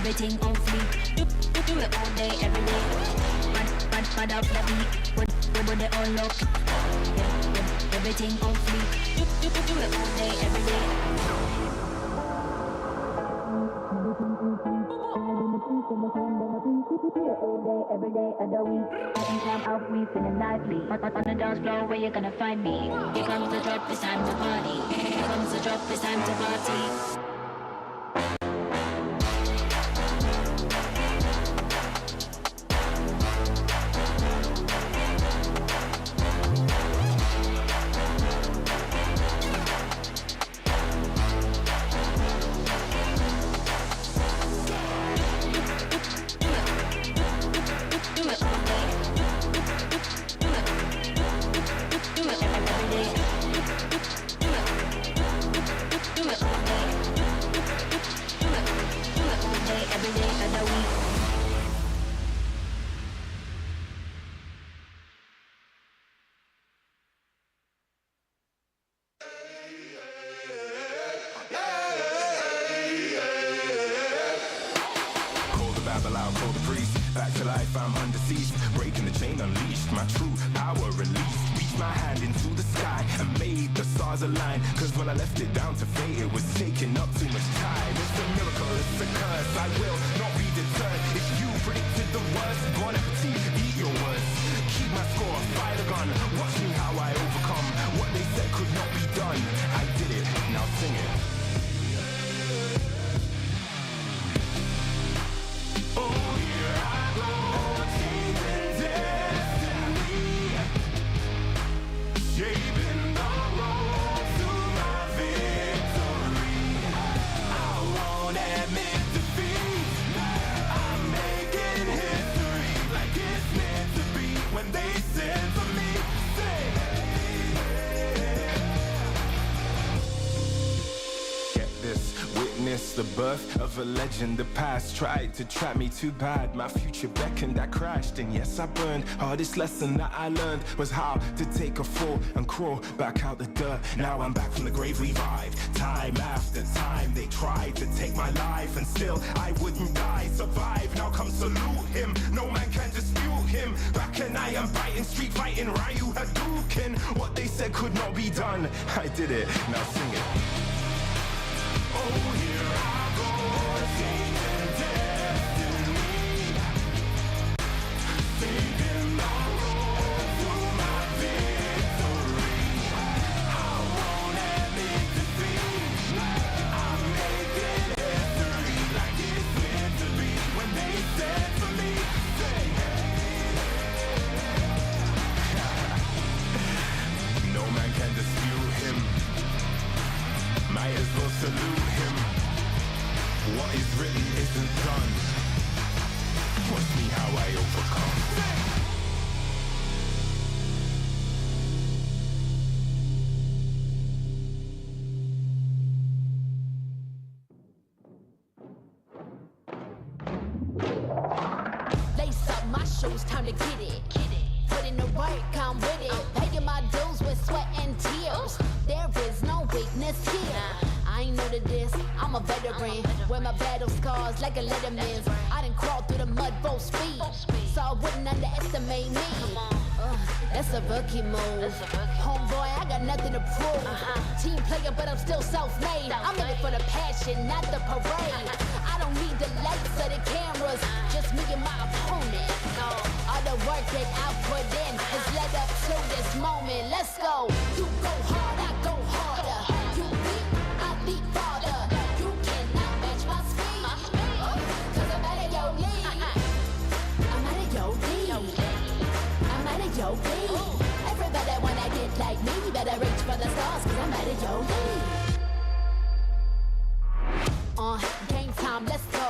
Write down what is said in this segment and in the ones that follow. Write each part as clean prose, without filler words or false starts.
everything on fleek. Do it all day, every day. Bad up the beat, when they all look. Everything on fleek. Do it all day, every day. Every day of the week, I ain't come out, we feeling lively. On the dance floor, where you gonna find me? Here comes the drop, it's time to party. Here comes the drop, it's time to party. The birth of a legend, the past tried to trap me too bad. My future beckoned, I crashed, and yes, I burned. Hardest lesson that I learned was how to take a fall and crawl back out the dirt. Now I'm back from the grave, revived. Time after time, they tried to take my life, and still I wouldn't die. Survive, now come salute him. No man can dispute him. Back and I am biting, street fighting, Ryu Hadouken. What they said could not be done, I did it. Now sing it. Oh, here I go, changing destiny, taking the road to my victory. I won't admit defeat. I'm making history like it's meant to be. When they said for me, say hey. No man can dispute him. Might as well salute him. What is written isn't done. Watch me how I overcome. Lace up my shoes, time to get it. Put in the work, I'm with it. Paying my dues with sweat and tears. There is no weakness here. I ain't new to this, I'm a veteran. Wear my battle scars like a letterman's. I done crawled through the mud full speed, so I wouldn't underestimate me. That's a rookie move. Homeboy, I got nothing to prove. Team player, but I'm still self-made. I'm in it for the passion, not the parade. I don't need the lights or the cameras, just me and my opponent. All the work that I put in has led up to this moment. Let's go. You go hard, I go harder. You beat, I beat farther. You cannot match my speed, cause I'm out of your league. I'm out of your league. I'm out of your league. Everybody wanna get like me, better reach for the stars, cause I'm out of your league. Game time, let's go.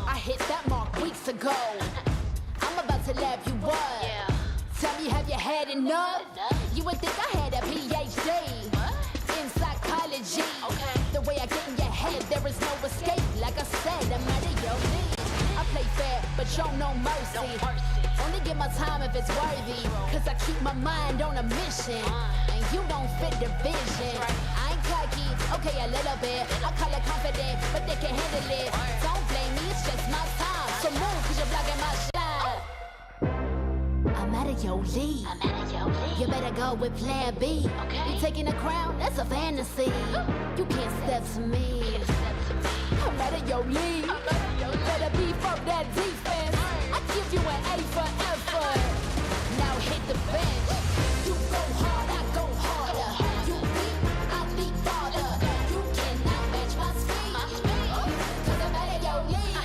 I hit that mark weeks ago. I'm about to laugh you up. Tell me, have you had enough? You would think I had a PhD in psychology. The way I get in your head, there is no escape. Like I said, I'm out of your league. I play fair, but show no mercy. Only give my time if it's worthy, cause I keep my mind on a mission, and you don't fit the vision. I ain't cocky, okay, a little bit. I call it confident, but they can handle it. Don't blame me, it's just my lead. You better go with plan B. You taking the crown, that's a fantasy. You can't step to me. I'm out of your league. Better beef up that defense. I give you an A for effort. Now hit the bench. You go hard, I go harder. You beat, I beat farther. You cannot match my speed. Cause I'm out of your league.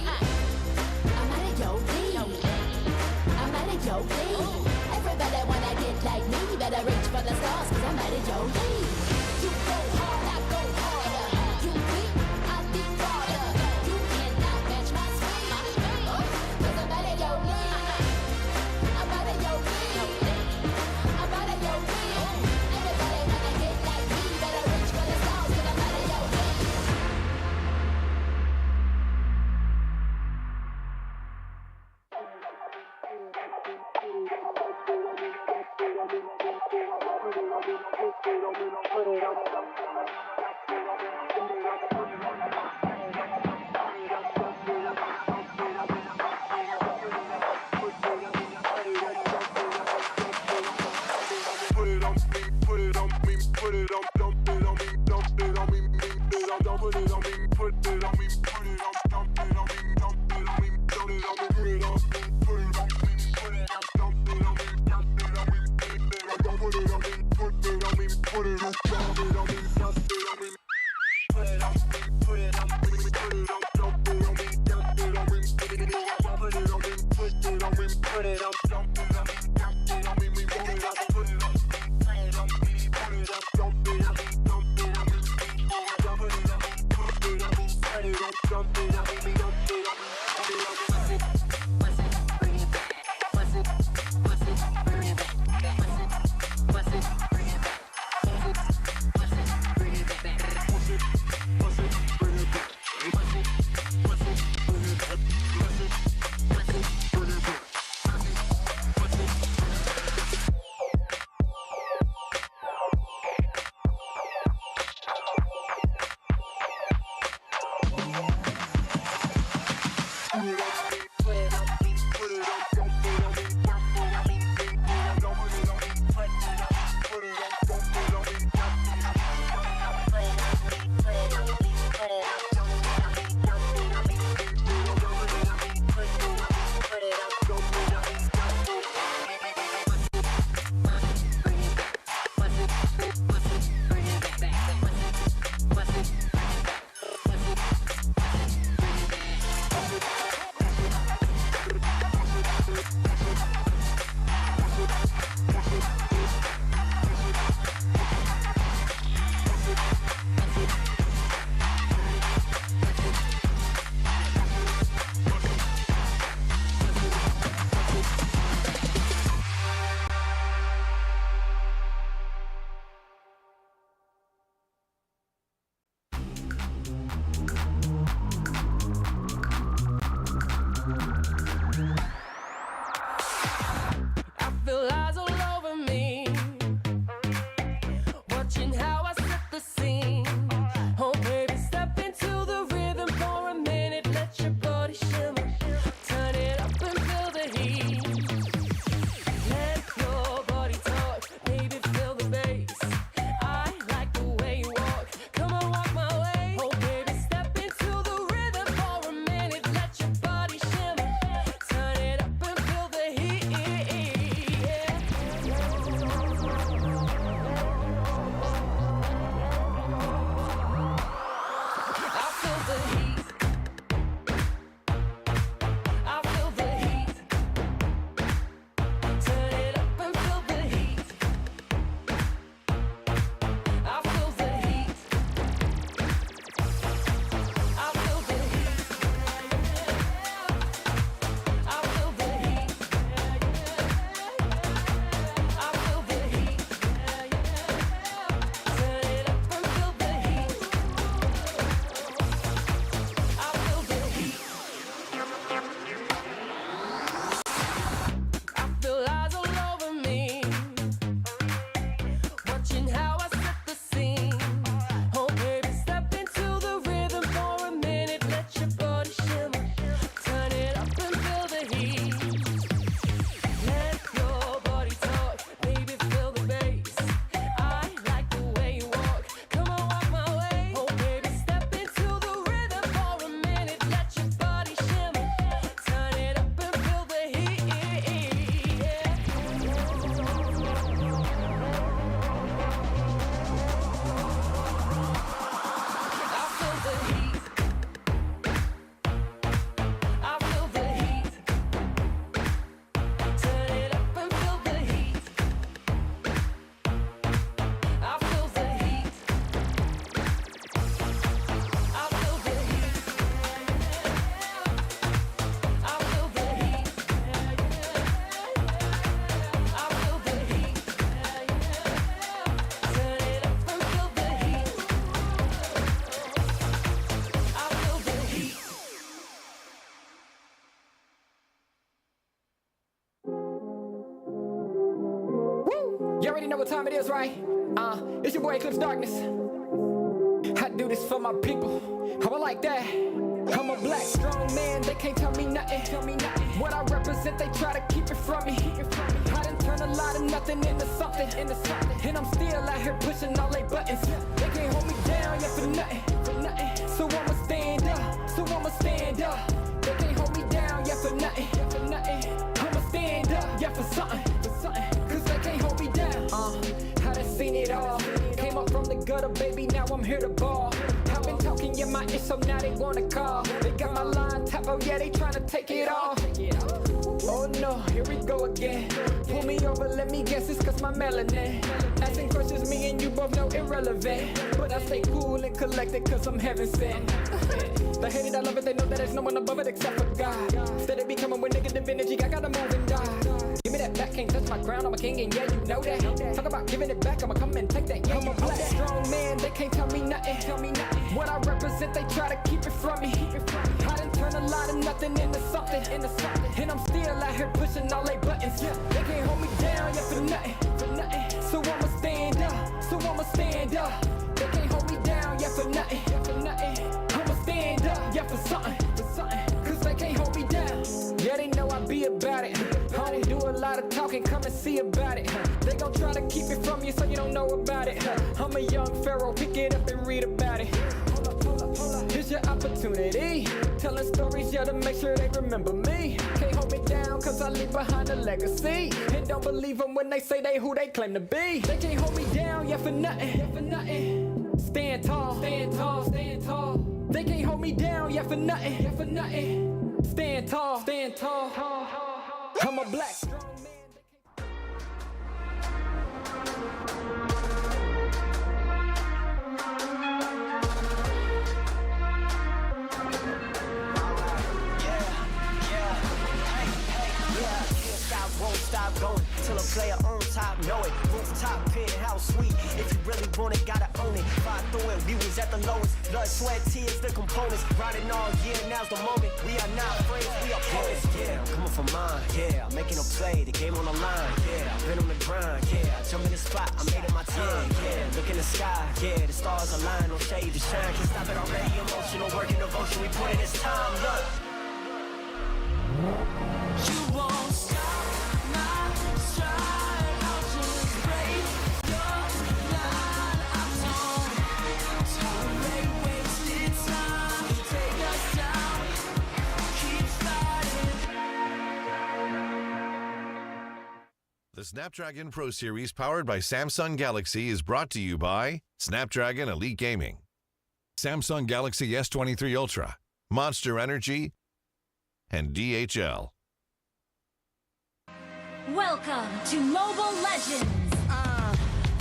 I'm out of your league. I'm out of your league. Everybody wanna get like me. Better reach for the stars cause I'm out of your league. You go hard, I go harder. You beat, I beat farther. You cannot match my speed. Cause I'm out of your league. I'm out of your league. I'm out of your league. Everybody wanna get like me. Better reach for the stars cause I'm out of your league. You already know what time it is, right? It's your boy Eclipse Darkness. I do this for my people. How I like that. I'm a black, strong man, they can't tell me nothing. What I represent, they try to keep it from me. I done turn a lot of nothing into something. And I'm still out here pushing all they buttons. They can't hold me down, yeah, for nothing. So I'ma stand up. They can't hold me down, yeah, for nothing. I'ma stand up, yeah, for something. Cause they can't hold me down. I done seen it all. Came up from the gutter, baby, now I'm here to ball. I've been talking, yeah, my ish, so now they wanna call. They got my line tap, oh yeah, they tryna take it off. Oh no, here we go again. Pull me over, let me guess, it's cause my melanin. Asking questions, me and you both know irrelevant. But I stay cool and collected cause I'm heaven sent. They hate it, I love it, they know that there's no one above it except for God. Instead of becoming with negative energy, I gotta move and die. Give me that back, can't touch my crown, I'm a king and yeah, you know that. Talk about giving it back, I'ma come and take that. Yeah, I'm a black, strong man, they can't tell me nothing. What I represent, they try to keep it from me. I done turn a lot of nothing into something. And I'm still out here pushing all they buttons. They can't hold me down, yeah, for nothing. So I'ma stand up. They can't hold me down, yeah, for nothing. I'ma stand up, yeah, for something. Cause they can't hold me down. Yeah, they know I be about it. I don't do a lot of talking, come and see about it. They gon' try to keep it from you so you don't know about it. I'm a young pharaoh, pick it up and read about it. Here's your opportunity. Telling stories, yeah, to make sure they remember me. Can't hold me down, cause I leave behind a legacy. And don't believe them when they say they who they claim to be. They can't hold me down, yeah, for nothing. Stand tall. They can't hold me down, yeah, for nothing. Stand tall. I'm a black, strong man. Won't stop going till a player on top know it. Rooftop penthouse suite. If you really want it, gotta own it. Fight through it, we was at the lowest. Blood, sweat, tears, the components. Riding all year, now's the moment. We are not afraid, we are opponents. Yeah, I'm coming for mine. Yeah, I'm making a play, the game on the line. Yeah, I've been on the grind. Yeah, I jump in the spot, I made it my time. Yeah, look in the sky. Yeah, the stars align, no shade to shine. Can't stop it already. Emotional work and devotion, we put in this time. Look. You won't stop. The Snapdragon Pro Series powered by Samsung Galaxy is brought to you by Snapdragon Elite Gaming, Samsung Galaxy S23 Ultra, Monster Energy, and DHL. Welcome to Mobile Legends.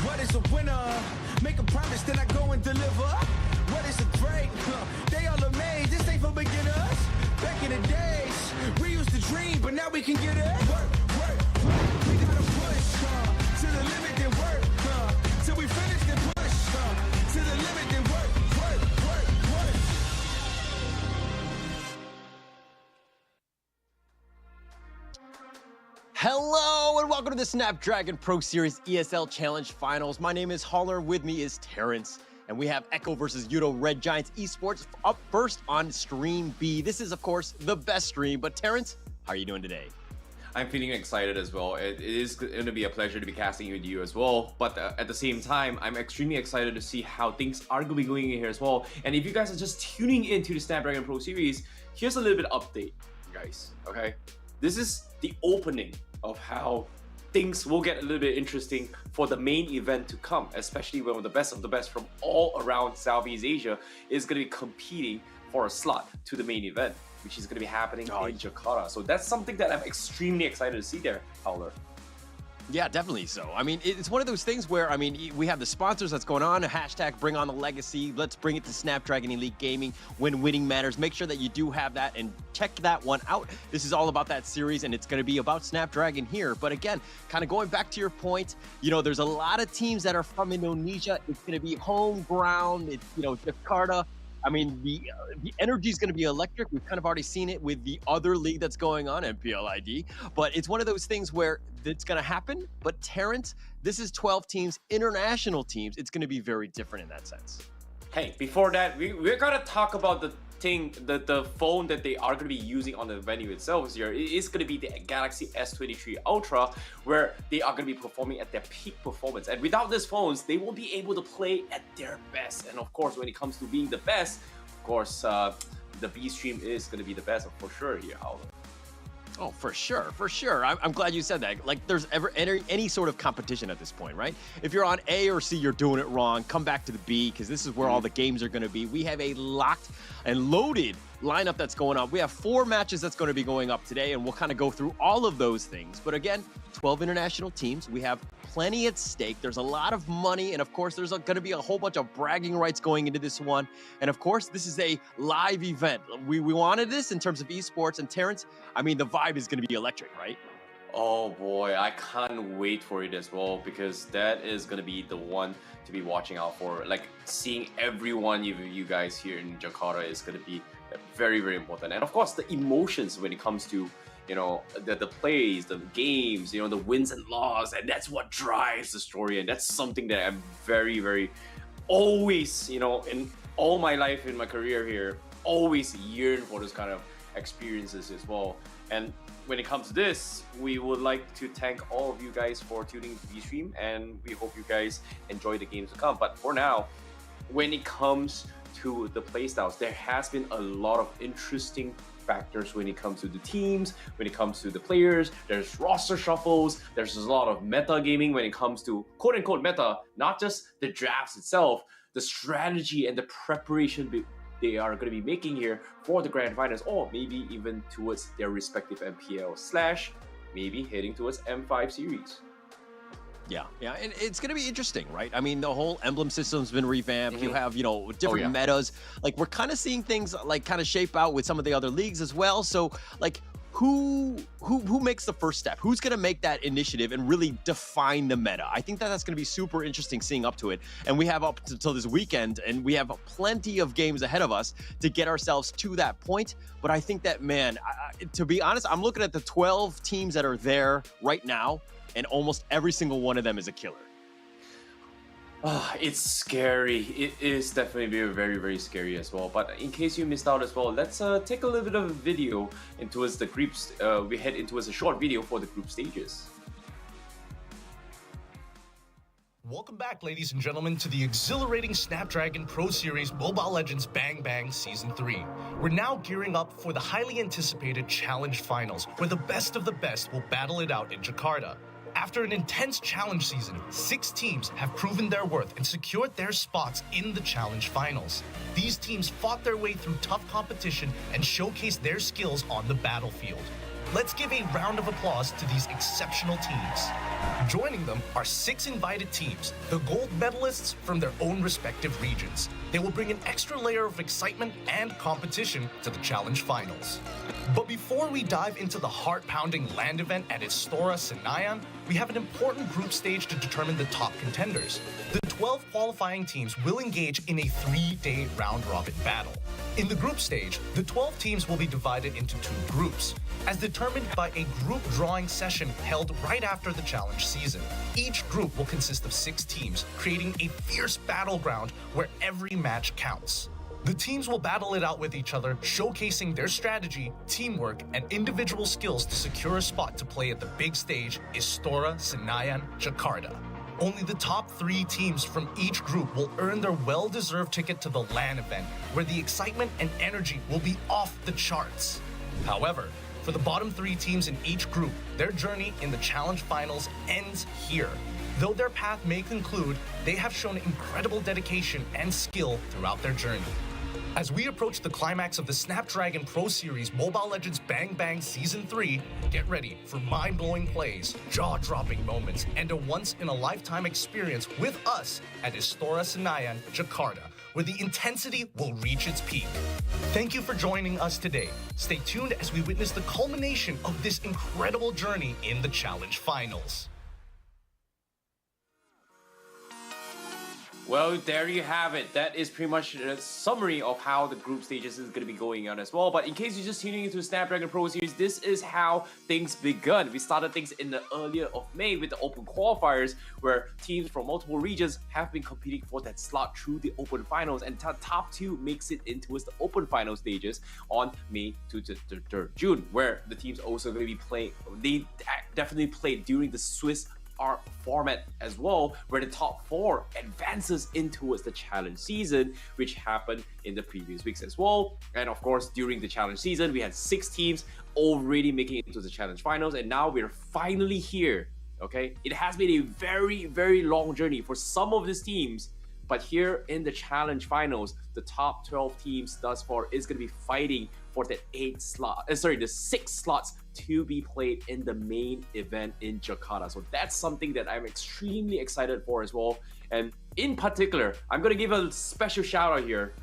What is a winner? Make a promise, then I go and deliver. What is a great? They all amazed. This ain't for beginners. Back in the days, we used to dream, but now we can get it. Work. We gotta push to the limit, then work till we finish, then push to the limit, then work. Hello and welcome to the Snapdragon Pro Series ESL Challenge Finals. My name is Holler, with me is Terrence, and we have Echo versus Yoodo Red Giants Esports up first on Stream B. This is, of course, the best stream, but Terrence, how are you doing today? I'm feeling excited as well. It is going to be a pleasure to be casting with you as well, but at the same time, I'm extremely excited to see how things are going to be going in here as well. And if you guys are just tuning into the Snapdragon Pro Series, here's a little bit of update, guys, okay? This is the opening of how things will get a little bit interesting for the main event to come, especially when the best of the best from all around Southeast Asia is going to be competing for a slot to the main event, which is going to be happening in Jakarta. So that's something that I'm extremely excited to see there, Howler. Yeah, definitely so. I mean, it's one of those things where, I mean, we have the sponsors that's going on, hashtag bring on the legacy. Let's bring it to Snapdragon Elite Gaming when winning matters. Make sure that you do have that and check that one out. This is all about that series, and it's going to be about Snapdragon here. But again, kind of going back to your point, you know, there's a lot of teams that are from Indonesia. It's going to be home ground. It's, you know, Jakarta. I mean, the energy is going to be electric. We've kind of already seen it with the other league that's going on, MPLID. But it's one of those things where it's going to happen. But Terrence, this is 12 teams, international teams. It's going to be very different in that sense. Hey, before that, we're gonna talk about the phone that they are going to be using on the venue itself here. It is going to be the Galaxy S23 Ultra, where they are going to be performing at their peak performance. And without these phones, they won't be able to play at their best. And of course, when it comes to being the best, of course, the B stream is going to be the best for sure here, Howler. Oh, for sure, for sure. I'm glad you said that. Like, there's ever any sort of competition at this point, right? If you're on A or C, you're doing it wrong. Come back to the B, because this is where all the games are going to be. We have a locked and loaded lineup that's going on. We have 4 matches that's going to be going up today, and we'll kind of go through all of those things. But again, 12 international teams. We have plenty at stake. There's a lot of money, and of course, there's going to be a whole bunch of bragging rights going into this one. And of course, this is a live event. We wanted this in terms of esports, and Terrence, I mean, the vibe is going to be electric, right? Oh boy, I can't wait for it as well, because that is going to be the one to be watching out for. Like, seeing everyone, you guys here in Jakarta is going to be very, very important. And of course, the emotions when it comes to, you know, the plays, the games, you know, the wins and losses, and that's what drives the story. And that's something that I'm very, very always, you know, in all my life, in my career here, always yearn for this kind of experiences as well. And when it comes to this, we would like to thank all of you guys for tuning into the stream, and we hope you guys enjoy the games to come. But for now, when it comes to the playstyles, there has been a lot of interesting factors when it comes to the teams, when it comes to the players. There's roster shuffles, there's a lot of meta gaming when it comes to quote-unquote meta, not just the drafts itself, the strategy and the preparation they are going to be making here for the grand finals, or maybe even towards their respective MPL / maybe heading towards M5 series. Yeah, and it's going to be interesting, right? I mean, the whole Emblem system's been revamped. You have, you know, different metas. Like, we're kind of seeing things like kind of shape out with some of the other leagues as well. So, like, who makes the first step? Who's going to make that initiative and really define the meta? I think that's going to be super interesting seeing up to it. And we have up until this weekend, and we have plenty of games ahead of us to get ourselves to that point. But I think that, man, to be honest, I'm looking at the 12 teams that are there right now, and almost every single one of them is a killer. It's scary. It is definitely very, very, very scary as well. But in case you missed out as well, let's take a little bit of a video into the groups. We head into a short video for the group stages. Welcome back, ladies and gentlemen, to the exhilarating Snapdragon Pro Series Mobile Legends Bang Bang Season 3. We're now gearing up for the highly anticipated Challenge Finals, where the best of the best will battle it out in Jakarta. After an intense challenge season, 6 teams have proven their worth and secured their spots in the challenge finals. These teams fought their way through tough competition and showcased their skills on the battlefield. Let's give a round of applause to these exceptional teams. Joining them are 6 invited teams, the gold medalists from their own respective regions. They will bring an extra layer of excitement and competition to the challenge finals. But before we dive into the heart-pounding land event at Istora Senayan, we have an important group stage to determine the top contenders. The 12 qualifying teams will engage in a 3-day round-robin battle. In the group stage, the 12 teams will be divided into 2 groups, as determined by a group drawing session held right after the challenge season. Each group will consist of 6 teams, creating a fierce battleground where every match counts. The teams will battle it out with each other, showcasing their strategy, teamwork, and individual skills to secure a spot to play at the big stage, Istora Senayan, Jakarta. Only the top 3 teams from each group will earn their well-deserved ticket to the LAN event, where the excitement and energy will be off the charts. However, for the bottom 3 teams in each group, their journey in the challenge finals ends here. Though their path may conclude, they have shown incredible dedication and skill throughout their journey. As we approach the climax of the Snapdragon Pro Series Mobile Legends Bang Bang Season 3, get ready for mind-blowing plays, jaw-dropping moments, and a once-in-a-lifetime experience with us at Istora Senayan, Jakarta, where the intensity will reach its peak. Thank you for joining us today. Stay tuned as we witness the culmination of this incredible journey in the Challenge Finals. Well, there you have it. That is pretty much a summary of how the group stages is going to be going on as well. But in case you're just tuning into Snapdragon Pro Series, this is how things begun. We started things in the earlier of May with the Open qualifiers, where teams from multiple regions have been competing for that slot through the Open finals, and top two makes it into the Open final stages on May to 3rd June, where the teams also going to be playing. They definitely played during the Swiss Art format as well, where the top 4 advances into the challenge season, which happened in the previous weeks as well. And of course, during the challenge season, we had 6 teams already making it into the challenge finals, and now we're finally here. Okay, it has been a very long journey for some of these teams, but here in the challenge finals, the top 12 teams thus far is going to be fighting for the 6 slots to be played in the main event in Jakarta. So that's something that I'm extremely excited for as well. And in particular, I'm going to give a special shout out here.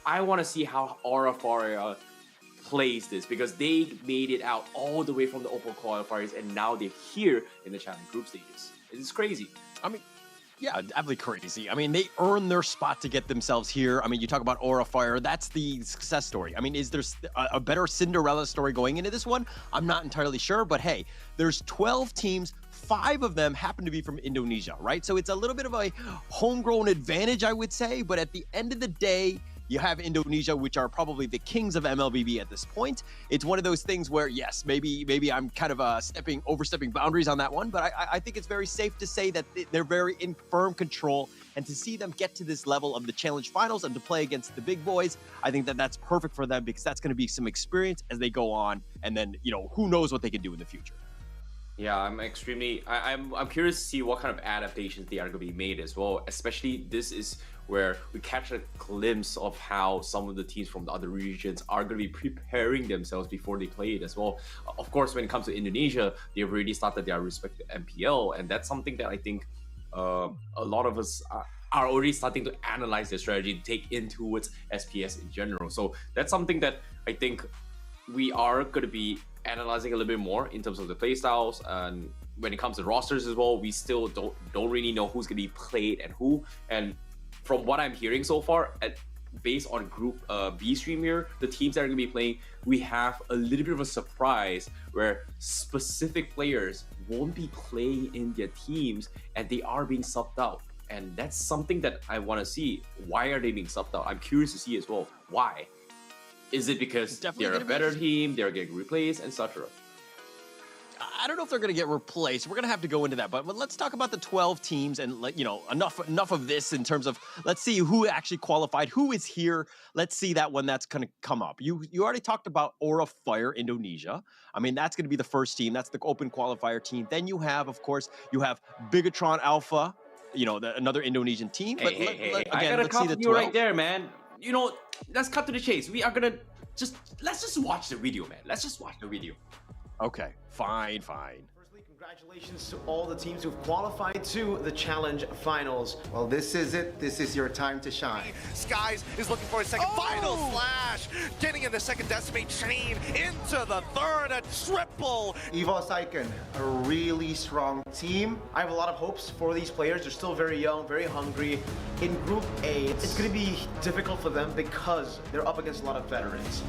I want to see how Aura Faria plays this, because they made it out all the way from the Open qualifiers, and now they're here in the challenge group stages. It's crazy. I mean, yeah, definitely crazy. I mean, they earned their spot to get themselves here. I mean, you talk about Aura Fire, that's the success story. I mean, is there a better Cinderella story going into this one? I'm not entirely sure, but hey, there's 12 teams, 5 of them happen to be from Indonesia, right? So it's a little bit of a homegrown advantage, I would say, but at the end of the day, you have Indonesia, which are probably the kings of MLBB at this point. It's one of those things where, yes, maybe I'm kind of overstepping boundaries on that one, but I think it's very safe to say that they're very in firm control. And to see them get to this level of the challenge finals and to play against the big boys, I think that that's perfect for them, because that's going to be some experience as they go on. And then, you know, who knows what they can do in the future. Yeah, I'm curious to see what kind of adaptations they are going to be made as well. Especially this is where we catch a glimpse of how some of the teams from the other regions are going to be preparing themselves before they play it as well. Of course, when it comes to Indonesia, they've already started their respective MPL, and that's something that I think a lot of us are already starting to analyze their strategy, take into its SPS in general. So that's something that I think we are going to be analyzing a little bit more in terms of the playstyles, and when it comes to rosters as well, we still don't really know who's going to be played and who. And from what I'm hearing so far, based on Group B stream here, the teams that are going to be playing, we have a little bit of a surprise where specific players won't be playing in their teams and they are being subbed out. And that's something that I want to see. Why are they being subbed out? I'm curious to see as well. Why? Is it because they're a better team, they're getting replaced, etc.? I don't know if they're going to get replaced. We're going to have to go into that. But let's talk about the 12 teams and, you know, enough of this in terms of, let's see who actually qualified, who is here. Let's see that one that's going to come up. You already talked about Aura Fire Indonesia. I mean, that's going to be the first team. That's the Open qualifier team. Then you have, of course, Bigetron Alpha, you know, another Indonesian team. But Again, I got to cut you right there, man. You know, let's cut to the chase. We are going to let's just watch the video, man. Let's just watch the video. Okay, fine. Firstly, congratulations to all the teams who've qualified to the Challenge Finals. Well, this is it. This is your time to shine. Skies is looking for a second final slash. Getting in the second decimate chain into the third, a triple. EVOS Icon, a really strong team. I have a lot of hopes for these players. They're still very young, very hungry. In Group A, it's going to be difficult for them because they're up against a lot of veterans.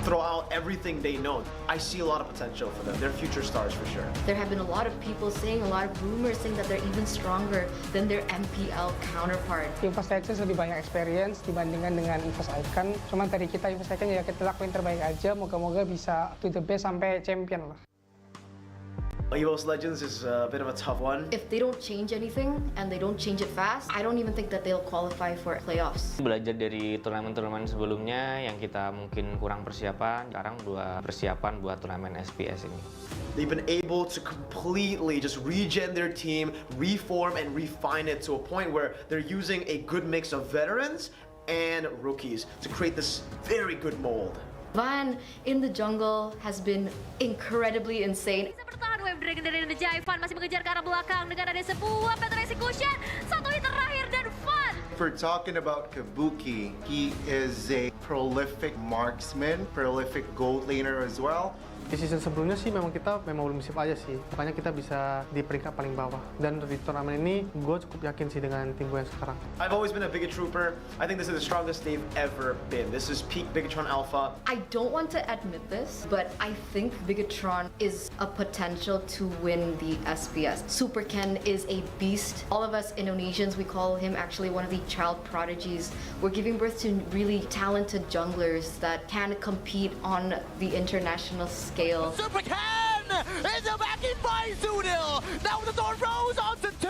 Throw out everything they know. I see a lot of potential for them. They're future stars for sure. There have been a lot of people saying, a lot of rumors saying that they're even stronger than their MPL counterpart. EVOS Icon lebih banyak experience dibandingkan dengan EVOS Icon. Cuman dari kita EVOS Icon ya kita lakuin terbaik aja. Moga-moga bisa to the best sampai champion lah. EVOS Legends is a bit of a tough one. If they don't change anything and they don't change it fast, I don't even think that they'll qualify for playoffs. Belajar dari turnamen-turnamen sebelumnya yang kita mungkin kurang persiapan, sekarang persiapan buat turnamen SPS ini. They've been able to completely just regen their team, reform and refine it to a point where they're using a good mix of veterans and rookies to create this very good mold. Van in the jungle has been incredibly insane. Web Dragon dari Van masih mengejar ke arah belakang dengan ada sebuah pattern execution. Satu hit terakhir dan Van If we're talking about Kabuki, he is a prolific marksman, prolific gold laner as well. Di season sebelumnya sih memang kita belum siap aja sih, makanya kita bisa di peringkat paling bawah. Dan di turnamen ini gue cukup yakin sih dengan tim gue yang sekarang. I've always been a Biget trooper. I think this is the strongest they've ever been. This is peak Bigetron Alpha. I don't want to admit this, but I think Bigetron is a potential to win the SPS. Super Ken is a beast. All of us Indonesians, we call him actually one of the child prodigies. We're giving birth to really talented junglers that can compete on the international scale. Super Ken is back in by Yoodo. Now the door rolls on to 2.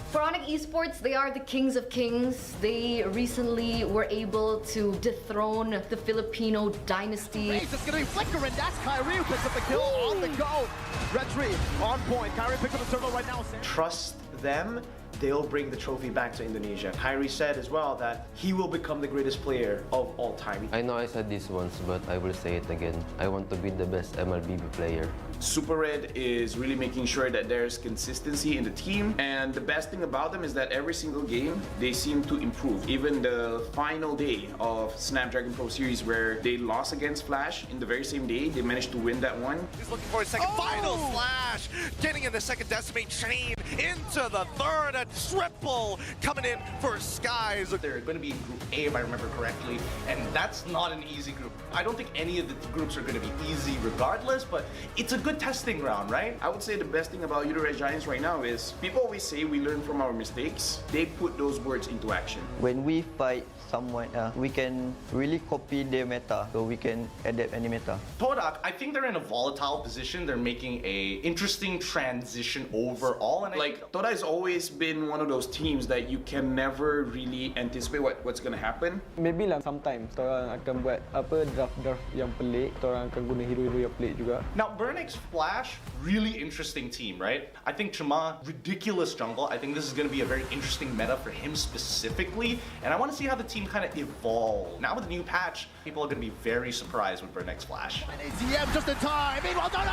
For Onyx Esports, they are the kings of kings. They recently were able to dethrone the Filipino dynasty. It's gonna be flickering. That's Kyrie who picks up the kill on the go. Red tree on point. Kyrie picks up the turtle right now. Trust them. They'll bring the trophy back to Indonesia. Kyrie said as well that he will become the greatest player of all time. I know I said this once, but I will say it again. I want to be the best MLBB player. Super Red is really making sure that there's consistency in the team, and the best thing about them is that every single game they seem to improve. Even the final day of Snapdragon Pro Series where they lost against Flash, in the very same day they managed to win that one. He's looking for a second final slash, getting in the second decimate chain into the third, a triple coming in for Skies. They're going to be in Group A if I remember correctly, and that's not an easy group. I don't think any of the groups are going to be easy regardless, but it's a good testing ground, right? I would say the best thing about Yoodo Red Giants right now is people always say we learn from our mistakes. They put those words into action. When we fight someone, we can really copy their meta, so we can adapt any meta. Todak, I think they're in a volatile position. They're making a interesting transition overall, and like Todak has always been one of those teams that you can never really anticipate what's gonna happen. Maybe lah sometimes orang akan buat draft yang pelik, orang akan guna hero-hero yang pelik juga. Now, Burnix Flash, really interesting team, right? I think Chima, ridiculous jungle. I think this is going to be a very interesting meta for him specifically, and I want to see how the team kind of evolve. Now with the new patch, people are going to be very surprised with Burnix Flash. And ATM just in time. Meanwhile, Todak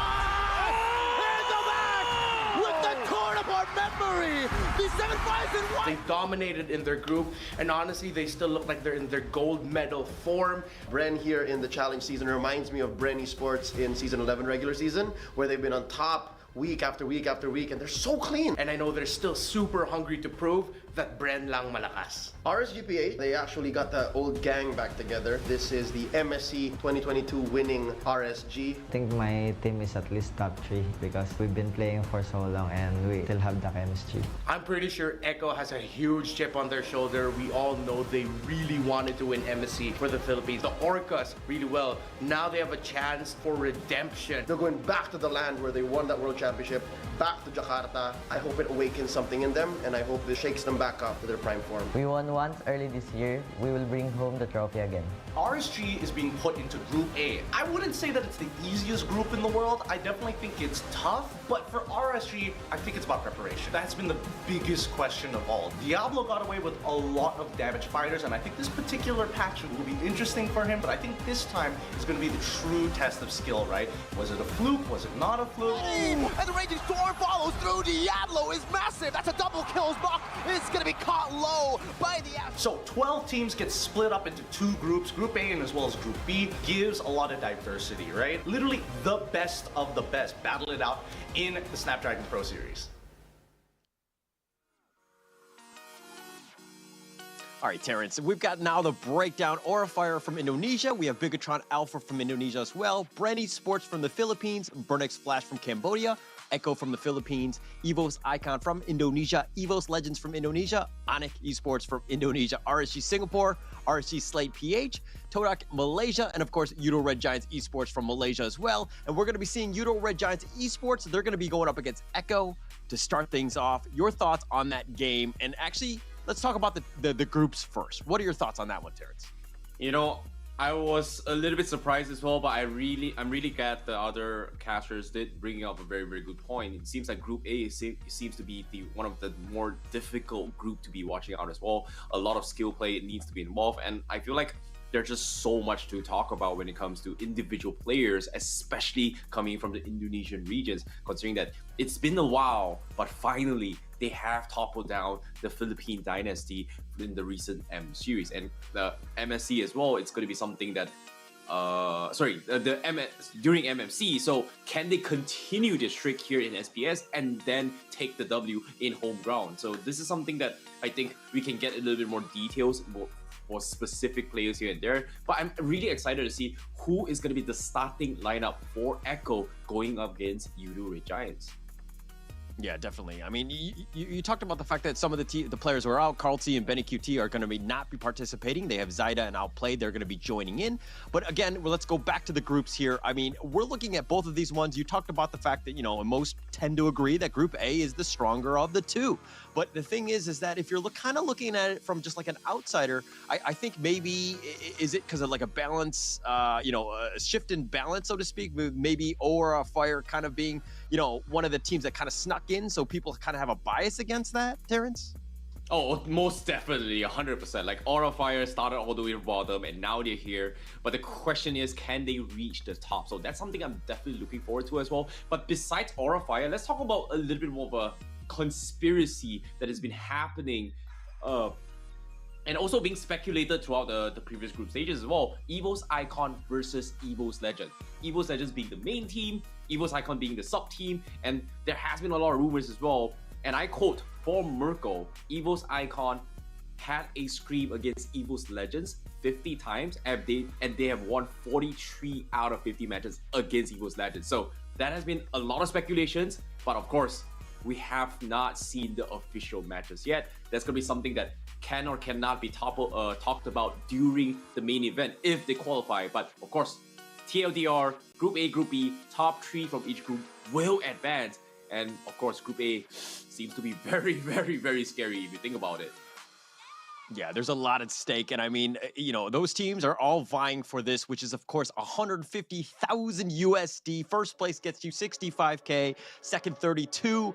in the back with the torn apart memory. The 7-5 They dominated in their group, and honestly, they still look like they're in their gold medal form. Bren here in the challenge season reminds me of Bren Esports in season 11 regular season, where they've been on top week after week after week, and they're so clean. And I know they're still super hungry to prove that Bren lang malakas. RSGPA, they actually got the old gang back together. This is the MSC 2022 winning RSG. I think my team is at least top 3 because we've been playing for so long and we still have the chemistry. I'm pretty sure Echo has a huge chip on their shoulder. We all know they really wanted to win MSC for the Philippines. The Orcas really well. Now they have a chance for redemption. They're going back to the land where they won that World Championship, back to Jakarta. I hope it awakens something in them, and I hope this shakes them back up to their prime form. We won once early this year. We will bring home the trophy again. RSG is being put into Group A. I wouldn't say that it's the easiest group in the world. I definitely think it's tough, but for RSG, I think it's about preparation. That's been the biggest question of all. Diablo got away with a lot of damage fighters, and I think this particular patch will be interesting for him, but I think this time is going to be the true test of skill, right? Was it a fluke? Was it not a fluke? And the raging storm follows through. Diablo is massive. That's a double kill. Buck is going to be caught low by the So 12 teams get split up into 2 groups, Group A and as well as Group B, gives a lot of diversity, right? Literally the best of the best battle it out in the Snapdragon Pro Series. All right, Terrence, we've got now the breakdown. Aura Fire from Indonesia. We have Bigetron Alpha from Indonesia as well. Bren Esports from the Philippines. Burnix Flash from Cambodia. Echo from the Philippines. Evos Icon from Indonesia. Evos Legends from Indonesia. Onyx Esports from Indonesia. RSG Singapore. RSG Slate PH. Todak Malaysia. And of course, Yoodo Red Giants Esports from Malaysia as well. And we're going to be seeing Yoodo Red Giants Esports. They're going to be going up against Echo to start things off. Your thoughts on that game? And actually, let's talk about the groups first. What are your thoughts on that one, Terrence? You know, I was a little bit surprised as well, but I'm really glad the other casters did bring up a very, very good point. It seems like Group A seems to be one of the more difficult group to be watching out as well. A lot of skill play needs to be involved, and I feel like there's just so much to talk about when it comes to individual players, especially coming from the Indonesian regions, considering that it's been a while, but finally they have toppled down the Philippine dynasty in the recent M series, and the MSC as well. It's going to be something that during MMC. So can they continue this streak here in SPS and then take the W in home ground? So this is something that I think we can get a little bit more details for specific players here and there. But I'm really excited to see who is going to be the starting lineup for Echo going up against Yoodo Red Giants. Yeah, definitely. I mean, you talked about the fact that some of the players who are out, Carl T and Benny QT, are going to not be participating. They have Zyda and Outplayed. They're going to be joining in. But again, let's go back to the groups here. I mean, we're looking at both of these ones. You talked about the fact that, and most tend to agree that Group A is the stronger of the two. But the thing is that if you're kind of looking at it from just like an outsider, I think maybe, is it because of like a balance, a shift in balance, so to speak? Maybe Aura Fire kind of being, one of the teams that kind of snuck in, so people kind of have a bias against that, Terrence? Oh, most definitely, 100%. Like, Aura Fire started all the way to bottom, and now they're here. But the question is, can they reach the top? So that's something I'm definitely looking forward to as well. But besides Aura Fire, let's talk about a little bit more of a conspiracy that has been happening and also being speculated throughout the previous group stages as well. EVO's Icon versus EVO's Legend. EVO's Legends being the main team, EVO's Icon being the sub team, and there has been a lot of rumors as well. And I quote, for Merkel, EVO's Icon had a scream against EVO's Legends 50 times, and they have won 43 out of 50 matches against EVO's Legends. So that has been a lot of speculations, but of course, we have not seen the official matches yet. That's going to be something that can or cannot be talked about during the main event if they qualify. But of course, TLDR, Group A, Group B, top 3 from each group will advance. And of course, Group A seems to be very, very, very scary if you think about it. Yeah, there's a lot at stake. And I mean, those teams are all vying for this, which is, of course, 150,000 USD. First place gets you 65K, second 32,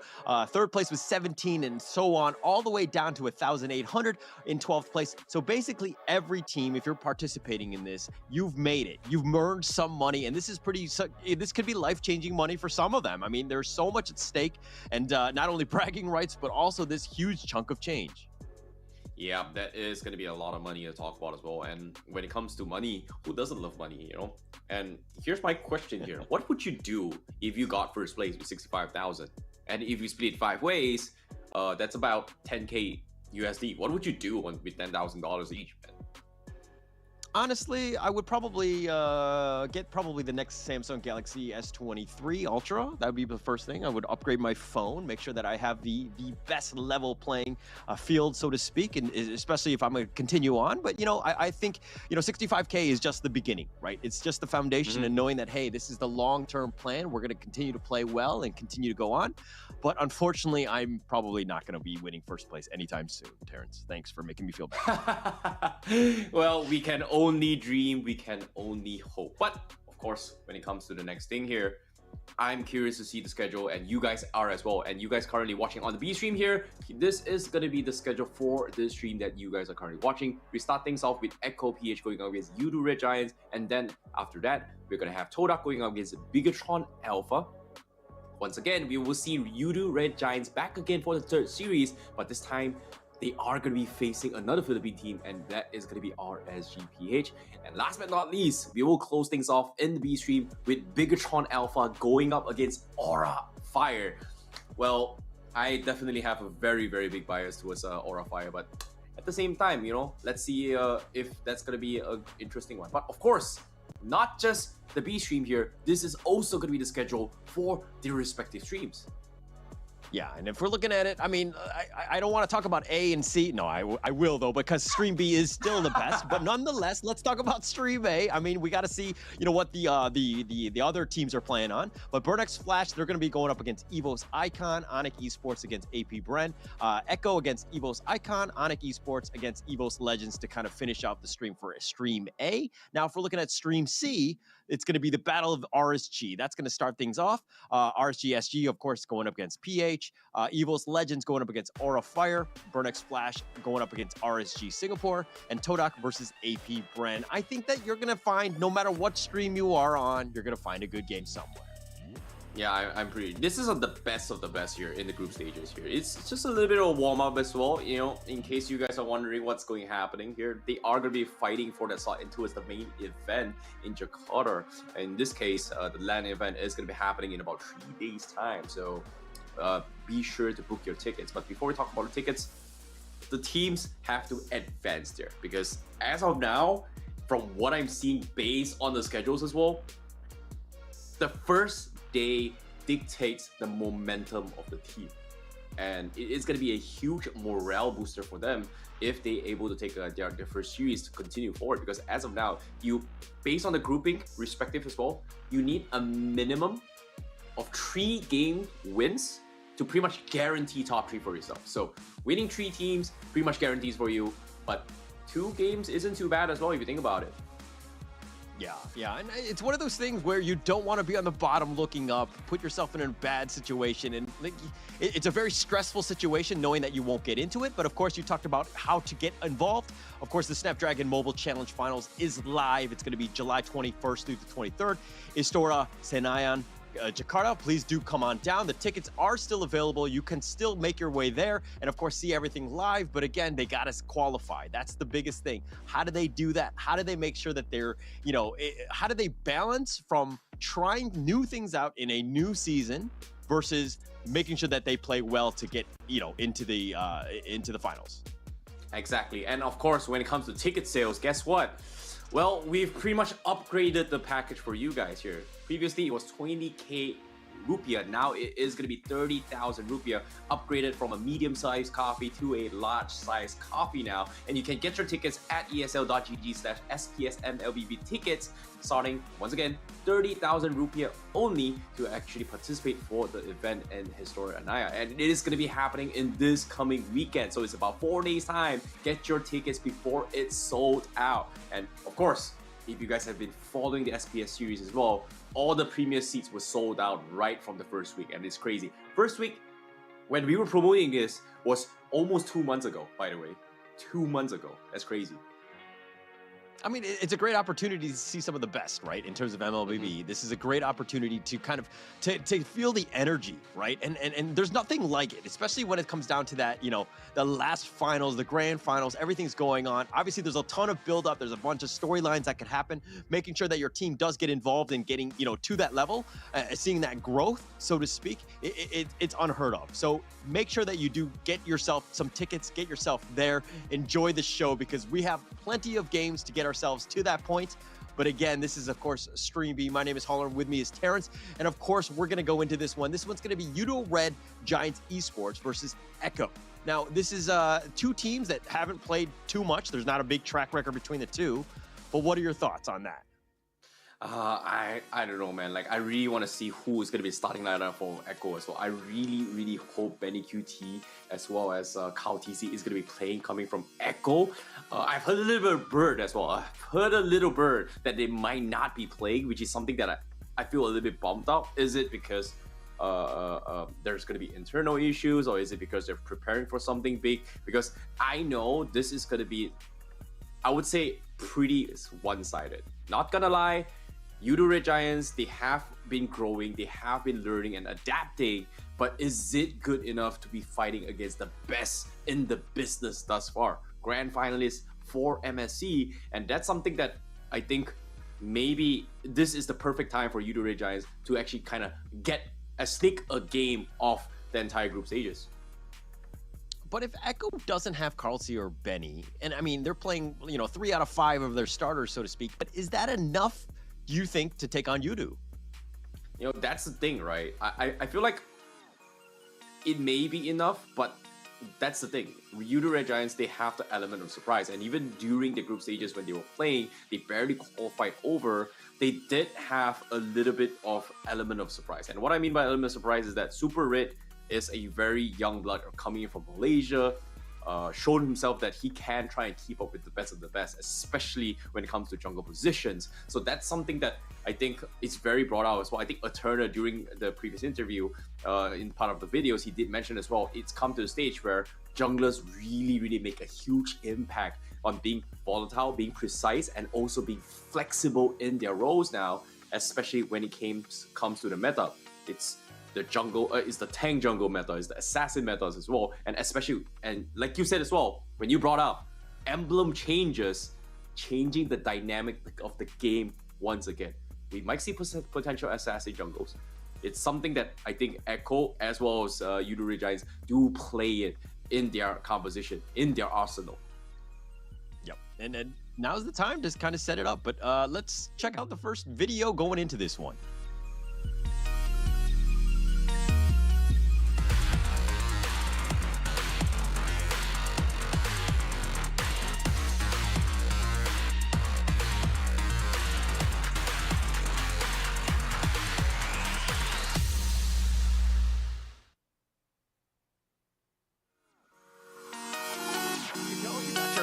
third place was 17, and so on, all the way down to 1,800 in 12th place. So basically, every team, if you're participating in this, you've made it. You've earned some money, and this could be life-changing money for some of them. I mean, there's so much at stake, and not only bragging rights, but also this huge chunk of change. Yeah, that is going to be a lot of money to talk about as well. And when it comes to money, who doesn't love money, And here's my question here. What would you do if you got first place with 65,000? And if you split 5 ways, that's about 10K USD. What would you do with $10,000 each, man? Honestly, I would probably get the next Samsung Galaxy S23 Ultra. That would be the first thing. I would upgrade my phone, make sure that I have the best level playing field, so to speak, and especially if I'm going to continue on. But, I think, 65K is just the beginning, right? It's just the foundation and knowing that, hey, this is the long-term plan. We're going to continue to play well and continue to go on. But unfortunately, I'm probably not going to be winning first place anytime soon, Terrence. Thanks for making me feel bad. Well, we can only dream, we can only hope. But of course, when it comes to the next thing here, I'm curious to see the schedule, and you guys are as well. And you guys currently watching on the B stream here, this is going to be the schedule for this stream that you guys are currently watching. We start things off with Echo PH going up against Yoodo Red Giants, and then after that, we're going to have Todak going up against Bigetron Alpha. Once again, we will see Yoodo Red Giants back again for the third series, but this time they are going to be facing another Philippine team, and that is going to be RSGPH. And last but not least, we will close things off in the B stream with Bigetron Alpha going up against Aura Fire. Well, I definitely have a very, very big bias towards Aura Fire, but at the same time, let's see if that's going to be an interesting one. But of course, not just the B stream here, this is also going to be the schedule for their respective streams. Yeah, and if we're looking at it, I mean, I don't want to talk about A and C. No, I will, though, because Stream B is still the best. But nonetheless, let's talk about Stream A. I mean, we got to see, what the other teams are playing on. But Burnex Flash, they're going to be going up against EVO's Icon, Onic Esports against AP Bren, Echo against EVO's Icon, Onic Esports against EVO's Legends to kind of finish out the stream for Stream A. Now, if we're looking at Stream C, it's going to be the Battle of RSG. That's going to start things off. RSG SG, of course, going up against PH. EVO's Legends going up against Aura Fire. Burnex Flash going up against RSG Singapore. And Todak versus AP Bren. I think that you're going to find, no matter what stream you are on, you're going to find a good game somewhere. Yeah, I'm pretty. This isn't the best of the best here in the group stages here. It's just a little bit of a warm up as well. You know, in case you guys are wondering what's going happening here, they are going to be fighting for that slot into the main event in Jakarta. In this case, the LAN event is going to be happening in about 3 days' time. So be sure to book your tickets. But before we talk about the tickets, the teams have to advance there because as of now, from what I'm seeing based on the schedules as well, the first day dictates the momentum of the team, and it is going to be a huge morale booster for them if they're able to take their first series to continue forward. Because as of now, you, based on the grouping respective as well, you need a minimum of 3 game wins to pretty much guarantee top 3 for yourself. So winning 3 teams pretty much guarantees for you, but 2 games isn't too bad as well if you think about it. Yeah, and it's one of those things where you don't want to be on the bottom looking up, put yourself in a bad situation, and like, it's a very stressful situation knowing that you won't get into it. But of course, you talked about how to get involved. Of course, the Snapdragon Mobile Challenge Finals is live. It's going to be July 21st through the 23rd. Istora Senayan, Jakarta. Please do come on down. The tickets are still available. You can still make your way there and of course see everything live, but again, they got us qualified. That's the biggest thing. How do they do that? How do they make sure that they're, you know, how do they balance from trying new things out in a new season versus making sure that they play well to get, you know, into the finals? Exactly. And of course, when it comes to ticket sales, guess what? Well, we've pretty much upgraded the package for you guys here. Previously, it was 20k rupiah. Now it is going to be 30,000 rupiah, upgraded from a medium-sized coffee to a large-sized coffee now. And you can get your tickets at esl.gg/SPS MLBB tickets, starting, once again, 30,000 rupiah only to actually participate for the event in Historia Anaya. And it is going to be happening in this coming weekend. So it's about 4 days time. Get your tickets before it's sold out. And of course, if you guys have been following the SPS series as well, all the premier seats were sold out right from the first week, and it's crazy. First week, when we were promoting this, was almost 2 months ago, by the way. 2 months ago. That's crazy. I mean, it's a great opportunity to see some of the best, right? In terms of MLBB, this is a great opportunity to kind of to feel the energy, right? And there's nothing like it, especially when it comes down to that, you know, the last finals, the grand finals, everything's going on. Obviously, there's a ton of build-up. There's a bunch of storylines that could happen. Making sure that your team does get involved in getting, you know, to that level, seeing that growth, so to speak, it's unheard of. So make sure that you do get yourself some tickets, get yourself there, enjoy the show, because we have plenty of games to get ourselves to that point. But again, this is of course Stream B. My name is Holler, with me is Terrence, and of course we're going to go into this one. This one's going to be Yoodo Red Giants Esports versus Echo. Now this is 2 teams that haven't played too much. There's not a big track record between the two, but what are your thoughts on that? I don't know, man. Like, I really want to see who is going to be starting lineup for Echo as well. I really hope Benny QT as well as Kyle TC is going to be playing coming from Echo. I've heard a little bit of bird as well. I've heard a little bird that they might not be playing, which is something that I feel a little bit bummed out. Is it because there's going to be internal issues, or is it because they're preparing for something big? Because I know this is going to be, I would say, pretty one-sided. Not gonna lie, Yoodo Red Giants, they have been growing, they have been learning and adapting, but is it good enough to be fighting against the best in the business thus far? Grand finalists for MSC, and that's something that I think maybe this is the perfect time for Yoodo Red Giants to actually kind of sneak a game off the entire group stages. But if Echo doesn't have Carlsy or Benny, and I mean, they're playing, you know, 3 out of 5 of their starters, so to speak, but is that enough, you think, to take on Yoodo? You know, that's the thing, right? I feel like it may be enough, but that's the thing. Yoodo Red Giants, they have the element of surprise, and even during the group stages when they were playing, they barely qualified over. They did have a little bit of element of surprise, and what I mean by element of surprise is that Super Red is a very young blood coming in from Malaysia, shown himself that he can try and keep up with the best of the best, especially when it comes to jungle positions. So that's something that I think is very brought out as well. I think Eterna, during the previous interview, in part of the videos, he did mention as well, it's come to a stage where junglers really make a huge impact on being volatile, being precise, and also being flexible in their roles now, especially when it comes to the meta. It's the jungle, it's the tank jungle meta, it's the assassin metas as well, and especially, and like you said as well, when you brought up Emblem changes, changing the dynamic of the game once again. We might see potential assassin jungles. It's something that I think Echo as well as Yoodo Giants do play it in their composition, in their arsenal. Yep, and then now's the time to kind of set it up. But let's check out the first video going into this one.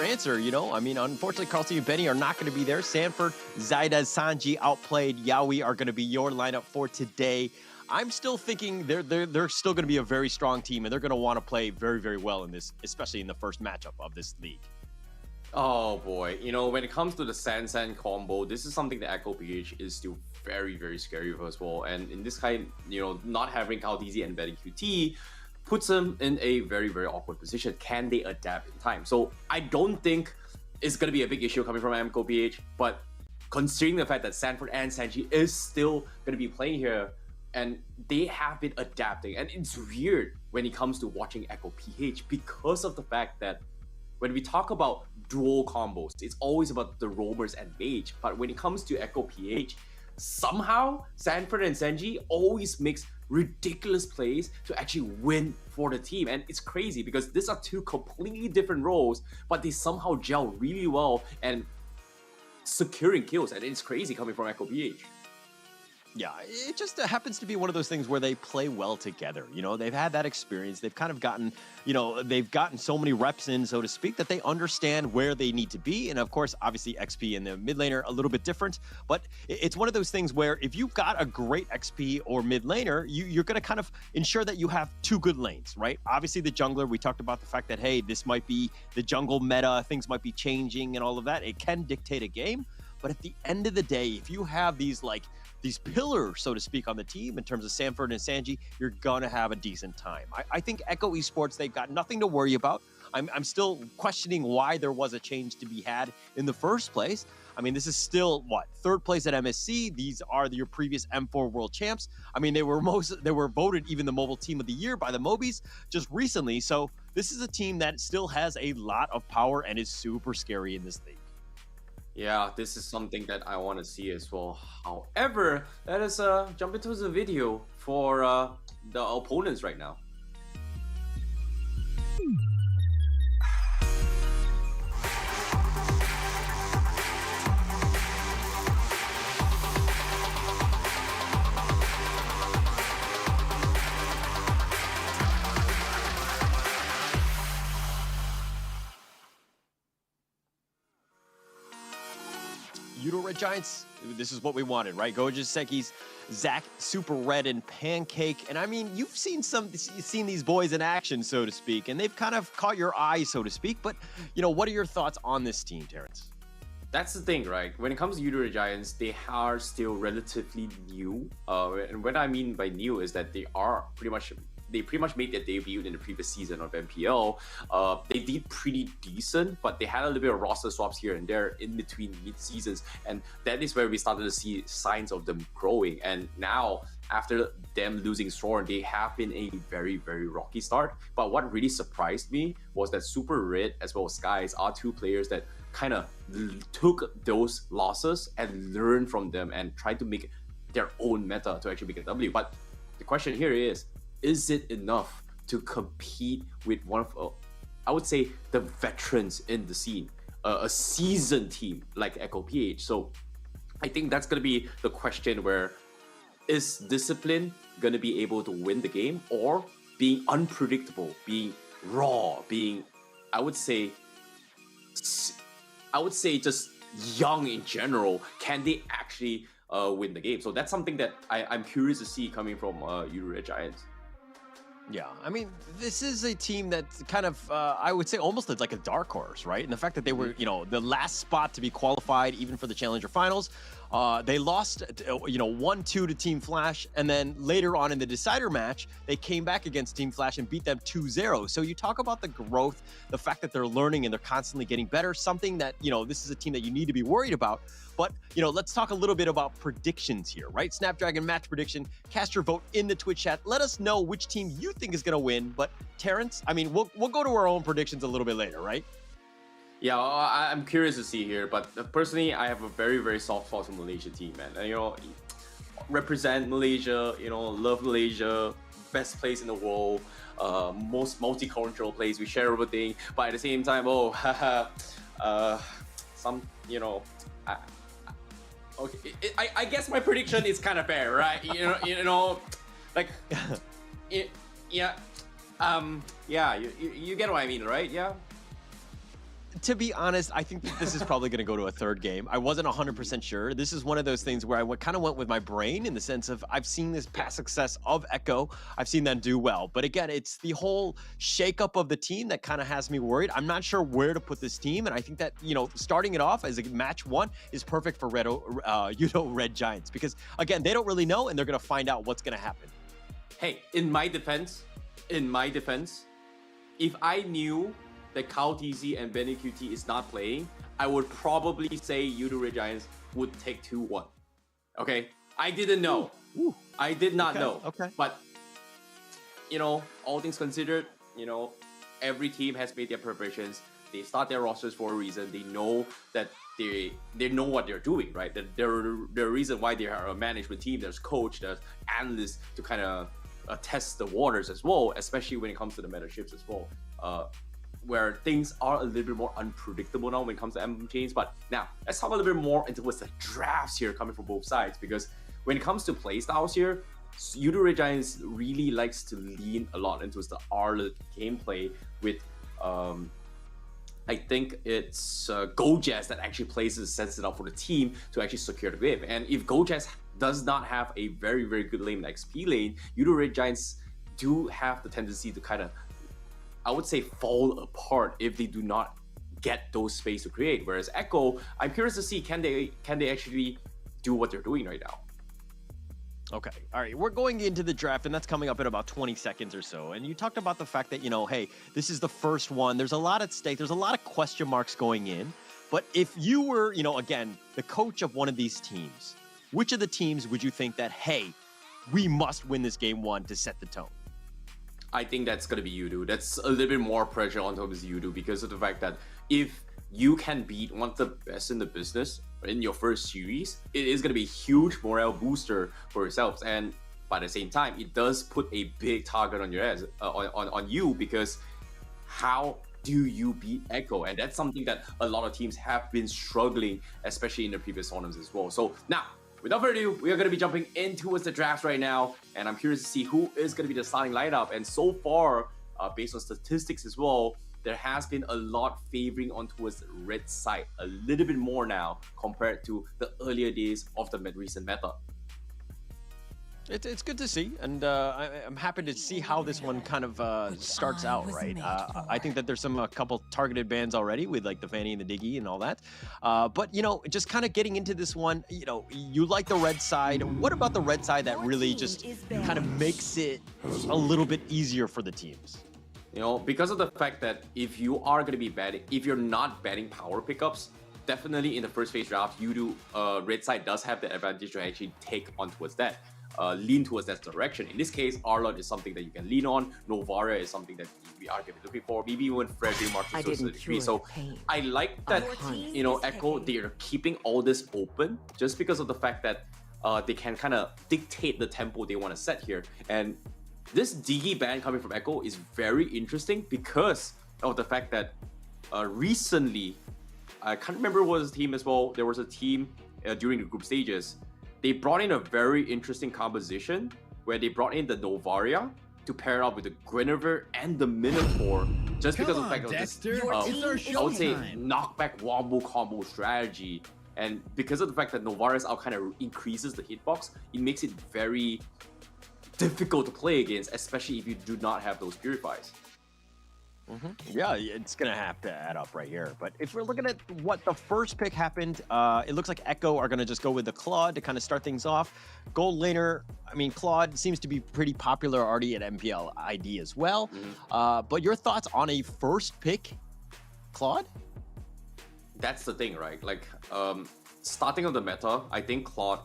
Answer, you know, I mean, unfortunately, Carlton and Benny are not going to be there. Sanford, Zaida, Sanji, outplayed. Yaoi are going to be your lineup for today. I'm still thinking they're still going to be a very strong team, and they're going to want to play very, very well in this, especially in the first matchup of this league. Oh boy, you know, when it comes to the San combo, this is something that Echo PH is still very, very scary for as well. And in this kind, you know, not having Caldeezy and Betty QT puts them in a very, very awkward position. Can they adapt in time? So I don't think it's going to be a big issue coming from Echo PH, but considering the fact that Sanford and Sanji is still going to be playing here, and they have been adapting, and it's weird when it comes to watching Echo PH because of the fact that when we talk about dual combos, it's always about the roamers and mage, but when it comes to Echo PH, somehow Sanford and Sanji always makes ridiculous plays to actually win for the team. And it's crazy because these are two completely different roles, but they somehow gel really well and securing kills. And it's crazy coming from Echo PH. Yeah, it just happens to be one of those things where they play well together. You know, they've had that experience. They've kind of gotten, you know, they've gotten so many reps in, so to speak, that they understand where they need to be. And of course, obviously, XP and the mid laner a little bit different. But it's one of those things where if you've got a great XP or mid laner, you're going to kind of ensure that you have two good lanes, right? Obviously, the jungler, we talked about the fact that, hey, this might be the jungle meta, things might be changing and all of that. It can dictate a game. But at the end of the day, if you have these pillars, so to speak, on the team in terms of Sanford and Sanji, you're going to have a decent time. I think Echo Esports, they've got nothing to worry about. I'm still questioning why there was a change to be had in the first place. I mean, this is still, third place at MSC. These are your previous M4 world champs. I mean, they were voted even the mobile team of the year by the Mobies just recently. So this is a team that still has a lot of power and is super scary in this league. Yeah, this is something that I want to see as well. However, let us jump into the video for the opponents right now. Yoodo Red Giants, this is what we wanted, right? Goja Seki's Zach, Super Red, and Pancake. And I mean, you've seen these boys in action, so to speak, and they've kind of caught your eye, so to speak. But, you know, what are your thoughts on this team, Terrence? That's the thing, right? When it comes to Yoodo Giants, they are still relatively new. And what I mean by new is that they pretty much made their debut in the previous season of MPL. They did pretty decent, but they had a little bit of roster swaps here and there in between mid-seasons, and that is where we started to see signs of them growing. And now, after them losing Soren, they have been a very, very rocky start. But what really surprised me was that Super Red as well as Skies are two players that kind of took those losses and learned from them and tried to make their own meta to actually make a W. But the question here is it enough to compete with one of, I would say, the veterans in the scene, a seasoned team like Echo PH? So I think that's going to be the question, where is discipline going to be able to win the game, or being unpredictable, being raw, being, I would say just young in general, can they actually win the game? So that's something that I'm curious to see coming from Yoodo Giants. Yeah, I mean, this is a team that's kind of, I would say, almost like a dark horse, right? And the fact that they were, you know, the last spot to be qualified, even for the Challenger Finals, They lost, 1-2 to Team Flash, and then later on in the decider match, they came back against Team Flash and beat them 2-0. So you talk about the growth, the fact that they're learning and they're constantly getting better, something that, this is a team that you need to be worried about. But, let's talk a little bit about predictions here, right? Snapdragon match prediction. Cast your vote in the Twitch chat. Let us know which team you think is going to win. But Terrence, we'll go to our own predictions a little bit later, right? Yeah, I'm curious to see here, but personally, I have a very, very soft spot for Malaysia team, man. And, represent Malaysia, love Malaysia, best place in the world, most multicultural place, we share everything, but at the same time, okay, I guess my prediction is kind of fair, right? You get what I mean, right? Yeah. To be honest, I think that this is probably going to go to a third game. I wasn't 100% sure. This is one of those things where I kind of went with my brain in the sense of I've seen this past success of Echo. I've seen them do well. But again, it's the whole shakeup of the team that kind of has me worried. I'm not sure where to put this team. And I think that, starting it off as a match one is perfect for Yoodo Red Giants. Because, again, they don't really know, and they're going to find out what's going to happen. Hey, in my defense, if I knew that Kyle TZ and Benny QT is not playing, I would probably say Yoodo Red Giants would take 2-1. Okay? I didn't know. Ooh. I did not know. Okay. But, all things considered, every team has made their preparations. They start their rosters for a reason. They know that they know what they're doing, right? That they're a reason why they are a management team. There's coach, there's analysts to kind of test the waters as well, especially when it comes to the meta ships as well. Where things are a little bit more unpredictable now when it comes to Emblem chains. But now, let's talk a little bit more into what's the drafts here coming from both sides. Because when it comes to playstyles here, Yoodo Red Giants really likes to lean a lot into the Arlet gameplay with, I think it's Gojaz that actually sets it up for the team to actually secure the wave. And if Gojaz does not have a very, very good lane like XP lane, Yoodo Red Giants do have the tendency to kind of, I would say, fall apart if they do not get those space to create. Whereas Echo, I'm curious to see, can they actually do what they're doing right now? Okay, all right, we're going into the draft, and that's coming up in about 20 seconds or so. And you talked about the fact that, hey, this is the first one. There's a lot at stake. There's a lot of question marks going in. But if you were, again, the coach of one of these teams, which of the teams would you think that, hey, we must win this game one to set the tone? I think that's going to be Yoodo. That's a little bit more pressure on top of Yoodo because of the fact that if you can beat one of the best in the business in your first series, it is going to be a huge morale booster for yourselves. And by the same time, it does put a big target on your ass, on you, because how do you beat Echo? And that's something that a lot of teams have been struggling, especially in the previous tournaments as well. So now, without further ado, we are going to be jumping in towards the draft right now, and I'm curious to see who is going to be the starting lineup. And so far, based on statistics as well, there has been a lot favoring on towards the red side, a little bit more now compared to the earlier days of the recent meta. It's good to see, and I'm happy to see how this one kind of starts out, right? I think that there's a couple targeted bans already with like the Fanny and the Diggy and all that. But, just kind of getting into this one, you like the red side. What about the red side that really just kind of makes it a little bit easier for the teams? Because of the fact that if you are going to be batting, if you're not batting power pickups, definitely in the first phase draft, red side does have the advantage to actually take on towards that. Lean towards that direction. In this case, Arlot is something that you can lean on. Novaria is something that we are looking for. Maybe even Frederick Martin to a degree. So I like that, Echo, they are keeping all this open just because of the fact that they can kind of dictate the tempo they want to set here. And this Diggy ban coming from Echo is very interesting because of the fact that recently, I can't remember what was the team as well. There was a team during the group stages. They brought in a very interesting composition where they brought in the Novaria to pair up with the Guinevere and the Minotaur just because of the fact of this, I would say, knockback wombo combo strategy. And because of the fact that Novaria's out kind of increases the hitbox, it makes it very difficult to play against, especially if you do not have those purifies. Yeah, it's going to have to add up right here. But if we're looking at what the first pick happened, it looks like Echo are going to just go with the Claude to kind of start things off. Gold laner, I mean, Claude seems to be pretty popular already at MPL ID as well. But your thoughts on a first pick, Claude? That's the thing, right? Like, starting of the meta, I think Claude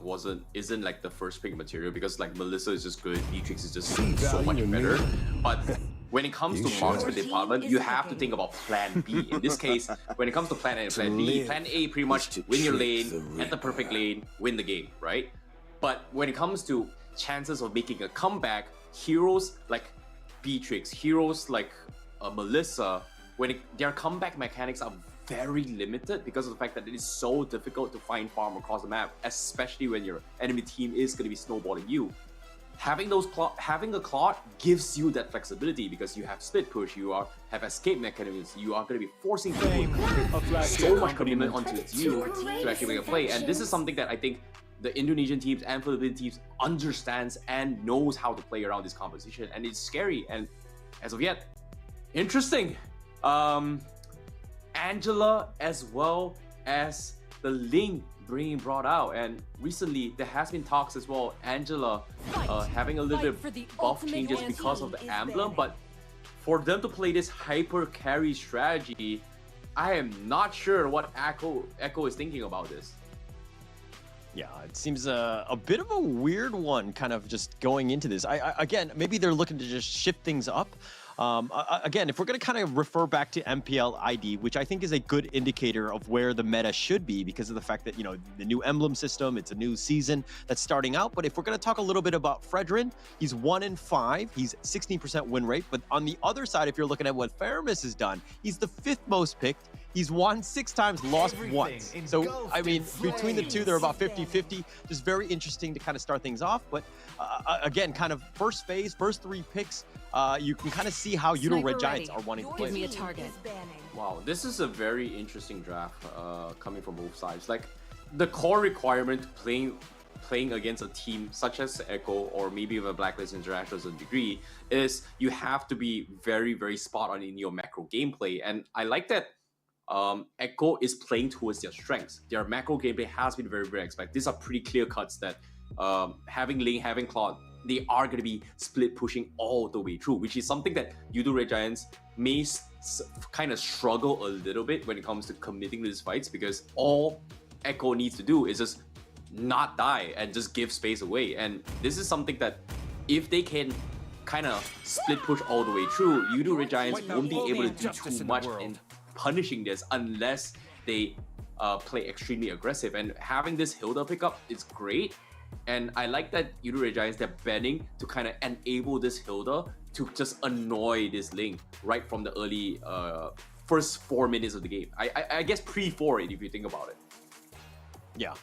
isn't like the first pick material because like Melissa is just good, Beatrix is just so much better. But when it comes to marksman department, you have to think about plan B. In this case, when it comes to plan A and plan B, plan A pretty much win your lane, at the perfect lane, win the game, right? But when it comes to chances of making a comeback, heroes like Beatrix, heroes like Melissa, their comeback mechanics are very limited because of the fact that it is so difficult to find farm across the map, especially when your enemy team is going to be snowballing you. Having a Claude gives you that flexibility because you have split push, have escape mechanisms, you are going to be forcing people so much commitment onto you to actually make a play. And this is something that I think the Indonesian teams and Philippine teams understands and knows how to play around this composition, and it's scary. And as of yet, interesting. Angela as well as the Ling being brought out, and recently there has been talks as well, Angela having a little bit of buff changes because of the Emblem, but for them to play this hyper carry strategy, I am not sure what Echo is thinking about this. Yeah, it seems a bit of a weird one kind of just going into this. Again, maybe they're looking to just shift things up. Again, if we're going to kind of refer back to MPL ID, which I think is a good indicator of where the meta should be because of the fact that, you know, the new Emblem system, it's a new season that's starting out. But if we're going to talk a little bit about Fredrin, he's 1-5, he's 16% win rate. But on the other side, if you're looking at what Faramis has done, he's the 5th most picked. He's won 6 times, lost once. So, I mean, between the two, they're about 50-50. Just very interesting to kind of start things off. But again, kind of first phase, first 3 picks, you can kind of see how Yoodo Red Giants are wanting to play. Give me a target. Wow, this is a very interesting draft coming from both sides. Like, the core requirement playing against a team such as Echo or maybe even Blacklist International to a degree is you have to be very, very spot on in your macro gameplay. And I like that Echo is playing towards their strengths. Their macro gameplay has been very, very expected. These are pretty clear cuts that having Ling, having Claude, they are going to be split pushing all the way through, which is something that Yoodo Red Giants may kind of struggle a little bit when it comes to committing to these fights, because all Echo needs to do is just not die and just give space away. And this is something that if they can kind of split push all the way through, Yoodo Red Giants won't be able to do too much in punishing this unless they play extremely aggressive. And having this Hilda pickup is great. And I like that Yoodo Red Giants, they're banning to kind of enable this Hilda to just annoy this Ling right from the early first 4 minutes of the game. I guess pre-4 if you think about it. Yeah.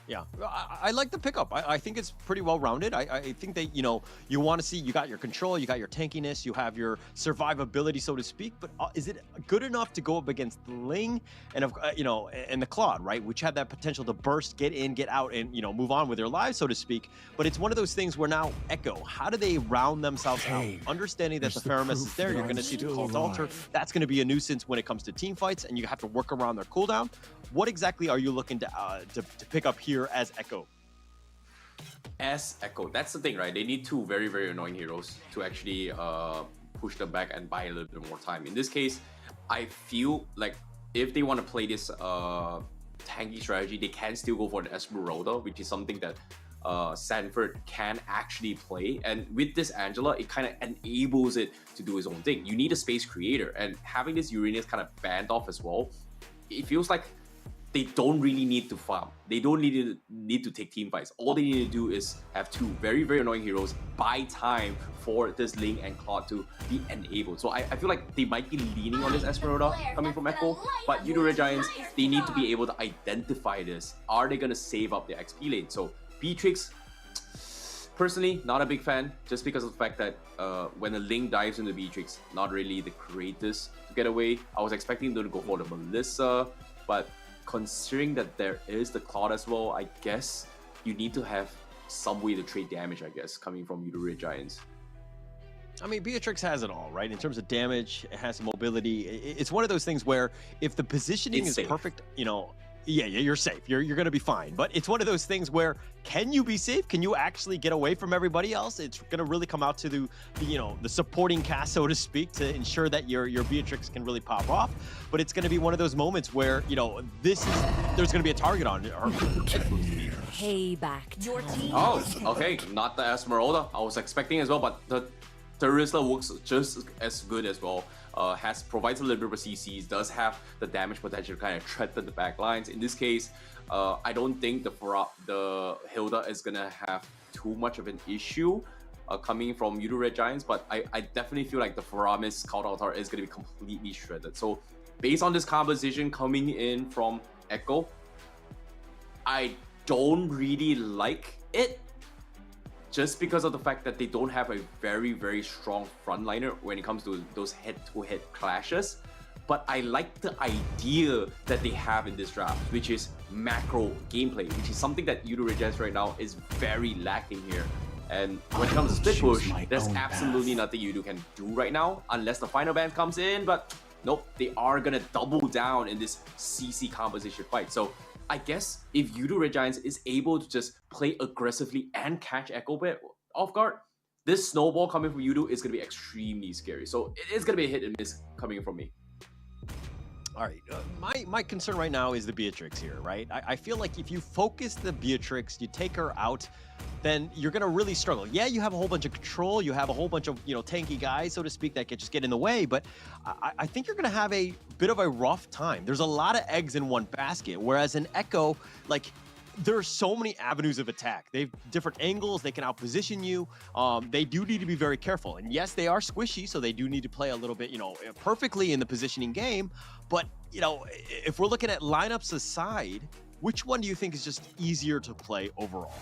I like the pickup. I think it's pretty well rounded. I think that, you know, you want to see, you got your control, you got your tankiness, you have your survivability, so to speak. But is it good enough to go up against the Ling and, you know, and the Claude, right? Which have that potential to burst, get in, get out, and, you know, move on with their lives, so to speak. But it's one of those things where now Echo, how do they round themselves out? Understanding that the Faramis is there, you're going to see the Cult Altar. That's going to be a nuisance when it comes to team fights, and you have to work around their cooldown. What exactly are you looking to pick up here as Echo? As Echo, that's the thing, right? They need 2 very, very annoying heroes to actually push them back and buy a little bit more time. In this case, I feel like if they want to play this tanky strategy, they can still go for the Esmeralda, which is something that Sanford can actually play. And with this Angela, it kind of enables it to do its own thing. You need a space creator, and having this Uranus kind of banned off as well, it feels like they don't really need to farm. They don't need to take team fights. All they need to do is have 2 very, very annoying heroes, buy time for this Ling and Claude to be enabled. So I feel like they might be leaning on this Esmeralda coming from Echo, but Yoodo Red Giants, they need to be able to identify this. Are they going to save up their XP lane? So Beatrix, personally, not a big fan, just because of the fact that when the Ling dives into Beatrix, not really the greatest to get away. I was expecting them to go for the Melissa, but considering that there is the Claude as well, I guess you need to have some way to trade damage, I guess, coming from Yoodo Red Giants. I mean, Beatrix has it all, right? In terms of damage, it has mobility. It's one of those things where if the positioning is perfect, you know, yeah, you're safe. You're going to be fine. But it's one of those things where, can you be safe? Can you actually get away from everybody else? It's going to really come out to the you know, the supporting cast, so to speak, to ensure that your Beatrix can really pop off. But it's going to be one of those moments where, you know, there's going to be a target on her. Payback. Your team. Oh, okay. Not the Esmeralda. I was expecting as well, but the Teresa works just as good as well. Provides a little bit of CCs, does have the damage potential to kind of threaten the back lines. In this case, I don't think the Hilda is gonna have too much of an issue coming from Yoodo Red Giants, but I definitely feel like the Faramis Scout Altar is gonna be completely shredded. So based on this composition coming in from Echo, I don't really like it, just because of the fact that they don't have a very, very strong frontliner when it comes to those head-to-head clashes. But I like the idea that they have in this draft, which is macro gameplay, which is something that Yoodo Red Giants right now is very lacking here. And when it comes to split push, there's absolutely nothing Yoodo can do right now, unless the final ban comes in, but nope, they are gonna double down in this CC composition fight. So I guess if Yoodo Red Giants is able to just play aggressively and catch Echo Bit off guard, this snowball coming from Yoodo is going to be extremely scary. So it is going to be a hit and miss coming from me. All right, my concern right now is the Beatrix here, right? I feel like if you focus the Beatrix, you take her out, then you're going to really struggle. Yeah, you have a whole bunch of control. You have a whole bunch of, you know, tanky guys, so to speak, that can just get in the way. But I think you're going to have a bit of a rough time. There's a lot of eggs in one basket, whereas in Echo, like, there are so many avenues of attack. They have different angles. They can outposition you. They do need to be very careful. And yes, they are squishy, so they do need to play a little bit, you know, perfectly in the positioning game. But, you know, if we're looking at lineups aside, which one do you think is just easier to play overall?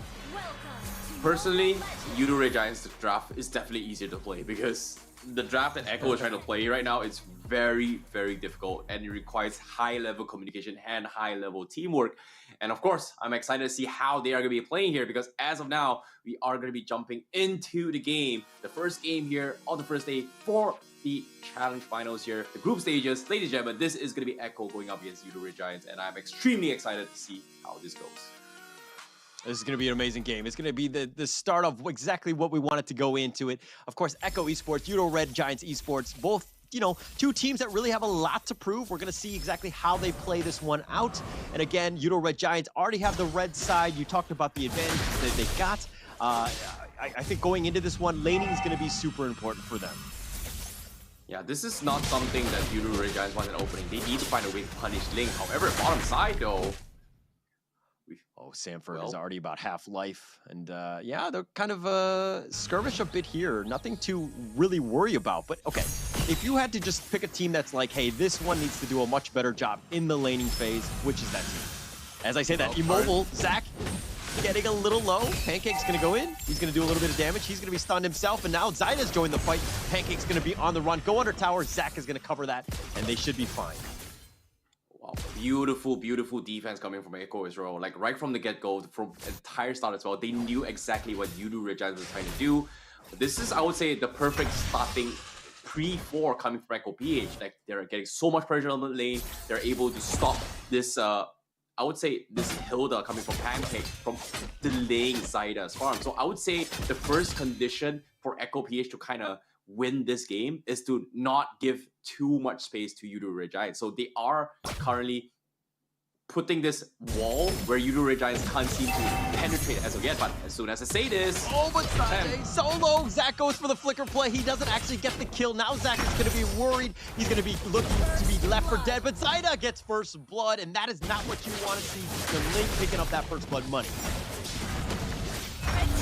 Personally, Yoodo Red Giants draft is definitely easier to play because the draft that Echo is trying to play right now is very, very difficult, and it requires high-level communication and high-level teamwork. And of course, I'm excited to see how they are going to be playing here, because as of now, we are going to be jumping into the game. The first game here on the first day for the challenge finals here, the group stages. Ladies and gentlemen, this is going to be Echo going up against Yoodo Red Giants, and I'm extremely excited to see how this goes. This is going to be an amazing game. It's going to be the start of exactly what we wanted to go into it. Of course, Echo Esports, Yoodo Red Giants Esports, both, you know, two teams that really have a lot to prove. We're going to see exactly how they play this one out. And again, Yoodo Red Giants already have the red side. You talked about the advantages that they got. I think going into this one, laning is going to be super important for them. Yeah, this is not something that Yoodo Red Giants want in opening. They need to find a way to punish Link. However, bottom side though, oh, Sanford is already about half life. And yeah, they're kind of skirmish a bit here. Nothing to really worry about. But okay, if you had to just pick a team that's like, hey, this one needs to do a much better job in the laning phase, which is that team? As I say that, Immobile, Zach, getting a little low. Pancake's going to go in. He's going to do a little bit of damage. He's going to be stunned himself. And now Zyda's joined the fight. Pancake's going to be on the run. Go under tower. Zach is going to cover that. And they should be fine. Wow, beautiful, beautiful defense coming from Echo Israel. Like right from the get-go, from the entire start as well, they knew exactly what Yoodo Red Giants was trying to do. This is, I would say, the perfect starting pre-4 coming from Echo PH. Like they're getting so much pressure on the lane. They're able to stop this, I would say, this Hilda coming from Pancake from delaying Zyda's farm. So I would say the first condition for Echo PH to kind of win this game is to not give too much space to Yoodo Red Giants. So they are currently putting this wall where Yoodo Red Giants can't seem to penetrate as of yet. But as soon as I say this... Oh, but Sanjay solo! Zach goes for the flicker play. He doesn't actually get the kill. Now Zach is going to be worried. He's going to be looking to be left for dead. But Zyda gets first blood, and that is not what you want to see. The Link picking up that first blood money.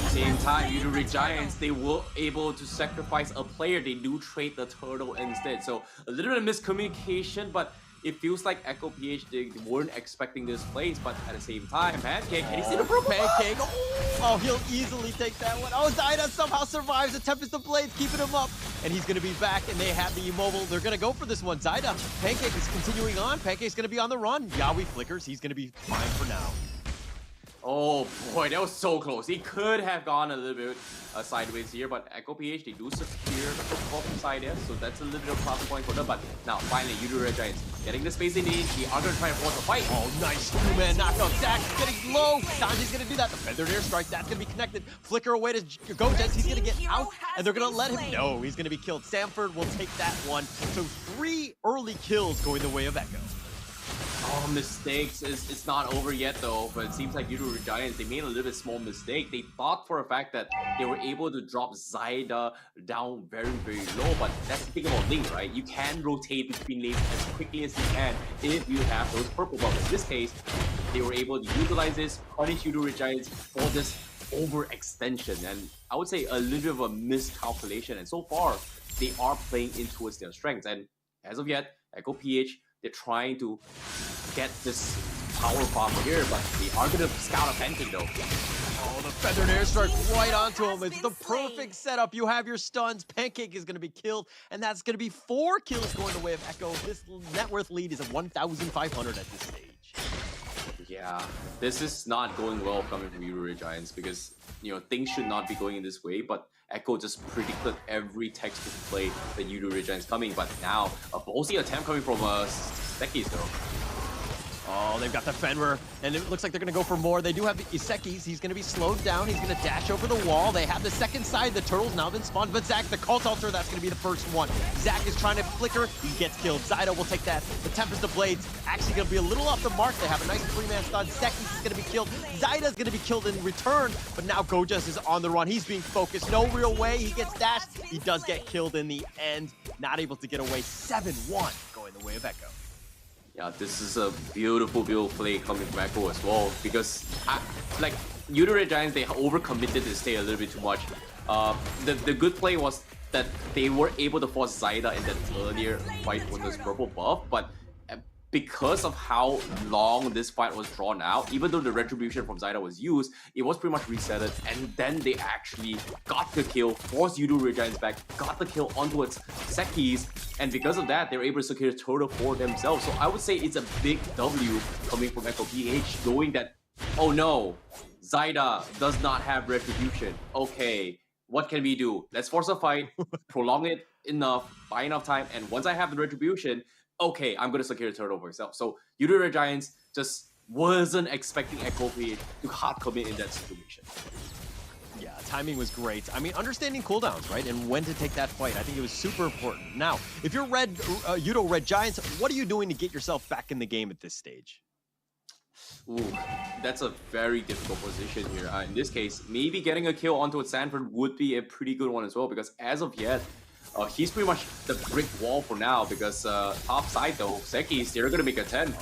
Same time, Yoodo Red Giants, they were able to sacrifice a player. They do trade the turtle instead. So a little bit of miscommunication, but it feels like Echo PH, they weren't expecting this place, but at the same time, Pancake, can you see the Pancake? Oh, he'll easily take that one. Oh, Zyda somehow survives the Tempest of Blades, keeping him up. And he's going to be back, and they have the Immobile. They're going to go for this one. Zyda, Pancake is continuing on. Pancake's going to be on the run. Yawi flickers. He's going to be fine for now. Oh boy, that was so close. He could have gone a little bit sideways here, but Echo PH, they do secure the football from side here, so that's a little bit of plus point for them. But now, finally, Yoodo Red Giants getting the space they need. They are going to try and force a fight. Oh, nice two-man knockout. Zach getting low. Sanji's going to do that. The feathered airstrike, that's going to be connected. Flicker away to Gojens. He's going to get out, and they're going to let him. No, he's going to be killed. Samford will take that one. So 3 early kills going the way of Echo. Oh, mistakes. It's not over yet though, but it seems like Yoodo Giants, they made a little bit small mistake. They thought for a fact that they were able to drop Zyda down very, very low, but that's the thing about Link, right? You can rotate between lanes as quickly as you can if you have those purple buffs. In this case, they were able to utilize this, punish Yoodo Giants for this overextension, and I would say a little bit of a miscalculation, and so far, they are playing in towards their strengths, and as of yet, Echo PH, they're trying to get this power bomb here, but they are going to scout a Fenton though. Oh, the feathered airstrike right onto him. It's the perfect setup. You have your stuns. Pancake is going to be killed, and that's going to be 4 kills going the way of Echo. This net worth lead is at 1,500 at this stage. Yeah, this is not going well coming from Yoodo Giants because, you know, things should not be going in this way, but Echo just predicted every textbook play that Yoodo Giants coming, but now a ballsy attempt coming from Sekis though. Oh, they've got the Fenrir, and it looks like they're going to go for more. They do have the Isekis. He's going to be slowed down. He's going to dash over the wall. They have the second side. The turtle's now been spawned, but Zach, the Cult Altar, that's going to be the first one. Zach is trying to flicker. He gets killed. Zyda will take that. The Tempest of Blades actually going to be a little off the mark. They have a nice 3-man stun. Sekis is going to be killed. Zyda's going to be killed in return, but now Gojas is on the run. He's being focused. No real way. He gets dashed. He does get killed in the end. Not able to get away. 7-1 going the way of Echo. Yeah, this is a beautiful, beautiful play coming from Echo as well, because like Yoodo Giants, they overcommitted to stay a little bit too much. The good play was that they were able to force Zyda in that earlier fight with this purple buff, but because of how long this fight was drawn out, even though the retribution from Zyda was used, it was pretty much resetted, and then they actually got the kill, forced Yoodo Giants back, got the kill onto its Sekis, and because of that, they were able to secure a turtle for themselves. So I would say it's a big W coming from Echo PH, knowing that, oh no, Zyda does not have retribution. Okay, what can we do? Let's force a fight, prolong it enough, buy enough time, and once I have the retribution, okay, I'm going to secure the turtle for myself. So Yoodo Giants just wasn't expecting Echo PH to hard commit in that situation. Yeah, timing was great. I mean, understanding cooldowns, right? And when to take that fight. I think it was super important. Now, if you're Yoodo Red Giants, what are you doing to get yourself back in the game at this stage? Ooh, that's a very difficult position here. In this case, maybe getting a kill onto Sanford would be a pretty good one as well, because as of yet, he's pretty much the brick wall for now, because top side though, Sekis, they're going to make a 10.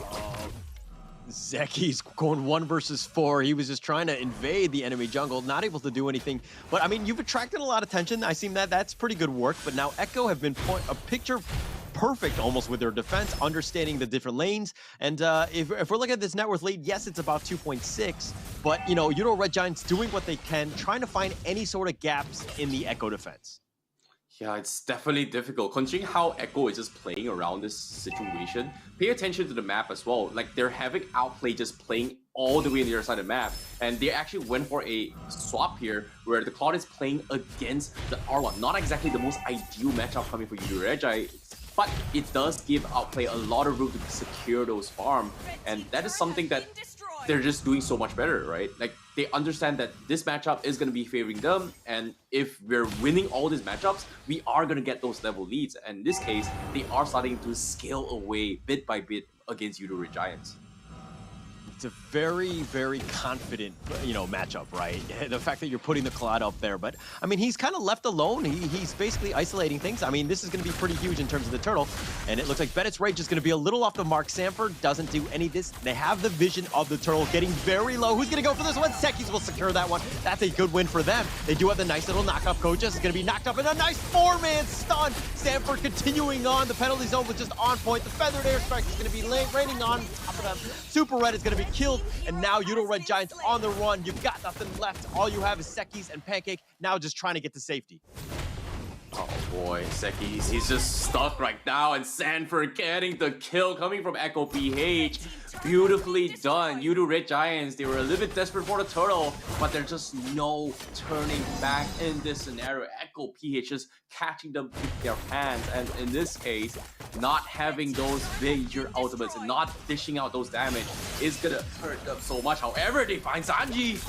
Zeki's going 1 versus 4. He was just trying to invade the enemy jungle, not able to do anything. But I mean, you've attracted a lot of attention. I seem that's pretty good work. But now Echo have been a picture perfect almost with their defense, understanding the different lanes. And if we're looking at this net worth lead, yes, it's about 2.6. But, you know, Yoodo Red Giants doing what they can, trying to find any sort of gaps in the Echo defense. Yeah, it's definitely difficult. Considering how Echo is just playing around this situation, pay attention to the map as well. Like, they're having Outplay just playing all the way on the other side of the map. And they actually went for a swap here where the Cloud is playing against the R1. Not exactly the most ideal matchup coming for Yoodo Red Giants, but it does give Outplay a lot of room to secure those farm. And that is something that they're just doing so much better, right? Like, they understand that this matchup is going to be favoring them, and if we're winning all these matchups, we are going to get those level leads. And in this case, they are starting to scale away bit by bit against Yoodo Red Giants. It's a very, very confident, you know, matchup, right? The fact that you're putting the Cloud up there, but I mean, he's kind of left alone. He's basically isolating things. I mean, this is going to be pretty huge in terms of the turtle, and it looks like Bennett's Rage is going to be a little off the mark. Sanford doesn't do any of this. They have the vision of the turtle getting very low. Who's going to go for this one? Sekis will secure that one. That's a good win for them. They do have the nice little knockup. Gojas is going to be knocked up in a nice 4-man stun. Sanford continuing on. The penalty zone was just on point. The feathered airstrike is going to be raining on top of them. Super Red is going to be killed, and now Yoodo Red Giants on the run. You've got nothing left. All you have is Sekis and Pancake, now just trying to get to safety. Oh boy, Seki, he's just stuck right now, and Sanford getting the kill coming from Echo PH. Beautifully done. Yoodo Red Giants, they were a little bit desperate for the turtle, but there's just no turning back in this scenario. Echo PH just catching them with their hands, and in this case, not having those major ultimates and not dishing out those damage is gonna hurt them so much. However, they find Sanji.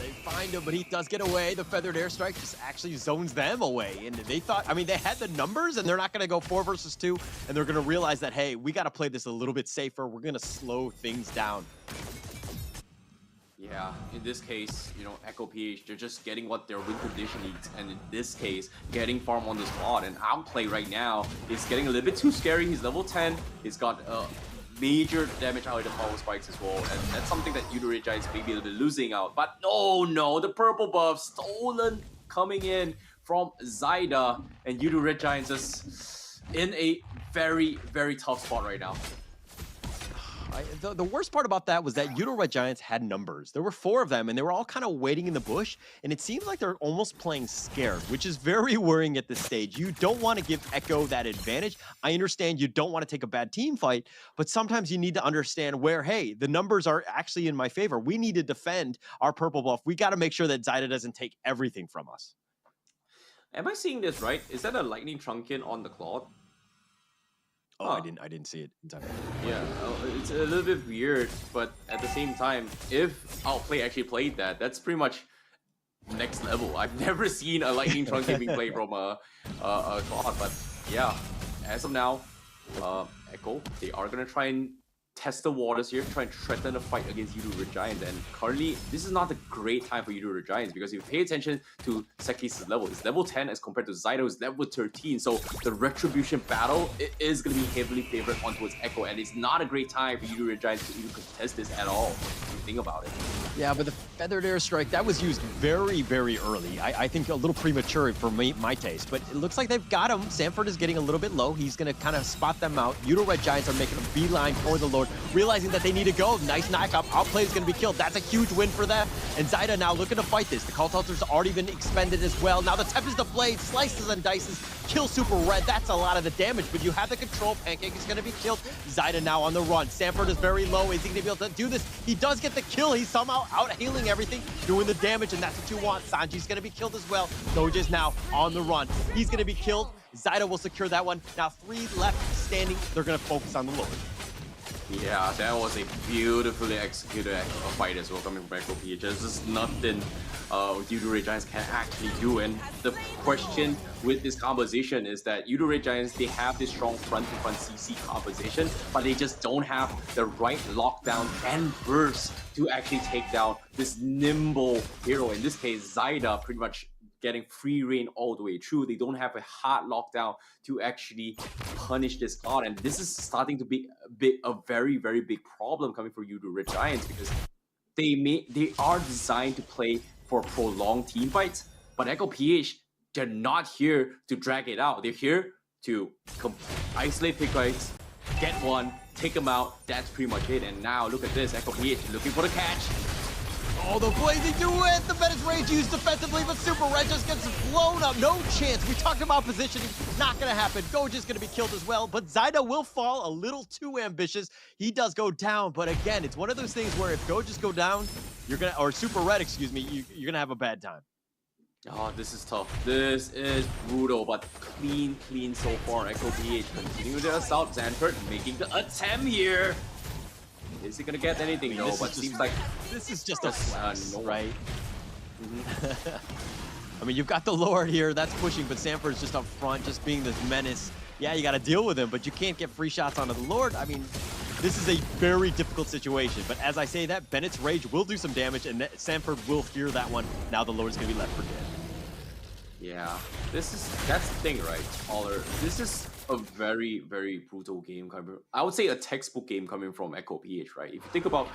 They find him, but he does get away. The feathered airstrike just actually zones them away. And they thought, I mean, they had the numbers and they're not going to go 4 versus 2. And they're going to realize that, hey, we got to play this a little bit safer. We're going to slow things down. Yeah, in this case, you know, Echo PH, they're just getting what their win condition needs. And in this case, getting farm on the spot. And Outplay right now is getting a little bit too scary. He's level 10. He's got major damage out of the power spikes as well, and that's something that Yoodo Red Giants may be a little bit losing out. But no, the purple buff stolen coming in from Zyda, and Yoodo Red Giants is in a very, very tough spot right now. The worst part about that was that Yoodo Red Giants had numbers. There were 4 of them, and they were all kind of waiting in the bush, and it seems like they're almost playing scared, which is very worrying at this stage. You don't want to give Echo that advantage. I understand you don't want to take a bad team fight, but sometimes you need to understand where, hey, the numbers are actually in my favor. We need to defend our purple buff. We got to make sure that Zyda doesn't take everything from us. Am I seeing this right? Is that a lightning trunkin on the Claude? Oh, I didn't see it in time. Yeah, it's a little bit weird, but at the same time, if Outplay actually played that, that's pretty much next level. I've never seen a lightning trunking being played from a Claude, but yeah, as of now, Echo, they are gonna try and test the waters here, try and threaten a fight against Yoodo Red Giants. And currently, this is not a great time for Yoodo Red Giants, because if you pay attention to Seki's level, it's level 10 as compared to Zydo's level 13. So the retribution battle, it is going to be heavily favored on towards Echo, and it's not a great time for Yoodo Red Giants to even contest this at all, if you think about it. Yeah, but the feathered airstrike, that was used very, very early. I think a little premature for my taste, but it looks like they've got him. Sanford is getting a little bit low. He's going to kind of spot them out. Yoodo Red Giants are making a beeline for the Lord, realizing that they need to go. Nice knockup. Outplay is going to be killed. That's a huge win for them. And Zyda now looking to fight this. The Cult Ulcer's already been expended as well. Now the Tempest the Blade, slices and dices, kill Super Red. That's a lot of the damage, but you have the control. Pancake is going to be killed. Zyda now on the run. Sanford is very low. Is he going to be able to do this? He does get the kill. He's somehow out healing everything, doing the damage, and that's what you want. Sanji's going to be killed as well. Doja's now on the run. He's going to be killed. Zyda will secure that one. Now 3 left standing. They're going to focus on the Lord. Yeah, that was a beautifully executed fight as well coming from Echo PH. There's just nothing Yoodo Red Giants can actually do. And the question with this composition is that Yoodo Red Giants, they have this strong front-to-front CC composition, but they just don't have the right lockdown and burst to actually take down this nimble hero. In this case, Zyda pretty much getting free reign all the way through. They don't have a hard lockdown to actually punish this Claude, and this is starting to be a very, very big problem coming for Yoodo Red Giants, because they are designed to play for prolonged team fights, but Echo PH, they're not here to drag it out. They're here to isolate pick fights, get one, take them out. That's pretty much it. And now look at this, Echo PH looking for the catch. Oh, the blazing duet! The Venice Rage used defensively, but Super Red just gets blown up. No chance. We talked about positioning. Not going to happen. Goja's going to be killed as well, but Zyda will fall a little too ambitious. He does go down, but again, it's one of those things where if Gojas go down, you're going to, or Super Red, excuse me, you're going to have a bad time. Oh, this is tough. This is brutal, but clean so far. Echo PH continuing their assault. Sanford making the attempt here. Is he gonna get anything though? But seems like this is just a flex, no. Right? I mean, you've got the Lord here, that's pushing, but Sanford's just up front, just being this menace. Yeah, you got to deal with him, but you can't get free shots onto the Lord. I mean, this is a very difficult situation. But as I say that, Bennett's Rage will do some damage, and Sanford will hear that one. Now the Lord's gonna be left for dead. Yeah, that's the thing, right, Oller? This is a very, very brutal game coming. I would say a textbook game coming from Echo PH, right? If you think about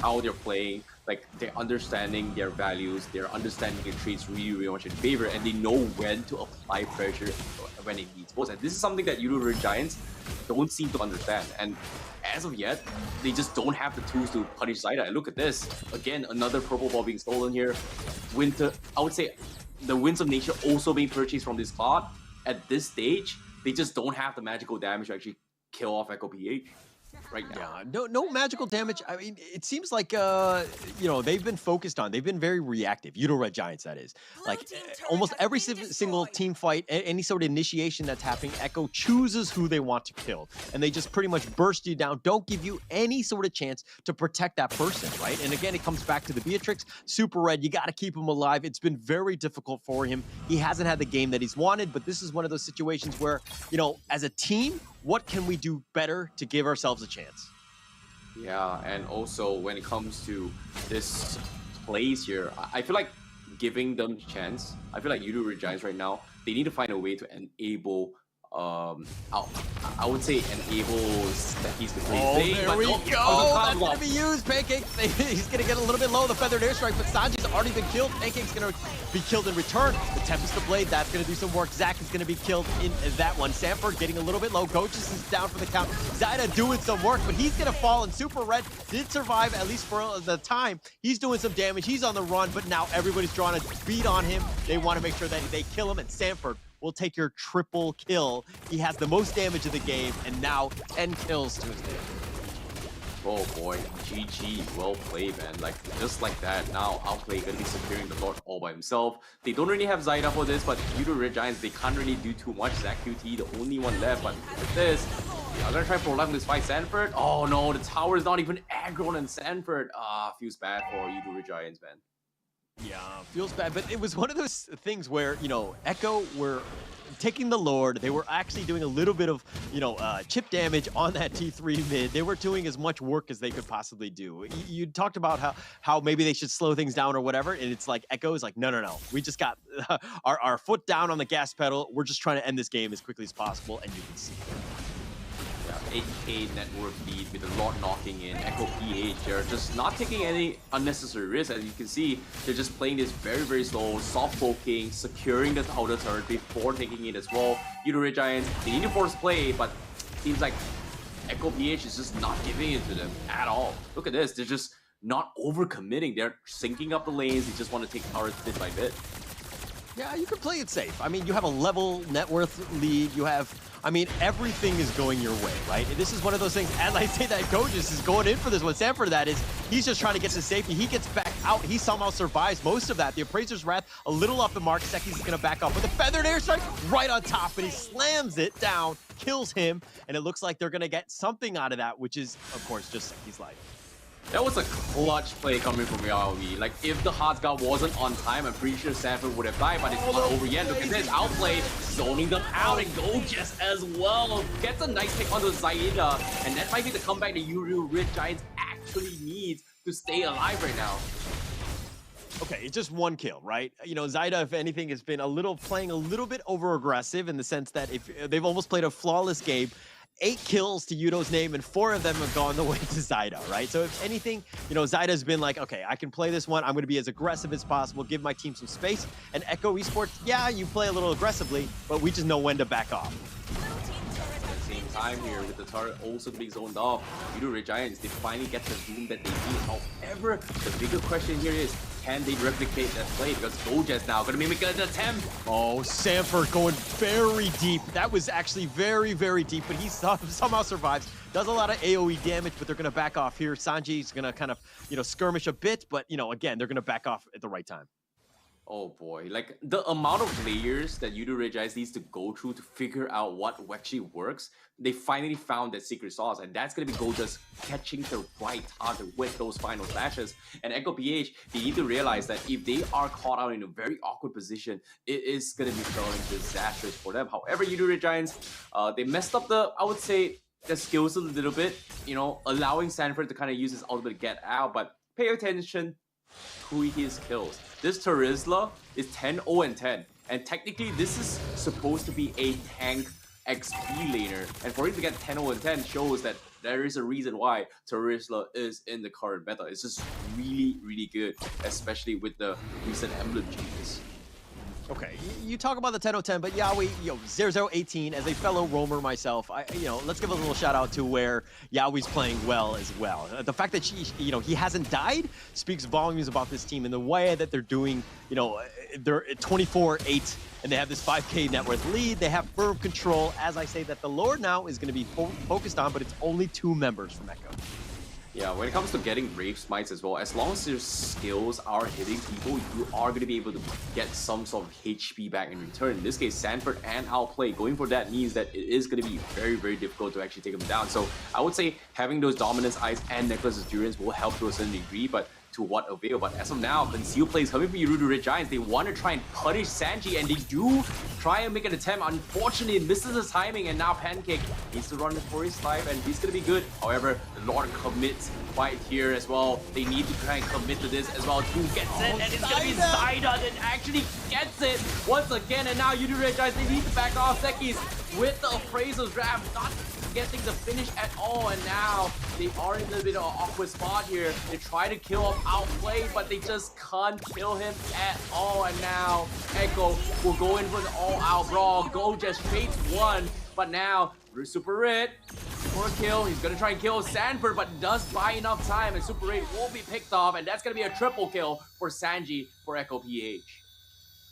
how they're playing, like they're understanding their values, they're understanding their traits really, really much in favor, and they know when to apply pressure when it needs most. And this is something that Yoodo Red Giants don't seem to understand. And as of yet, they just don't have the tools to punish Zyda. And look at this. Again, another purple ball being stolen here. Winter, I would say the Winds of Nature also being purchased from this Claude. at this stage, they just don't have the magical damage to actually kill off Echo PH right now. Yeah, no magical damage. I mean, it seems like they've been focused on. They've been very reactive. Yoodo Red Giants, that is. Like almost every single team fight, any sort of initiation that's happening, Echo chooses who they want to kill, and they just pretty much burst you down. Don't give you any sort of chance to protect that person, right? And again, it comes back to the Beatrix Super Red. You got to keep him alive. It's been very difficult for him. He hasn't had the game that he's wanted, but this is one of those situations where, as a team, what can we do better to give ourselves a chance? Yeah, and also when it comes to this plays here, I feel like giving them a chance. I feel like Yoodo Red Giants right now, they need to find a way to enable I would say enables that he's the play. Oh, there we go. That's going to be used. Pancake, he's going to get a little bit low. The feathered airstrike, but Sanji's already been killed. Pancake's going to be killed in return. The Tempest of Blade, that's going to do some work. Zach is going to be killed in that one. Sanford getting a little bit low. Gochis is down for the count. Zyda doing some work, but he's going to fall, and Super Red did survive, at least for the time. He's doing some damage. He's on the run, but now everybody's drawing a beat on him. They want to make sure that they kill him, and Sanford will take your triple kill. He has the most damage of the game, and now 10 kills to his name. Oh boy, GG, well played, man. Like, just like that, now Outplay gonna be securing the Lord all by himself. They don't really have Zyda for this, but Yoodo Red Giants, they can't really do too much. Zach QT, the only one left, but with this, I'm gonna try to prolong this fight. Sanford, oh no, the tower is not even aggro on Sanford. Feels bad for Yoodo Red Giants, man. Yeah, feels bad, but it was one of those things where, Echo were taking the Lord. They were actually doing a little bit of, chip damage on that T3 mid. They were doing as much work as they could possibly do. You talked about how maybe they should slow things down or whatever, and it's like Echo is like, no. We just got our foot down on the gas pedal. We're just trying to end this game as quickly as possible, and you can see it. 8K network lead with the Lord knocking in. Echo PH, they're just not taking any unnecessary risks. As you can see, they're just playing this very, very slow, soft poking, securing the outer turret before taking it as well. Yoodo Red Giants, they need to force play, but it seems like Echo PH is just not giving it to them at all. Look at this, they're just not overcommitting. They're syncing up the lanes. They just want to take turrets bit by bit. Yeah, you can play it safe. I mean, you have a level net worth lead. You have, everything is going your way, right? And this is one of those things, as I say that, Gochis is going in for this one. Sanford, that is, he's just trying to get to safety. He gets back out. He somehow survives most of that. The Appraiser's Wrath, a little off the mark. Seki's going to back up with a feathered airstrike right on top, and he slams it down, kills him, and it looks like they're going to get something out of that, which is, of course, just Seki's life. That was a clutch play coming from Yaoi. Like, if the hard guard wasn't on time, I'm pretty sure Sanford would have died, but it's not over yet. Look at this Outplay, zoning them out, and Gochis as well. Gets a nice pick onto Zyda, and that might be the comeback that Yoodo Red Giants actually needs to stay alive right now. Okay, it's just one kill, right? Zyda, if anything, has been playing a little bit over-aggressive in the sense that if they've almost played a flawless game. 8 kills to Yoodo's name, and 4 of them have gone the way to Zyda, right? So if anything, Zyda's been like, okay, I can play this one. I'm going to be as aggressive as possible, give my team some space. And Echo Esports, yeah, you play a little aggressively, but we just know when to back off. At the same time here, with the turret also being zoned off, Yoodo Red Giants, they finally get the zoom that they need. However, the bigger question here is, can they replicate that play? Because Gochis now going to be making an attempt. Oh, Sanford going very deep. That was actually very, very deep, but he somehow survives. Does a lot of AoE damage, but they're going to back off here. Sanji's going to kind of, skirmish a bit, but, again, they're going to back off at the right time. Oh boy, like the amount of layers that Yoodo Red Giants needs to go through to figure out what actually works. They finally found that secret sauce, and that's going to be Gochis catching the right target with those final flashes. And Echo PH, they need to realize that if they are caught out in a very awkward position, it is going to be turning disastrous for them. However, Yoodo Red Giants, they messed up I would say, their skills a little bit, allowing Sanford to kind of use his ultimate to get out, but pay attention to his kills. This Terizla is 10-0-10, and technically this is supposed to be a tank XP laner, and for him to get 10-0-10 shows that there is a reason why Terizla is in the current meta. It's just really, really good, especially with the recent Emblem changes. Okay, you talk about the 10-0-10, but Yaoi, 0-0-18, as a fellow roamer myself, let's give a little shout out to where Yaoi's playing well as well. The fact that he hasn't died speaks volumes about this team and the way that they're doing, they're 24-8 and they have this 5K net worth lead. They have firm control. As I say, that the Lord now is going to be focused on, but it's only 2 members from Echo. Yeah, when it comes to getting Brave Smites as well, as long as your skills are hitting people, you are going to be able to get some sort of HP back in return. In this case, Sanford and Outplay going for that means that it is going to be very, very difficult to actually take them down. So I would say having those Dominance Eyes and Necklace Endurance will help to a certain degree, but to what avail? But as of now, Conceal plays coming from Yoodo Red Giants. They want to try and punish Sanji, and they do try and make an attempt. Unfortunately, it misses his timing, and now Pancake needs to run for his life, and he's going to be good. However, the Lord commits quite here as well. They need to try and commit to this as well. Two gets it, and it's going to be Zida that actually gets it once again. And now Yoodo Red Giants, they need to back off. Sekis with the Appraiser's draft, not getting the finish at all, and now they are in a little bit of an awkward spot here. They try to kill him, Outplay, but they just can't kill him at all. And now Echo will go in for an all-out brawl. Go just straight one, but now Super Red for a kill. He's gonna try and kill Sanford, but does buy enough time, and Super Red won't be picked off, and that's gonna be a triple kill for Sanji for Echo PH.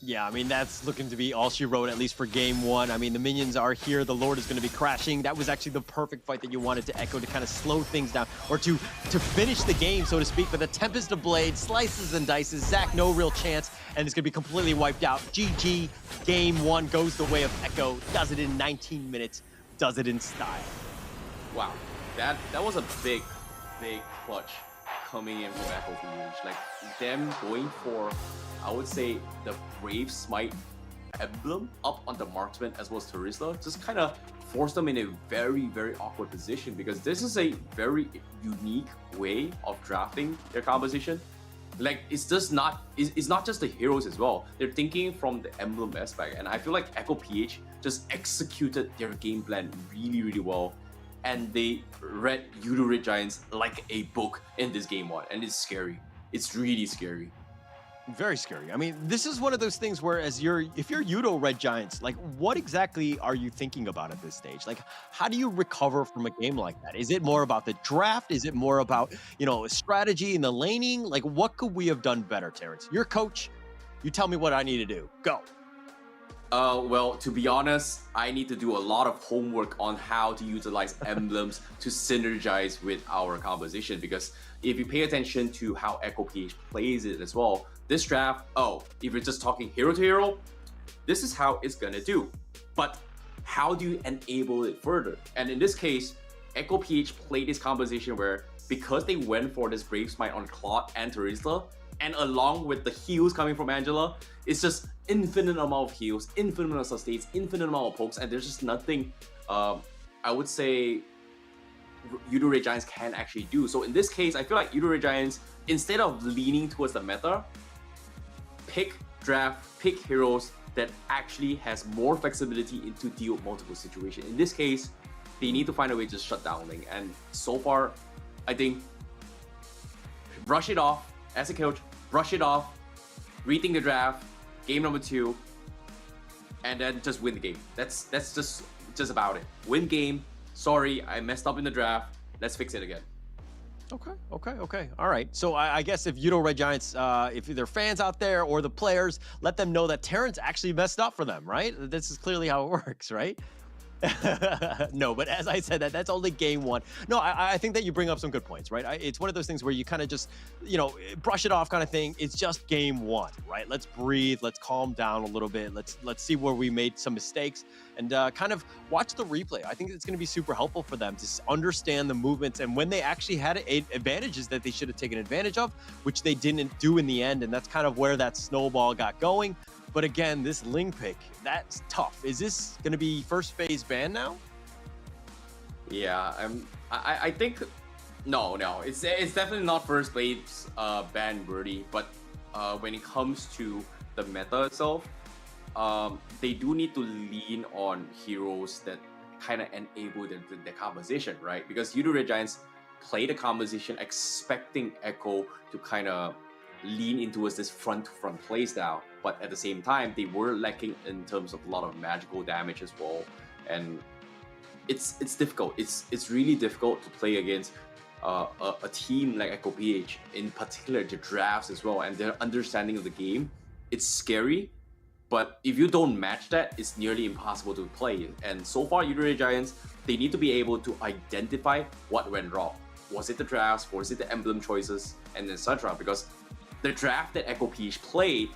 Yeah, I mean, that's looking to be all she wrote, at least for game 1. I mean, the minions are here. The Lord is going to be crashing. That was actually the perfect fight that you wanted to Echo to kind of slow things down, or to finish the game, so to speak. But the Tempest of Blade slices and dices. Zach, no real chance, and it's going to be completely wiped out. GG, game 1 goes the way of Echo. Does it in 19 minutes. Does it in style. Wow, that was a big clutch coming in from Echo PH. Like, them going for, I would say, the Brave Smite Emblem up on the Marksman as well as Terizla just kind of forced them in a very, very awkward position, because this is a very unique way of drafting their composition. Like, it's just not, it's not just the heroes as well. They're thinking from the Emblem aspect, and I feel like Echo PH just executed their game plan really, really well. And they read Yoodo Red Giants like a book in this game 1, and it's scary. It's really scary. Very scary. I mean, this is one of those things where if you're Yoodo Red Giants, like, what exactly are you thinking about at this stage? Like, how do you recover from a game like that? Is it more about the draft? Is it more about, you know, strategy and the laning? Like, what could we have done better, Terrence? You're coach. You tell me what I need to do. Go. Well, to be honest, I need to do a lot of homework on how to utilize emblems to synergize with our composition, because if you pay attention to how Echo PH plays it as well, this draft, if you're just talking hero to hero, this is how it's gonna do. But how do you enable it further? And in this case, Echo PH played this composition where, because they went for this Brave Smite on Claude and Terizla, and along with the heals coming from Angela, it's just infinite amount of heals, infinite amount of sustains, infinite amount of pokes, and there's just nothing I would say Yoodo Red Giants can actually do. So in this case, I feel like Yoodo Red Giants, instead of leaning towards the meta, pick heroes that actually has more flexibility to deal with multiple situations. In this case, they need to find a way to shut down Ling, and so far, I think, brush it off. As a coach, brush it off, rethink the draft, game number 2, and then just win the game. That's just about it. Win game. Sorry, I messed up in the draft. Let's fix it again. Okay. All right. So I guess if Yoodo Red Giants, if they're fans out there or the players, let them know that Terrence actually messed up for them, right? This is clearly how it works, right? No, but as I said, that's only game 1. No, I think that you bring up some good points, right? It's one of those things where you kind of just, you know, brush it off kind of thing. It's just game 1, right? Let's breathe. Let's calm down a little bit. Let's see where we made some mistakes, and kind of watch the replay. I think it's going to be super helpful for them to understand the movements, and when they actually had advantages that they should have taken advantage of, which they didn't do in the end, and that's kind of where that snowball got going. But again, this Ling pick, that's tough. Is this going to be first phase ban now? Yeah, I think no, it's definitely not first phase ban worthy. But when it comes to the meta itself, they do need to lean on heroes that kind of enable the composition, right? Because Yoodo Red Giants play the composition expecting Echo to kind of lean into this front-to-front play style, but at the same time, they were lacking in terms of a lot of magical damage as well, and it's difficult. It's really difficult to play against a team like Echo PH, in particular the drafts as well, and their understanding of the game. It's scary, But if you don't match that, it's nearly impossible to play. And so far, Yoodo Red Giants, they need to be able to identify what went wrong. Was it the drafts? Was it the emblem choices? And etc. Because the draft that Echo PH played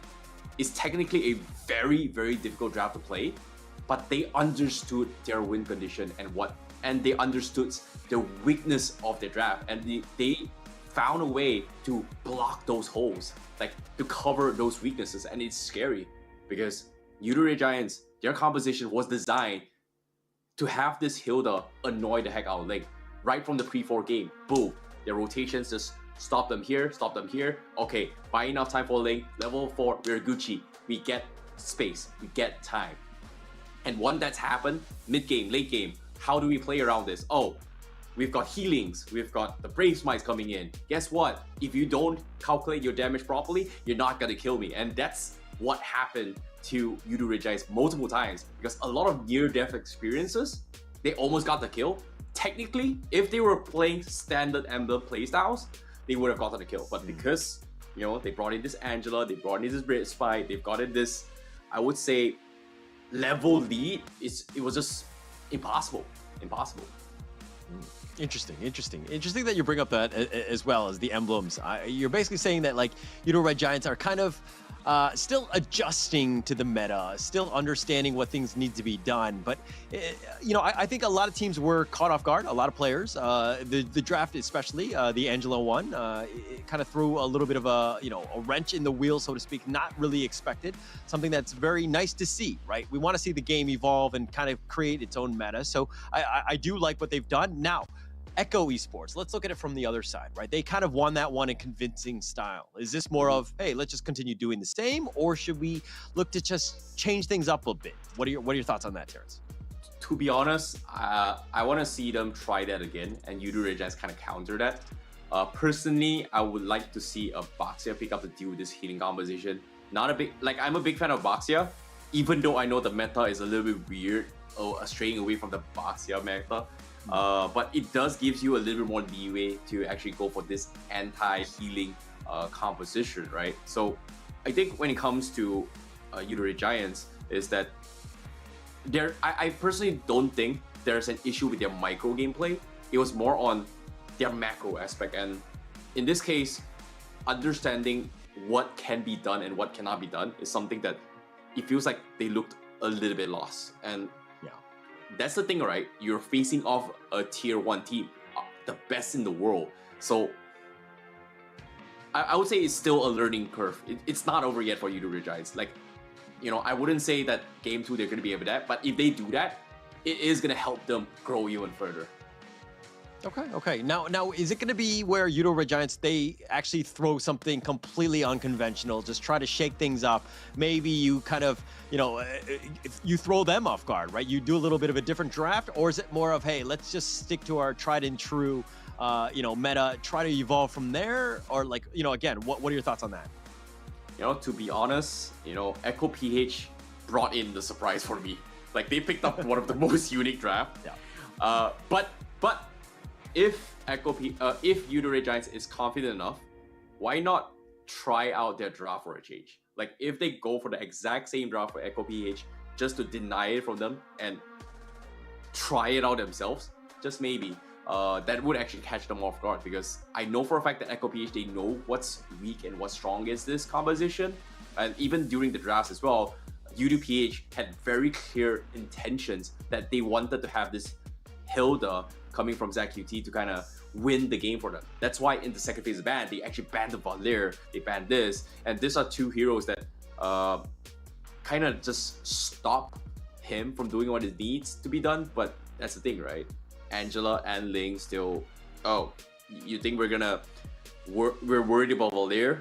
is technically a very, very difficult draft to play. But they understood their win condition and they understood the weakness of their draft. And they found a way to block those holes, like to cover those weaknesses. And it's scary. Because Yoodo Red Giants, their composition was designed to have this Hilda annoy the heck out of Link. Right from the pre-4 game, boom. Their rotations just stop them here, stop them here. Okay, buy enough time for Link. Level 4, we're Gucci. We get space, we get time. And once that's happened, mid-game, late game, how do we play around this? Oh, we've got healings, we've got the Brave Smites coming in. Guess what? If you don't calculate your damage properly, you're not gonna kill me. And that's what happened to Yoodo Red Giants multiple times, because a lot of near-death experiences, they almost got the kill. Technically, if they were playing standard Emblem playstyles, they would have gotten the kill. But because, you know, they brought in this Angela, they brought in this Brave Smite, they've gotten this, I would say, level lead, it was just impossible. Interesting that you bring up that as well as the emblems. You're basically saying that like Yoodo Red Giants are kind of still adjusting to the meta, still understanding what things need to be done. But, you know, I think a lot of teams were caught off guard, a lot of players. The draft especially, the Angela one, it kind of threw a little bit of a wrench in the wheel, so to speak, not really expected. Something that's very nice to see, right? We want to see the game evolve and kind of create its own meta. So I do like what they've done. Now, Echo Esports, let's look at it from the other side, right? They kind of won that one in convincing style. Is this more of, hey, let's just continue doing the same, or should we look to just change things up a bit? What are your thoughts on that, Terrence? To be honest, I want to see them try that again, and Yoodo Red Giants kind of counter that. Personally, I would like to see a Baxia pick up the deal with this healing composition. I'm a big fan of Baxia, even though I know the meta is a little bit weird, straying away from the Baxia meta. But it does gives you a little bit more leeway to actually go for this anti-healing composition, right? So I think when it comes to Yoodo Red Giants is that I personally don't think there's an issue with their micro gameplay. It was more on their macro aspect, and in this case, understanding what can be done and what cannot be done is something that it feels like they looked a little bit lost. And that's the thing, right? You're facing off a tier 1 team, the best in the world. So I would say it's still a learning curve. It's not over yet for Yoodo Red Giants. Like, you know, I wouldn't say that game 2 they're going to be able to that, but if they do that, it is going to help them grow even further. Okay. Now, is it going to be where Yoodo Red Giants, they actually throw something completely unconventional, just try to shake things up? Maybe you kind of, if you throw them off guard, right? You do a little bit of a different draft, or is it more of, hey, let's just stick to our tried and true, meta, try to evolve from there? Or like, again, what are your thoughts on that? To be honest, Echo PH brought in the surprise for me. Like, they picked up one of the most unique drafts. Yeah. But if Yoodo Red Giants is confident enough, why not try out their draft for a change? Like, if they go for the exact same draft for Echo PH just to deny it from them and try it out themselves, just maybe, that would actually catch them off guard, because I know for a fact that Echo PH, they know what's weak and what's strong against this composition. And even during the drafts as well, Yoodo PH had very clear intentions that they wanted to have this Hilda coming from ZQT to kind of win the game for them. That's why in the second phase of ban, they actually banned the Valir, they banned this, and these are two heroes that kind of just stop him from doing what it needs to be done. But that's the thing, right? Angela and Ling still, you think we're worried about Valir?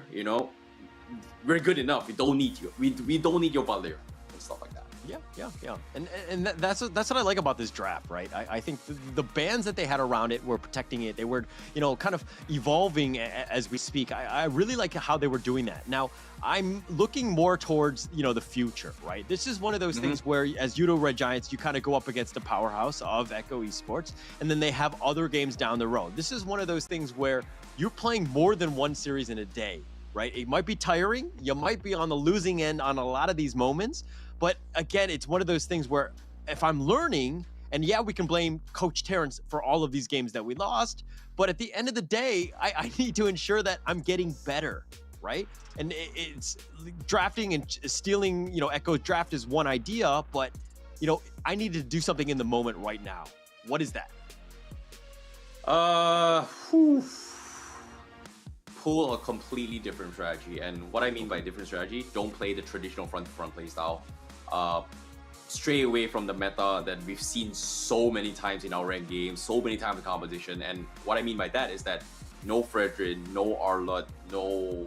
We're good enough. We don't need you. We don't need your Valir and stuff like that. Yeah. And that's what I like about this draft, right? I think the bans that they had around it were protecting it. They were, kind of evolving as we speak. I really like how they were doing that. Now, I'm looking more towards, the future, right? This is one of those things where, as Yoodo Red Giants, you kind of go up against the powerhouse of Echo Esports, and then they have other games down the road. This is one of those things where you're playing more than one series in a day. right? It might be tiring. You might be on the losing end on a lot of these moments. But again, it's one of those things where if I'm learning, and yeah, we can blame Coach Terrence for all of these games that we lost, but at the end of the day, I need to ensure that I'm getting better, right? And it's drafting and stealing, Echo's draft is one idea, but, I need to do something in the moment right now. What is that? Pull a completely different strategy. And what I mean by different strategy, don't play the traditional front-to-front play style. Stray away from the meta that we've seen so many times in our ranked games, so many times in competition. And what I mean by that is that no Fredrin, no Arlott, no...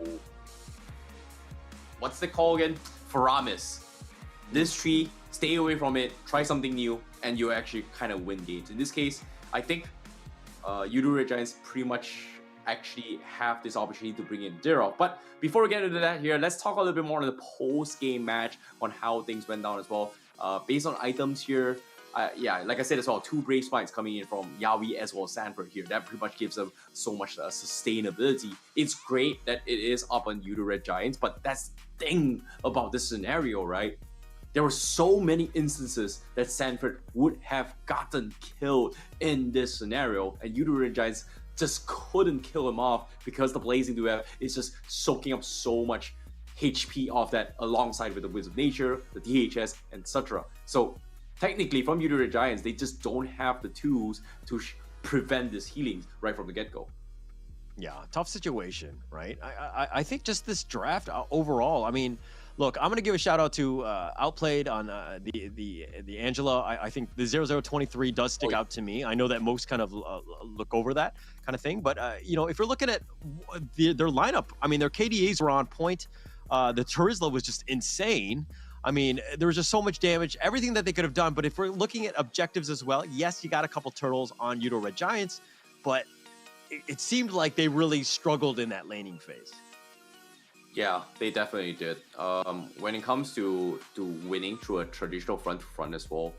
What's the call again? Faramis. This tree, stay away from it, try something new, and you actually kind of win games. In this case, I think Yoodo Red Giants pretty much actually have this opportunity to bring in Dirov. But before we get into that here, let's talk a little bit more on the post-game match on how things went down as well. Based on items here, yeah, like I said as well, 2 Brave Spines coming in from Yawi as well as Sanford here. That pretty much gives them so much sustainability. It's great that it is up on Yoodo Red Giants, but that's the thing about this scenario, right? There were so many instances that Sanford would have gotten killed in this scenario, and Yoodo Red Giants just couldn't kill him off because the Blazing Duet is just soaking up so much HP off that alongside with the Winds of Nature, the DHS, etc. So technically from Yoodo Red Giants, they just don't have the tools to prevent this healing right from the get-go. Yeah, tough situation, right? I think just this draft overall, I mean, look, I'm going to give a shout out to Outplayed on the Angela. I think the 0023 does stick out to me. I know that most kind of look over that kind of thing. But, if you're looking at their lineup, I mean, their KDAs were on point. The Turizla was just insane. I mean, there was just so much damage, everything that they could have done. But if we're looking at objectives as well, yes, you got a couple turtles on Yoodo Red Giants, but it seemed like they really struggled in that laning phase. Yeah, they definitely did. When it comes to winning through a traditional front-to-front as well,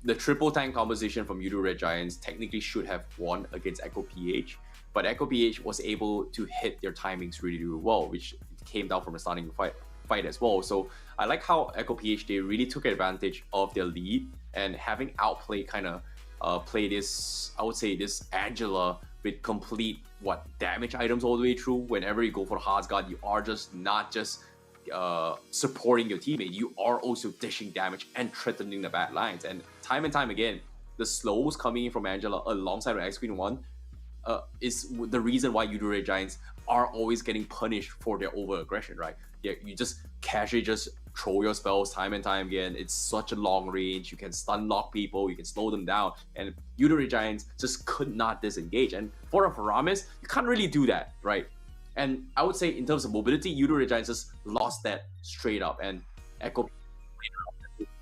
the triple tank composition from Yoodo Red Giants technically should have won against Echo PH, but Echo PH was able to hit their timings really, really well, which came down from a starting fight as well. So I like how Echo PH, they really took advantage of their lead and having Outplay kind of play this, I would say, this Angela with complete damage items all the way through. Whenever you go for Harsgard, you are just not just supporting your teammate, you are also dishing damage and threatening the bad lines. And time again, the slows coming in from Angela alongside with X Queen 1 is the reason why Yoodo Red Giants are always getting punished for their over aggression, right? Yeah, you just casually just throw your spells time and time again. It's such a long range. You can stun lock people, you can slow them down, and Yoodo Red Giants just could not disengage. And for a Faramis, you can't really do that, right? And I would say in terms of mobility, Yoodo Red Giants just lost that straight up. And Echo,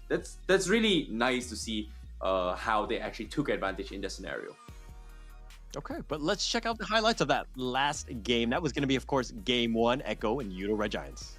that's really nice to see how they actually took advantage in that scenario. Okay, but let's check out the highlights of that last game. That was going to be, of course, Game 1, Echo and Yoodo Red Giants.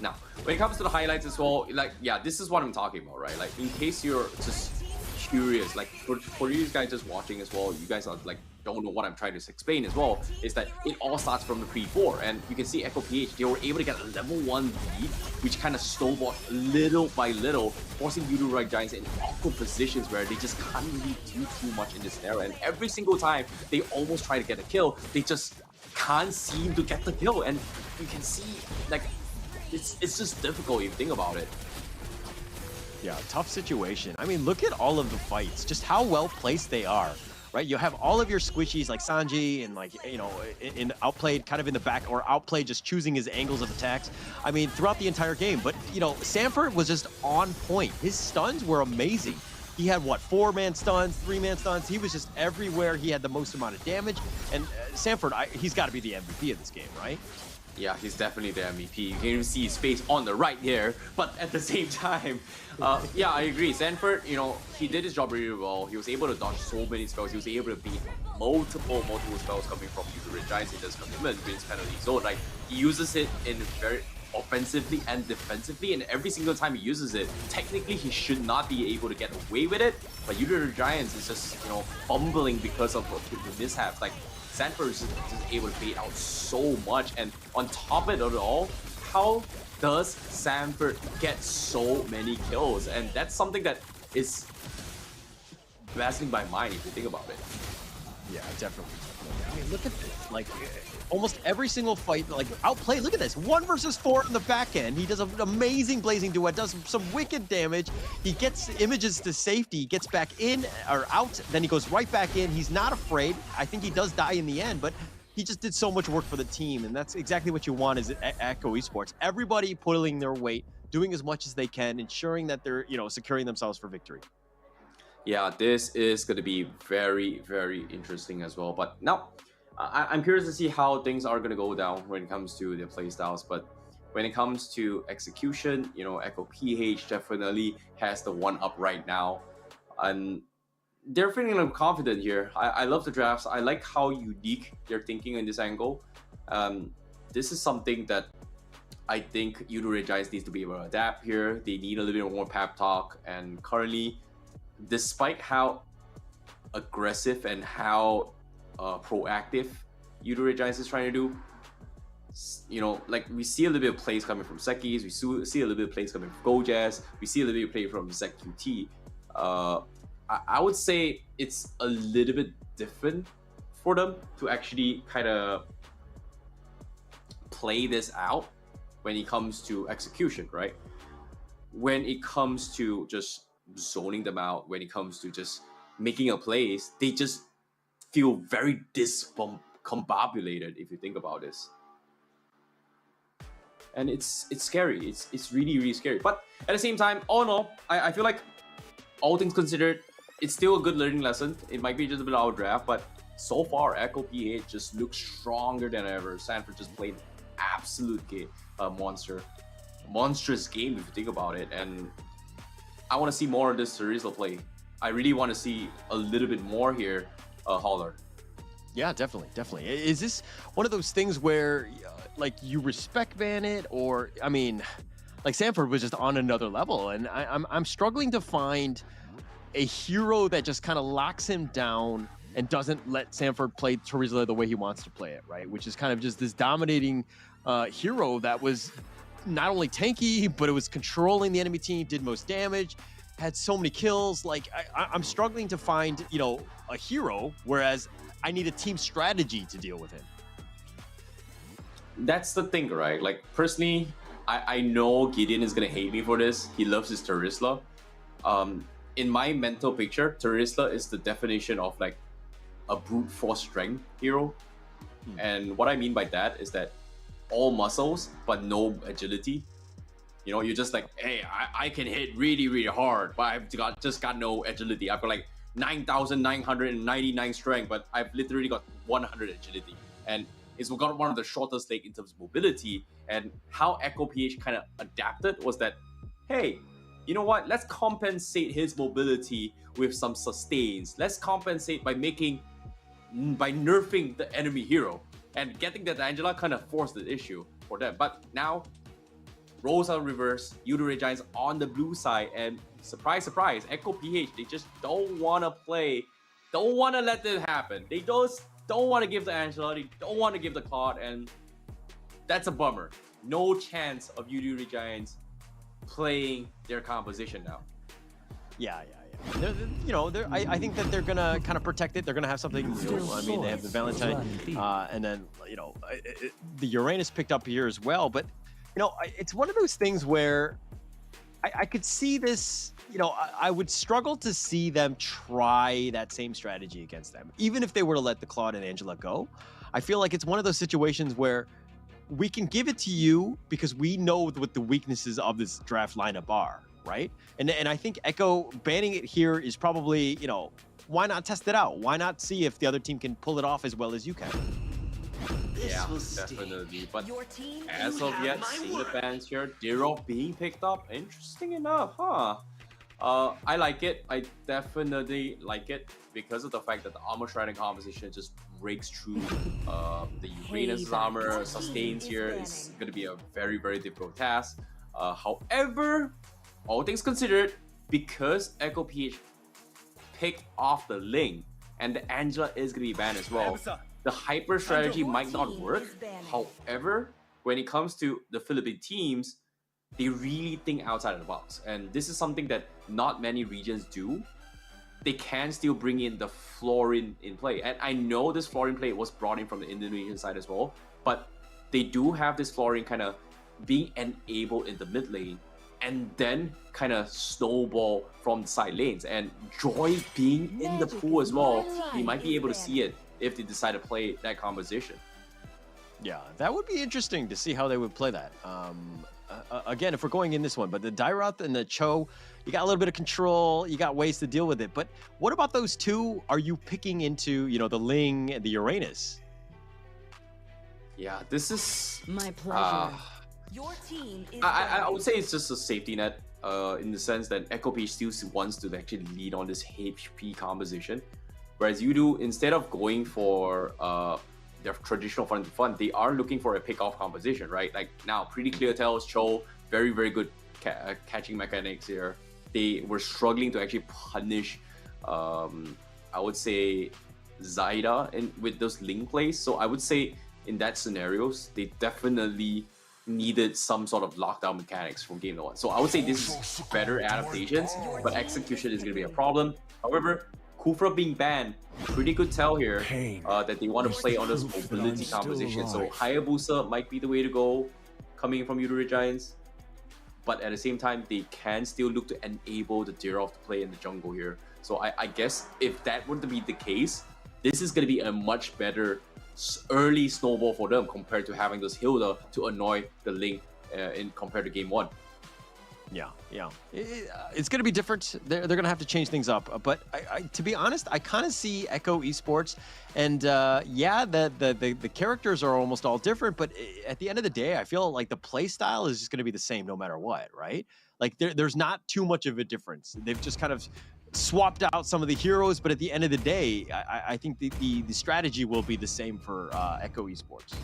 Now, when it comes to the highlights as well, like, yeah, this is what I'm talking about, right? Like, in case you're just curious, like, for you guys just watching as well, you guys are, like, don't know what I'm trying to explain as well, is that it all starts from the pre-4, and you can see Echo PH, they were able to get a level 1 lead, which kind of snowballed little by little, forcing Yoodo Red Giants in awkward positions where they just can't really do too much in this era. And every single time they almost try to get a kill, they just can't seem to get the kill. And you can see, like, it's just difficult if you think about it. Yeah, tough situation. I mean, look at all of the fights, just how well placed they are. Right, you have all of your squishies like Sanji and, like, in Outplayed kind of in the back, or Outplayed just choosing his angles of attacks. I mean, throughout the entire game. But, Sanford was just on point. His stuns were amazing. He had, 4-man stuns, 3-man stuns. He was just everywhere. He had the most amount of damage. And Sanford, he's got to be the MVP of this game, right? Yeah, he's definitely the MVP. You can even see his face on the right here. But at the same time, yeah, I agree. Sanford, he did his job really well. He was able to dodge so many spells. He was able to beat multiple spells coming from Yoodo Red Giants in this commitment with his penalty zone. Like, he uses it in very offensively and defensively, and every single time he uses it, technically he should not be able to get away with it. But Yoodo Red Giants is just, fumbling because of the mishaps. Like, Sanford is just able to bait out so much, and on top of it all, how does Sanford get so many kills? And that's something that is baffling my mind if you think about it. Yeah, definitely. I mean, look at this. Like, almost every single fight, like, outplayed. Look at this. 1 versus 4 on the back end. He does an amazing blazing duet, does some wicked damage. He gets images to safety, gets back in or out, then he goes right back in. He's not afraid. I think he does die in the end, but he just did so much work for the team, and that's exactly what you want is at Echo Esports. Everybody pulling their weight, doing as much as they can, ensuring that they're, securing themselves for victory. Yeah, this is going to be very, very interesting as well. But now, I'm curious to see how things are going to go down when it comes to their playstyles. But when it comes to execution, Echo PH definitely has the one up right now. And they're feeling confident here. I love the drafts. I like how unique they're thinking in this angle. This is something that I think Yoodo Giants needs to be able to adapt here. They need a little bit more pep talk. And currently, despite how aggressive and how proactive Yoodo Giants is trying to do, like we see a little bit of plays coming from Sekis, we see a little bit of plays coming from Gojaz, we see a little bit of play from ZQT. I would say it's a little bit different for them to actually kind of play this out when it comes to execution, right? When it comes to just zoning them out, when it comes to just making a plays, they just feel very discombobulated if you think about this. And it's scary. It's really, really scary. But at the same time, all in all, I feel like all things considered, it's still a good learning lesson. It might be just a bit out of draft, but so far, Echo PH just looks stronger than ever. Sanford just played absolute monstrous game if you think about it. And I want to see more of this Terizla play. I really want to see a little bit more here, Holler. Yeah, definitely. Is this one of those things where, like, you respect Bannett, or, I mean, like, Sanford was just on another level, and I'm struggling to find a hero that just kind of locks him down and doesn't let Sanford play Terizla the way he wants to play it, right? Which is kind of just this dominating hero that was not only tanky, but it was controlling the enemy team, did most damage, had so many kills. Like, I'm struggling to find, a hero, whereas I need a team strategy to deal with him. That's the thing, right? Like, personally, I know Gideon is going to hate me for this. He loves his Terizla. In my mental picture, Terizla is the definition of, like, a brute force strength hero. And what I mean by that is that all muscles, but no agility. You're just like, hey, I can hit really, really hard, but I've just got no agility. I've got like 9,999 strength, but I've literally got 100 agility. And it's got one of the shortest leg in terms of mobility. And how Echo PH kind of adapted was that, hey, you know what? Let's compensate his mobility with some sustains. Let's compensate by nerfing the enemy hero. And getting that Angela kind of forced the issue for them. But now, roles are reversed. Yoodo Giants on the blue side. And surprise, surprise, Echo PH, they just don't want to play. Don't want to let this happen. They don't want to give the Angela. They don't want to give the Claude. And that's a bummer. No chance of Yoodo Giants playing their composition now. Yeah. I think that they're gonna kind of protect it. They're gonna have something new. I mean, they have the Valentine, and then the Uranus picked up here as well. But it's one of those things where I could see this. I would struggle to see them try that same strategy against them, even if they were to let the Claude and Angela go. I feel like it's one of those situations where we can give it to you because we know what the weaknesses of this draft lineup are, right? And I think Echo banning it here is probably, why not test it out? Why not see if the other team can pull it off as well as you can? Yeah, definitely. But as of yet, seeing the fans here, they're all being picked up. Interesting enough, huh? I like it. I definitely like it because of the fact that the armor shredding composition just breaks through the Uranus armor. Sustains here is going to be a very, very difficult task. However, all things considered, because Echo PH picked off the Ling and the Angela is going to be banned as well, the hyper strategy might not work. However, when it comes to the Philippine teams, they really think outside of the box. And this is something that not many regions do. They can still bring in the flooring in play. And I know this flooring play was brought in from the Indonesian side as well, but they do have this flooring kind of being enabled in the mid lane and then kind of snowball from the side lanes. And Joy being in the pool as well, you might be able to see it if they decide to play that composition. Yeah, that would be interesting to see how they would play that. Again, if we're going in this one, but the Dairoth and the Cho, you got a little bit of control, you got ways to deal with it. But what about those two? Are you picking into, you know, the Ling and the Uranus? Yeah, this is my pleasure. Your team is I would say it's just a safety net in the sense that Echo Page still wants to actually lead on this HP composition. Whereas Yoodo, instead of going for their traditional front to front, they are looking for a pick-off composition, right? Like now, pretty clear tells, Cho, very, very good catching mechanics here. They were struggling to actually punish, I would say, Zaida with those link plays. So I would say in that scenarios, they definitely needed some sort of lockdown mechanics from game one. So I would say this is better adaptations, but execution is going to be a problem. However, Kufra being banned, pretty good tell here that they want to play on this mobility composition. So Hayabusa might be the way to go coming from Yoodo Red Giants. But at the same time, they can still look to enable the Dairoth to play in the jungle here. So I guess if that were to be the case, this is going to be a much better early snowball for them compared to having this Hilda to annoy the Link compared to game one. Yeah. It's going to be different. They're going to have to change things up. But to be honest, I kind of see Echo Esports, and the characters are almost all different. But at the end of the day, I feel like the play style is just going to be the same no matter what, right? Like there's not too much of a difference. They've just kind of swapped out some of the heroes, but at the end of the day, I think the strategy will be the same for Echo Esports.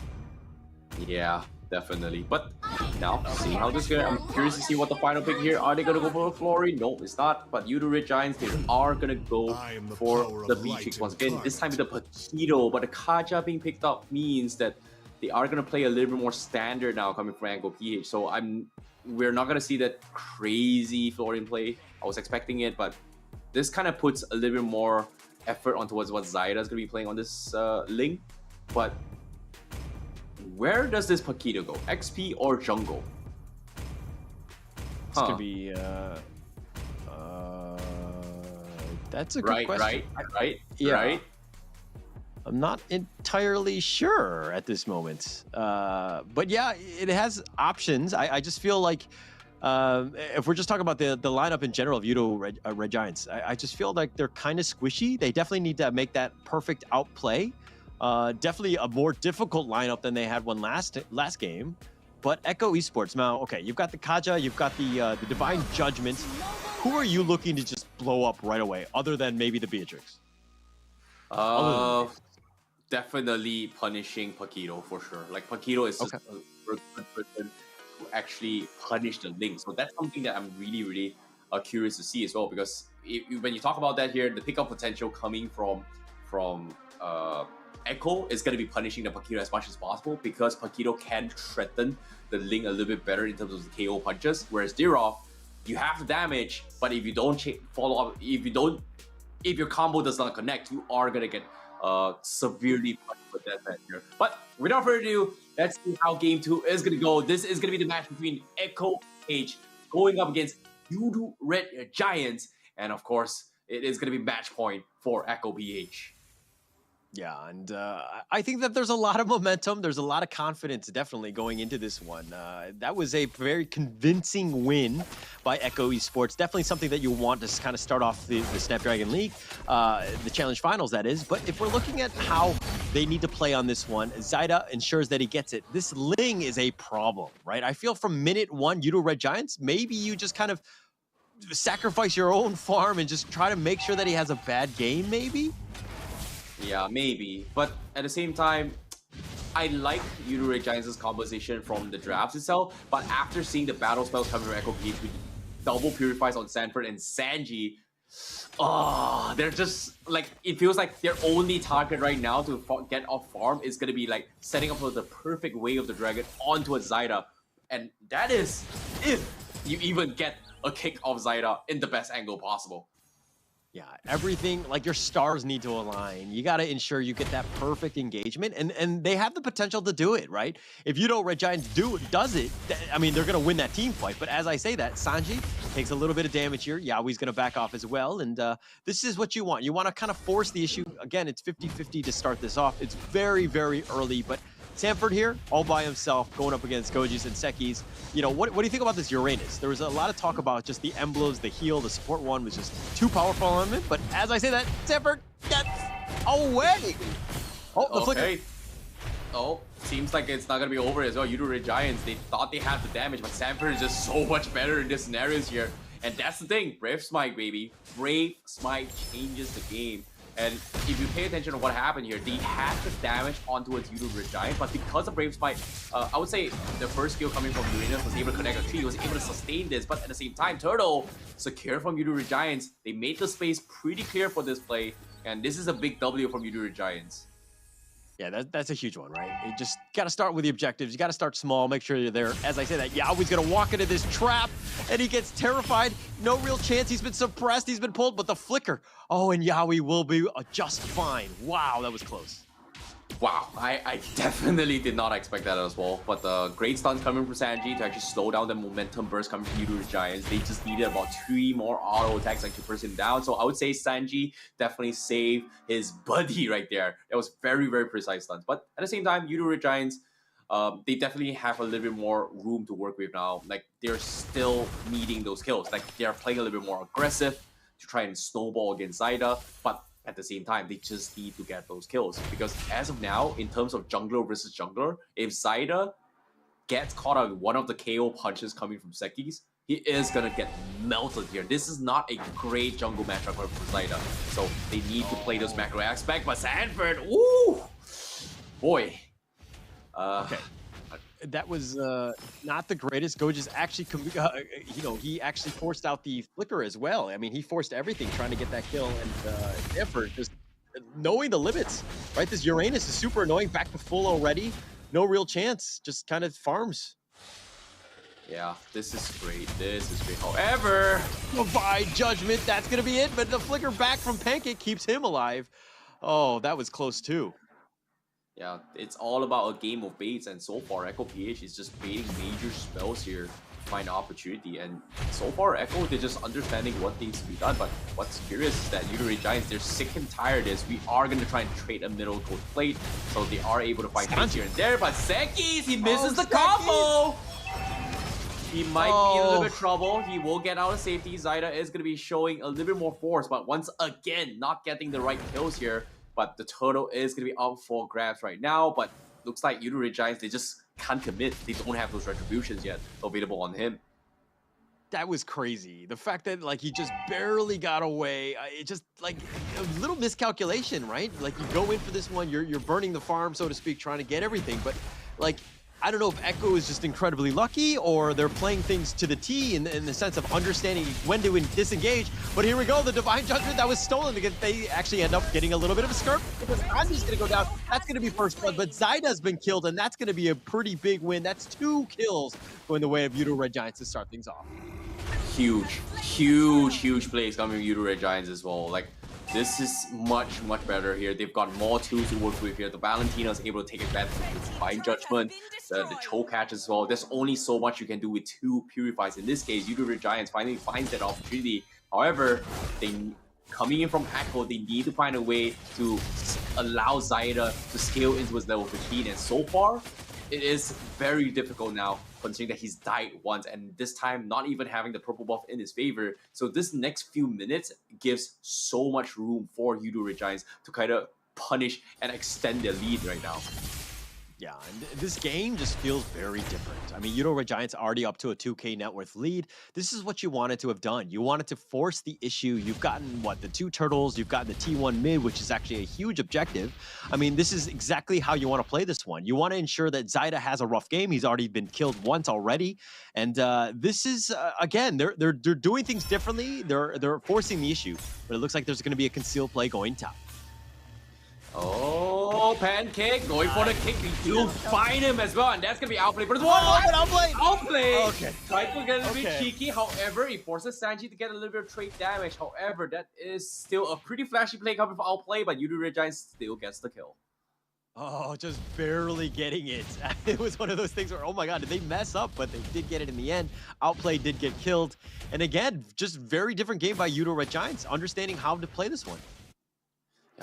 Yeah, definitely. But now, seeing how this goes, I'm curious to see what the final pick here. Are they going to go for Flory? No, it's not. But Yoodo Red Giants, they are going to go for the Beatrix once again. This time with the Paquito, but the Kaja being picked up means that they are going to play a little bit more standard now coming from Angle PH. So we're not going to see that crazy Florian play. I was expecting it, but this kind of puts a little bit more effort on towards what Zaida is going to be playing on this Ling. But where does this Paquito go? XP or jungle? It's going to be... that's a good question. Right. I'm not entirely sure at this moment. But yeah, it has options. I just feel like if we're just talking about the lineup in general of Yoodo Red Giants, I just feel like they're kind of squishy. They definitely need to make that perfect outplay. Definitely a more difficult lineup than they had one last game. But Echo Esports, now, okay, you've got the Kaja, you've got the Divine Judgment. Who are you looking to just blow up right away, other than maybe the Beatrix? Definitely punishing Paquito for sure. Like Paquito is just a good person to actually punish the Link. So that's something that I'm really, really curious to see as well. Because when you talk about that here, the pickup potential coming from Echo is going to be punishing the Paquito as much as possible, because Paquito can threaten the Link a little bit better in terms of the KO punches. Whereas Dairoth, you have the damage, but if you don't follow up, if your combo does not connect, you are going to get severely punished with that here. But without further ado, let's see how game 2 is going to go. This is going to be the match between Echo Page going up against Yoodo Red Giants. And of course, it is going to be match point for Echo PH. Yeah, and I think that there's a lot of momentum. There's a lot of confidence definitely going into this one. That was a very convincing win by Echo Esports. Definitely something that you want to kind of start off the Snapdragon League, the Challenge Finals, that is. But if we're looking at how they need to play on this one, Zaida ensures that he gets it. This Ling is a problem, right? I feel from minute one, Yoodo Red Giants, maybe you just kind of sacrifice your own farm and just try to make sure that he has a bad game, maybe? Yeah, maybe. But at the same time, I like Yoodo Red Giants' composition from the drafts itself, but after seeing the battle spells coming from Echo PH with double purifies on Sanford and Sanji, Oh, they're just like, it feels like their only target right now to get off farm is gonna be like setting up for the perfect way of the dragon onto a Zyda, and that is if you even get a kick off Zyda in the best angle possible. Yeah, everything, like your stars need to align. You got to ensure you get that perfect engagement, and they have the potential to do it, right? If Yoodo Red Giants does it, I mean, they're going to win that team fight. But as I say that, Sanji takes a little bit of damage here. Yaoi's going to back off as well, and this is what you want. You want to kind of force the issue. Again, it's 50-50 to start this off. It's very, very early, but Sanford here, all by himself, going up against Goji's and Seki's. You know, what do you think about this Uranus? There was a lot of talk about just the emblems, the heal, the support one was just too powerful on him. But as I say that, Sanford gets away. Oh, the flicker. Oh, seems like it's not going to be over as well. Yoodo Red Giants, they thought they had the damage, but Sanford is just so much better in this scenarios here. And that's the thing, Brave Smite, baby. Brave Smite changes the game. And if you pay attention to what happened here, they had the damage onto its Yoodo Red Giant, but because of Brave Smite, I would say the first skill coming from Uranus was able to connect a tree, was able to sustain this, but at the same time, Turtle, secure from Yoodo Red Giants, they made the space pretty clear for this play, and this is a big W from Yoodo Red Giants. Yeah, that's a huge one, right? You just got to start with the objectives. You got to start small, make sure you're there. As I say that, Yaoi's going to walk into this trap, and he gets terrified. No real chance. He's been suppressed. He's been pulled, but the flicker. Oh, and Yaoi will be just fine. Wow, that was close. Wow, I definitely did not expect that as well. But the great stuns coming from Sanji to actually slow down the momentum burst coming from Yoodo Giants. They just needed about 3 more auto attacks like to burst him down. So I would say Sanji definitely saved his buddy right there. That was very, very precise stuns. But at the same time, Yoodo Giants, they definitely have a little bit more room to work with now. Like, they're still needing those kills. Like, they're playing a little bit more aggressive to try and snowball against Zyda. But at the same time, they just need to get those kills. Because as of now, in terms of jungler versus jungler, if Zyda gets caught out with one of the KO punches coming from Seki's, he is going to get melted here. This is not a great jungle matchup for Zyda. So they need to play those macro aspect. But Sanford, woo! Boy. Okay. That was not the greatest. Goji's actually, you know, he actually forced out the flicker as well. I mean, he forced everything trying to get that kill, and Sanford just knowing the limits, right? This Uranus is super annoying, back to full already. No real chance, just kind of farms. Yeah, this is great. This is great. However, Divine Judgment, that's going to be it. But the flicker back from Pancake keeps him alive. Oh, that was close too. Yeah, it's all about a game of baits, and so far Echo PH is just baiting major spells here to find opportunity. And so far Echo, they're just understanding what needs to be done. But what's curious is that Yoodo Red Giants, they're sick and tired of this. We are going to try and trade a middle gold plate, so they are able to find things here and there. But Seki's, he misses the combo! He might be in a little bit of trouble. He will get out of safety. Zyda is going to be showing a little bit more force, but once again, not getting the right kills here. But the turtle is going to be up for grabs right now. But looks like Yoodo Red Giants, they just can't commit. They don't have those retributions yet available on him. That was crazy. The fact that like he just barely got away, it just like a little miscalculation, right? Like you go in for this one, you're burning the farm, so to speak, trying to get everything. But like, I don't know if Echo is just incredibly lucky or they're playing things to the T in the sense of understanding when to disengage. But here we go, the Divine Judgment that was stolen because they actually end up getting a little bit of a skirt because Anji's going to go down. That's going to be first blood, but Zyda's been killed, and that's going to be a pretty big win. That's 2 kills going the way of Yoodo Red Giants to start things off. Huge plays coming from Yoodo Red Giants as well. Like, this is much better here. They've got more tools to work with here. The Valentina is able to take advantage of the Divine Judgment, the choke catch as well. There's only so much you can do with 2 Purifies. In this case, Yoodo Red Giants finally finds that opportunity. However, coming in from Echo, they need to find a way to allow Zyda to scale into his level 15. And so far, it is very difficult now, considering that he's died once, and this time not even having the purple buff in his favor. So this next few minutes gives so much room for Yoodo Red Giants to kind of punish and extend their lead right now. Yeah, and this game just feels very different. I mean, Yoodo Red Giants already up to a 2K net worth lead. This is what you wanted to have done. You wanted to force the issue. You've gotten, what, the 2 turtles, you've gotten the T1 mid, which is actually a huge objective. I mean, this is exactly how you want to play this one. You want to ensure that Zyda has a rough game. He's already been killed once already. And this is, again, they're doing things differently. They're forcing the issue. But it looks like there's going to be a concealed play going top. Oh, Pancake going for the kick. You'll find him as well, and that's gonna be outplayed. But it's outplayed. Okay. Tried to get a little bit cheeky. However, it forces Sanji to get a little bit of trade damage. However, that is still a pretty flashy play coming from outplay, but Yoodo Red Giants still gets the kill. Oh, just barely getting it. It was one of those things where, oh my god, did they mess up? But they did get it in the end. Outplay did get killed. And again, just very different game by Yoodo Red Giants, understanding how to play this one.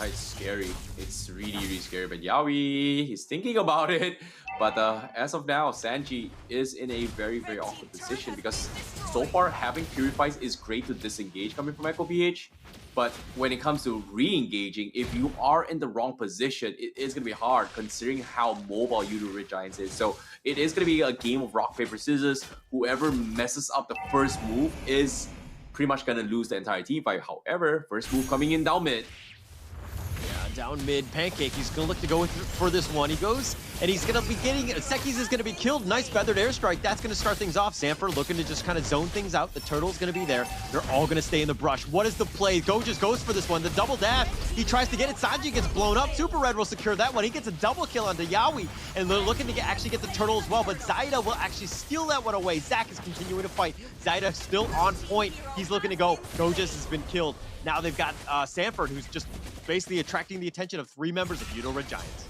It's scary. It's really, really scary. But Yawi, he's thinking about it. But as of now, Sanji is in a very, very awkward position because so far having Purifies is great to disengage coming from Echo PH. But when it comes to re-engaging, if you are in the wrong position, it is going to be hard considering how mobile Yoodo Red Giants is. So it is going to be a game of rock, paper, scissors. Whoever messes up the first move is pretty much going to lose the entire team fight. However, first move coming in down mid. Down mid, Pancake, he's gonna look to go for this one. He goes, and he's gonna be getting, Sekis is gonna be killed. Nice feathered airstrike. That's gonna start things off. Sanford looking to just kind of zone things out. The turtle's gonna be there. They're all gonna stay in the brush. What is the play? Go just goes for this one. The double dash. He tries to get it. Sanji gets blown up. Super Red will secure that one. He gets a double kill onto Yawi, and they're looking to actually get the turtle as well, but Zyda will actually steal that one away. Zach is continuing to fight. Zyda still on point. He's looking to go. Gojas has been killed. Now they've got Sanford, who's just basically attracting the attention of 3 members of Yoodo Red Giants.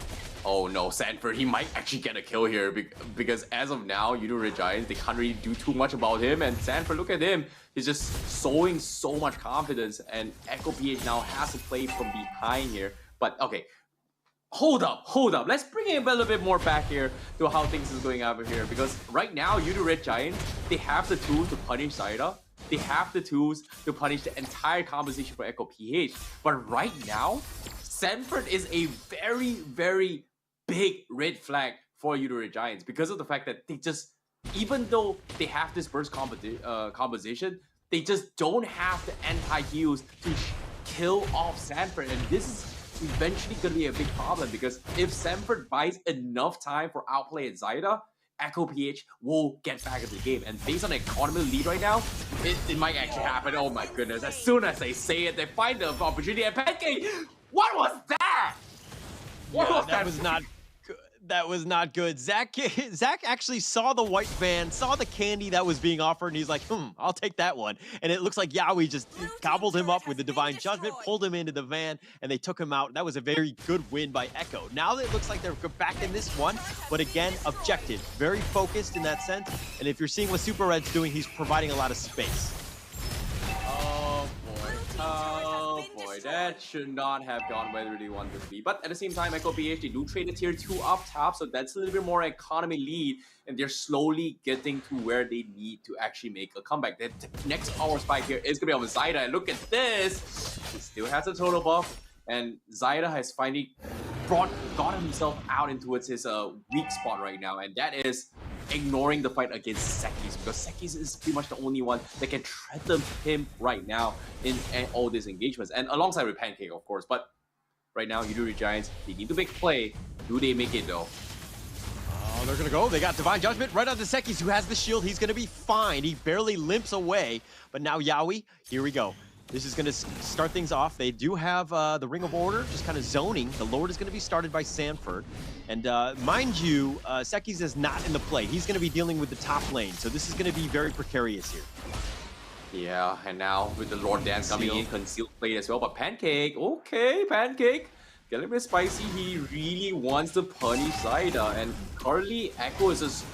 Oh no, Sanford, he might actually get a kill here because as of now, Yoodo Red Giants, they can't really do too much about him. And Sanford, look at him. He's just showing so much confidence. And Echo PH now has to play from behind here. But okay, hold up. Let's bring it a little bit more back here to how things is going over here. Because right now, Yoodo Red Giants, they have the tools to punish Zyda. They have the tools to punish the entire composition for Echo PH. But right now, Sanford is a very, very big red flag for Yoodo Red Giants because of the fact that they just, even though they have this burst composition, they just don't have the anti-heals to kill off Sanford. And this is eventually going to be a big problem because if Sanford buys enough time for outplay at Zyda, Echo PH will get back into the game. And based on the economy lead right now, it might actually happen. Oh my goodness. As soon as they say it, they find the opportunity. And Pancake, what was that? That was not good. That was not good. Zach actually saw the white van, saw the candy that was being offered, and he's like, I'll take that one. And it looks like Yawi just gobbled him up with the Divine Judgment, pulled him into the van, and they took him out. That was a very good win by Echo. Now it looks like they're back in this one, but again, objective. Very focused in that sense. And if you're seeing what Super Red's doing, he's providing a lot of space. Oh boy, that should not have gone where they really wanted to be. But at the same time, Echo PH, they do trade a tier 2 up top, so that's a little bit more economy lead, and they're slowly getting to where they need to actually make a comeback. The next power spike here is going to be on Zyda, and look at this! He still has a total buff, and Zyda has finally got himself out into his weak spot right now, and that is ignoring the fight against Sekis, because Sekis is pretty much the only one that can threaten him right now in all these engagements, and alongside with Pancake, of course. But right now, Yoodo Red Giants, they need to make a play. Do they make it though? Oh, they're gonna go. They got Divine Judgment right on the Sekis, who has the shield. He's gonna be fine. He barely limps away. But now Yawi, here we go. This is going to start things off. They do have the Ring of Order, just kind of zoning. The Lord is going to be started by Sanford. And mind you, Sekis is not in the play. He's going to be dealing with the top lane. So this is going to be very precarious here. Yeah, and now with the Lord Dance coming in, concealed play as well. But Pancake, okay, Pancake. Get a little bit spicy. He really wants to punish Zyda. And currently, Echo is just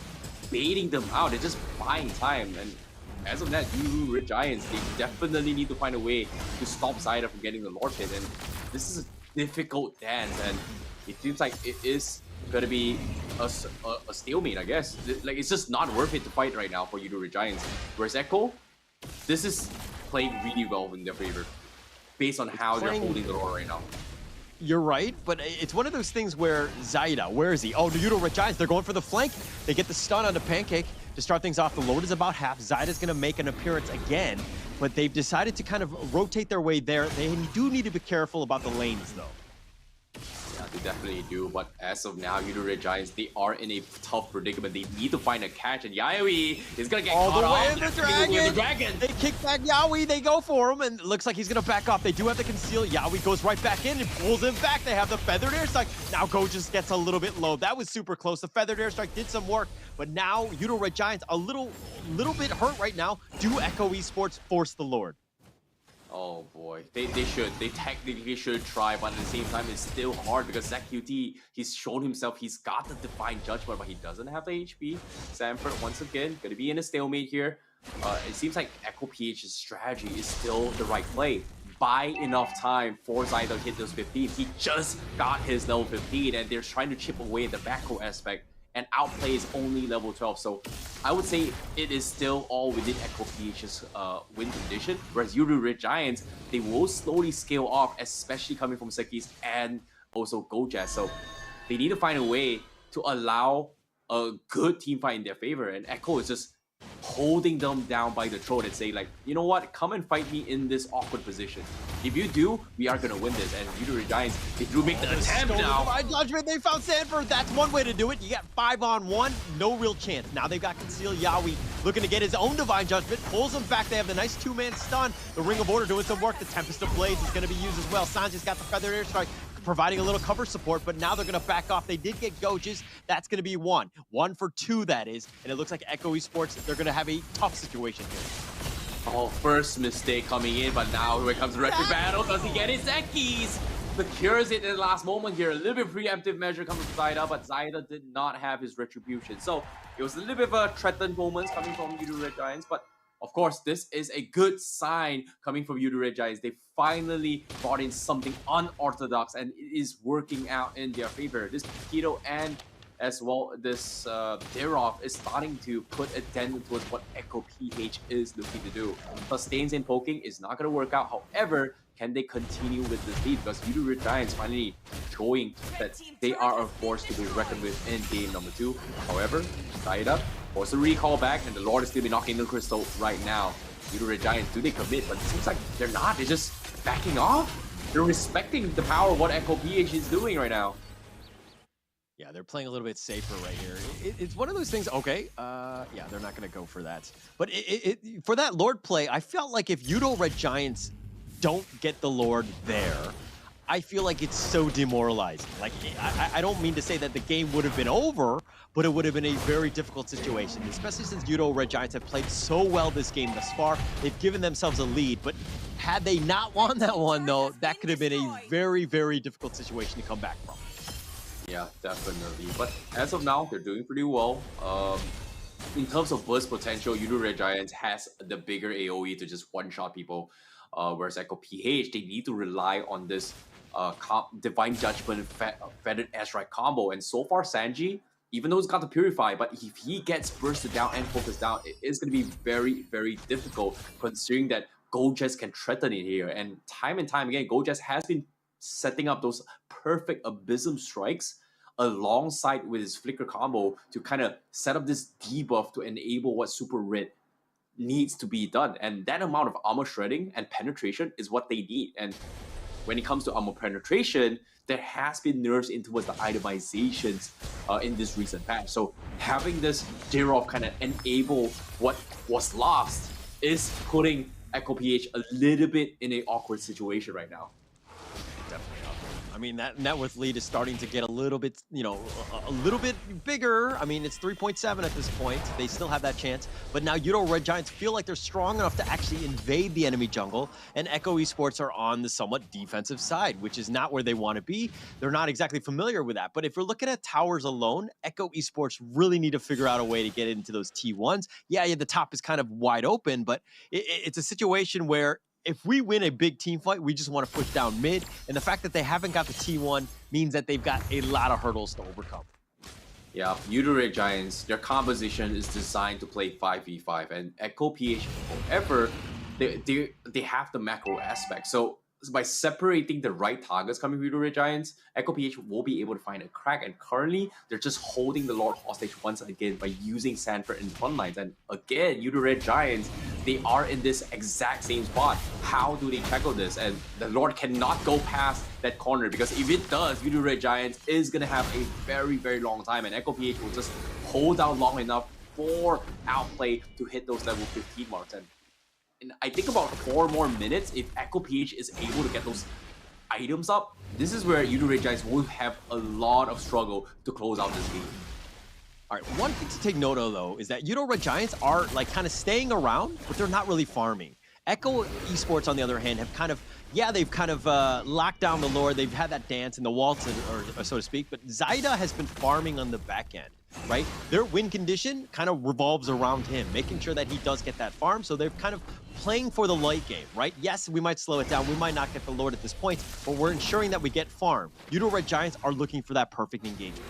baiting them out. They're just buying time. And as of that, Yoodo Red Giants, they definitely need to find a way to stop Zyda from getting the Lord hit. And this is a difficult dance, and it seems like it is gonna be a stalemate, I guess. Like, it's just not worth it to fight right now for Yoodo Red Giants. Whereas Echo, this is playing really well in their favor, based on how they're holding the Lord right now. You're right, but it's one of those things where Zaida, where is he? Oh, the Yoodo Red Giants, they're going for the flank. They get the stun onto Pancake to start things off. The load is about half. Zaida's going to make an appearance again, but they've decided to kind of rotate their way there. They do need to be careful about the lanes, though. Yeah, they definitely do, but as of now, Yoodo Red Giants, they are in a tough predicament. They need to find a catch, and Yaoi is gonna get caught off. The dragon. They kick back Yaoi, they go for him, and it looks like he's gonna back off. They do have to conceal. Yaoi goes right back in and pulls him back. They have the feathered airstrike. Now Go just gets a little bit low. That was super close. The feathered airstrike did some work, but now Yoodo Red Giants a little bit hurt right now. Do Echo Esports force the Lord? Oh boy, they should. They technically should try, but at the same time, it's still hard because Zach QT, he's shown himself he's got the divine judgment, but he doesn't have the HP. Sanford, once again, gonna be in a stalemate here. It seems like Echo PH's strategy is still the right play. Buy enough time for Zaida to hit those 15. He just got his level 15, and they're trying to chip away at the back row aspect, and outplays only level 12. So I would say it is still all within Echo PH's win condition, whereas Yoodo Red Giants, they will slowly scale off, especially coming from Sekis and also Gojaz. So they need to find a way to allow a good team fight in their favor, and Echo is just holding them down by the throat and say like, you know what, come and fight me in this awkward position. If you do, we are gonna win this. And Yoodo Red Giants, they do make the attempt now. Judgment, they found Sanford. That's one way to do it. You got 5-on-1, no real chance. Now they've got Conceal. Yaoi looking to get his own Divine Judgment, pulls him back. They have the nice two-man stun. The Ring of Order doing some work. The Tempest of Blades is gonna be used as well. Sanji's got the Feathered Airstrike, providing a little cover support, but now they're going to back off. They did get Goges. That's going to be one for two, that is. And it looks like Echo Esports, they're going to have a tough situation here. Oh, first mistake coming in, but now here comes the Retro Battle. Does he get his Zekis? Secures it in the last moment here. A little bit preemptive measure coming from Zaida, but Zaida did not have his Retribution. So it was a little bit of a threatened moment coming from Yoodo Red Giants, but of course, this is a good sign coming from Yoodo Red Giants. They finally brought in something unorthodox, and it is working out in their favor. This Keto and as well this Derov is starting to put a dent towards what Echo PH is looking to do. Sustains and poking is not going to work out. However, can they continue with this lead? Because Yoodo Red Giants finally showing that they are a force to be reckoned with in game number 2. However, Zaida force a recall back, and the Lord is still be knocking the crystal right now. Yoodo Red Giants, do they commit? But it seems like they're not. They're just backing off. They're respecting the power of what Echo PH is doing right now. Yeah, they're playing a little bit safer right here. It's one of those things, okay, yeah, they're not going to go for that. But for that Lord play, I felt like if Yoodo Red Giants don't get the Lord there, I feel like it's so demoralizing. Like, I don't mean to say that the game would have been over, but it would have been a very difficult situation, especially since Yoodo Red Giants have played so well this game thus far. They've given themselves a lead, but had they not won that one, though, that could have been a very, very difficult situation to come back from. Yeah, definitely. But as of now, they're doing pretty well. In terms of burst potential, Yoodo Red Giants has the bigger AoE to just one-shot people. Whereas Echo PH, they need to rely on this Divine Judgment Feathered Airstrike combo. And so far, Sanji, even though he's got the Purify, but if he gets bursted down and focused down, it is going to be very, very difficult, considering that Gojaz can threaten it here. And time again, Gojaz has been setting up those perfect Abysm strikes alongside with his Flicker combo to kind of set up this debuff to enable what Super Red needs to be done. And that amount of armor shredding and penetration is what they need. And when it comes to armor penetration, there has been nerfs in towards the itemizations in this recent patch. So having this Derov kind of enable what was lost is putting Echo PH a little bit in an awkward situation right now. I mean, that net worth lead is starting to get a little bit, you know, a little bit bigger. I mean, it's 3.7 at this point. They still have that chance. But now Yoodo Red Giants feel like they're strong enough to actually invade the enemy jungle. And Echo Esports are on the somewhat defensive side, which is not where they want to be. They're not exactly familiar with that. But if we're looking at towers alone, Echo Esports really need to figure out a way to get into those T1s. Yeah, the top is kind of wide open, but it's a situation where if we win a big team fight, we just want to push down mid. And the fact that they haven't got the T1 means that they've got a lot of hurdles to overcome. Yeah, Yoodo Red Giants, their composition is designed to play 5v5. And Echo PH, however, they have the macro aspect. So by separating the right targets coming from Yoodo Red Giants, Echo PH will be able to find a crack. And currently, they're just holding the Lord hostage once again by using Sanford in the front lines. And again, Yoodo Red Giants, they are in this exact same spot. How do they tackle this? And the Lord cannot go past that corner, because if it does, Yoodo Red Giants is going to have a very, very long time. And Echo PH will just hold out long enough for Outplay to hit those level 15 marks. And I think about 4 more minutes, if Echo PH is able to get those items up, this is where Yoodo Red Giants will have a lot of struggle to close out this game. All right, one thing to take note of, though, is that Yoodo Red Giants are like kind of staying around, but they're not really farming. Echo Esports, on the other hand, have kind of, they've kind of locked down the lore. They've had that dance in the waltz, or so to speak, but Zyda has been farming on the back end, right? Their win condition kind of revolves around him, making sure that he does get that farm, so they're kind of playing for the late game, right? Yes, we might slow it down, we might not get the Lord at this point, but we're ensuring that we get farm. Yoodo Red Giants are looking for that perfect engagement.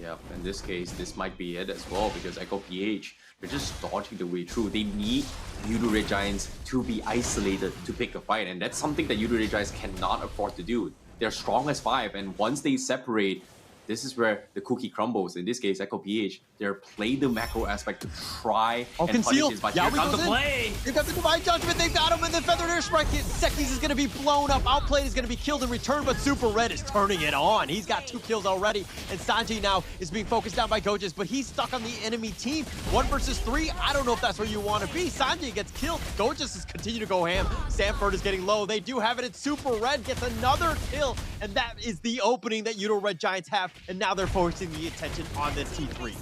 Yeah, in this case, this might be it as well, because Echo PH, they're just dodging the way through. They need Yoodo Red Giants to be isolated to pick a fight, and that's something that Yoodo Red Giants cannot afford to do. They're strong as 5, and once they separate, this is where the cookie crumbles. In this case, Echo PH, they're playing the macro aspect to try and conceal. punish this, but here comes the play! Here comes the Divine Judgment, they've got him, and the Feathered Airstrike, Sekis is going to be blown up, Outplayed is going to be killed in return, but Super Red is turning it on. He's got 2 kills already, and Sanji now is being focused down by Gojas, but he's stuck on the enemy team. 1 versus 3, I don't know if that's where you want to be. Sanji gets killed, Gojas is continuing to go ham, Sanford is getting low, they do have it, and Super Red gets another kill, and that is the opening that Yoodo Red Giants have, and now they're focusing the attention on this T3.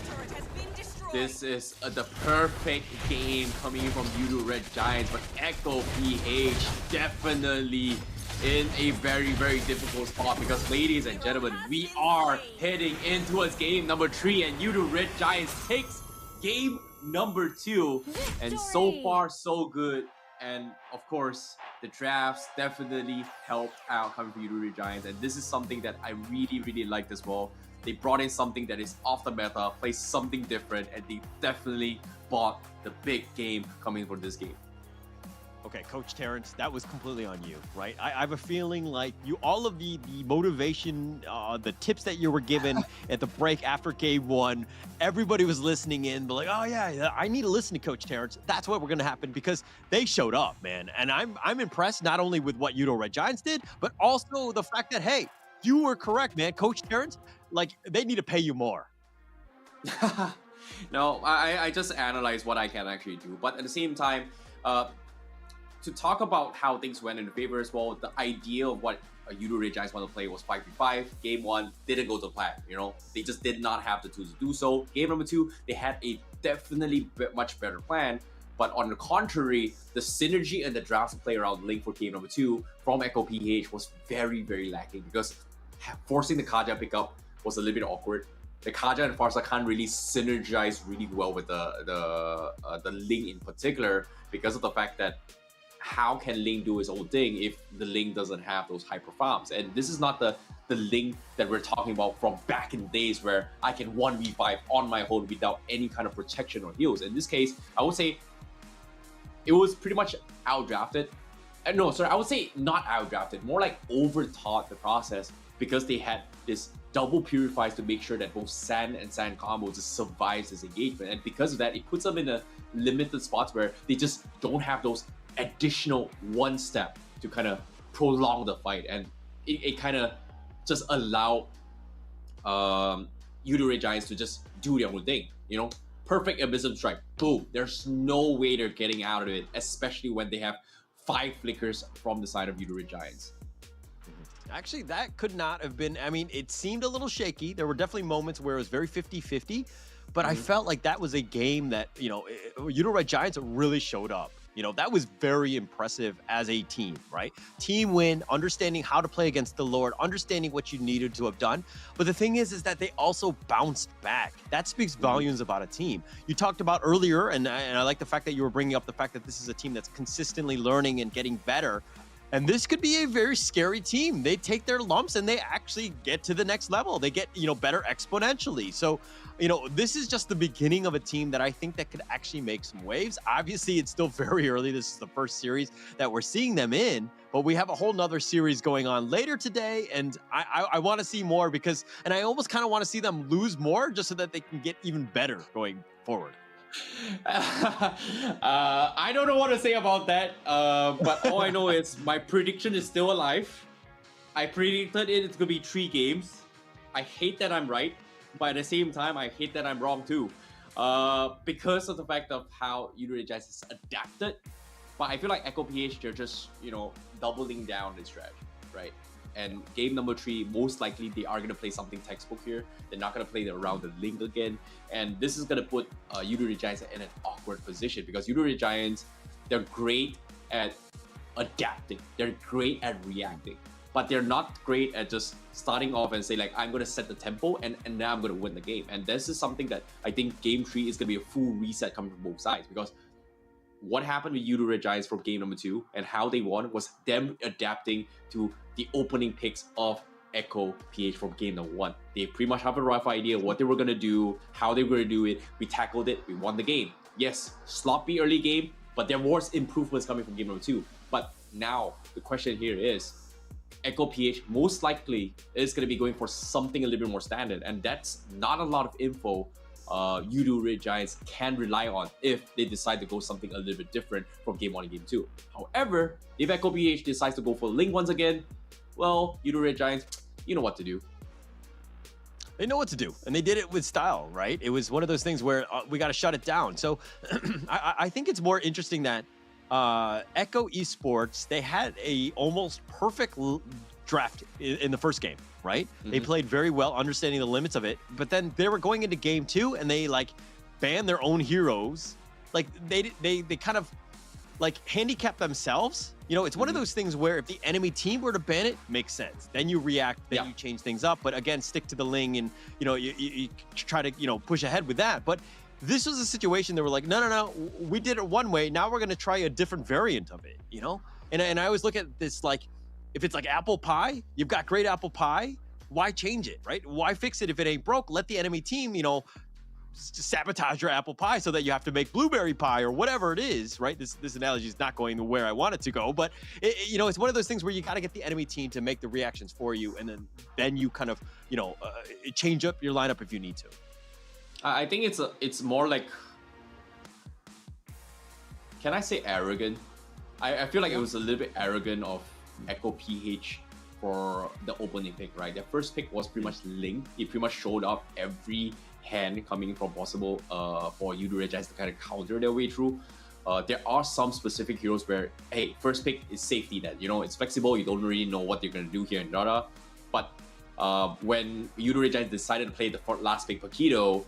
This is the perfect game coming from Yoodo Red Giants, but Echo PH definitely in a very, very difficult spot, because, ladies and gentlemen, we are heading into a game number 3, and Yoodo Red Giants takes game number 2, and so far so good. And of course, the drafts definitely helped out coming from Yoodo Red Giants, and this is something that I really, really liked as well. They brought in something that is off the meta, play something different, and they definitely bought the big game coming for this game. Okay, Coach Terrence, that was completely on you, right? I have a feeling like all of the motivation, the tips that you were given at the break after game 1, everybody was listening in, but like, oh yeah, I need to listen to Coach Terrence. That's what we're gonna happen, because they showed up, man. And I'm impressed not only with what Yoodo Red Giants did, but also the fact that, hey, you were correct, man. Coach Terrence, like, they need to pay you more. No, I just analyze what I can actually do. But at the same time, to talk about how things went in favor as well, the idea of what Yoodo Red Giants want to play was 5v5. Game 1 didn't go to plan, you know? They just did not have the tools to do so. Game number 2, they had a definitely much better plan. But on the contrary, the synergy and the draft play around Link for game number 2 from Echo PH was very, very lacking, because forcing the Kaja pickup was a little bit awkward. The Kaja and Farsa can't really synergize really well with the Link in particular, because of the fact that how can Link do his own thing if the Link doesn't have those hyper farms? And this is not the Link that we're talking about from back in days where I can 1v5 on my own without any kind of protection or heals. In this case, I would say it was pretty much outdrafted. No, sorry, I would say not outdrafted, more like overthought the process, because they had this double purifies to make sure that both Sand and Sand combo just survives this engagement. And because of that, it puts them in a limited spots where they just don't have those additional 1 step to kind of prolong the fight. And it kind of just allow Yoodo Red Giants to just do their own thing, you know? Perfect Abysm Strike, boom. There's no way they're getting out of it, especially when they have 5 flickers from the side of Yoodo Red Giants. Actually, that could not have been, I mean, it seemed a little shaky. There were definitely moments where it was very 50-50, but I felt like that was a game that, you know, Yoodo Red Giants really showed up. You know, that was very impressive as a team, right? Team win, understanding how to play against the Lord, understanding what you needed to have done. But the thing is that they also bounced back. That speaks volumes about a team. You talked about earlier, and I like the fact that you were bringing up the fact that this is a team that's consistently learning and getting better. And this could be a very scary team. They take their lumps and they actually get to the next level. They get, better exponentially. So, this is just the beginning of a team that I think that could actually make some waves. Obviously, it's still very early. This is the first series that we're seeing them in, but we have a whole nother series going on later today. And I want to see more and I almost kind of want to see them lose more just so that they can get even better going forward. I don't know what to say about that, but all I know is my prediction is still alive. I predicted it's gonna be 3 games. I hate that I'm right, but at the same time, I hate that I'm wrong too, because of the fact of how Yoodo has adapted. But I feel like Echo PH, they're just doubling down this strategy, right? And game number 3, most likely they are going to play something textbook here. They're not going to play around the link again. And this is going to put Yoodo Giants in an awkward position because Yoodo Giants, they're great at adapting. They're great at reacting. But they're not great at just starting off and say, like, I'm going to set the tempo and now I'm going to win the game. And this is something that I think game 3 is going to be a full reset coming from both sides, because what happened with Yoodo Giants from game number 2 and how they won was them adapting to the opening picks of Echo PH from game number 1. They pretty much have a rough idea what they were going to do, how they were going to do it. We tackled it, we won the game. Yes, sloppy early game, but there was improvements coming from game number 2. But now the question here is, Echo PH most likely is going to be going for something a little bit more standard, and that's not a lot of info Yoodo Giants can rely on if they decide to go something a little bit different from game 1 and game 2. However, if Echo PH decides to go for Link once again, well, Yoodo Giants, you know what to do. They know what to do, and they did it with style, right? It was one of those things where we got to shut it down. So I think it's more interesting that Echo Esports, they had a almost perfect draft in the first game, right? Mm-hmm. They played very well, understanding the limits of it, but then they were going into game 2 and they banned their own heroes. Like they kind of handicap themselves. It's one of those things where if the enemy team were to ban it, makes sense. Then you react, then you change things up. But again, stick to the Ling and you try to push ahead with that. But this was a situation that were like, no, we did it one way. Now we're going to try a different variant of it, And I always look at this if it's like apple pie, you've got great apple pie, why change it, right? Why fix it if it ain't broke? Let the enemy team, sabotage your apple pie so that you have to make blueberry pie or whatever it is, right? This analogy is not going where I want it to go, but it's one of those things where you got to get the enemy team to make the reactions for you, and then you kind of, change up your lineup if you need to. I think it's more like, can I say arrogant? I feel like it was a little bit arrogant of Echo PH for the opening pick, right? Their first pick was pretty much Link. He pretty much showed up every hand coming from possible for Yoodo Giants to kind of counter their way through. There are some specific heroes where, hey, first pick is safety net. It's flexible. You don't really know what they're going to do here in Dota. But when Yoodo Giants decided to play the last pick, Paquito,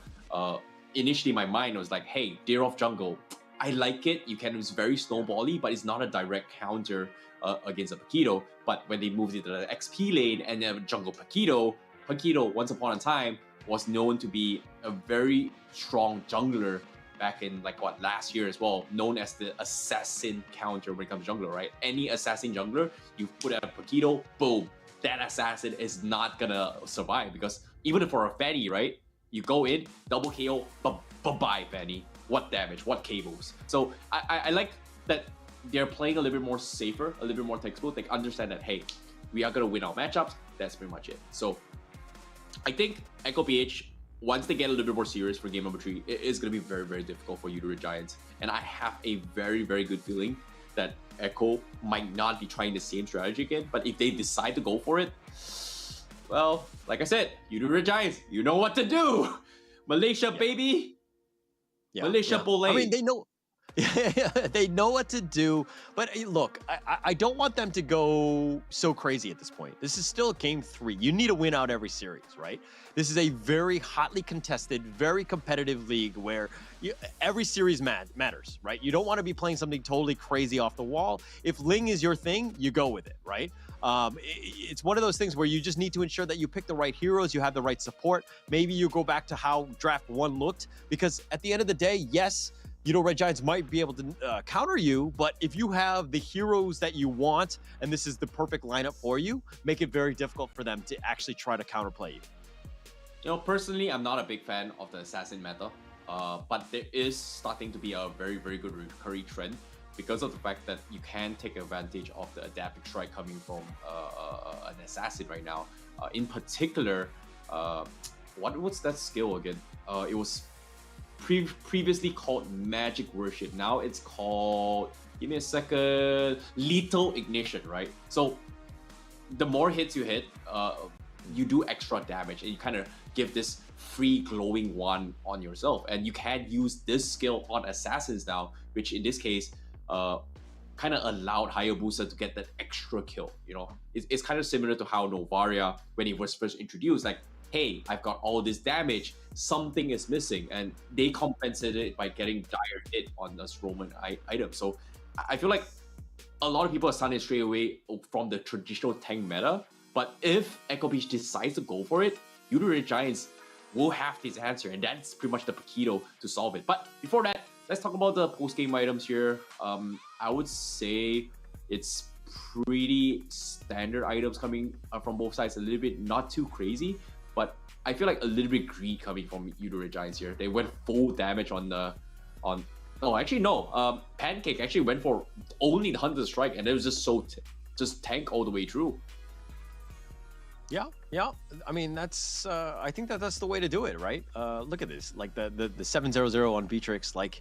initially my mind was like, hey, Deer of Jungle, I like it. It's very snowbally, but it's not a direct counter against a Paquito. But when they moved into the XP lane and then jungle Paquito, once upon a time was known to be a very strong jungler back in last year as well, known as the assassin counter when it comes to jungler, right? Any assassin jungler, you put out a Paquito, boom, that assassin is not gonna survive, because even for a Fanny, right? You go in, double KO, bye-bye Fanny. What damage, what cables. So I like that they're playing a little bit more safer, a little bit more textbook. They understand that, hey, we are gonna win our matchups. That's pretty much it. So I think Echo PH, once they get a little bit more serious for game number 3, it is gonna be very, very difficult for Yoodo Giants. And I have a very, very good feeling that Echo might not be trying the same strategy again. But if they decide to go for it, well, like I said, Yoodo Giants, you know what to do. Malaysia, baby. Yeah, Malaysia Bolay. I mean, they know. They know what to do, but look, I don't want them to go so crazy at this point. This is still game 3. You need to win out every series, right? This is a very hotly contested, very competitive league where every series matters, right? You don't want to be playing something totally crazy off the wall. If Ling is your thing, you go with it, right? It's one of those things where you just need to ensure that you pick the right heroes, you have the right support. Maybe you go back to how draft 1 looked, because at the end of the day, yes, Yoodo Red Giants might be able to counter you, but if you have the heroes that you want, and this is the perfect lineup for you, make it very difficult for them to actually try to counterplay you. You know, personally, I'm not a big fan of the assassin meta, but there is starting to be a very, very good recurring trend because of the fact that you can take advantage of the adaptive strike coming from an assassin right now. In particular, what's that skill again? It was previously called Magic Worship. Now it's called, give me a second, Lethal Ignition, right? So the more hits you hit, you do extra damage, and you kind of give this free glowing one on yourself. And you can use this skill on assassins now, which in this case, kind of allowed Hayabusa to get that extra kill. You know, it's kind of similar to how Novaria, when he was first introduced, like, hey, I've got all this damage, something is missing, and they compensated it by getting dire hit on this Roman item. So I feel like a lot of people are starting to stray away from the traditional tank meta, but if Echo Peach decides to go for it, Yoodo Red Giants will have this answer, and that's pretty much the Paquito to solve it. But before that, let's talk about the post-game items here. I would say it's pretty standard items coming from both sides, a little bit not too crazy, but I feel like a little bit greed coming from Yoodo Red Giants here. They went full damage on Pancake actually went for only the Hunter Strike, and it was just just tank all the way through. Yeah. I mean, that's I think that's the way to do it, right? Look at this, like the 700 on Beatrix, like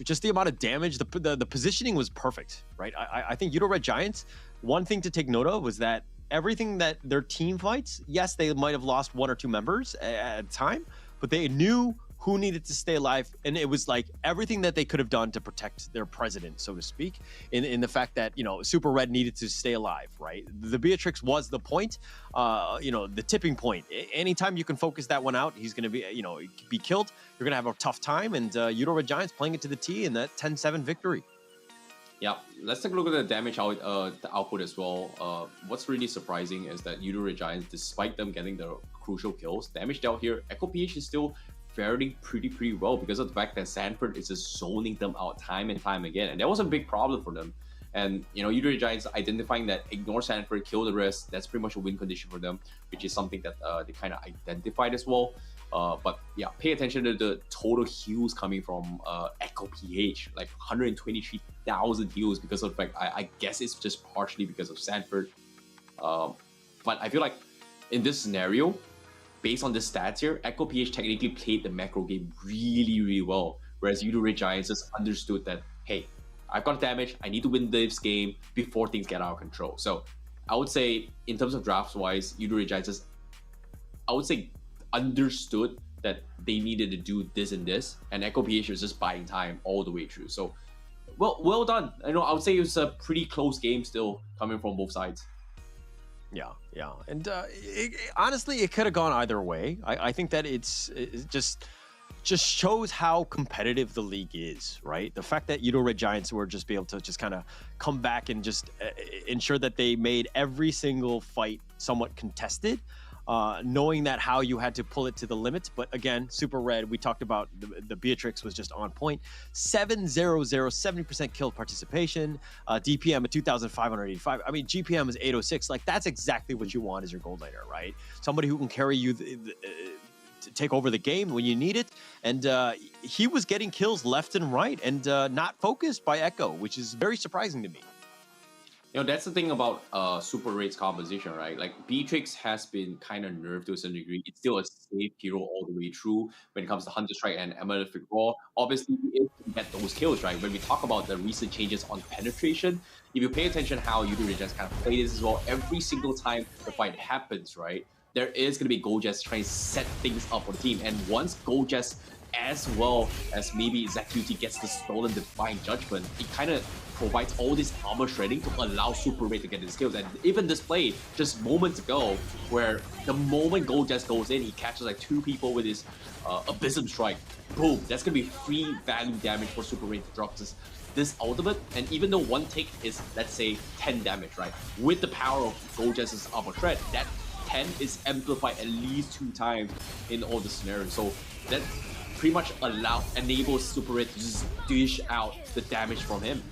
just the amount of damage, the positioning was perfect, right? I think Yoodo Red Giants, one thing to take note of was that everything that their team fights, yes, they might have lost 1 or 2 members at a time, but they knew who needed to stay alive, and it was like everything that they could have done to protect their president, so to speak, in the fact that, you know, Super Red needed to stay alive, right? The Beatrix was the point, you know, the tipping point. Anytime you can focus that one out, he's going to be, you know, be killed. You're going to have a tough time, and Yoodo Red Giants playing it to the T in that 10-7 victory. Yeah, let's take a look at the damage output as well. What's really surprising is that Yoodo Red Giants, despite them getting the crucial kills, damage dealt here, Echo PH is still faring pretty well because of the fact that Sanford is just zoning them out time and time again, and that was a big problem for them. And you know, Yoodo Red Giants identifying that ignore Sanford, kill the rest, that's pretty much a win condition for them, which is something that they kind of identified as well. But yeah, pay attention to the total heals coming from Echo PH, like 123,000 heals because of the fact, I guess it's just partially because of Sanford. But I feel like in this scenario, based on the stats here, Echo PH technically played the macro game really well, whereas Yoodo Red Giants just understood that, hey, I've got damage, I need to win this game before things get out of control. So I would say, in terms of drafts-wise, Yoodo Red Giants just, I would say, understood that they needed to do this and this, and Echo PH was just buying time all the way through. So, well done. I know, I would say it was a pretty close game still coming from both sides. Yeah, and honestly, it could have gone either way. I think that it just shows how competitive the league is, right? The fact that Yoodo Red Giants were just be able to just kind of come back and just ensure that they made every single fight somewhat contested, knowing that how you had to pull it to the limit. But again, Super Red, we talked about the Beatrix was just on point. 700, 70% kill participation, DPM at 2,585. I mean, GPM is 806. Like, that's exactly what you want as your gold laner, right? Somebody who can carry you to take over the game when you need it. And he was getting kills left and right and not focused by Echo, which is very surprising to me. You know, that's the thing about Super Red's composition, right? Like, Beatrix has been kind of nerfed to a certain degree. It's still a safe hero all the way through when it comes to Hunter Strike and MLBB Raw. Obviously, he is to get those kills, right? When we talk about the recent changes on penetration, if you pay attention how Yoodo Red Giants kind of play this as well, every single time the fight happens, right, there is going to be Gojess trying to set things up for the team. And once Gojess, as well as maybe ZQT, gets the stolen Divine Judgment, it kind of provides all this armor shredding to allow Super Red to get his kills. And even this play just moments ago, where the moment Gojess goes in, he catches like 2 people with his Abysm Strike. Boom, that's gonna be free value damage for Super Red to drop this ultimate. And even though one tick is, let's say, 10 damage, right? With the power of Gojess's armor shred, that 10 is amplified at least 2 times in all the scenarios. So that pretty much enables Super Red to just dish out the damage from him.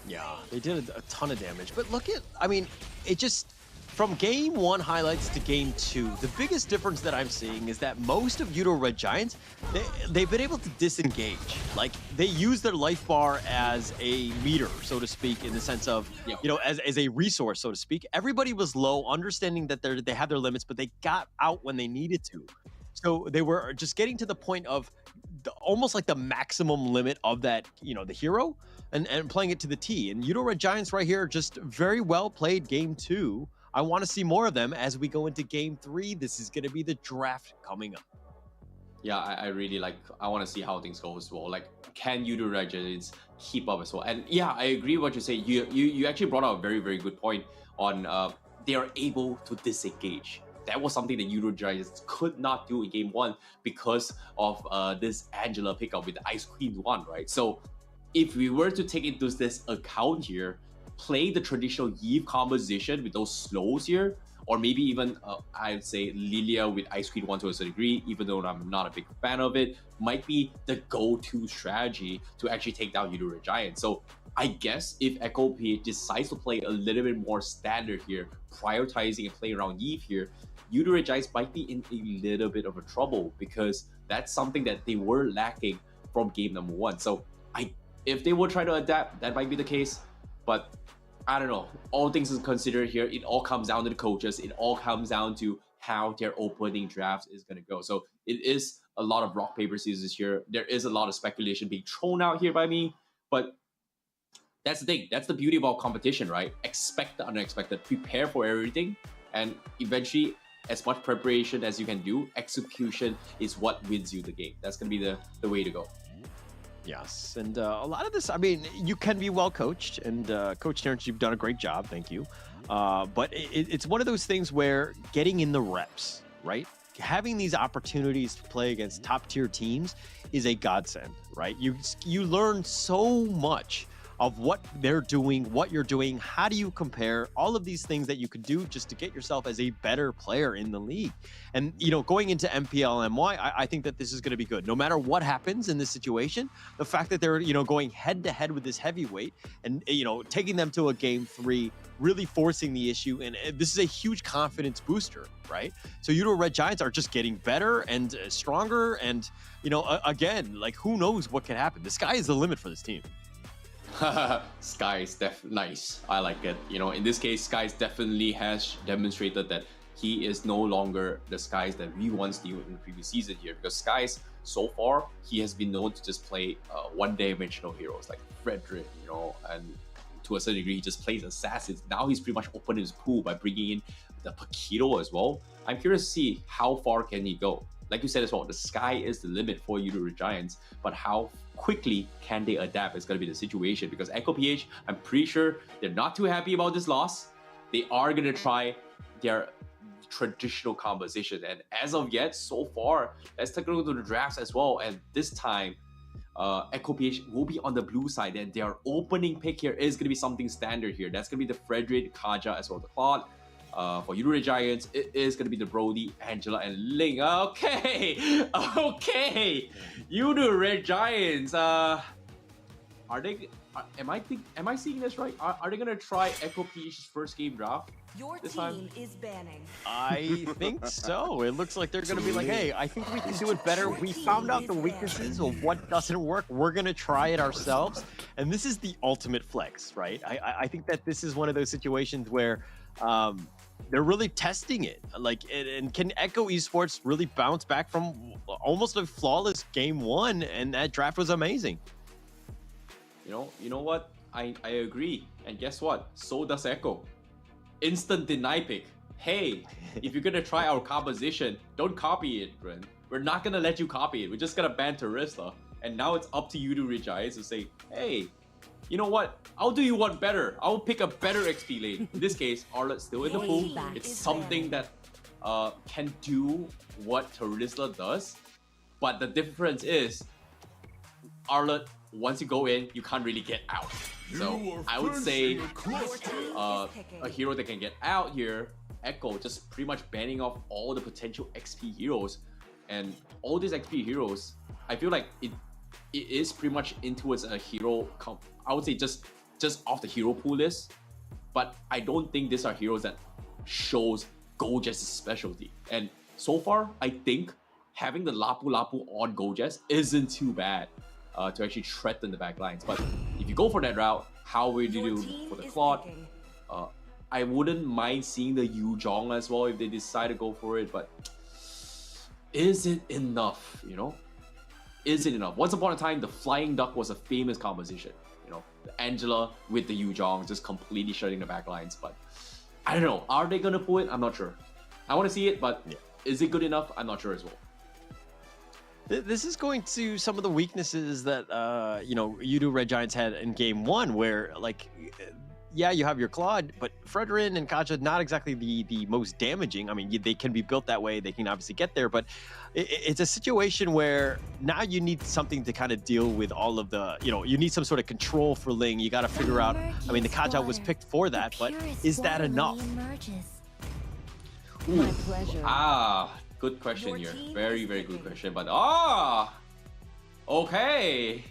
Yeah, they did a ton of damage. But look at, I mean, it just, from game 1 highlights to game 2, the biggest difference that I'm seeing is that most of Yoodo Red Giants, they've been able to disengage. Like, they use their life bar as a meter, so to speak, in the sense of, you know, as a resource, so to speak. Everybody was low, understanding that they had their limits, but they got out when they needed to. So they were just getting to the point of almost like the maximum limit of that, you know, the hero, and playing it to the T. And Yoodo Red Giants right here, just very well played game 2. I want to see more of them as we go into game 3. This is going to be the draft coming up. Yeah, I really I want to see how things go as well. Like, can Yoodo Red Giants keep up as well? And yeah, I agree with what you say. You actually brought out a very, very good point on they are able to disengage. That was something that Yoodo Giants could not do in game 1 because of this Angela pickup with the Ice Queen 1, right? So if we were to take into this account here, play the traditional Eve composition with those slows here, or maybe even I'd say Lilia with Ice Queen 1 to a certain degree, even though I'm not a big fan of it, might be the go-to strategy to actually take down Yoodo Red Giants. So I guess if Echo PH decides to play a little bit more standard here, prioritizing and playing around Eve here, Yoodo Red Giants might be in a little bit of a trouble, because that's something that they were lacking from game number 1. So if they will try to adapt, that might be the case. But I don't know. All things considered here, it all comes down to the coaches. It all comes down to how their opening draft is going to go. So it is a lot of rock, paper, scissors here. There is a lot of speculation being thrown out here by me. But that's the thing. That's the beauty about competition, right? Expect the unexpected. Prepare for everything. And eventually, as much preparation as you can do, execution is what wins you the game. That's going to be the way to go. Yes, and a lot of this, I mean, you can be well coached, and Coach Terrence, you've done a great job, thank you. But it's one of those things where getting in the reps, right? Having these opportunities to play against top-tier teams is a godsend, right? You learn so much of what they're doing, what you're doing, how do you compare, all of these things that you could do just to get yourself as a better player in the league. And, you know, going into MPLMY, I think that this is going to be good. No matter what happens in this situation, the fact that they're, you know, going head-to-head with this heavyweight and, you know, taking them to a game 3, really forcing the issue, and this is a huge confidence booster, right? So Yoodo Red Giants are just getting better and stronger, and, you know, again, like, who knows what can happen? The sky is the limit for this team. Sky's nice. I like it. You know, in this case, Sky's definitely has demonstrated that he is no longer the Skies that we once knew in the previous season here. Because Skies, so far, he has been known to just play one-dimensional heroes like Frederick, you know, and to a certain degree, he just plays assassins. Now he's pretty much opened his pool by bringing in the Paquito as well. I'm curious to see how far can he go. Like you said as well, the sky is the limit for Yoodo Red Giants, but how quickly can they adapt is going to be the situation, because Echo PH, I'm pretty sure they're not too happy about this loss. They are going to try their traditional composition, and as of yet, so far, let's take a look at the drafts as well, and this time, Echo PH will be on the blue side, and their opening pick here is going to be something standard here. That's going to be the Frederick, Kaja, as well as the Claude. For Yoodo Red Giants, it is going to be the Brody, Angela, and Ling. Okay, okay. Yoodo Red Giants. Are they? Am I seeing this right? Are they going to try Echo PH's first game draft? Your this team time? is banning. I think so. It looks like they're going to be like, hey, I think we can do it better. We found out the weaknesses of what doesn't work. We're going to try it ourselves. And this is the ultimate flex, right? I think that this is one of those situations where they're really testing it. Like, and can Echo Esports really bounce back from almost a flawless game 1? And that draft was amazing. You know what? I agree. And guess what? So does Echo. Instant deny pick. Hey, if you're gonna try our composition, don't copy it, Bren. We're not gonna let you copy it. We're just gonna ban Teresa. And now it's up to you to Red Giants to say, hey, you know what? I'll do you one better. I'll pick a better XP lane. In this case, Arlet's still in the pool. It's something that can do what Teresa does. But the difference is, Arlet, once you go in, you can't really get out. So I would say a hero that can get out here, Echo, just pretty much banning off all the potential XP heroes, And all these XP heroes, I feel like it is pretty much into as a hero. I would say just off the hero pool list, but I don't think these are heroes that shows Goldjess's specialty. And so far, I think having the Lapu Lapu on Goldjess isn't too bad to actually threaten the back lines. But if you go for that route, how would you do for the Claude? I wouldn't mind seeing the Yoodo as well if they decide to go for it, but is it enough, you know? Is it enough? Once upon a time, the Flying Duck was a famous composition. You know, the Angela with the Yoodo just completely shutting the back lines. But I don't know. Are they gonna pull it? I'm not sure. I want to see it, but is it good enough? I'm not sure as well. This is going to some of the weaknesses that you know, Yoodo Red Giants had in game one, where like, yeah, you have your Claude, but Fredrin and Kaja not exactly the most damaging. I mean, they can be built that way. They can obviously get there, but it's a situation where now you need something to kind of deal with all of the, you know, you need some sort of control for Ling. You got to figure out, I mean, the Kaja was picked for that, but is that enough? Ooh. Good question here. Very, very good question. But okay.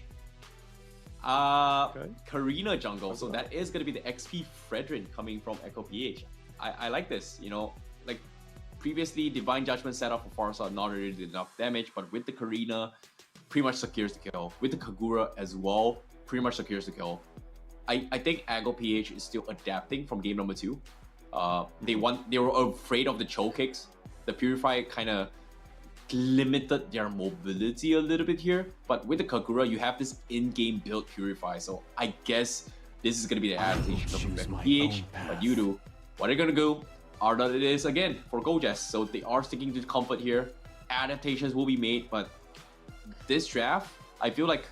Karina jungle. So that is going to be the XP Fredrin coming from Echo PH. I like this. You know, like previously, Divine Judgment set up for Farsa not really did enough damage, but with the Karina, pretty much secures the kill. With the Kagura as well, pretty much secures the kill. I think Echo PH is still adapting from game number 2. They were afraid of the choke kicks. The Purify kind of limited their mobility a little bit here, but with the Kagura, you have this in-game build Purify, so I guess this is going to be the adaptation of PH. But Yoodo, what are they going to go? Are that it is again for Goldjess, so they are sticking to the comfort here. Adaptations will be made, but this draft, I feel like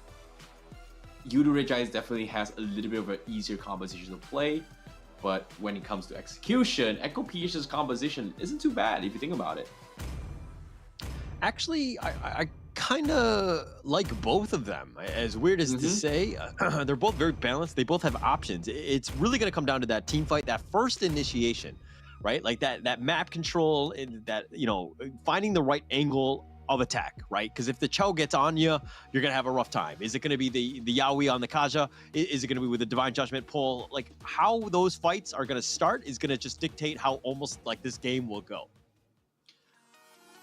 Yoodo Red Giants definitely has a little bit of an easier composition to play, but when it comes to execution, Echo PH's composition isn't too bad if you think about it. Actually, I kind of like both of them. As weird as to say, they're both very balanced. They both have options. It's really going to come down to that team fight, that first initiation, right? Like that map control, that, you know, finding the right angle of attack, right? Because if the Cho gets on you, you're going to have a rough time. Is it going to be the Yaoi on the Kaja? Is it going to be with the Divine Judgment pull? Like how those fights are going to start is going to just dictate how almost like this game will go.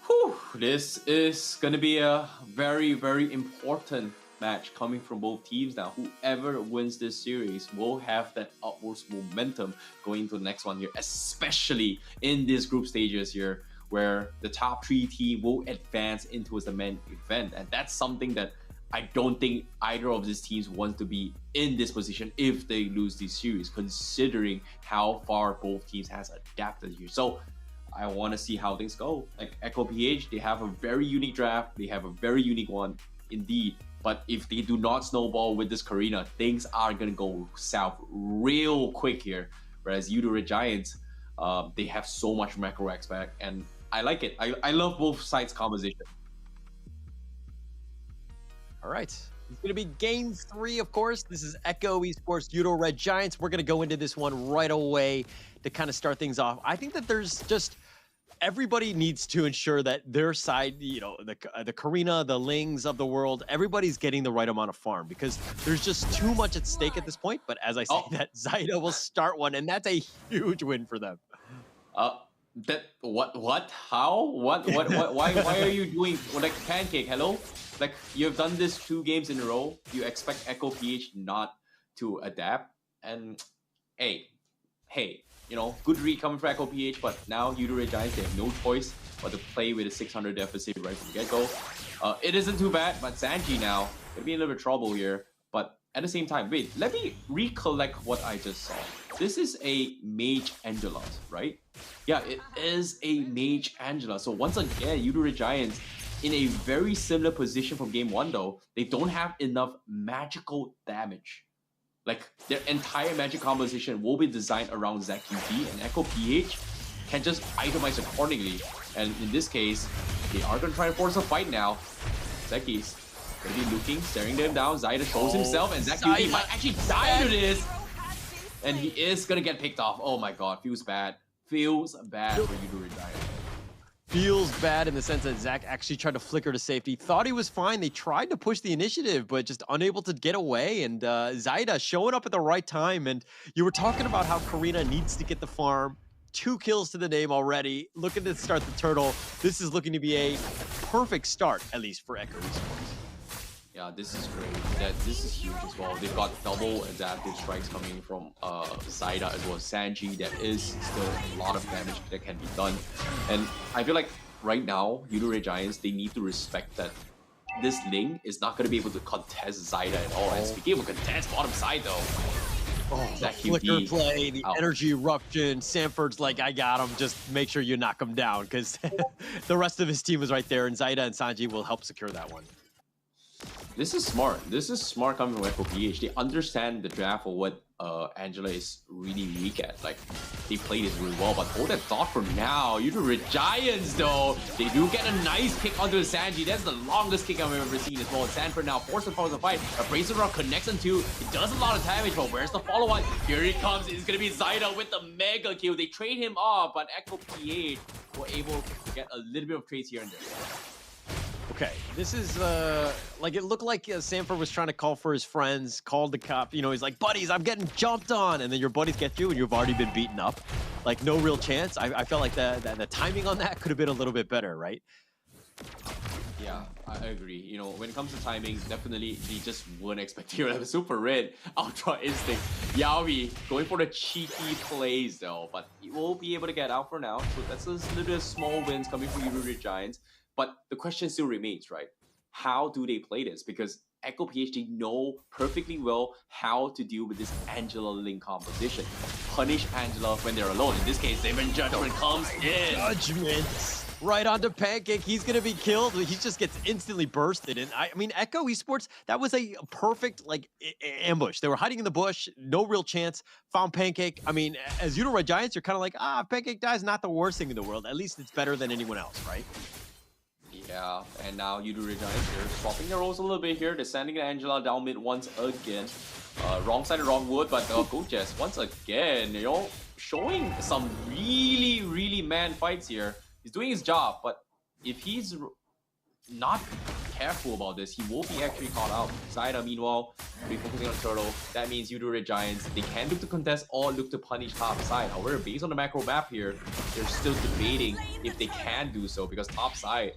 Whew, this is going to be a very, very important match coming from both teams now. Whoever wins this series will have that upwards momentum going into the next one here, especially in these group stages here, where the top 3 team will advance into the main event. And that's something that I don't think either of these teams wants to be in this position if they lose this series, considering how far both teams has adapted here. So I want to see how things go. Like Echo PH, they have a very unique draft. They have a very unique one indeed. But if they do not snowball with this Karina, things are going to go south real quick here. Whereas Yoodo Red Giants, they have so much macro expect, and I like it. I love both sides' composition. All right. It's going to be game 3, of course. This is Echo Esports, Yoodo Red Giants. We're going to go into this one right away to kind of start things off. I think that there's just... everybody needs to ensure that their side, you know, the Karina, the Lings of the world, everybody's getting the right amount of farm, because there's just too much at stake at this point. But as I say that, Zyda will start one, and that's a huge win for them. How? Why are you doing like pancake? Hello? Like you've done this 2 games in a row. You expect Echo PH not to adapt? And hey, you know, good read coming from Echo PH, but now Yoodo Red Giants, they have no choice but to play with a 600 deficit right from the get-go. It isn't too bad, but Sanji now gonna be in a little bit of trouble here. But at the same time, wait, let me recollect what I just saw. This is a Mage Angela, right? Yeah, it is a Mage Angela. So once again, Yoodo Red Giants in a very similar position from game 1 though. They don't have enough magical damage. Like their entire magic composition will be designed around ZQT, and Echo PH can just itemize accordingly. And in this case, they are gonna try to force a fight now. Zeki's gonna be looking, staring them down. Zyda shows himself, and ZQT might actually die to this. And he is gonna get picked off. Oh my god, feels bad. Feels bad for Yoodo Red Giants. feels bad in the sense that Zach actually tried to flicker to safety. Thought he was fine. They tried to push the initiative, but just unable to get away. And Zaida showing up at the right time. And you were talking about how Karina needs to get the farm. 2 kills to the name already. Looking to start the turtle. This is looking to be a perfect start, at least for Echo Esports. Yeah, this is great. This is huge as well. They've got double adaptive strikes coming from Zaida as well as Sanji. There is still a lot of damage that can be done. And I feel like right now, Yoodo Red Giants, they need to respect that this Ling is not going to be able to contest Zaida at all. And speaking of contest bottom side though, the flicker play, the energy eruption. Sanford's like, I got him. Just make sure you knock him down because the rest of his team is right there. And Zaida and Sanji will help secure that one. This is smart. This is smart coming from FOPH. They understand the draft of what Angela is really weak at. Like, they play this really well, but hold that thought for now. Yoodo Red Giants, though, they do get a nice kick onto Sanji. That's the longest kick I've ever seen as well. Sanford now forced to follow the fight. A Bracer Rock connects on 2. It does a lot of damage, but where's the follow-on? Here he comes. It's going to be Zaida with the mega kill. They trade him off, but Echo PH were able to get a little bit of trades here and there. Okay, this is like it looked like Sanford was trying to call for his friends, called the cop. You know, he's like, buddies, I'm getting jumped on. And then your buddies get you and you've already been beaten up. Like, no real chance. I felt like the timing on that could have been a little bit better, right? Yeah, I agree. You know, when it comes to timing, definitely they just weren't expecting to have a super red Ultra Instinct. Yaoi going for the cheeky plays though, but he will be able to get out for now. So that's a little bit of small wins coming from Yoodo Red Giants. But the question still remains, right? How do they play this? Because Echo PhD know perfectly well how to deal with this Angela Ling composition. Punish Angela when they're alone. In this case, Demon Judgment comes in. Judgment! Right onto Pancake. He's going to be killed. He just gets instantly bursted. And I mean, Echo Esports, that was a perfect like ambush. They were hiding in the bush. No real chance. Found Pancake. I mean, as Yoodo Red Giants, you're kind of like, if Pancake dies, not the worst thing in the world. At least it's better than anyone else, right? Yeah, and now Yoodo Red Giants here, swapping their roles a little bit here. They're sending Angela down mid once again. Wrong side of wrong wood, but Gojes once again, you know, showing some really man fights here. He's doing his job, but if he's not careful about this, he will be actually caught out. Zaida, meanwhile, refocusing on Turtle. That means Yoodo Red Giants, they can look to contest or look to punish top side. However, based on the macro map here, they're still debating if they can do so because top side,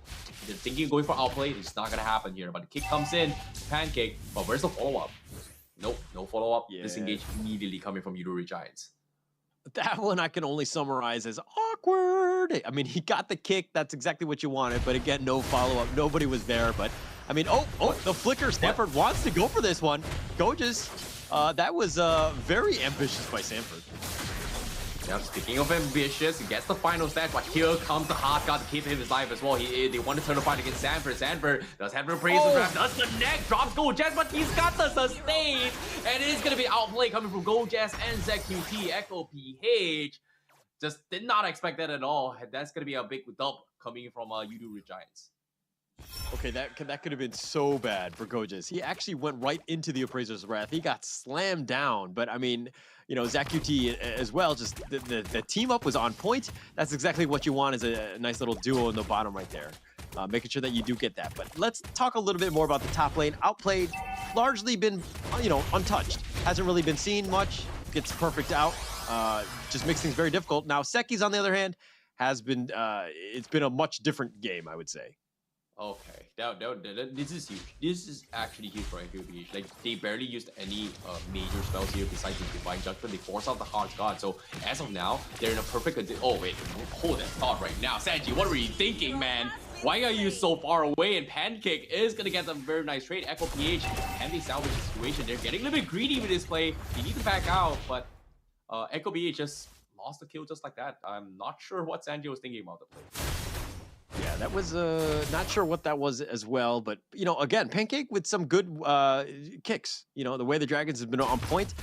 they're thinking of going for outplay. It's not going to happen here. But the kick comes in, Pancake. But where's the follow-up? Nope, no follow-up. Yeah. Disengage immediately coming from Yoodo Red Giants. That one I can only summarize as awkward. I mean, he got the kick. That's exactly what you wanted. But again, no follow-up. Nobody was there. But, I mean, the flicker. Sanford wants to go for this one. Gojes, that was very ambitious by Sanford. Yeah, speaking of ambitious, he gets the final stat, but here comes the hard guard to keep him alive as well. They want to turn the fight against Sanford. Sanford does Sanford praise the draft, does the neck, drops Gojes, but he's got the sustain. And it is going to be outplay coming from Gojes and ZQT. Echo PH just did not expect that at all. That's going to be a big dub coming from Yoodo Red Giants. Okay, that could have been so bad for Gojes. He actually went right into the Appraiser's Wrath. He got slammed down, but I mean, you know, ZQT as well, just the team up was on point. That's exactly what you want is a nice little duo in the bottom right there. Making sure that you do get that. But let's talk a little bit more about the top lane. Outplayed, largely been, you know, untouched. Hasn't really been seen much. Gets perfect out. Just makes things very difficult. Now, Seki's, on the other hand, has been, it's been a much different game, I would say. Okay, this is huge. This is actually huge for NQBH. Like, they barely used any major spells here besides the Divine Judgment. They force out the Hard God. So, as of now, they're in a perfect condition. Oh, wait, hold that thought right now. Sanji, what were you thinking, man? Why are you so far away? And Pancake is going to get them very nice trade. Echo PH, can they salvage the situation? They're getting a little bit greedy with this play. They need to back out, but Echo PH just lost the kill just like that. I'm not sure what Sanji was thinking about the play. Yeah, that was not sure what that was as well, but you know, again, Pancake with some good kicks. You know, the way the Dragons have been on point,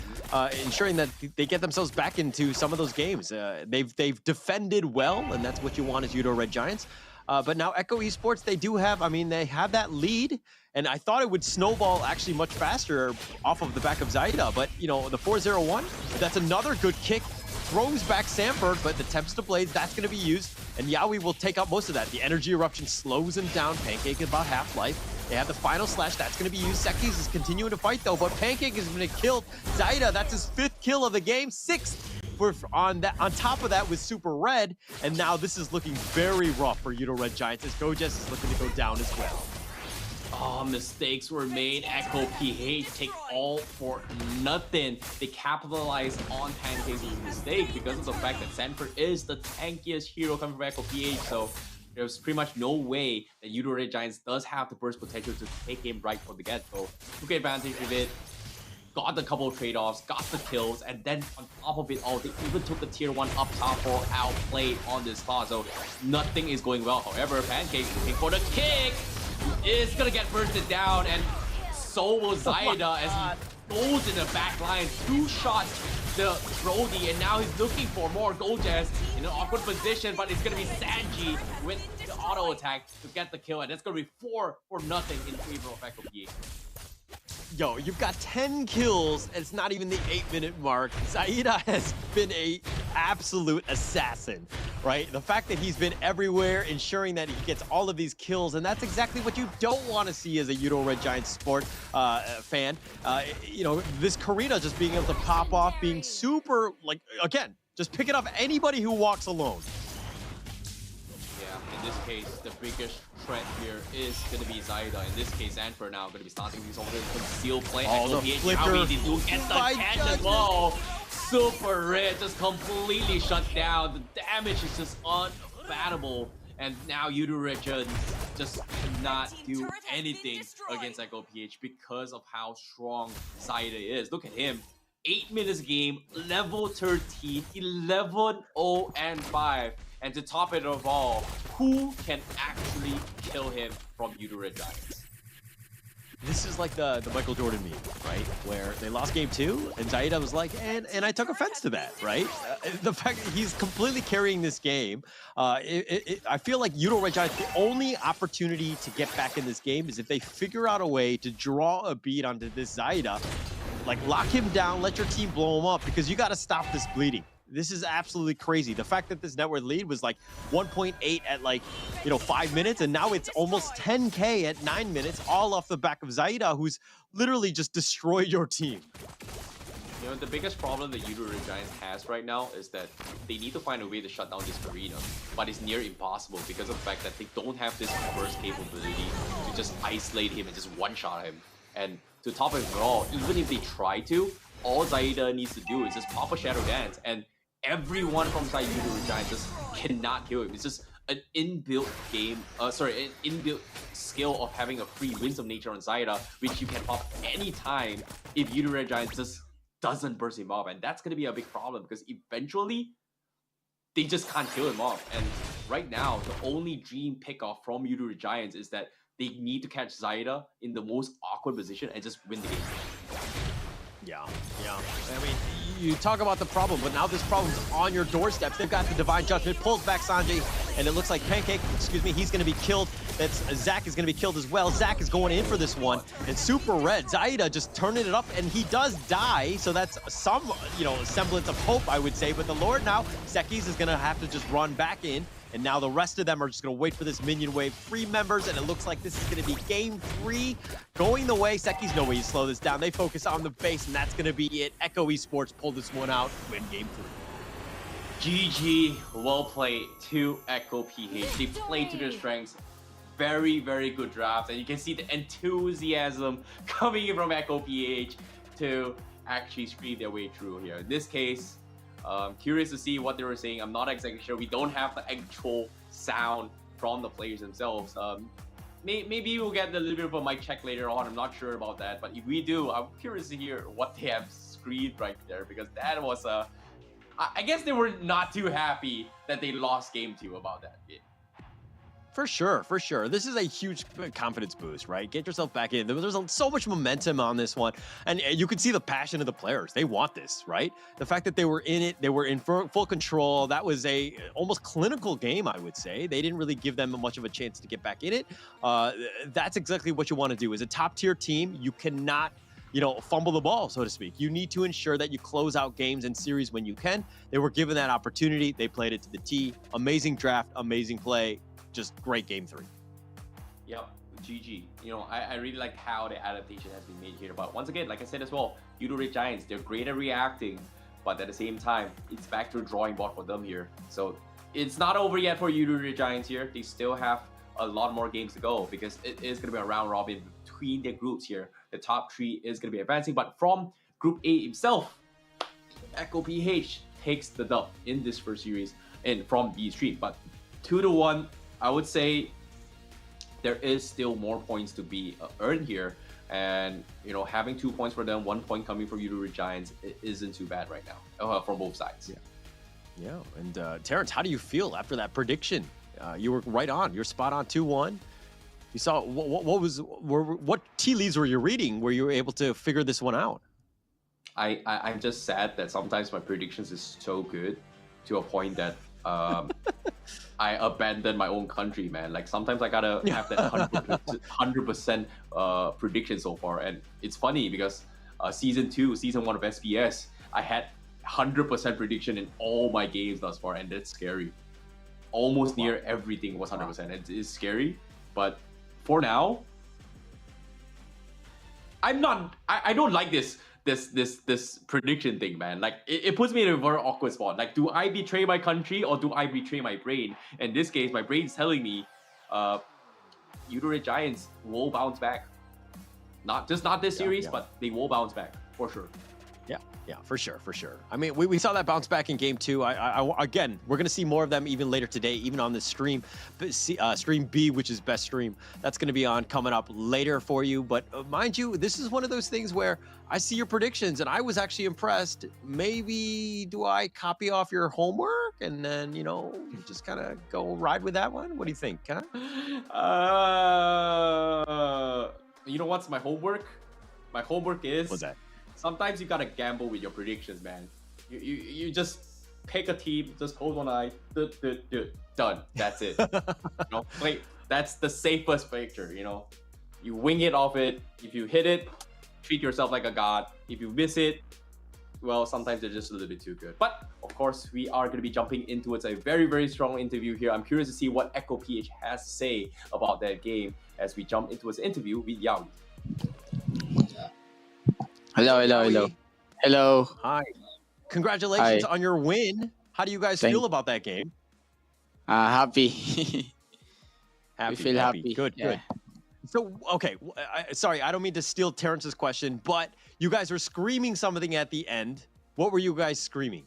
ensuring that they get themselves back into some of those games. They've defended well, and that's what you want as Yoodo Red Giants. But now Echo Esports, they do have, I mean, they have that lead, and I thought it would snowball actually much faster off of the back of Zaida, but you know, the 4-0-1, that's another good kick, throws back Sanford, but the Tempest to Blades, that's going to be used. and Yaoi will take out most of that. The energy eruption slows him down. Pancake at about half life. They have the final slash. That's going to be used. Sekis is continuing to fight, though, but Pancake is going to kill Zaida. That's his 5th kill of the game. 6th on top of that with Super Red. And now this is looking very rough for Yoodo Red Giants as Gojes is looking to go down as well. Oh, mistakes were made. Echo PH take all for nothing. They capitalize on Pancake's mistake because of the fact that Sanford is the tankiest hero coming from Echo PH. So there's pretty much no way that Yoodo Red Giants does have the burst potential to take him right from the get-go. Took advantage of it, got a couple of trade-offs, got the kills, and then on top of it all, they even took the tier 1 up top for outplay on this spot. So nothing is going well. However, Pancake looking for the kick is gonna get bursted down, and so will Zaida as he goes in the back line, 2 shots the Brody, and now he's looking for more Gojes in an awkward position, but it's gonna be Sanji with the auto attack to get the kill, and it's gonna be 4-0 in favor of Echo PH. Yo, you've got 10 kills, and it's not even the 8-minute mark. Zaida has been a absolute assassin, right? The fact that he's been everywhere, ensuring that he gets all of these kills, and that's exactly what you don't want to see as a Yoodo Red Giants sport fan. You know, this Karina just being able to pop off, being super, like, again, just picking up anybody who walks alone. Yeah, in this case, the biggest threat here is going to be Zaida. In this case, Anfer now going to be starting these over the conceal play. Oh, the flicker. He do get the catch as well. Super Red just completely shut down. The damage is just unfathomable. And now Yoodo Red Giants just cannot do anything against Echo PH because of how strong Zaida is. Look at him. 8 minutes game, level 13, 11-0-5. And to top it of all, who can actually kill him from Yoodo Red Giants? This is like the Michael Jordan meme, right? Where they lost game 2, and Zaida was like, and I took offense to that, right? The fact that he's completely carrying this game, I feel like Yoodo Red Giants, the only opportunity to get back in this game is if they figure out a way to draw a beat onto this Zaida, like lock him down, let your team blow him up, because you got to stop this bleeding. This is absolutely crazy. The fact that this network lead was like 1.8 at like, 5 minutes, and now it's almost 10K at 9 minutes, all off the back of Zaida, who's literally just destroyed your team. You know, the biggest problem that Yoodo Red Giants has right now is that they need to find a way to shut down this arena, but it's near impossible because of the fact that they don't have this burst capability to just isolate him and just one-shot him. And to top it all, even if they try to, all Zaida needs to do is just pop a Shadow Dance, and everyone from side Yoodo Red Giants just cannot kill him. It's just an inbuilt game, an inbuilt skill of having a free Winds of Nature on Zaida, which you can pop anytime if Yoodo Red Giants just doesn't burst him off. And that's going to be a big problem because eventually they just can't kill him off. And right now, the only dream pickoff from Yoodo Red Giants is that they need to catch Zaida in the most awkward position and just win the game. Yeah. I mean, you talk about the problem, but now this problem's on your doorstep. They've got the Divine Judgment, pulls back Sanjay, and it looks like Pancake, he's going to be killed. Zach is going to be killed as well. Zach is going in for this one, and Super Red, Zaida just turning it up, and he does die, so that's some, semblance of hope, I would say. But the Lord now, Sekis is going to have to just run back in. And now the rest of them are just going to wait for this minion wave. 3 members, and it looks like this is going to be game 3 going the way. Seki's no way to slow this down. They focus on the base, and that's going to be it. Echo Esports pull this one out, win game 3. GG, well played to Echo PH. They played to their strengths. Very, very good draft. And you can see the enthusiasm coming in from Echo PH to actually scream their way through here. In this case, curious to see what they were saying. I'm not exactly sure. We don't have the actual sound from the players themselves. Maybe we'll get a little bit of a mic check later on. I'm not sure about that. But if we do, I'm curious to hear what they have screamed right there, because that was I guess they were not too happy that they lost game 2 about that. For sure. This is a huge confidence boost, right? Get yourself back in. There's so much momentum on this one. And you can see the passion of the players. They want this, right? The fact that they were in it, they were in full control. That was a almost clinical game, I would say. They didn't really give them much of a chance to get back in it. That's exactly what you want to do. As a top tier team, you cannot fumble the ball, so to speak. You need to ensure that you close out games and series when you can. They were given that opportunity. They played it to the T. Amazing draft, amazing play, just great game 3. Yep, GG. I really like how the adaptation has been made here. But once again, like I said as well, Yoodo Red Giants, they're great at reacting, but at the same time, it's back to a drawing board for them here. So it's not over yet for Yoodo Red Giants here. They still have a lot more games to go because it is going to be a round robin between the groups here. The top 3 is going to be advancing, but from Group A itself, Echo PH takes the dub in this first series and from these 3. But 2-1, I would say there is still more points to be earned here. And, having 2 points for them, 1 point coming from Yoodo Red Giants, it isn't too bad right now from both sides. Yeah. And Terrence, how do you feel after that prediction? You were right on. You're spot on 2-1. You saw what tea leaves were you reading where you were able to figure this one out? I'm just sad that sometimes my predictions is so good to a point that I abandon my own country, man. Like sometimes I gotta have that 100% prediction so far, and it's funny because season 1 of SPS, I had 100% prediction in all my games thus far, and that's scary. Almost near everything was 100%. It is scary, but for now, I don't like this prediction thing, man. Like it puts me in a very awkward spot. Like, do I betray my country or do I betray my brain? In this case, my brain's telling me, Yoodo Red Giants will bounce back. Not this series, but they will bounce back for sure. Yeah, for sure. I mean, we saw that bounce back in game 2. Again, we're going to see more of them even later today, even on this stream. Stream B, which is best stream. That's going to be on coming up later for you. But mind you, this is one of those things where I see your predictions and I was actually impressed. Maybe do I copy off your homework and then, just kind of go ride with that one? What do you think, huh? You know what's my homework? My homework is... What's that? Sometimes you gotta gamble with your predictions, man. You just pick a team, just close one eye, done. That's it. That's the safest picture. You wing it off it. If you hit it, treat yourself like a god. If you miss it, well, sometimes they're just a little bit too good. But of course, we are gonna be jumping into a very, very strong interview here. I'm curious to see what Echo PH has to say about that game as we jump into his interview with Yawi. Hello. Hi. Congratulations on your win. How do you guys feel about that game? Happy. We feel happy. Good. So, okay. Sorry, I don't mean to steal Terrence's question, but you guys were screaming something at the end. What were you guys screaming?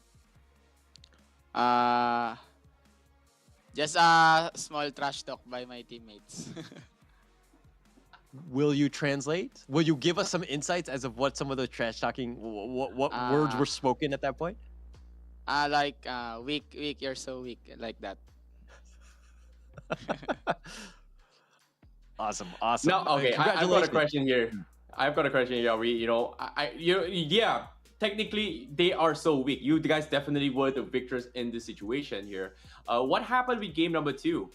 Just a small trash talk by my teammates. Will you translate? Will you give us some insights as of what some of the trash talking, what words were spoken at that point? Weak, you're so weak, like that. Awesome. No, okay. I've got a question here. Yeah, technically they are so weak. You guys definitely were the victors in this situation here. What happened with game number 2?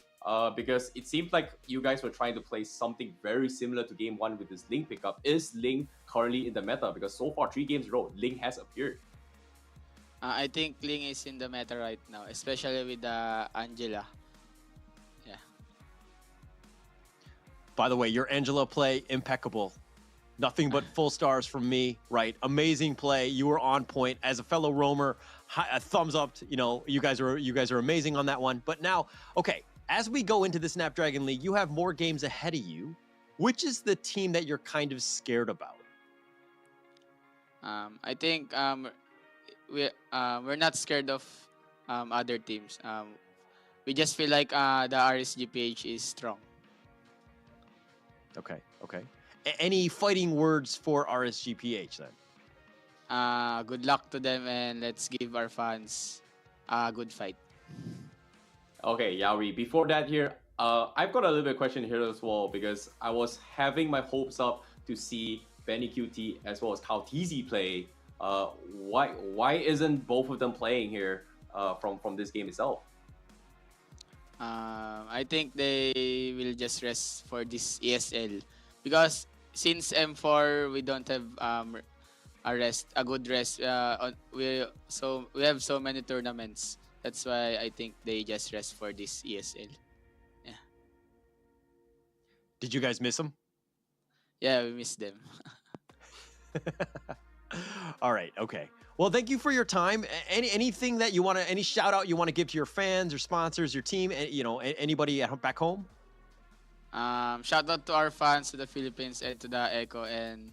Because it seems like you guys were trying to play something very similar to game 1 with this Ling pickup. Is Ling currently in the meta? Because so far 3 games in a row, Ling has appeared. I think Ling is in the meta right now, especially with Angela. Yeah. By the way, your Angela play, impeccable. Nothing but full stars from me, right? Amazing play. You were on point. As a fellow roamer, a thumbs up. You guys are amazing on that one. But now, okay. As we go into the Snapdragon League, you have more games ahead of you. Which is the team that you're kind of scared about? I think we're not scared of other teams. We just feel like the RSGPH is strong. Okay. Any fighting words for RSGPH then? Good luck to them, and let's give our fans a good fight. Okay, Yawi, before that here, I've got a little bit of question here as well, because I was having my hopes up to see Benny QT as well as Kyle TZ play. Why isn't both of them playing here from this game itself? I think they will just rest for this ESL because since M4 we don't have a good rest. We have so many tournaments. That's why I think they just rest for this ESL. Yeah. Did you guys miss them? Yeah, we miss them. All right. Okay. Well, thank you for your time. Anything that you want to, any shout out you want to give to your fans, your sponsors, your team, anybody back home? Shout out to our fans, to the Philippines, and to the Echo, and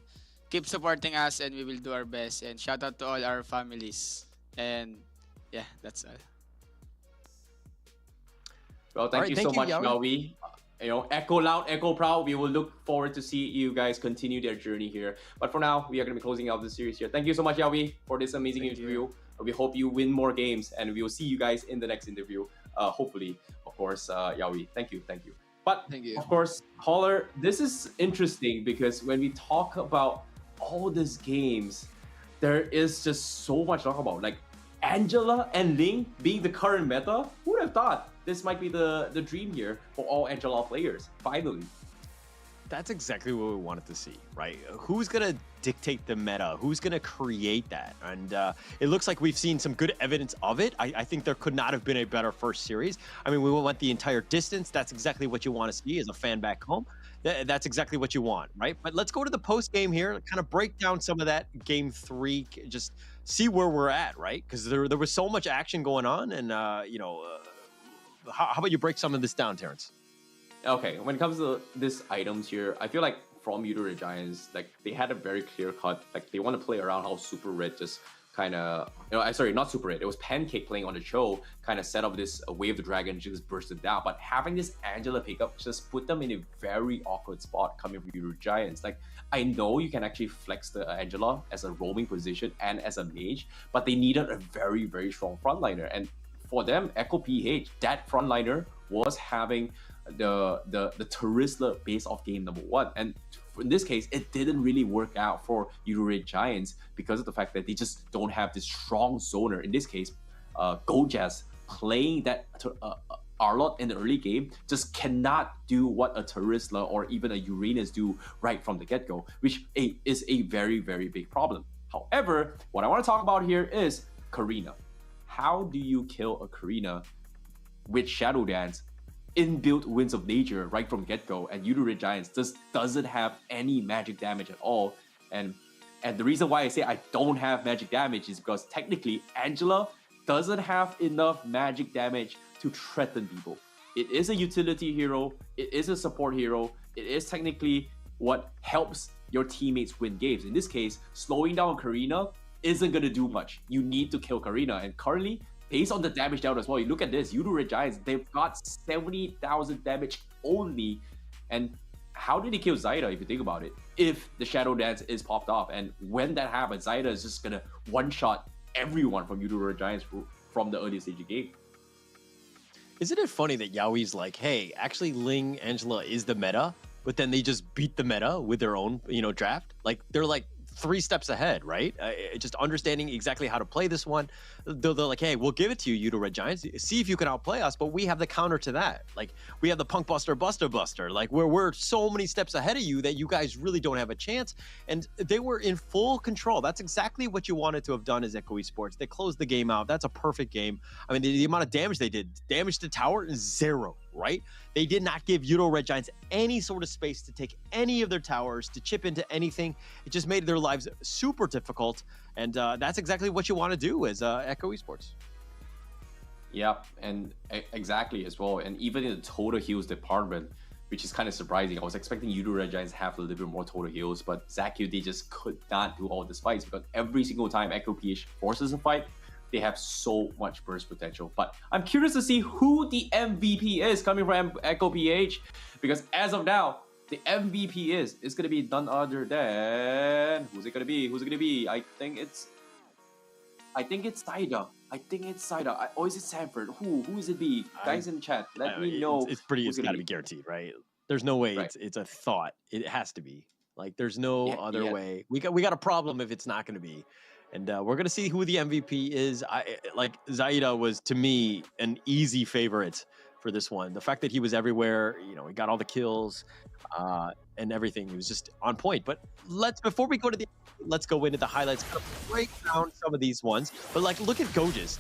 keep supporting us, and we will do our best. And shout out to all our families. And yeah, that's all. Well, thank you so much, Yawi. Echo loud, echo proud. We will look forward to see you guys continue their journey here. But for now, we are going to be closing out the series here. Thank you so much, Yawi, for this amazing interview. We hope you win more games, and we will see you guys in the next interview. Hopefully, of course, Yawi. Thank you. But of course, Holler, this is interesting because when we talk about all these games, there is just so much to talk about. Like Angela and Ling being the current meta. Who would have thought this might be the dream here for all Angela players, finally? That's exactly what we wanted to see, right? Who's going to dictate the meta? Who's going to create that? And it looks like we've seen some good evidence of it. I think there could not have been a better first series. I mean, we went the entire distance. That's exactly what you want to see as a fan back home. That's exactly what you want, right? But let's go to the post game here, kind of break down some of that game 3, just see where we're at, right? Because there was so much action going on. And, how about you break some of this down, Terrence? Okay, when it comes to these items here, I feel like from Yoodo Red Giants, like they had a very clear cut, like they want to play around how Super Red just kind of, sorry, not Super Red, it was Pancake playing on the show, kind of set up this Wave the Dragon, just bursted down. But having this Angela pickup just put them in a very awkward spot coming from Yoodo Giants. Like, I know you can actually flex the Angela as a roaming position and as a mage, but they needed a very, very strong frontliner. And for them, Echo PH, that frontliner was having the Terizla base of game number 1, and in this case it didn't really work out for Yoodo Red Giants because of the fact that they just don't have this strong zoner. In this case, Gojas playing that Arlott in the early game just cannot do what a Terizla or even a Uranus do right from the get-go, which is a very, very big problem. However, what I want to talk about here is Karina. How do you kill a Karina with Shadow Dance, inbuilt Winds of Nature right from get-go, and Yoodo Red Giants just doesn't have any magic damage at all? And the reason why I say I don't have magic damage is because technically Angela doesn't have enough magic damage to threaten people. It is a utility hero, it is a support hero, it is technically what helps your teammates win games. In this case, slowing down Karina isn't going to do much. You need to kill Karina, and currently, based on the damage down as well, you look at this, Yoodo Red Giants, they've got 70,000 damage only. And how did he kill Zaida, if you think about it, if the Shadow Dance is popped off? And when that happens, Zaida is just going to one-shot everyone from Yoodo Red Giants from the early stage of the game. Isn't it funny that Yaoi's like, hey, actually Ling Angela is the meta, but then they just beat the meta with their own, draft? Like, they're like 3 steps ahead, right? Just understanding exactly how to play this one. They're like, hey, we'll give it to you, Yoodo Red Giants. See if you can outplay us, but we have the counter to that. Like, we have the Punk Buster, Buster. Like, we're so many steps ahead of you that you guys really don't have a chance. And they were in full control. That's exactly what you wanted to have done as Echo Esports. They closed the game out. That's a perfect game. I mean, the amount of damage they did, damage to tower is 0, right? They did not give Yoodo Red Giants any sort of space to take any of their towers, to chip into anything. It just made their lives super difficult. And that's exactly what you want to do as Echo Esports. Yeah, and exactly as well. And even in the total heals department, which is kind of surprising. I was expecting Yoodo Red Giants have a little bit more total heals, but Zaku, they just could not do all these fights because every single time Echo PH forces a fight, they have so much burst potential. But I'm curious to see who the MVP is coming from Echo PH, because as of now, the MVP is going to be none other than... Who's it going to be? I think it's Saida. Or is it Sanford? Who is it be? Guys in the chat, let me know. It's got to be guaranteed, right? There's no way it's a thought. It has to be. Like, there's no other way. We got a problem if it's not going to be. And we're going to see who the MVP is. Zaida was, to me, an easy favorite for this one. The fact that he was everywhere, he got all the kills and everything. He was just on point. But before we go to let's go into the highlights, kind of break down some of these ones. But look at Goges.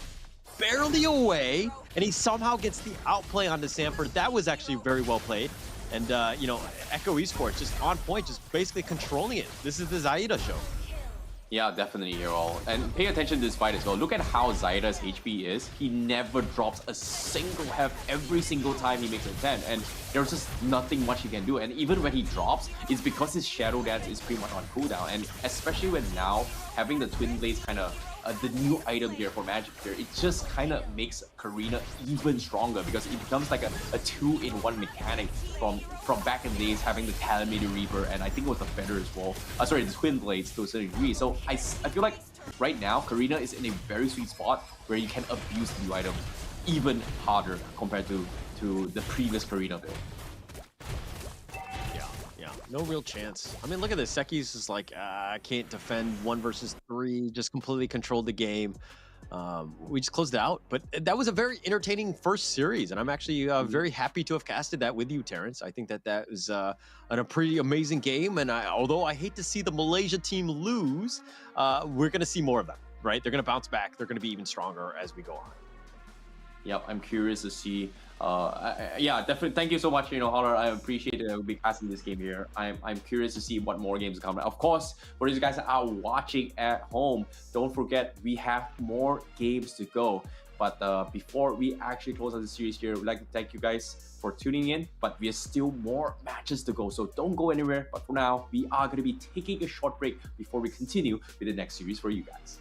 Barely away, and he somehow gets the outplay onto Sanford. That was actually very well played. And, Echo Esports just on point, just basically controlling it. This is the Zaida show. Yeah, definitely, Hero. And pay attention to this fight as well. Look at how Zaida's HP is. He never drops a single health every single time he makes an attempt. And there's just nothing much he can do. And even when he drops, it's because his Shadow Dance is pretty much on cooldown. And especially when now having the Twin Blades kind of the new item here for Magic here, it just kind of makes Karina even stronger because it becomes like a 2-in-1 mechanic from back in the days, having the Calamated Reaper and I think it was the Feather as well. Sorry, the Twin Blades to a certain degree. So I feel like right now Karina is in a very sweet spot where you can abuse the new item even harder compared to the previous Karina build. No real chance. I mean, look at this. Seki's just like, I can't defend 1 versus 3, just completely controlled the game. We just closed it out. But that was a very entertaining first series, and I'm actually very happy to have casted that with you, Terrence. I think that was a pretty amazing game, and although I hate to see the Malaysia team lose, we're going to see more of them, right? They're going to bounce back. They're going to be even stronger as we go on. Yep, I'm curious to see. Yeah, definitely. Thank you so much, Holler. I appreciate it. We'll be passing this game here. I'm curious to see what more games come. Of course, for those guys that are watching at home, don't forget we have more games to go. But before we actually close out the series here, we'd like to thank you guys for tuning in. But we have still more matches to go, so don't go anywhere. But for now, we are going to be taking a short break before we continue with the next series for you guys.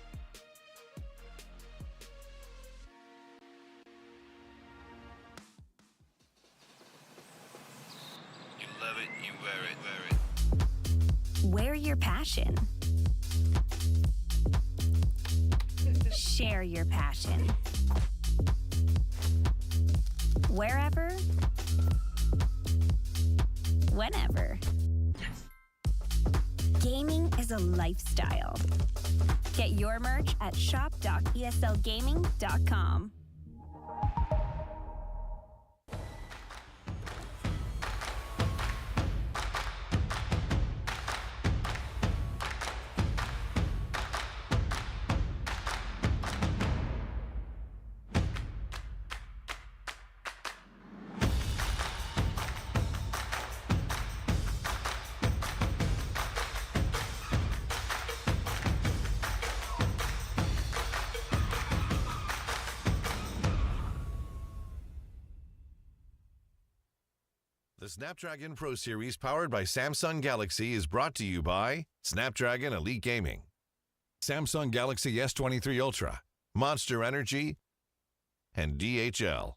Wear your passion. Share your passion. Wherever, whenever. Gaming is a lifestyle. Get your merch at shop.eslgaming.com. The Snapdragon Pro Series powered by Samsung Galaxy is brought to you by Snapdragon Elite Gaming, Samsung Galaxy S23 Ultra, Monster Energy, and DHL.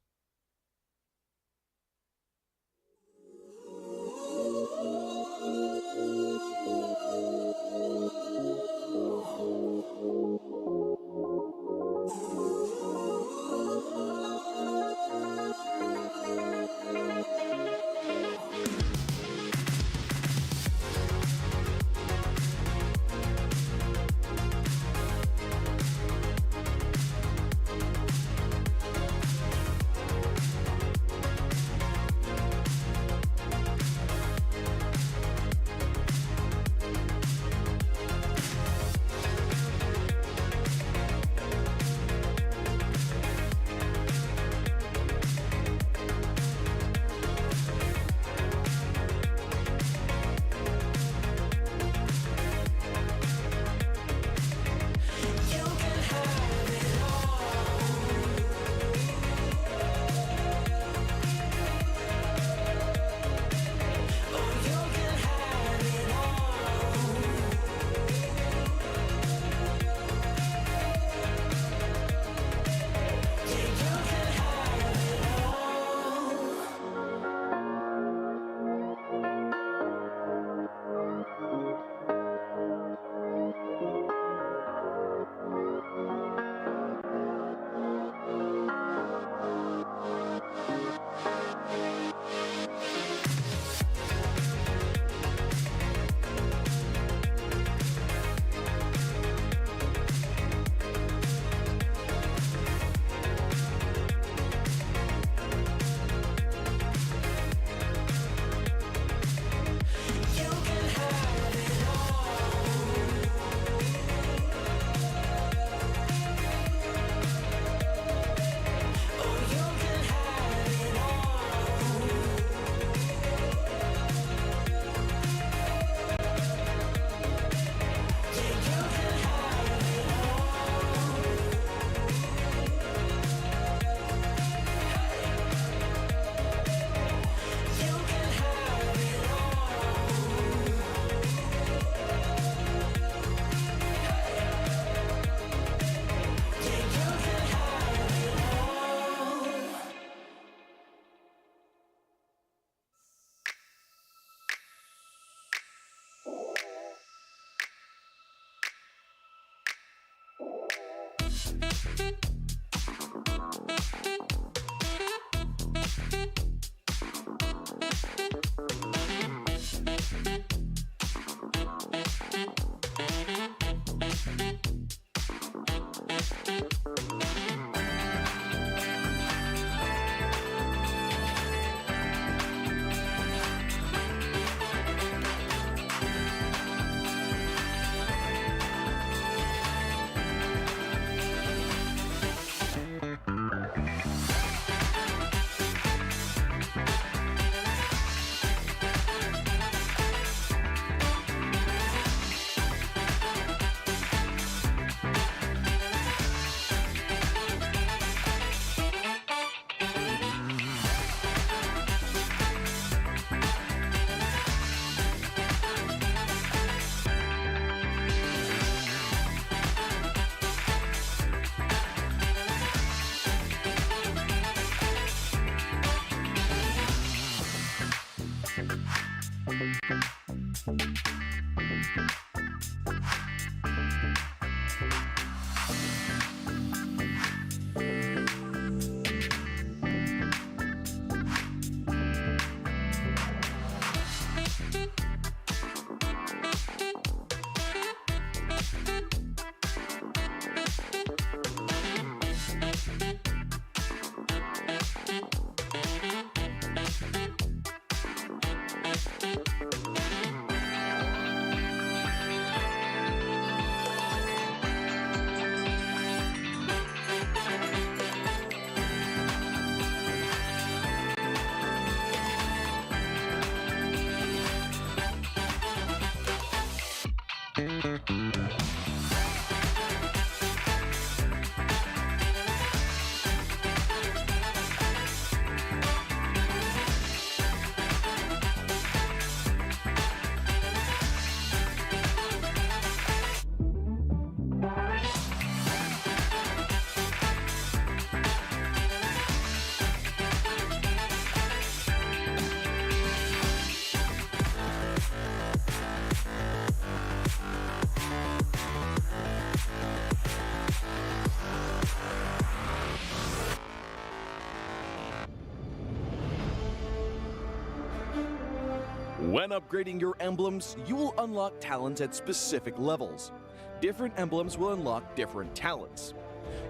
When upgrading your emblems, you will unlock talents at specific levels. Different emblems will unlock different talents.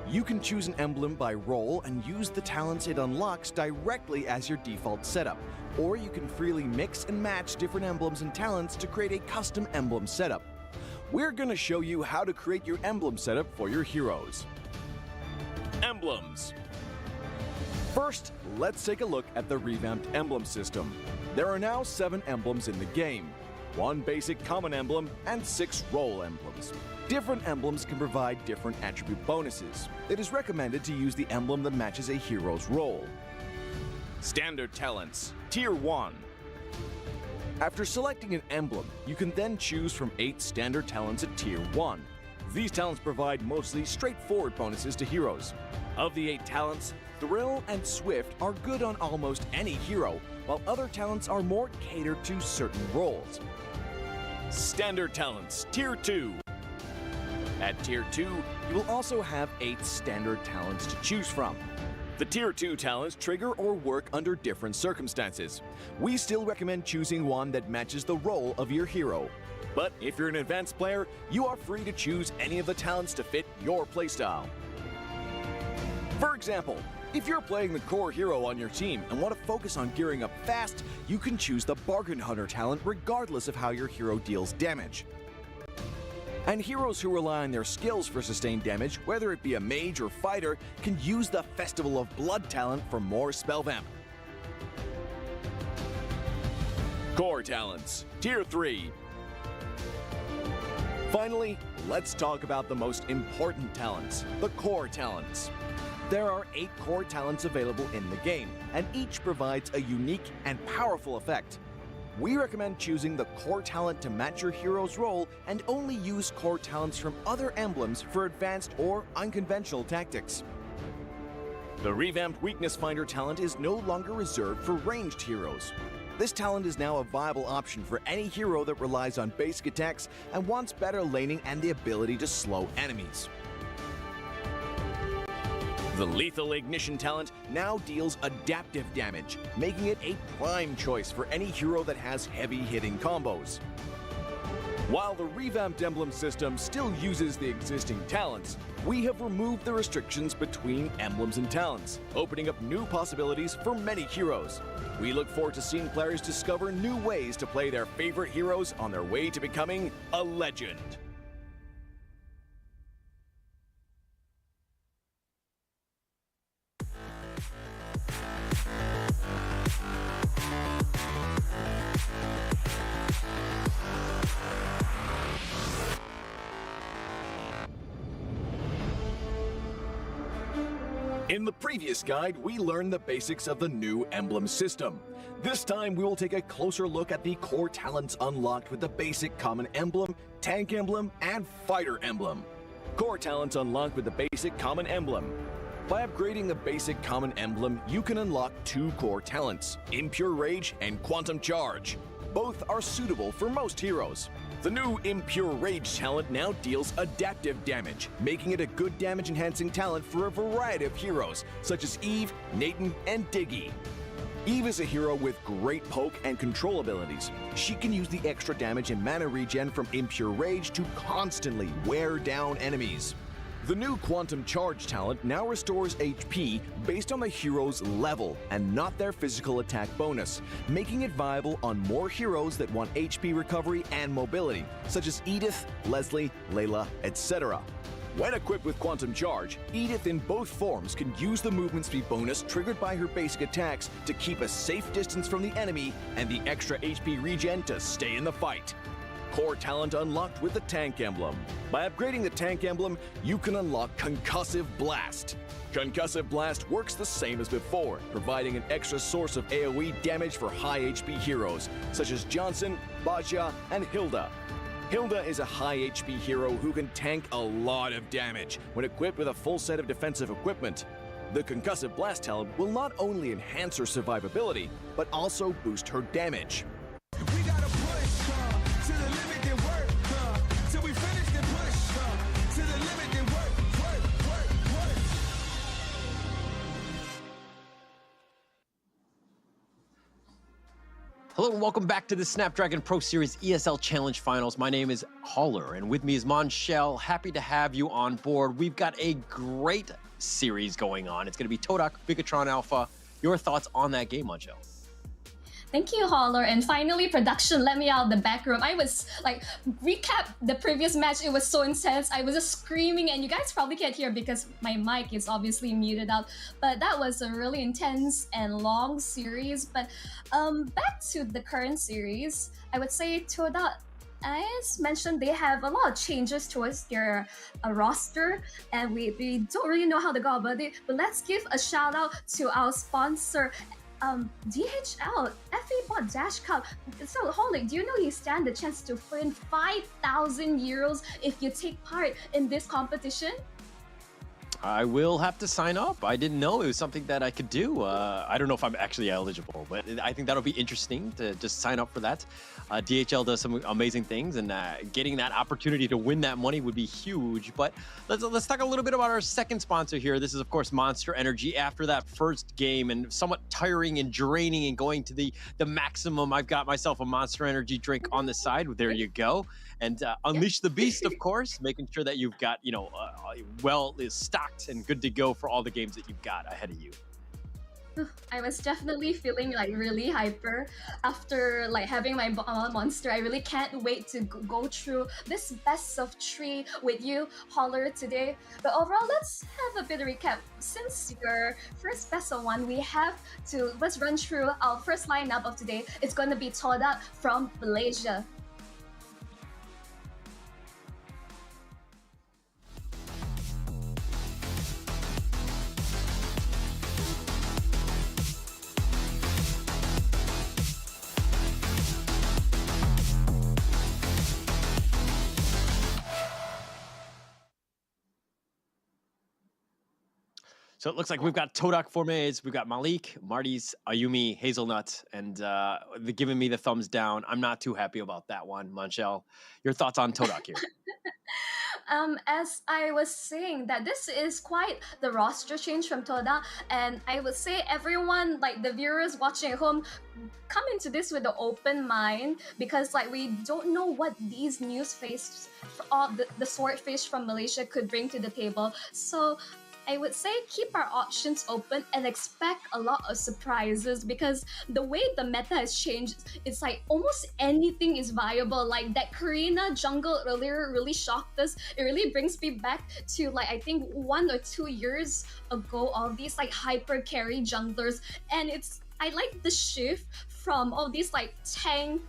You can choose an emblem by role and use the talents it unlocks directly as your default setup, or you can freely mix and match different emblems and talents to create a custom emblem setup. We're going to show you how to create your emblem setup for your heroes. Emblems. First, let's take a look at the revamped emblem system. There are now 7 emblems in the game, 1 basic common emblem and 6 role emblems. Different emblems can provide different attribute bonuses. It is recommended to use the emblem that matches a hero's role. Standard talents, Tier 1. After selecting an emblem, you can then choose from 8 standard talents at Tier 1. These talents provide mostly straightforward bonuses to heroes. Of the 8 talents, Thrill and Swift are good on almost any hero, while other talents are more catered to certain roles. Standard talents, Tier 2. At Tier 2, you will also have 8 standard talents to choose from. The Tier 2 talents trigger or work under different circumstances. We still recommend choosing one that matches the role of your hero. But if you're an advanced player, you are free to choose any of the talents to fit your playstyle. For example, if you're playing the core hero on your team and want to focus on gearing up fast, you can choose the Bargain Hunter talent regardless of how your hero deals damage. And heroes who rely on their skills for sustained damage, whether it be a mage or fighter, can use the Festival of Blood talent for more spell vamp. Core talents, Tier 3. Finally, let's talk about the most important talents, the core talents. There are 8 core talents available in the game, and each provides a unique and powerful effect. We recommend choosing the core talent to match your hero's role and only use core talents from other emblems for advanced or unconventional tactics. The revamped Weakness Finder talent is no longer reserved for ranged heroes. This talent is now a viable option for any hero that relies on basic attacks and wants better laning and the ability to slow enemies. The Lethal Ignition talent now deals adaptive damage, making it a prime choice for any hero that has heavy-hitting combos. While the revamped emblem system still uses the existing talents, we have removed the restrictions between emblems and talents, opening up new possibilities for many heroes. We look forward to seeing players discover new ways to play their favorite heroes on their way to becoming a legend. In the previous guide, we learned the basics of the new emblem system. This time, we will take a closer look at the core talents unlocked with the basic common emblem, tank emblem, and fighter emblem. Core talents unlocked with the basic common emblem. By upgrading the basic common emblem, you can unlock 2 core talents, Impure Rage and Quantum Charge. Both are suitable for most heroes. The new Impure Rage talent now deals adaptive damage, making it a good damage-enhancing talent for a variety of heroes, such as Eve, Nathan, and Diggy. Eve is a hero with great poke and control abilities. She can use the extra damage and mana regen from Impure Rage to constantly wear down enemies. The new Quantum Charge talent now restores HP based on the hero's level and not their physical attack bonus, making it viable on more heroes that want HP recovery and mobility, such as Edith, Leslie, Layla, etc. When equipped with Quantum Charge, Edith in both forms can use the movement speed bonus triggered by her basic attacks to keep a safe distance from the enemy and the extra HP regen to stay in the fight. Core talent unlocked with the tank emblem. By upgrading the tank emblem, you can unlock Concussive Blast. Concussive Blast works the same as before, providing an extra source of AoE damage for high HP heroes, such as Johnson, Baja, and Hilda. Hilda is a high HP hero who can tank a lot of damage when equipped with a full set of defensive equipment. The Concussive Blast talent will not only enhance her survivability, but also boost her damage. Hello and welcome back to the Snapdragon Pro Series ESL Challenge Finals. My name is Holler and with me is Monshel. Happy to have you on board. We've got a great series going on. It's going to be Todak, Bigetron Alpha. Your thoughts on that game, Monshel? Thank you, Holler. And finally, production let me out of the back room. I was like, recap the previous match. It was so intense. I was just screaming, and you guys probably can't hear because my mic is obviously muted out. But that was a really intense and long series. But back to the current series, I would say Todak, as mentioned, they have a lot of changes towards their roster, and we don't really know how to go about it. But let's give a shout out to our sponsor, DHL, FA Bot Dash Cup. So, Holly, do you know you stand a chance to win 5,000 euros if you take part in this competition? I will have to sign up. I didn't know it was something that I could do. I don't know if I'm actually eligible, but I think that'll be interesting to just sign up for that. DHL does some amazing things, and getting that opportunity to win that money would be huge. But let's talk a little bit about our second sponsor here. This is, of course, Monster Energy. After that first game and somewhat tiring and draining and going to the maximum, I've got myself a Monster Energy drink on the side. There you go. And Unleash the Beast, of course, making sure that you've got, well stocked and good to go for all the games that you've got ahead of you. I was definitely feeling like really hyper after like having my monster. I really can't wait to go through this best of 3 with you, Holler, today. But overall, let's have a bit of recap. Since your first best of 1, let's run through our first lineup of today. It's going to be Todak from Malaysia. So it looks like we've got Todak for maids, we've got Malik, Marty's, Ayumi, Hazelnut, and they're giving me the thumbs down. I'm not too happy about that one, Monshel. Your thoughts on Todak here? As I was saying, that this is quite the roster change from Todak, and I would say everyone, like the viewers watching at home, come into this with an open mind, because like we don't know what these news face, all the swordfish from Malaysia could bring to the table. So I would say keep our options open and expect a lot of surprises, because the way the meta has changed, it's like almost anything is viable. Like that Karina jungle earlier really shocked us. It really brings me back to like I think 1 or 2 years ago, all these like hyper carry junglers, and I like the shift from all these like tank,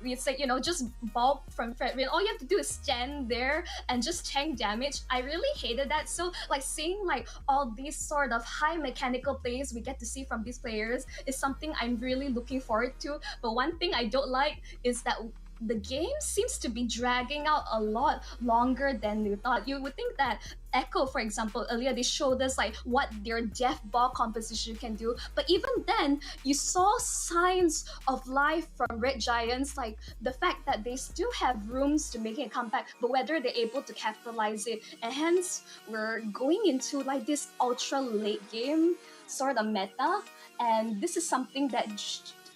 we'd say, just bulk from Fredwin. All you have to do is stand there and just tank damage. I really hated that. So like seeing like all these sort of high mechanical plays we get to see from these players is something I'm really looking forward to. But one thing I don't like is that the game seems to be dragging out a lot longer than we thought. You would think that Echo, for example, earlier they showed us like what their death ball composition can do, but even then you saw signs of life from Red Giants, like the fact that they still have rooms to make a comeback, but whether they're able to capitalize it. And hence we're going into like this ultra late game sort of meta, and this is something that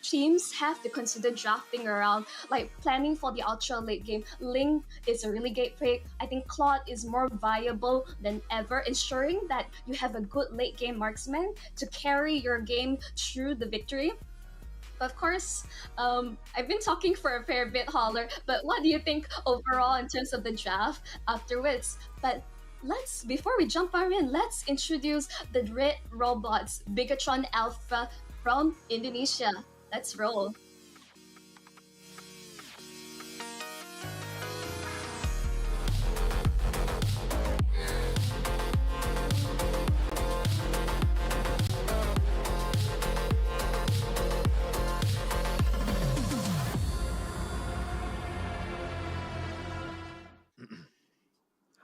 teams have to consider drafting around, like planning for the ultra late game. Ling is a really great pick. I think Claude is more viable than ever, ensuring that you have a good late game marksman to carry your game through the victory. Of course, I've been talking for a fair bit, Holler, but what do you think overall in terms of the draft afterwards? But before we jump in, let's introduce the Red Robots Bigetron Alpha from Indonesia. Let's roll.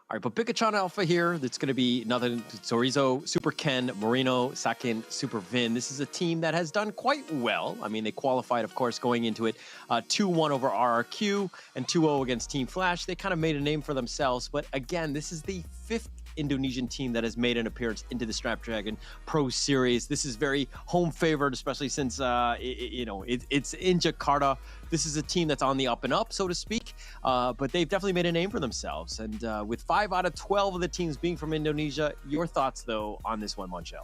All right, but Bigetron Alpha here, that's going to be nothing. Chorizo, Super Ken, Moreno, Sakin, Super Vin. This is a team that has done quite well. I mean, they qualified, of course, going into it 2-1 over RRQ and 2-0 against Team Flash. They kind of made a name for themselves. But again, this is the 5th Indonesian team that has made an appearance into the Snapdragon Pro Series. This is very home favored, especially since it's in Jakarta. This is a team that's on the up and up, so to speak, but they've definitely made a name for themselves. And with 5 out of 12 of the teams being from Indonesia, your thoughts though on this one, Monchel?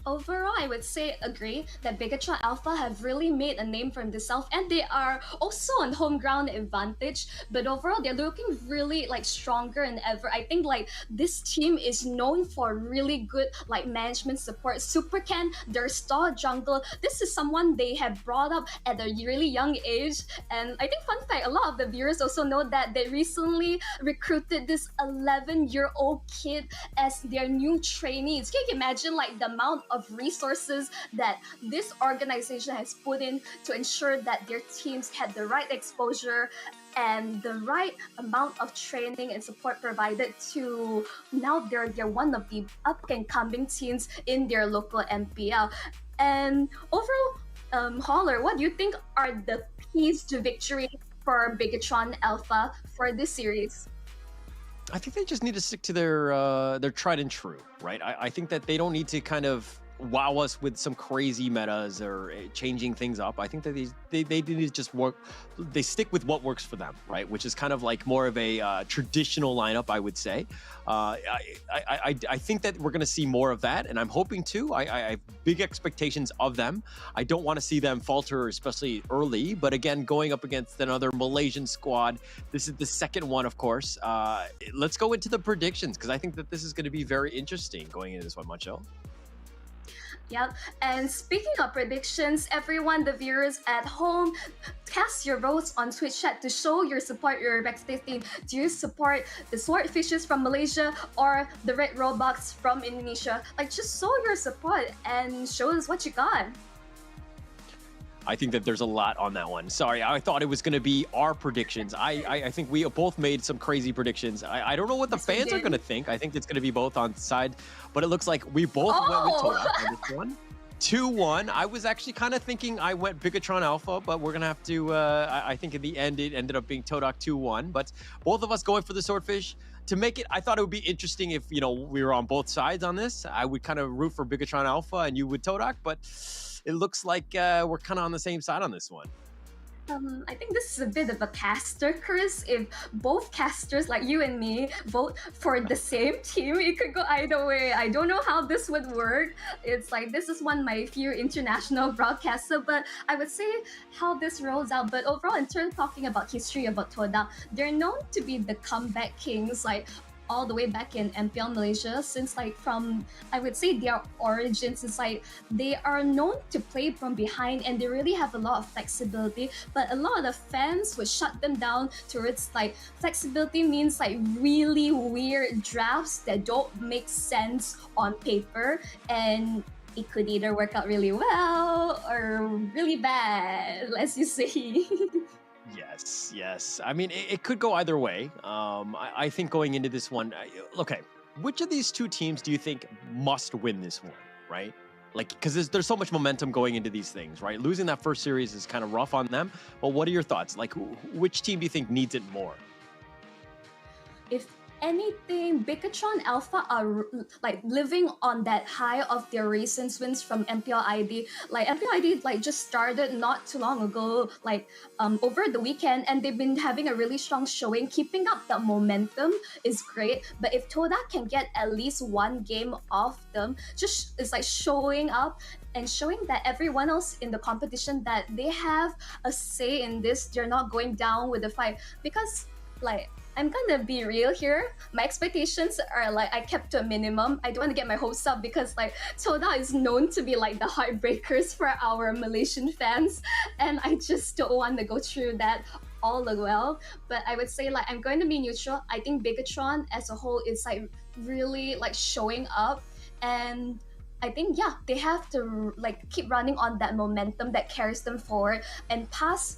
Overall, I would say agree that Bigetron Alpha have really made a name for themselves, and they are also on home ground advantage. But overall, they're looking really like stronger than ever. I think like this team is known for really good like management support. Super Ken, their star jungle, this is someone they have brought up at a really young age. And I think fun fact, a lot of the viewers also know that they recently recruited this 11-year-old kid as their new trainees. Can you imagine like the amount of resources that this organization has put in to ensure that their teams had the right exposure and the right amount of training and support provided to now they're one of the up and coming teams in their local MPL. And overall, Holler, what do you think are the keys to victory for Bigetron Alpha for this series? I think they just need to stick to their tried and true, right? I think that they don't need to kind of wow us with some crazy metas or changing things up. I think that they need to just work. They stick with what works for them, right? Which is kind of like more of a traditional lineup, I would say. I think that we're going to see more of that, and I'm hoping to. I have big expectations of them. I don't want to see them falter, especially early. But again, going up against another Malaysian squad, this is the second one, of course. Let's go into the predictions, because I think that this is going to be very interesting going into this one, Monchel. Yep. And speaking of predictions, everyone, the viewers at home, cast your votes on Twitch chat to show your support your backstage team. Do you support the Swordfishes from Malaysia or the Red Robots from Indonesia? Like, just show your support and show us what you got. I think that there's a lot on that one. Sorry, I thought it was going to be our predictions. I think we both made some crazy predictions. I don't know what the fans are going to think. I think it's going to be both on side, but it looks like we both went with Todak on this one. 2-1. I was actually kind of thinking I went Bigetron Alpha, but we're going to have to, I think in the end, it ended up being Todak 2-1. But both of us going for the Swordfish. To make it, I thought it would be interesting if, we were on both sides on this. I would kind of root for Bigetron Alpha and you would Todak, but it looks like we're kind of on the same side on this one. I think this is a bit of a caster curse. If both casters like you and me vote for the same team, it could go either way. I don't know how this would work. It's like this is one of my few international broadcaster, but I would say how this rolls out. But overall, in terms of talking about history about Todak, they're known to be the comeback kings, like all the way back in MPL Malaysia, since like from, I would say their origins is like they are known to play from behind and they really have a lot of flexibility, but a lot of the fans would shut them down towards like flexibility means like really weird drafts that don't make sense on paper, and it could either work out really well or really bad, as you say. Yes. I mean, it could go either way. I think going into this one, okay, which of these two teams do you think must win this one, right? Like, because there's so much momentum going into these things, right? Losing that first series is kind of rough on them. But what are your thoughts? Like, which team do you think needs it more? If anything, Bigetron Alpha are like living on that high of their recent wins from MPL ID. Like MPL ID like just started not too long ago, like over the weekend, and they've been having a really strong showing. Keeping up the momentum is great, but if Todak can get at least one game off them, just it's like showing up and showing that everyone else in the competition that they have a say in this. They're not going down with the fight, because like, I'm gonna be real here. My expectations are like I kept to a minimum. I don't want to get my hopes up because like Todak is known to be like the heartbreakers for our Malaysian fans, and I just don't want to go through that all the well. But I would say like I'm going to be neutral. I think Bigetron as a whole is like really like showing up, and I think they have to like keep running on that momentum that carries them forward. And past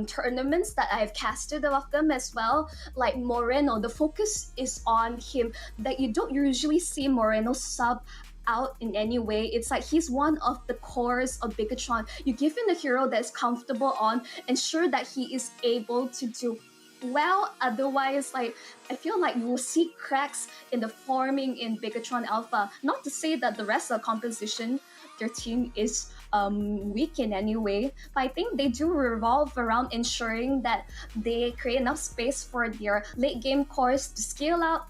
tournaments that I've casted of them as well, like Moreno, the focus is on him. That you don't usually see Moreno sub out in any way. It's like he's one of the cores of Bigetron. You give him a hero that's comfortable on, ensure that he is able to do well. Otherwise, like I feel like you will see cracks in the forming in Bigetron Alpha. Not to say that the rest of the composition, their team is weak in any way, but I think they do revolve around ensuring that they create enough space for their late game cores to scale up.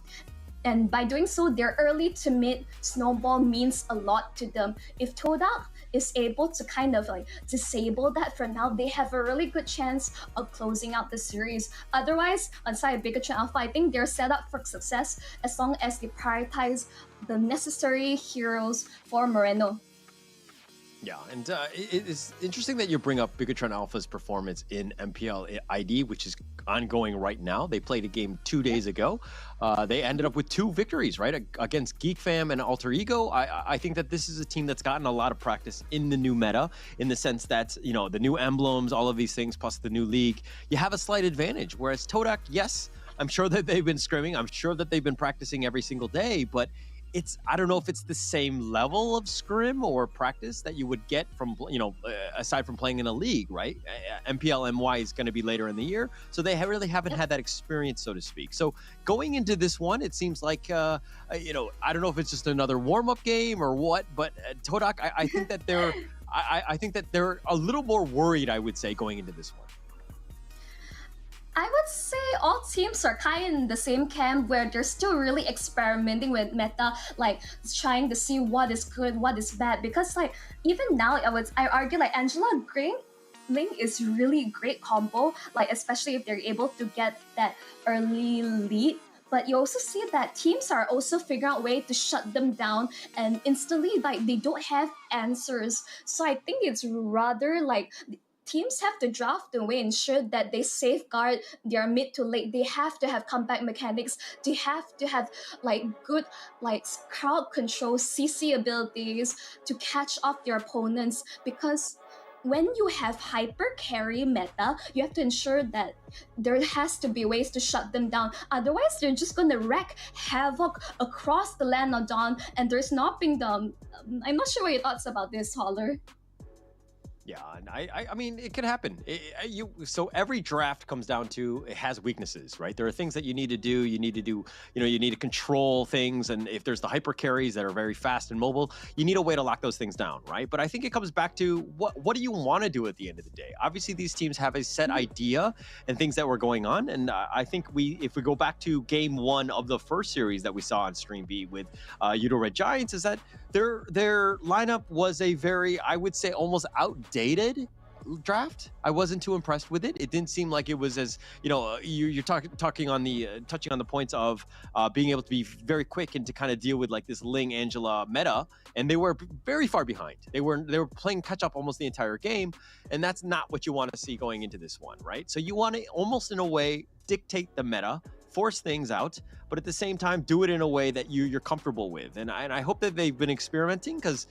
And by doing so, their early to mid snowball means a lot to them. If Todak is able to kind of like disable that for now, they have a really good chance of closing out the series. Otherwise, on side of Bigetron Alpha, I think they're set up for success as long as they prioritize the necessary heroes for Moreno. Yeah, and it's interesting that you bring up Bigetron Alpha's performance in MPL ID, which is ongoing right now. They played a game 2 days ago. They ended up with 2 victories, right, against Geek Fam and Alter Ego. I think that this is a team that's gotten a lot of practice in the new meta, in the sense that, the new emblems, all of these things, plus the new league, you have a slight advantage. Whereas Todak, yes, I'm sure that they've been scrimming. I'm sure that they've been practicing every single day, but I don't know if it's the same level of scrim or practice that you would get from, aside from playing in a league, right? MPL MY is going to be later in the year, so they really haven't had that experience, so to speak. So going into this one, it seems like, I don't know if it's just another warm-up game or what, but Todak, I think that I think that they're a little more worried, I would say, going into this one. I would say all teams are kind of in the same camp where they're still really experimenting with meta, like trying to see what is good, what is bad. Because like even now, I argue like Angela Green Link is really great combo, like especially if they're able to get that early lead. But you also see that teams are also figuring out ways to shut them down, and instantly like they don't have answers. So I think it's rather like teams have to draft the way, ensure that they safeguard their mid to late. They have to have comeback mechanics. They have to have like good like crowd control CC abilities to catch off their opponents, because when you have hyper carry meta, you have to ensure that there has to be ways to shut them down. Otherwise, they're just gonna wreak havoc across the land of Dawn, and there's nothing done. I'm not sure what your thoughts about this, Holler. Yeah, and I mean, it could happen. So every draft comes down to it has weaknesses, right? There are things that you need to do. You need to do, you need to control things. And if there's the hyper carries that are very fast and mobile, you need a way to lock those things down, right? But I think it comes back to what do you want to do at the end of the day? Obviously, these teams have a set idea and things that were going on. And I think if we go back to game 1 of the first series that we saw on Stream B with Yoodo Red Giants, is that their lineup was a very, I would say, almost outdated draft. I wasn't too impressed with it. It didn't seem like it was as, you're touching on the points of being able to be very quick and to kind of deal with like this Ling Angela meta, and they were very far behind. They were playing catch up almost the entire game, and that's not what you want to see going into this one, right? So you want to almost in a way dictate the meta, force things out, but at the same time do it in a way that you're comfortable with. And I hope that they've been experimenting, because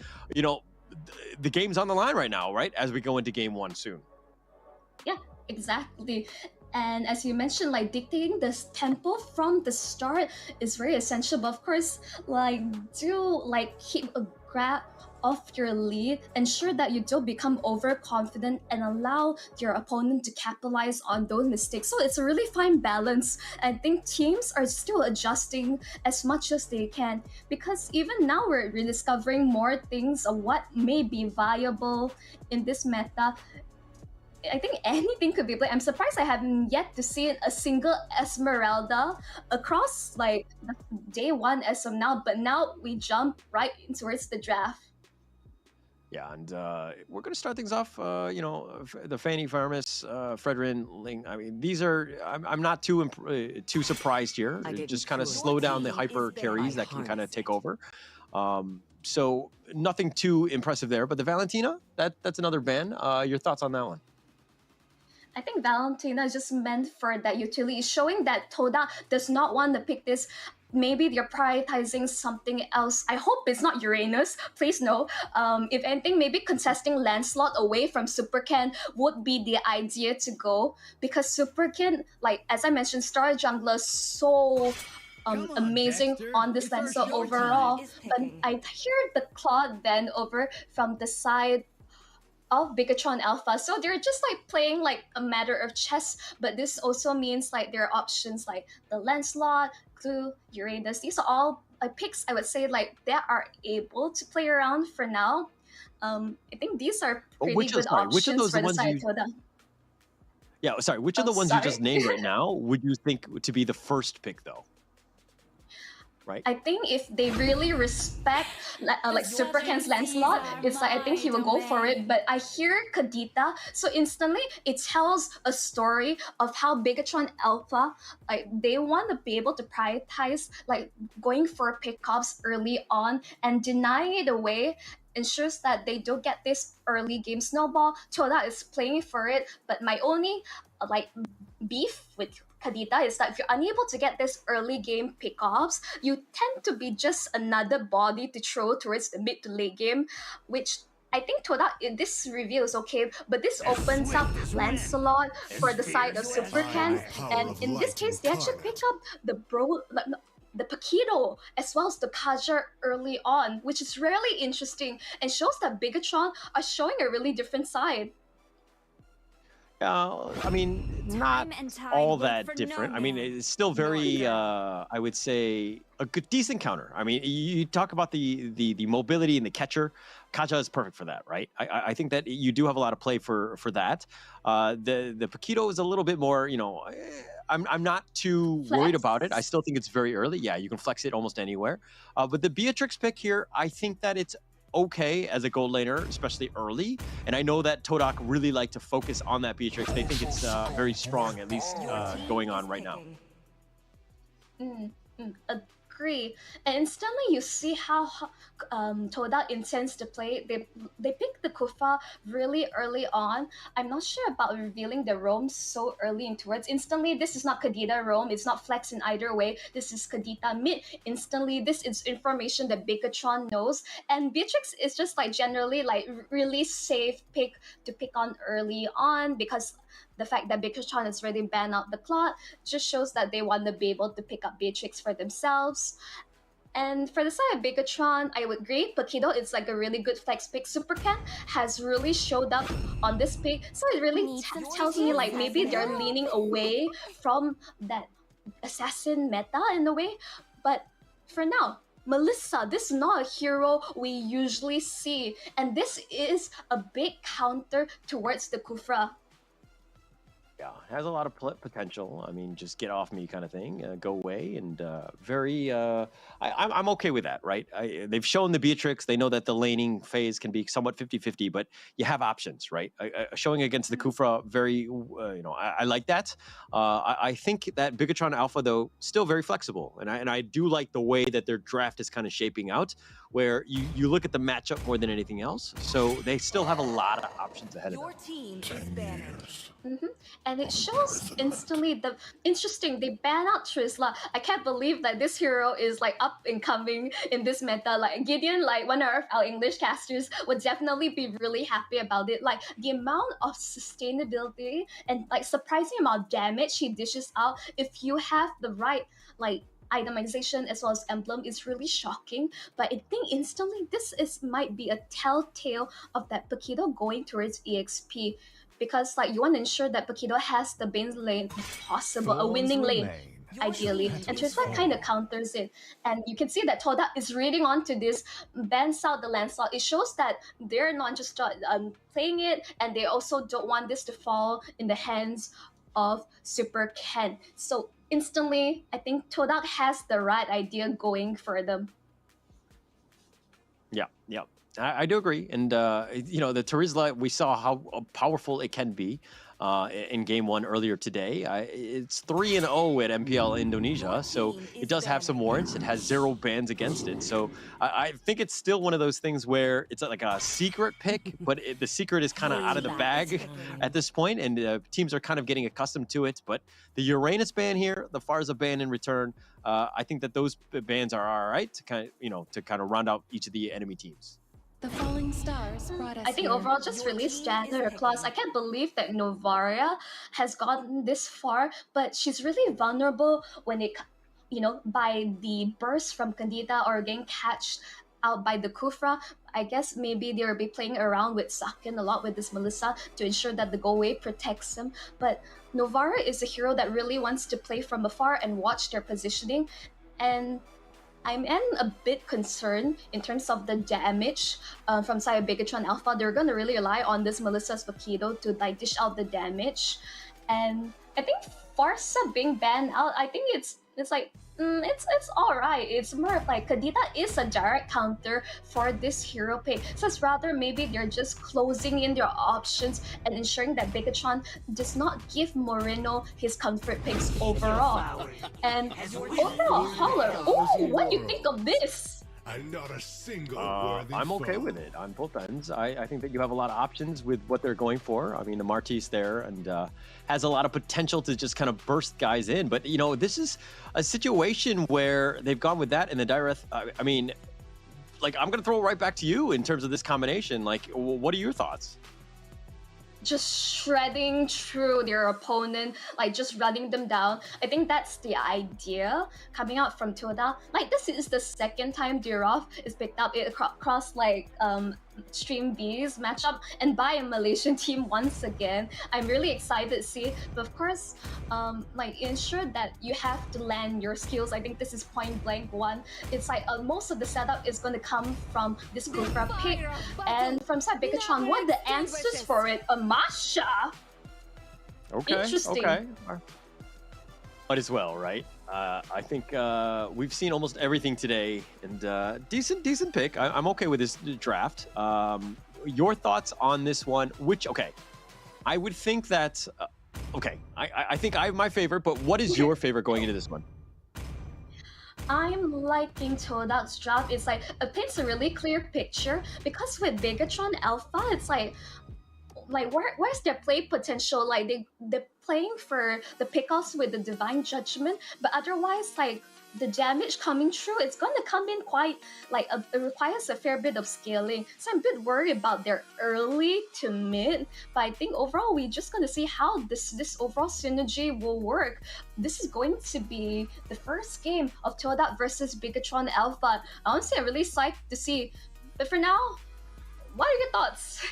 the game's on the line right now, right? As we go into game 1 soon. Yeah, exactly. And as you mentioned, like dictating this tempo from the start is very essential. But of course, keep a grab of your lead, ensure that you don't become overconfident and allow your opponent to capitalize on those mistakes. So it's a really fine balance. I think teams are still adjusting as much as they can, because even now we're rediscovering more things of what may be viable in this meta. I think anything could be played. I'm surprised I haven't yet to see a single Esmeralda across like day 1 as of now, but now we jump right towards the draft. Yeah, and we're going to start things off, the Fanny, Farmus, Fredrin, Ling. I mean, these are, I'm not too surprised here. Just kind of slow down the hyper carries that can kind of take over. So nothing too impressive there. But the Valentina, that's another ban. Your thoughts on that one? I think Valentina is just meant for that utility, showing that Todak does not want to pick this. Maybe they're prioritizing something else. I hope it's not Uranus. Please no. If anything, maybe contesting Lancelot away from Super Ken would be the idea to go, because Super Ken, like as I mentioned, Star Jungler is so amazing on this Lancelot overall. But I hear the Claude then over from the side of Bigetron Alpha, so they're just like playing like a matter of chess. But this also means like there are options like the Lancelot, Clue, Uranus. These are all picks I would say like they are able to play around for now. I think these are pretty good options for the side Toda. Yeah, sorry. Which of the ones you just named right now would you think to be the first pick though? Right. I think if they really respect like Super Ken's Lancelot, it's like I think he will go for it. But I hear Kadita, so instantly it tells a story of how Bigetron Alpha, like they want to be able to prioritize like going for pickups early on, and denying it away ensures that they don't get this early game snowball. Toda is playing for it, but my only beef with Kadita is that if you're unable to get this early game pickups, you tend to be just another body to throw towards the mid to late game, which I think Todak in this review is okay, but this opens up Lancelot for the side of Super Ken, and in this case, they actually pick up the Paquito as well as the Kaja early on, which is really interesting and shows that Bigetron are showing a really different side. I mean, not all that different. I mean, it's still very, I would say, a good, decent counter. I mean, you talk about the mobility and the catcher. Kaja is perfect for that, right? I think that you do have a lot of play for that. The Paquito is a little bit more, I'm not too worried about it. I still think it's very early. Yeah, you can flex it almost anywhere. But the Beatrix pick here, I think that it's okay as a gold laner, especially early. And I know that Todak really like to focus on that Beatrix. They think it's very strong, at least going on right now. A agree. And instantly you see how Todak intends to play. They pick the Kufa really early on. I'm not sure about revealing the roam so early in towards. Instantly, this is not Kadita roam. It's not flex in either way. This is Kadita mid. Instantly, this is information that Bigetron knows. And Beatrix is just like generally like really safe pick to pick on early on, because the fact that Bigetron has already banned out the Clot just shows that they want to be able to pick up Beatrix for themselves. And for the side of Bigetron, I would agree. Pakido is like a really good flex pick. Super Ken has really showed up on this pick. So it really tells me like maybe they're leaning away from that assassin meta in a way. But for now, Melissa, this is not a hero we usually see. And this is a big counter towards the Kufra. Yeah, it has a lot of potential. I mean, just get off me kind of thing, go away, and I'm okay with that, right? They've shown the Beatrix. They know that the laning phase can be somewhat 50-50, but you have options, right? Showing against the Kufra, very, I like that. I think that Bigetron Alpha, though, still very flexible, and I do like the way that their draft is kind of shaping out, where you look at the matchup more than anything else. So they still have a lot of options ahead of them. Your team is banned. And it shows instantly they ban out Trisla. I can't believe that this hero is like up and coming in this meta. Like Gideon, like one of our English casters, would definitely be really happy about it. Like the amount of sustainability and like surprising amount of damage he dishes out if you have the right like itemization as well as emblem is really shocking. But I think instantly might be a telltale of that Pakido going towards EXP. Because like you want to ensure that Pakido has the base lane if possible, a winning lane ideally. And Tristan kind of counters it. And you can see that Todak is reading onto this, bans out the Lancelot. It shows that they're not just playing it, and they also don't want this to fall in the hands of Super Ken. So instantly, I think Todak has the right idea going for them. Yeah. I do agree. And, the Terizla, we saw how powerful it can be in game one earlier today. It's 3-0 at MPL Indonesia, so it does have some warrants. It has 0 bans against it. So I think it's still one of those things where it's like a secret pick, but the secret is kind of out of the bag at this point, and teams are kind of getting accustomed to it. But the Uranus ban here, the Farza ban in return, I think that those bans are all right to kind of round out each of the enemy teams. The falling stars brought us I think here. overall just released Jagger Plus. I can't believe that Novaria has gotten this far, but she's really vulnerable when it, by the burst from Candida or getting catched out by the Kufra. I guess maybe they'll be playing around with Sakin a lot with this Melissa to ensure that the go away protects him. But Novara is a hero that really wants to play from afar and watch their positioning. And I'm a bit concerned in terms of the damage from side of Bigetron Alpha. They're going to really rely on this Melissa's Vakido to like dish out the damage. And I think Farsa being banned out, I think it's like, it's alright. It's more of like Kadita is a direct counter for this hero pick. So it's rather maybe they're just closing in their options and ensuring that Bigetron does not give Moreno his comfort picks overall. And overall, Holler, what do you think of this? And not a single worthy I'm okay with it on both ends. I think that you have a lot of options with what they're going for. I mean, the Marty's there and has a lot of potential to just kind of burst guys in. But, this is a situation where they've gone with that and the Direth. I mean, like, I'm going to throw it right back to you in terms of this combination. Like, what are your thoughts? Just shredding through their opponent, like just running them down. I think that's the idea coming out from Toda. Like this is the second time Durov is picked up across like Stream B's matchup and by a Malaysian team once again. I'm really excited to see it. But of course, like ensure that you have to land your skills. I think this is point blank one. It's like most of the setup is going to come from this Kufra pick. And from side Bigetron, what are the answers for it? Masha. Okay. Interesting. Okay. Might as well, right? I think we've seen almost everything today, and decent pick. I'm okay with this draft. Your thoughts on this one? I would think that. I think I have my favorite, but what is your favorite going into this one? I'm liking Todak's draft. It's like it paints a really clear picture because with Bigetron Alpha, it's like where's their play potential? Like they're playing for the pickoffs with the Divine Judgment, but otherwise like the damage coming through, it's gonna come in quite like it requires a fair bit of scaling. So I'm a bit worried about their early to mid, but I think overall we're just gonna see how this overall synergy will work. This is going to be the first game of Todak versus Bigetron Alpha. Honestly, I'm really psyched to see. But for now, what are your thoughts?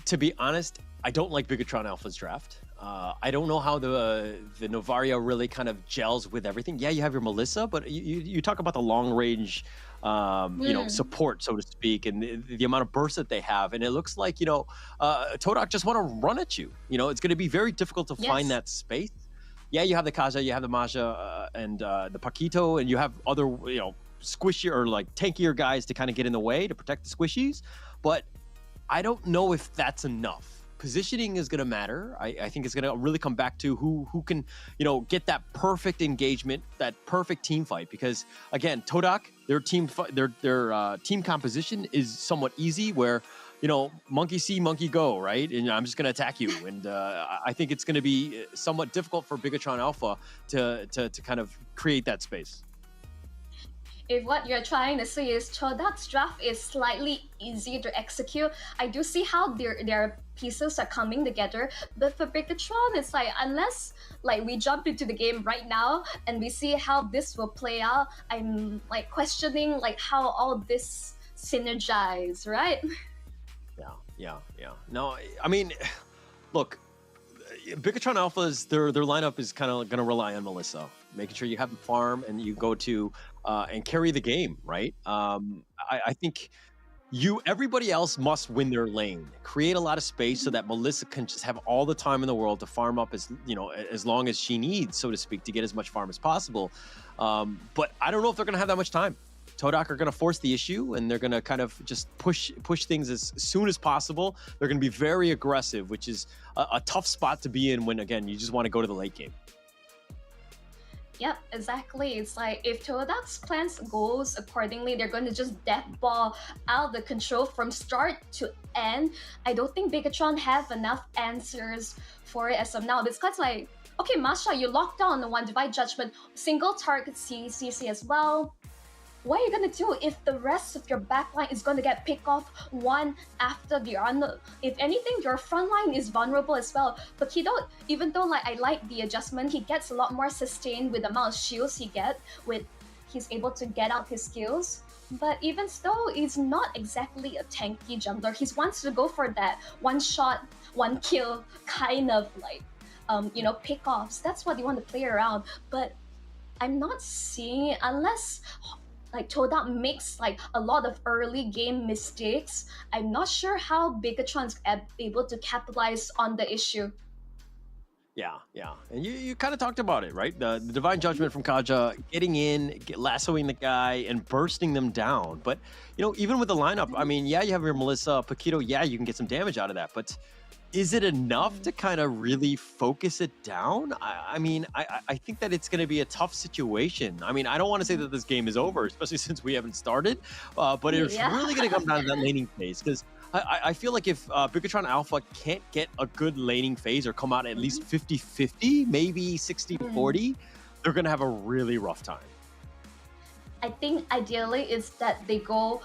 To be honest, I don't like Bigetron Alpha's draft. I don't know how the Novaria really kind of gels with everything. Yeah, you have your Melissa, but you talk about the long range, support, so to speak, and the amount of bursts that they have, and it looks like Todak just want to run at you. It's going to be very difficult to find that space. Yeah, you have the Kaja, you have the Maja, and the Paquito, and you have other squishier or like tankier guys to kind of get in the way to protect the squishies, but I don't know if that's enough. Positioning is going to matter. I think it's going to really come back to who can, get that perfect engagement, that perfect team fight. Because again, Todak, their team composition is somewhat easy. Where, monkey see, monkey go, right? And I'm just going to attack you. And I think it's going to be somewhat difficult for Bigetron Alpha to kind of create that space. If what you're trying to say is Todak's draft is slightly easier to execute, I do see how their pieces are coming together. But for Bigetron, it's like unless we jump into the game right now and we see how this will play out, I'm questioning how all this synergize, right? Yeah. No, I mean, look, Bigetron Alpha's their lineup is kind of going to rely on Melissa, making sure you have the farm and you go to and carry the game, right? I think everybody else must win their lane, create a lot of space so that Melissa can just have all the time in the world to farm up as long as she needs, so to speak, to get as much farm as possible. But I don't know if they're going to have that much time. Todak are going to force the issue, and they're going to kind of just push things as soon as possible. They're going to be very aggressive, which is a tough spot to be in when, again, you just want to go to the late game. Yep, exactly. It's like if Todak's plans goes accordingly, they're going to just death ball out the control from start to end. I don't think Bigetron have enough answers for it as of now. Because okay, Masha, you locked down the one Divine Judgment, single target CC as well. What are you gonna do if the rest of your backline is gonna get picked off one after the other? If anything, your front line is vulnerable as well. Paquito, even though I like the adjustment, he gets a lot more sustained with the amount of shields he gets with he's able to get out his skills. But even so, he's not exactly a tanky jungler. He wants to go for that one shot, one kill kind of pickoffs. That's what you want to play around. But I'm not seeing it unless Todak makes a lot of early game mistakes. I'm not sure how Bigetron's able to capitalize on the issue. Yeah. And you kind of talked about it, right? The Divine Judgment from Kaja, getting in, lassoing the guy, and bursting them down. But, even with the lineup, I mean, yeah, you have your Melissa, Paquito, yeah, you can get some damage out of that. But is it enough to kind of really focus it down? I mean, I think that it's going to be a tough situation. I mean, I don't want to say that this game is over, especially since we haven't started, but it's really going to come down to that laning phase, because I feel like if Bigetron Alpha can't get a good laning phase or come out at least 50-50, maybe 60-40, they're going to have a really rough time. I think ideally is that they go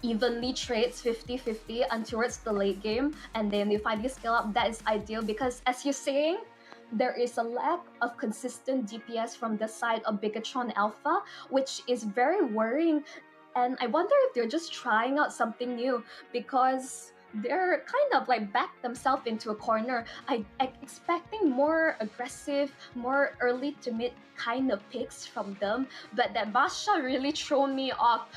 evenly trades 50-50 and towards the late game, and then they finally scale up. That is ideal because, as you're saying, there is a lack of consistent DPS from the side of Bigetron Alpha, which is very worrying. And I wonder if they're just trying out something new because they're kind of backed themselves into a corner. I'm expecting more aggressive, more early to mid kind of picks from them, but that Masha really thrown me off.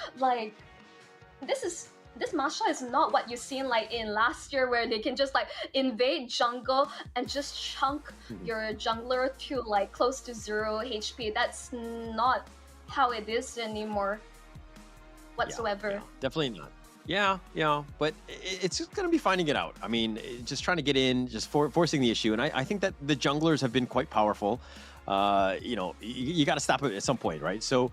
This Masha is not what you've seen in last year, where they can just invade jungle and just chunk your jungler to close to 0 HP. That's not how it is anymore whatsoever. Yeah, definitely not. Yeah, but it's just going to be finding it out. I mean, just trying to get in, just forcing the issue. And I think that the junglers have been quite powerful. you got to stop it at some point, right? So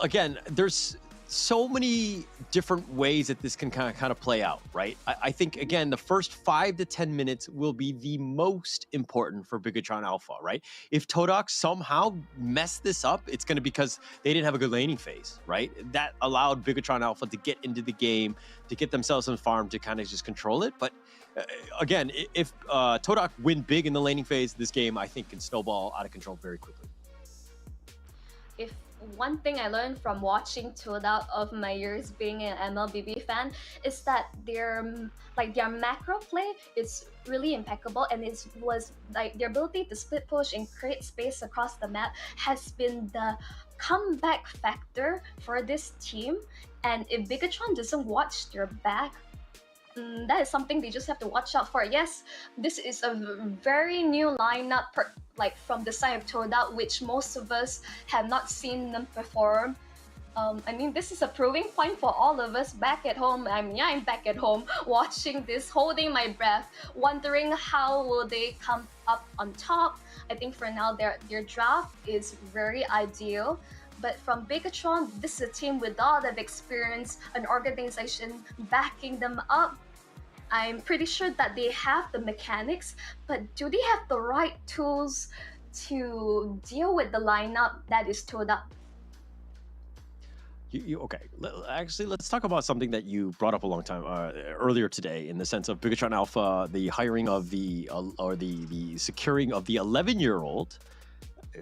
again, there's so many different ways that this can kind of play out, right? I think, again, the first 5 to 10 minutes will be the most important for Bigetron Alpha, right? If Todak somehow messed this up, it's going to be because they didn't have a good laning phase, right? That allowed Bigetron Alpha to get into the game, to get themselves some farm, to kind of just control it. But again, if Todak win big in the laning phase, this game, I think, can snowball out of control very quickly. If one thing I learned from watching Todak of my years being an MLBB fan is that their macro play is really impeccable, and it was like their ability to split push and create space across the map has been the comeback factor for this team. And if Bigetron doesn't watch their back, that is something they just have to watch out for. Yes, this is a very new lineup from the side of Todak, which most of us have not seen them perform. I mean, this is a proving point for all of us back at home. I'm back at home watching this, holding my breath, wondering how will they come up on top. I think for now their draft is very ideal. But from Bigetron, this is a team with a lot of experience, an organization backing them up. I'm pretty sure that they have the mechanics, but do they have the right tools to deal with the lineup that is Todak? Okay, actually, let's talk about something that you brought up a long time earlier today, in the sense of Bigetron Alpha, the hiring of the securing of the 11-year-old.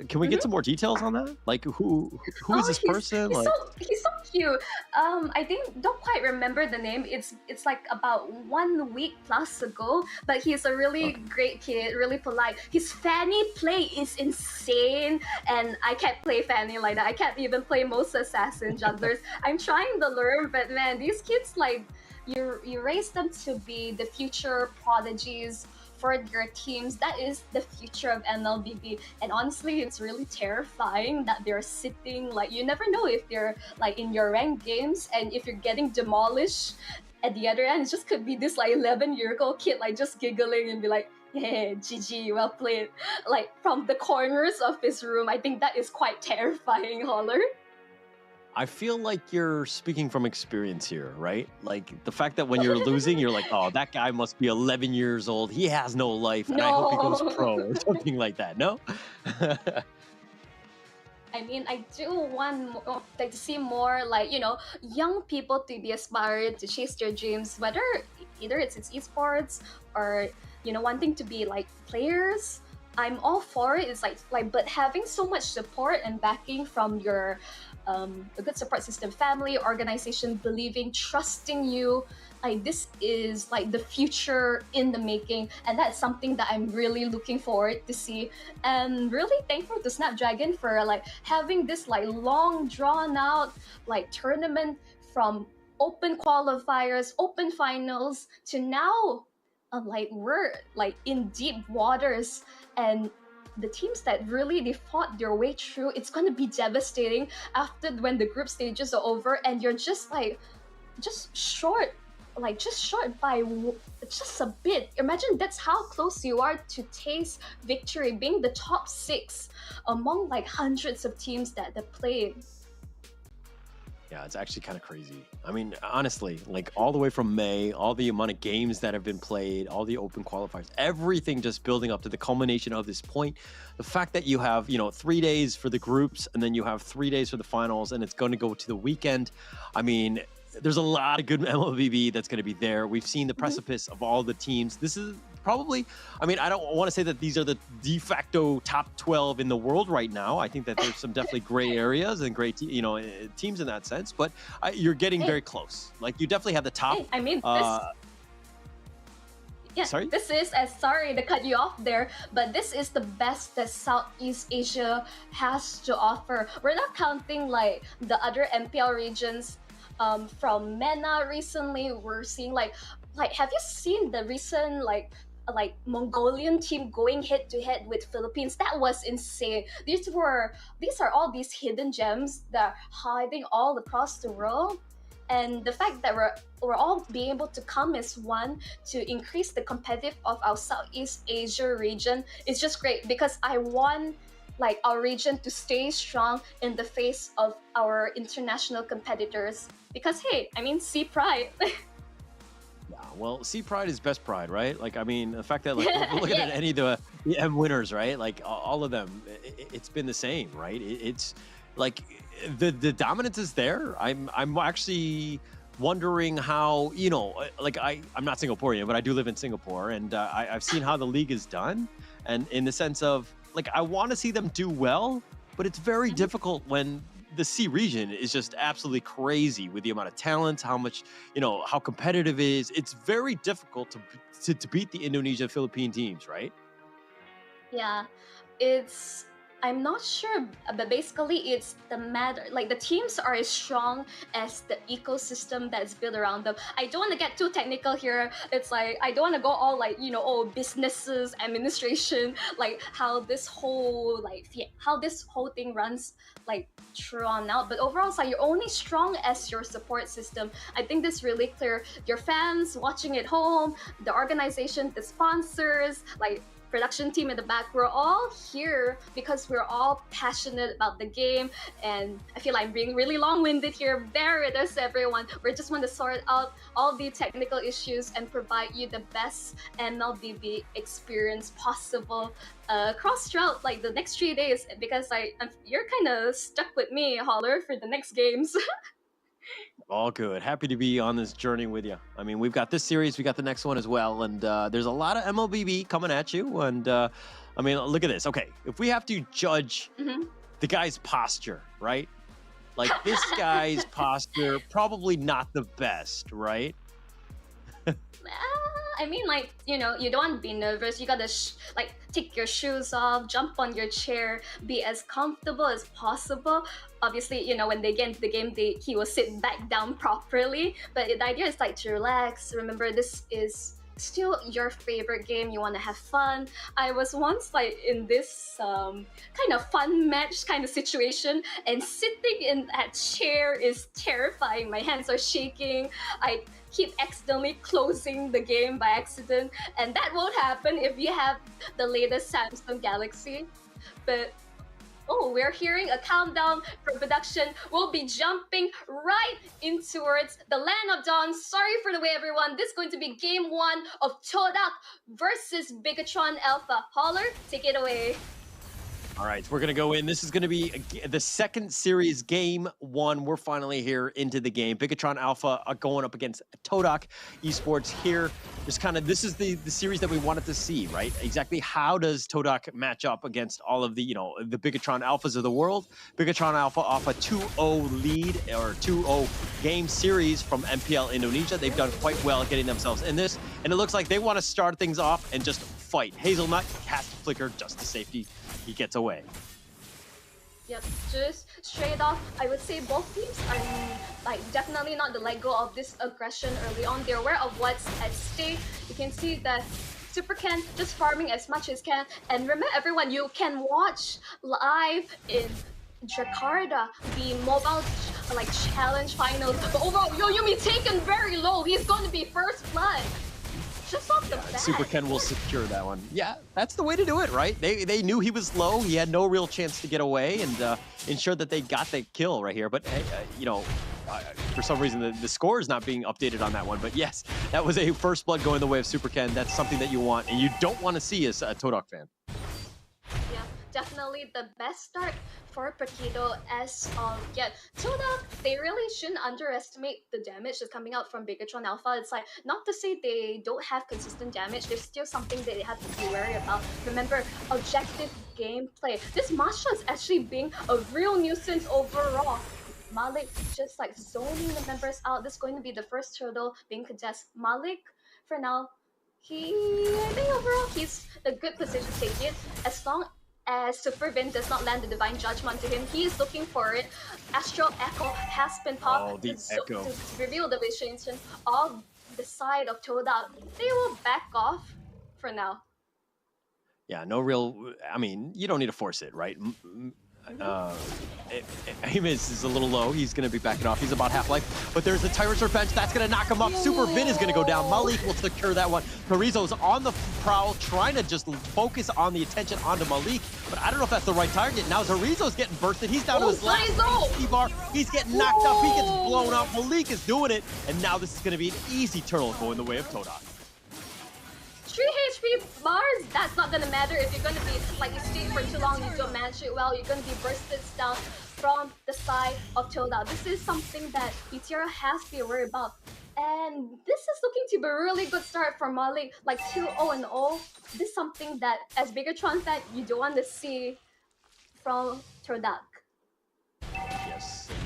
Can we get some more details on that? Like, who is this person? He's so cute. I don't quite remember the name. It's like about 1 week plus ago, but he's a really great kid, really polite. His Fanny play is insane, and I can't play Fanny like that. I can't even play most assassin junglers. I'm trying to learn, but man, these kids, like, you raise them to be the future prodigies for your teams. That is the future of MLBB, and honestly, it's really terrifying that they're sitting, like, you never know if they're like in your ranked games, and if you're getting demolished at the other end, it just could be this like 11-year-old kid like just giggling and be like, "Hey, GG, well played," like from the corners of his room. I think that is quite terrifying, Holler. I feel like you're speaking from experience here, right? Like, the fact that when you're losing, you're like, oh, that guy must be 11 years old. He has no life, and I hope he goes pro or something like that. No? I mean, I do want to see more, like, young people to be aspired to chase their dreams, whether either it's esports or, wanting to be like players. I'm all for it. It's like, but having so much support and backing from your a good support system, family, organization, believing, trusting you, like, this is like the future in the making, and that's something that I'm really looking forward to see. And really thankful to Snapdragon for like having this like long drawn out like tournament, from open qualifiers, open finals, to now like we're like in deep waters, and the teams that really they fought their way through, it's going to be devastating after when the group stages are over and you're just short by just a bit. Imagine that's how close you are to taste victory, being the top 6 among like hundreds of teams that played. Yeah, it's actually kind of crazy. I mean, honestly, like, all the way from May, all the amount of games that have been played, all the open qualifiers, everything just building up to the culmination of this point. The fact that you have, 3 days for the groups, and then you have 3 days for the finals, and it's going to go to the weekend. I mean, there's a lot of good MLBB that's going to be there. We've seen the precipice of all the teams. This is probably, I mean, I don't want to say that these are the de facto top 12 in the world right now. I think that there's some definitely gray areas and great, teams in that sense, but you're getting very close. Like, you definitely have the top. I mean, sorry? This is, sorry to cut you off there, but this is the best that Southeast Asia has to offer. We're not counting like the other MPL regions. From MENA recently, we're seeing like have you seen the recent like Mongolian team going head to head with Philippines? That was insane. These are all these hidden gems that are hiding all across the world, and the fact that we're all being able to come as one to increase the competitive of our Southeast Asia region is just great, because I want like our region to stay strong in the face of our international competitors. Because hey, I mean, see pride. Yeah, well, see pride is best pride, right? Like, I mean, the fact that like look Yeah. at any of the M winners, right? Like all of them, it's been the same, right? It's like the dominance is there. I'm actually wondering how, you know, like I'm not Singaporean, but I do live in Singapore, and I've seen how the league is done, and in the sense of like I want to see them do well, but it's very difficult when the C region is just absolutely crazy with the amount of talent, how much, you know, how competitive it is. It's very difficult to beat the Indonesia Philippine teams, right? Yeah, it's I'm not sure, but basically it's the matter like the teams are as strong as the ecosystem that's built around them. I don't want to get too technical here. It's like I don't want to go all like, you know, oh, businesses, administration, like how this whole thing runs like drawn out. But overall, it's like you're only strong as your support system. I think this is really clear. Your fans watching at home, the organization, the sponsors, like production team in the back, we're all here because we're all passionate about the game. And I feel like I'm being really long-winded here. Bear with us, everyone. We just want to sort out all the technical issues and provide you the best MLBB experience possible throughout like the next 3 days, because you're kind of stuck with me, Holler, for the next games. All good. Happy to be on this journey with you. I mean, we've got this series, we got the next one as well, and there's a lot of MLBB coming at you. And I mean, look at this. Okay, if we have to judge the guy's posture, right? Like this guy's posture, probably not the best, right? I mean, like, you know, you don't want to be nervous. You gotta like take your shoes off, jump on your chair, be as comfortable as possible. Obviously, you know, when they get into the game, he will sit back down properly. But the idea is like to relax. Remember, this is still your favorite game. You want to have fun. I was once like in this kind of fun match kind of situation, and sitting in that chair is terrifying. My hands are shaking. I keep accidentally closing the game by accident, and that won't happen if you have the latest Samsung Galaxy. But oh, we're hearing a countdown from production. We'll be jumping right in towards the Land of Dawn. Sorry for the way, everyone. This is going to be game 1 of Todak versus Bigetron Alpha. Holler, take it away. All right, we're going to go in. This is going to be the second series, game 1. We're finally here into the game. Bigetron Alpha are going up against Todak Esports here. Just kind of, this is the series that we wanted to see, right? Exactly how does Todak match up against all of the, you know, the Bigetron Alphas of the world? Bigetron Alpha off a 2-0 lead or 2-0 game series from MPL Indonesia. They've done quite well getting themselves in this, and it looks like they want to start things off and just fight. Hazelnut has to flicker just to safety. He gets away. Yep, just straight off, I would say both teams are like definitely not the let go of this aggression early on. They're aware of what's at stake. You can see that Super Ken just farming as much as can. And remember, everyone, you can watch live in Jakarta the mobile like challenge finals. But overall, Yumi taken very low. He's going to be first blood. Just off the bat. Super Ken will secure that one. Yeah, that's the way to do it, right? They knew he was low. He had no real chance to get away, and ensure that they got the kill right here. But, you know, for some reason, the score is not being updated on that one. But yes, that was a first blood going the way of Super Ken. That's something that you want, and you don't want to see as a Todak fan. Yeah, definitely the best start for Paquito as Todak, they really shouldn't underestimate the damage that's coming out from Bigetron Alpha. It's like, not to say they don't have consistent damage, there's still something that they have to be wary about. Remember, objective gameplay. This Masha is actually being a real nuisance overall. Malik just like zoning the members out. This is going to be the first hurdle being contested. Malik, for now, I think overall he's a good position to take it. As long as Super Vin does not land the Divine Judgment to him, he is looking for it. Astral Echo has been popped to reveal the vision of the side of Todak. They will back off for now. Yeah, no real, I mean, you don't need to force it, right? Amos is a little low. He's going to be backing off. He's about half life. But there's the Tyrant's Revenge. That's going to knock him up. Super Vin is going to go down. Malik will secure that one. Carrizo's on the prowl, trying to just focus on the attention onto Malik. But I don't know if that's the right target. Now Carrizo's getting bursted. He's down to his last HP bar. He's getting knocked up. He gets blown up. Malik is doing it. And now this is going to be an easy turtle going the way of Todak. 3 HP bars, that's not gonna matter if you're gonna be, like, you stay for too long, you don't manage it well, you're gonna be bursted down from the side of Todak. This is something that BTR has to be worried about. And this is looking to be a really good start for Malik, like 2-0-0. This is something that, as Bigetron fan, you don't want to see from Todak. Yes, and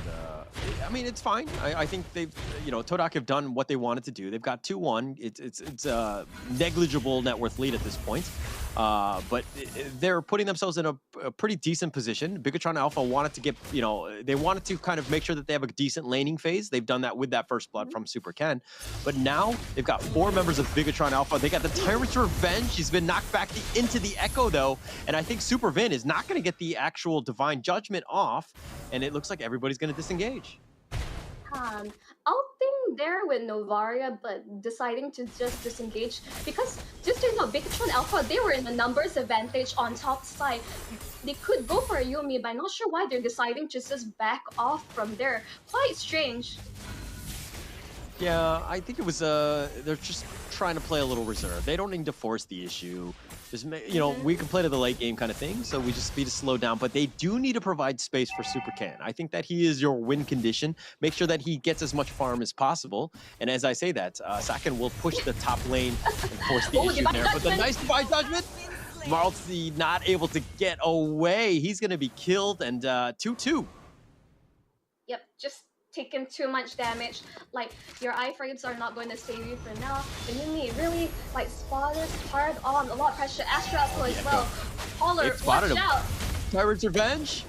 I mean, it's fine. I think they've, Todak have done what they wanted to do. They've got 2-1. It's a negligible net worth lead at this point. But they're putting themselves in a pretty decent position. Bigetron Alpha wanted to get, they wanted to kind of make sure that they have a decent laning phase. They've done that with that first blood from Super Ken. But now they've got 4 members of Bigetron Alpha. They got the Tyrant's Revenge. He's been knocked back into the Echo, though. And I think Super Vin is not going to get the actual Divine Judgment off. And it looks like everybody's going to disengage. Opting there with Novaria, but deciding to just disengage because just so you know, Bigetron Alpha, they were in a numbers advantage on top side. They could go for a Yumi, but I'm not sure why they're deciding to just back off from there. Quite strange. Yeah, I think it was they're just trying to play a little reserve. They don't need to force the issue. Just we can play to the late game kind of thing, so we just need to slow down. But they do need to provide space for Super Ken. I think that he is your win condition. Make sure that he gets as much farm as possible. And as I say that, Saken will push the top lane and force the issue there. But the nice Divine Judgment, Marlsey not able to get away. He's going to be killed, and 2-2. Yep, just taken too much damage. Like, your iframes are not going to save you for now. And you need really, like, spotters hard on, a lot of pressure. Astra as well. Holler, watch out! Tyrant's Revenge.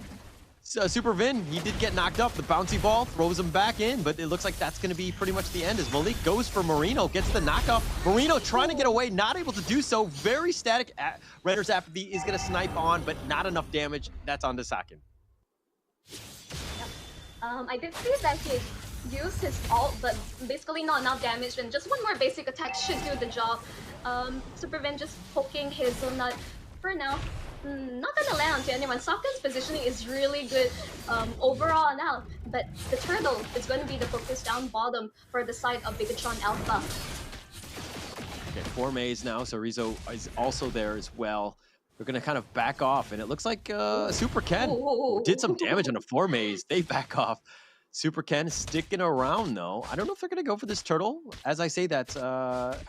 Super Vin, he did get knocked up. The bouncy ball throws him back in, but it looks like that's going to be pretty much the end as Malik goes for Marino, gets the knockoff. Marino trying to get away, not able to do so. Very static. Renner's Apathy is going to snipe on, but not enough damage. That's on to Saken. I did see that he used his ult, but basically not enough damage, and just one more basic attack should do the job. Super Vin just poking Hazelnut. For now, not gonna land onto anyone. Saken's positioning is really good overall now, but the turtle is going to be the focus down bottom for the side of Bigetron Alpha. Okay, 4 Mays now, so Rizzo is also there as well. They're going to kind of back off, and it looks like Super Ken did some damage on a 4 Maze. They back off. Super Ken sticking around, though. I don't know if they're going to go for this turtle. As I say that,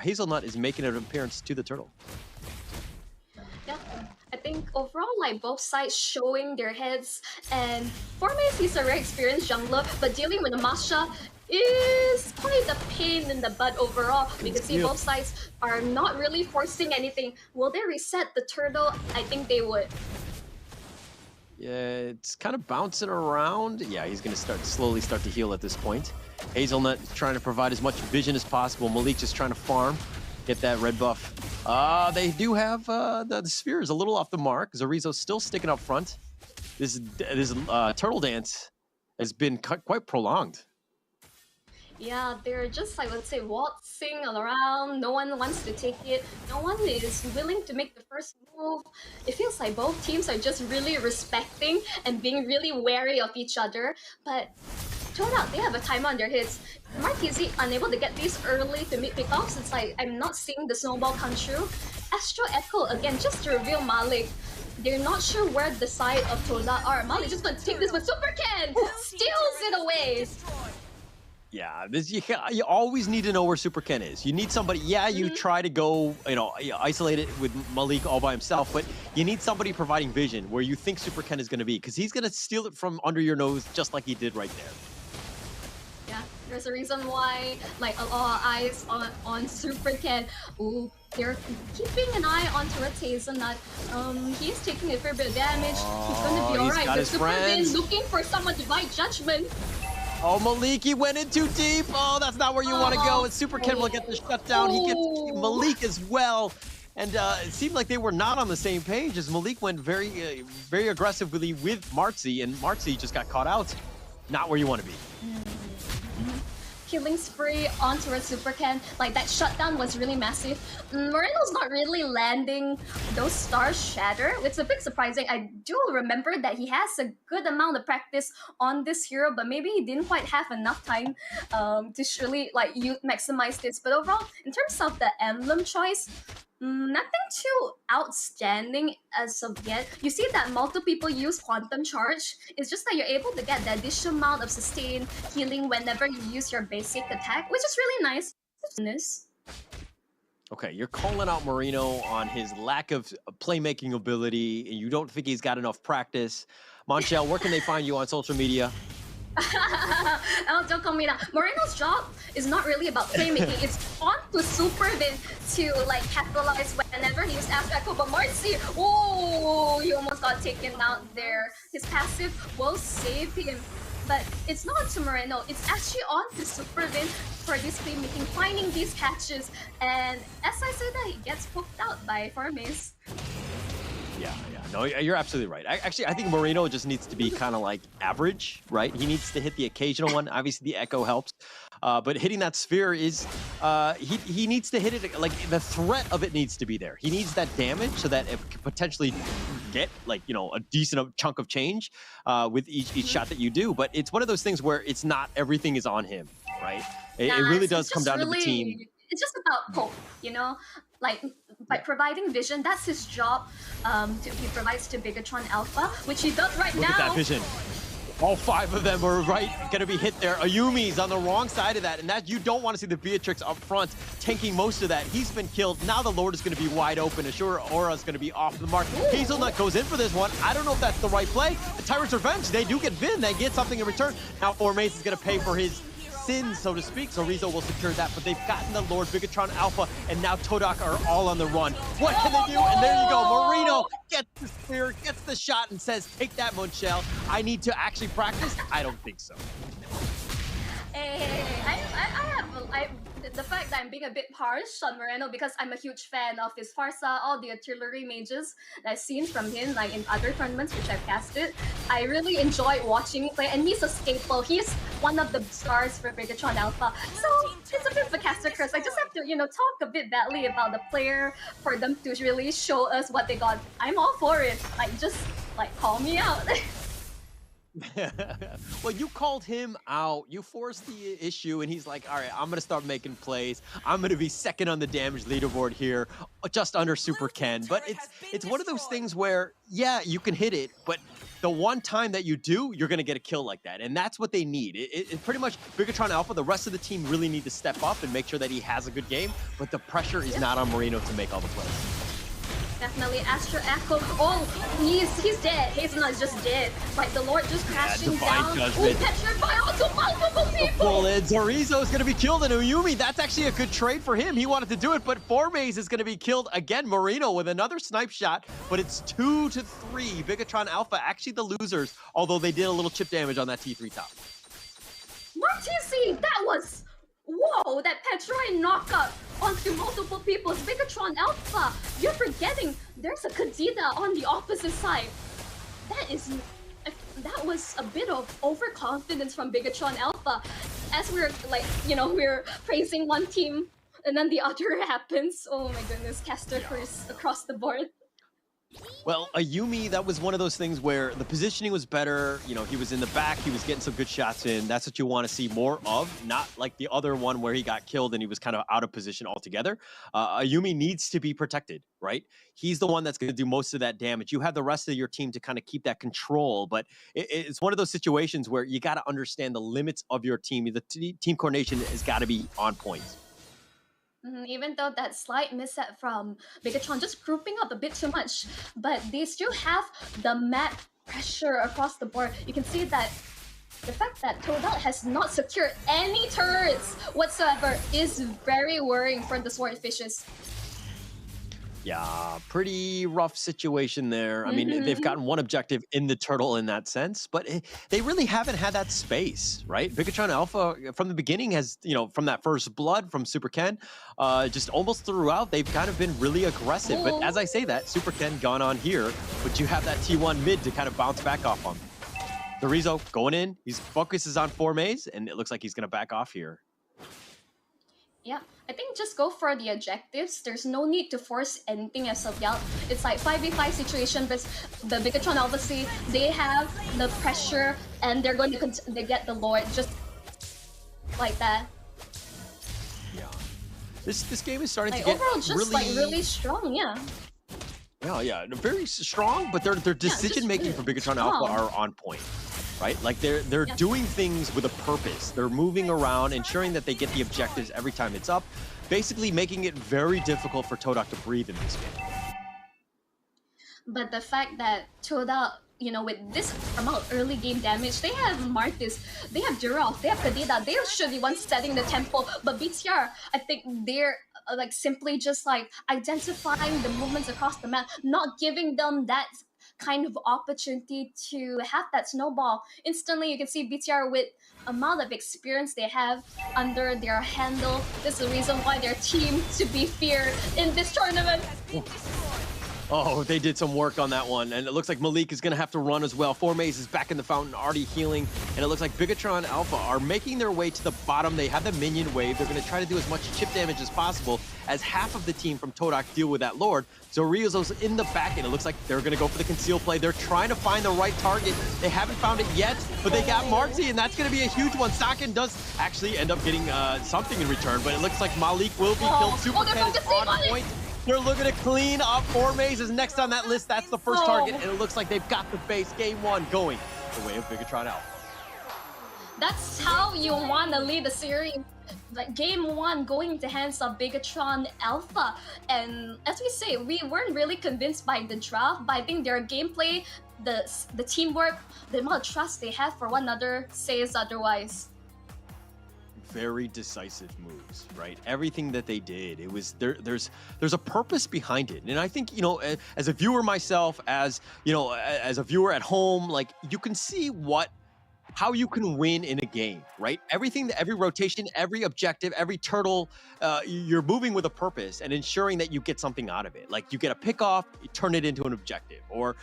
Hazelnut is making an appearance to the turtle. Yeah, I think overall, like, both sides showing their heads, and 4 Maze, he's a very experienced jungler, but dealing with the Masha is quite a pain in the butt overall. We can see both sides are not really forcing anything. Will they reset the turtle? I think they would. Yeah, it's kind of bouncing around. Yeah, he's going to slowly start to heal at this point. Hazelnut trying to provide as much vision as possible. Malik just trying to farm, get that red buff. They do have the sphere is a little off the mark. Zarizo's still sticking up front. This turtle dance has been quite prolonged. Yeah, they're just, like, let's say, waltzing around. No one wants to take it. No one is willing to make the first move. It feels like both teams are just really respecting and being really wary of each other. But Todak, they have a timer on their hits. Marquise unable to get these early to make pickoffs. It's like, I'm not seeing the snowball come true. Astro Echo, again, just to reveal Malik. They're not sure where the side of Todak are. Malik just gonna take this with Super Ken! Steals it away! Yeah, you always need to know where Super Ken is. You need somebody, you try to go, isolate it with Malik all by himself, but you need somebody providing vision where you think Super Ken is going to be, because he's going to steal it from under your nose just like he did right there. Yeah, there's a reason why, like, a lot of eyes on Super Ken. Ooh, they're keeping an eye on Turret Hazelnut. He's taking a fair bit of damage. He's going to be alright. But Super Ken looking for someone to Divine Judgment. Oh, Malik, he went in too deep. Oh, that's not where you want to go. And Super Ken will get the shutdown. He gets Malik as well. And it seemed like they were not on the same page as Malik went very, very aggressively with Marzi, and Marzi just got caught out. Not where you want to be. Killing spree onto her Super Ken, like that shutdown was really massive. Moreno's not really landing those stars shatter. It's a bit surprising. I do remember that he has a good amount of practice on this hero, but maybe he didn't quite have enough time to surely like maximize this. But overall, in terms of the emblem choice, nothing too outstanding as of yet. You see that multiple people use Quantum Charge. It's just that you're able to get the additional amount of sustained healing whenever you use your basic attack, which is really nice. Okay, you're calling out Moreno on his lack of playmaking ability, and you don't think he's got enough practice. Monchel, where can they find you on social media? Oh, don't call me that. Moreno's job is not really about playmaking. It's on to Supervin to like capitalize whenever he uses Astro Echo. But Marzi, oh, he almost got taken out there. His passive will save him. But it's not to Moreno. It's actually on to Supervin for this playmaking, finding these catches. And as I said, that he gets poked out by Formace. Yeah. No, you're absolutely right. I think Moreno just needs to be kind of like average, right? He needs to hit the occasional one. Obviously, the Echo helps. But hitting that sphere is... he needs to hit it... Like, the threat of it needs to be there. He needs that damage so that it could potentially get, like, you know, a decent chunk of change with each shot that you do. But it's one of those things where it's not everything is on him, right? It really does come down to the team. It's just about poke, you know? Like, by providing vision, that's his job. He provides to Bigetron Alpha, which he does right now. Look at that vision. All 5 of them are going to be hit there. Ayumi's on the wrong side of that, and that you don't want to see the Beatrix up front tanking most of that. He's been killed. Now the Lord is going to be wide open. Assure Aura is going to be off the mark. Ooh. Hazelnut goes in for this one. I don't know if that's the right play. The Tyrant's Revenge, they do get Vin. They get something in return. Now Formace is going to pay for his sins, so to speak, so Rizzo will secure that, but they've gotten the Lord, Bigetron Alpha, and now Todak are all on the run. What can they do? And there you go, Moreno gets the spear, gets the shot, and says, take that, Monchel. I need to actually practice? I don't think so. The fact that I'm being a bit harsh on Moreno because I'm a huge fan of his Farsa, all the artillery mages that I've seen from him, like in other tournaments which I've casted. I really enjoy watching him play, and he's a staple. He's one of the stars for Bigetron Alpha. So it's a bit of a caster curse. I just have to, you know, talk a bit badly about the player for them to really show us what they got. I'm all for it. Like, just like call me out. Well, you called him out. You forced the issue, and he's like, all right, I'm going to start making plays. I'm going to be second on the damage leaderboard here, just under Super Ken. But it's one of those things where, yeah, you can hit it, but the one time that you do, you're going to get a kill like that. And that's what they need. It pretty much, Bigetron Alpha, the rest of the team really need to step up and make sure that he has a good game, but the pressure is not on Moreno to make all the plays. Definitely Astro Echo. Oh, he's dead. Hazelnut is just dead. Like the Lord just crashing down. Judgment. Oh, Petrified by also multiple people. Zorizo is going to be killed, and Uyumi, that's actually a good trade for him. He wanted to do it, but Formace is going to be killed again. Moreno with another snipe shot, but it's 2-3. Bigetron Alpha actually the losers, although they did a little chip damage on that T3 top. Martisi, that was... Whoa, that Petroid knockup onto multiple people's Bigetron Alpha. You're forgetting there's a Kadena on the opposite side. That was a bit of overconfidence from Bigetron Alpha. As we're like, you know, we're praising one team and then the other happens. Oh my goodness, caster curse across the board. Well, Ayumi, that was one of those things where the positioning was better. You know, he was in the back. He was getting some good shots in. That's what you want to see more of, not like the other one where he got killed and he was kind of out of position altogether. Ayumi needs to be protected, right? He's the one that's going to do most of that damage. You have the rest of your team to kind of keep that control, but it's one of those situations where you got to understand the limits of your team. The team coordination has got to be on point. Even though that slight misstep from Bigetron just grouping up a bit too much, but they still have the map pressure across the board. You can see that the fact that Todak has not secured any turrets whatsoever is very worrying for the Swordfishes. Yeah, pretty rough situation there. I mean, they've gotten one objective in the turtle in that sense, but they really haven't had that space, right? Bigetron Alpha from the beginning has, from that first blood from Super Ken, just almost throughout, they've kind of been really aggressive. But as I say that, Super Ken gone on here, but you have that T1 mid to kind of bounce back off on. Dorizo going in, his focus is on 4Maze, and it looks like he's going to back off here. Yeah, I think just go for the objectives. There's no need to force anything as of yet. It's like 5v5 situation, but the Bigetron obviously, they have the pressure and they're going to they get the Lord just like that. Yeah. This game is starting like, to get overall just really strong, yeah. Yeah, very strong, but their decision making for Bigetron Alpha are on point. Right? Like they're doing things with a purpose. They're moving around, ensuring that they get the objectives every time it's up, basically making it very difficult for Todak to breathe in this game. But the fact that Todak, with this amount of early game damage, they have Martis, they have Durov, they have Kadida, they should be ones setting the tempo. But BTR, I think they're like simply just like identifying the movements across the map, not giving them that kind of opportunity to have that snowball. Instantly, you can see BTR with amount of experience they have under their handle. This is the reason why they're team to be feared in this tournament. Oh, they did some work on that one, and it looks like Malik is going to have to run as well. 4Maze is back in the fountain, already healing, and it looks like Bigetron Alpha are making their way to the bottom. They have the minion wave. They're going to try to do as much chip damage as possible as half of the team from Todak deal with that Lord. Zorio's in the back, and it looks like they're going to go for the conceal play. They're trying to find the right target. They haven't found it yet, but they got Marzi, and that's going to be a huge one. Sakin does actually end up getting something in return, but it looks like Malik will be killed. Super Ken is on point. They're looking to clean up 4Maze is next on that list. That's the first target, and it looks like they've got the base. Game one going the way of Bigetron Alpha. That's how you want to lead the series. Like game one going into hands of Bigetron Alpha. And as we say, we weren't really convinced by the draft, but I think their gameplay, the teamwork, the amount of trust they have for one another says otherwise. Very decisive moves, right? Everything that they did, it was there's a purpose behind it. And I think, as a viewer myself, as a viewer at home, like you can see how you can win in a game, right? Every rotation, every objective, every turtle, you're moving with a purpose and ensuring that you get something out of it. Like you get a pick off, you turn it into an objective, or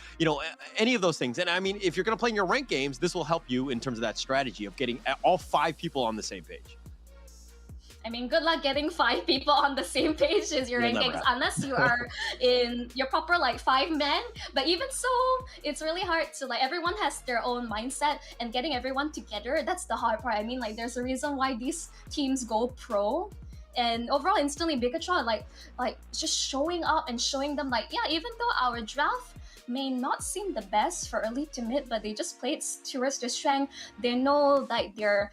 any of those things. And I mean, if you're gonna play in your ranked games, this will help you in terms of that strategy of getting all 5 people on the same page. I mean, good luck getting 5 people on the same page as your rankings, unless you are in your proper 5 men. But even so, it's really hard to everyone has their own mindset, and getting everyone together, that's the hard part. I mean, there's a reason why these teams go pro. And overall, instantly Bigetron, just showing up and showing them even though our draft may not seem the best for early to mid, but they just played towards their strength. They know their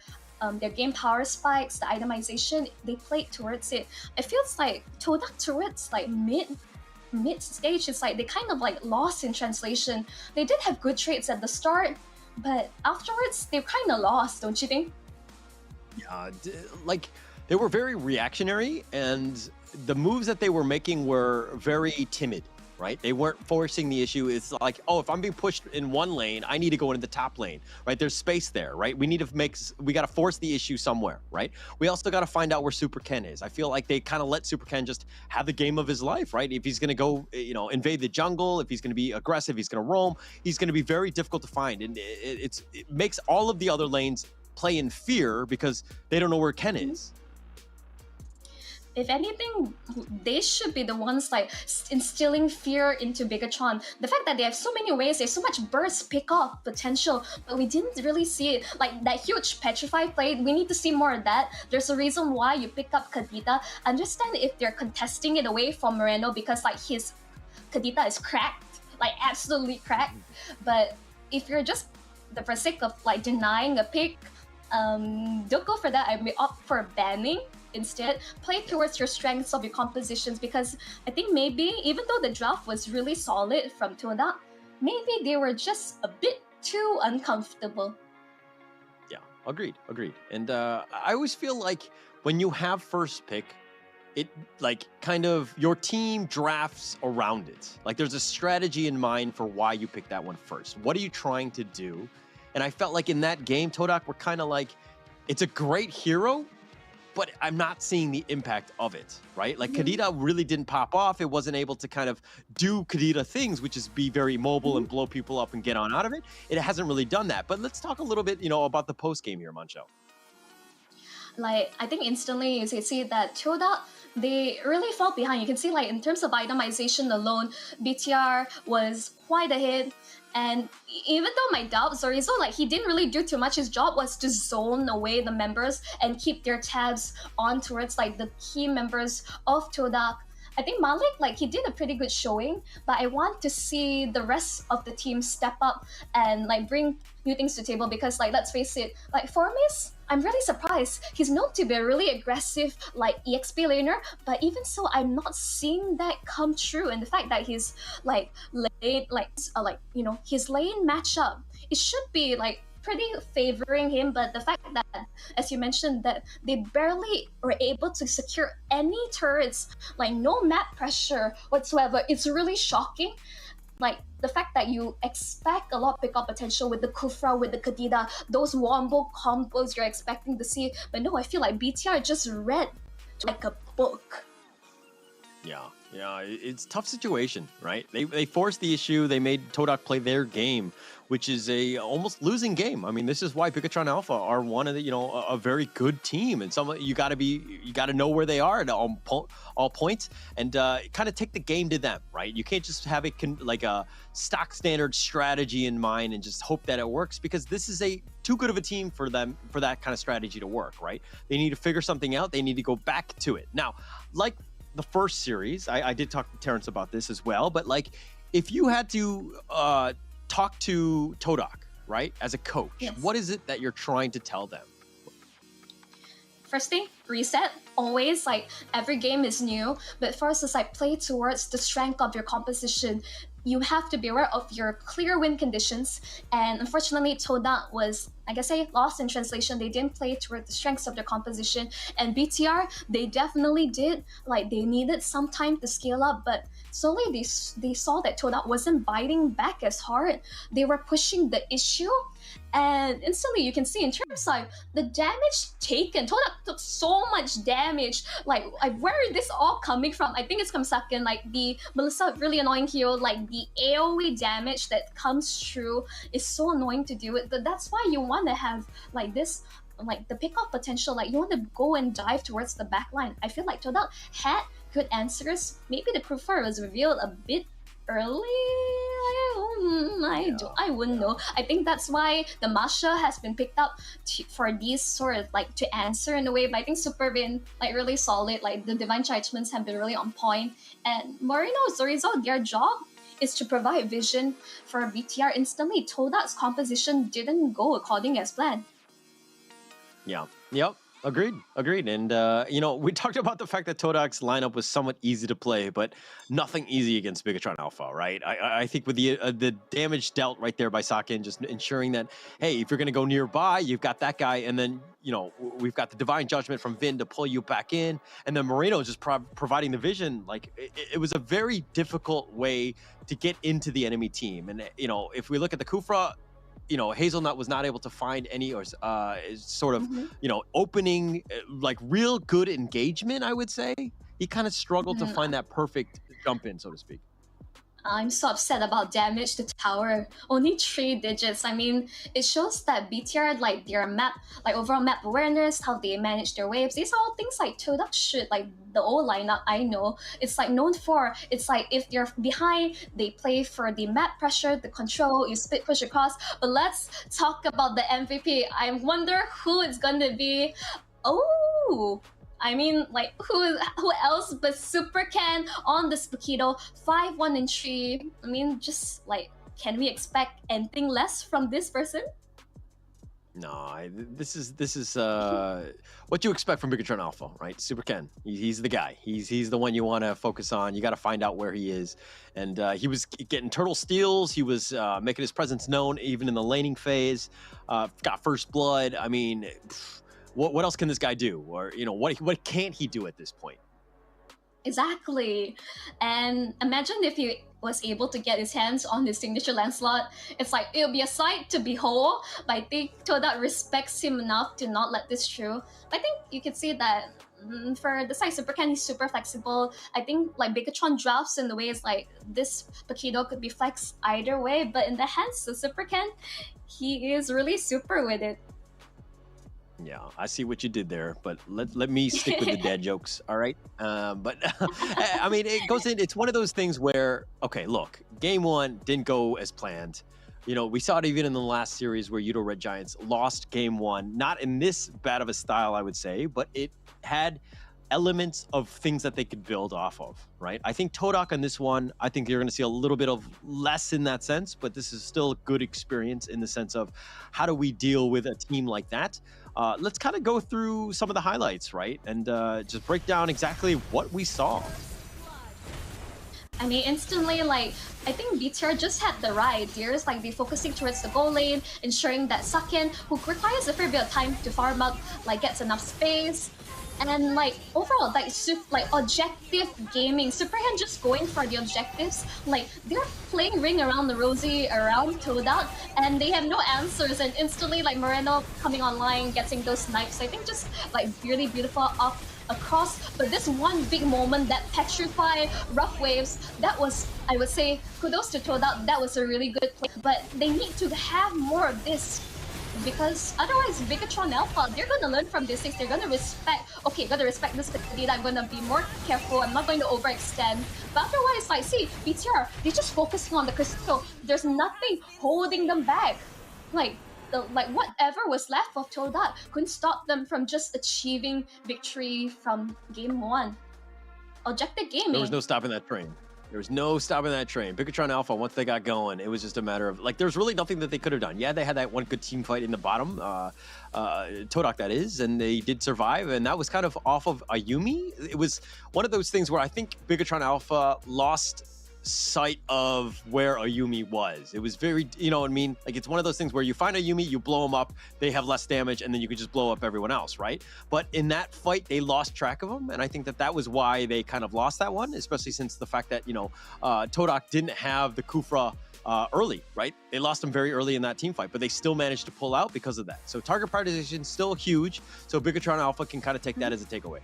game power spikes, the itemization, they played towards it. It feels like Todak towards mid stage, it's they kind of lost in translation. They did have good traits at the start, but afterwards they're kind of lost, don't you think? Yeah, they were very reactionary, and the moves that they were making were very timid. Right? They weren't forcing the issue. It's like, oh, if I'm being pushed in one lane, I need to go into the top lane, right? There's space there, right? We got to force the issue somewhere, right? We also got to find out where Super Ken is. I feel like they kind of let Super Ken just have the game of his life, right? If he's going to go, invade the jungle, if he's going to be aggressive, he's going to roam, he's going to be very difficult to find. And it makes all of the other lanes play in fear because they don't know where Ken is. If anything, they should be the ones instilling fear into Bigetron. The fact that they have so many ways, there's so much burst pick-off potential, but we didn't really see it. That huge Petrify play, we need to see more of that. There's a reason why you pick up Kadita. Understand if they're contesting it away from Moreno because his Kadita is cracked, absolutely cracked. But if you're just for sake of denying a pick, don't go for that. I may opt for banning. Instead, play towards your strengths of your compositions, because I think maybe, even though the draft was really solid from Todak, maybe they were just a bit too uncomfortable. Yeah, agreed. And I always feel like when you have first pick, it like kind of your team drafts around it. Like there's a strategy in mind for why you pick that one first. What are you trying to do? And I felt like in that game, Todak were kind of like, it's a great hero, but I'm not seeing the impact of it, right? Like Kadita really didn't pop off. It wasn't able to kind of do Kadita things, which is be very mobile and blow people up and get on out of it. It hasn't really done that. But let's talk a little bit, about the post game here, Mancho. Like, I think instantly you see that Todak, they really fell behind. You can see, like, in terms of itemization alone, BTR was quite ahead. And even though my doubt, Zorizo, like, he didn't really do too much. His job was to zone away the members and keep their tabs on towards, like, the key members of Todak. I think Malik, like, he did a pretty good showing, but I want to see the rest of the team step up and, like, bring new things to the table because, like, let's face it, like, Formis, I'm really surprised. He's known to be a really aggressive, like, EXP laner, but even so, I'm not seeing that come true. And the fact that he's, like, lane, his lane matchup, it should be, like, pretty favoring him, but the fact that, as you mentioned, that they barely were able to secure any turrets, like no map pressure whatsoever, it's really shocking. Like the fact that you expect a lot of pickup potential with the Kufra, with the Kadita, those wombo combos you're expecting to see, but no, I feel like BTR just read like a book. Yeah, it's a tough situation, right? They forced the issue. They made Todak play their game, which is a almost losing game. I mean, this is why Bigetron Alpha are one of the, a very good team, and you got to know where they are at all points, and kind of take the game to them, right? You can't just have like a stock standard strategy in mind and just hope that it works, because this is too good of a team for them for that kind of strategy to work, right? They need to figure something out. They need to go back to it. Now, like the first series, I did talk to Terrence about this as well, but like if you had to talk to Todak, right, as a coach, yes, what is it that you're trying to tell them? First thing, reset. Always, like, every game is new, but first is like play towards the strength of your composition. You have to be aware of your clear win conditions, and unfortunately Todak was, I guess, lost in translation. They didn't play toward the strengths of their composition, and BTR, they definitely did. Like, they needed some time to scale up, but slowly they saw that Todak wasn't biting back as hard. They were pushing the issue, and instantly you can see in terms of the damage taken, Todak took so much damage. Like where is this all coming from? I think it's from second, like the Melissa really annoying hero, like the AoE damage that comes through is so annoying to deal with. But that's why you want to have like this, like the pickoff potential, like you want to go and dive towards the backline. I feel like Todak had good answers. Maybe the Krufer was revealed a bit early. I wouldn't know. I think that's why the Masha has been picked up for these sort of like to answer in a way. But I think Super been like really solid. Like the divine judgments have been really on point. And Moreno, Zorizo, their job is to provide vision for BTR instantly. Todak's composition didn't go according as planned. Yeah. Yep. Agreed. And, we talked about the fact that Todak's lineup was somewhat easy to play, but nothing easy against Bigetron Alpha, right? I think with the damage dealt right there by Sakin, just ensuring that, hey, if you're going to go nearby, you've got that guy, and then, we've got the Divine Judgment from Vin to pull you back in, and then Moreno just providing the vision. Like, it was a very difficult way to get into the enemy team. And, if we look at the Kufra, Hazelnut was not able to find any sort of, opening, like real good engagement, I would say. He kind of struggled to find that perfect jump in, so to speak. I'm so upset about damage to tower. Only 3 digits. I mean, it shows that BTR, like their map, like overall map awareness, how they manage their waves. These are all things like Todak should, like the old lineup I know. It's like known for. It's like if they're behind, they play for the map pressure, the control, you split push across. But let's talk about the MVP. I wonder who it's gonna be. Oh, I mean, like, who else but Super Ken on the Spookido, 5-1 and 3. I mean, just like, can we expect anything less from this person? No, this is what you expect from Bigetron Alpha, right? Super Ken, he's the guy. He's the one you want to focus on. You got to find out where he is, and he was getting turtle steals. He was making his presence known even in the laning phase. Got first blood. I mean. What else can this guy do? Or, what can't he do at this point? Exactly. And imagine if he was able to get his hands on his signature Lancelot. It's like it'll be a sight to behold, but I think Todak respects him enough to not let this through. But I think you can see that for the side Supercan, he's super flexible. I think like Bigetron drops in the way it's like this Pakido could be flexed either way, but in the hands of Supercan, he is really super with it. Yeah, I see what you did there, but let me stick with the dad jokes, all right? But I mean, it goes in. It's one of those things where, okay, look, game one didn't go as planned. You know, we saw it even in the last series where Yoodo Red Giants lost game one. Not in this bad of a style, I would say, but it had elements of things that they could build off of, right? I think Todak on this one, I think you're going to see a little bit of less in that sense, but this is still a good experience in the sense of how do we deal with a team like that? Let's kind of go through some of the highlights, right? And just break down exactly what we saw. I mean, instantly, like, I think BTR just had the right ideas, like they focusing towards the goal lane, ensuring that Saken, who requires a fair bit of time to farm up, like gets enough space. And then like overall, like objective gaming, Superhand just going for the objectives. Like they're playing ring around the rosy around Todak, and they have no answers. And instantly, like Moreno coming online, getting those snipes. I think just like really beautiful off across. But this one big moment, that petrify rough waves, that was, I would say, kudos to Todak. That was a really good play. But they need to have more of this, because otherwise Bigetron Alpha, they're gonna learn from this things. They're gonna respect, okay, gotta respect this data. I'm gonna be more careful. I'm not going to overextend. But otherwise, like, see, BTR, they're just focusing on the crystal. There's nothing holding them back. Like whatever was left of Todak couldn't stop them from just achieving victory from game one. Objective gaming. There was no stopping that train. There was no stopping that train. Bigetron Alpha, once they got going, it was just a matter of, like, there's really nothing that they could have done. Yeah, they had that one good team fight in the bottom, Todak that is, and they did survive, and that was kind of off of Ayumi. It was one of those things where I think Bigetron Alpha lost sight of where Ayumi was. It was very, you know what I mean? Like, it's one of those things where you find Ayumi, you blow them up, they have less damage, and then you can just blow up everyone else, right? But in that fight, they lost track of him, and I think that that was why they kind of lost that one, especially since the fact that, you know, Todak didn't have the Kufra early, right? They lost him very early in that team fight, but they still managed to pull out because of that. So target prioritization is still huge, so Bigetron Alpha can kind of take that as a takeaway.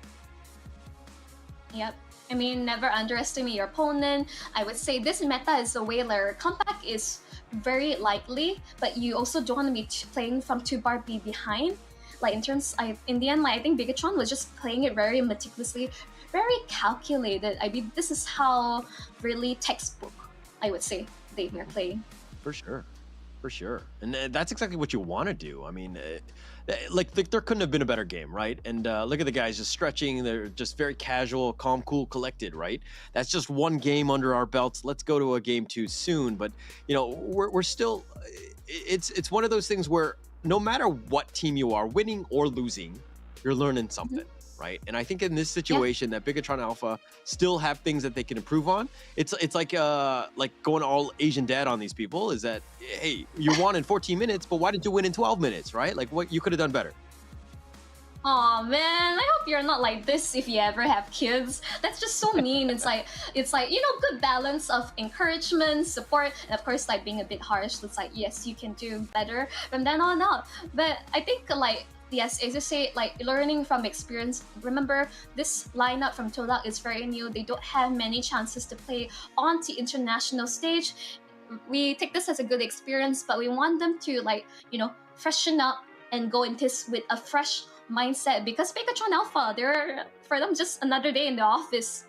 Yep. I mean, never underestimate your opponent. I would say this meta is a whaler. Comeback is very likely, but you also don't want to be playing from 2-bar B behind. Like in terms, in the end, like I think Bigetron was just playing it very meticulously, very calculated. I mean, this is how really textbook, I would say, they were playing. For sure. For sure. And that's exactly what you want to do. I mean, like there couldn't have been a better game, right? And look at the guys just stretching. They're just very casual, calm, cool, collected, right? That's just one game under our belts. Let's go to a game two soon. But, you know, we're still, it's one of those things where no matter what team you are, winning or losing, you're learning something. Right, and I think in this situation that Bigetron Alpha still have things that they can improve on. It's like going all Asian dad on these people. Is that, hey, you won in 14 minutes, but why did you win in 12 minutes? Right, like what you could have done better. Oh man, I hope you're not like this if you ever have kids. That's just so mean. It's like, you know, good balance of encouragement, support, and of course like being a bit harsh. It's like, yes, you can do better from then on out. But I think like, yes, as you say, like learning from experience. Remember, this lineup from Todak is very new. They don't have many chances to play on the international stage. We take this as a good experience, but we want them to, like, you know, freshen up and go into this with a fresh mindset, because Bigetron Alpha, they're, for them, just another day in the office.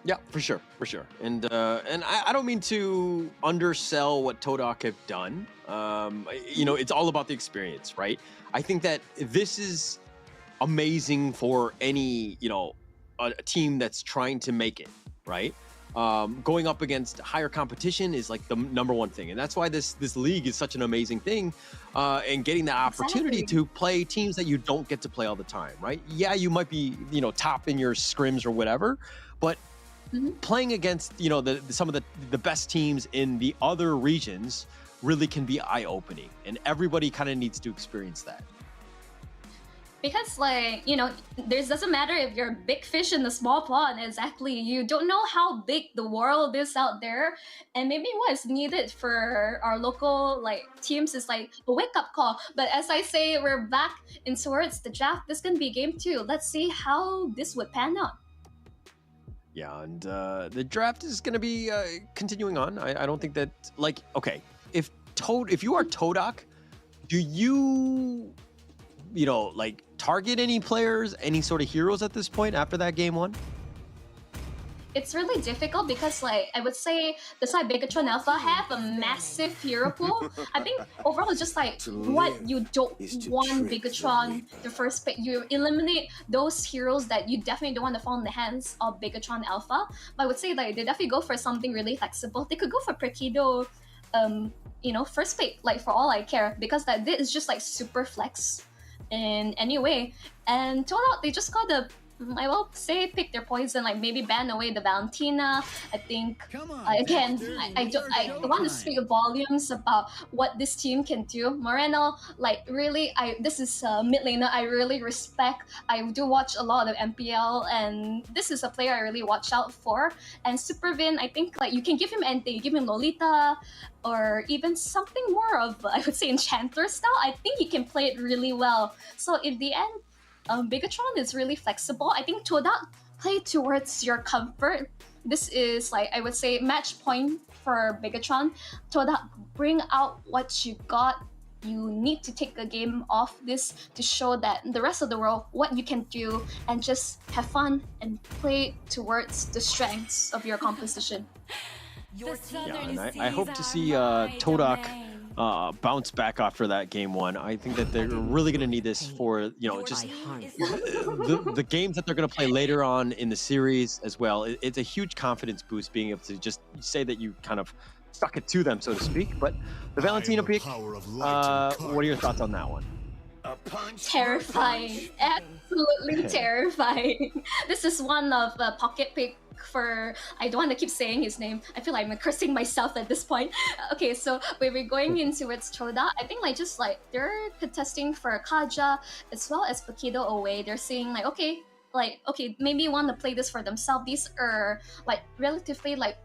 Yeah, for sure, for sure. And I don't mean to undersell what Todak have done. You know, it's all about the experience, right? I think that this is amazing for any, you know, a team that's trying to make it, right? Going up against higher competition is like the number one thing. And that's why this league is such an amazing thing, and getting the opportunity to play teams that you don't get to play all the time, right? Yeah, you might be, you know, top in your scrims or whatever, but playing against, you know, some of the best teams in the other regions really can be eye-opening, and everybody kind of needs to experience that. Because like, you know, there doesn't matter if you're a big fish in a small pond. Exactly, you don't know how big the world is out there, and maybe what's needed for our local like teams is like a wake-up call. But as I say, we're back in towards the draft. This can be game 2. Let's see how this would pan out. Yeah, and the draft is going to be continuing on. I don't think that, like, okay, if you are Todak, do you know, like, target any players, any sort of heroes at this point after that game 1? It's really difficult because, like, I would say besides Bigetron Alpha have a massive hero pool. I think overall it's just like what you don't want Bigetron the first pick. You eliminate those heroes that you definitely don't want to fall in the hands of Bigetron Alpha. But I would say like they definitely go for something really flexible. They could go for Prekido, you know, first pick, like for all I care, because that is just like super flex in any way. And Todak, they just got the, I will say, pick their poison, like maybe ban away the Valentina. I think again, I want to speak volumes about what this team can do. Moreno, like really, this is a mid laner I really respect. I do watch a lot of MPL, and this is a player I really watch out for. And Supervin, I think like you can give him anything. You give him Lolita, or even something more of, I would say, Enchanter style. I think he can play it really well. So in the end, Bigetron is really flexible. I think Todak, play towards your comfort. This is like, I would say, match point for Bigetron. Todak, bring out what you got. You need to take a game off this to show that the rest of the world what you can do, and just have fun and play towards the strengths of your composition. Yeah, and I hope to see Todak bounce back after that game 1. I think that they're really going to need this for, you know, just the games that they're going to play later on in the series as well. It's a huge confidence boost being able to just say that you kind of stuck it to them, so to speak. But the Valentina pick, what are your thoughts on that one? Terrifying, absolutely terrifying. This is one of the pocket pick for, I don't want to keep saying his name. I feel like I'm cursing myself at this point. Okay, so when we're going into its Toda, I think like just like they're contesting for Kaja as well as Pakido away. They're saying like, okay, maybe want to play this for themselves. These are like relatively like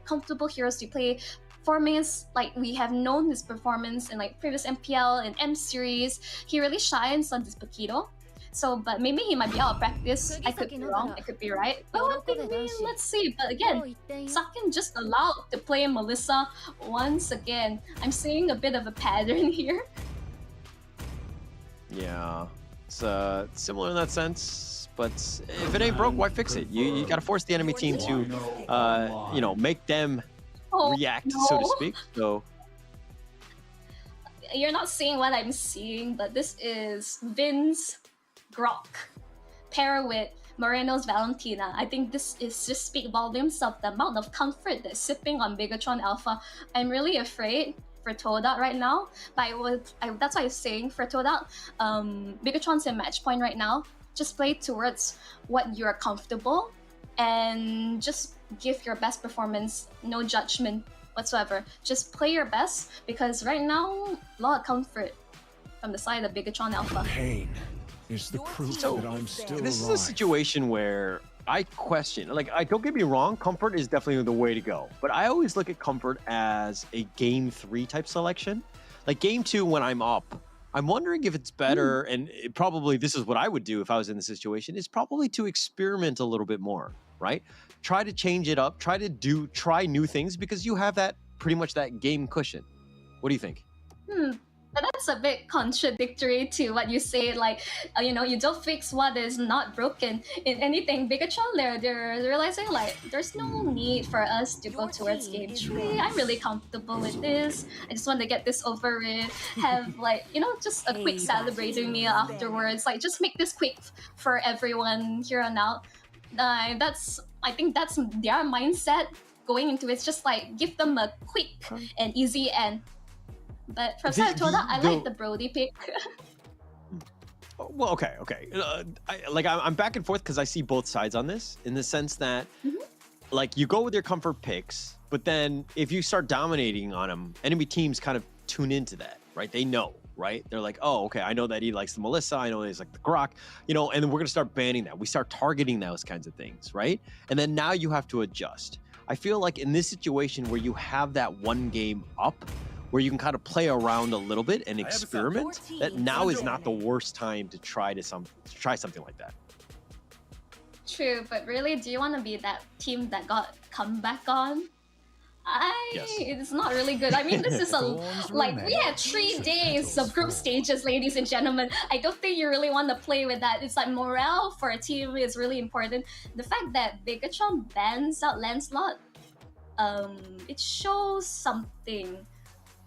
comfortable heroes to play. Performance, like we have known his performance in like previous MPL and M series. He really shines on this Pakido. So, but maybe he might be out of practice. I could be wrong, I could be right. But one thing, let's see. But again, Sakin just allowed to play Melissa once again. I'm seeing a bit of a pattern here. Yeah, it's similar in that sense. But if it ain't broke, why fix it? You gotta force the enemy team to, you know, make them react, so to speak. So you're not seeing what I'm seeing, but this is Vin's Grok pair with Moreno's Valentina. I think this is just speak volumes of the amount of comfort that's sipping on Bigetron Alpha. I'm really afraid for Todak right now, but that's why I'm saying for Todak, Bigetron's in match point right now. Just play towards what you're comfortable and just give your best performance, no judgment whatsoever. Just play your best, because right now, a lot of comfort from the side of Bigetron Alpha. Pain is the proof that I'm still alive. This is a situation where I question, like, don't get me wrong, comfort is definitely the way to go. But I always look at comfort as a game 3 type selection. Like game 2, when I'm up, I'm wondering if it's better, and probably this is what I would do if I was in the situation, is probably to experiment a little bit more, right? Try to change it up, try new things, because you have that pretty much that game cushion. What do you think? But that's a bit contradictory to what you say, like, you know, you don't fix what is not broken in anything. Bigetron, they're realizing, like, there's no need for us to go towards game 3. I'm really comfortable with this. I just want to get this over with. Have, like, you know, just a quick celebrating meal afterwards. Like, just make this quick for everyone here on out. I think that's their mindset going into it. It's just, like, give them a quick and easy end. But from side of Toda, I like the Brody pick. Well, okay. I'm back and forth because I see both sides on this, in the sense that, like, you go with your comfort picks, but then if you start dominating on them, enemy teams kind of tune into that, right? They know, right? They're like, oh, okay, I know that he likes the Melissa, I know that he's like the Grok, you know, and then we're gonna start banning that. We start targeting those kinds of things, right? And then now you have to adjust. I feel like in this situation where you have that one game up, where you can kind of play around a little bit and experiment, that now is not the worst time to try something like that. True, but really, do you want to be that team that got come back on? It's not really good. I mean, this is like, we had 3 days of group stages, ladies and gentlemen. I don't think you really want to play with that. It's like morale for a team is really important. The fact that Bigetron bans out Lancelot, it shows something.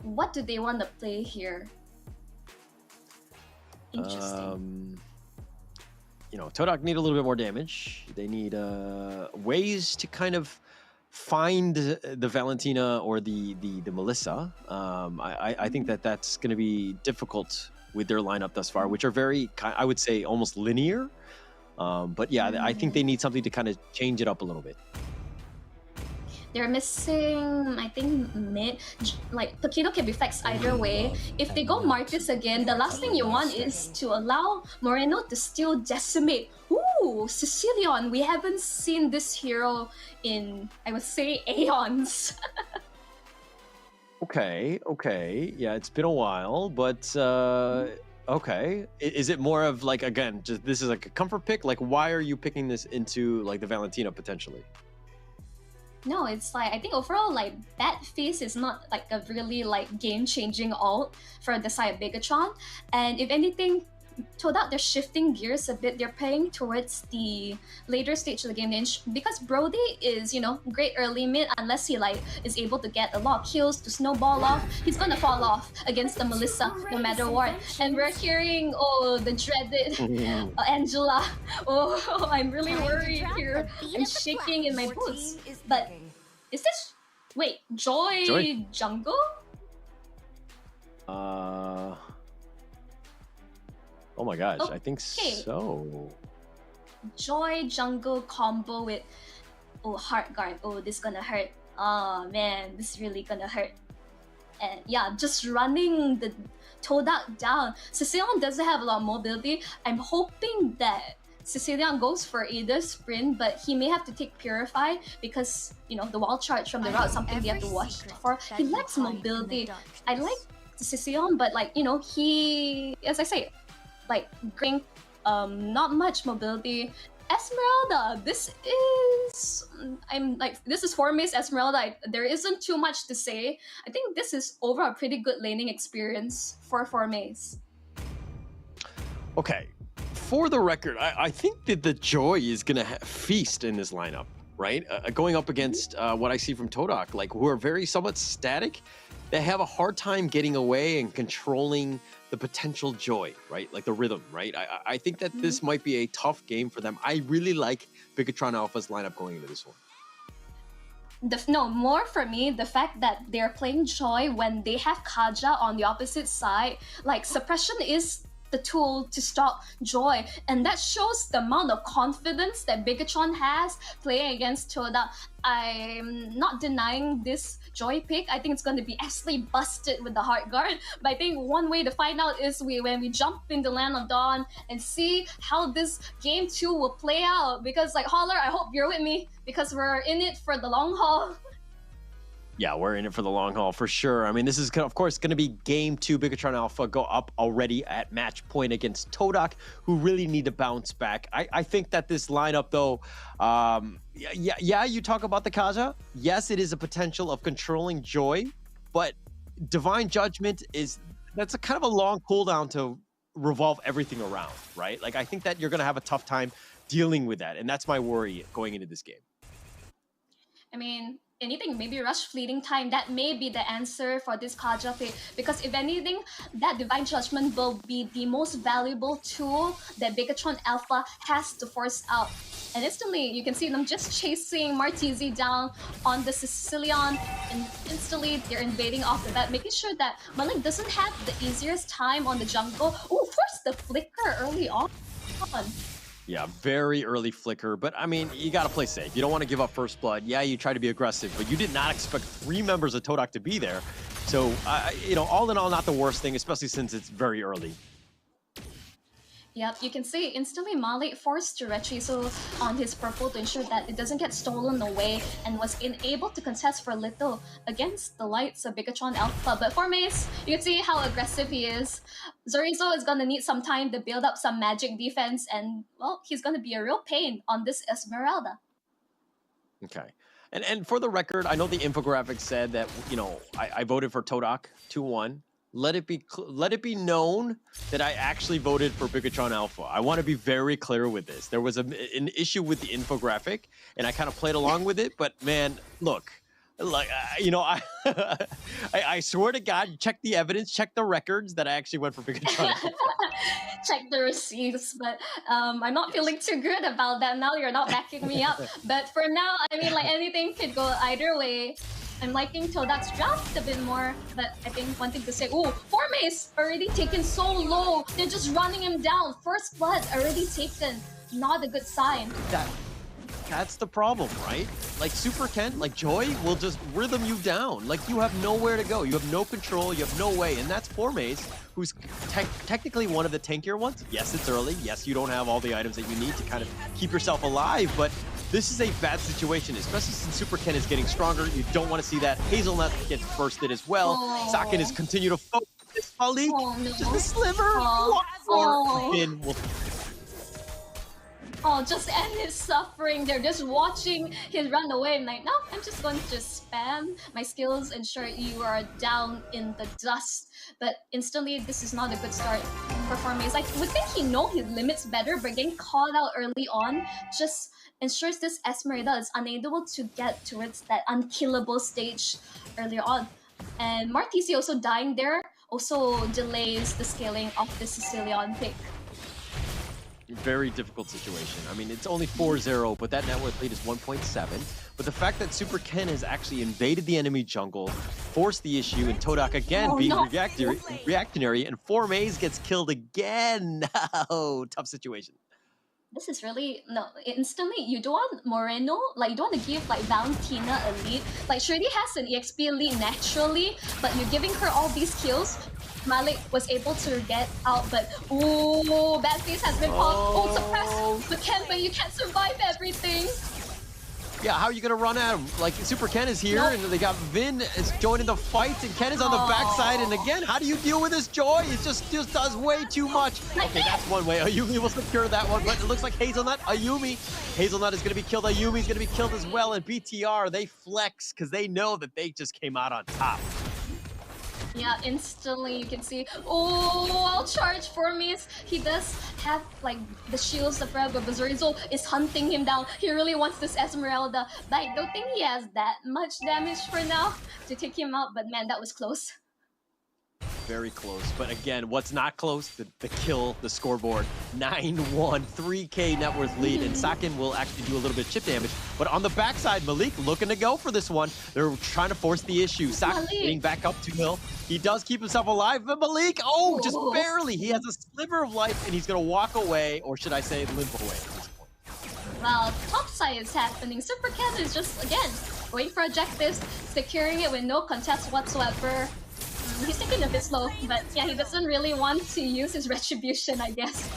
What do they want to play here? Interesting. You know, Todak need a little bit more damage. They need ways to kind of find the Valentina or the Melissa. I think that's going to be difficult with their lineup thus far, which are very, I would say, almost linear. But yeah, I think they need something to kind of change it up a little bit. They're missing, I think, mid. Like, Paquito can be flexed either way. If they go Marcus again, the last thing you want is to allow Moreno to still decimate. Ooh, Sicilian. We haven't seen this hero in, I would say, aeons. Okay. Yeah, it's been a while, but okay. Is it more of like, again, just this is like a comfort pick? Like, why are you picking this into like the Valentina potentially? No, it's like, I think overall, like, Bat Face is not like a really like game-changing ult for the side of Bigetron. And if anything, Todak, they're shifting gears a bit. They're playing towards the later stage of the game because Brody is, you know, great early mid unless he like is able to get a lot of kills to snowball off. He's gonna fall off against the Melissa no matter what. And we're hearing, oh, the dreaded Angela. Oh, I'm really worried here. I'm shaking in my boots. But is this, wait, Joy Jungle? Oh my gosh, I think so. Joy Jungle combo with Heart Guard. Oh, this gonna hurt. Oh man, this really gonna hurt. And yeah, just running the Todak down. Sicilian doesn't have a lot of mobility. I'm hoping that Sicilian goes for either sprint, but he may have to take Purify because, you know, the wall charge from the route is something they have to watch for. He lacks mobility. I like Sicilian, but like, you know, he, as I say, like, bring not much mobility. Esmeralda, this is Formace Esmeralda. There isn't too much to say. I think this is overall a pretty good laning experience for Formace. Okay, for the record, I think that the Joy is gonna feast in this lineup, right? Going up against what I see from Todak, like, who are very somewhat static. They have a hard time getting away and controlling the potential Joy, right? Like the rhythm, right? I think that this might be a tough game for them. I really like Bigetron Alpha's lineup going into this one. More for me, the fact that they're playing Joy when they have Kaja on the opposite side. Like, suppression is the tool to stop Joy, and that shows the amount of confidence that Bigetron has playing against Toda. I'm not denying this Joy pick. I think it's going to be absolutely busted with the Heart Guard, but I think one way to find out is when we jump in the Land of Dawn and see how this game 2 will play out, because like, Holler, I hope you're with me because we're in it for the long haul. Yeah, we're in it for the long haul for sure. I mean, this is, of course, going to be game 2. Bigetron Alpha go up already at match point against Todak, who really need to bounce back. I think that this lineup, though, yeah, you talk about the Kaja. Yes, it is a potential of controlling Joy, but Divine Judgment that's a kind of a long cooldown to revolve everything around, right? Like, I think that you're going to have a tough time dealing with that, and that's my worry going into this game. I mean, anything, maybe rush fleeting time, that may be the answer for this Kaja pick, because if anything, that Divine Judgment will be the most valuable tool that Bigetron Alpha has to force out. And instantly, you can see them just chasing Martizi down on the Sicilian, and instantly they're invading off the bat, making sure that Malik doesn't have the easiest time on the jungle. Oh, force the flicker early on. Yeah, very early flicker, but I mean, you gotta play safe. You don't want to give up first blood. Yeah, you try to be aggressive, but you did not expect 3 members of Todak to be there. So, you know, all in all, not the worst thing, especially since it's very early. Yep, you can see instantly Malik forced to Retriso on his purple to ensure that it doesn't get stolen away and was unable to contest for a little against the lights of Bigetron Alpha. But for Mace, you can see how aggressive he is. Zorizo is gonna need some time to build up some magic defense and, well, he's gonna be a real pain on this Esmeralda. Okay. And for the record, I know the infographic said that, you know, I voted for Todak 2-1. Let it be known that I actually voted for Bigetron Alpha. I want to be very clear with this. There was an issue with the infographic, and I kind of played along with it. But man, look, like you know, I swear to God, check the evidence, check the records that I actually went for Bigetron Alpha. Check the receipts, but I'm not feeling too good about that now. You're not backing me up. But for now, I mean, like anything could go either way. I'm liking Todak's draft a bit more, but I think one thing to say, ooh, Formace already taken so low. They're just running him down. First blood already taken. Not a good sign. That's the problem, right? Like Super Ken, like Joy will just rhythm you down. Like you have nowhere to go. You have no control. You have no way. And that's Formace, who's technically one of the tankier ones. Yes, it's early. Yes, you don't have all the items that you need to kind of keep yourself alive, but this is a bad situation, especially since Super Ken is getting stronger. You don't want to see that. Hazelnut gets bursted as well. Sakin is continue to focus. Malik, just a sliver. Finn will... Oh, just end his suffering. They're just watching him run away. I'm like, no, I'm just going to spam my skills, ensure you are down in the dust. But instantly, this is not a good start for Formace. I would think he knows his limits better, but getting caught out early on just ensures this Esmeralda is unable to get towards that unkillable stage earlier on. And Martisi also dying there also delays the scaling of the Sicilian pick. Very difficult situation. I mean, it's only 4-0, but that net worth lead is 1.7. But the fact that Super Ken has actually invaded the enemy jungle, forced the issue, and Todak again being reactionary, and Formace gets killed again. Oh, tough situation. This is really, no, instantly, you don't want Moreno, like, you don't want to give, like, Valentina a lead. Like, she already has an EXP lead naturally, but you're giving her all these kills. Malik was able to get out, but ooh, bad face has been popped. Oh, suppressed. But Ken, but you can't survive everything. Yeah, how are you gonna run at him? Like Super Ken is here, and they got Vin is joining the fight, and Ken is on the backside. And again, how do you deal with this Joy? It just does way too much. Okay, that's one way. Ayumi will secure that one, but it looks like Hazelnut, Ayumi. Hazelnut is gonna be killed. Ayumi is gonna be killed as well. And BTR, they flex because they know that they just came out on top. Yeah, instantly you can see, oh, I'll charge Formace. He does have like the shields of Red, but Zorizo is hunting him down. He really wants this Esmeralda, but I don't think he has that much damage for now to take him out, but man, that was close. Very close, but again, what's not close? The kill, the scoreboard. 9-1, 3K net worth lead, and Sakin will actually do a little bit of chip damage. But on the backside, Malik looking to go for this one. They're trying to force the issue. Sakin getting back up 2-0. He does keep himself alive, but Malik, oh, just barely. He has a sliver of life, and he's gonna walk away, or should I say limp away at this point. Well, topside is happening. Super Cat is just, again, going for objectives, securing it with no contest whatsoever. He's taking a bit slow, but yeah, he doesn't really want to use his retribution, I guess.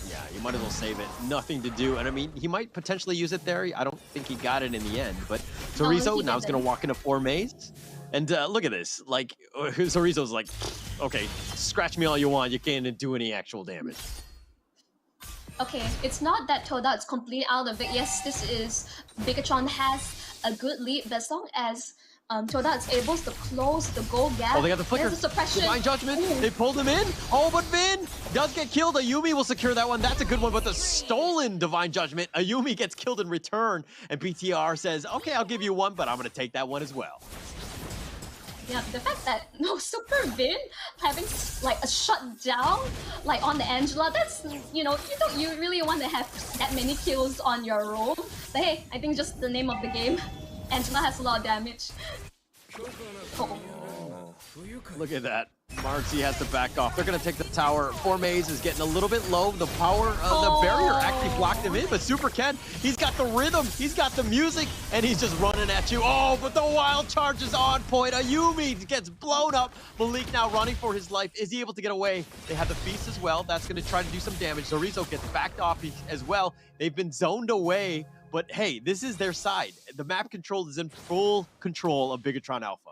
Yeah, you might as well save it. Nothing to do, and I mean, he might potentially use it there. I don't think he got it in the end, but Zorizo now is going to walk into Formace. And look at this, like, Zorizo's like, okay, scratch me all you want, you can't do any actual damage. Okay, it's not that Toda is completely out of it. Yes, this is, Bigetron has a good lead, but as long as Toda is able to close the goal gap. Oh, they got the flicker. Divine Judgment. Ooh. They pulled him in. Oh, but Vin does get killed. Ayumi will secure that one. That's a good one, but the stolen Divine Judgment. Ayumi gets killed in return, and BTR says, okay, I'll give you one, but I'm going to take that one as well. Yeah, the fact that Super Vin having like a shutdown like on the Angela, that's, you know, you really want to have that many kills on your roll. But hey, I think just the name of the game. Angela has a lot of damage. Oh. Look at that. Marcy has to back off. They're going to take the tower. Formace is getting a little bit low. The power, the barrier actually blocked him in, but Super Ken, he's got the rhythm, he's got the music, and he's just running at you. Oh, but the wild charge is on point. Ayumi gets blown up. Malik now running for his life. Is he able to get away? They have the Feast as well. That's going to try to do some damage. Zorizo gets backed off as well. They've been zoned away, but hey, this is their side. The map control is in full control of Bigetron Alpha.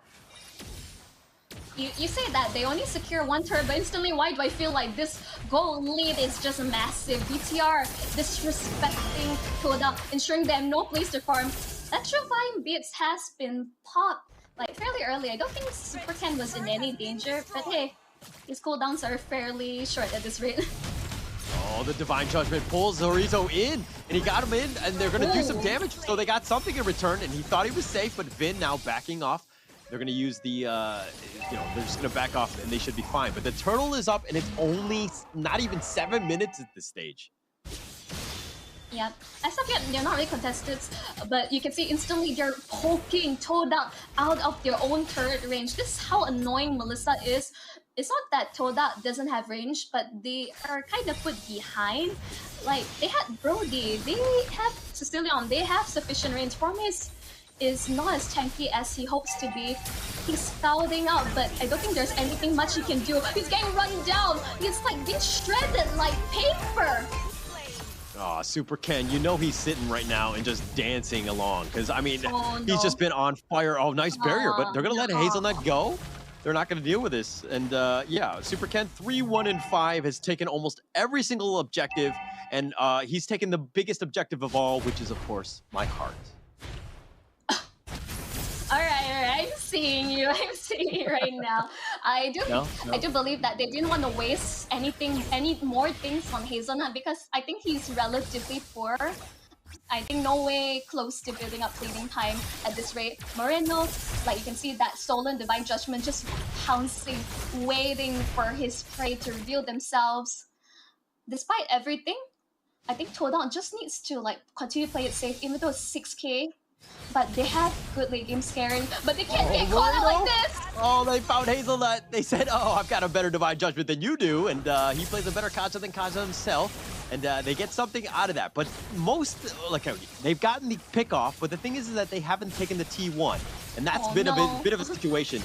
You say that they only secure one turret, but instantly, why do I feel like this goal lead is just massive? BTR disrespecting Todak, ensuring they have no place to farm. Electrifying Bits has been popped like fairly early. I don't think Super Ken was in any danger, but hey, his cooldowns are fairly short at this rate. Oh, the Divine Judgment pulls Zorizo in, and he got him in, and they're going to do some damage. So they got something in return, and he thought he was safe, but Vin now backing off. They're going to use the, they're just going to back off, and they should be fine. But the turtle is up, and it's only not even 7 minutes at this stage. Yeah, as of yet, they're not really contested, but you can see instantly they're poking Todak out of their own turret range. This is how annoying Melissa is. It's not that Todak doesn't have range, but they are kind of put behind. Like, they had Brody, they have Sicilian, they have sufficient range. Formis is not as tanky as he hopes to be. He's scouting out, but I don't think there's anything much he can do. He's getting run down. He's like being shredded like paper. Oh, Super Ken, you know he's sitting right now and just dancing along. Because, I mean, he's just been on fire. Oh, nice barrier, but they're going to let Hazelnut go. They're not going to deal with this. And, yeah, Super Ken, 3-1-5, has taken almost every single objective. And he's taken the biggest objective of all, which is, of course, my heart. Alright, I'm seeing you right now. I do believe that they didn't want to waste any more things on Hazelnut because I think he's relatively poor. I think no way close to building up fleeting time at this rate. Moreno, like you can see that stolen Divine Judgment just pouncing, waiting for his prey to reveal themselves. Despite everything, I think Todak just needs to like continue to play it safe, even though it's 6k. But they have good late game scaring, but they can't get caught out like this! Oh, they found Hazelnut. They said, oh, I've got a better Divine Judgment than you do, and he plays a better Kaja than Kaja himself, and they get something out of that. But most, like, they've gotten the pick off, but the thing is that they haven't taken the T1, and that's been a bit of a situation.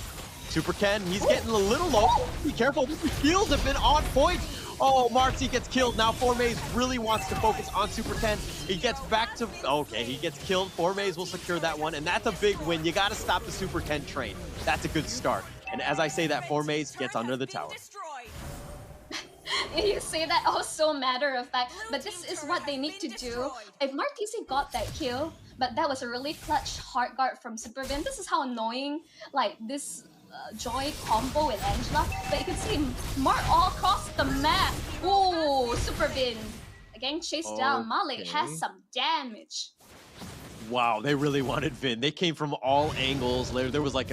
Super Ken, he's getting a little low. Be careful, the heals have been on point. Oh, Marcy gets killed. Now Formaze really wants to focus on Super Ken. He gets back to... Okay, he gets killed. Formaze will secure that one, and that's a big win. You got to stop the Super Ken train. That's a good start. And as I say that, Formaze gets under the tower. You say that also matter of fact, but this is what they need to do. If Martisi got that kill, but that was a really clutch hard guard from Supervin. This is how annoying, like, this... Joy combo with Angela, but you can see Mark all across the map. Ooh, Supervin getting chased down. Malik has some damage. Wow, they really wanted Vin. They came from all angles. There was like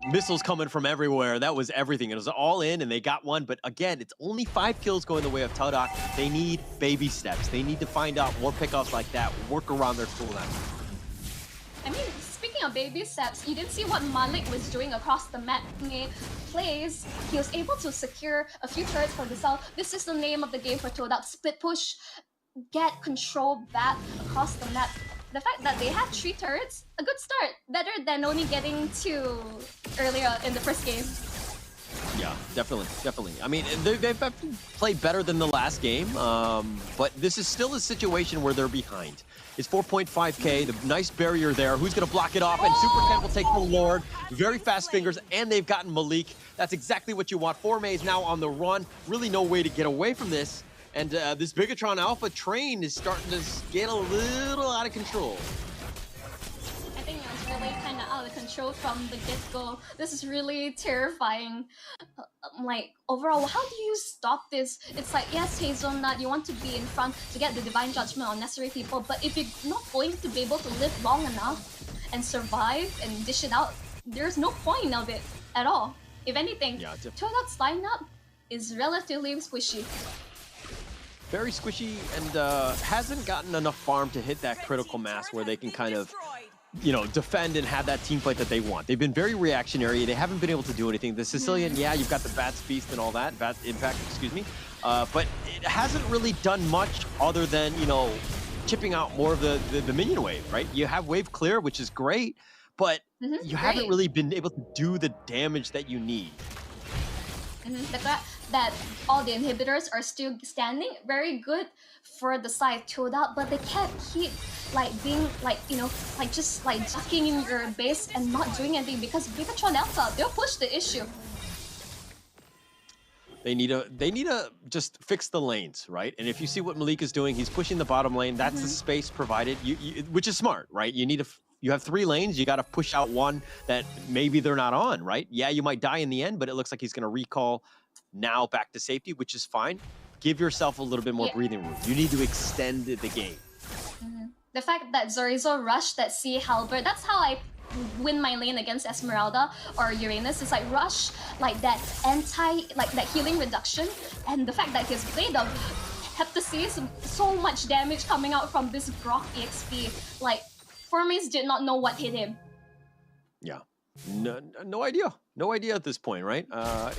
missiles coming from everywhere. That was everything. It was all in, and they got one. But again, it's only 5 kills going the way of Todak. They need baby steps. They need to find out more pickoffs like that. Work around their cooldown. I mean, speaking of baby steps, you didn't see what Malik was doing across the map plays. He was able to secure a few turrets for himself. This is the name of the game for Todak. Split push, get control back across the map. The fact that they had 3 turrets, a good start. Better than only getting 2 earlier in the first game. Yeah, definitely. I mean, they've played better than the last game, but this is still a situation where they're behind. It's 4.5k, the nice barrier there. Who's going to block it off? And Super Ken will take the Lord. Very fast fingers, and they've gotten Malik. That's exactly what you want. Formaze now on the run. Really no way to get away from this. And this Bigetron Alpha train is starting to get a little out of control. I think it's really kind of out of control from the get-go. This is really terrifying. Like, overall, how do you stop this? It's like, yes, Hazelnut, you want to be in front to get the Divine Judgment on necessary people, but if you're not going to be able to live long enough and survive and dish it out, there's no point of it at all. If anything, Todak's lineup is relatively squishy. Very squishy, and hasn't gotten enough farm to hit that critical mass where they can kind of defend and have that team fight that they want. They've been very reactionary. They haven't been able to do anything. The Sicilian, yeah, you've got the Bats Beast and all that, Bat Impact, excuse me. But it hasn't really done much other than, chipping out more of the minion wave, right? You have wave clear, which is great, but you haven't really been able to do the damage that you need. The fact that all the inhibitors are still standing, very good for the side Todak, but they can't keep being just ducking in your base and not doing anything because Bigetron Alpha, they'll push the issue. They need to just fix the lanes, right? And if you see what Malik is doing, he's pushing the bottom lane. That's the space provided, which is smart, right? You have 3 lanes. You got to push out one that maybe they're not on, right? Yeah, you might die in the end, but it looks like he's going to recall now back to safety, which is fine. Give yourself a little bit more breathing room. You need to extend the game. The fact that Zorizo rushed that Sea Halberd, that's how I win my lane against Esmeralda or Uranus. Is rush that that healing reduction, and the fact that his blade of Heptasis, so much damage coming out from this Grok EXP. Formis did not know what hit him. Yeah, no idea. No idea at this point, right? I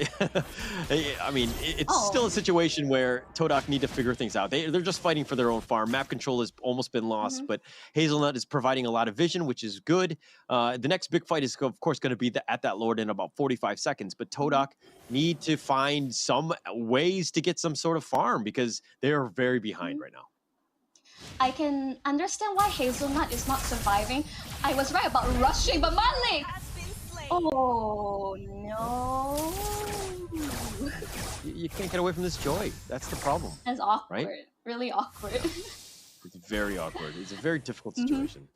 mean, it's still a situation where Todak need to figure things out. They're just fighting for their own farm. Map control has almost been lost, but Hazelnut is providing a lot of vision, which is good. The next big fight is, of course, going to be at that Lord in about 45 seconds. But Todak need to find some ways to get some sort of farm because they are very behind right now. I can understand why Hazelnut is not surviving. I was right about rushing, but Malik! Oh no! You can't get away from this joy. That's the problem. That's awkward. Right? Really awkward. It's very awkward. It's a very difficult situation.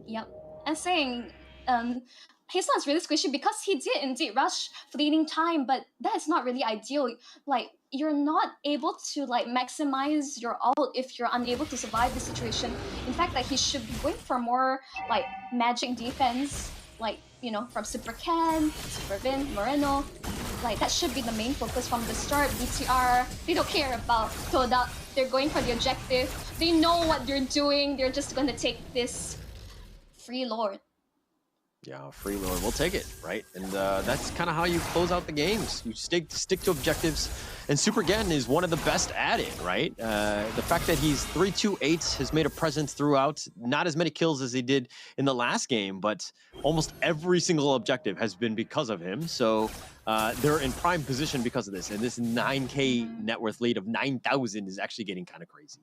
Yep. And saying, Hazelnut's really squishy because he did indeed rush fleeting time, but that is not really ideal. You're not able to maximize your ult if you're unable to survive the situation. In fact, he should be going for more magic defense, from Super Ken, Super Vin, Moreno. That should be the main focus from the start. BTR, they don't care about Todak. They're going for the objective. They know what they're doing. They're just going to take this free Lord. Yeah, free Lord. We'll take it, right? And that's kind of how you close out the games. You stick to objectives. And Super Gen is one of the best at it, right? The fact that he's 3-2-8 has made a presence throughout. Not as many kills as he did in the last game, but almost every single objective has been because of him. So they're in prime position because of this. And this 9K net worth lead of 9,000 is actually getting kind of crazy.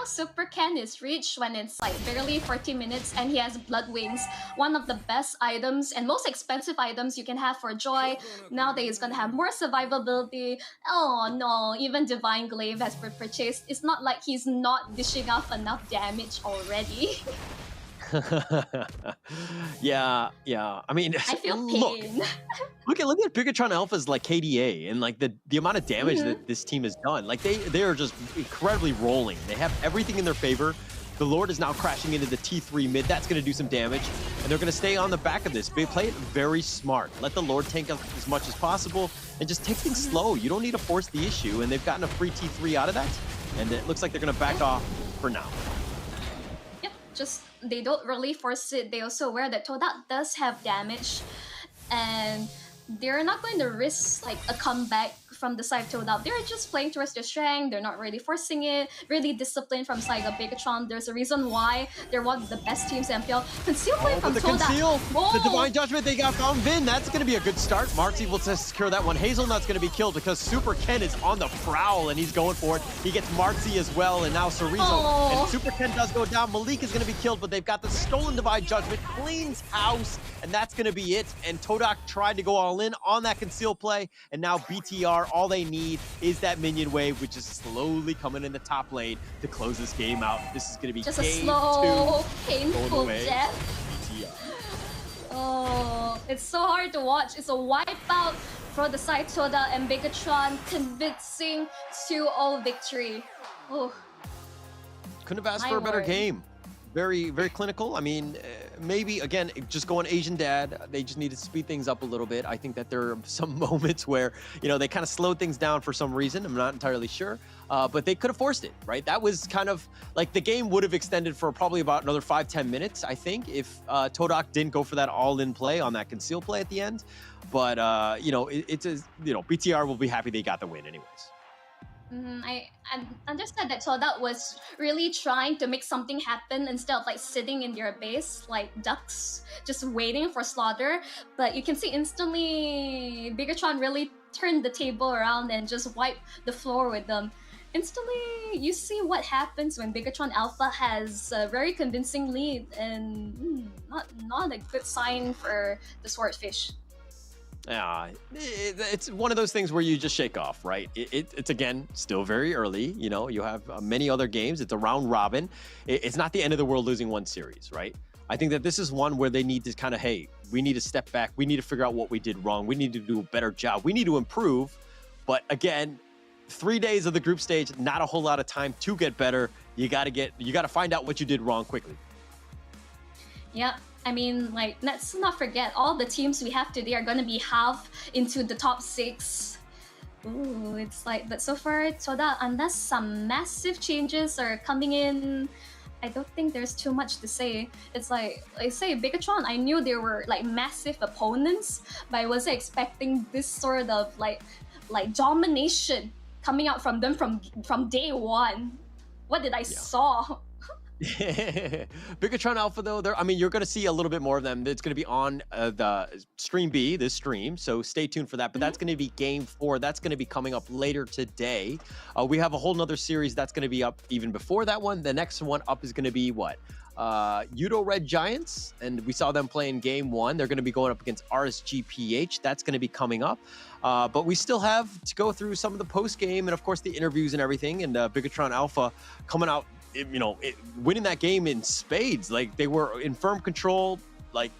Super Ken is reached when it's barely 40 minutes and he has Blood Wings, one of the best items and most expensive items you can have for Joy. Now that he's gonna have more survivability. Oh no, even Divine Glaive has been purchased. It's not like he's not dishing off enough damage already. Yeah. I mean, I feel pain. Look at Bigetron Alpha's KDA and the amount of damage that this team has done. They are just incredibly rolling. They have everything in their favor. The Lord is now crashing into the T3 mid. That's going to do some damage, and they're going to stay on the back of this. They play it very smart. Let the Lord tank up as much as possible and just take things slow. You don't need to force the issue, and they've gotten a free T3 out of that, and it looks like they're going to back off for now. Just they don't really force it. They also aware that Todak does have damage, and they're not going to risk a comeback from the side of Todak. They're just playing towards their strength. They're not really forcing it. Really disciplined from side of Bigetron. There's a reason why they're one of the best teams in MPL. Conceal play from Todak. The Divine Judgment, they got found Vin. That's going to be a good start. Marksy will secure that one. Hazelnut's going to be killed because Super Ken is on the prowl and he's going for it. He gets Marksy as well, and now Chorizo. And Super Ken does go down. Malik is going to be killed, but they've got the stolen Divine Judgment. Cleans house, and that's going to be it. And Todak tried to go all in on that conceal play, and now BTR, all they need is that minion wave, which is slowly coming in the top lane to close this game out. This is going to be just a game slow, 2, painful death. BTR. Oh, it's so hard to watch. It's a wipeout for the side Todak and Bigetron, convincing 2-0 victory. Oh. Couldn't have asked for a better game. Very, very clinical. I mean, maybe, again, just going Asian dad, they just need to speed things up a little bit. I think that there are some moments where, they kind of slowed things down for some reason. I'm not entirely sure, but they could have forced it, right? That was kind of like the game would have extended for probably about another 5-10 minutes, I think, if Todak didn't go for that all-in play on that conceal play at the end. But, BTR will be happy they got the win anyways. I understand that Todak was really trying to make something happen instead of like sitting in their base like ducks, just waiting for slaughter. But you can see instantly Bigetron really turned the table around and just wiped the floor with them. Instantly, you see what happens when Bigetron Alpha has a very convincing lead, and not a good sign for the Swordfish. Yeah, it's one of those things where you just shake off, right? It's again still very early. You have many other games. It's a round robin. It's not the end of the world losing one series, right? I think that this is one where they need to kind of, hey, we need to step back. We need to figure out what we did wrong. We need to do a better job. We need to improve. But again, 3 days of the group stage, not a whole lot of time to get better. You got to find out what you did wrong quickly. Yeah. I mean, like, let's not forget, all the teams we have today are going to be half into the top 6. Ooh, it's like, but so far, Todak, unless some massive changes are coming in, I don't think there's too much to say. It's like, I say, Bigetron, I knew they were like massive opponents, but I wasn't expecting this sort of like domination coming out from them from day one. What did I saw? Bigetron Alpha, though, you're going to see a little bit more of them. It's going to be on the Stream B, this stream, so stay tuned for that. But that's going to be Game 4. That's going to be coming up later today. We have a whole nother series that's going to be up even before that one. The next one up is going to be what? Yoodo Red Giants, and we saw them play in Game 1. They're going to be going up against RSGPH. That's going to be coming up. But we still have to go through some of the post-game and, of course, the interviews and everything. And Bigetron Alpha coming out, winning that game in spades. Like, they were in firm control, like,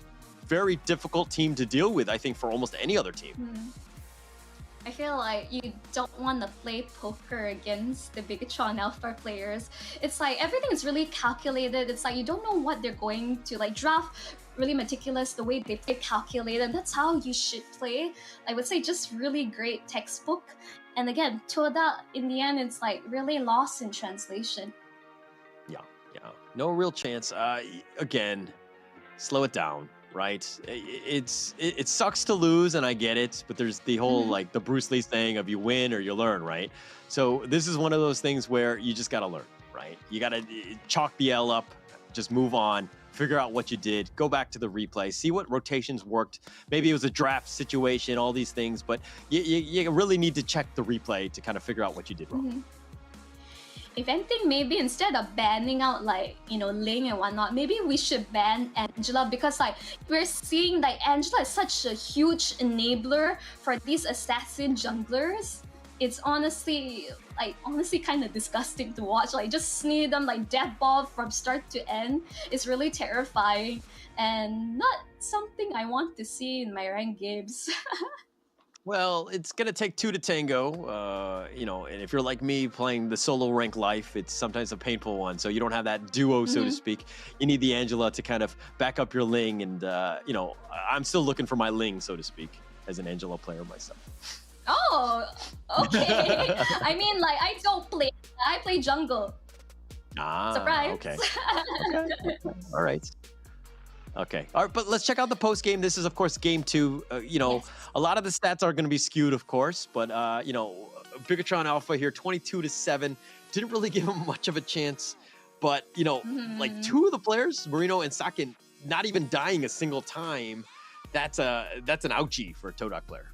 very difficult team to deal with, I think, for almost any other team. I feel like you don't want to play poker against the Bigetron Alpha players. It's like everything is really calculated. It's like you don't know what they're going to like draft. Really meticulous, the way they play calculated. That's how you should play. I would say just really great textbook. And again, Todak, in the end, it's like really lost in translation. Yeah, no real chance. Again, slow it down, right? It sucks to lose, and I get it, but there's the whole like the Bruce Lee saying of you win or you learn, right? So this is one of those things where you just gotta learn, right? You gotta chalk the L up, just move on, figure out what you did, go back to the replay, see what rotations worked. Maybe it was a draft situation, all these things, but you really need to check the replay to kind of figure out what you did wrong. If anything, maybe instead of banning out like, Ling and whatnot, maybe we should ban Angela, because like we're seeing like Angela is such a huge enabler for these assassin junglers. It's honestly kind of disgusting to watch. Like just sneak them like death ball from start to end. It's really terrifying and not something I want to see in my ranked games. Well, it's going to take two to tango, and if you're like me playing the solo rank life, it's sometimes a painful one. So you don't have that duo, so to speak. You need the Angela to kind of back up your Ling. And, I'm still looking for my Ling, so to speak, as an Angela player myself. Oh, okay. I mean, like, I don't play. I play jungle. Surprise. Okay. All right. Okay. All right, but let's check out the post game. This is, of course, game 2. A lot of the stats are going to be skewed, of course, but Bigetron Alpha here, 22-7, didn't really give him much of a chance. But like two of the players, Marino and Sakin, not even dying a single time. That's an ouchie for a Todak player.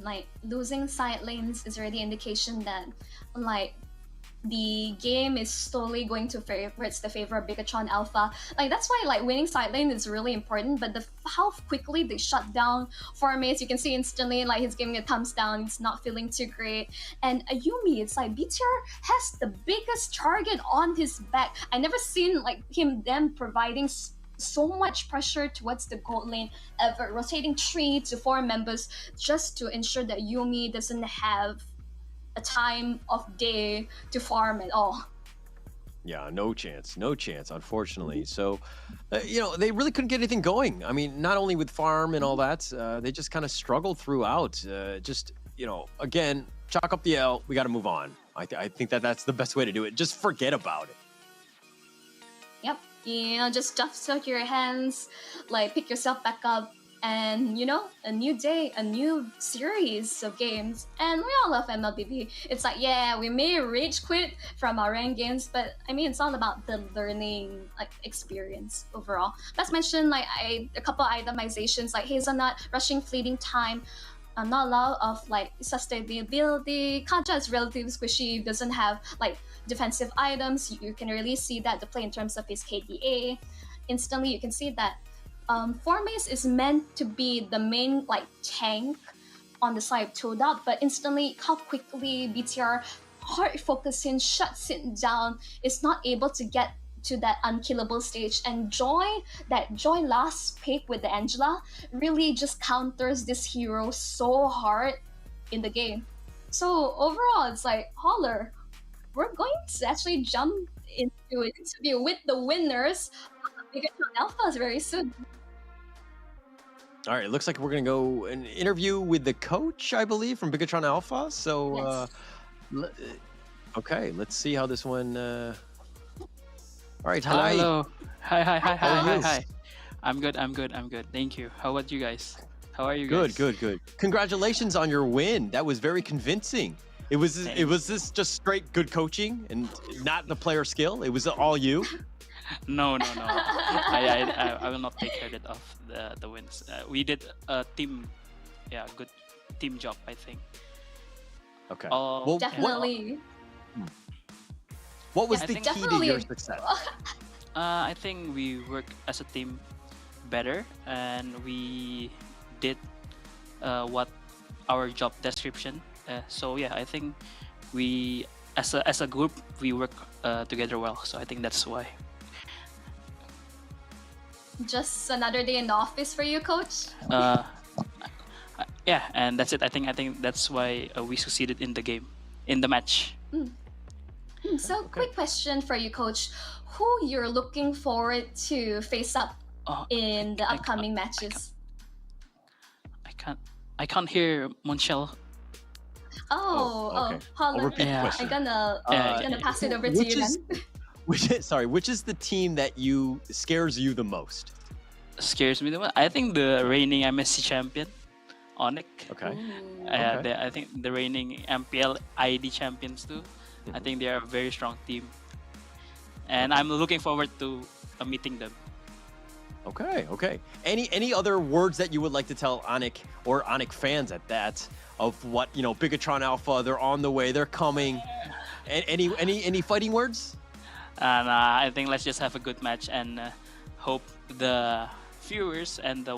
Like losing side lanes is already indication that like the game is slowly going to favorites the favor of Bigetron Alpha. Like that's why like winning side lane is really important, but how quickly they shut down Formace, you can see instantly like he's giving a thumbs down, he's not feeling too great. And Ayumi, it's like BTR has the biggest target on his back. I never seen like them providing so much pressure towards the gold lane ever, rotating 3 to 4 members just to ensure that Yumi doesn't have a time of day to farm at all. Yeah, no chance, unfortunately. So, they really couldn't get anything going. I mean, not only with farm and all that, they just kind of struggled throughout. Again, chalk up the L. We got to move on. I think that's the best way to do it. Just forget about it. Yep. Just dust out your hands, like pick yourself back up, and a new day, a new series of games. And we all love MLBB. It's like, yeah, we may rage quit from our ranked games, but I mean, it's all about the learning experience overall. Let's mention a couple itemizations like hazelnut, rushing fleeting time. Not a lot of sustainability. Kancha is relatively squishy, doesn't have defensive items. You can really see that the play in terms of his KDA. Instantly, you can see that Formace is meant to be the main tank on the side of Todak, but instantly how quickly BTR hard focusing shuts it down, is not able to get to that unkillable stage, and Joy last pick with the Angela really just counters this hero so hard in the game. So overall, it's like, Holler, we're going to actually jump into an interview with the winners of Bigetron Alphas very soon. All right, it looks like we're going to go an interview with the coach, I believe, from Bigetron Alpha. So, Yes. Okay, let's see how this one... All right, Hello. Hi. How are you? Hi. I'm good. Thank you. How about you guys? How are you Good, guys? good. Congratulations on your win. That was very convincing. It was this just straight good coaching and not the player skill? It was all you? No. I will not take credit of the wins. We did a team, good team job, I think. Okay. Definitely. What was I the think- key to your success? I think we work as a team better, and we did what our job description. I think we, as a group, we work together well. So I think that's why. Just another day in the office for you, coach? And that's it. I think that's why we succeeded in the match. So, quick question for you, coach. Who you're looking forward to face up in the upcoming matches? I can't hear Monchel. Oh, okay. Holler. I'll repeat the I'm question. gonna pass it over to you then. Which is the team that scares you the most? Scares me the most. I think the reigning MSC champion, Onyx. Okay. I think the reigning MPL ID champions too. I think they are a very strong team, and I'm looking forward to meeting them. Okay. Any other words that you would like to tell Onyx or Onyx fans at that of what Bigetron Alpha? They're on the way. They're coming. Any fighting words? And I think let's just have a good match and hope the viewers and the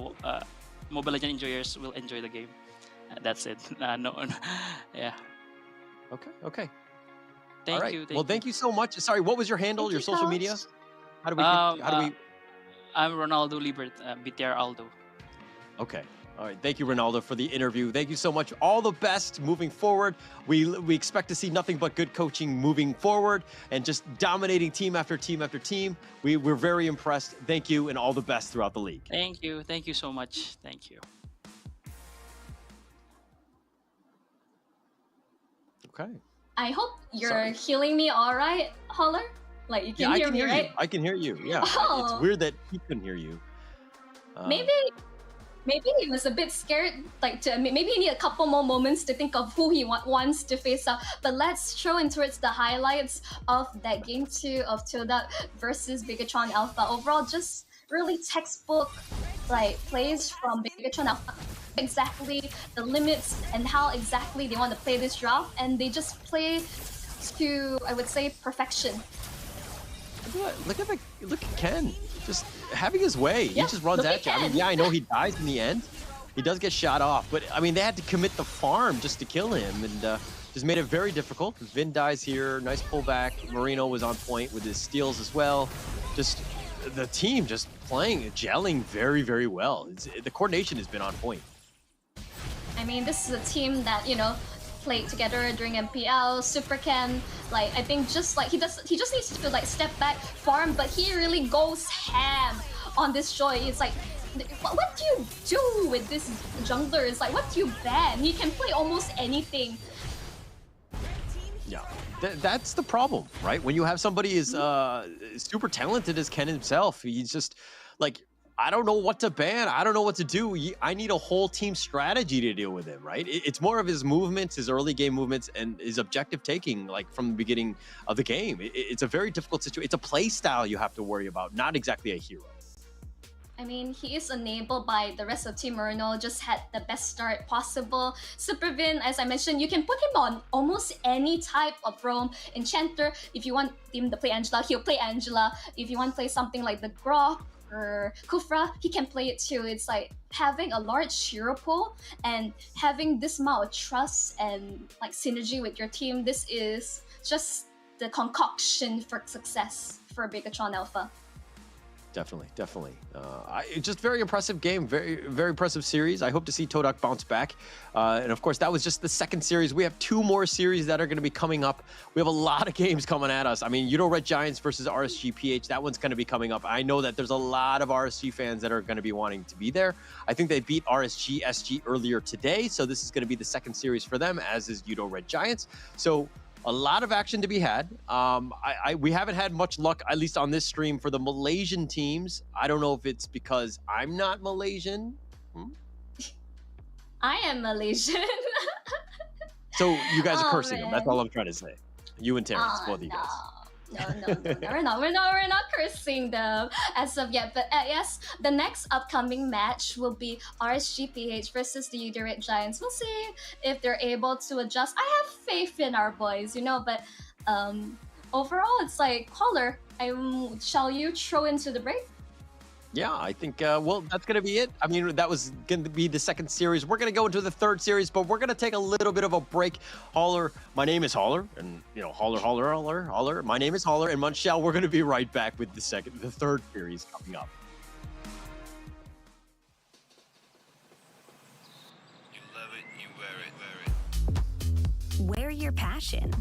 Mobile Legends enjoyers will enjoy the game. That's it. Yeah. Okay. Thank All right. you. Well, thank you so much. Sorry, what was your handle? Your social media? How do we? I'm Ronaldo Libert, BTR Aldo. Okay. All right. Thank you, Ronaldo, for the interview. Thank you so much. All the best moving forward. We expect to see nothing but good coaching moving forward and just dominating team after team after team. We're very impressed. Thank you, and all the best throughout the league. Thank you. Thank you so much. Thank you. Okay. I hope you're Sorry. hearing me all right, Holler? Like, you can I hear can me, hear right? you. I can hear you. Yeah. Oh. It's weird that he couldn't hear you. Maybe he was a bit scared. Maybe he need a couple more moments to think of who he wants to face up. But let's throw in towards the highlights of that game 2 of Todak versus Bigetron Alpha. Overall, just really textbook plays from Bigetron Alpha. Exactly the limits and how exactly they want to play this draft, and they just play to, I would say, perfection. Look at Ken, just having his way. He just runs at you. I mean, I know he dies in the end. He does get shot off, but I mean, they had to commit the farm just to kill him, and just made it very difficult. Vin dies here. Nice pullback. Marino was on point with his steals as well. Just the team just gelling very, very well. The coordination has been on point. I mean, this is a team that, played together during MPL, Super Ken. Like I think just like he just needs to like step back, farm, but he really goes ham on this Joy. It's like, what do you do with this jungler? It's like, what do you ban? He can play almost anything. Yeah, that's the problem, right? When you have somebody as super talented as Ken himself, he's just like, I don't know what to ban. I don't know what to do. I need a whole team strategy to deal with him, right? It's more of his movements, his early game movements, and his objective taking, like from the beginning of the game. It's a very difficult situation. It's a play style you have to worry about, not exactly a hero. I mean, he is enabled by the rest of Team Murno, just had the best start possible. Supervin, as I mentioned, you can put him on almost any type of roam. Enchanter, if you want him to play Angela, he'll play Angela. If you want to play something like the Grok or Kufra, he can play it too. It's like having a large hero pool and having this amount of trust and like synergy with your team. This is just the concoction for success for Bigetron Alpha. Definitely. Just very impressive game, very impressive series. I hope to see Todak bounce back. And of course, that was just the second series. We have 2 more series that are going to be coming up. We have a lot of games coming at us. I mean, Yoodo Red Giants versus RSG PH, that one's going to be coming up. I know that there's a lot of RSG fans that are going to be wanting to be there. I think they beat RSG SG earlier today, so this is going to be the second series for them, as is Yoodo Red Giants. So a lot of action to be had. We haven't had much luck, at least on this stream, for the Malaysian teams. I don't know if it's because I'm not Malaysian. I am Malaysian. So you guys are cursing them. Man. That's all I'm trying to say. You and Terrence, both of you guys. No, we're not cursing them as of yet. But yes, the next upcoming match will be RSGPH versus the Yoodo Red Giants. We'll see if they're able to adjust. I have faith in our boys, but overall, it's like, Caller, shall you throw into the break? Yeah, I think, well, that's going to be it. I mean, that was going to be the second series. We're going to go into the third series, but we're going to take a little bit of a break. Holler, my name is Holler, and, Holler. My name is Holler, and Munchell, we're going to be right back with the third series coming up. You love it, you wear it. Wear your passion.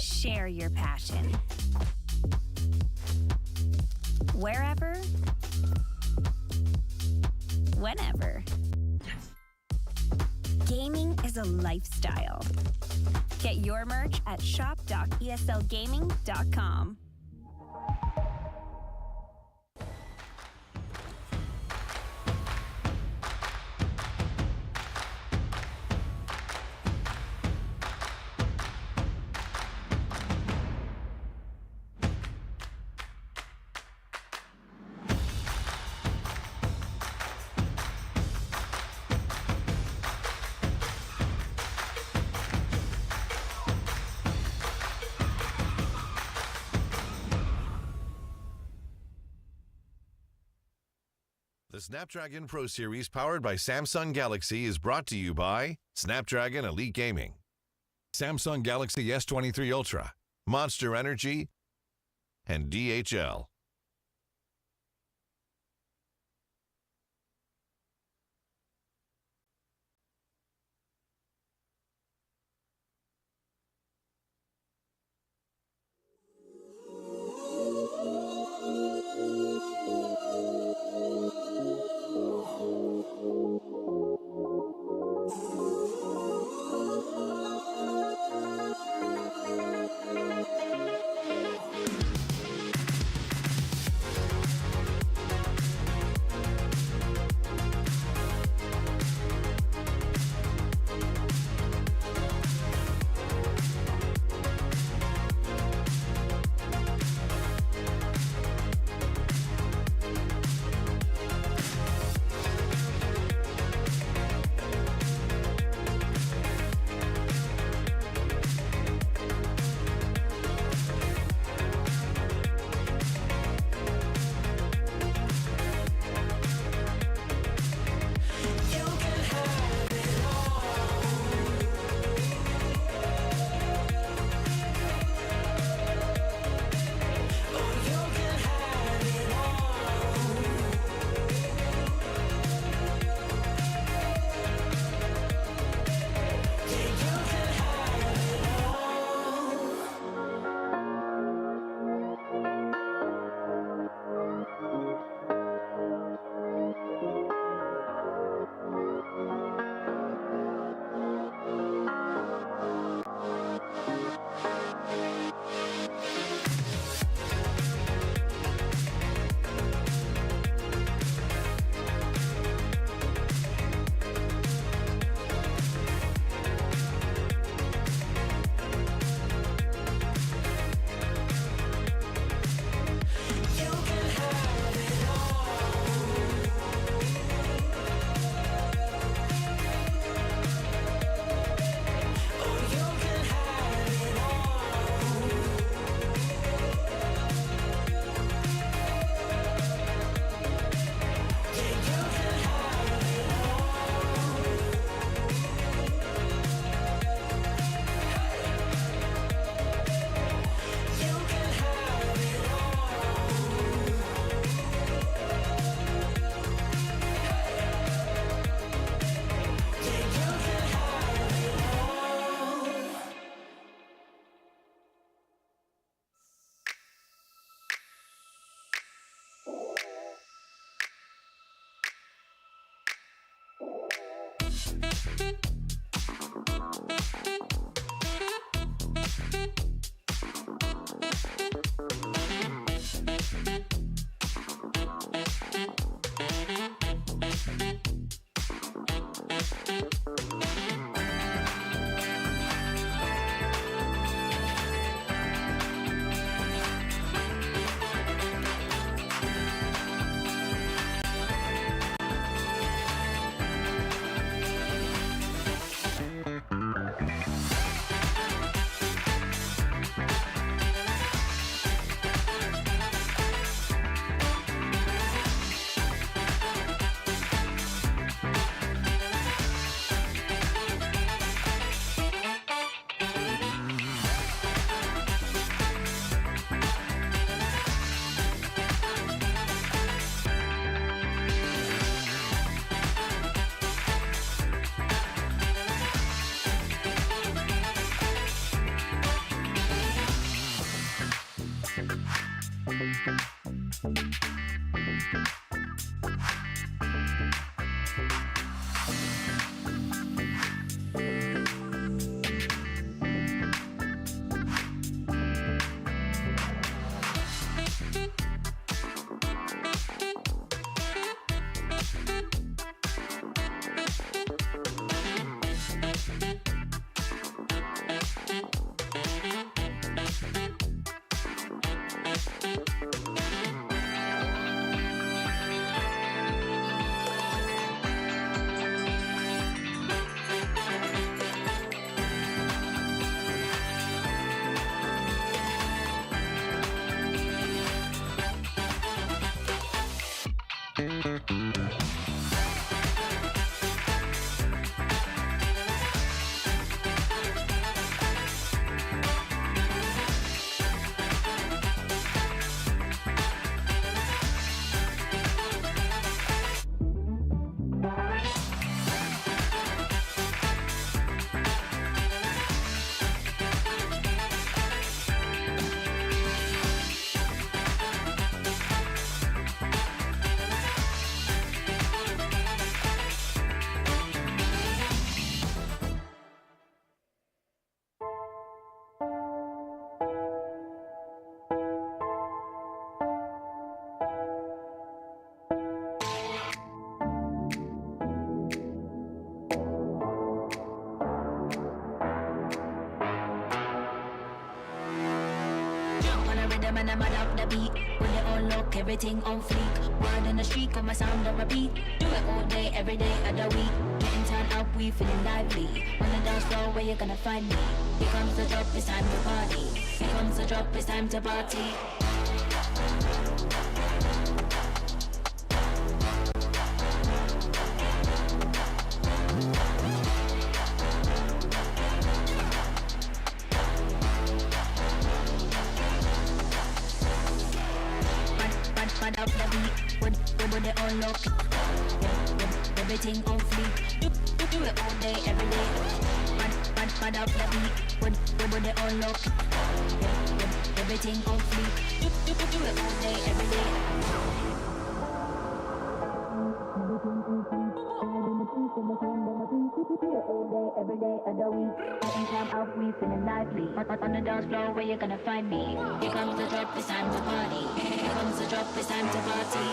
Share your passion. Wherever, whenever. Gaming is a lifestyle. Get your merch at shop.eslgaming.com. The Snapdragon Pro Series powered by Samsung Galaxy is brought to you by Snapdragon Elite Gaming, Samsung Galaxy S23 Ultra, Monster Energy, and DHL. man, I'm out the beat. When they all look, everything on fleek. Word on the street, on my sound on repeat. Do it all day, every day of the week. Getting turned up, we feeling lively. On the dance floor, where you gonna find me? Here comes the drop, it's time to party. Here comes the drop, it's time to party. Bad up the beat, when they all look. Everything on fleek. Do it all day, every day. Bad up the beat, when they all look. Everything on fleek. Do it all day, every day. Every day of the week, every time out we feeling lively. On the dance floor, where you gonna find me? Here comes the drop, it's time to party. Here comes the drop, it's time to party.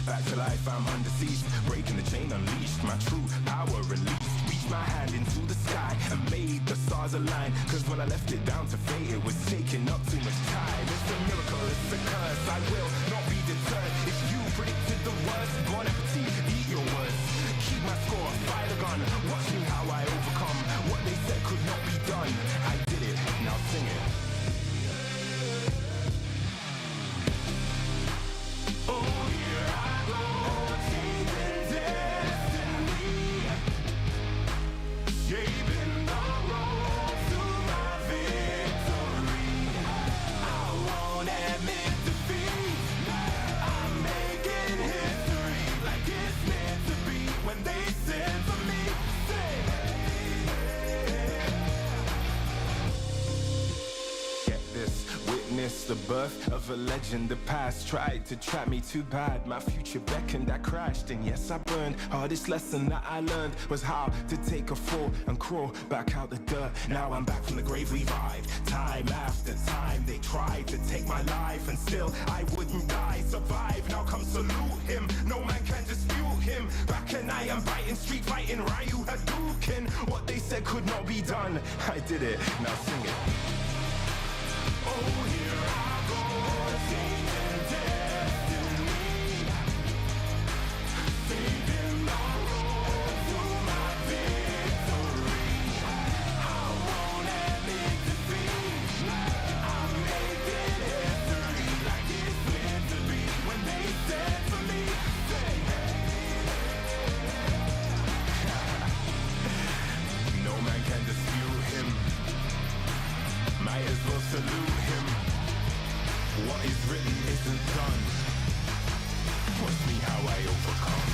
Back to life, I'm undeceased. Breaking the chain, unleashed my true power released. Reached my hand into the sky and made the stars align. Cause when I left it down to fate, it was taking up too much time. It's a miracle, it's a curse. I will not be deterred. If you predicted the worst, bon appetit, eat your words. Keep my score, fire the gun. Watch me how I overcome what they said could not be done. I did it, now sing it. Oh, here I go, changing destiny, shaping the road to my victory. I won't admit defeat. I'm making history like it's meant to be. When they send for me, get this, witness the birth of a legend. The past tried to trap me too bad. My future beckoned, I crashed, and yes, I burned. Hardest lesson that I learned was how to take a fall and crawl back out the dirt. Now I'm back from the grave, revived. Time after time, they tried to take my life, and still I wouldn't die. Survive, now come salute him. No man can dispute him. Back and I am biting, street fighting, Ryu Hadouken. What they said could not be done, I did it, now sing it. Oh, here I go, changing destiny, saving the road to my victory. I won't admit defeat. I'm making history like it's meant to be. When they said for me, say no man can dispute him. Might as well salute him. What is written isn't done. Watch me how I overcome.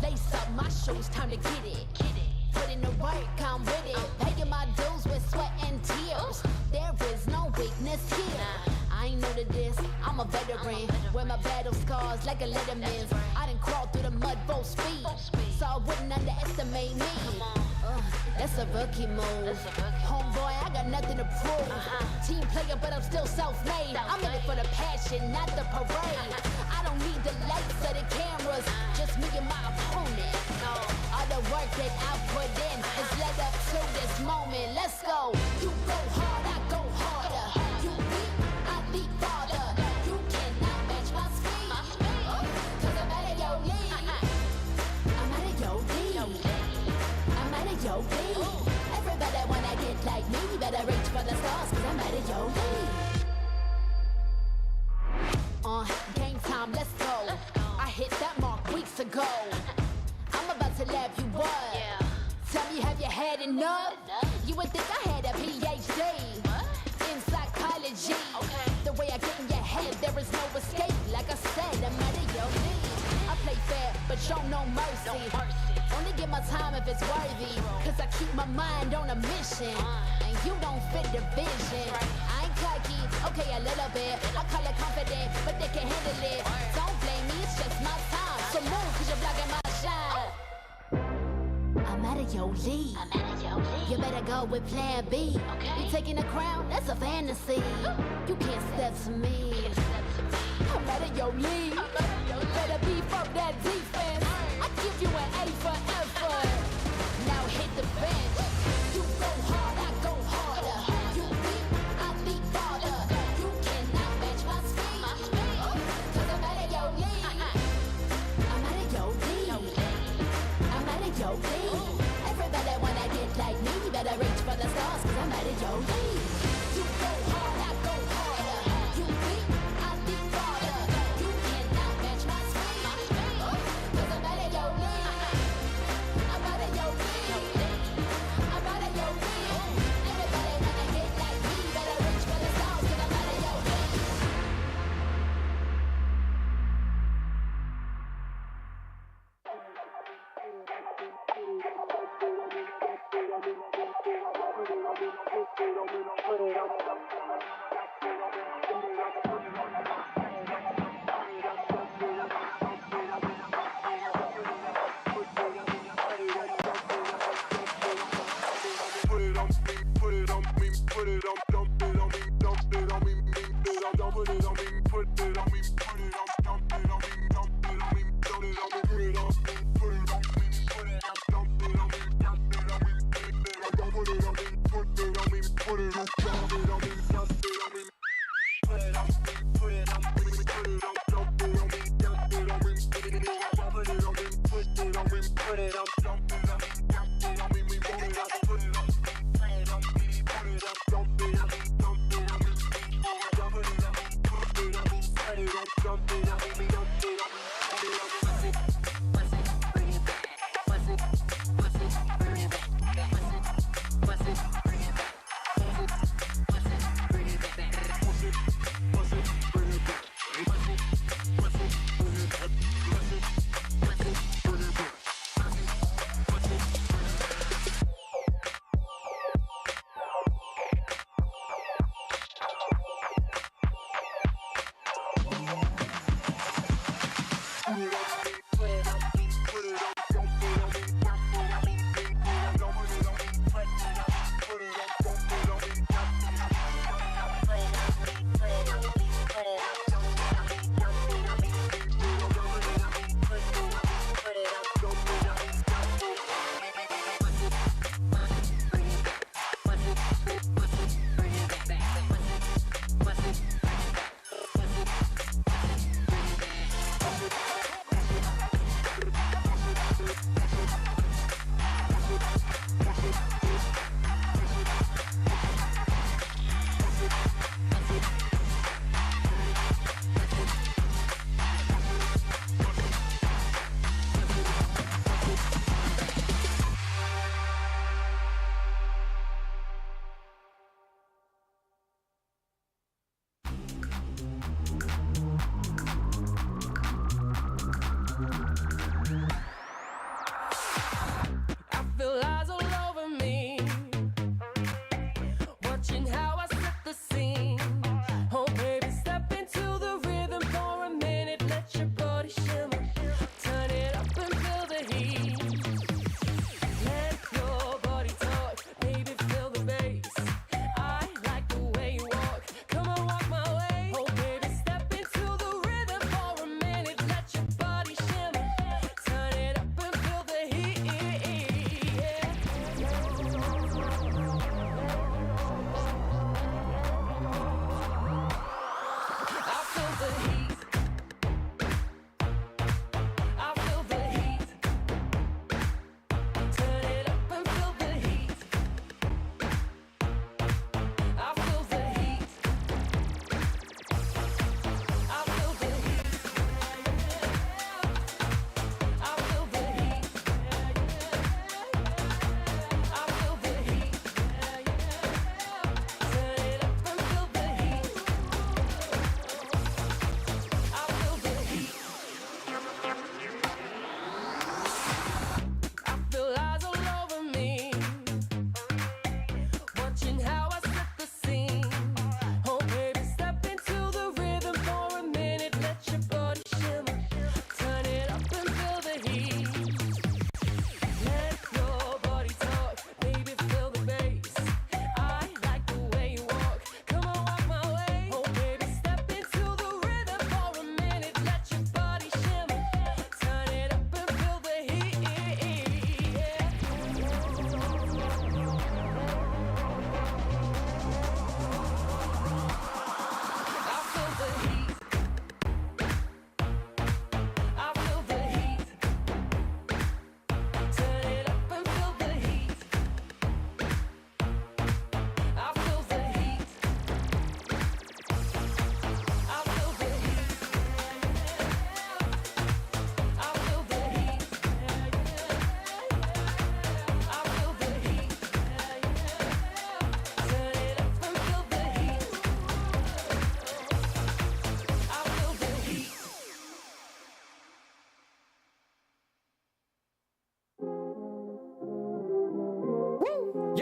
Lace up my shoes, time to get it. Put in the work, I'm with it. Paying my dues with sweat and tears. There is no weakness here. I ain't new to this, I'm a veteran. Wear my battle scars like a letterman's. I done crawled through the mud full speed, so I wouldn't underestimate me. That's a rookie move. Homeboy, I got nothing to prove. Team player, but I'm still self-made. I'm in it for the passion, not the parade. I don't need the lights or the cameras, just me and my opponent. All the work that I put in is led up to this moment. Let's go. You go hard, I go harder. You leap, I leap farther. You cannot match my speed, cause I'm out of your league. I'm out of your league. I'm out of your league. Everybody wanna get like me, but better reach for the stars, cause I'm out of your league. Game time, let's go. I hit that mark weeks ago. I'm about to lap you up. Tell me, have you had enough? You would think I had a PhD in psychology. The way I get in your head, there is no escape. Like I said, I'm out of your league. I play fair, but show no mercy. Only give my time if it's worthy. Cause I keep my mind on a mission. And you don't fit the vision. I ain't cocky, okay, a little bit. I call it confident, but they can handle it. Don't blame me, it's just my time. So move, cause you're blocking my shine. I'm out of your league. You better go with plan B. You taking a crown? That's a fantasy. You can't step to me. I'm out of your league. Better beef up that defense. I give you an A for effort. Now hit the bench. You go hard, I go harder. You beat, I beat harder. You cannot match my speed. Cause I'm out of your league. I'm out of your league. I'm out of your league. Everybody wanna get like me. Better reach for the stars, cause I'm out of your league. You go hard, I go harder. You beat, I beat harder. You cannot match my speed. Cause I'm out of your league. I'm out of your league. I'm out of your league. Everybody wanna get like me. Better reach for the stars, cause I'm out of your league.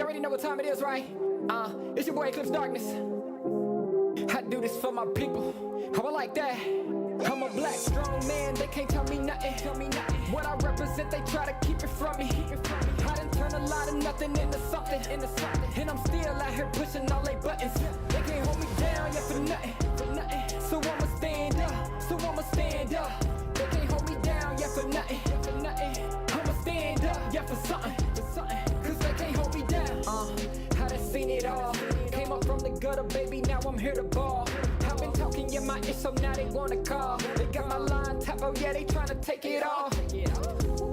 You already know what time it is, right? It's your boy Eclipse Darkness. I do this for my people. How I like that. I'm a black strong man, they can't tell me nothing. What I represent, they try to keep it from me. I done turn a lot of nothing into something. And I'm still out here pushing all they buttons. They can't hold me down, yeah, for nothing. So I'ma stand up. They can't hold me down, yeah, for nothing. I'ma stand up, yeah, for something. Cause they can't hold me down. I done seen it all. Came up from the gutter, baby, now I'm here to ball. I've been talking in my ear, so now they wanna call. They got my line tap, oh yeah, they tryna take it off.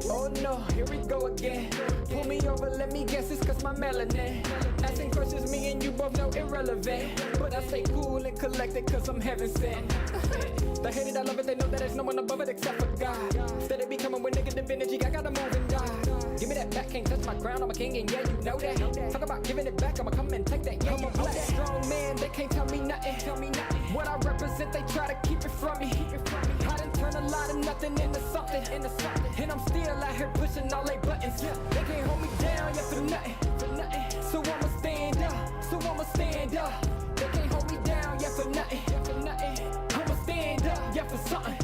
Oh no, here we go again. Pull me over, let me guess, it's cause my melanin. Asking questions, me and you both know irrelevant. But I stay cool and collected cause I'm heaven sent. They hate it, I love it, they know that there's no one above it except for God. Instead of becoming with negative energy, I gotta move and die. Give me that back, can't touch my crown, I'm a king and yeah, you know that. Talk about giving it back, I'ma come and take that. Yeah, I'm a black strong man, they can't tell me nothing. What I represent, they try to keep it from me. I done turn a lot of nothing into something. And I'm still out here pushing all they buttons. They can't hold me down, yeah, for nothing. So I'ma stand up. They can't hold me down, yeah, for nothing. I'ma stand up, yeah, for something.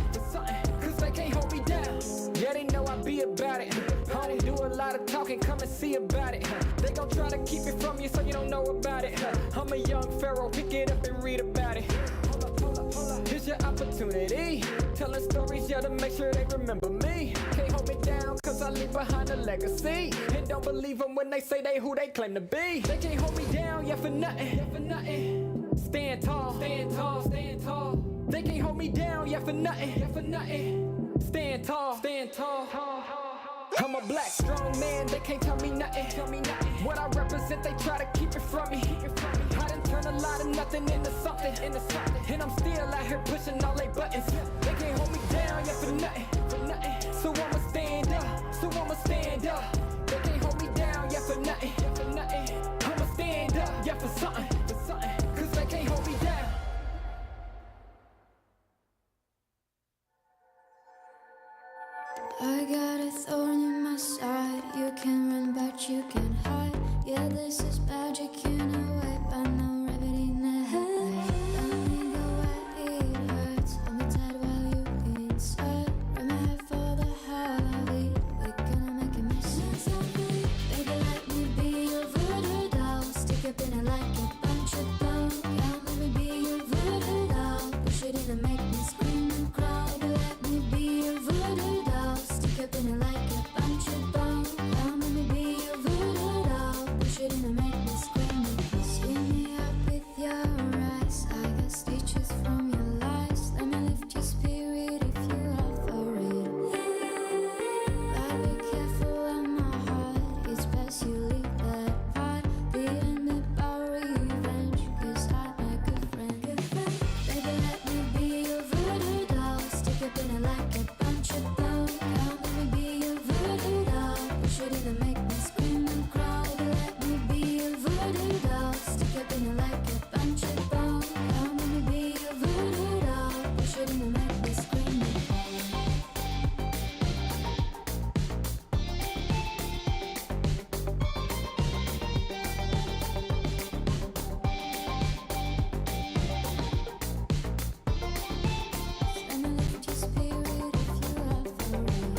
Cause they can't hold me down. Yeah, they know I be about it. I don't do a lot of talking, come and see about it. They gon' try to keep it from you so you don't know about it. I'm a young pharaoh, pick it up and read about it. Here's your opportunity. Telling stories, yeah, to make sure they remember me. Can't hold me down, cause I leave behind a legacy. And don't believe them when they say they who they claim to be. They can't hold me down, yeah, for nothing. Stand tall. They can't hold me down, yeah, for nothing. Stand tall. I'm a black strong man, they can't tell me nothing. What I represent, they try to keep it from me. I done turn a lot of nothing into something. And I'm still out here pushing all they buttons. They can't hold me down, yeah, for nothing. So I'ma stand up. They can't hold me down, yeah, for nothing. I'ma stand up, yeah, for something. Cause they can't hold me down. I got a thorn in my side. You can run, but you can't hide. Yeah, this is magic, you know it, but no remedy in the head. Let me go where it hurts. Hold me tight while you inside. Rip my head for the holiday. We're gonna make a mess. Baby, let me be your voodoo doll. Stick up in it like a bunch of bones. Yeah, let me be your voodoo doll. Push it in and make me scream and cry. Baby, let me be your voodoo doll. Stick up in it like a bunch of bones. Come let me be your voodoo doll. Push it in and make me scream. See me up with your eyes. I got stitches from your lies. Let me lift your spirit if you are for it. But be careful of my heart. It's best you leave that part. The end about revenge. Cause I'm a good friend. Baby, let me be your voodoo doll. Stick up in it like a bunch of bones. Come let me be your voodoo doll. Push it in and make me scream and cry. Baby, let me be your voodoo doll. Stick up in it like a bunch of bones. Come let me be your voodoo doll. Push it in and make me scream and cry. Let me lift your spirit if you are for it.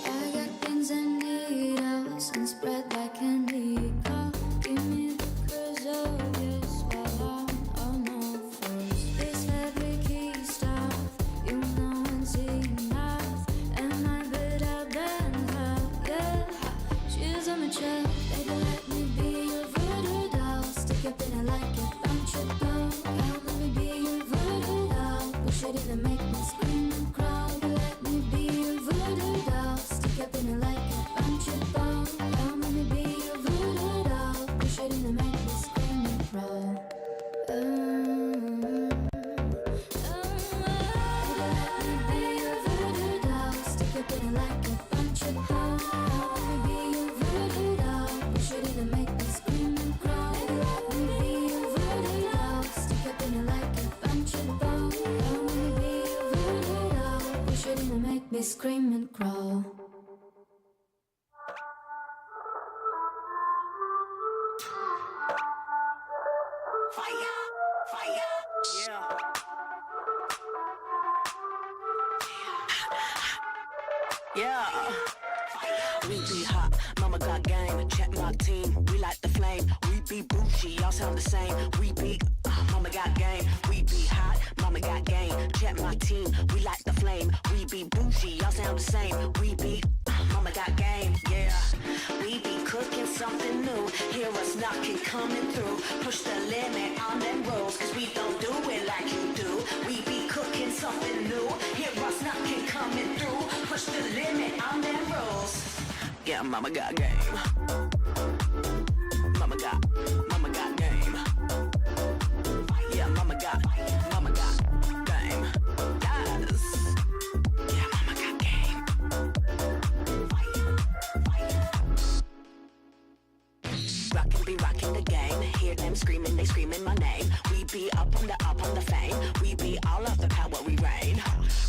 I got pins and needles and spread like candy cow. Give me the cruise, while I'm on all fours. This fabricy stuff, you know it's enough. And I better than her, yeah. She's on my chair, baby, let me be your voodoo doll. Stick up in it like a bunch of bones. Come let me be your voodoo doll. Push it in and make me scream and cry. Baby, let me be your voodoo doll. Stick up in it like a bunch of bones. Come let me be your voodoo doll. Push it in and make me scream and cry. Baby, let me be your voodoo doll. Stick up in it like a bunch of bones. Come let me be your voodoo doll. Push it in and make me scream and cry. Baby, let me be your voodoo doll. Stick up in it like a bunch of bones. Come let me be your voodoo doll. Push it in and make me scream and crawl. We be hot, mama got game. Check my team, we like the flame. We be bougie, y'all sound the same. We be, mama got game. We be hot, mama got game. Check my team, we like the flame. We be bougie, y'all sound the same. We be, mama got game, yeah. We be cooking something new. Hear us knocking, coming through. Push the limit on them rolls, cause we don't do it like you do. We be cooking something new. Hear us knocking, coming through. Push the limit on them rolls. Yeah, mama got game. Mama got game. Yeah, mama got game. Yes. Yeah, mama got game. Rockin' be rockin' the game. Hear them screaming, they screaming my name. We be up on the fame. We be all of the power, we reign.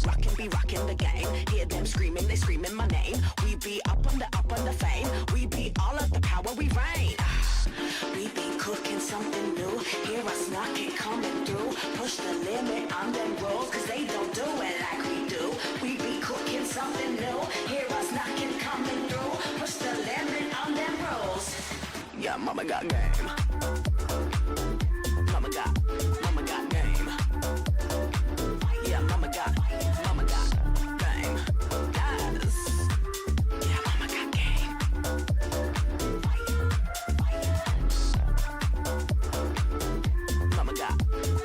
Rockin' be rockin' the game. Hear them screaming, they screaming my name. We be up on the fame. We be all of the power, we reign. We be cooking something new. Hear us knocking, coming through. Push the limit on them rolls, cause they don't do it like we do. We be cooking something new. Hear us knocking, coming through. Push the limit on them rolls. Yeah, mama got game. Mama got game. Yeah, mama got game. Yes. Yeah, mama got game.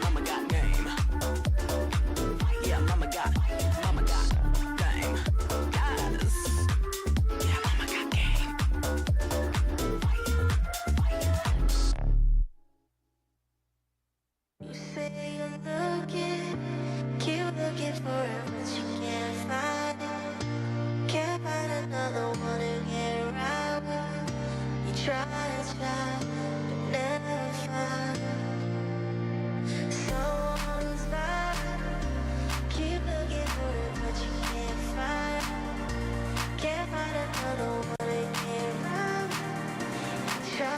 Mama got game. Yeah, mama got game. Yes. Yeah, mama got game. You say you're looking, keep looking for it, but you can't find it. Can't find another one to get around with. You try, but never find someone who's fine. Keep looking for it, but you can't find it. Can't find another one to get around with. You try,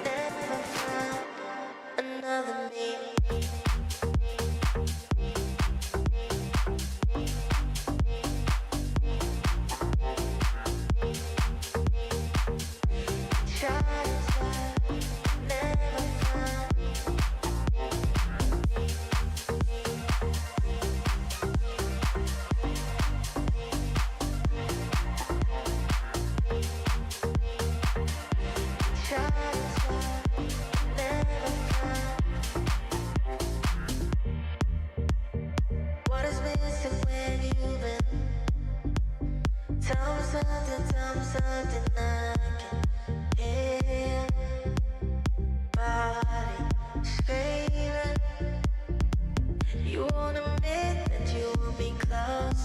never find another me. What is missing when you've been? Tell me something I can hear. Body screaming. You won't admit that you want me close.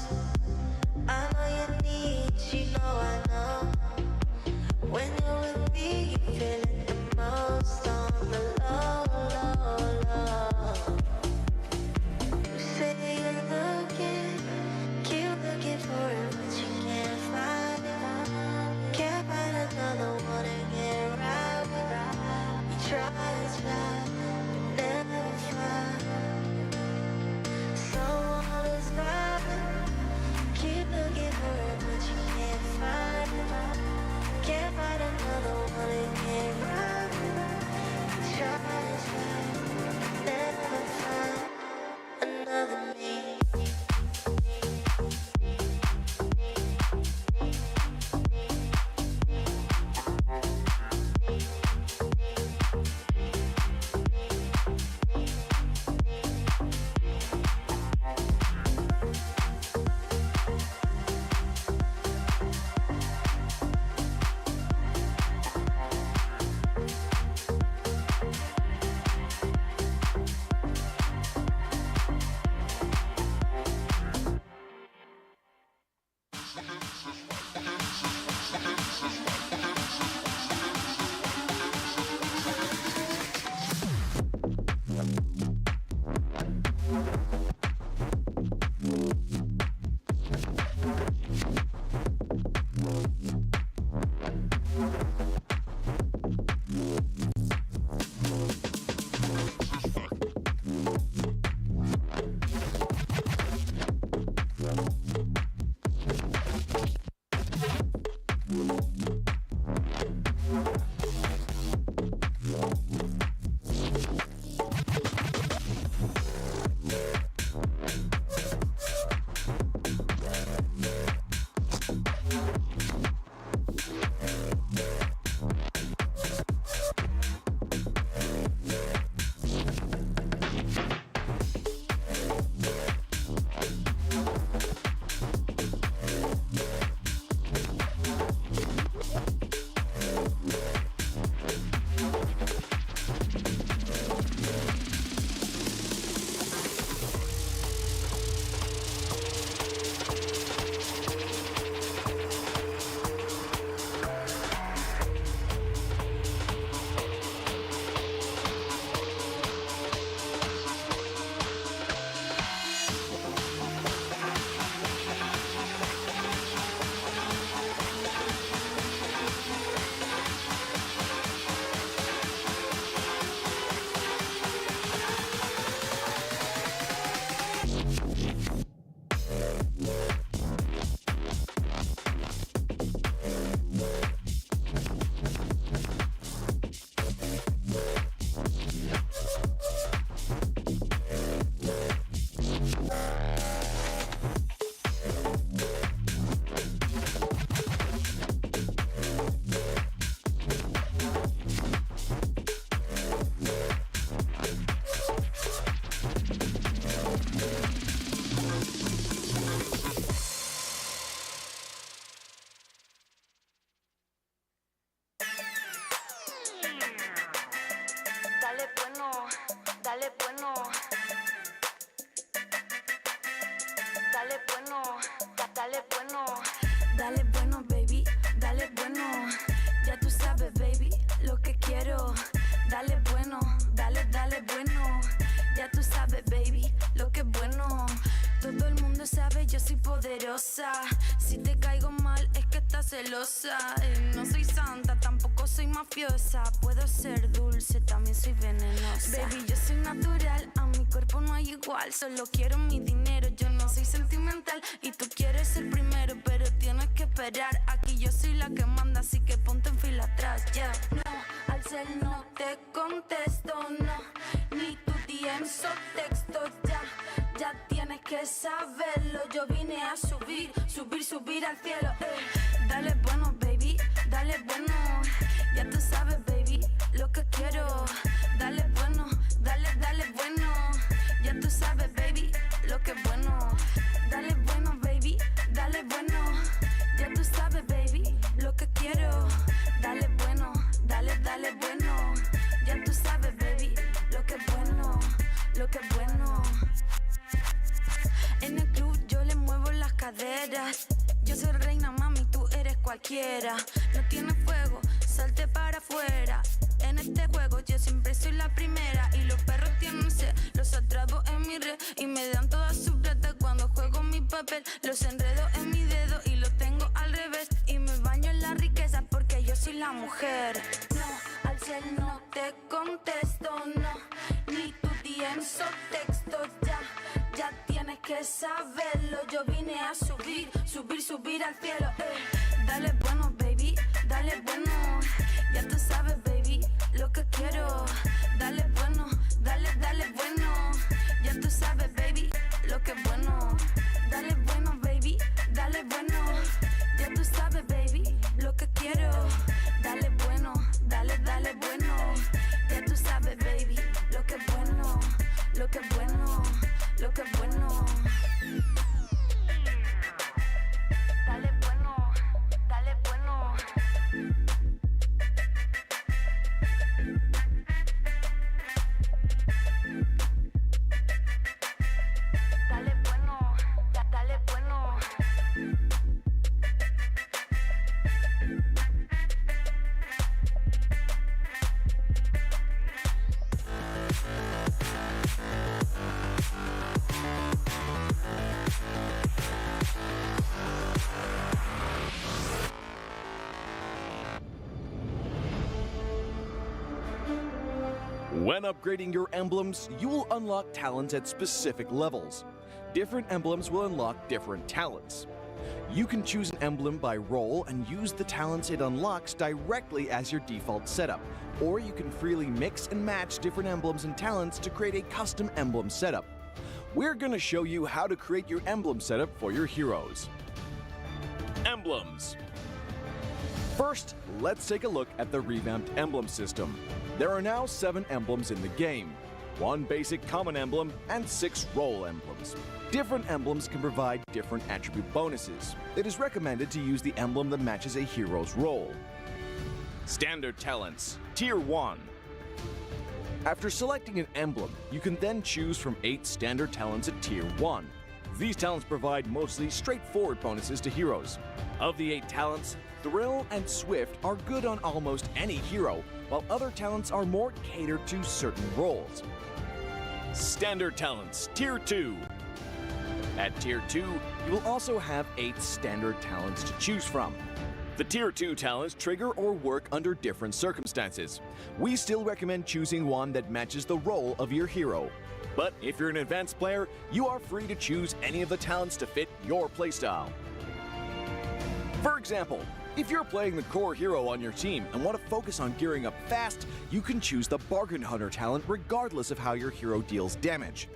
I know you need, you know I know. When you're with me, you feel it the most on the low, low, low. You say you're looking, keep looking for it, but you can't find it. Can't find another one to get around with. You try, but never find someone who's vibing. Keep looking for it, but you can't find it. Can't find another one to get around with. You try, never find another me. Dale bueno, baby, dale bueno. Ya tú sabes, baby, lo que quiero. Dale bueno, dale bueno. Ya tú sabes, baby, lo que es bueno. Todo el mundo sabe, yo soy poderosa. Si te caigo mal, es que estás celosa. No soy santa, tampoco soy mafiosa. Puedo ser dulce, también soy venenosa. Baby, yo soy natural, a mi cuerpo no hay igual. Solo quiero mi dinero, yo no soy sentimental. Y tú quieres ser primero, pero tienes que esperar. Aquí yo soy la que manda, así que ponte en fila atrás, yeah. No, al cel no te contesto, no. Ni tu DMs o textos, ya. Ya tienes que saberlo, yo vine a subir al cielo. Dale bueno, baby, dale bueno. Ya tú sabes, baby, lo que quiero. Dale bueno, dale bueno. Ya tú sabes, baby, lo que es bueno. Dale bueno, baby, dale bueno. Ya tú sabes, baby, lo que quiero. Dale bueno, dale bueno. Ya tú sabes, baby, lo que es bueno, lo que es bueno. En el club yo le muevo las caderas. Yo soy reina, mami, tú eres cualquiera. No tienes fuego, salte para afuera. En este juego yo siempre soy la primera. Y los perros tienen sed, los atrapo en mi red. Y me dan toda su plata cuando juego mi papel. Los enredo en mi dedo y los tengo al revés. Y me baño en la riqueza porque yo soy la mujer. No, al cel no te contesto, no. Ni tu DMs o textos, ya. Ya tienes que saberlo, yo vine a subir al cielo. Dale bueno, baby, dale bueno. Ya tú sabes, baby, lo que quiero. Dale bueno, dale bueno. Ya tú sabes, baby, lo que es bueno. Dale bueno, baby, dale bueno. Ya tú sabes, baby, lo que quiero. Dale bueno, dale bueno. Ya tú sabes, baby, lo que es bueno, lo que es bueno. Lo que es bueno. Dale bueno, dale bueno. Dale bueno, dale bueno. When upgrading your emblems, you will unlock talents at specific levels. Different emblems will unlock different talents. You can choose an emblem by role and use the talents it unlocks directly as your default setup, or you can freely mix and match different emblems and talents to create a custom emblem setup. We're going to show you how to create your emblem setup for your heroes. Emblems. First, let's take a look at the revamped emblem system. There are now 7 emblems in the game, 1 basic common emblem and 6 role emblems. Different emblems can provide different attribute bonuses. It is recommended to use the emblem that matches a hero's role. Standard talents, Tier 1. After selecting an emblem, you can then choose from 8 standard talents at Tier 1. These talents provide mostly straightforward bonuses to heroes. Of the 8 talents, Thrill and Swift are good on almost any hero, while other talents are more catered to certain roles. Standard talents, Tier 2. At Tier 2, you will also have 8 standard talents to choose from. The Tier 2 talents trigger or work under different circumstances. We still recommend choosing one that matches the role of your hero. But if you're an advanced player, you are free to choose any of the talents to fit your playstyle. For example, if you're playing the core hero on your team and want to focus on gearing up fast, you can choose the Bargain Hunter talent regardless of how your hero deals damage.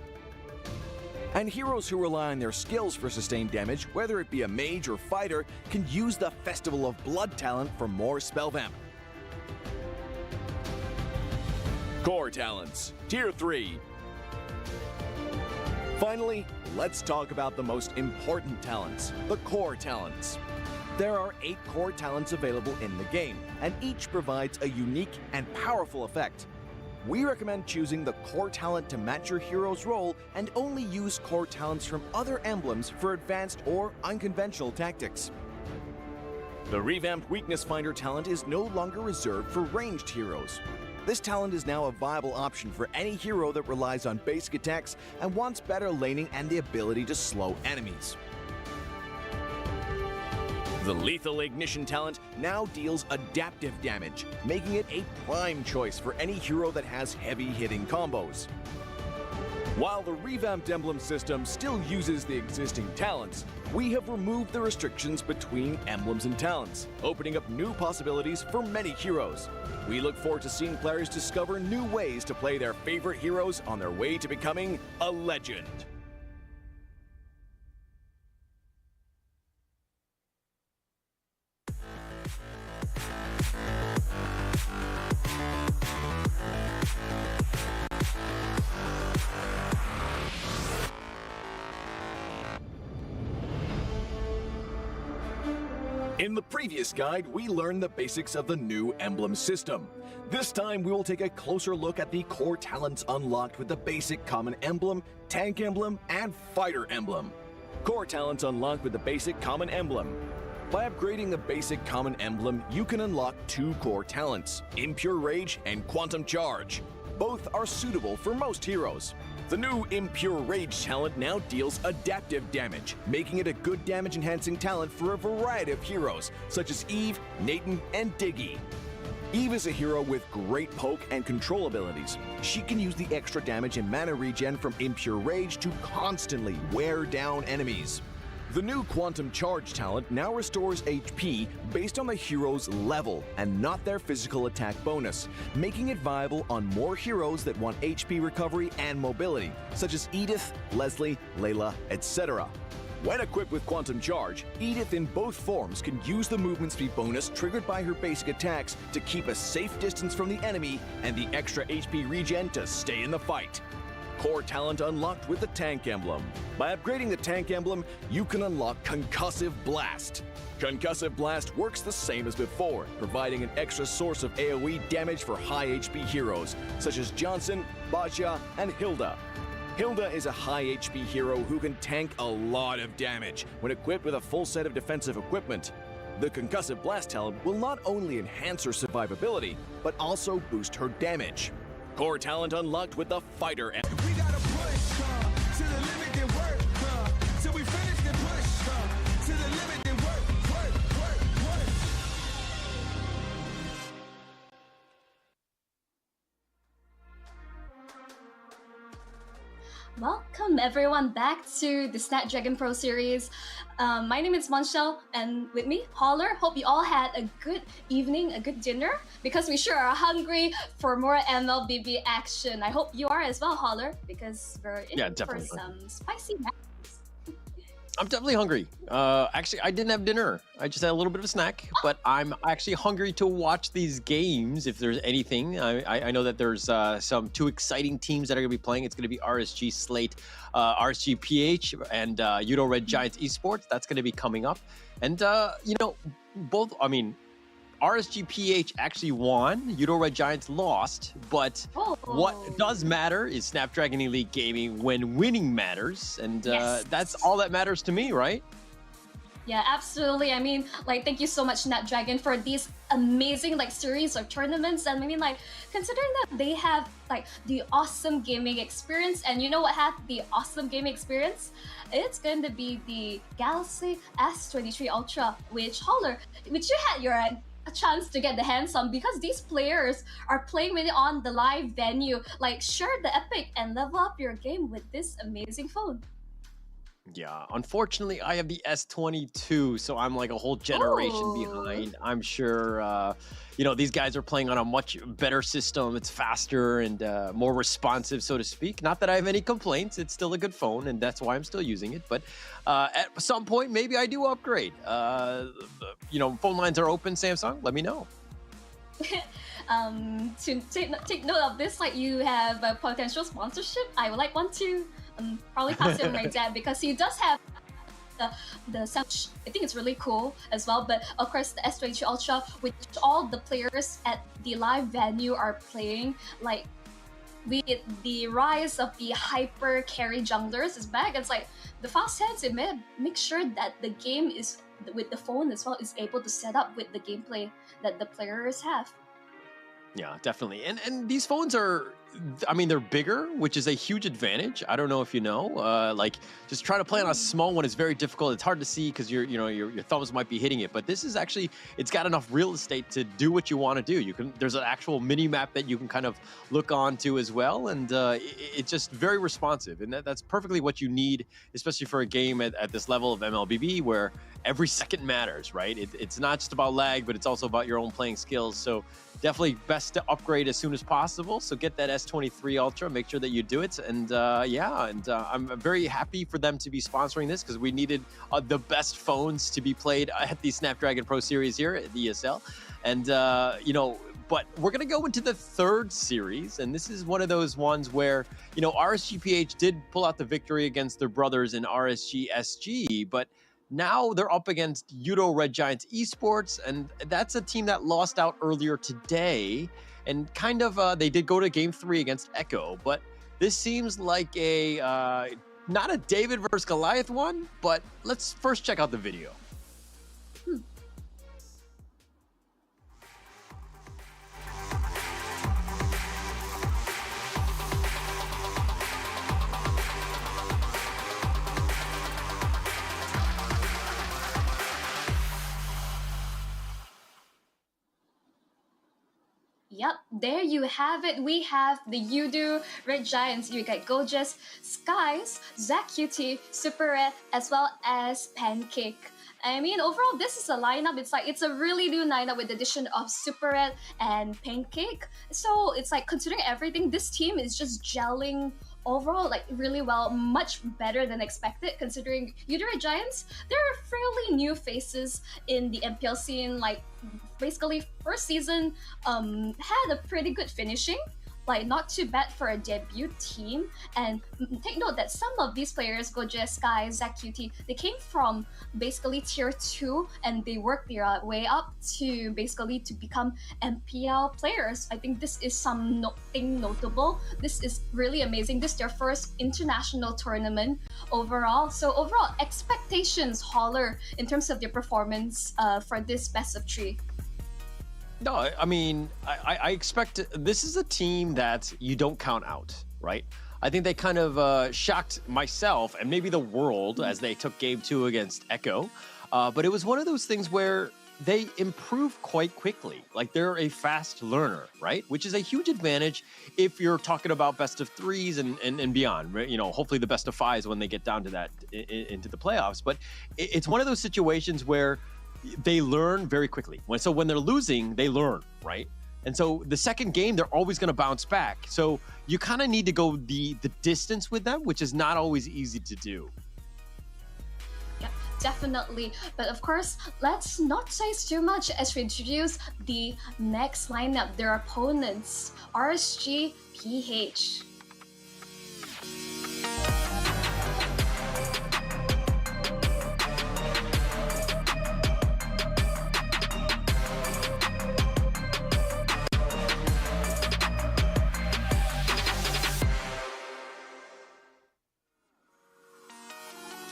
And heroes who rely on their skills for sustained damage, whether it be a mage or fighter, can use the Festival of Blood talent for more spell vamp. Core talents, Tier 3. Finally, let's talk about the most important talents, the core talents. There are 8 core talents available in the game, and each provides a unique and powerful effect. We recommend choosing the core talent to match your hero's role and only use core talents from other emblems for advanced or unconventional tactics. The revamped Weakness Finder talent is no longer reserved for ranged heroes. This talent is now a viable option for any hero that relies on basic attacks and wants better laning and the ability to slow enemies. The Lethal Ignition talent now deals adaptive damage, making it a prime choice for any hero that has heavy-hitting combos. While the revamped emblem system still uses the existing talents, we have removed the restrictions between emblems and talents, opening up new possibilities for many heroes. We look forward to seeing players discover new ways to play their favorite heroes on their way to becoming a legend. In the previous guide, we learned the basics of the new emblem system. This time, we will take a closer look at the core talents unlocked with the basic common emblem, tank emblem, and fighter emblem. Core talents unlocked with the basic common emblem. By upgrading the basic common emblem, you can unlock 2 core talents, Impure Rage and Quantum Charge. Both are suitable for most heroes. The new Impure Rage talent now deals adaptive damage, making it a good damage-enhancing talent for a variety of heroes, such as Eve, Nathan, and Diggy. Eve is a hero with great poke and control abilities. She can use the extra damage and mana regen from Impure Rage to constantly wear down enemies. The new Quantum Charge talent now restores HP based on the hero's level and not their physical attack bonus, making it viable on more heroes that want HP recovery and mobility, such as Edith, Leslie, Layla, etc. When equipped with Quantum Charge, Edith in both forms can use the movement speed bonus triggered by her basic attacks to keep a safe distance from the enemy and the extra HP regen to stay in the fight. Core talent unlocked with the Tank Emblem. By upgrading the Tank Emblem, you can unlock Concussive Blast. Concussive Blast works the same as before, providing an extra source of AoE damage for high HP heroes, such as Johnson, Baja, and Hilda. Hilda is a high HP hero who can tank a lot of damage when equipped with a full set of defensive equipment. The Concussive Blast talent will not only enhance her survivability, but also boost her damage. Core talent unlocked with the Fighter Emblem. We gotta push to the limit then work till we finish then push to the limit then work. Welcome everyone back to the Snapdragon Pro Series. My name is Monshel, and with me, Holler. Hope you all had a good evening, a good dinner, because we sure are hungry for more MLBB action. I hope you are as well, Holler, because we're in for some spicy matches. I'm definitely hungry. Actually, I didn't have dinner. I just had a little bit of a snack, but I'm actually hungry to watch these games if there's anything. I know that there's some two exciting teams that are going to be playing. It's going to be RSG Slate, RSG PH, and Yoodo Red Giants Esports. That's going to be coming up. And, you know, both, I mean, RSG PH actually won, Yoodo Red Giants lost, but what does matter is Snapdragon Elite Gaming when winning matters, and that's all that matters to me, right? Yeah, absolutely. I mean, like, thank you so much, Snapdragon, for these amazing, like, series of tournaments. And I mean, like, considering that they have, like, the awesome gaming experience, and you know what had the awesome gaming experience? It's going to be the Galaxy S23 Ultra, which you had a chance to get the hands on, because these players are playing with it on the live venue. Like, share the epic and level up your game with this amazing phone. Yeah, unfortunately, I have the S22, so I'm like a whole generation behind. I'm sure, you know, these guys are playing on a much better system. It's faster and more responsive, so to speak. Not that I have any complaints. It's still a good phone, and that's why I'm still using it. But at some point, maybe I do upgrade. You know, phone lines are open, Samsung. Let me know. To take note of this, like, you have a potential sponsorship. I would like one to probably pass it my dad, because he does have the sound. I think it's really cool as well. But of course, the S23 Ultra, which all the players at the live venue are playing, like, with the rise of the hyper carry junglers is back. It's like the fast hands, it may make sure that the game is with the phone as well is able to set up with the gameplay that the players have. Yeah, definitely. And these phones are, I mean, they're bigger, which is a huge advantage. I don't know if you know, like, just trying to play on a small one is very difficult. It's hard to see because your thumbs might be hitting it. But this is actually, it's got enough real estate to do what you want to do. There's an actual mini map that you can kind of look onto as well, and it's just very responsive. And that's perfectly what you need, especially for a game at this level of MLBB, where every second matters, right? It's not just about lag, but it's also about your own playing skills. So definitely best to upgrade as soon as possible. So get that S23 Ultra, make sure that you do it. And I'm very happy for them to be sponsoring this, because we needed the best phones to be played at the Snapdragon Pro Series here at the ESL. And, you know, but we're going to go into the third series. And this is one of those ones where, you know, RSGPH did pull out the victory against their brothers in RSG SG, but now they're up against Yoodo Red Giants Esports, and that's a team that lost out earlier today. And kind of, they did go to Game 3 against Echo, but this seems like a, not a David versus Goliath one, but let's first check out the video. Yep, there you have it. We have the Yoodo Red Giants. You got Gorgeous, Skies, Zack QT, Super Red, as well as Pancake. I mean, overall, this is a lineup. It's a really new lineup with the addition of Super Red and Pancake. So it's like, considering everything, this team is just gelling overall, like, really well, much better than expected, considering Yoodo Red Giants, they're fairly new faces in the MPL scene. Like, basically, first season had a pretty good finishing, like, not too bad for a debut team. And take note that some of these players, Goja, Sky, Zack QT, they came from basically tier 2, and they worked their way up to basically to become MPL players. I think this is something notable. This is really amazing. This is their first international tournament overall. So overall, expectations, Holler, in terms of their performance for this best of 3. No, I mean, I expect this is a team that you don't count out, right? I think they kind of shocked myself and maybe the world as they took Game 2 against Echo. But it was one of those things where they improve quite quickly. Like they're a fast learner, right? Which is a huge advantage if you're talking about best of threes and beyond, right? You know, hopefully the best of fives when they get down to that into the playoffs. But it's one of those situations where they learn very quickly. So when they're losing, they learn, right? And so the second game, they're always going to bounce back. So you kind of need to go the distance with them, which is not always easy to do. Yeah, definitely. But of course, let's not say too much as we introduce the next lineup, their opponents, RSG PH.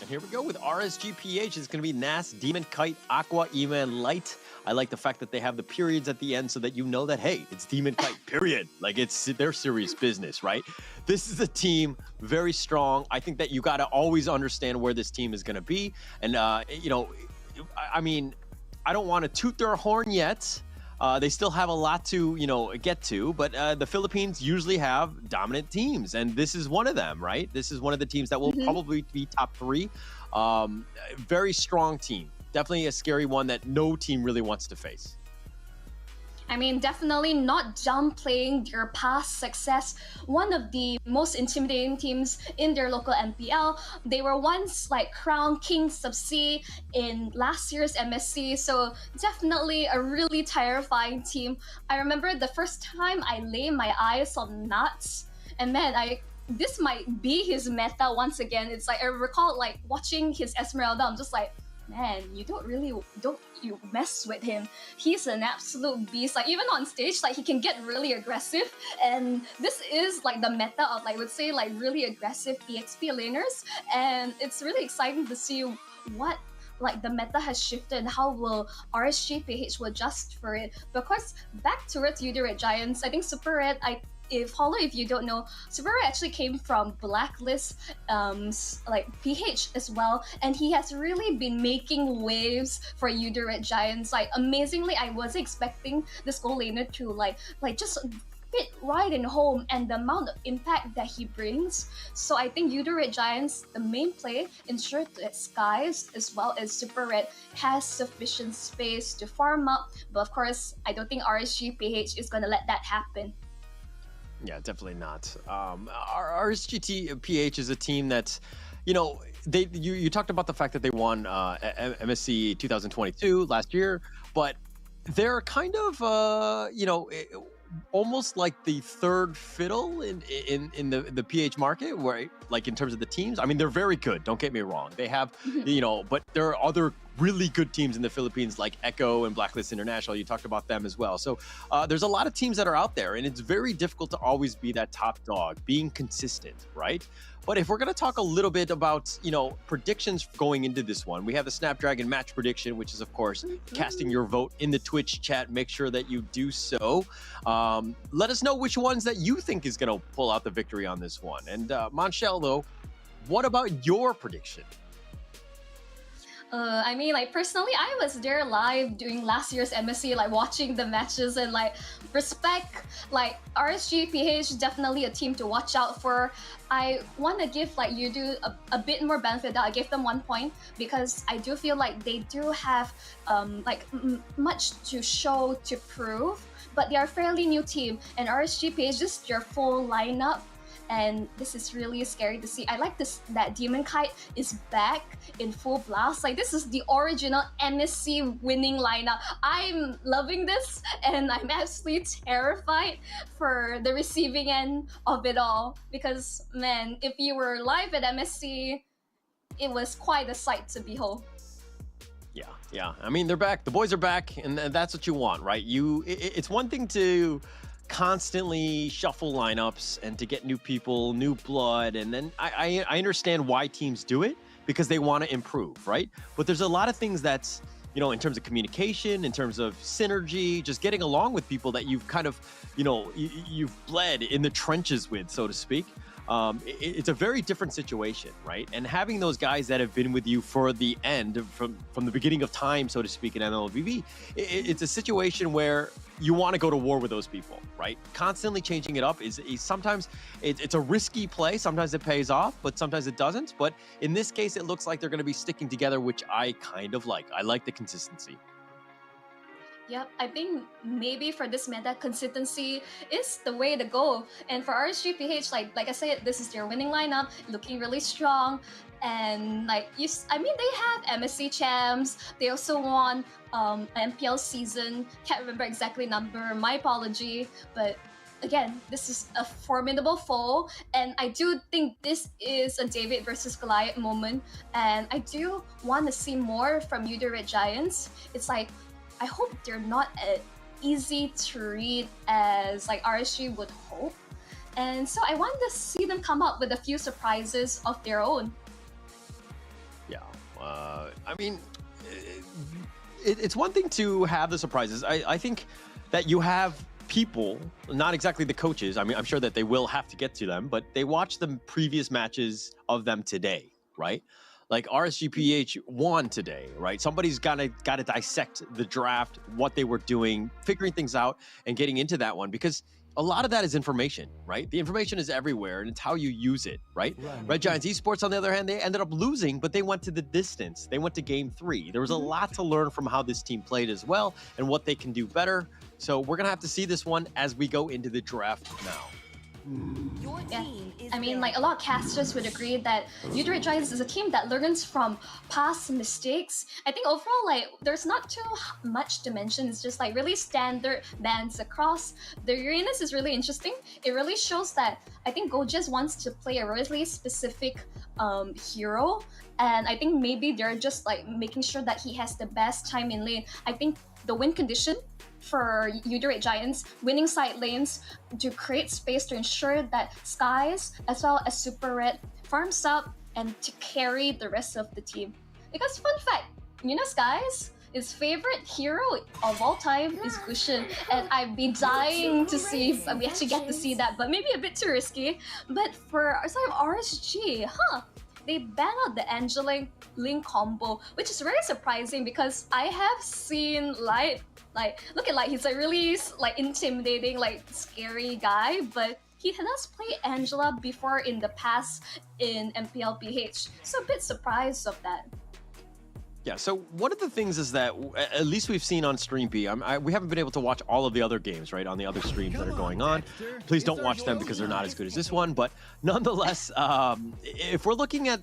Here we go with RSGPH. It's going to be NAS, Demon Kite, Aqua, Ema, and Light. I like the fact that they have the periods at the end so that you know that, hey, it's Demon Kite, period. Like, it's their serious business, right? This is a team very strong. I think that you got to always understand where this team is going to be. And, you know, I mean, I don't want to toot their horn yet. They still have a lot to, you know, get to, but the Philippines usually have dominant teams, and this is one of them, right? This is one of the teams that will probably be top three. Very strong team. Definitely a scary one that no team really wants to face. I mean, definitely not downplaying their past success. One of the most intimidating teams in their local MPL. They were once like crowned Kings of C in last year's MSC. So definitely a really terrifying team. I remember the first time I lay my eyes on Nuts, and man, this might be his meta once again. It's like I recall like watching his Esmeralda. I'm just like, man, don't you mess with him. He's an absolute beast. Like even on stage, like he can get really aggressive. And this is like the meta of like, I would say like really aggressive EXP laners. And it's really exciting to see what like the meta has shifted and how will RSGPH will adjust for it. Because back towards Yoodo Red Giants, I think Super Red, if you don't know, Super Red actually came from Blacklist, like PH as well, and he has really been making waves for Yoodo Red Giants. Like amazingly, I wasn't expecting this goal laner to like just fit right in home, and the amount of impact that he brings. So I think Yoodo Red Giants, the main play, ensure that Skies as well as Super Red has sufficient space to farm up. But of course, I don't think RSGPH is gonna let that happen. Yeah, definitely not. Our RSGPH is a team that's, you know, you talked about the fact that they won MSC 2022 last year, but they're kind of, you know, almost like the third fiddle in the PH market, where like in terms of the teams. I mean, they're very good. Don't get me wrong. They have, you know, but there are other really good teams in the Philippines like Echo and Blacklist International. You talked about them as well. So there's a lot of teams that are out there, and it's very difficult to always be that top dog, being consistent, right? But if we're going to talk a little bit about, you know, predictions going into this one, we have the Snapdragon match prediction, which is, of course, casting your vote in the Twitch chat. Make sure that you do so. Let us know which ones that you think is going to pull out the victory on this one. And Monchel, though, what about your prediction? I mean, like personally, I was there live during last year's MSC, like watching the matches, and like respect, like RSGPH, definitely a team to watch out for. I want to give like Yoodo a bit more benefit. That I gave them 1 point because I do feel like they do have like much to show, to prove, but they are a fairly new team, and RSGPH just their full lineup. And this is really scary to see. I like this that Demon Kite is back in full blast. Like this is the original MSC winning lineup. I'm loving this, and I'm absolutely terrified for the receiving end of it all. Because man, if you were live at MSC, it was quite a sight to behold. Yeah. I mean, they're back. The boys are back, and that's what you want, right? It's one thing to constantly shuffle lineups and to get new people, new blood, and then I understand why teams do it, because they want to improve, right? But there's a lot of things that's, you know, in terms of communication, in terms of synergy, just getting along with people that you've kind of, you know, you've bled in the trenches with, so to speak. it's a very different situation, right? And having those guys that have been with you for the end, from the beginning of time, so to speak, in MLBB, it's a situation where you want to go to war with those people, right? Constantly changing it up is sometimes it's a risky play. Sometimes it pays off, but sometimes it doesn't. But in this case, it looks like they're going to be sticking together, which I kind of like. I like the consistency. Yep, I think maybe for this meta, consistency is the way to go. And for RSGPH, like I said, this is their winning lineup, looking really strong. And like they have MSC champs. They also won MPL season. Can't remember exactly number. My apology, but again, this is a formidable foe, and I do think this is a David versus Goliath moment. And I do want to see more from Yoodo Red Giants. It's like, I hope they're not as easy to read as like RSG would hope. And so I want to see them come up with a few surprises of their own. Yeah, I mean, it's one thing to have the surprises. I think that you have people, not exactly the coaches. I mean, I'm sure that they will have to get to them, but they watch the previous matches of them today, right? Like RSGPH won today, right? Somebody's got to dissect the draft, what they were doing, figuring things out, and getting into that one, because a lot of that is information, right? The information is everywhere, and it's how you use it, right? Red Giants Esports, on the other hand, they ended up losing, but they went to the distance. They went to game 3. There was a lot to learn from how this team played as well, and what they can do better. So we're going to have to see this one as we go into the draft now. Yeah. I mean, like a lot of casters would agree that Yoodo Red Giants is a team that learns from past mistakes. I think overall, like, there's not too much to mention. It's just like really standard bans across. The Uranus is really interesting. It really shows that I think Gojes wants to play a really specific hero, and I think maybe they're just like making sure that he has the best time in lane. I think the win condition for Yoodo Red Giants, winning side lanes to create space to ensure that Skies as well as Super Red farms up and to carry the rest of the team. Because fun fact, you know Skies, his favorite hero of all time is Gushin, and I'd be dying to see if we actually get to see that, but maybe a bit too risky. But for RSG, they ban out the Angela Link combo, which is very surprising because I have seen Light, look at Light, he's a really intimidating, scary guy, but he does play Angela before in the past in MPLPH, so a bit surprised of that. Yeah, so one of the things is that, at least we've seen on StreamP, we haven't been able to watch all of the other games, right, on the other streams that are going on. Please don't watch them because they're not as good as this one, but nonetheless, if we're looking at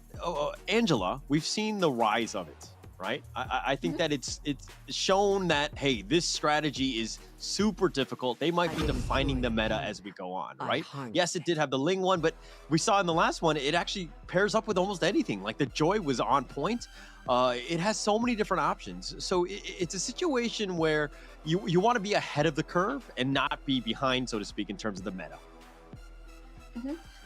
Angela, we've seen the rise of it, right? I think that it's shown that, hey, this strategy is super difficult. They might be defining the meta as we go on, right? Yes, it did have the Ling one, but we saw in the last one, it actually pairs up with almost anything. Like the Joy was on point. It has so many different options. So it's a situation where you want to be ahead of the curve and not be behind, so to speak, in terms of the meta.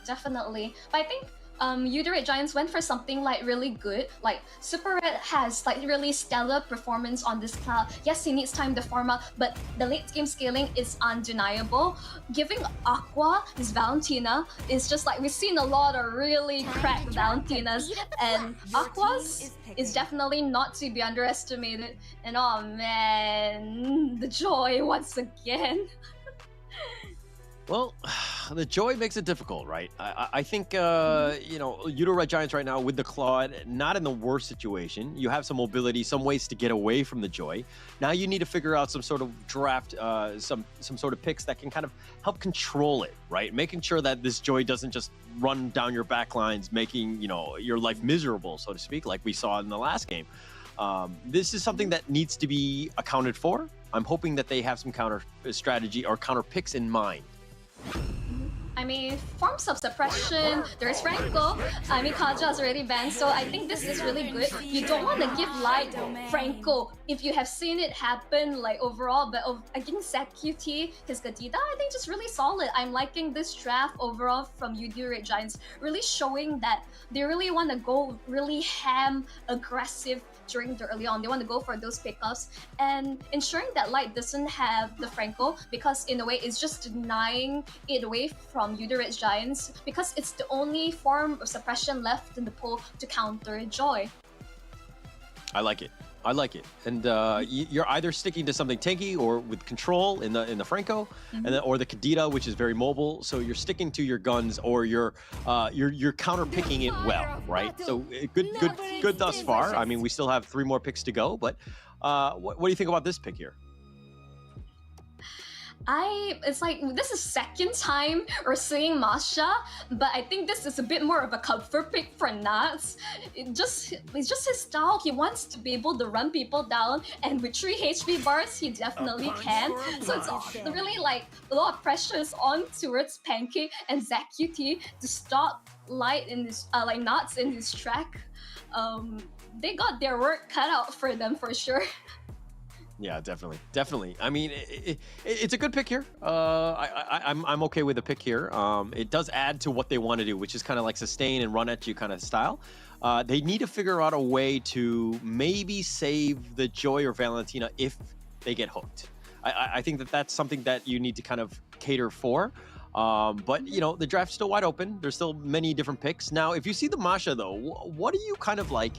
Definitely. But I think Yoodo Red Giants went for something really good. Like Super Red has really stellar performance on this cloud. Yes, he needs time to farm up, but the late game scaling is undeniable. Giving Aqua his Valentina is just we've seen a lot of really cracked Valentinas, and Aqua's is definitely not to be underestimated. And oh man, the Joy once again. Well, the Joy makes it difficult, right? I think, Yoodo Red Giants right now with the Claude, not in the worst situation. You have some mobility, some ways to get away from the Joy. Now you need to figure out some sort of draft, some sort of picks that can kind of help control it, right? Making sure that this Joy doesn't just run down your back lines, making, your life miserable, so to speak, like we saw in the last game. This is something that needs to be accounted for. I'm hoping that they have some counter strategy or counter picks in mind. I mean, forms of suppression, there's Franco, Kaja is already banned, so I think this is really good. You don't want to give Light Franco if you have seen it happen overall, but against ZQT, his Gadita, I think just really solid. I'm liking this draft overall from Yoodo Red Giants, really showing that they really want to go really aggressive during the early on. They want to go for those pickups and ensuring that Light doesn't have the Franco, because in a way it's just denying it away from Yoodo Red Giants, because it's the only form of suppression left in the pool to counter Joy. I like it. I like it. And you're either sticking to something tanky or with control in the Franco, and then, or the Kadita, which is very mobile. So you're sticking to your guns, or you're counter picking it well, right? So good thus far. I mean, we still have 3 more picks to go, but what do you think about this pick here? It's like, this is second time we're seeing Masha, but I think this is a bit more of a comfort pick for Nats. It's just his style. He wants to be able to run people down, and with 3 HP bars, he definitely can. So it's really like a lot of pressure is on towards Pancake and ZQT to stop Light in this, like Nats in his track. They got their work cut out for them for sure. Yeah, definitely. I mean, it's a good pick here. I'm okay with the pick here. It does add to what they want to do, which is kind of like sustain and run at you kind of style. They need to figure out a way to maybe save the Joy or Valentina if they get hooked. I think that's something that you need to kind of cater for. But you know, the draft's still wide open. There's still many different picks. Now, if you see the Masha though, what are you kind of like?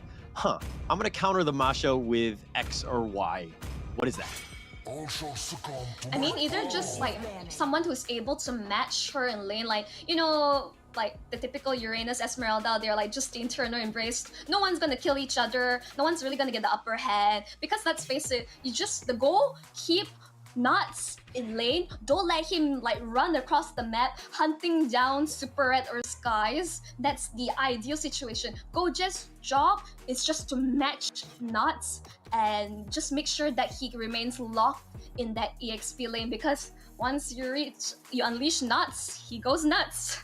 I'm gonna counter the Masha with X or Y. What is that? I mean, either just like someone who's able to match her in lane, like, you know, like the typical Uranus Esmeralda, they're like just the internal embrace. No one's gonna kill each other. No one's really gonna get the upper hand, because let's face it, the goal, keep Nuts in lane. Don't let him like run across the map hunting down Super Red or Skies. That's the ideal situation. Goja's job is just to match Nuts and just make sure that he remains locked in that EXP lane, because once you unleash Nuts, he goes nuts.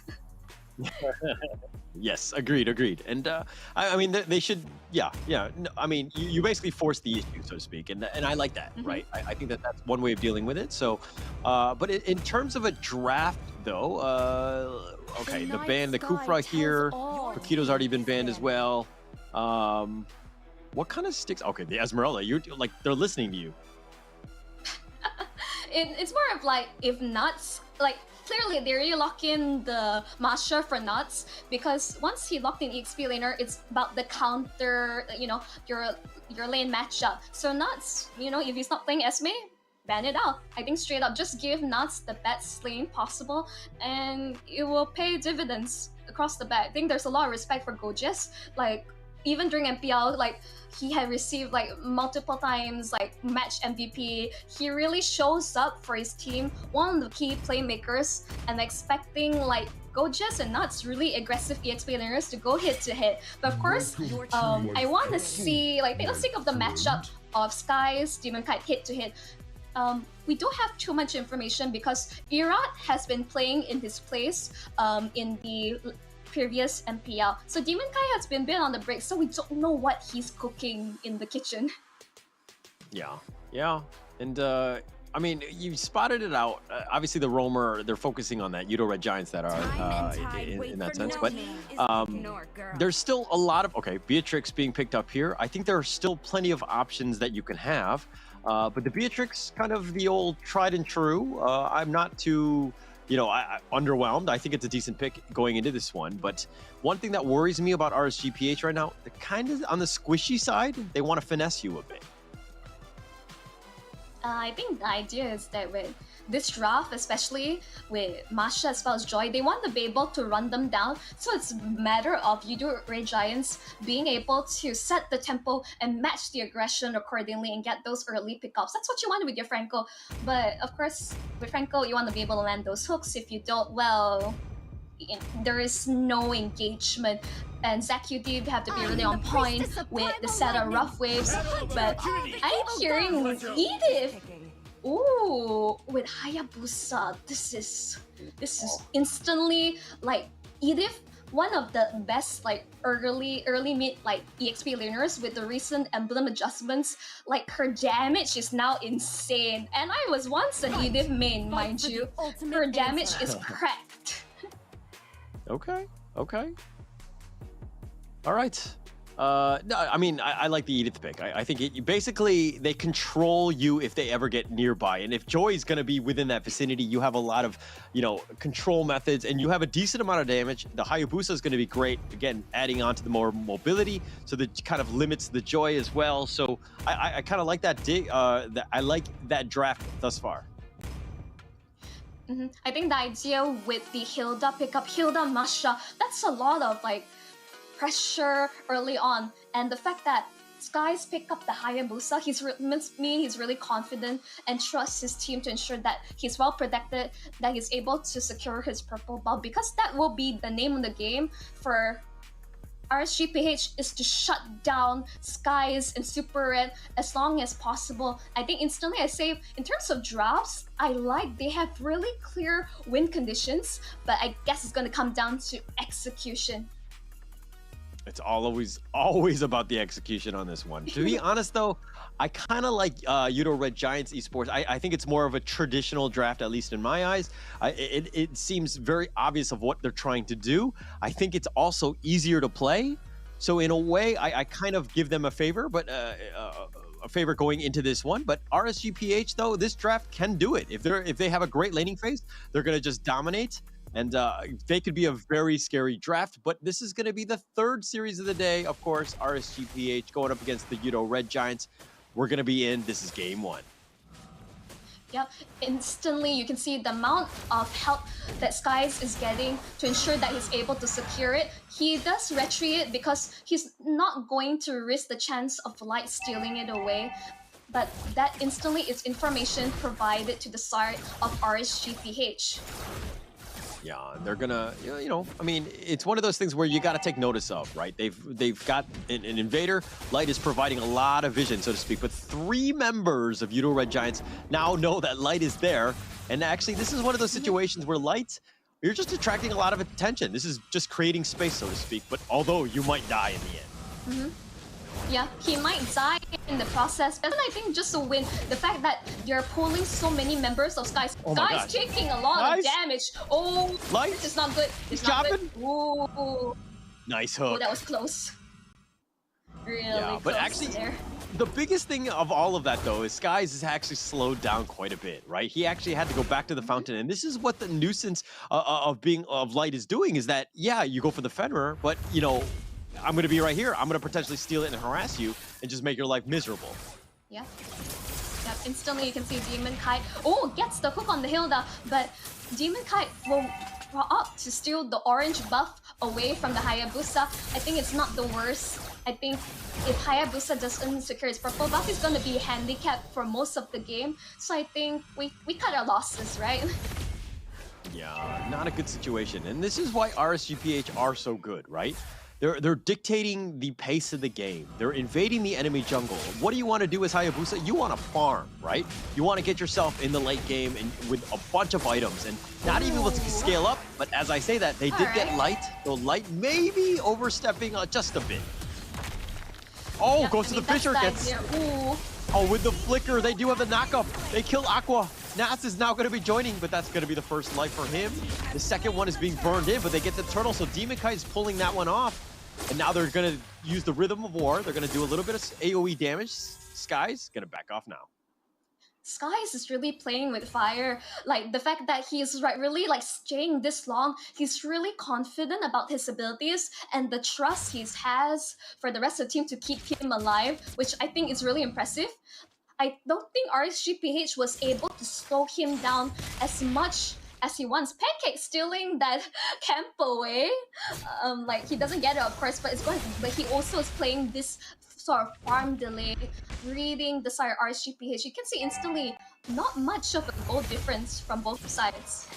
Yes, agreed. And I mean, they should, yeah. No, I mean, you basically force the issue, so to speak, and I like that, right? I think that's one way of dealing with it. So, but in terms of a draft, though, okay, the ban, the Kufra here, Paquito's already been banned as well. What kind of sticks? Okay, the Esmeralda, you're like, they're listening to you. It's more of like, if Nuts, like, clearly they really lock in the Master for Nuts, because once he locked in EXP laner, it's about the counter, you know, your lane matchup. So Nuts, you know, if he's not playing Esme, ban it out. I think straight up, just give Nuts the best lane possible, and it will pay dividends across the bat. I think there's a lot of respect for Gojes. Like, even during MPL, like, he had received like multiple times like match MVP. He really shows up for his team, one of the key playmakers, and expecting like Gojes and Nuts, really aggressive EXP laners, to go head to head. But of course, I want to see, like, let's think of the matchup of Skies, Demon Kite head to head. We don't have too much information because Irat has been playing in his place in the previous MPL. So Demon Kai has been on the break, so we don't know what he's cooking in the kitchen. Yeah. And I mean, you spotted it out. Obviously, the Roamer, they're focusing on that Yoodo Red Giants that are in that sense. But there's still a lot of, okay, Beatrix being picked up here. I think there are still plenty of options that you can have. But the Beatrix, kind of the old tried and true. I'm not too, underwhelmed. I think it's a decent pick going into this one. But one thing that worries me about RSGPH right now, they're kind of on the squishy side. They want to finesse you a bit. I think the idea is that with this draft, especially with Masha as well as Joy, they want to be able to run them down. So it's a matter of Yoodo Red Giants being able to set the tempo and match the aggression accordingly and get those early pickups. That's what you want with your Franco. But of course, with Franco, you want to be able to land those hooks. If you don't, well, there is no engagement. And ZQT have to be really on point with the set of rough waves. But I'm hearing Edith. Ooh, with Hayabusa, this is instantly like Edith, one of the best like early mid like EXP laners with the recent Emblem adjustments. Like her damage is now insane. And I was once an Edith main, mind you. Her damage is cracked. Okay. All right. No, I mean, I like the Edith pick. I think basically they control you if they ever get nearby. And if Joy is going to be within that vicinity, you have a lot of, control methods and you have a decent amount of damage. The Hayabusa is going to be great. Again, adding on to the more mobility. So that kind of limits the Joy as well. So I kind of like that I like that draft thus far. I think the idea with the Hilda pickup, Hilda Masha, that's a lot of pressure early on, and the fact that Skies pick up the Hayabusa, he's really confident and trusts his team to ensure that he's well protected, that he's able to secure his purple buff, because that will be the name of the game for RSGPH, is to shut down Skies and Super Red as long as possible. I think instantly I say, in terms of drafts, they have really clear win conditions, but I guess it's going to come down to execution. It's always about the execution on this one. To be honest, though, I kind of like Yoodo Red Giants Esports. I think it's more of a traditional draft, at least in my eyes. It seems very obvious of what they're trying to do. I think it's also easier to play. So in a way, I kind of give them a favor, but a favor going into this one. But RSGPH, though, this draft can do it. If they have a great laning phase, they're going to just dominate. And they could be a very scary draft, but this is going to be the third series of the day. Of course, RSGPH going up against the Yoodo Red Giants. We're going to be in. This is game one. Yep, instantly you can see the amount of help that Skies is getting to ensure that he's able to secure it. He does retreat because he's not going to risk the chance of Light stealing it away. But that instantly is information provided to the side of RSGPH. Yeah, they're gonna, I mean, it's one of those things where you got to take notice of, right? They've got an invader. Light is providing a lot of vision, so to speak, but 3 members of Yoodo Red Giants now know that Light is there. And actually, this is one of those situations where Light, you're just attracting a lot of attention. This is just creating space, so to speak, but although you might die in the end. Yeah, he might die in the process, but I think just to win, the fact that you're pulling so many members of Skies, Skies taking a lot of damage. Oh, Light. It's not good. It's not good. Ooh. Nice hook. Oh, that was close. Really close but actually, there. The biggest thing of all of that, though, is Skies has actually slowed down quite a bit, right? He actually had to go back to the fountain, and this is what the nuisance of Light is doing, is that, yeah, you go for the Fenrir, but, I'm going to be right here. I'm going to potentially steal it and harass you and just make your life miserable. Yeah. Yep, instantly you can see Demon Kite. Oh, gets the hook on the Hilda, but Demon Kite will draw up to steal the orange buff away from the Hayabusa. I think it's not the worst. I think if Hayabusa doesn't secure his purple buff, he's going to be handicapped for most of the game. So I think we cut our losses, right? Yeah, not a good situation. And this is why RSGPH are so good, right? They're dictating the pace of the game. They're invading the enemy jungle. What do you want to do as Hayabusa? You want to farm, right? You want to get yourself in the late game and with a bunch of items and not even able to scale up. But as I say that, they did get Light. So Light may be overstepping just a bit. Oh, goes to the Fissure. Oh, with the flicker, they do have the knockup. They kill Aqua. Nats is now going to be joining, but that's going to be the first life for him. The second one is being burned in, but they get the turtle, so Demon Kite is pulling that one off. And now they're going to use the Rhythm of War. They're going to do a little bit of AoE damage. Skies going to back off now. Skies is really playing with fire. Like, the fact that he's really staying this long, he's really confident about his abilities and the trust he has for the rest of the team to keep him alive, which I think is really impressive. I don't think RSGPH was able to slow him down as much as he wants. Pancake stealing that camp away. He doesn't get it, of course, but he also is playing this sort of farm delay, reading the side RSGPH. You can see instantly not much of a goal difference from both sides.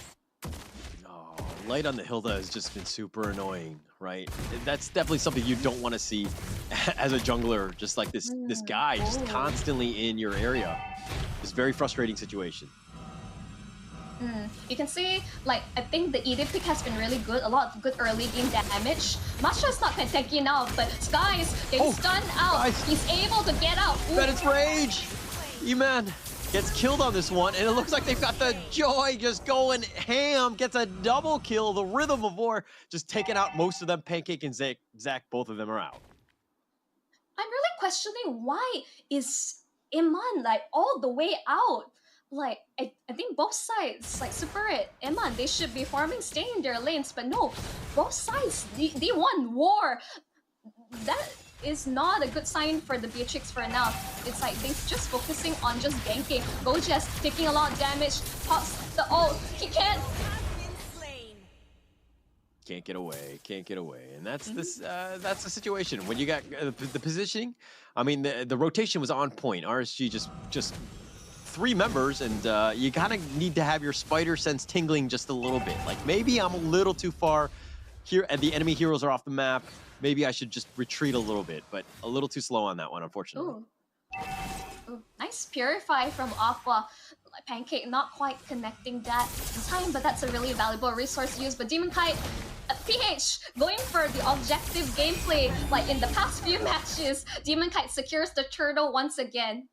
Oh, Light on the Hilda has just been super annoying, right? That's definitely something you don't want to see as a jungler, just like this guy just constantly in your area. It's a very frustrating situation. You can see, I think the Edith pick has been really good. A lot of good early game damage. Masha's not tanky now, but Skies getting stunned out. He's able to get out. But it's Rage! E-Man gets killed on this one, and it looks like they've got the Joy just going ham. Gets a double kill. The Rhythm of War just taking out most of them. Pancake and Zach, both of them are out. I'm really questioning why is Iman like all the way out. Like I think both sides, like Super Red, Iman, they should be farming, staying in their lanes, but no, both sides they won war. That is not a good sign for the Beatrix for now. It's like they're just focusing on just ganking. Gojas taking a lot of damage, pops the ult. He can't. Can't get away, and that's that's the situation when you got the positioning. I mean, the rotation was on point. RSG just 3 members, and you kind of need to have your spider sense tingling just a little bit. Like maybe I'm a little too far here, and the enemy heroes are off the map. Maybe I should just retreat a little bit, but a little too slow on that one, unfortunately. Ooh, nice Purify from Aqua. Pancake not quite connecting that in time, but that's a really valuable resource used. But Demon Kite, PH going for the objective gameplay. Like in the past few matches, Demon Kite secures the turtle once again.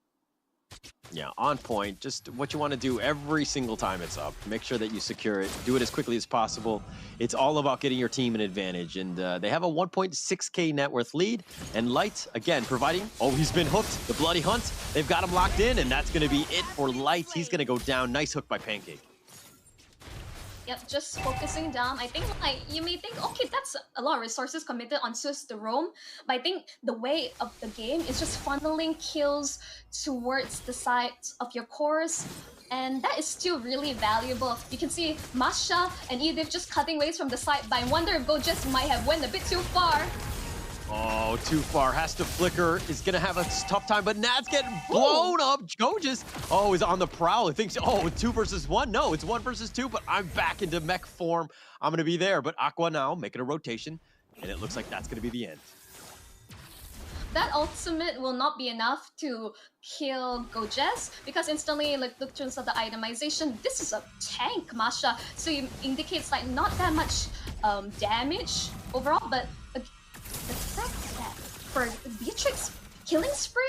Yeah, on point. Just what you want to do every single time it's up. Make sure that you secure it. Do it as quickly as possible. It's all about getting your team an advantage. And they have a 1.6k net worth lead. And Light, again, providing... Oh, he's been hooked. The Bloody Hunt. They've got him locked in. And that's going to be it for Light. He's going to go down. Nice hook by Pancake. Yep, just focusing down. I think like you may think, okay, that's a lot of resources committed on Sus the roam, but I think the way of the game is just funneling kills towards the sides of your cores, and that is still really valuable. You can see Masha and Edith just cutting ways from the side, but I wonder if Gojas might have went a bit too far. Oh, too far. Has to flicker. Is going to have a tough time, but Nad's getting blown up. Gojas, oh, is on the prowl. He thinks, oh, 2 versus 1. No, it's 1 versus 2, but I'm back into mech form. I'm going to be there. But Aqua now making a rotation, and it looks like that's going to be the end. That ultimate will not be enough to kill Gojas, because instantly, like, look terms of the itemization, this is a tank, Masha. So it indicates like not that much damage overall, but the fact that for Beatrix killing spree,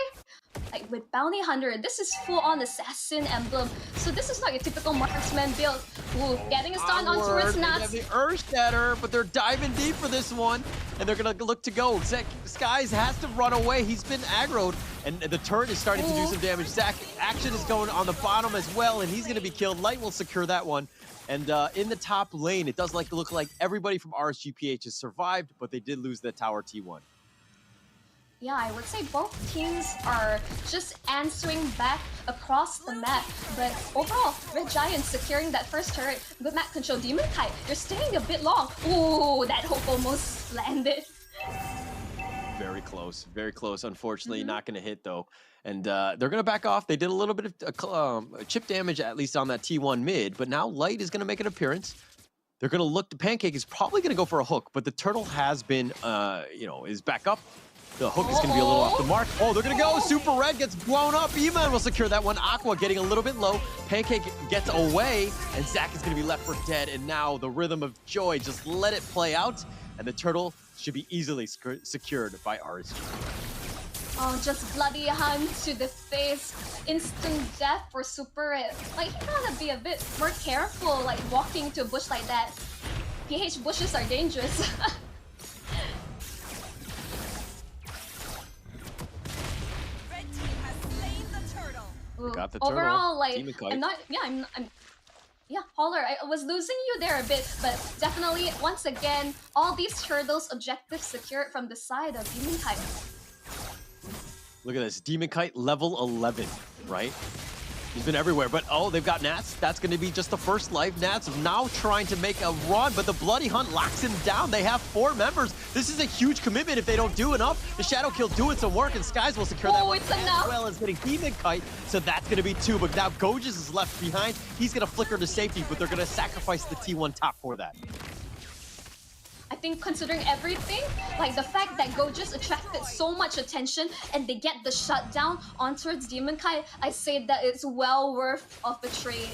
like with Bounty Hunter, this is full-on assassin emblem. So this is not your typical marksman build. Ooh, getting a stun on towards Nats. They have the Earth Scatter, but they're diving deep for this one, and they're gonna look to go. Skies has to run away. He's been aggroed, and the turret is starting to do some damage. Zach, action is going on the bottom as well, and he's gonna be killed. Light will secure that one. And in the top lane, it does look like everybody from RSGPH has survived, but they did lose the tower T1. Yeah, I would say both teams are just answering back across the map. But overall, Red Giant securing that first turret. Good map control. Demon Kite, you're staying a bit long. Ooh, that hook almost landed. Very close, very close. Unfortunately, not going to hit though. And they're going to back off. They did a little bit of chip damage, at least on that T1 mid. But now Light is going to make an appearance. They're going to look to Pancake is probably going to go for a hook, but the turtle has been, is back up. The hook is going to be a little off the mark. Oh, they're going to go. Super Red gets blown up. Eman will secure that one. Aqua getting a little bit low. Pancake gets away, and Zach is going to be left for dead. And now the Rhythm of Joy, just let it play out, and the turtle should be easily secured by RSG. Oh, just Bloody Hunt to the face. Instant death for Super Red. Like, you gotta be a bit more careful, like, walking to a bush like that. PH bushes are dangerous. Got the overall, turtle. like, yeah, Holler, I was losing you there a bit, but definitely, once again, all these turtles objectives secured from the side of Demon Kite. Look at this, Demon Kite level 11, right? He's been everywhere, but oh, they've got Nats. That's going to be just the first life. Nats now trying to make a run, but the Bloody Hunt locks him down. They have 4 members. This is a huge commitment if they don't do enough. The Shadow Kill doing some work, and Skies will secure that one as well as getting Demon Kite. So that's going to be 2, but now Gojas is left behind. He's going to flicker to safety, but they're going to sacrifice the T1 top for that. I think considering everything, like the fact that Gojas attracted so much attention and they get the shutdown on towards Demon Kite, I say that it's well worth of the trade.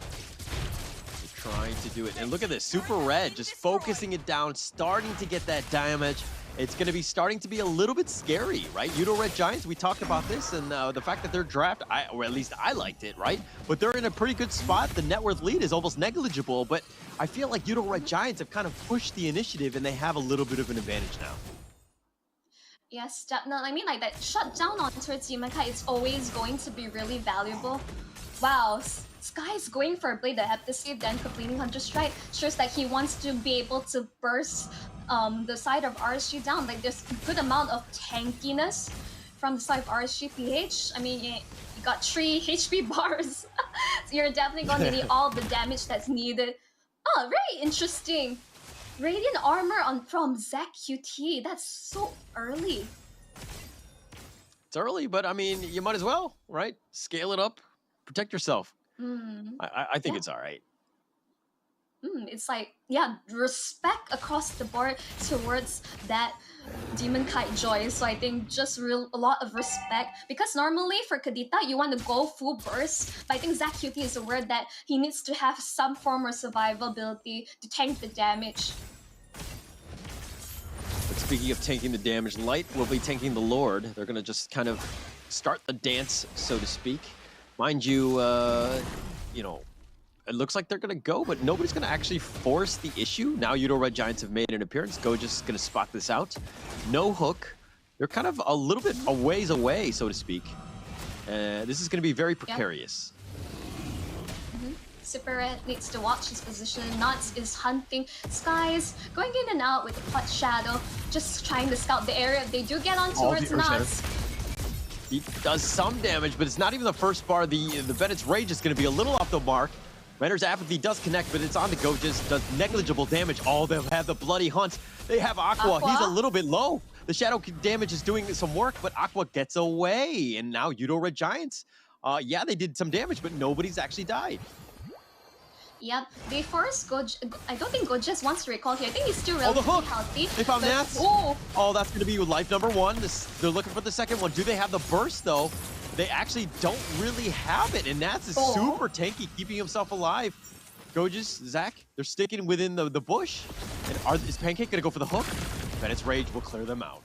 They're trying to do it. And look at this, Super Red just focusing it down, starting to get that damage. It's going to be starting to be a little bit scary, right? Yoodo Red Giants, we talked about this, and the fact that they're draft, or at least I liked it, right? But they're in a pretty good spot. The net worth lead is almost negligible, but I feel like Yoodo Red Giants have kind of pushed the initiative, and they have a little bit of an advantage now. Yes, definitely. I mean, like that shutdown on towards Demon-Kite is always going to be really valuable. Wow, Sky is going for a blade that have to save, then completing Hunter Strike shows that he wants to be able to burst the side of RSG down. Like there's a good amount of tankiness from the side of RSG PH. I mean, you got 3 HP bars, so you're definitely going to need all the damage that's needed. Oh, very interesting. Radiant armor from Zach QT. That's so early. It's early, but I mean, you might as well, right? Scale it up, protect yourself. I think it's all right. It's like, yeah, respect across the board towards that Demon-Kite Joy. So I think just a lot of respect. Because normally for Kadita, you want to go full burst. But I think Zach QT is aware that he needs to have some form of survivability to tank the damage. But speaking of tanking the damage, Light will be tanking the Lord. They're going to just kind of start the dance, so to speak. Mind you, you know, it looks like they're going to go, but nobody's going to actually force the issue. Now Yoodo Red Giants have made an appearance. Goja's going to spot this out. No hook. They're kind of a little bit a ways away, so to speak. This is going to be very precarious. Super Red needs to watch his position. Nuts is hunting. Skies going in and out with the Pot Shadow, just trying to scout the area. They do get on towards Nuts. He does some damage, but it's not even the first bar. The Bennett's Rage is going to be a little off the mark. Renner's Apathy does connect, but it's on the Gojas. Does negligible damage. All they have the Bloody Hunt. They have Aqua. He's a little bit low. The Shadow damage is doing some work, but Aqua gets away. And now Yoodo Red Giants. Yeah, they did some damage, but nobody's actually died. Yep, they forced Goj. I don't think Gojas wants to recall here. I think he's still relatively healthy. They found Nats. Oh, that's going to be life number 1. They're looking for the second one. Do they have the burst, though? They actually don't really have it, and Nats is super tanky, keeping himself alive. Gojas, Zach, they're sticking within the bush. And is Pancake going to go for the hook? Bennett's Rage will clear them out.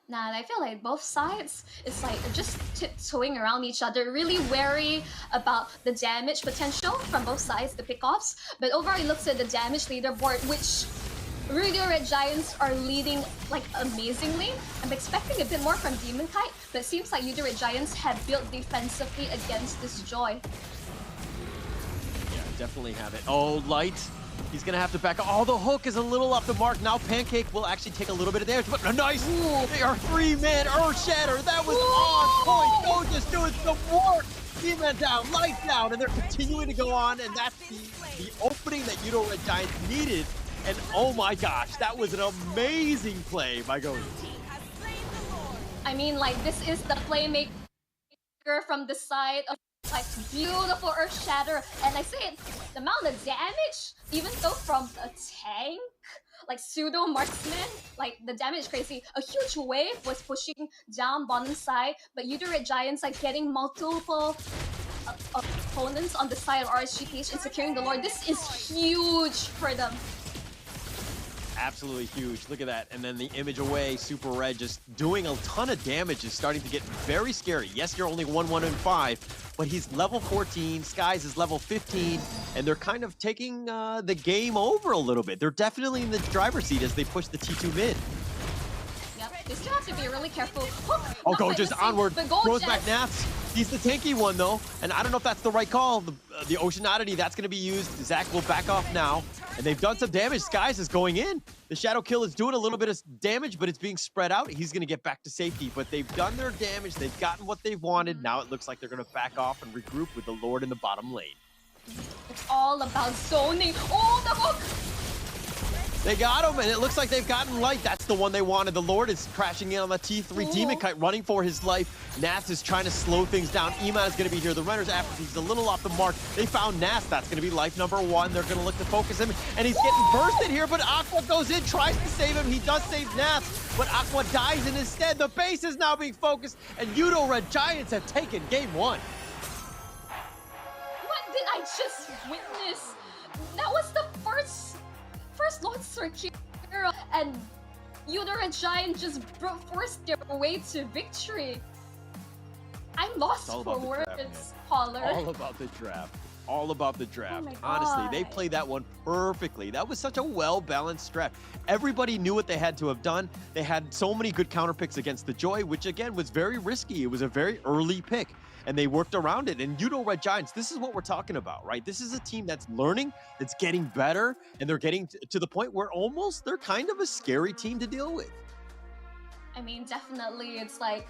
Nah, I feel like both sides, it's like they're just tiptoeing around each other, really wary about the damage potential from both sides, the pickoffs. But overall, he looks at the damage leaderboard, which Yoodo Red Giants are leading like amazingly. I'm expecting a bit more from Demon-Kite, but it seems like Yoodo Red Giants have built defensively against this Joy. Yeah, definitely have it. Oh, Light. He's going to have to back up. Oh, the hook is a little off the mark. Now Pancake will actually take a little bit of damage, but nice! They are 3-man Earth Shatter. That was on point. Go just doing some work. Demon down, Light down, and they're continuing to go on, and that's the opening that Yoodo Red Giants needed. And oh my gosh, that was an amazing play by Goja. I mean, like, this is the playmaker from the side of like beautiful Earth Shatter, and I say it, the amount of damage, even though from a tank, like pseudo marksman, like the damage is crazy. A huge wave was pushing down bottom side, but Yoodo Red Giants like getting multiple opponents on the side of RSGPH and securing the Lord. This is huge for them. Absolutely huge. Look at that. And then the image away, Super Red just doing a ton of damage is starting to get very scary. Yes, you're only 1-1-5, but he's level 14, Skies is level 15, and they're kind of taking the game over a little bit. They're definitely in the driver's seat as they push the T2 mid. Yep, they still have to be really careful. Oh, Goja's onward. Throws back Nats. He's the tanky one, though, and I don't know if that's the right call. The Ocean Oddity, that's going to be used. Zach will back off now, and they've done some damage. Skies is going in. The Shadow Kill is doing a little bit of damage, but it's being spread out. He's going to get back to safety, but they've done their damage. They've gotten what they've wanted. Now it looks like they're going to back off and regroup with the Lord in the bottom lane. It's all about zoning. Oh, the hook! They got him, and it looks like they've gotten Light. That's the one they wanted. The Lord is crashing in on the T3. Demon-Kite running for his life. Nats is trying to slow things down. Iman is going to be here. The Renner's after. He's a little off the mark. They found Nats. That's going to be life number 1. They're going to look to focus him, and he's getting bursted here, but Aqua goes in, tries to save him. He does save Nats, but Aqua dies in his stead. The base is now being focused, and Yoodo Red Giants have taken game 1. What did I just witness? That was the first Lord Circuit, and Yoodo Red Giant just forced their way to victory. I'm lost for words, Holler. All about the draft. all about the draft. my Honestly, they God. played that one perfectly. That was such a well-balanced draft. Everybody knew what they had to have done. They had so many good counter picks against the Joy, which again was very risky. It was a very early pick, and they worked around it. And Yoodo Red Giants, this is what we're talking about, right? This is a team that's learning, that's getting better, and they're getting to the point where almost they're kind of a scary team to deal with. I mean, definitely, it's like,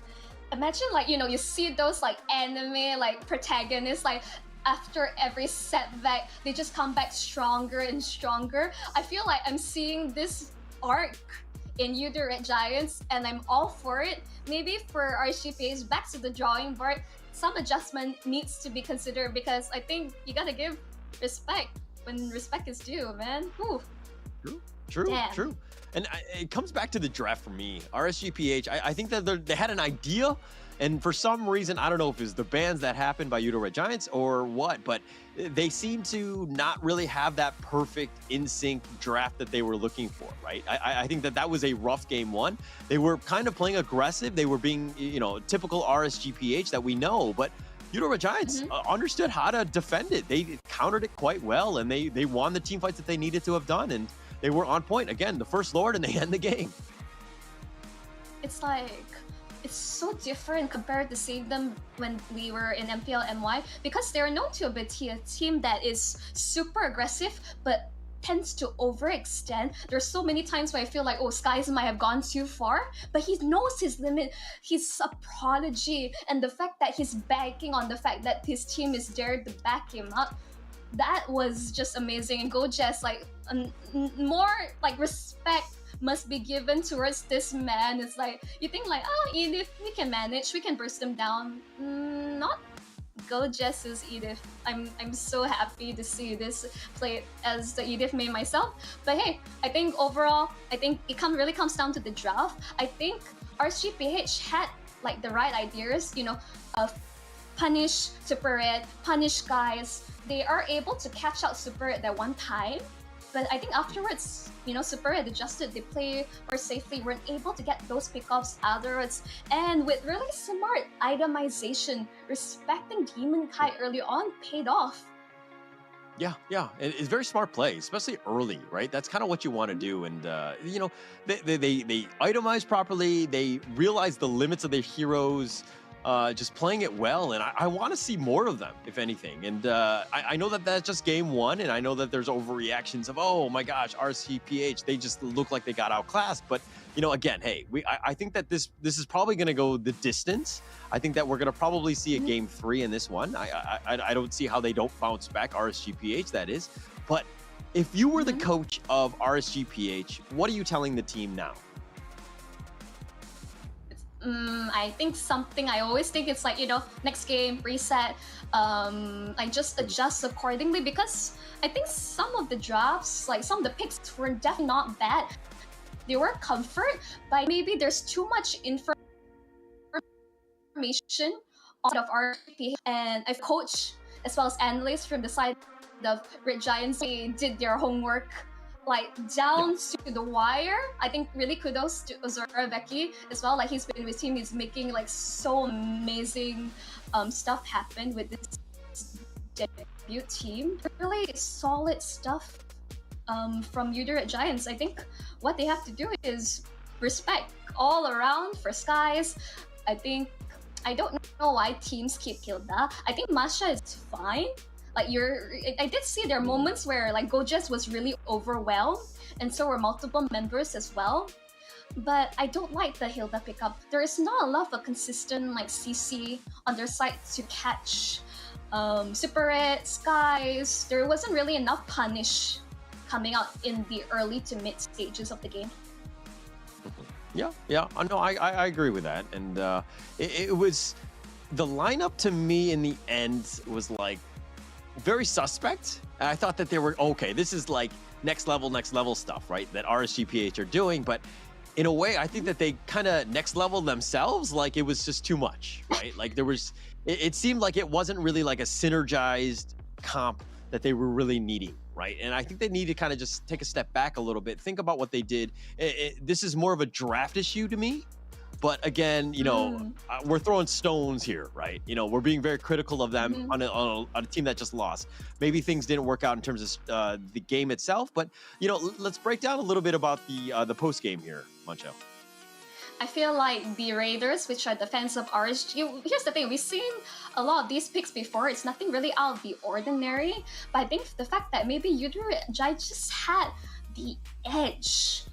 imagine like, you know, you see those like anime like protagonists, like after every setback, they just come back stronger and stronger. I feel like I'm seeing this arc in Yoodo Red Giants, and I'm all for it. Maybe for RSGPH, back to the drawing board, some adjustment needs to be considered, because I think you gotta give respect when respect is due, man. Whew. True, Damn. true. And it comes back to the draft for me. RSGPH, I think that they had an idea, and for some reason, I don't know if it's the bans that happened by Yoodo Red Giants or what, but they seem to not really have that perfect in-sync draft that they were looking for, right? I think that was a rough game one. They were kind of playing aggressive. They were being, you know, typical RSGPH that we know, but Yoodo Red Giants understood how to defend it. They countered it quite well, and they won the team fights that they needed to have done, and they were on point. Again, the first Lord, and they end the game. It's like, it's so different compared to seeing them when we were in MPL NY, because they're known to be a team that is super aggressive, but tends to overextend. There's so many times where I feel like, oh, Skies might have gone too far, but he knows his limit. He's a prodigy, and the fact that he's banking on the fact that his team is there to back him up, that was just amazing. And Go Jess, like, more like respect must be given towards this man. It's like, you think like, oh, Edith, we can manage, we can burst them down. Not Go Jess's Edith. I'm so happy to see this play as the Edith main myself. But hey, I think overall, I think it really comes down to the draft. I think RSGPH had like the right ideas, you know, punish Super Red, punish guys. They are able to catch out Super Red that one time, but I think afterwards, you know, Super Red adjusted. They play more safely, weren't able to get those pickoffs afterwards, and with really smart itemization, respecting Demon Kai early on paid off. Yeah, it's very smart play, especially early, right? That's kind of what you want to do, and you know, they itemize properly. They realize the limits of their heroes. Just playing it well, and I want to see more of them, if anything. And I know that that's just game one, and I know that there's overreactions of, oh my gosh, RCPH, they just look like they got outclassed. But you know, again, hey, I think that this is probably going to go the distance. I think that we're going to probably see a game 3 in this one. I don't see how they don't bounce back, RSGPH, that is. But if you were the coach of RSGPH, what are you telling the team now? I think something I always think it's like, you know, next game, reset, I just adjust accordingly, because I think some of the drops, like some of the picks were definitely not bad. They were comfort, but maybe there's too much information on of RP, and I've coached as well as analysts from the side of Red Giants. They did their homework like down to the wire. I think really kudos to Azura Becky as well. Like, he's been with him, he's making like so amazing stuff happen with this debut team. Really solid stuff from Yoodo Red Giants. I think what they have to do is respect all around for Skies. I don't know why teams keep Hilda. I think Masha is fine. Like, I did see there are moments where like Gojes was really overwhelmed, and so were multiple members as well. But I don't like the Hilda pickup. There is not a lot of a consistent like CC on their side to catch Super Red, Skies. There wasn't really enough punish coming out in the early to mid stages of the game. Yeah. No, I agree with that. And it was, the lineup to me in the end was like very suspect. I thought that they were, okay, this is like next level stuff, right? That RSGPH are doing. But in a way, I think that they kind of next level themselves. Like, it was just too much, right? Like, there was, it seemed like it wasn't really like a synergized comp that they were really needing, right? And I think they need to kind of just take a step back a little bit, think about what they did. This is more of a draft issue to me. But again, you know, we're throwing stones here, right? You know, we're being very critical of them on a team that just lost. Maybe things didn't work out in terms of the game itself, but you know, let's break down a little bit about the post game here, Mancho. I feel like the Raiders, which are the fans of RSG, here's the thing, we've seen a lot of these picks before. It's nothing really out of the ordinary, but I think the fact that maybe Yoodo just had the edge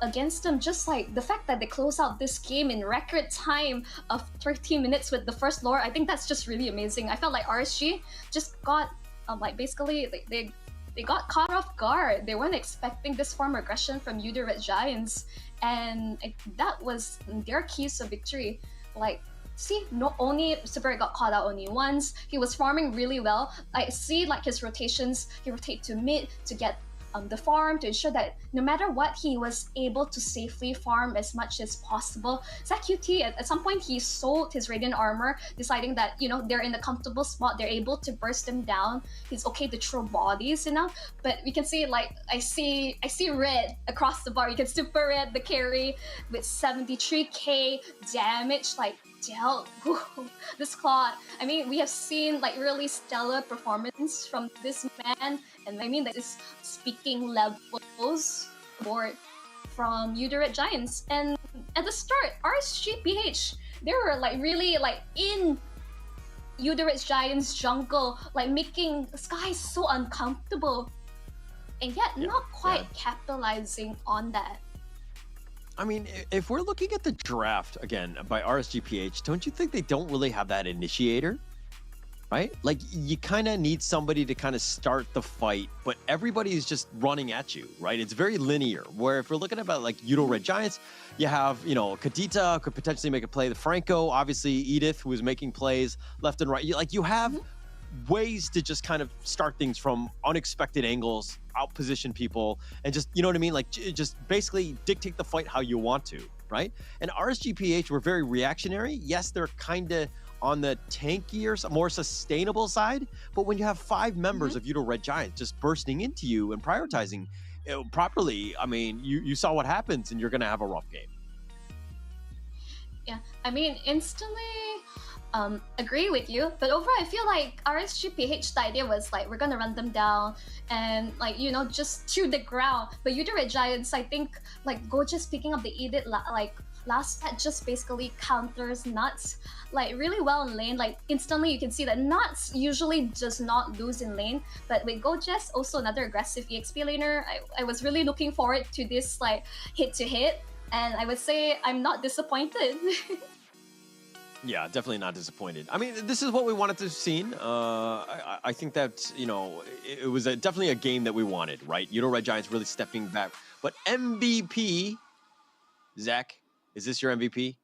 against them, just like the fact that they close out this game in record time of 13 minutes with the first lore, I think that's just really amazing. I felt like RSG just got like basically they got caught off guard. They weren't expecting this form of aggression from Yoodo Red Giants, and that was their keys to victory. Like, see, not only Super got caught out only once, he was farming really well. I see like his rotations, he rotate to mid to get the farm, to ensure that no matter what, he was able to safely farm as much as possible. ZQT, at some point, he sold his Radiant Armor, deciding that, you know, they're in a comfortable spot, they're able to burst them down. He's okay to throw bodies, you know? But we can see, like, I see red across the bar. You can super red the carry with 73k damage, like, dealt. This Claude, I mean, we have seen like really stellar performance from this man, and I mean that is speaking levels from Yoodo Red Giants. And at the start, RSGPH, they were like really like in Yoodo Red Giants jungle, like making Sky so uncomfortable, and yet not quite capitalizing on that. I mean, if we're looking at the draft again by RSGPH, don't you think they don't really have that initiator? Right? Like, you kind of need somebody to kind of start the fight, but everybody's just running at you, right? It's very linear. Where if we're looking about like Yoodo Red Giants, you have, you know, Kadita could potentially make a play. The Franco, obviously Edith, who is making plays left and right. You have ways to just kind of start things from unexpected angles, outposition people, and just, you know what I mean? Like, just basically dictate the fight how you want to, right? And RSGPH were very reactionary. Yes, they're kind of on the tankier, more sustainable side, but when you have 5 members of Yoodo Red Giants just bursting into you and prioritizing properly, I mean, you saw what happens, and you're going to have a rough game. Yeah, I mean, instantly agree with you, but overall I feel like RSGPH, the idea was like, we're gonna run them down and like, you know, just to the ground. But Yoodo Red Giants, I think like Go just picking up the Edit like last set just basically counters Nuts like really well in lane. Like instantly you can see that Nuts usually does not lose in lane, but with Gojess, also another aggressive EXP laner, I was really looking forward to this like hit to hit, and I would say I'm not disappointed. Yeah, definitely not disappointed. I mean, this is what we wanted to have seen. I think that, you know, it was definitely a game that we wanted, right? Yoodo Red Giants really stepping back. But MVP, Zach, is this your MVP?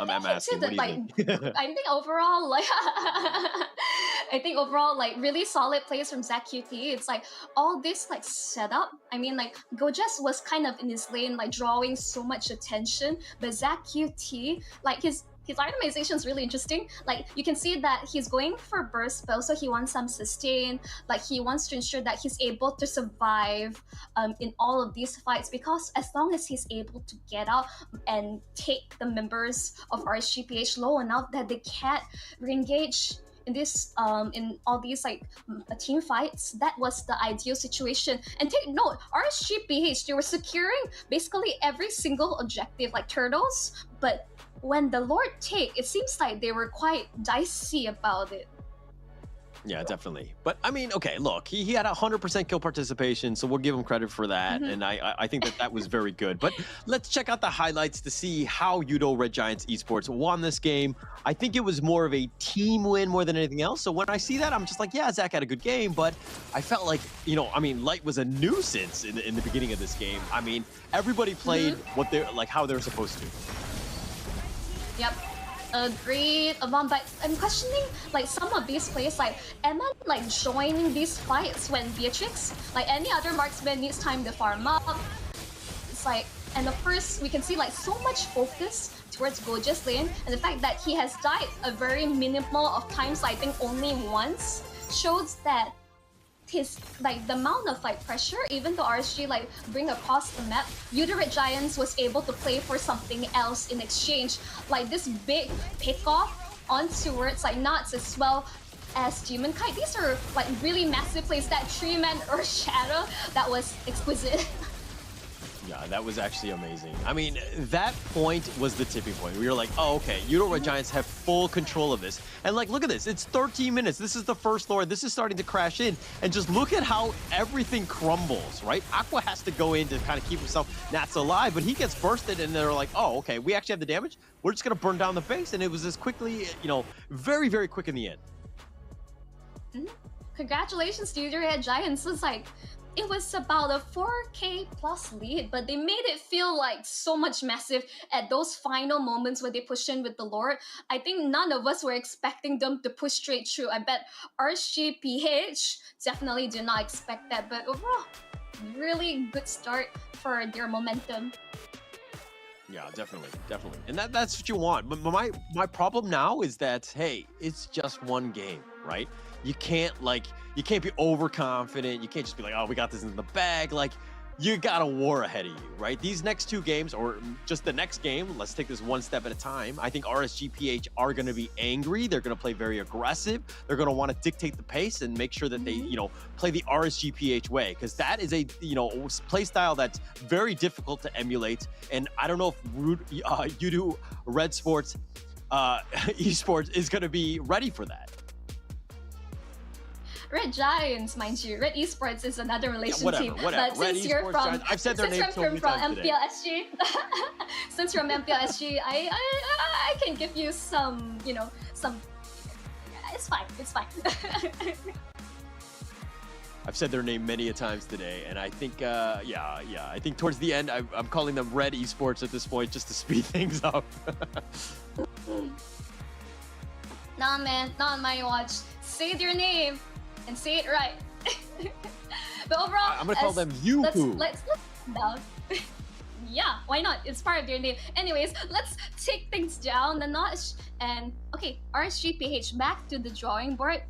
I'm asking. What do you think? I think overall, like, like really solid plays from ZQT. It's like all this like setup. I mean, like Gojess was kind of in his lane, like drawing so much attention, but ZQT, like his itemization is really interesting. Like you can see that he's going for burst, but also he wants some sustain. Like he wants to ensure that he's able to survive in all of these fights, because as long as he's able to get out and take the members of RSGPH low enough that they can't re-engage in this in all these like team fights, that was the ideal situation. And take note, RSGPH, they were securing basically every single objective like turtles, but when the Lord take, it seems like they were quite dicey about it. Yeah, definitely. But I mean, okay, look, he had 100% kill participation, so we'll give him credit for that. And I think that was very good. But let's check out the highlights to see how Yoodo Red Giants Esports won this game. I think it was more of a team win more than anything else. So when I see that, I'm just like, yeah, Zach had a good game. But I felt like, you know, I mean, Light was a nuisance in the beginning of this game. I mean, everybody played what they're like, how they're supposed to. Yep, agreed, Amon, but I'm questioning like some of these plays, like am I like joining these fights when Beatrix, like any other marksman, needs time to farm up? It's like, and of course we can see like so much focus towards Gojess lane, and the fact that he has died a very minimal of times, I think only once, shows that his like the amount of like pressure, even though RSG like bring across the map, Yoodo Red Giants was able to play for something else in exchange. Like this big pickoff onwards, like not as well as Demon Kite. These are like really massive plays. That 3-man Earth Shadow, that was exquisite. Yeah, that was actually amazing. I mean, that point was the tipping point. We were like, oh, okay, Yoodo Red Giants have full control of this. And like, look at this. It's 13 minutes. This is the first Lord. This is starting to crash in. And just look at how everything crumbles, right? Aqua has to go in to kind of keep himself Nats alive, but he gets bursted and they're like, oh, okay, we actually have the damage. We're just going to burn down the base. And it was as quickly, you know, very, very quick in the end. Congratulations to Yoodo Red Giants. It's like, it was about a 4K plus lead, but they made it feel like so much massive at those final moments where they pushed in with the Lord. I think none of us were expecting them to push straight through. I bet RSGPH definitely did not expect that, but overall, really good start for their momentum. Yeah, definitely. And that's what you want. But my problem now is that, hey, it's just one game, right? You can't be overconfident. You can't just be like, oh, we got this in the bag. Like, you got a war ahead of you, right? These next two games, or just the next game, let's take this one step at a time. I think RSGPH are going to be angry. They're going to play very aggressive. They're going to want to dictate the pace and make sure that they, you know, play the RSGPH way, because that is a, you know, play style that's very difficult to emulate. And I don't know if Yoodo Red Sports Esports is going to be ready for that. Red Giants, mind you. Red Esports is another relation team. Whatever. But Red since you're Esports from, Giants. I've said their name so many times today. MPLSG, since you're from MPLSG, I can give you some, you know, some. It's fine. I've said their name many a times today, and I think, I think towards the end, I'm calling them Red Esports at this point just to speed things up. Nah, man, not on my watch. Say their name and say it right. But overall, I'm gonna call them Yoo-hoo. Let's down. Yeah, why not? It's part of their name. Anyways, let's take things down a notch. And okay, RSGPH, back to the drawing board.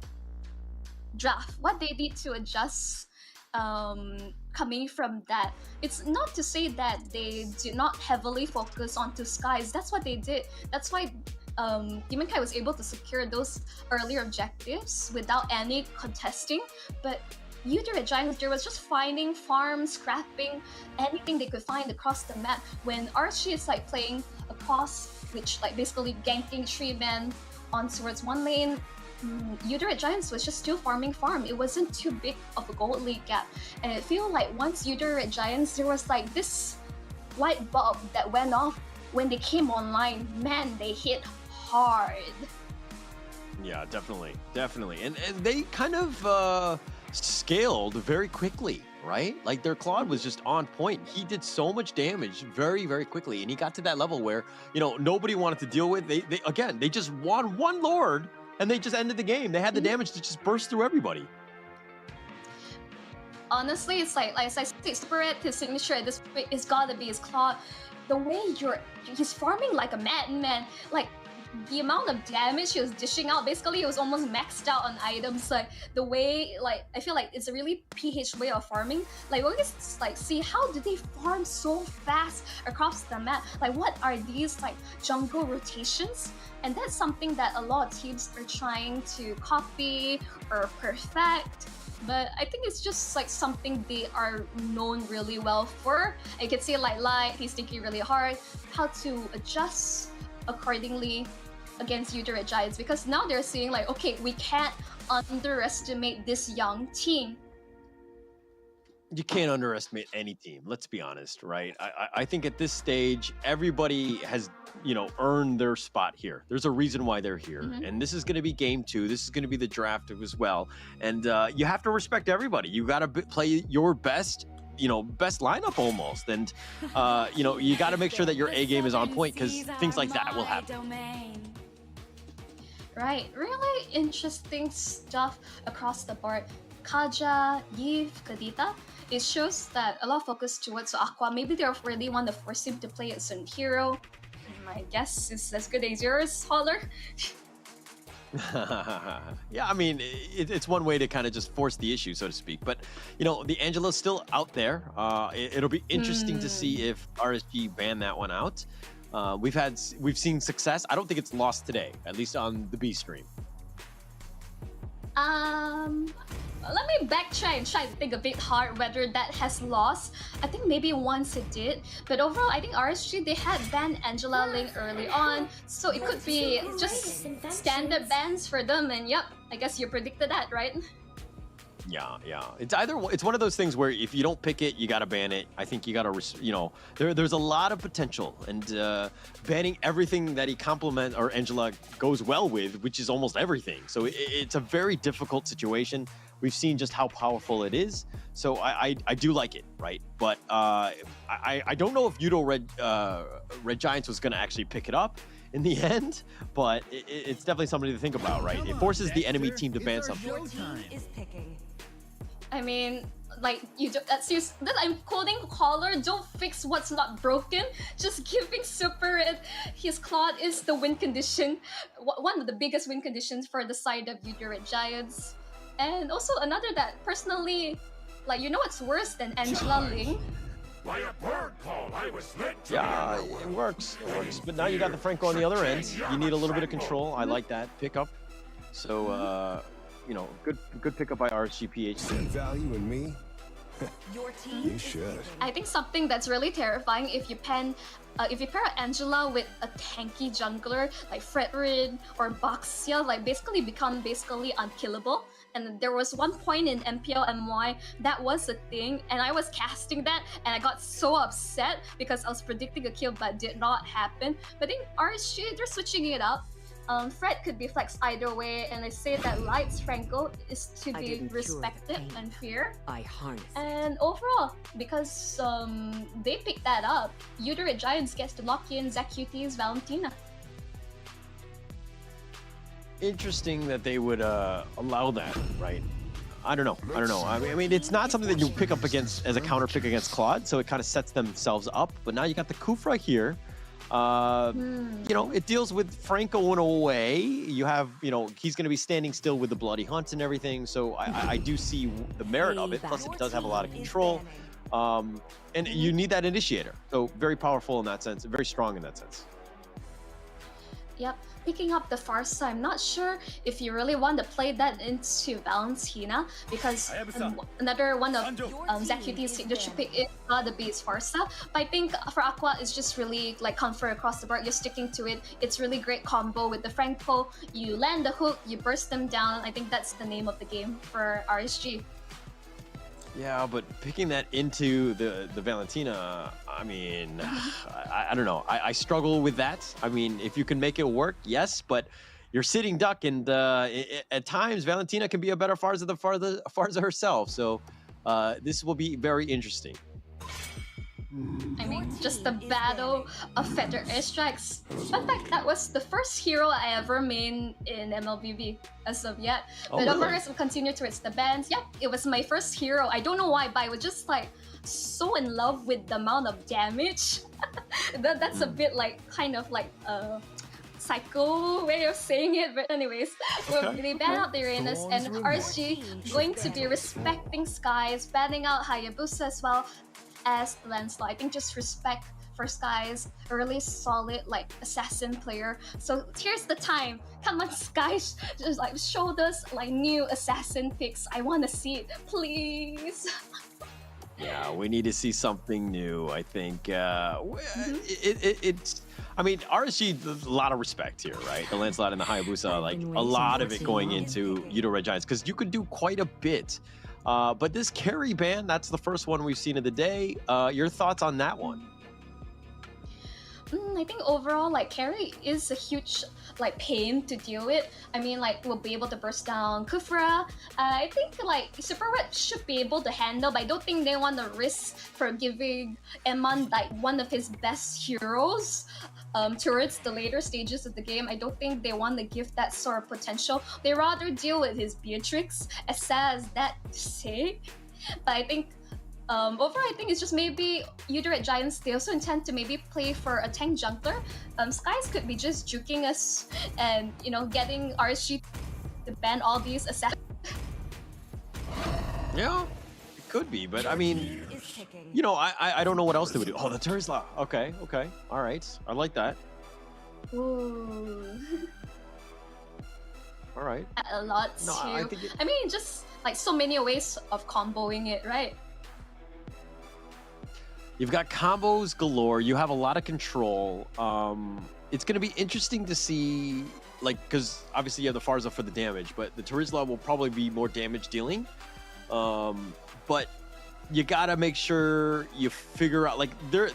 Draft. What they did to adjust coming from that. It's not to say that they did not heavily focus onto skies. That's what they did. That's why Demon Kai was able to secure those earlier objectives without any contesting. But Yoodo Red Giants, there was just finding farms, scrapping, anything they could find across the map. When RSG is like playing across, which like basically ganking 3-man on towards one lane, Yoodo Red Giants was just still farming farm. It wasn't too big of a gold league gap. And I feel like once Yoodo Red Giants, there was like this light bulb that went off when they came online. Man, they hit hard. Yeah, definitely. And they kind of scaled very quickly, right? Like their Claude was just on point. He did so much damage very, very quickly. And he got to that level where, you know, nobody wanted to deal with. They just won one Lord and they just ended the game. They had the damage to just burst through everybody. Honestly, it's like I said, Super Red, his signature at this point is gotta be his Claude. The way he's farming like a madman. Like, the amount of damage he was dishing out, basically it was almost maxed out on items. Like the way, like I feel like it's a really PH way of farming. Like we always like see how do they farm so fast across the map? Like what are these like jungle rotations? And that's something that a lot of teams are trying to copy or perfect. But I think it's just like something they are known really well for. You can see like Light, he's thinking really hard how to adjust accordingly against Yoodo Red Giants, because now they're seeing like, okay, we can't underestimate this young team. You can't underestimate any team, let's be honest, right? I think at this stage, everybody has, you know, earned their spot here. There's a reason why they're here. And this is going to be game 2. This is going to be the draft as well. And you have to respect everybody. You got to play your best, you know, best lineup almost. And, you know, you got to make sure that your A game is on point, because things like that will happen. Right, really interesting stuff across the board. Kaja, Yves, Kadita, it shows that a lot of focus towards Aqua. Maybe they really want to force him to play as a hero. My guess is as good as yours, Holler. Yeah, I mean, it's one way to kind of just force the issue, so to speak. But, you know, the Angela's still out there. It'll be interesting to see if RSG ban that one out. We've seen success. I don't think it's lost today, at least on the B stream. Let me backtrack and try to think a bit hard whether that has lost. I think maybe once it did, but overall I think RSG, they had banned Angela Ling early on, so it could be just standard bans for them, and yep, I guess you predicted that, right? Yeah. It's one of those things where if you don't pick it, you gotta ban it. I think you gotta, you know, there's a lot of potential, and banning everything that he complement or Angela goes well with, which is almost everything. So it's a very difficult situation. We've seen just how powerful it is. So I do like it, right? But I don't know if Yoodo Red Giants was gonna actually pick it up in the end, but it's definitely something to think about, right? It forces the enemy team to ban something. I mean, like, I'm quoting Caller, don't fix what's not broken, just giving Super his Claude is the win condition, one of the biggest win conditions for the side of Yoodo Red Giants. And also another that personally, like, you know what's worse than Angela Ling? Yeah, it works. But now you got the Franco on the other end. You need a little bit of control. I like that pickup. So, you know, good pickup by RSGPH. Value in me? Your team. You should. I think something that's really terrifying if you pair Angela with a tanky jungler like Fredrid or Boxia, like become unkillable. And there was one point in MPL MY that was a thing, and I was casting that, and I got so upset because I was predicting a kill but did not happen. But I think RSG, they're switching it up. Fred could be flexed either way, and I say that Light's Franco is to be respected and feared. And overall, because they picked that up, Yoodo Red Giants gets to lock in ZQT's Valentina. Interesting that they would allow that, right? I don't know. I mean, it's not something that you pick up against as a counter pick against Claude, so it kind of sets themselves up. But now you got the Kufra here. You know, it deals with Franco in a way. You have, you know, he's going to be standing still with the Bloody Hunt and everything. So I do see the merit of it. Plus, it does have a lot of control. And you need that initiator. So very powerful in that sense. Very strong in that sense. Yep. Picking up the Farsa, I'm not sure if you really want to play that into Valentina, because another one of ZQT's signature pick is the base Farsa. But I think for Aqua, it's just really like comfort across the board. You're sticking to it. It's really great combo with the Franco. You land the hook, you burst them down. I think that's the name of the game for RSG. Yeah, but picking that into the Valentina, I mean, I don't know. I struggle with that. I mean, if you can make it work, yes, but you're sitting duck, and at times Valentina can be a better Farsa than Farsa herself. So this will be very interesting. I mean, just the battle of feather airstrikes. Fun fact, that was the first hero I ever main in MLBB as of yet. But of course, we'll continue towards the bans. Yep, it was my first hero. I don't know why, but I was just like so in love with the amount of damage. That's a bit like kind of like a psycho way of saying it, but anyways, they ban out the Uranus, and RSG going to be respecting Skies, banning out Hayabusa as well as the Lancelot. I think just respect for Skies, a really solid like assassin player. So here's the time. Come on, Skies, just like show us like new assassin picks. I want to see it, please. Yeah, we need to see something new. I think it's. I mean, RSG, a lot of respect here, right? The Lancelot and the Hayabusa, like a lot of it going into Yoodo Red Giants, because you could do quite a bit. But this carry ban, that's the first one we've seen of the day. Your thoughts on that one? I think overall, like, carry is a huge like pain to deal with. I mean, like, we'll be able to burst down Kufra. I think like Super Red should be able to handle, but I don't think they want to risk for giving Eman like one of his best heroes towards the later stages of the game. I don't think they want to give that sort of potential. They rather deal with his Beatrix, as sad as that to say. But I think Overall, I think it's just maybe Yoodo at Giants, they also intend to maybe play for a tank jungler. Skies could be just juking us and, you know, getting RSG to ban all these assassins. Yeah, it could be, but I mean, you know, I don't know what else they would do. Oh, the Tursla. Okay, all right, I like that. Ooh. All right. A lot No, too. I mean, just like so many ways of comboing it, right? You've got combos galore. You have a lot of control. It's going to be interesting to see, like, because obviously you have the Farza for the damage, but the Turisla will probably be more damage dealing. But you got to make sure you figure out, like,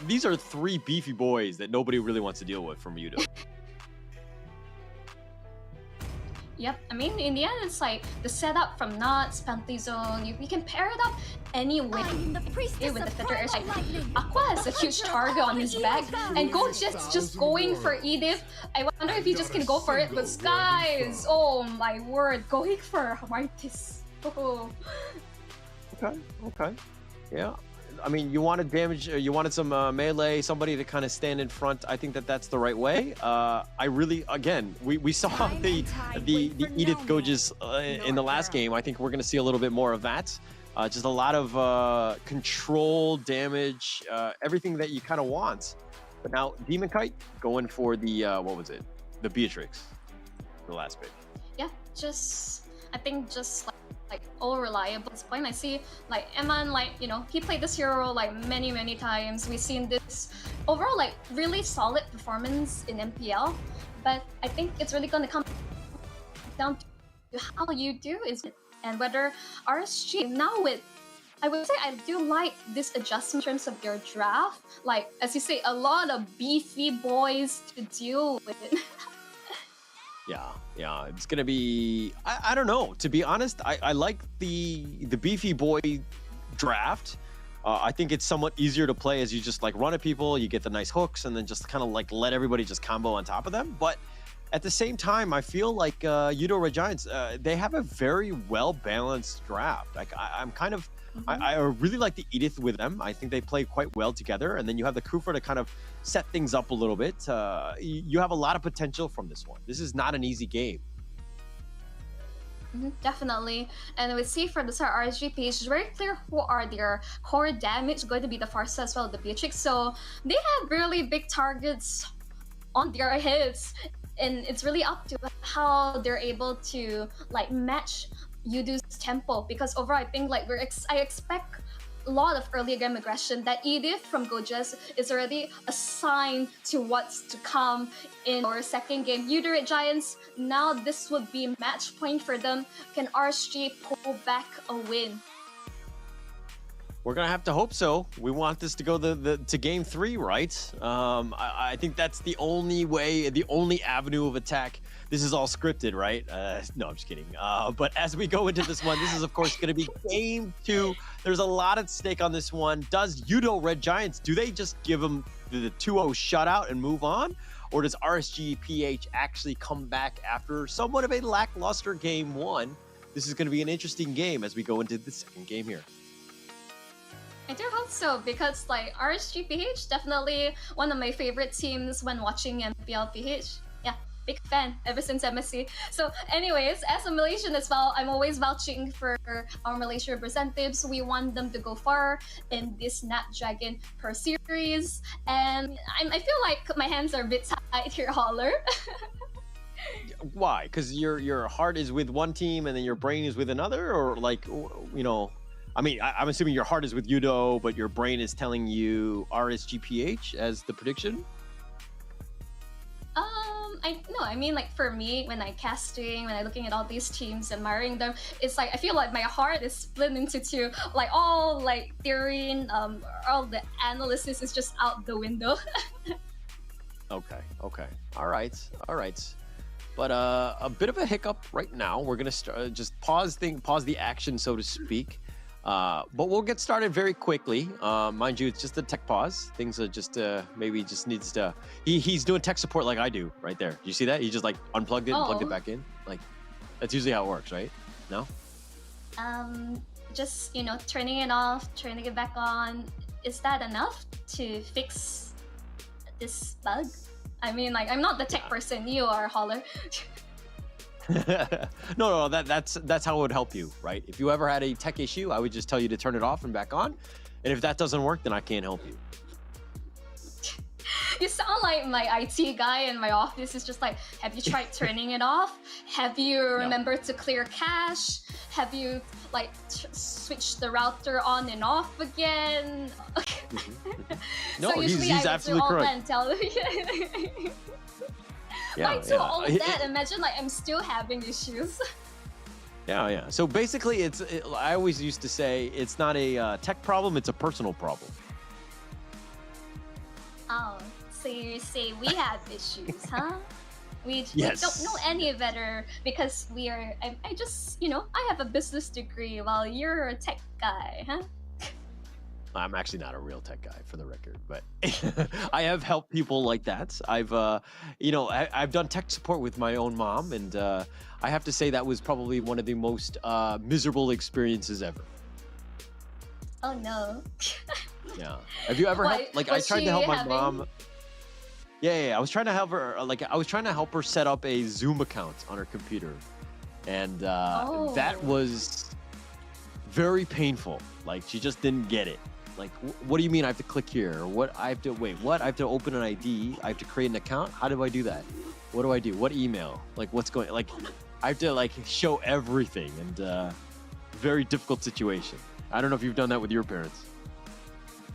these are three beefy boys that nobody really wants to deal with from Yoodo. Yep, I mean, in the end, it's like the setup from Nuts, Panty Zone, you can pair it up any way with the Fitter. It's like Aqua has a huge target on his back, and Gold just going for Edith. I wonder if he just can go for it, but Skies, oh my word, going for Martis. Oh. Okay. Yeah. I mean, you wanted damage, you wanted some melee, somebody to kind of stand in front. I think that's the right way. I really, again, we saw the Edith Goges in the last game. I think we're going to see a little bit more of that. Just a lot of control, damage, everything that you kind of want. But now Demon Kite going for the, what was it? The Beatrix, the last pick. Yeah, I think like all reliable. At this point, I see like Eman, like, you know, he played this hero like many times. We've seen this overall like really solid performance in MPL, but I think it's really going to come down to how you do is and whether RSG now with. I would say I do like this adjustment in terms of your draft. Like, as you say, a lot of beefy boys to deal with. Yeah, it's gonna be. I don't know. To be honest, I like the beefy boy draft. I think it's somewhat easier to play as you just like run at people, you get the nice hooks, and then just kind of like let everybody just combo on top of them. But at the same time, I feel like Yoodo Red Giants, they have a very well balanced draft. Like I'm kind of. I really like the Edith with them. I think they play quite well together. And then you have the Kufa to kind of set things up a little bit. You have a lot of potential from this one. This is not an easy game. Definitely. And we see from the start RSG page, it's very clear who are their core damage, going to be the Farsa as well, the Beatrix. So they have really big targets on their heads. And it's really up to how they're able to like match Yoodo's tempo, because overall I think like I expect a lot of early game aggression. That Edith from Gojas is already a sign to what's to come in our second game. Yoodo Red Giants, now this would be match point for them. Can RSG pull back a win? We're gonna have to hope so. We want this to go to game 3, right? I think that's the only way, the only avenue of attack. This is all scripted, right? No, I'm just kidding. But as we go into this one, this is of course going to be game 2. There's a lot at stake on this one. Does Yoodo Red Giants, do they just give them the 2-0 shutout and move on? Or does RSG PH actually come back after somewhat of a lackluster game 1? This is going to be an interesting game as we go into the second game here. I do hope so, because like RSG PH, definitely one of my favorite teams when watching MPL PH. Yeah, big fan ever since MSC. So anyways, as a Malaysian as well, I'm always vouching for our Malaysian representatives. We want them to go far in this Snapdragon Pro Series. And I feel like my hands are a bit tied here, Holler. Why? Because your heart is with one team and then your brain is with another? Or like, you know... I mean, I'm assuming your heart is with Yoodo, but your brain is telling you RSGPH as the prediction? I mean, like for me, when I casting, when I'm looking at all these teams, admiring them, it's like I feel like my heart is split into two. Like all like theory, all the analysis is just out the window. Okay. All right. But a bit of a hiccup right now. We're gonna just pause the action, so to speak. But we'll get started very quickly. Mind you, it's just a tech pause. Things are just maybe just needs to. He's doing tech support like I do right there. You see that? He just like unplugged it and plugged it back in. Like that's usually how it works, right? No? Just turning it off, turning it back on. Is that enough to fix this bug? I mean, like, I'm not the tech person. You are, Holler. No, that's how it would help you, right? If you ever had a tech issue, I would just tell you to turn it off and back on. And if that doesn't work, then I can't help you. You sound like my IT guy in my office. Is just like, have you tried turning it off? Have you remembered to clear cache? Have you like switched the router on and off again? No, so usually he's I would absolutely do all correct. that and tell I do all of that. Imagine like I'm still having issues. Yeah. So basically, I always used to say it's not a tech problem; it's a personal problem. Oh, so you say we have issues, huh? We Yes. don't know any better because we are. I just I have a business degree while you're a tech guy, huh? I'm actually not a real tech guy, for the record, but I have helped people like that. I've done tech support with my own mom, and I have to say that was probably one of the most miserable experiences ever. Oh no. Yeah. Have you ever Why, helped? Like, I was tried to she help my having- mom. Yeah. I was trying to help her. Like, I was trying to help her set up a Zoom account on her computer, and that was very painful. Like, she just didn't get it. Like, what do you mean I have to click here? Or what I have to what? I have to open an ID. I have to create an account. How do I do that? What do I do? What email? Like, what's going? Like, I have to like show everything, and very difficult situation. I don't know if you've done that with your parents.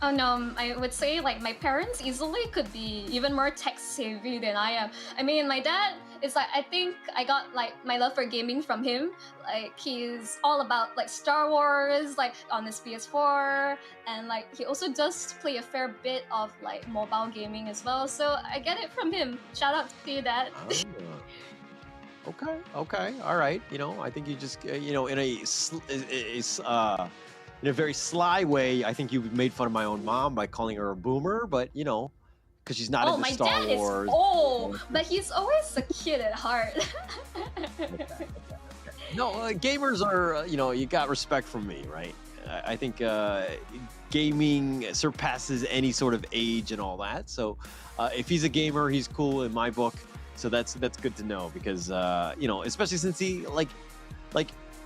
Oh no, I would say like my parents easily could be even more tech savvy than I am. I mean, my dad is like, I think I got like my love for gaming from him. Like, he's all about like Star Wars, like on his PS4, and like he also does play a fair bit of like mobile gaming as well. So I get it from him. Shout out to you, Dad. Okay, all right. I think you just in a very sly way, I think you made fun of my own mom by calling her a boomer, but because she's not into my Star dad Wars. is old, but he's always a kid at heart. No, gamers are, you got respect from me, right? I think gaming surpasses any sort of age and all that. So if he's a gamer, he's cool in my book. So that's good to know because, especially since he like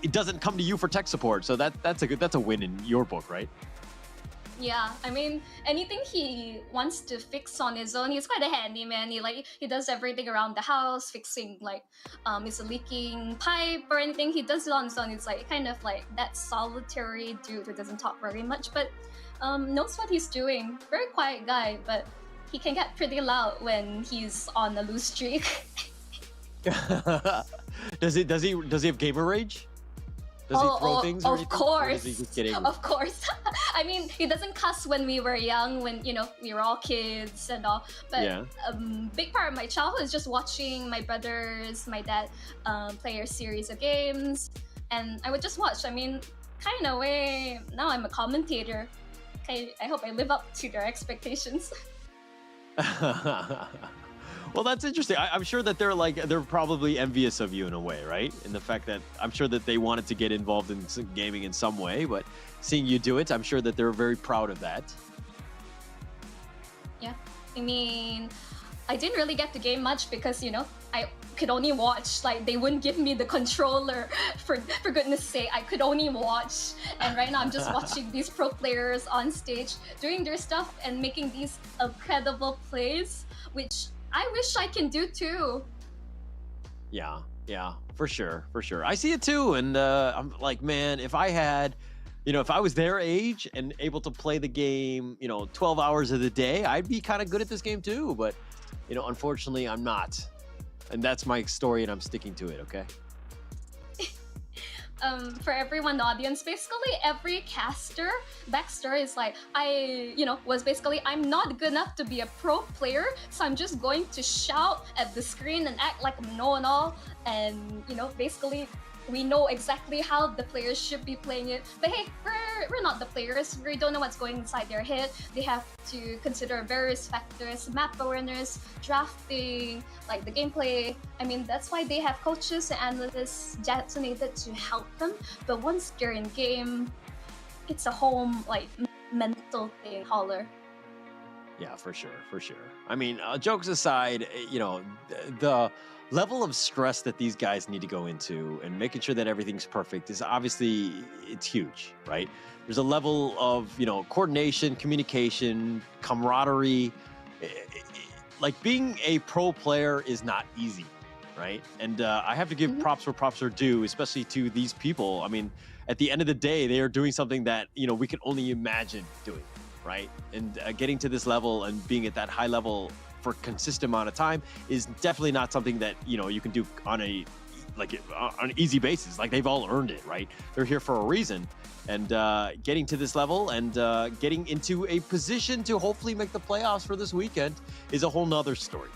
it doesn't come to you for tech support. So that's a win in your book, right? Yeah, I mean, anything he wants to fix on his own, he's quite a handyman. He does everything around the house, fixing like is a leaking pipe or anything. He does it on his own. It's like kind of like that solitary dude who doesn't talk very much, but knows what he's doing. Very quiet guy, but he can get pretty loud when he's on a loose streak. Does he have gamer rage? Does he throw things or of anything? course. Or is he just kidding? Of course. I mean, he doesn't cuss when we were young, when we were all kids and all. But Yeah. Big part of my childhood is just watching my brothers, my dad play a series of games, and I would just watch. I mean, kind of way. Now I'm a commentator. I hope I live up to their expectations. Well, that's interesting. I'm sure that they're probably envious of you in a way, right? In the fact that I'm sure that they wanted to get involved in gaming in some way, but seeing you do it, I'm sure that they're very proud of that. Yeah, I mean, I didn't really get to game much because I could only watch. Like, they wouldn't give me the controller. For goodness sake, I could only watch. And right now I'm just watching these pro players on stage doing their stuff and making these incredible plays, which I wish I can do too. Yeah, for sure. I see it too, and I'm like, man, if I had, if I was their age and able to play the game, 12 hours of the day, I'd be kind of good at this game too. But, unfortunately, I'm not, and that's my story, and I'm sticking to it. Okay. For everyone in the audience, basically every caster backstory is like, I'm not good enough to be a pro player, so I'm just going to shout at the screen and act like I'm know-it-all, and basically we know exactly how the players should be playing it. But hey, we're not the players. We don't know what's going inside their head. They have to consider various factors, map awareness, drafting, like the gameplay. I mean, that's why they have coaches and analysts designated to help them. But once they're in game, it's a whole like mental thing, Holler. Yeah, for sure, for sure. I mean, jokes aside, you know, the level of stress that these guys need to go into and making sure that everything's perfect is obviously, it's huge, right? There's a level of, you know, coordination, communication, camaraderie. Like being a pro player is not easy, right? And I have to give props where props are due, especially to these people. I mean, at the end of the day, they are doing something that, you know, we can only imagine doing, right? And getting to this level and being at that high level for a consistent amount of time is definitely not something that, you know, you can do on a on an easy basis. Like they've all earned it, right? They're here for a reason. And getting to this level and getting into a position to hopefully make the playoffs for this weekend is a whole nother story.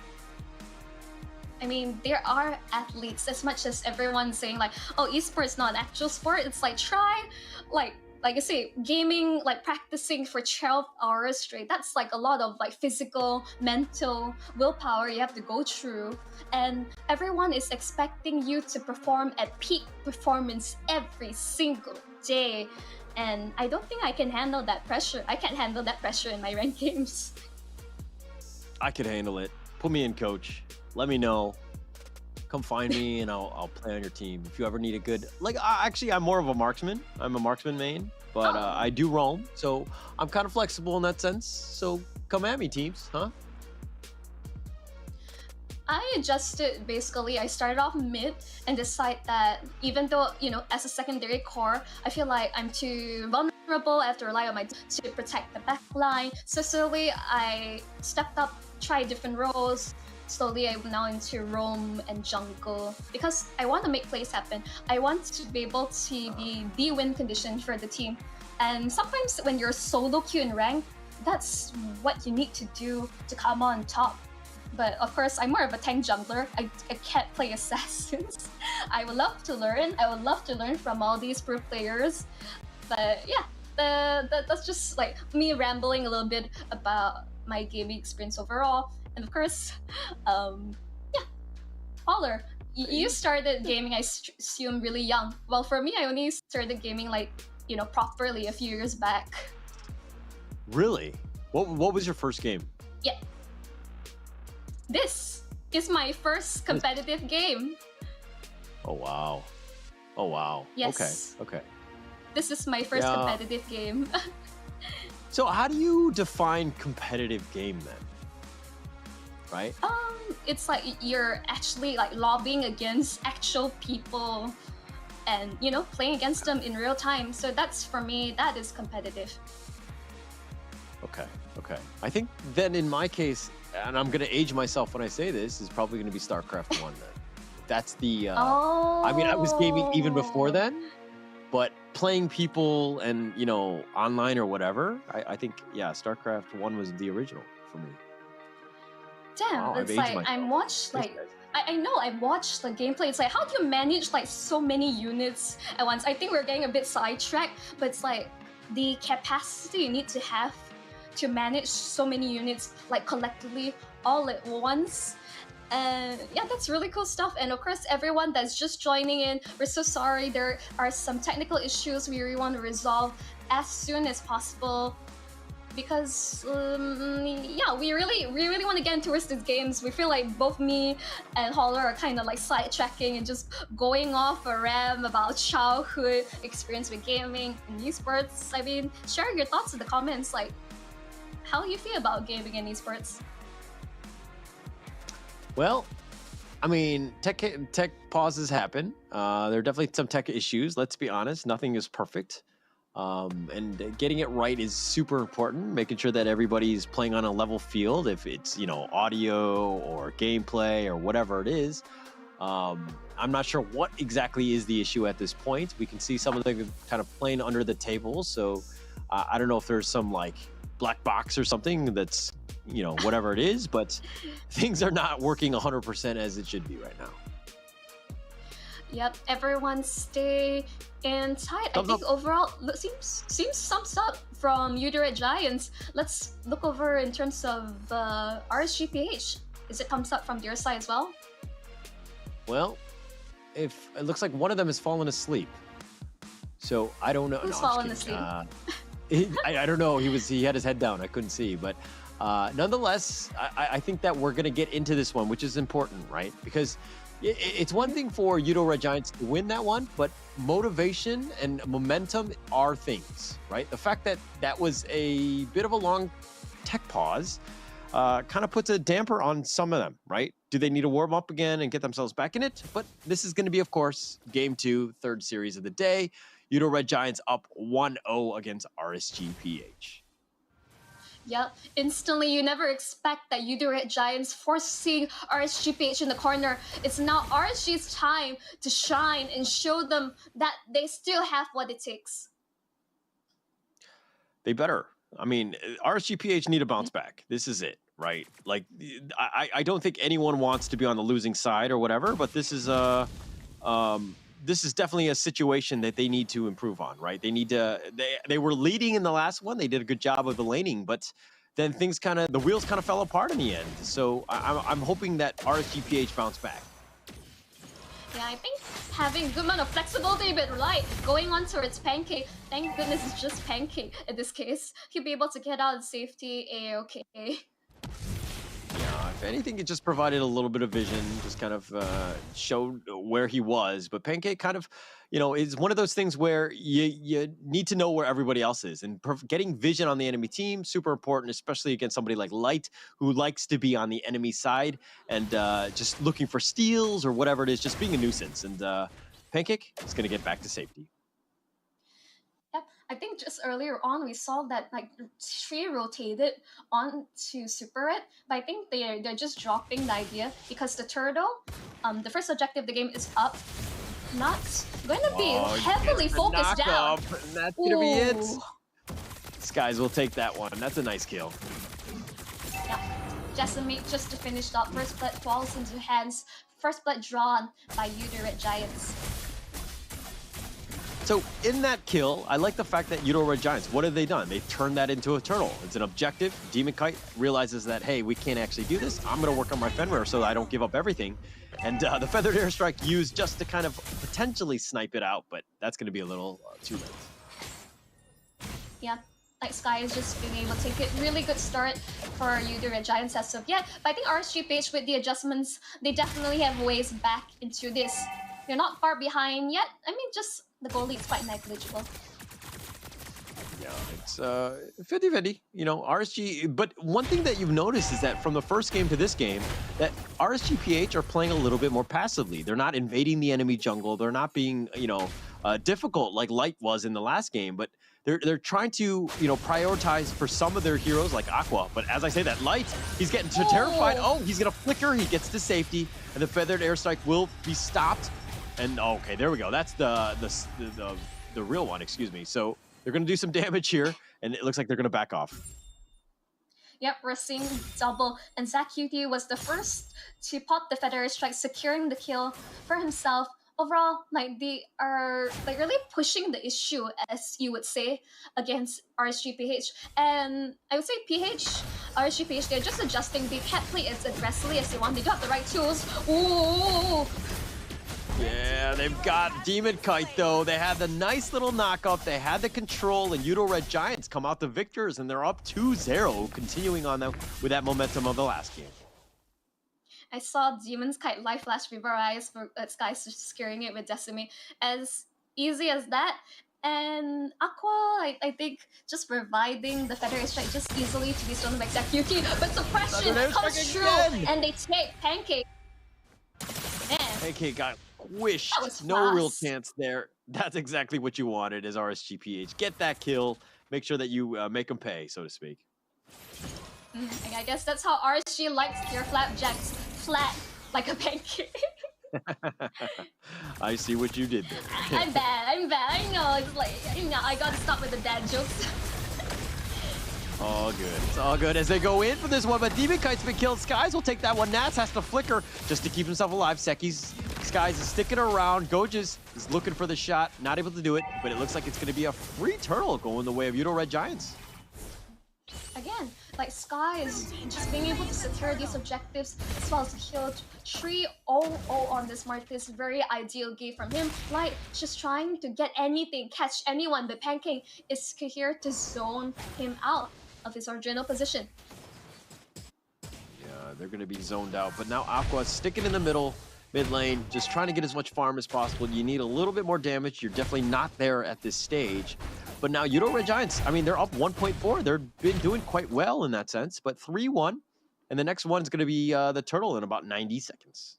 I mean, there are athletes, as much as everyone's saying like, oh, esports not an actual sport. It's like, try, like I say, gaming, like practicing for 12 hours straight. That's like a lot of like physical, mental, willpower you have to go through. And everyone is expecting you to perform at peak performance every single day. And I don't think I can handle that pressure. I can't handle that pressure in my ranked games. I can handle it. Put me in, coach. Let me know. Come find me and I'll play on your team. If you ever need a good, like, actually, I'm more of a marksman. I'm a marksman main, but I do roam. So I'm kind of flexible in that sense. So come at me, teams, huh? I adjusted, basically. I started off mid and decide that even though, you know, as a secondary core, I feel like I'm too vulnerable. I have to rely on my to protect the backline. So slowly I stepped up, tried different roles. Slowly I'm now into roam and jungle because I want to make plays happen. I want to be able to be the win condition for the team. And sometimes when you're solo queue in rank, that's what you need to do to come on top. But of course, I'm more of a tank jungler. I can't play assassins. I would love to learn. I would love to learn from all these pro players. But yeah, that's just like me rambling a little bit about my gaming experience overall. And of course, yeah, Holler, you started gaming, I assume, really young. Well, for me, I only started gaming like, you know, properly a few years back. Really? What was your first game? Yeah. This is my first competitive game. Oh, wow. Oh, wow. Yes. Okay. This is my first competitive game. So how do you define competitive game then? Right? It's like you're actually like lobbying against actual people and, you know, playing against them in real time. So that's, for me, that is competitive. Okay. I think then in my case, and I'm going to age myself when I say this, is probably going to be StarCraft 1 then. That's the, I mean, I was gaming even before then, but playing people and, you know, online or whatever, I think, yeah, StarCraft 1 was the original for me. Damn, Wow, it's like I watched like I know I watched the gameplay. It's like, how do you manage like so many units at once? I think we're getting a bit sidetracked, but it's like the capacity you need to have to manage so many units like collectively all at once. And yeah, that's really cool stuff. And of course, everyone that's just joining in, we're so sorry. There are some technical issues we really want to resolve as soon as possible. Because yeah, we really want to get into these games. We feel like both me and Holler are kind of like sidetracking and just going off a ram about childhood experience with gaming and esports. I mean, share your thoughts in the comments, like how you feel about gaming and esports. Well, I mean, tech pauses happen. There are definitely some tech issues. Let's be honest, nothing is perfect. And getting it right is super important, making sure that everybody's playing on a level field, if it's, you know, audio or gameplay or whatever it is. I'm not sure what exactly is the issue at this point. We can see some of them kind of playing under the table, so I don't know if there's some like black box or something that's, you know, whatever it is, but things are not working 100% as it should be right now. Yep, everyone stay in tight. I think overall seems sums up from Yoodo at Giants. Let's look over in terms of RSGPH. Is it thumbs up from your side as well? Well, if it looks like one of them has fallen asleep, so I don't know. Who's I'm fallen just asleep? kidding. I don't know. He had his head down. I couldn't see, but nonetheless, I think that we're gonna get into this one, which is important, right? Because it's one thing for Yoodo Red Giants to win that one, but motivation and momentum are things, right? The fact that that was a bit of a long tech pause kind of puts a damper on some of them, right? Do they need to warm up again and get themselves back in it? But this is going to be, of course, Game 2, third series of the day. Yoodo Red Giants up 1-0 against RSGPH. Yep, instantly you never expect that Yoodo Red Giants forcing RSGPH in the corner. It's now RSG's time to shine and show them that they still have what it takes. They better. I mean, RSGPH need to bounce back. This is it, right? Like, I don't think anyone wants to be on the losing side or whatever, but this is definitely a situation that they need to improve on, right? They need to. They were leading in the last one. They did a good job of the laning, but then the wheels kind of fell apart in the end. So I'm hoping that RSGPH bounce back. Yeah, I think having a good amount of flexibility, but right, going on towards Pancake, thank goodness it's just Pancake in this case. He'll be able to get out in safety, A-okay. Yeah, if anything, it just provided a little bit of vision, just kind of showed where he was. But Pancake kind of, is one of those things where you need to know where everybody else is. And getting vision on the enemy team, super important, especially against somebody like Light, who likes to be on the enemy side and just looking for steals or whatever it is, just being a nuisance. And Pancake is going to get back to safety. Yep, I think just earlier on we saw that like Tree rotated onto Super Red, but I think they're just dropping the idea because the turtle, the first objective of the game is up. Not going to be heavily focused down. And that's going to be it. Skies will take that one. That's a nice kill. Yeah, Jessamine just to finish up. First blood falls into hands. First blood drawn by Yoodo Red Giants. So in that kill, I like the fact that Yoodo Red Giants, what have they done? They've turned that into a turtle. It's an objective. Demon Kite realizes that, hey, we can't actually do this. I'm going to work on my Fenrir so I don't give up everything. And the Feathered Airstrike used just to kind of potentially snipe it out, but that's going to be a little too late. Yeah, like Sky is just being able to take it. Really good start for Yoodo Red Giants as of yet. But I think RSGPH with the adjustments, they definitely have ways back into this. They're not far behind yet. I mean, just the goal lead's quite negligible. Yeah, it's 50-50, RSG. But one thing that you've noticed is that from the first game to this game, that RSGPH are playing a little bit more passively. They're not invading the enemy jungle. They're not being, difficult like Light was in the last game. But they're trying to, prioritize for some of their heroes like Aqua. But as I say that, Light, he's getting terrified. Oh, he's going to flicker. He gets to safety. And the Feathered Airstrike will be stopped. And okay, there we go. That's the real one, excuse me. So they're going to do some damage here, and it looks like they're going to back off. Yep, we're seeing double, and Zach Cutie was the first to pop the Feather Strike, securing the kill for himself. Overall, they are really pushing the issue, as you would say, against RSGPH. And I would say RSGPH, they're just adjusting. They can't play as aggressively as they want. They do have the right tools. Ooh! Yeah, they've got Demon Kite, though. They had the nice little knockup. They had the control, and Yoodo Red Giants come out the victors, and they're up 2-0, continuing on them with that momentum of the last game. I saw Demon's Kite live flash before our eyes for Sky's securing it with Decimate. As easy as that. And Aqua, I think, just providing the Feather Strike just easily to be stolen by Zakyuki. But suppression comes through, and they take Pancake. Man. Pancake got squished. No real chance there. That's exactly what you wanted as RSGPH. Get that kill. Make sure that you make them pay, so to speak. I guess that's how RSG likes your flapjacks. Flat like a pancake. I see what you did there. I'm bad. I know. It's like, I gotta stop with the dad jokes. All good. It's all good as they go in for this one, but Demon Kite's been killed. Skies will take that one. Nats has to flicker just to keep himself alive. Skies is sticking around. Gojas is looking for the shot. Not able to do it, but it looks like it's going to be a free turtle going the way of Yoodo Red Giants. Again, like Sky is just being able to secure these objectives as well as kill 3-0-0 on this Martis. Very ideal game from him. Like just trying to get anything, catch anyone, but Pancake is here to zone him out of his original position. Yeah, they're going to be zoned out, but now Aqua sticking in the middle, mid lane, just trying to get as much farm as possible. You need a little bit more damage. You're definitely not there at this stage. But now Yoodo Red Giants, I mean, they're up 1.4. They've been doing quite well in that sense, but 3-1. And the next one's going to be the turtle in about 90 seconds.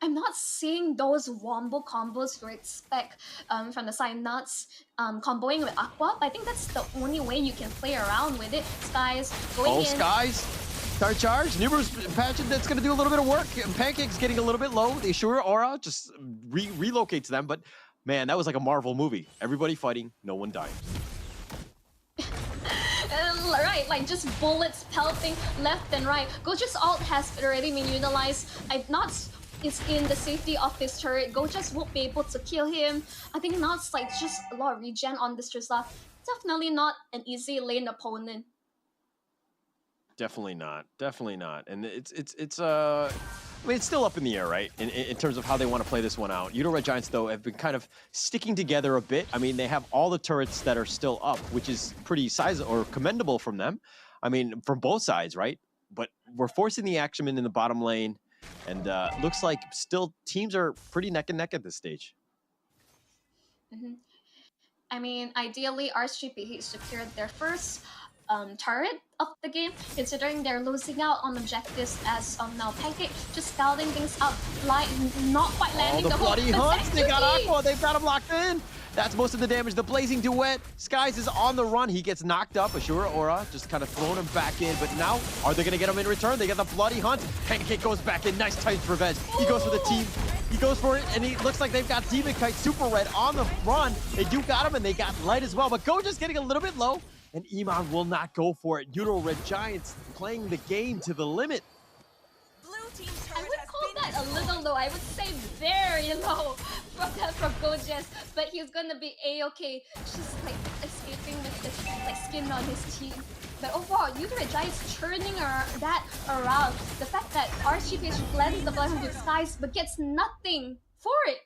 I'm not seeing those wombo combos you expect from the side nuts comboing with Aqua. But I think that's the only way you can play around with it. Skies going in. Skies. Start charge. Numerous Patchin that's going to do a little bit of work. Pancake's getting a little bit low. The Assure Aura just relocates them. But man, that was like a Marvel movie. Everybody fighting, no one dying. Right, like just bullets pelting left and right. Goja's ult has already been utilized. Nuts is in the safety of his turret. Gojas won't be able to kill him. I think Nuts like just a lot of regen on this Trista. Definitely not an easy lane opponent. Definitely not. Definitely not. And I mean, it's still up in the air, right? In terms of how they want to play this one out. Yoodo Red Giants, though, have been kind of sticking together a bit. I mean, they have all the turrets that are still up, which is pretty or commendable from them. I mean, from both sides, right? But we're forcing the action in the bottom lane. And looks like still teams are pretty neck and neck at this stage. I mean, ideally, RSGP secured their first turret of the game, considering they're losing out on objectives as of now. Pancake just scouting things out, like not quite landing the hook. bloody hunts. They got Aqua. They've got him locked in. That's most of the damage. The Blazing Duet. Skies is on the run. He gets knocked up. Assure Aura just kind of throwing him back in. But now, are they going to get him in return? They get the bloody hunt. Pancake goes back in. Nice Titan's Revenge. He goes for the team. He goes for it, and he looks like they've got Demon Kite Super Red on the run. They do got him, and they got Light as well. But Goja's getting a little bit low, and Iman will not go for it. Yoodo Red Giants playing the game to the limit. I would call that a little low. I would say very low from Gojas, but he's gonna be a-okay, just like escaping with his like skin on his teeth. But overall, Yoodo Red Giants turning that around. The fact that RSGP blends the Bloodhound with Skies but gets nothing for it.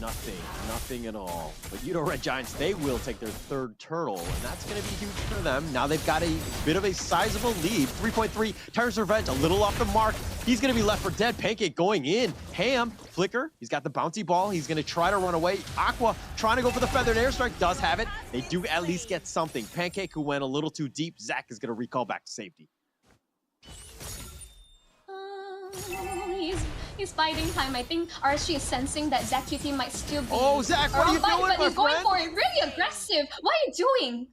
Nothing at all. But Yoodo Red Giants, they will take their third turtle, and that's going to be huge for them. Now they've got a bit of a sizable lead. 3.3, Titan's Revenge, a little off the mark. He's going to be left for dead. Pancake going in. Ham, Flicker, he's got the bouncy ball. He's going to try to run away. Aqua trying to go for the feathered airstrike, does have it. They do at least get something. Pancake, who went a little too deep, Zach is going to recall back to safety. He's biding time. I think RSG is sensing that Zach QT might still be. Oh, Zach, what are you doing, but my he's going friend? for it. Really aggressive. What are you doing?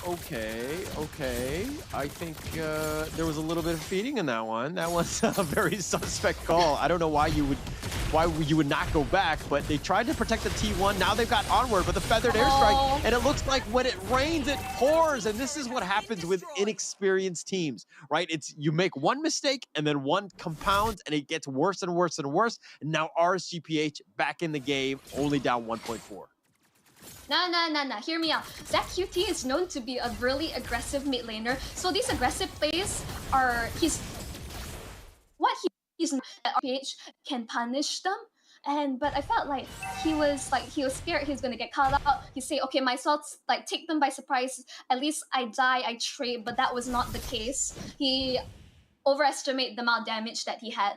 Okay. I think there was a little bit of feeding in that one. That was a very suspect call. I don't know why you would not go back, but they tried to protect the T1. Now they've got Onward, but the feathered airstrike, and it looks like when it rains, it pours, and this is what happens with inexperienced teams, right? It's you make one mistake, and then one compounds, and it gets worse and worse and worse, and now RSGPH back in the game, only down 1.4. Nah. Hear me out. Zach QT is known to be a really aggressive mid laner. So these aggressive plays are he's RPH can punish them. But I felt like he was scared he was gonna get caught out. He say, okay, myself like take them by surprise. At least I die, I trade. But that was not the case. He overestimated the amount of damage that he had.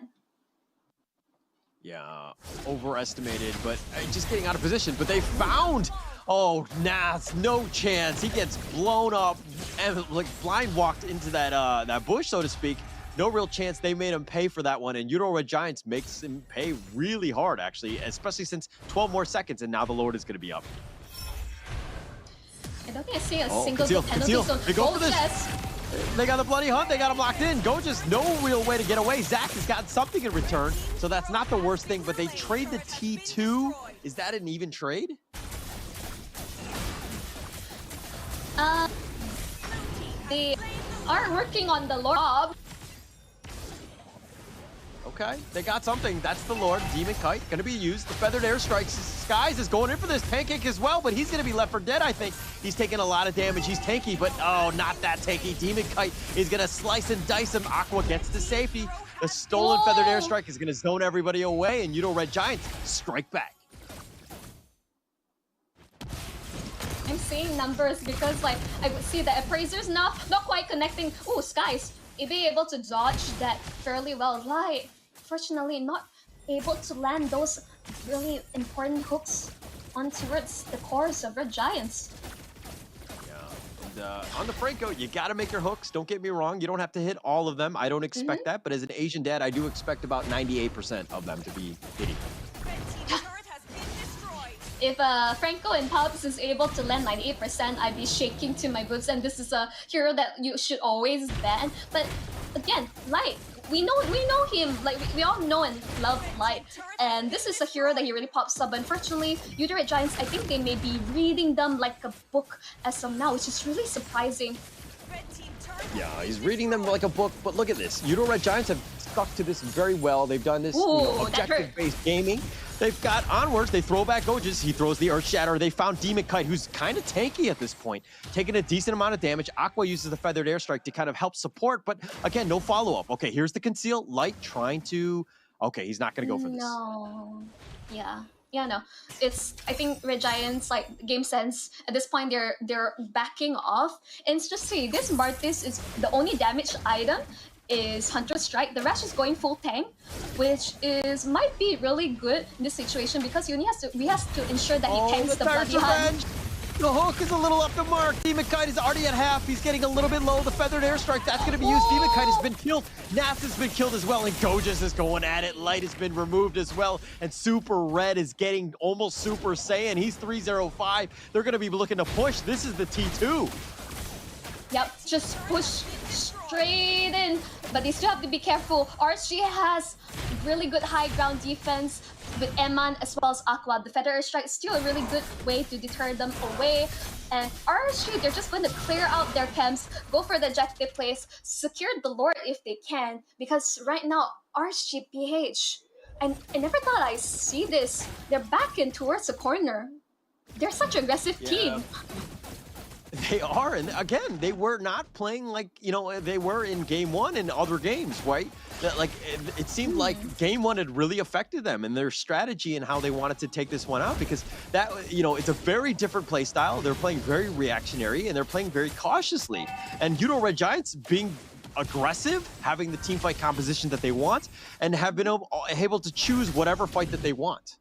Yeah, overestimated, but just getting out of position. But they found, Nas, no chance. He gets blown up and like blind walked into that bush, so to speak. No real chance. They made him pay for that one, and Yoodo Red Giants makes him pay really hard, actually, especially since 12 more seconds, and now the Lord is going to be up. I don't think I see a single penalty zone. They go for this. They got the bloody hunt. They got him locked in. Gojas, no real way to get away. Zach has gotten something in return, so that's not the worst thing, but they trade the T2. Is that an even trade? They are working on the Lord. Okay, they got something. That's the Lord. Demon Kite gonna be used. The Feathered Airstrikes. Skies is going in for this. Pancake as well, but he's gonna be left for dead, I think. He's taking a lot of damage. He's tanky, but oh, not that tanky. Demon Kite is gonna slice and dice him. Aqua gets to safety. The stolen Feathered Airstrike is gonna zone everybody away, and Yoodo Red Giants strike back. I'm seeing numbers because like I would see the appraisers now not quite connecting. Ooh, Skies, be able to dodge that fairly well. Light, fortunately not able to land those really important hooks on towards the cores of Red Giants. And, on the Franco, you gotta make your hooks. Don't get me wrong, you don't have to hit all of them. I don't expect that, but as an Asian dad, I do expect about 98% of them to be hitting. If Franco and Palps is able to land 98%, I'd be shaking to my boots, and this is a hero that you should always ban. But again, Light, we know him, like we all know and love Light, and this is a hero that he really pops up. Unfortunately, Yoodo Red Giants, I think they may be reading them like a book as of now, which is really surprising. Yeah, he's reading them like a book, but look at this. Yoodo Red Giants have stuck to this very well. They've done this objective-based gaming. They've got onwards. They throw back Goges. He throws the Earth Shatter. They found Demon Kite, who's kind of tanky at this point, taking a decent amount of damage. Aqua uses the Feathered Airstrike to kind of help support, but again, no follow-up. Okay, here's the conceal. Light trying to... Okay, he's not going to go for this. No. Yeah, no. It's, I think Red Giants, like, game sense, at this point, they're backing off. And it's just see, this Martis is the only damaged item is Hunter Strike. The rest is going full tank, which might be really good in this situation because he has to ensure that he tanks the Bloody Hunt. The hook is a little up the mark. Demon Kite is already at half. He's getting a little bit low. The Feathered Airstrike, that's going to be used. Demon Kite has been killed. Nats has been killed as well. And Goges is going at it. Light has been removed as well. And Super Red is getting almost Super Saiyan. He's 305. They're going to be looking to push. This is the T2. Yep, just push straight in. But they still have to be careful. RSG has really good high ground defense with Eman as well as Aqua. The Feather Airstrike is still a really good way to deter them away. And RSG, they're just going to clear out their camps, go for the objective place, secure the Lord if they can. Because right now, RSG PH, and I never thought I'd see this. They're back in towards the corner. They're such an aggressive team. They are, and again, they were not playing like, you know, they were in game one and other games, right? That, like, it seemed like game one had really affected them and their strategy and how they wanted to take this one out because that, you know, it's a very different play style. They're playing very reactionary and they're playing very cautiously. And Yoodo Red Giants being aggressive, having the team fight composition that they want, and have been able to choose whatever fight that they want.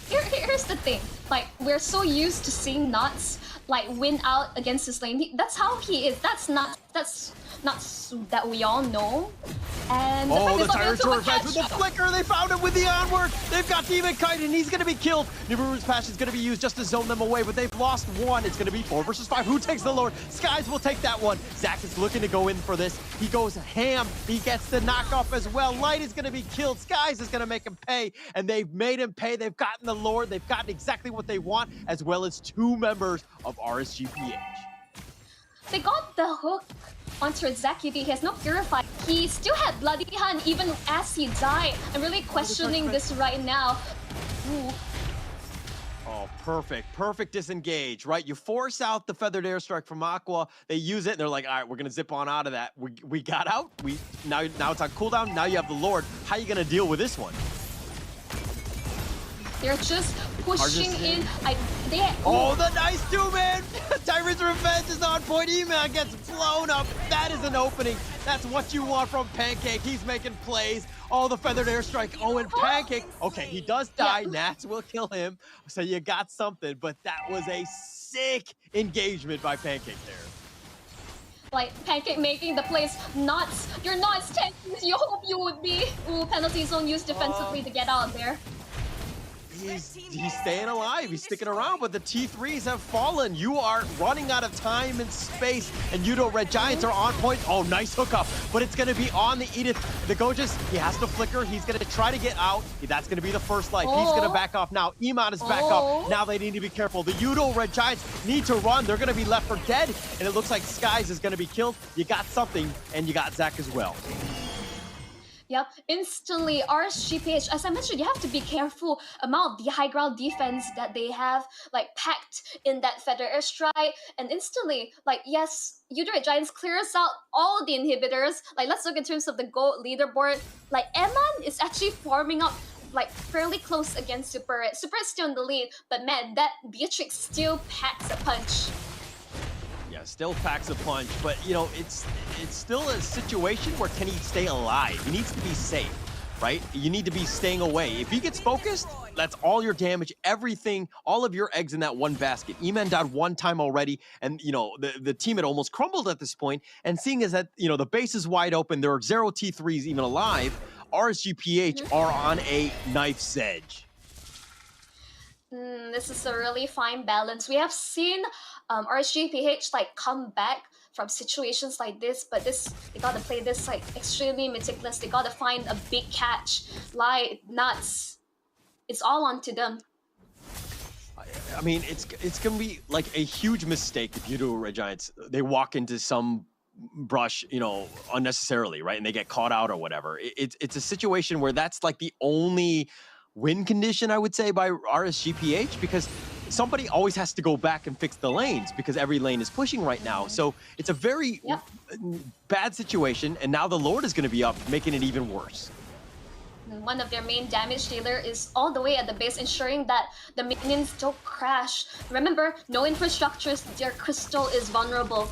Here's the thing, like, we're so used to seeing Nuts like win out against his lane. That's how he is. That's not that we all know. And the Tyranitar revenge with the flicker. They found him with the onward. They've got Demon Kite and he's going to be killed. Nibiru's Passion is going to be used just to zone them away, but they've lost one. It's going to be 4 versus 5. Who takes the Lord? Skies will take that one. Zach is looking to go in for this. He goes ham. He gets the knockoff as well. Light is going to be killed. Skies is going to make him pay, and they've made him pay. They've gotten the Lord. They've gotten exactly what they want, as well as 2 members of RSGPH. They got the hook onto Zaki. He has no Purify. He still had Bloody Hand even as he died. I'm really questioning this right now. Ooh. Oh, perfect disengage, right? You force out the Feathered Airstrike from Aqua. They use it, and they're like, all right, we're gonna zip on out of that. We got out. Now it's on cooldown. Now you have the Lord. How are you gonna deal with this one? They're just pushing in. Oh, the nice 2-man! Tyrant's Revenge is on point. Email gets blown up. That is an opening. That's what you want from Pancake. He's making plays. Oh, the Feathered Airstrike. Oh, and Pancake. Okay, he does die. Nats will kill him. So you got something, but that was a sick engagement by Pancake there. Like, Pancake making the plays. Nuts. You're Nuts 10. You hope you would be. Ooh, penalty zone used defensively to get out there. he's staying alive. He's sticking around, but the T3s have fallen. You are running out of time and space, and Yoodo Red Giants are on point. Oh, nice hookup, but it's going to be on the Edith. The Gojas, he has to flicker. He's going to try to get out. That's going to be the first life. He's going to back off now. Iman is back up. Now they need to be careful. The Yoodo Red Giants need to run. They're going to be left for dead, and it looks like Skies is going to be killed. You got something, and you got Zach as well. Yep, instantly RSGPH, as I mentioned, you have to be careful about the high ground defense that they have like packed in that Feather Airstrike, and instantly, like, yes, Yoodo Giants clears out all the inhibitors. Like, let's look in terms of the GOAT leaderboard. Like, Eman is actually forming up like fairly close against Super Red. Super Red's still in the lead, but man, that Beatrix still packs a punch. Yeah, still packs a punch, but you know, it's still a situation where can he stay alive? He needs to be safe, right? You need to be staying away. If he gets focused, that's all your damage, everything, all of your eggs in that one basket. Eman died one time already, and you know, the team had almost crumbled at this point, and seeing as that, you know, the base is wide open, there are 0 T3s even alive, RSGPH are on a knife's edge. This is a really fine balance. We have seen RSGPH like come back from situations like this, but they gotta play this like extremely meticulous. They gotta find a big catch, lie nuts. It's all onto them. I mean, it's gonna be like a huge mistake if Yoodo Red Giants they walk into some brush, you know, unnecessarily, right, and they get caught out or whatever. It's a situation where that's like the only win condition, I would say, by RSGPH, because somebody always has to go back and fix the lanes because every lane is pushing right now. So it's a very bad situation, and now the Lord is going to be up, making it even worse. One of their main damage dealer is all the way at the base, ensuring that the minions don't crash. Remember, no infrastructures, their crystal is vulnerable.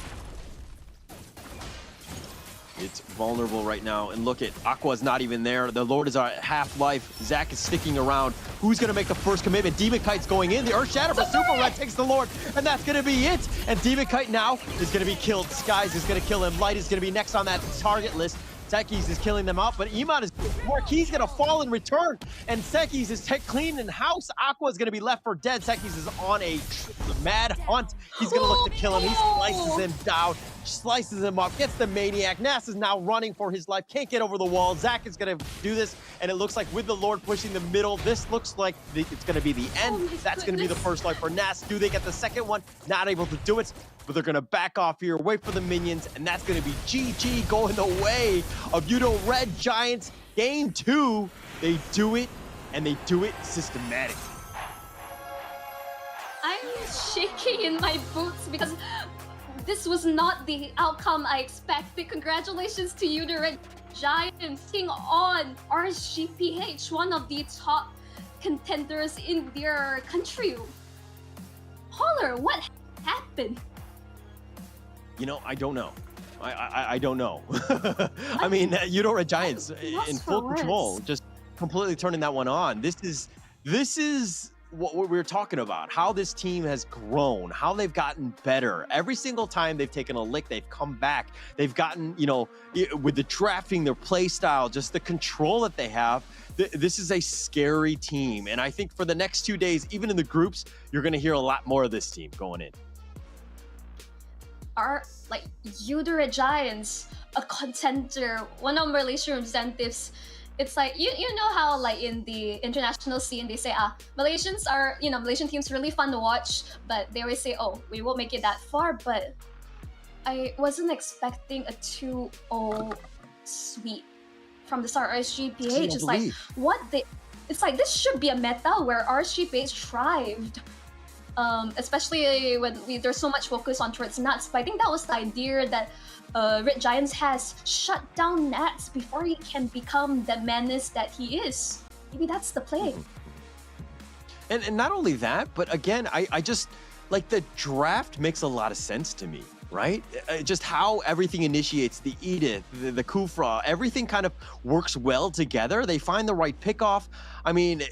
It's vulnerable right now, and look at Aqua's not even there. The Lord is at half-life. Zach is sticking around. Who's gonna make the first commitment? Demon Kite's going in. The Earth Shatter for Super Red takes the Lord, and that's gonna be it. And Demon Kite now is gonna be killed. Skies is gonna kill him. Light is gonna be next on that target list. Sekis is killing them out, but Iman is Marquis gonna fall in return, and Sekis is clean in house. Aqua is gonna be left for dead. Sekis is on a mad hunt. He's gonna look to kill him. He slices him down, slices him up, gets the Maniac. Nas is now running for his life, can't get over the wall. Zach is gonna do this, and it looks like with the Lord pushing the middle, this looks like it's gonna be the end. That's gonna be the first life for Nas. Do they get the second one? Not able to do it, but they're gonna back off here, wait for the minions, and that's gonna be GG going the way of Yoodo Red Giants. Game 2, they do it, and they do it systematically. I'm shaking in my boots because this was not the outcome I expected. Congratulations to Yoodo Red Giants taking on RSGPH, one of the top contenders in their country. Holler, what happened? You know, I don't know. I don't know. I mean, Yoodo Red Giants in full control, just completely turning that one on. This is what we're talking about, how this team has grown, how they've gotten better. Every single time they've taken a lick, they've come back. They've gotten, you know, with the drafting, their play style, just the control that they have. This is a scary team. And I think for the next 2 days, even in the groups, you're going to hear a lot more of this team going in. Are like Yoodo Red Giants a contender, one of Malaysian representatives? It's like you know how like in the international scene they say Malaysians are, you know, Malaysian teams really fun to watch, but they always say, oh, we won't make it that far. But I wasn't expecting a 2-0 sweep from the start. RSGPH is like it's like this should be a meta where RSGPH thrived. Especially when there's so much focus on towards Nats. But I think that was the idea that Red Giants has shut down Nats before he can become the menace that he is. Maybe that's the play. And not only that, but again, I just, like, the draft makes a lot of sense to me, right? Just how everything initiates, the Edith, the Kufra, everything kind of works well together. They find the right pickoff. I mean,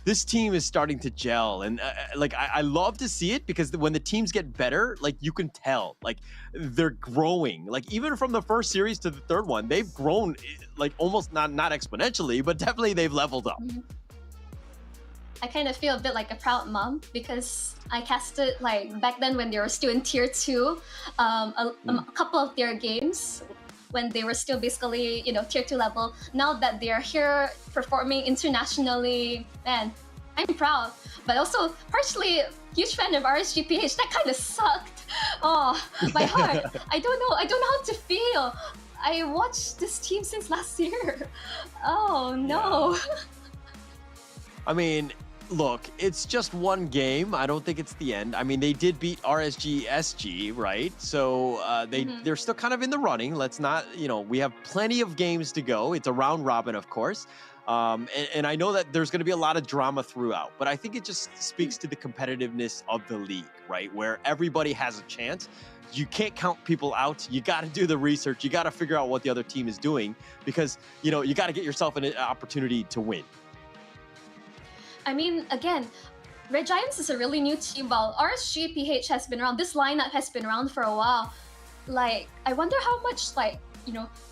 this team is starting to gel, and like I love to see it, because when the teams get better, like you can tell, like they're growing. Like even from the first series to the third one, they've grown, like almost not exponentially, but definitely they've leveled up. I kind of feel a bit like a proud mom because I casted like back then when they were still in tier 2, a couple of their games when they were still basically, tier 2 level. Now that they're here performing internationally, man, I'm proud. But also partially huge fan of RSGPH. That kind of sucked. Oh, my heart. I don't know how to feel. I watched this team since last year. Oh no. Yeah. I mean, look, it's just one game. I don't think it's the end. I mean, they did beat RSG SG, right? So they're still kind of in the running. Let's not, we have plenty of games to go. It's a round robin, of course. And I know that there's going to be a lot of drama throughout, but I think it just speaks to the competitiveness of the league, right? Where everybody has a chance. You can't count people out. You got to do the research. You got to figure out what the other team is doing because, you got to get yourself an opportunity to win. I mean, again, Red Giants is a really new team. While RSGPH has been around, this lineup has been around for a while. Like, I wonder how much,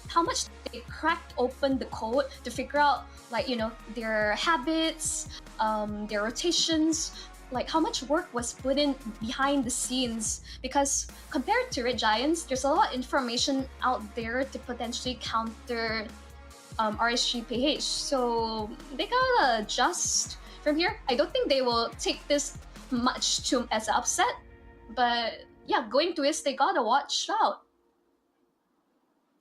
how much they cracked open the code to figure out, their habits, their rotations, like how much work was put in behind the scenes. Because compared to Red Giants, there's a lot of information out there to potentially counter RSGPH. So they gotta adjust from here. I don't think they will take this much as an upset, but yeah, going twist, they gotta watch out.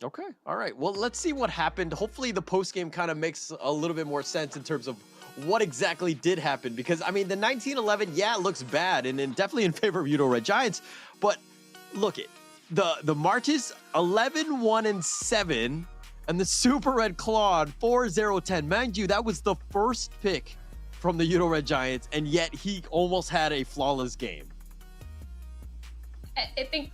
Okay, all right. Well, let's see what happened. Hopefully the postgame kind of makes a little bit more sense in terms of what exactly did happen. Because, I mean, the 19-11, yeah, it looks bad and definitely in favor of Yoodo Red Giants. But look it, the Martis 11-1-7 and the Super Red Claude 4-0-10. Mind you, that was the first pick from the Yoodo Red Giants, and yet he almost had a flawless game. I think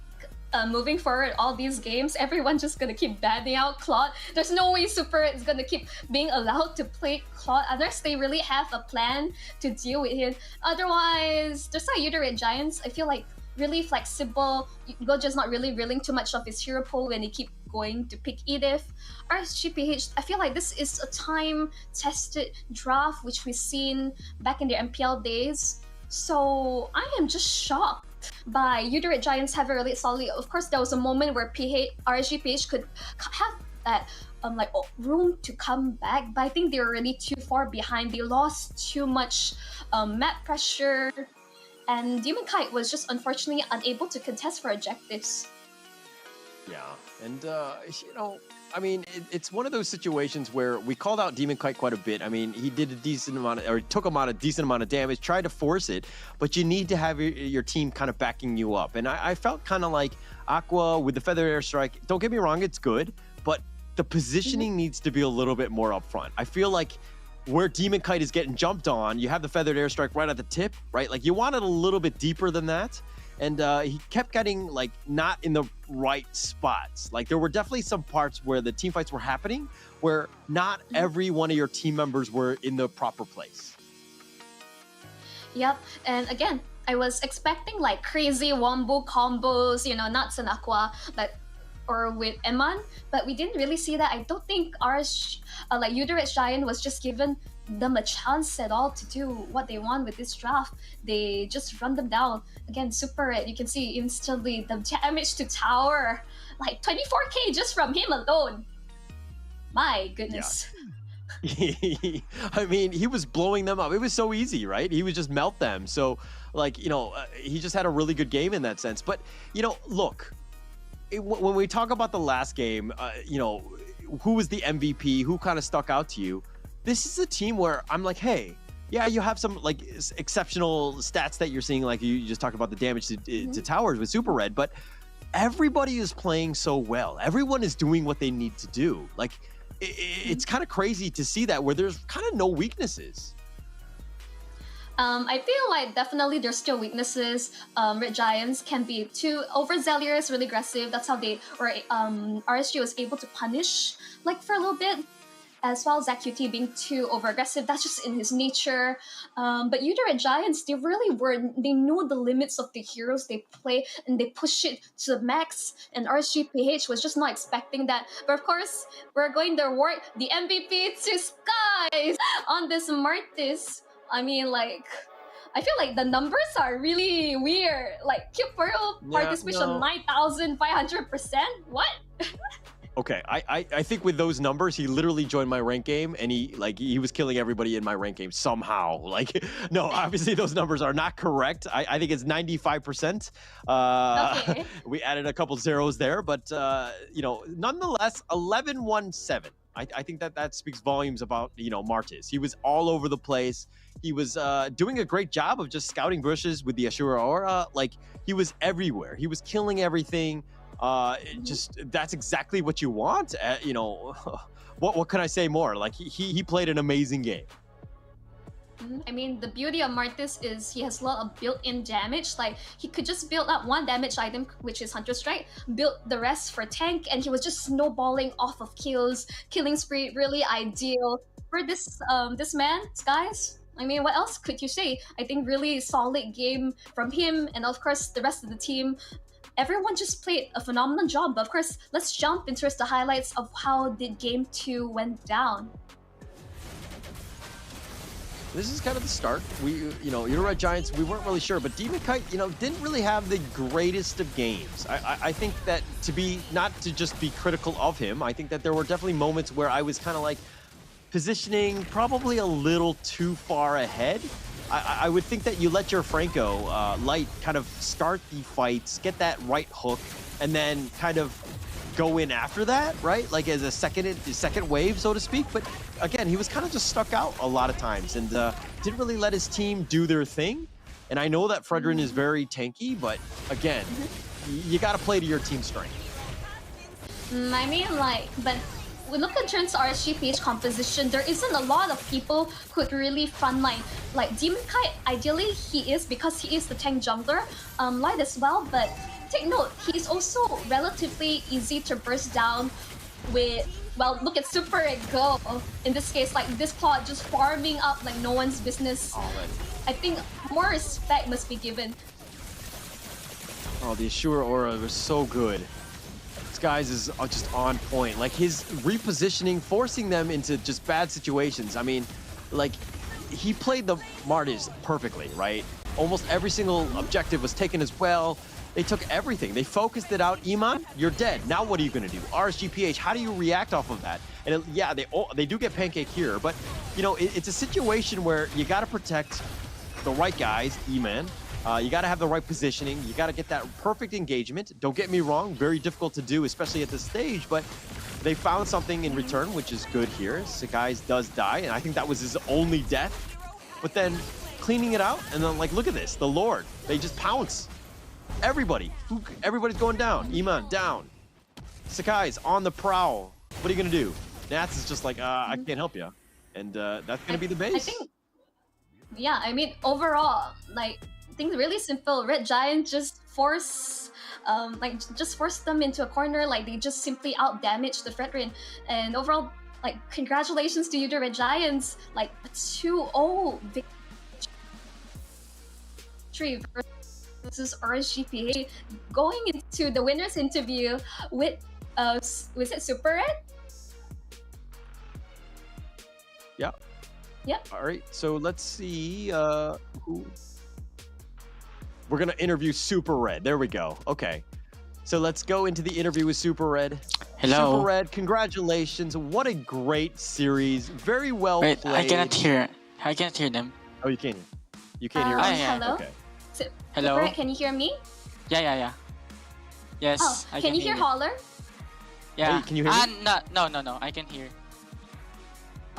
moving forward, all these games, everyone's just gonna keep banning out Claude. There's no way Super is gonna keep being allowed to play Claude unless they really have a plan to deal with him. Otherwise, just like Yoodo Red Giants, I feel like really flexible. Goja's not really revealing too much of his hero pool when he keep going to pick Edith. RSGPH, I feel like this is a time-tested draft which we've seen back in the MPL days. So I am just shocked by Yoodo Red Giants having really solid. Of course, there was a moment where RSGPH could have that room to come back, but I think they were really too far behind. They lost too much map pressure, and Demon Kite was just unfortunately unable to contest for objectives. Yeah, and I mean, it's one of those situations where we called out Demon Kite quite a bit. I mean, he did a decent amount, or took him out a decent amount of damage, tried to force it, but you need to have your team kind of backing you up. And I felt kind of like Aqua with the Feather Airstrike. Don't get me wrong, it's good, but the positioning needs to be a little bit more upfront. I feel like where Demon Kite is getting jumped on, you have the Feathered Airstrike right at the tip, right? Like you want it a little bit deeper than that. And he kept getting like not in the right spots. Like there were definitely some parts where the team fights were happening where not every one of your team members were in the proper place. Yep, and again, I was expecting like crazy wombo combos, not Sanakwa, or with Eman, but we didn't really see that. I don't think Yoodo Red Giant was just given them a chance at all to do what they want with this draft. They just run them down. Again, Super Red, you can see instantly the damage to tower, like 24k just from him alone. My goodness. Yeah. I mean, he was blowing them up. It was so easy, right? He would just melt them. So, he just had a really good game in that sense. But, look, when we talk about the last game, who was the MVP, who kind of stuck out to you? This is a team where I'm like, hey, yeah, you have some like exceptional stats that you're seeing, like you just talked about the damage to towers with Super Red, but everybody is playing so well. Everyone is doing what they need to do. Like, it's kind of crazy to see that where there's kind of no weaknesses. I feel like definitely there's still weaknesses. Red Giants can be too overzealous, really aggressive. That's how RSG was able to punish for a little bit. As well as ZQT being too over-aggressive, that's just in his nature. But Yoodo Red Giants, they knew the limits of the heroes they play, and they push it to the max, and RSGPH was just not expecting that. But of course, we're going to award the MVP to Skies on this Martis. I mean, like, I feel like the numbers are really weird. Like, Cube Pearl participation 9,500%. What? Okay, I think with those numbers, he literally joined my rank game, and he was killing everybody in my rank game somehow. Like, no, obviously those numbers are not correct. I think it's 95%. Okay. We added a couple zeros there, but nonetheless, 11-1-7. I think that speaks volumes about Martis. He was all over the place. He was doing a great job of just scouting bushes with the Ashura Aura. Like, he was everywhere. He was killing everything. That's exactly what you want. What can I say more? Like, he played an amazing game. I mean, the beauty of Martis is he has a lot of built-in damage. Like, he could just build up one damage item, which is Hunter Strike, build the rest for tank, and he was just snowballing off of kills. Killing spree, really ideal for this man, guys. I mean, what else could you say? I think really solid game from him, and of course the rest of the team. Everyone just played a phenomenal job. But of course, let's jump into the highlights of how the game 2 went down. This is kind of the start. You're right, Giants. We weren't really sure, but Demon Kite, didn't really have the greatest of games. I think that not to just be critical of him, I think that there were definitely moments where I was kind of like positioning probably a little too far ahead. I would think that you let your Franco Light kind of start the fights, get that right hook, and then kind of go in after that, right? Like as a second wave, so to speak. But again, he was kind of just stuck out a lot of times and didn't really let his team do their thing. And I know that Fredrin is very tanky, but again, you got to play to your team's strength. I mean, but we look in terms of RSGPH composition, there isn't a lot of people who could really frontline. Like Demon Kite, ideally he is because he is the tank jungler, Light as well, but take note, he's also relatively easy to burst down with, well, look at Super Red Go. In this case, like this plot just farming up like no one's business. I think more respect must be given. Oh, the Ashura Aura was so good. Guys is just on point. Like his repositioning, forcing them into just bad situations. I mean, like he played the Martis perfectly, right? Almost every single objective was taken as well. They took everything. They focused it out. Iman, you're dead. Now what are you going to do? RSGPH, how do you react off of that? And they do get pancake here, but it's a situation where you got to protect the right guys, Iman. You got to have the right positioning. You got to get that perfect engagement. Don't get me wrong, very difficult to do, especially at this stage, but they found something in return, which is good here. Sakai's does die, and I think that was his only death. But then cleaning it out, and then, like, look at this. The Lord, they just pounce. Everybody's going down. Iman, down. Sakai's on the prowl. What are you going to do? Nats is just like, I can't help you. And that's going to be the base. I think, yeah, I mean, overall, like, things really simple. Red Giant just force them into a corner. Like they just simply out damage the Fredrin. And overall, like congratulations to you, the Red Giants. Like a 2-0 victory versus RSGPA. Going into the winners interview with was it Super Red? Yeah. Yep. All right. So let's see who. We're going to interview Super Red. There we go. Okay. So let's go into the interview with Super Red. Hello. Super Red, congratulations. What a great series. Very well Wait, played. I cannot hear them. Oh, you can't. You can't hear us? Hello? Okay. Hello? Super Red, can you hear me? Yeah. Yes, Oh, I can you hear Holler? Yeah. Hey, can you hear me? No, I can hear.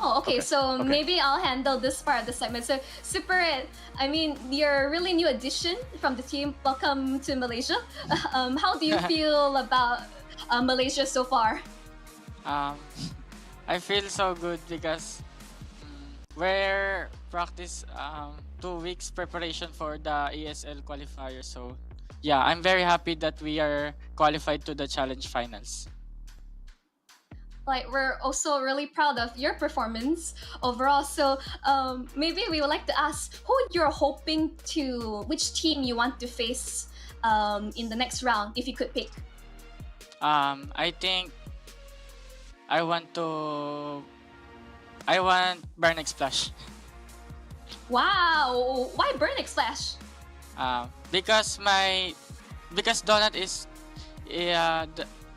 Oh, okay. So Okay. maybe I'll handle this part of the segment. So, Super Red, I mean, you're a really new addition from the team. Welcome to Malaysia. How do you feel about Malaysia so far? I feel so good because we're practice 2 weeks preparation for the ESL qualifier. So yeah, I'm very happy that we are qualified to the challenge finals. Like, we're also really proud of your performance overall. So maybe we would like to ask who you're hoping to, which team you want to face in the next round, if you could pick. I think I want Burning Splash. Wow! Why Burning Splash? Because Donut is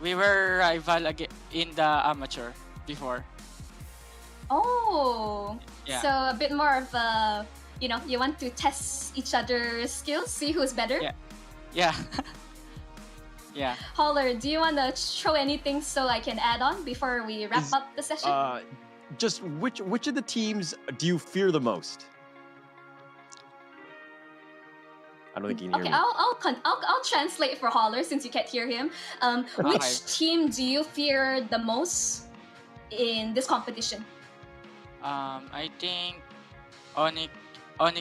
we were rival in the amateur before. Oh, Yeah. so a bit more of a, you want to test each other's skills, see who's better. Yeah. Yeah. Holler, do you want to throw anything so I can add on before we wrap up the session? Just which of the teams do you fear the most? I don't think you can hear Okay, me. I'll translate for Holler since you can't hear him. Which Okay. team do you fear the most in this competition? I think Onyx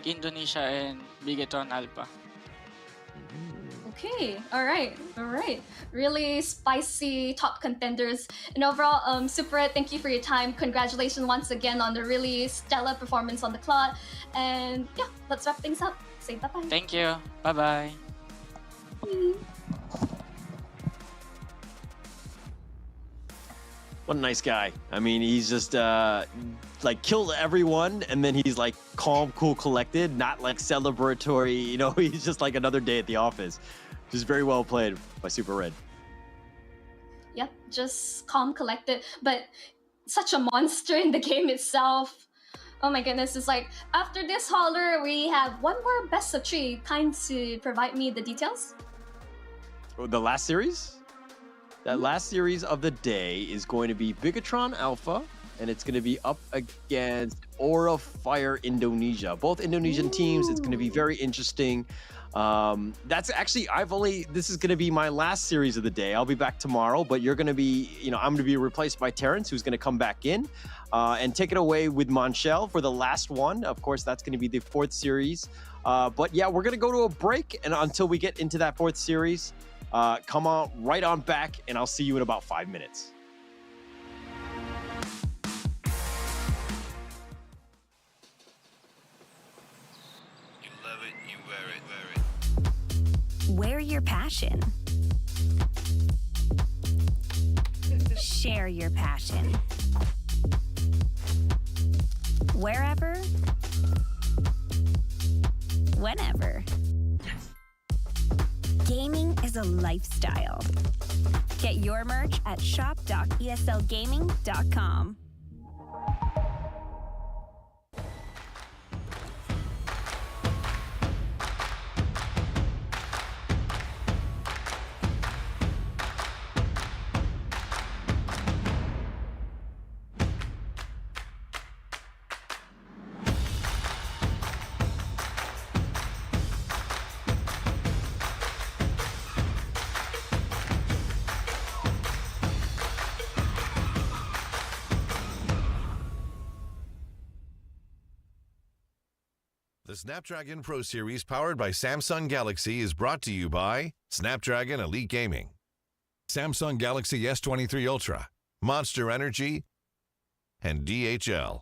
Indonesia and Bigetron Alpha. Okay, all right. Really spicy top contenders. And overall, Super Red, thank you for your time. Congratulations once again on the really stellar performance on the clock. And yeah, let's wrap things up. Say bye-bye. Thank you. Bye-bye. What a nice guy. I mean, he's just like killed everyone, and then he's like calm, cool, collected, not like celebratory. He's just like another day at the office. Just very well played by Super Red. Yep, just calm, collected, but such a monster in the game itself. Oh my goodness, it's like, after this Holler, we have one more best of 3. Kind to provide me the details? The last series? That last series of the day is going to be Bigetron Alpha, and it's going to be up against Aura Fire Indonesia. Both Indonesian teams. It's going to be very interesting. That's actually, this is going to be my last series of the day. I'll be back tomorrow, but you're going to be, I'm going to be replaced by Terrence, who's going to come back in and take it away with Monchel for the last one. Of course, that's going to be the 4th series. But yeah, we're going to go to a break, and until we get into that 4th series, come on right on back, and I'll see you in about 5 minutes. You love it, you wear it. Wear your passion. Share your passion. Wherever, whenever. Gaming is a lifestyle. Get your merch at shop.eslgaming.com. The Snapdragon Pro Series powered by Samsung Galaxy is brought to you by Snapdragon Elite Gaming, Samsung Galaxy S23 Ultra, Monster Energy, and DHL.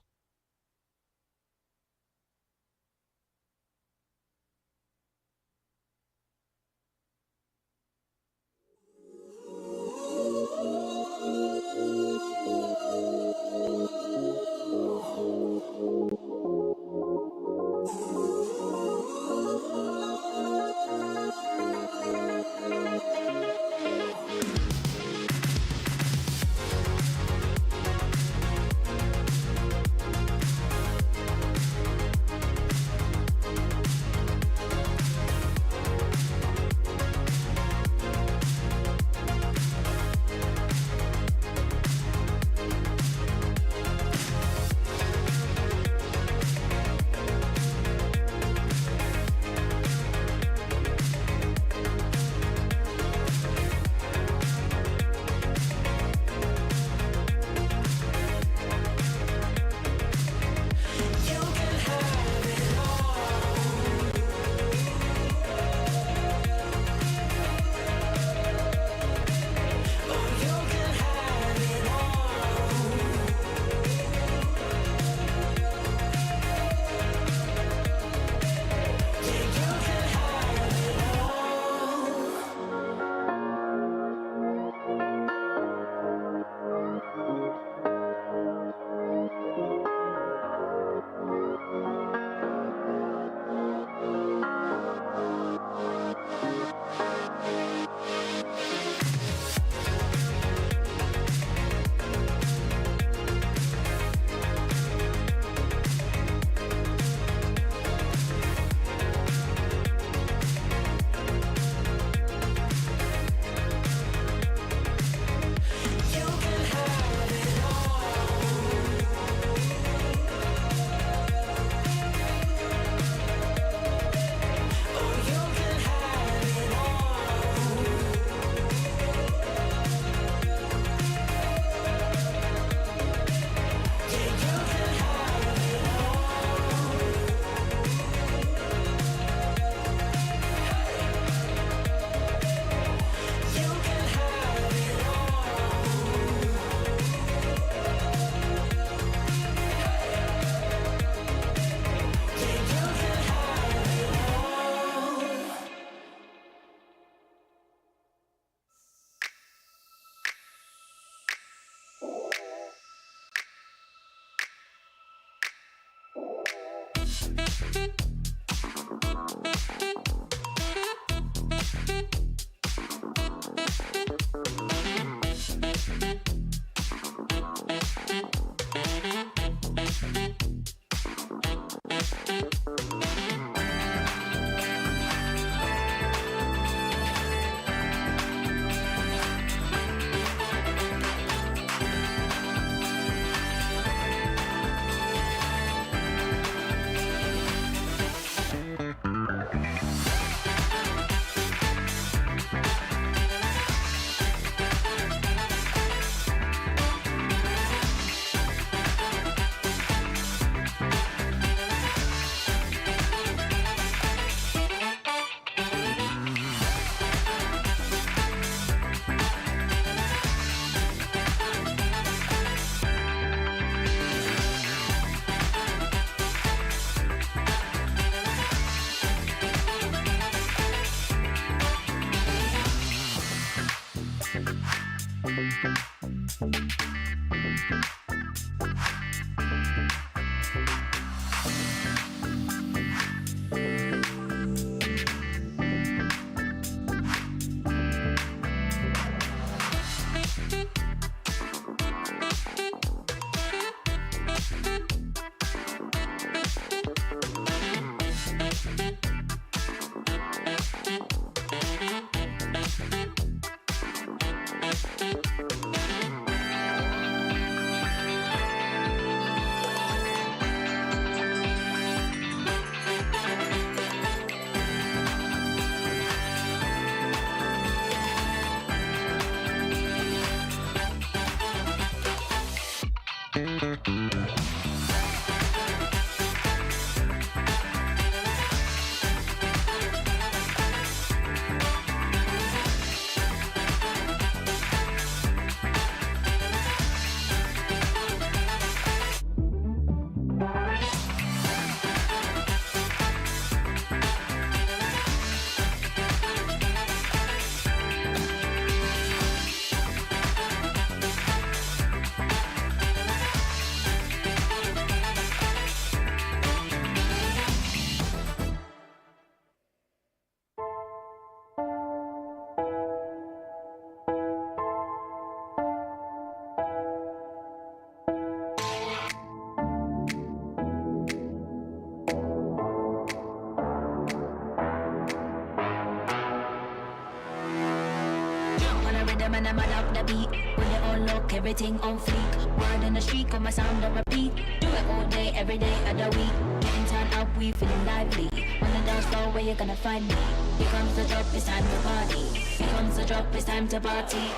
And I'm on the beat. When it all look, everything on fleek. Word in the street, on my sound on repeat. Do it all day, every day of the week. Getting turned up, we feeling lively. On the dance floor, where you gonna find me? Here comes the drop, it's time to party. Here comes the drop, it's time to party.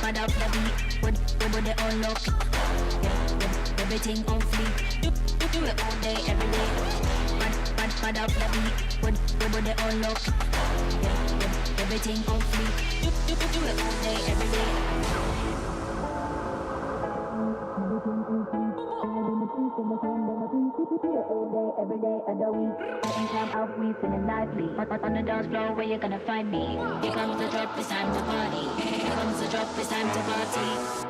Mad up the beat, when it all look. Yeah, everything on fleek. Do it all day, every day. Mad up the beat, when it all look. Yeah, everything on fleek. Do it all day, every day. Every day of the week, getting time out, we feeling lively. On the dance floor, where you gonna find me? Here comes the drop, it's time to party. Here comes the drop, it's time to party.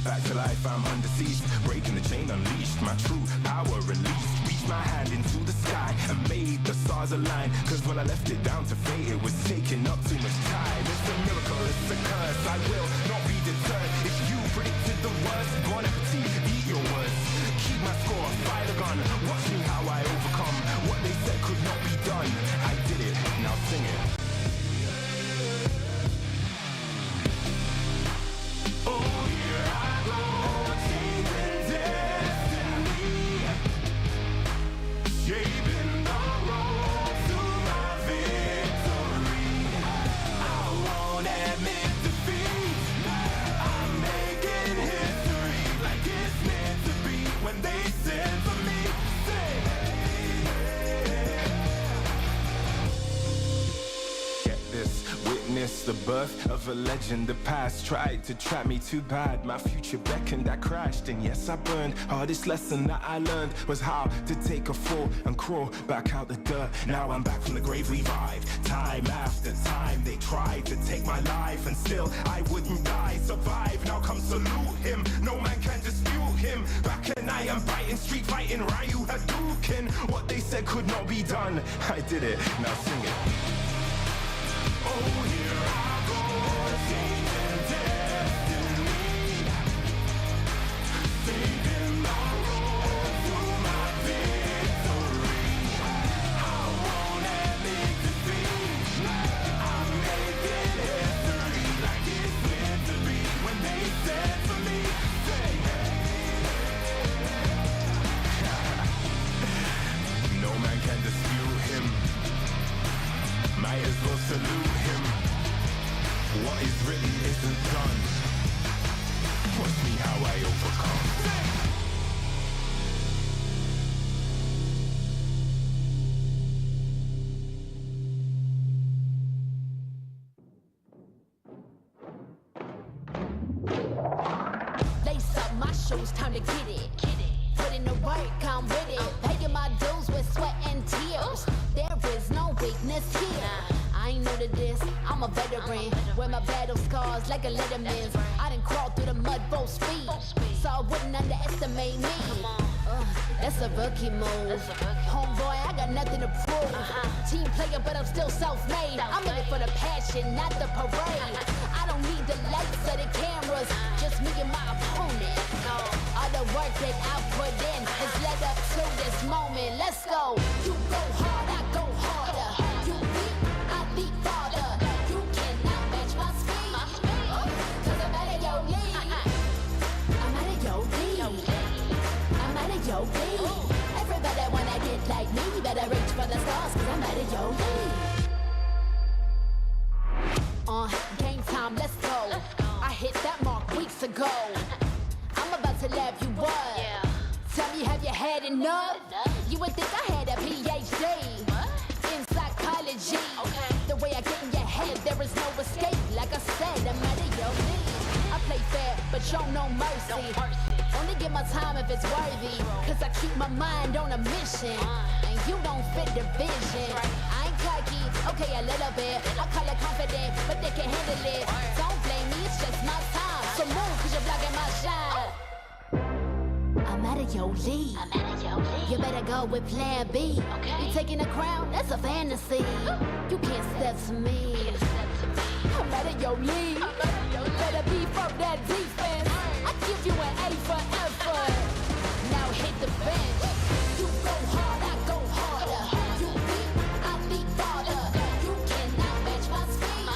Back to life, I'm undeceased. Breaking the chain, unleashed. My true power released. Reached my hand into the sky and made the stars align. Cause when I left it down to fate, it was taking up too much time. It's a miracle, it's a curse. I will not be deterred. If you predicted the worst, bon appetit, eat your words. Keep my score, fire the gun. Watch me how I overcome what they said could not be done. I did it, now sing it. Oh, here I go, changing destiny, shaping the road to my victory. I won't admit defeat. I'm making history like it's meant to be. When they send for me, say, get this, witness the birth of a legend. The past tried to trap me too bad. My future beckoned, I crashed, and yes, I burned. Hardest lesson that I learned was how to take a fall and crawl back out the dirt. Now I'm back from the grave, revived. Time after time, they tried to take my life, and still I wouldn't die. Survive, now come salute him. No man can dispute him. Back and I am biting, street fighting, Ryu Hadouken. What they said could not be done, I did it, now sing it. Oh, here I go, changing destiny, saving the road to my victory. I won't admit defeat. I'm making history like it's meant to be. When they said for me, say, no man can dispute him. Might as well salute him. What is written isn't done. Watch me how I overcome. Lace up my shoes, time to get it. Put in the work, I'm with it. Paying my dues with sweat and tears. There is no weakness here. I ain't new to this, I'm a veteran. Wear my battle scars like a letterman's. I done crawled through the mud full speed, so I wouldn't underestimate me. That's a rookie move. Homeboy, I got nothing to prove. Team player, but I'm still self-made. I'm in it for the passion, not the parade. I don't need the lights or the cameras, just me and my opponent. All the work that I put in has led up to this moment. Let's go. You go hard, I go harder. You leap, I leap farther. You cannot match my speed. Cause I'm out of your league. I'm out of your league. I'm out of your league. Everybody wanna get like me, better reach for the stars, cause I'm out of your league. Game time, let's go. I hit that mark weeks ago. I'm about to laugh you up. Tell me, have you had enough? You would think I had a PhD in psychology. The way I get in your head, there is no escape. Like I said, I'm out of your league. I play fair, but show no mercy. Only give my time if it's worthy. Cause I keep my mind on a mission. And you don't fit the vision. I ain't cocky, okay, a little bit. I call it confident, but they can handle it. Don't blame me, it's just my time. So move, cause you're blocking my shine. I'm out of your league. You better go with plan B. You taking a crown? That's a fantasy. You can't step to me. I'm out of your league. Better be from that defense. I give you an A for effort. Now hit the bench. You go hard, I go harder. You leap, I leap farther. You cannot match my speed.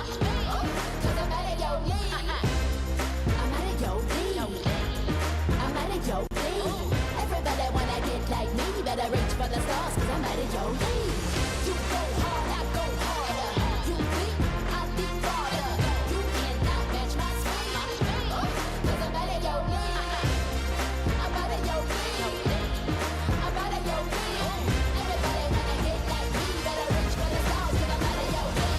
Cause I'm out of your league. I'm out of your league. I'm out of your league. Everybody wanna get like me, better reach for the stars, cause I'm out of your league. You go hard, I go harder. You leap, I leap farther. You cannot match my speed. Cause I'm out of your league. I'm out of your league. I'm out of your league. Everybody wanna get like me, better reach for the stars, cause I'm out of your league.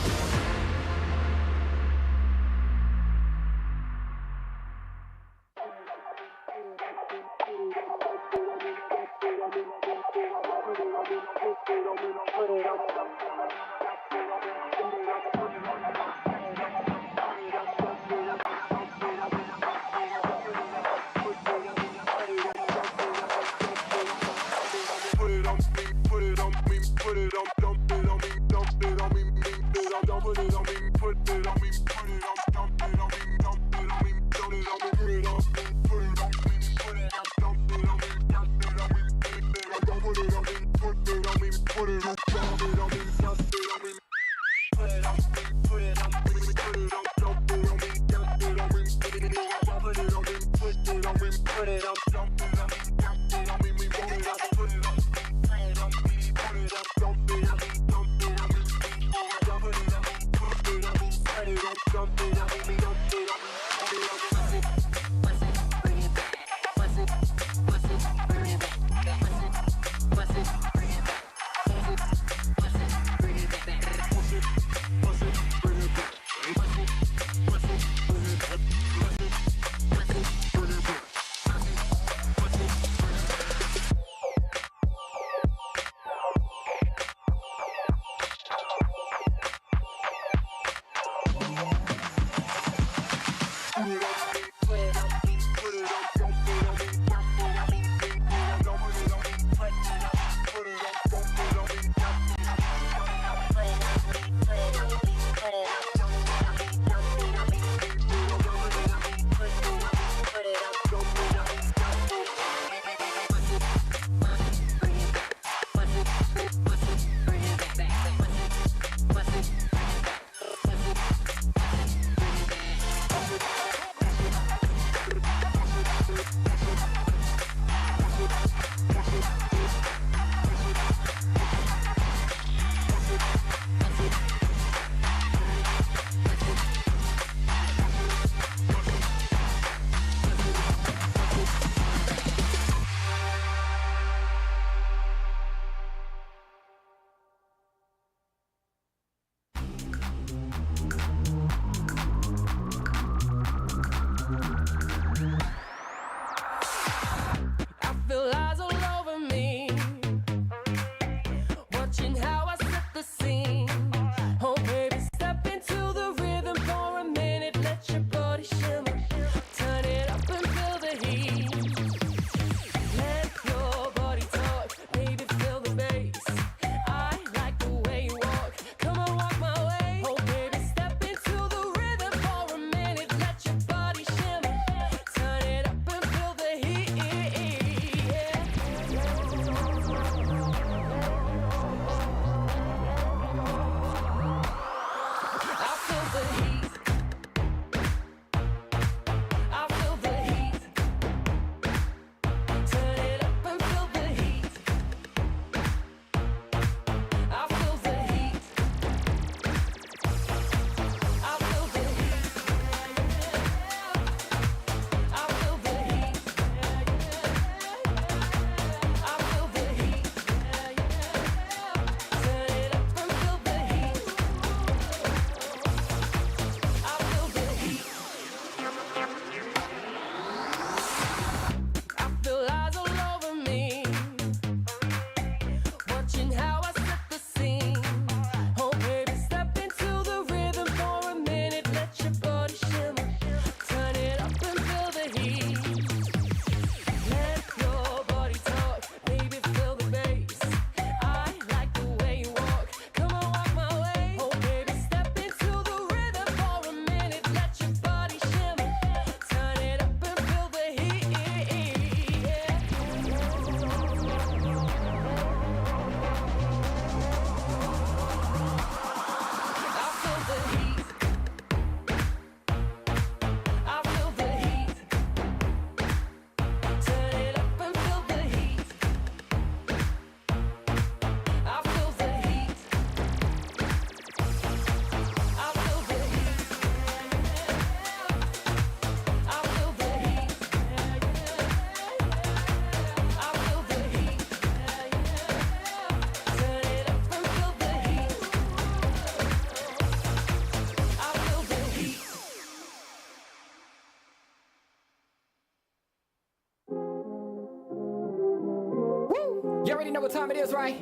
already know what time it is, right?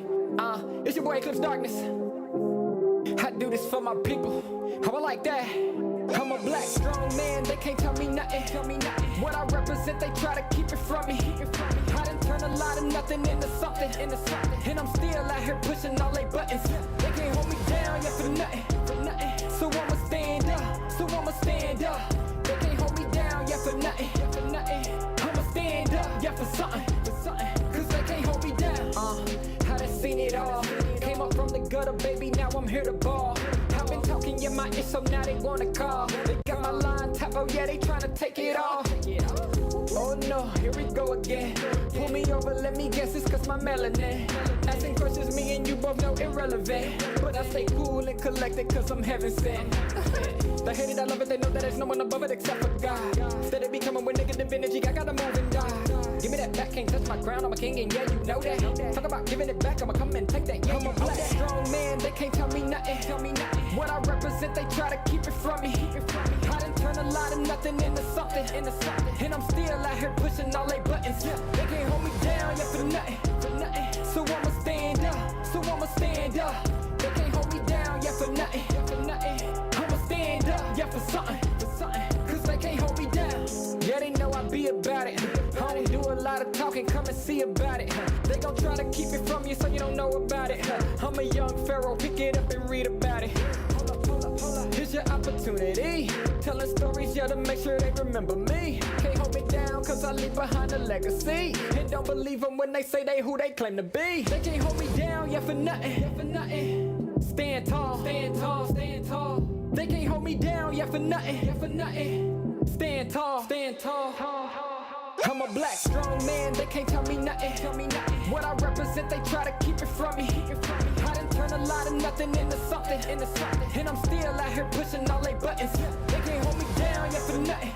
It's your boy Eclipse Darkness. I do this for my people. How I like that. I'm a black strong man, they can't tell me nothing. What I represent, they try to keep it from me. I done turn a lot of nothing into something. And I'm still out here pushing all they buttons. They can't hold me down, yeah, for nothing. So I'ma stand up. They can't hold me down, yeah, for nothing. I'ma stand up, yeah, for something. Cause they can't hold me down. I done seen it all. Came up from the gutter, baby, now I'm here to ball. I've been talking, yeah, my ish, so now they wanna call. They got my line tap, oh yeah, they tryna take it off. Oh no, here we go again. Pull me over, let me guess, it's cause my melanin. Asking questions, me and you both know irrelevant. But I stay cool and collected cause I'm heaven sent. They hate it, I love it, they know that there's no one above it except for God. Steady be coming with negative energy, I gotta move and die. Give me that back, can't touch my crown, I'm a king and yeah, you know that. Talk about giving it back, I'ma come and take that. Yeah, I'm a black strong man, they can't tell me nothing. What I represent, they try to keep it from me. I done turn a lot of nothing into something. And I'm still out here pushing all they buttons. They can't hold me down, yeah, for nothing. So I'ma stand up. They can't hold me down, yeah, for nothing. I'ma stand up, yeah, for something. Cause they can't hold me down. Yeah, they know I be about it. I don't do a lot of talking, come and see about it. They gon' try to keep it from you so you don't know about it. I'm a young pharaoh, pick it up and read about it. Here's your opportunity. Telling stories, yeah, to make sure they remember me. Can't hold me down, cause I leave behind a legacy. And don't believe them when they say they who they claim to be. They can't hold me down, yeah, for nothing. Stand tall. They can't hold me down, yeah, for nothing. Stand tall. I'm a black strong man, they can't tell me nothing. What I represent, they try to keep it from me. I done turn a lot of nothing into something. And I'm still out here pushing all they buttons. They can't hold me down, yeah, for nothing.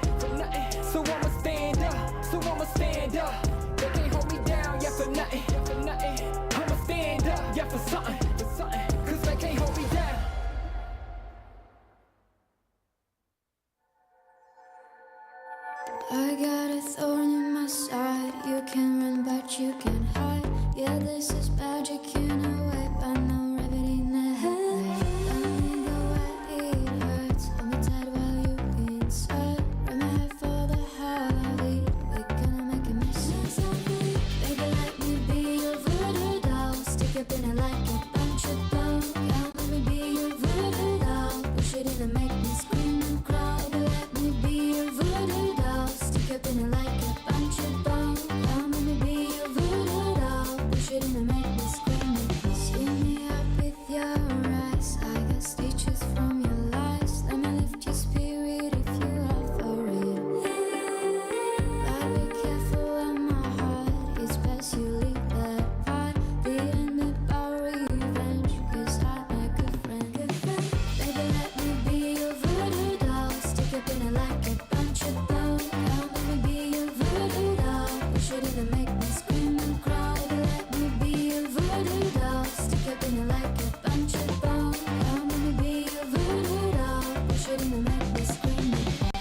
So I'ma stand up. They can't hold me down, yeah, for nothing. I'ma stand up, yeah, for something. Cause they can't hold me down. I got a thorn in my side. You can run, but you can't hide. Yeah, this is magic, you know it, but no remedy in the head. Let me go where it hurts. Hold me tight while you inside. Run my head for the heavy. We're gonna make a mess of it. Baby, let me be your voodoo doll. Stick up in it like a bunch of bones. Yeah, let me be your voodoo doll. Push it in and make me scream and cry. Baby, let me be your voodoo doll. Stick up in it like a bunch of bones. Come let me be your voodoo doll. Push it in and make me scream. See me up with your eyes. I got stitches from your lies. Let me lift your spirit if you are for it. But be careful of my heart. It's best you leave that part. The end about revenge, cause I'm a good friend. Baby, let me be your voodoo doll. Stick up in it like a bunch of bones. Come let me be your voodoo doll. Push it in and make me scream and cry. Baby, let me be your voodoo doll. Stick up in it like a bunch of bones. Come let me be your voodoo doll. Push it in and make me scream and cry.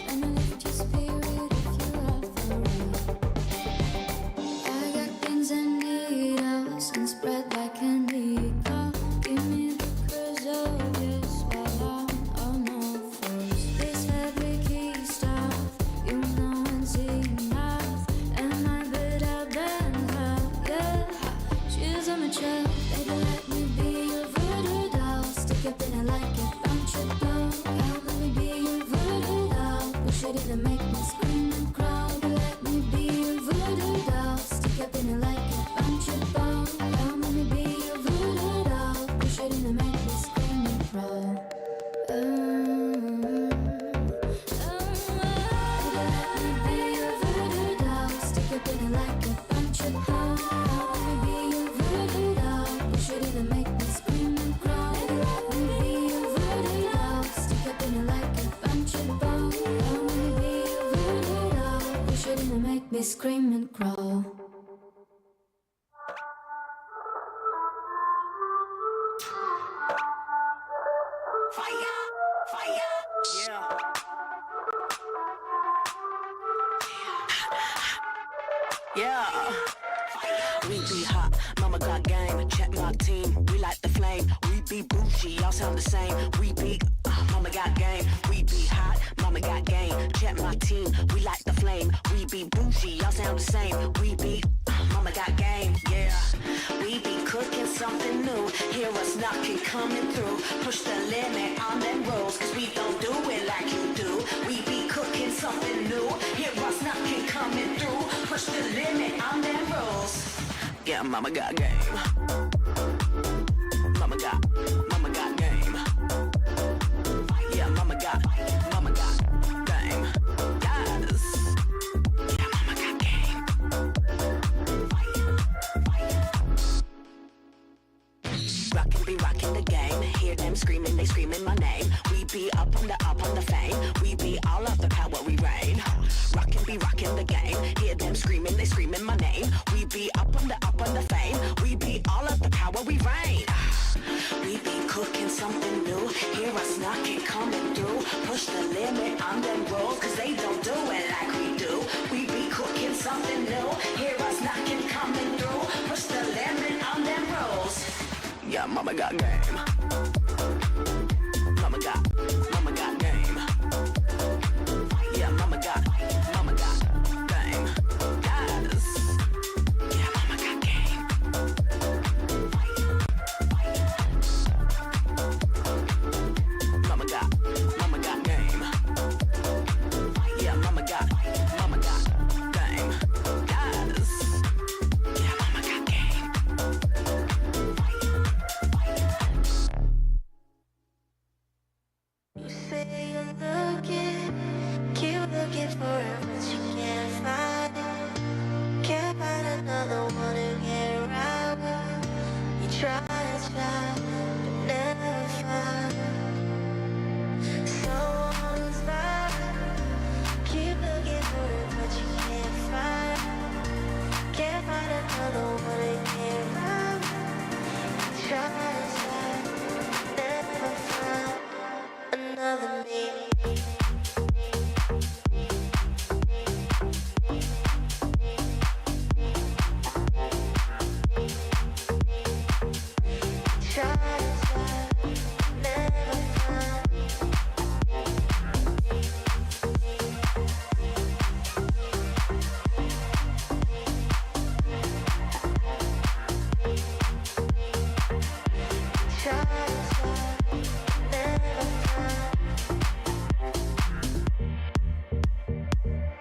Let me lift your spirit if you are for it. I got pins and needles and spread like an eagle. Give me the cruise while I'm on all fours. This heavy key stuff, you know it's enough. And I bet I'll bend her, yeah. She's on my trail, baby, let me be your voodoo doll. Stick up in it like a bunch of bones. Come let me be your voodoo doll. Push it in and make me scream and cry. Baby, let me be your voodoo doll. Stick up in it like a bunch of bones. Come let me be your voodoo doll. Push it in and make me scream and cry. Stick up in it like a bunch of bones. Come let me be your voodoo doll. Push it in and make me scream and cry. Let me be your voodoo doll. Stick up in it like a bunch of bones. Come let me be your voodoo doll. Push it in and make me scream and crawl. We be hot, mama got game. Check my team, we like the flame. We be bougie, y'all sound the same. We be, mama got game. We be hot, mama got game. Check my team, we like the flame. We be bougie, y'all sound the same. We be, mama got game, yeah. We be cooking something new. Hear us knocking, coming through. Push the limit on them rules, cause we don't do it like you do. We be cooking something new. Hear us knocking, coming through. Push the limit on them rules. Yeah, mama got game. Mama got game. Yeah, mama got game. Yes. Yeah, mama got game. Rockin' the game. Hear them screaming, they screaming my name. We be up on the fame. We be all of the power, we reign. Rockin' the game. Hear them screaming, they screaming my name. We be up on the fame. We be all of the power, we reign. We be cooking something new. Hear us knocking, coming through. Push the limit on them rules, cause they don't do it like we do. We be cooking something new. Hear us knocking, coming through. Push the limit on them rules. Yeah, mama got game. Mama got game. Yeah, mama got game. Yes. Yeah, mama got game. Mama got game. Yeah, mama got game. Yes. Yeah, mama got game. You say you're looking, keep looking for it, but you can't find it. Can't find another one to get around with. You try, but never find someone who's vibing. Keep looking for it, but you can't find it. Can't find another one to get around with. You try, never find another me.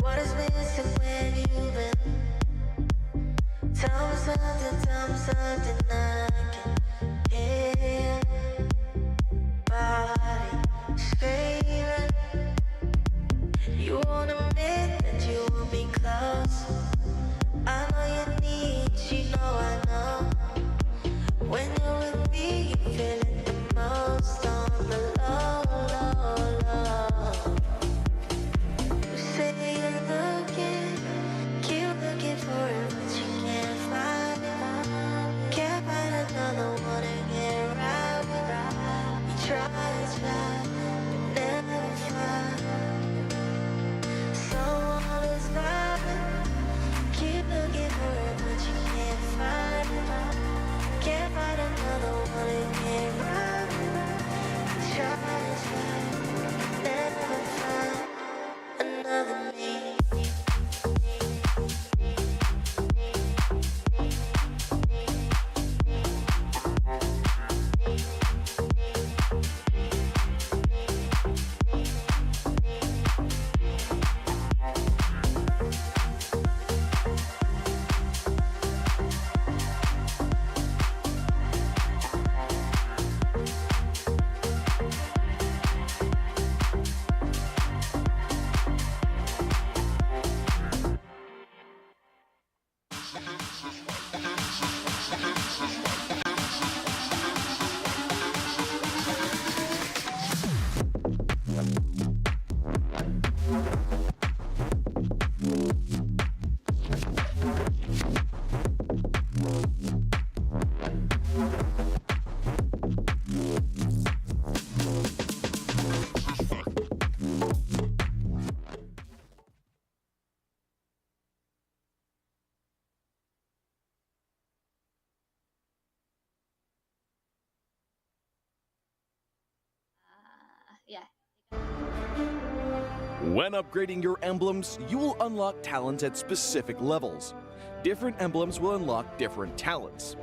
What is missing when you've been? Tell me something I can hear. Body screaming. You won't admit that you want me close. I know you need, you know I know. When you're with me, you feel it the most on the low, low, low. You say you're looking, keep looking for it, but you can't find it. Can't find another one to get around with. You try, but never find someone who's vibing. Keep looking for it, but you can't find it. Can't find another one to get around with. You try, never find another me. When upgrading your emblems, you will unlock talents at specific levels. Different emblems will unlock different talents.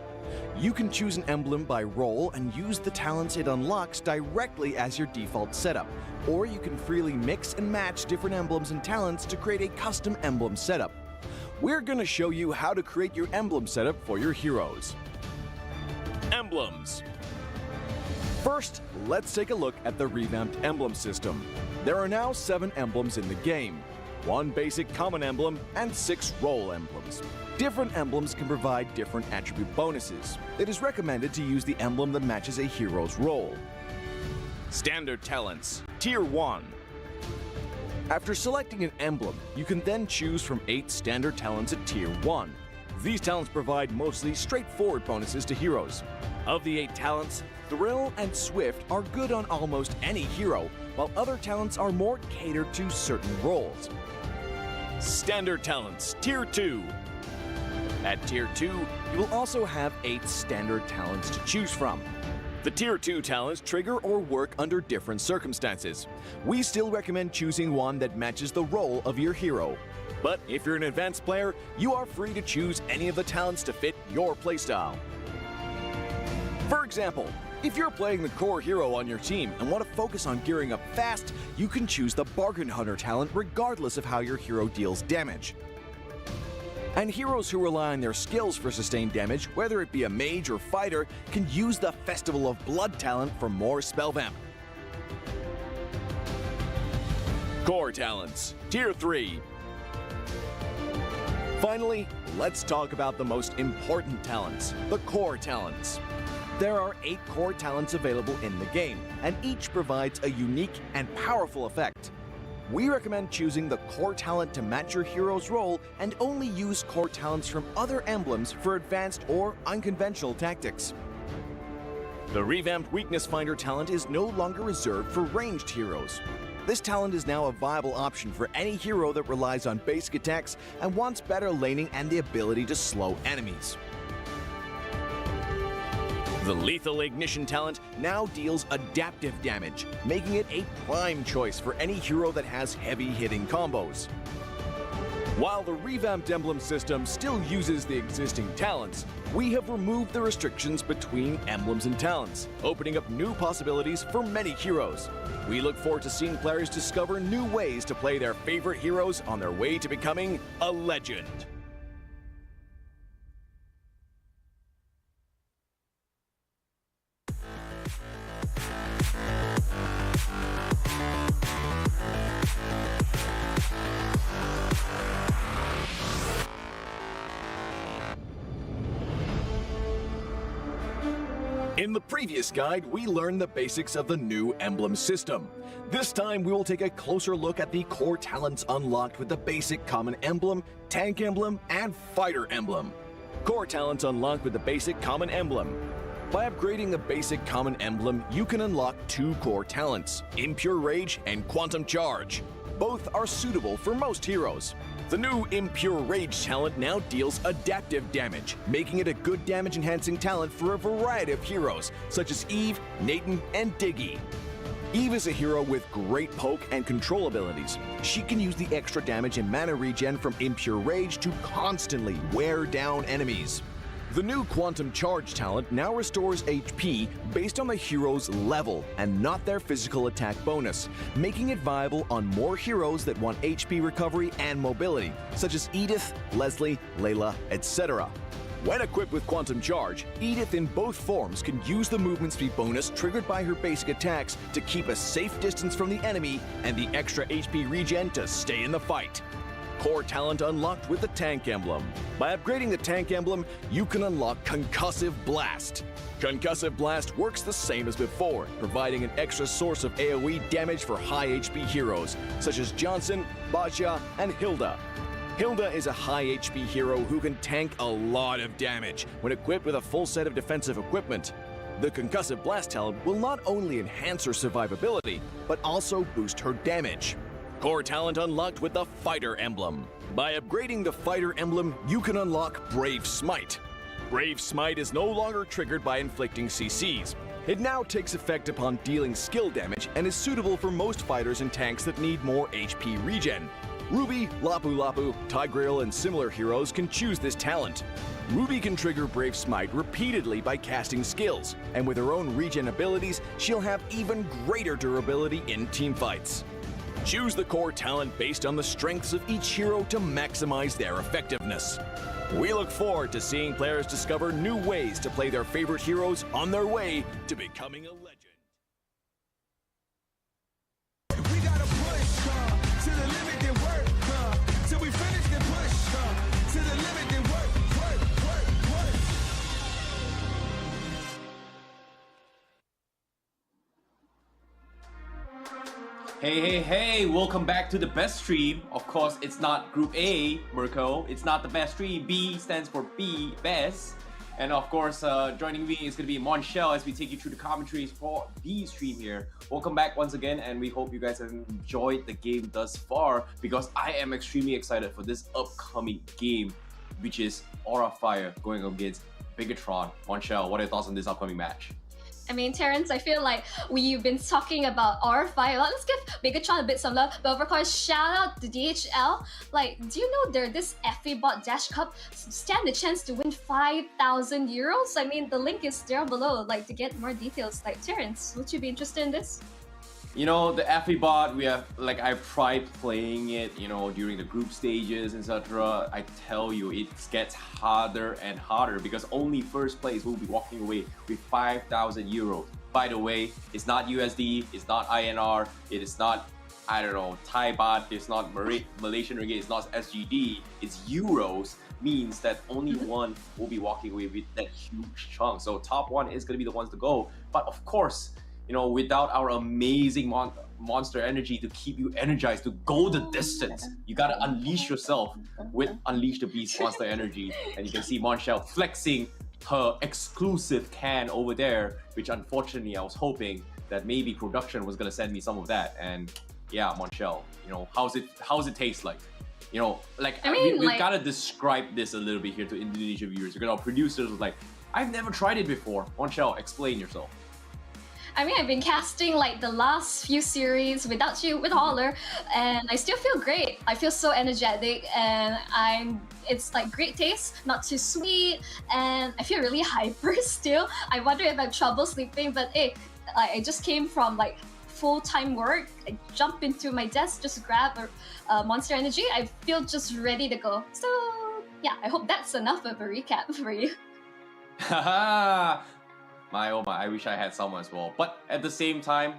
You can choose an emblem by role and use the talents it unlocks directly as your default setup, or you can freely mix and match different emblems and talents to create a custom emblem setup. We're going to show you how to create your emblem setup for your heroes. Emblems. First, let's take a look at the revamped emblem system. There are now 7 emblems in the game, 1 basic common emblem and 6 role emblems. Different emblems can provide different attribute bonuses. It is recommended to use the emblem that matches a hero's role. Standard talents, Tier 1. After selecting an emblem, you can then choose from 8 standard talents at Tier 1. These talents provide mostly straightforward bonuses to heroes. Of the 8 talents, Thrill and Swift are good on almost any hero, while other talents are more catered to certain roles. Standard talents, Tier 2. At Tier 2, you will also have 8 standard talents to choose from. The Tier 2 talents trigger or work under different circumstances. We still recommend choosing one that matches the role of your hero. But if you're an advanced player, you are free to choose any of the talents to fit your playstyle. For example, if you're playing the core hero on your team and want to focus on gearing up fast, you can choose the Bargain Hunter talent regardless of how your hero deals damage. And heroes who rely on their skills for sustained damage, whether it be a mage or fighter, can use the Festival of Blood talent for more spell vamp. Core talents, Tier 3. Finally, let's talk about the most important talents, the core talents. There are 8 core talents available in the game, and each provides a unique and powerful effect. We recommend choosing the core talent to match your hero's role and only use core talents from other emblems for advanced or unconventional tactics. The revamped Weakness Finder talent is no longer reserved for ranged heroes. This talent is now a viable option for any hero that relies on basic attacks and wants better laning and the ability to slow enemies. The Lethal Ignition talent now deals adaptive damage, making it a prime choice for any hero that has heavy-hitting combos. While the revamped emblem system still uses the existing talents, we have removed the restrictions between emblems and talents, opening up new possibilities for many heroes. We look forward to seeing players discover new ways to play their favorite heroes on their way to becoming a legend. In the previous guide, we learned the basics of the new emblem system. This time, we will take a closer look at the core talents unlocked with the basic common emblem, tank emblem, and fighter emblem. Core talents unlocked with the basic common emblem. By upgrading the basic common emblem, you can unlock 2 core talents, Impure Rage and Quantum Charge. Both are suitable for most heroes. The new Impure Rage talent now deals adaptive damage, making it a good damage-enhancing talent for a variety of heroes, such as Eve, Nathan, and Diggy. Eve is a hero with great poke and control abilities. She can use the extra damage and mana regen from Impure Rage to constantly wear down enemies. The new Quantum Charge talent now restores HP based on the hero's level and not their physical attack bonus, making it viable on more heroes that want HP recovery and mobility, such as Edith, Leslie, Layla, etc. When equipped with Quantum Charge, Edith in both forms can use the movement speed bonus triggered by her basic attacks to keep a safe distance from the enemy and the extra HP regen to stay in the fight. Core talent unlocked with the Tank Emblem. By upgrading the Tank Emblem, you can unlock Concussive Blast. Concussive Blast works the same as before, providing an extra source of AoE damage for high HP heroes, such as Johnson, Baja, and Hilda. Hilda is a high HP hero who can tank a lot of damage when equipped with a full set of defensive equipment. The Concussive Blast talent will not only enhance her survivability, but also boost her damage. Core talent unlocked with the Fighter Emblem. By upgrading the Fighter Emblem, you can unlock Brave Smite. Brave Smite is no longer triggered by inflicting CCs. It now takes effect upon dealing skill damage and is suitable for most fighters and tanks that need more HP regen. Ruby, Lapu Lapu, Tigreal, and similar heroes can choose this talent. Ruby can trigger Brave Smite repeatedly by casting skills, and with her own regen abilities, she'll have even greater durability in teamfights. Choose the core talent based on the strengths of each hero to maximize their effectiveness. We look forward to seeing players discover new ways to play their favorite heroes on their way to becoming a legend. We gotta push to the limit and work till we finish and push to the limit and work. Hey, welcome back to the best stream. Of course, it's not Group A, Mirko. It's not the best stream. B stands for B, best. And of course, joining me is going to be Monshell as we take you through the commentaries for the stream here. Welcome back once again, and we hope you guys have enjoyed the game thus far, because I am extremely excited for this upcoming game, which is Aura Fire going up against Bigetron. Monshell, what are your thoughts on this upcoming match? I mean, Terrence, I feel like we've been talking about R5. Let's give Bigetron a bit some love. But of course, shout out to DHL. Like, do you know this FA Bot Dash Cup stand a chance to win 5,000 euros? I mean, the link is there below, like, to get more details. Like, Terrence, would you be interested in this? You know, the FA bot, I've tried playing it, you know, during the group stages, etc. I tell you, it gets harder and harder because only first place will be walking away with 5,000 euros. By the way, it's not USD, it's not INR, it is not, I don't know, Thai baht, it's not Malaysian ringgit, it's not SGD, it's euros. Means that only one will be walking away with that huge chunk. So top one is going to be the ones to go. But of course, you know, without our amazing monster energy to keep you energized to go the distance, you gotta unleash yourself with Unleash the Beast monster energy. And you can see Monshell flexing her exclusive can over there, which unfortunately I was hoping that maybe production was gonna send me some of that. And yeah, Monshell, you know, how's it taste like? You know, like, I mean, we've gotta describe this a little bit here to Indonesian viewers, because our producers was like, I've never tried it before. Monshell, explain yourself. I mean, I've been casting like the last few series without you, with Holler, and I still feel great. I feel so energetic, and it's like great taste, not too sweet, and I feel really hyper still. I wonder if I have trouble sleeping, but hey, I just came from like full-time work. I jump into my desk, just grab a Monster Energy. I feel just ready to go. So yeah, I hope that's enough of a recap for you. Haha! My oh my, I wish I had some as well. But at the same time,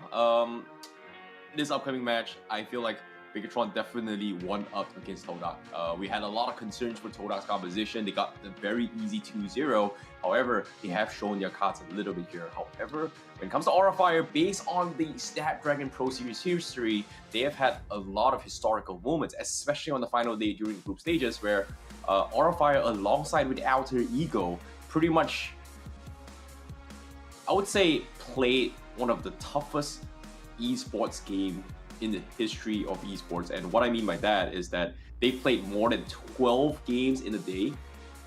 this upcoming match, I feel like Bigetron definitely won up against Todak. We had a lot of concerns for Todak's composition. They got the very easy 2-0. However, they have shown their cards a little bit here. However, when it comes to Aura Fire, based on the Snapdragon Pro Series history, they have had a lot of historical moments, especially on the final day during group stages, where Aura Fire alongside with Alter Ego pretty much, I would say, played one of the toughest esports game in the history of esports. And what I mean by that is that they played more than 12 games in a day,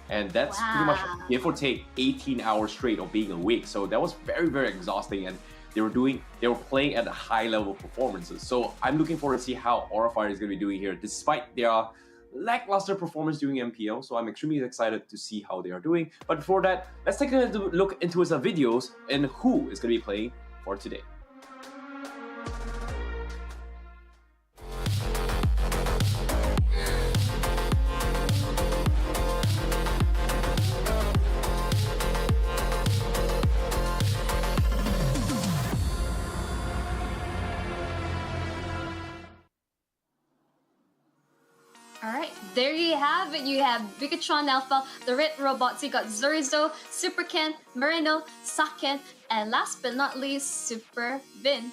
and that's pretty much, give or take, 18 hours straight of being awake. So that was very, very exhausting, and they were playing at a high level performances. So I'm looking forward to see how Aura Fire is going to be doing here, despite their lackluster performance during MPL. So I'm extremely excited to see how they are doing. But before that, let's take a look into some videos and who is going to be playing for today. There you have it. You have Bigetron Alpha, the Red Robots. You got Zurizo, Super Ken, Moreno, Saken, and last but not least, Super Vin.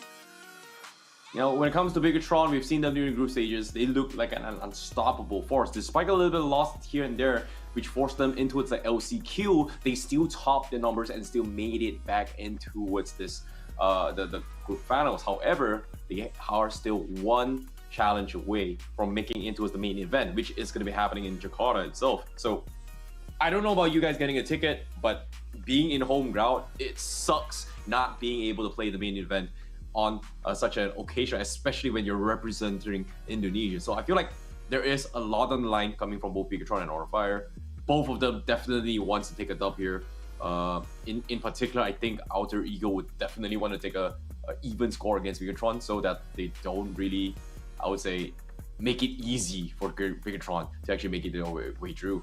You know, when it comes to Bigetron, we've seen them during group stages. They look like an unstoppable force. Despite a little bit of loss here and there, which forced them into its like LCQ, they still topped the numbers and still made it back into towards this the group finals. However, they are still one challenge away from making it into the main event, which is going to be happening in Jakarta itself. So I don't know about you guys getting a ticket, but being in home ground, it sucks not being able to play the main event on such an occasion, especially when you're representing Indonesia. So I feel like there is a lot on the line coming from both Bigetron and Aurafire. Both of them definitely wants to take a dub here. In particular, I think Outer Ego would definitely want to take a even score against Bigetron so that they don't really, I would say, make it easy for Bigetron to actually make it their way through.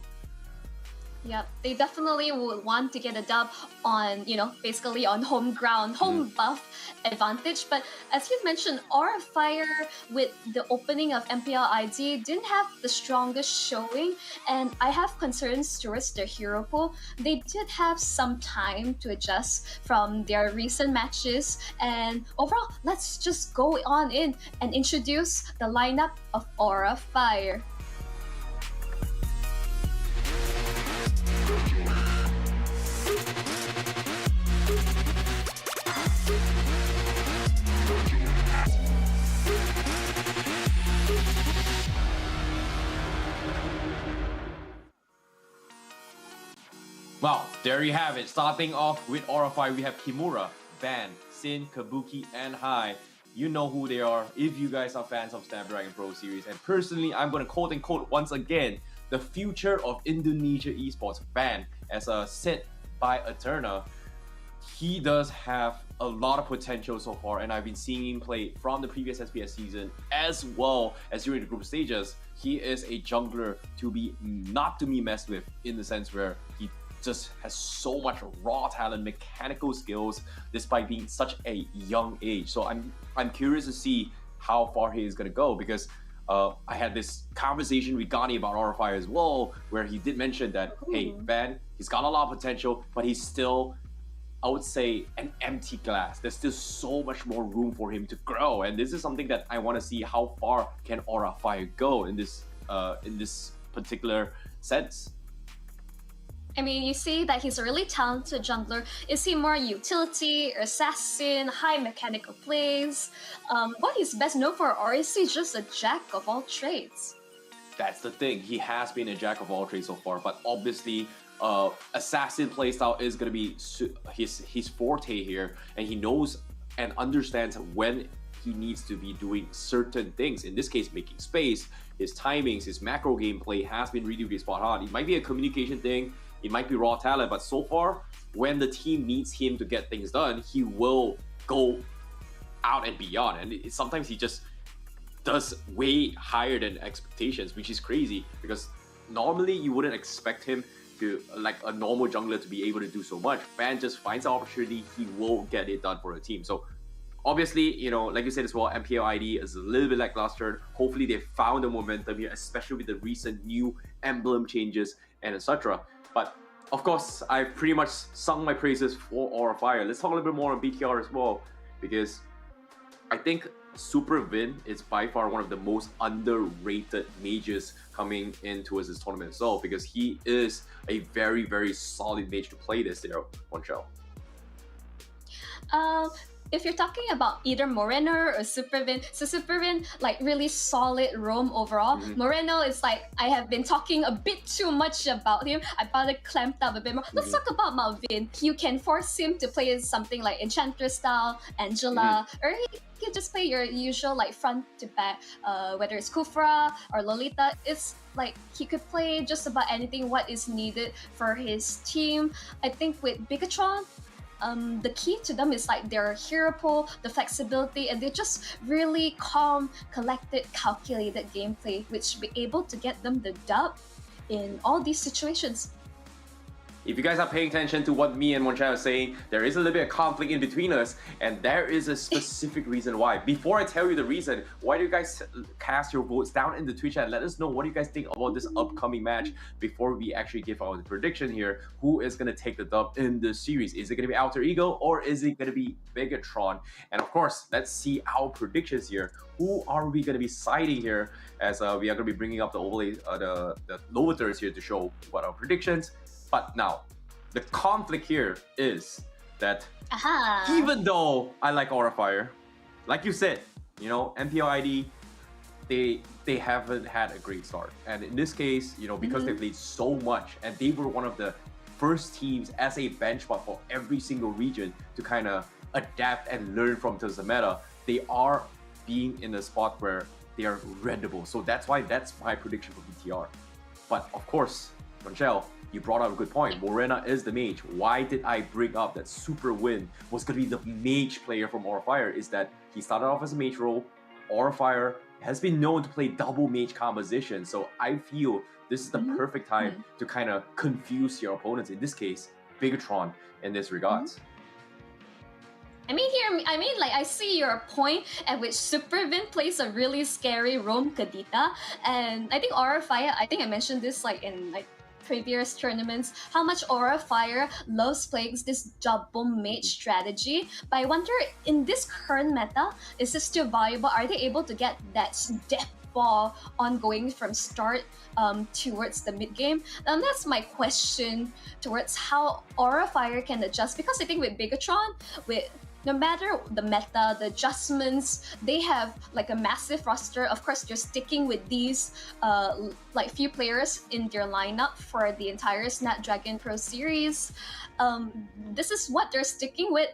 Yep, they definitely would want to get a dub on, basically on home ground, home buff advantage. But as you mentioned, Aurafire with the opening of MPL ID didn't have the strongest showing, and I have concerns towards their hero pool. They did have some time to adjust from their recent matches, and overall, let's just go on in and introduce the lineup of Aurafire. Wow, there you have it. Starting off with Aurafire, we have Kimura, Van, Sin, Kabuki, and Hai. You know who they are if you guys are fans of Snapdragon Pro Series. And personally, I'm going to quote and quote once again, the future of Indonesia esports, Van, as said by Eterna. He does have a lot of potential so far, and I've been seeing him play from the previous SPS season as well as during the group stages. He is a jungler not to be messed with, in the sense where he just has so much raw talent, mechanical skills, despite being such a young age. So I'm curious to see how far he is going to go, because I had this conversation with Gani about Aurafire as well, where he did mention that, hey, Van, he's got a lot of potential, but he's still, I would say, an empty glass. There's still so much more room for him to grow, and this is something that I want to see how far can Aurafire go in this particular sense. I mean, you see that he's a really talented jungler. Is he more utility, assassin, high mechanical plays? What he's best known for, or is he just a jack of all trades? That's the thing. He has been a jack of all trades so far, but obviously, assassin playstyle is going to be his forte here, and he knows and understands when he needs to be doing certain things. In this case, making space. His timings, his macro gameplay has been really, really spot on. It might be a communication thing, it might be raw talent, but so far, when the team needs him to get things done, he will go out and beyond. And sometimes he just does way higher than expectations, which is crazy, because normally you wouldn't expect him to, like a normal jungler, to be able to do so much. Fan just finds the opportunity, he will get it done for the team. So obviously, like you said as well, MPL ID is a little bit lackluster. Hopefully they found the momentum here, especially with the recent new emblem changes and etc. But of course, I've pretty much sung my praises for Aurafire. Let's talk a little bit more on BTR as well, because I think Super Vin is by far one of the most underrated mages coming into this tournament as well, because he is a very, very solid mage to play this there, one show. If you're talking about either Moreno or Supervin, so Supervin, like really solid roam overall. Moreno is like, I have been talking a bit too much about him. I probably clamped up a bit more. Let's talk about Malvin. You can force him to play something like Enchantress style, Angela, or he can just play your usual like front to back, whether it's Kufra or Lolita. It's like he could play just about anything what is needed for his team. I think with Bigetron, the key to them is like their hero pool, the flexibility, and they're just really calm, collected, calculated gameplay, which be able to get them the dub in all these situations. If you guys are paying attention to what me and Monchan are saying, there is a little bit of conflict in between us, and there is a specific reason why. Before I tell you the reason, why do you guys cast your votes down in the Twitch chat? Let us know what do you guys think about this upcoming match before we actually give our prediction here. Who is going to take the dub in this series? Is it going to be Alter Ego, or is it going to be Bigetron? And of course, let's see our predictions here. Who are we going to be siding here, as we are going to be bringing up the overlay, the lower thirds here to show what our predictions. But now, the conflict here is that even though I like Aurafire, like you said, MPL ID, they haven't had a great start. And in this case, you know, because they played so much and they were one of the first teams as a benchmark for every single region to kind of adapt and learn from the meta, they are being in a spot where they are readable. So that's why that's my prediction for BTR. But of course, Ronchelle, you brought up a good point. Morena is the mage. Why did I bring up that Super Win was going to be the mage player from Aura Fire? Is that he started off as a mage role. Aura Fire has been known to play double mage composition. So I feel this is the perfect time to kind of confuse your opponents. In this case, Bigetron in this regards. I see your point at which Supervin plays a really scary roam Kadita, and I think Aura Fire, I think I mentioned this like in like previous tournaments, how much Aura Fire loves playing this double mage strategy. But I wonder, in this current meta, is this still valuable? Are they able to get that depth ball ongoing from start towards the mid game? That's my question towards how Aura Fire can adjust, because I think with Bigetron, with no matter the meta, the adjustments, they have like a massive roster. Of course, they're sticking with these like few players in their lineup for the entire Snapdragon Pro Series. This is what they're sticking with,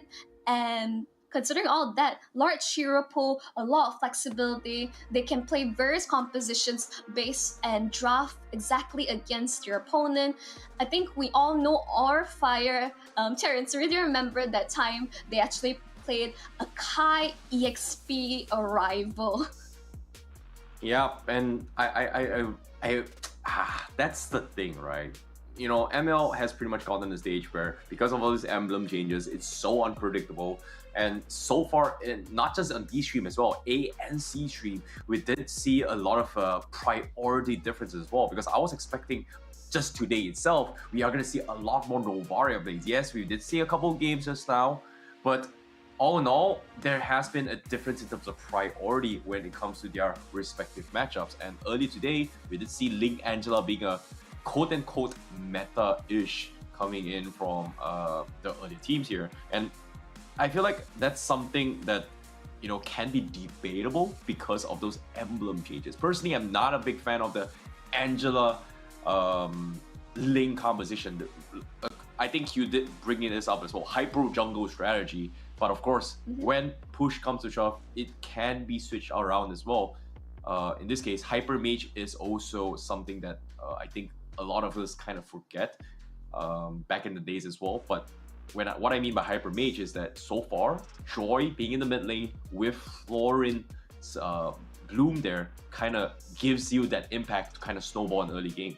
and considering all that, large hero pool, a lot of flexibility, they can play various compositions based and draft exactly against your opponent. I think we all know Aura Fire. Terrence, really remember that time they actually played a Kai EXP Arrival. Yeah, and I that's the thing, right? You know, ML has pretty much gotten to the stage where, because of all these emblem changes, it's so unpredictable. And so far, not just on B stream as well, A and C stream, we did see a lot of priority differences as well. Because I was expecting just today itself, we are going to see a lot more Novaria blades. Yes, we did see a couple of games just now, but all in all, there has been a difference in terms of priority when it comes to their respective matchups. And early today, we did see Link Angela being a quote-unquote meta-ish coming in from the early teams here. And I feel like that's something that, you know, can be debatable because of those emblem changes. Personally, I'm not a big fan of the Angela Link composition. I think you did bring this up as well, hyper jungle strategy. But of course, when push comes to shove, it can be switched around as well. In this case, hyper mage is also something that I think a lot of us kind of forget back in the days as well. But what I mean by hyper mage is that so far, Joy being in the mid lane with Florin's Bloom there kind of gives you that impact to kind of snowball in early game.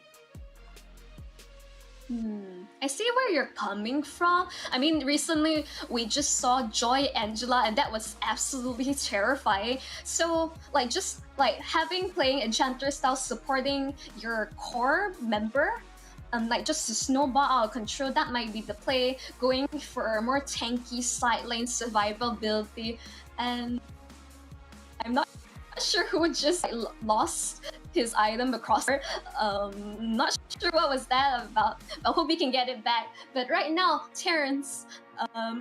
I see where you're coming from. I mean, recently we just saw Joy Angela, and that was absolutely terrifying. So, like, just like having playing Enchanter style supporting your core member, like just to snowball out of control, that might be the play. Going for a more tanky side lane survivability, and I'm not sure who just lost his item across her. Not sure what was that about. I hope we can get it back. But right now, Terrence,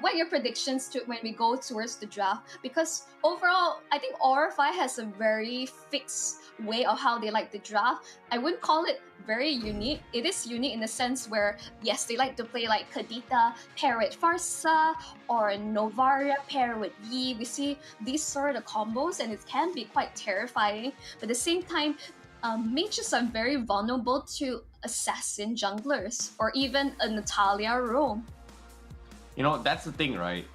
what are your predictions to when we go towards the draft? Because overall, I think Aura Fire has a very fixed way of how they like the draft. I wouldn't call it very unique. It is unique in the sense where, yes, they like to play like Kadita pair with Farsa or Novaria pair with Yi. We see these sort of combos and it can be quite terrifying. But at the same time, mages are very vulnerable to assassin junglers or even a Natalia roam. You know, that's the thing, right?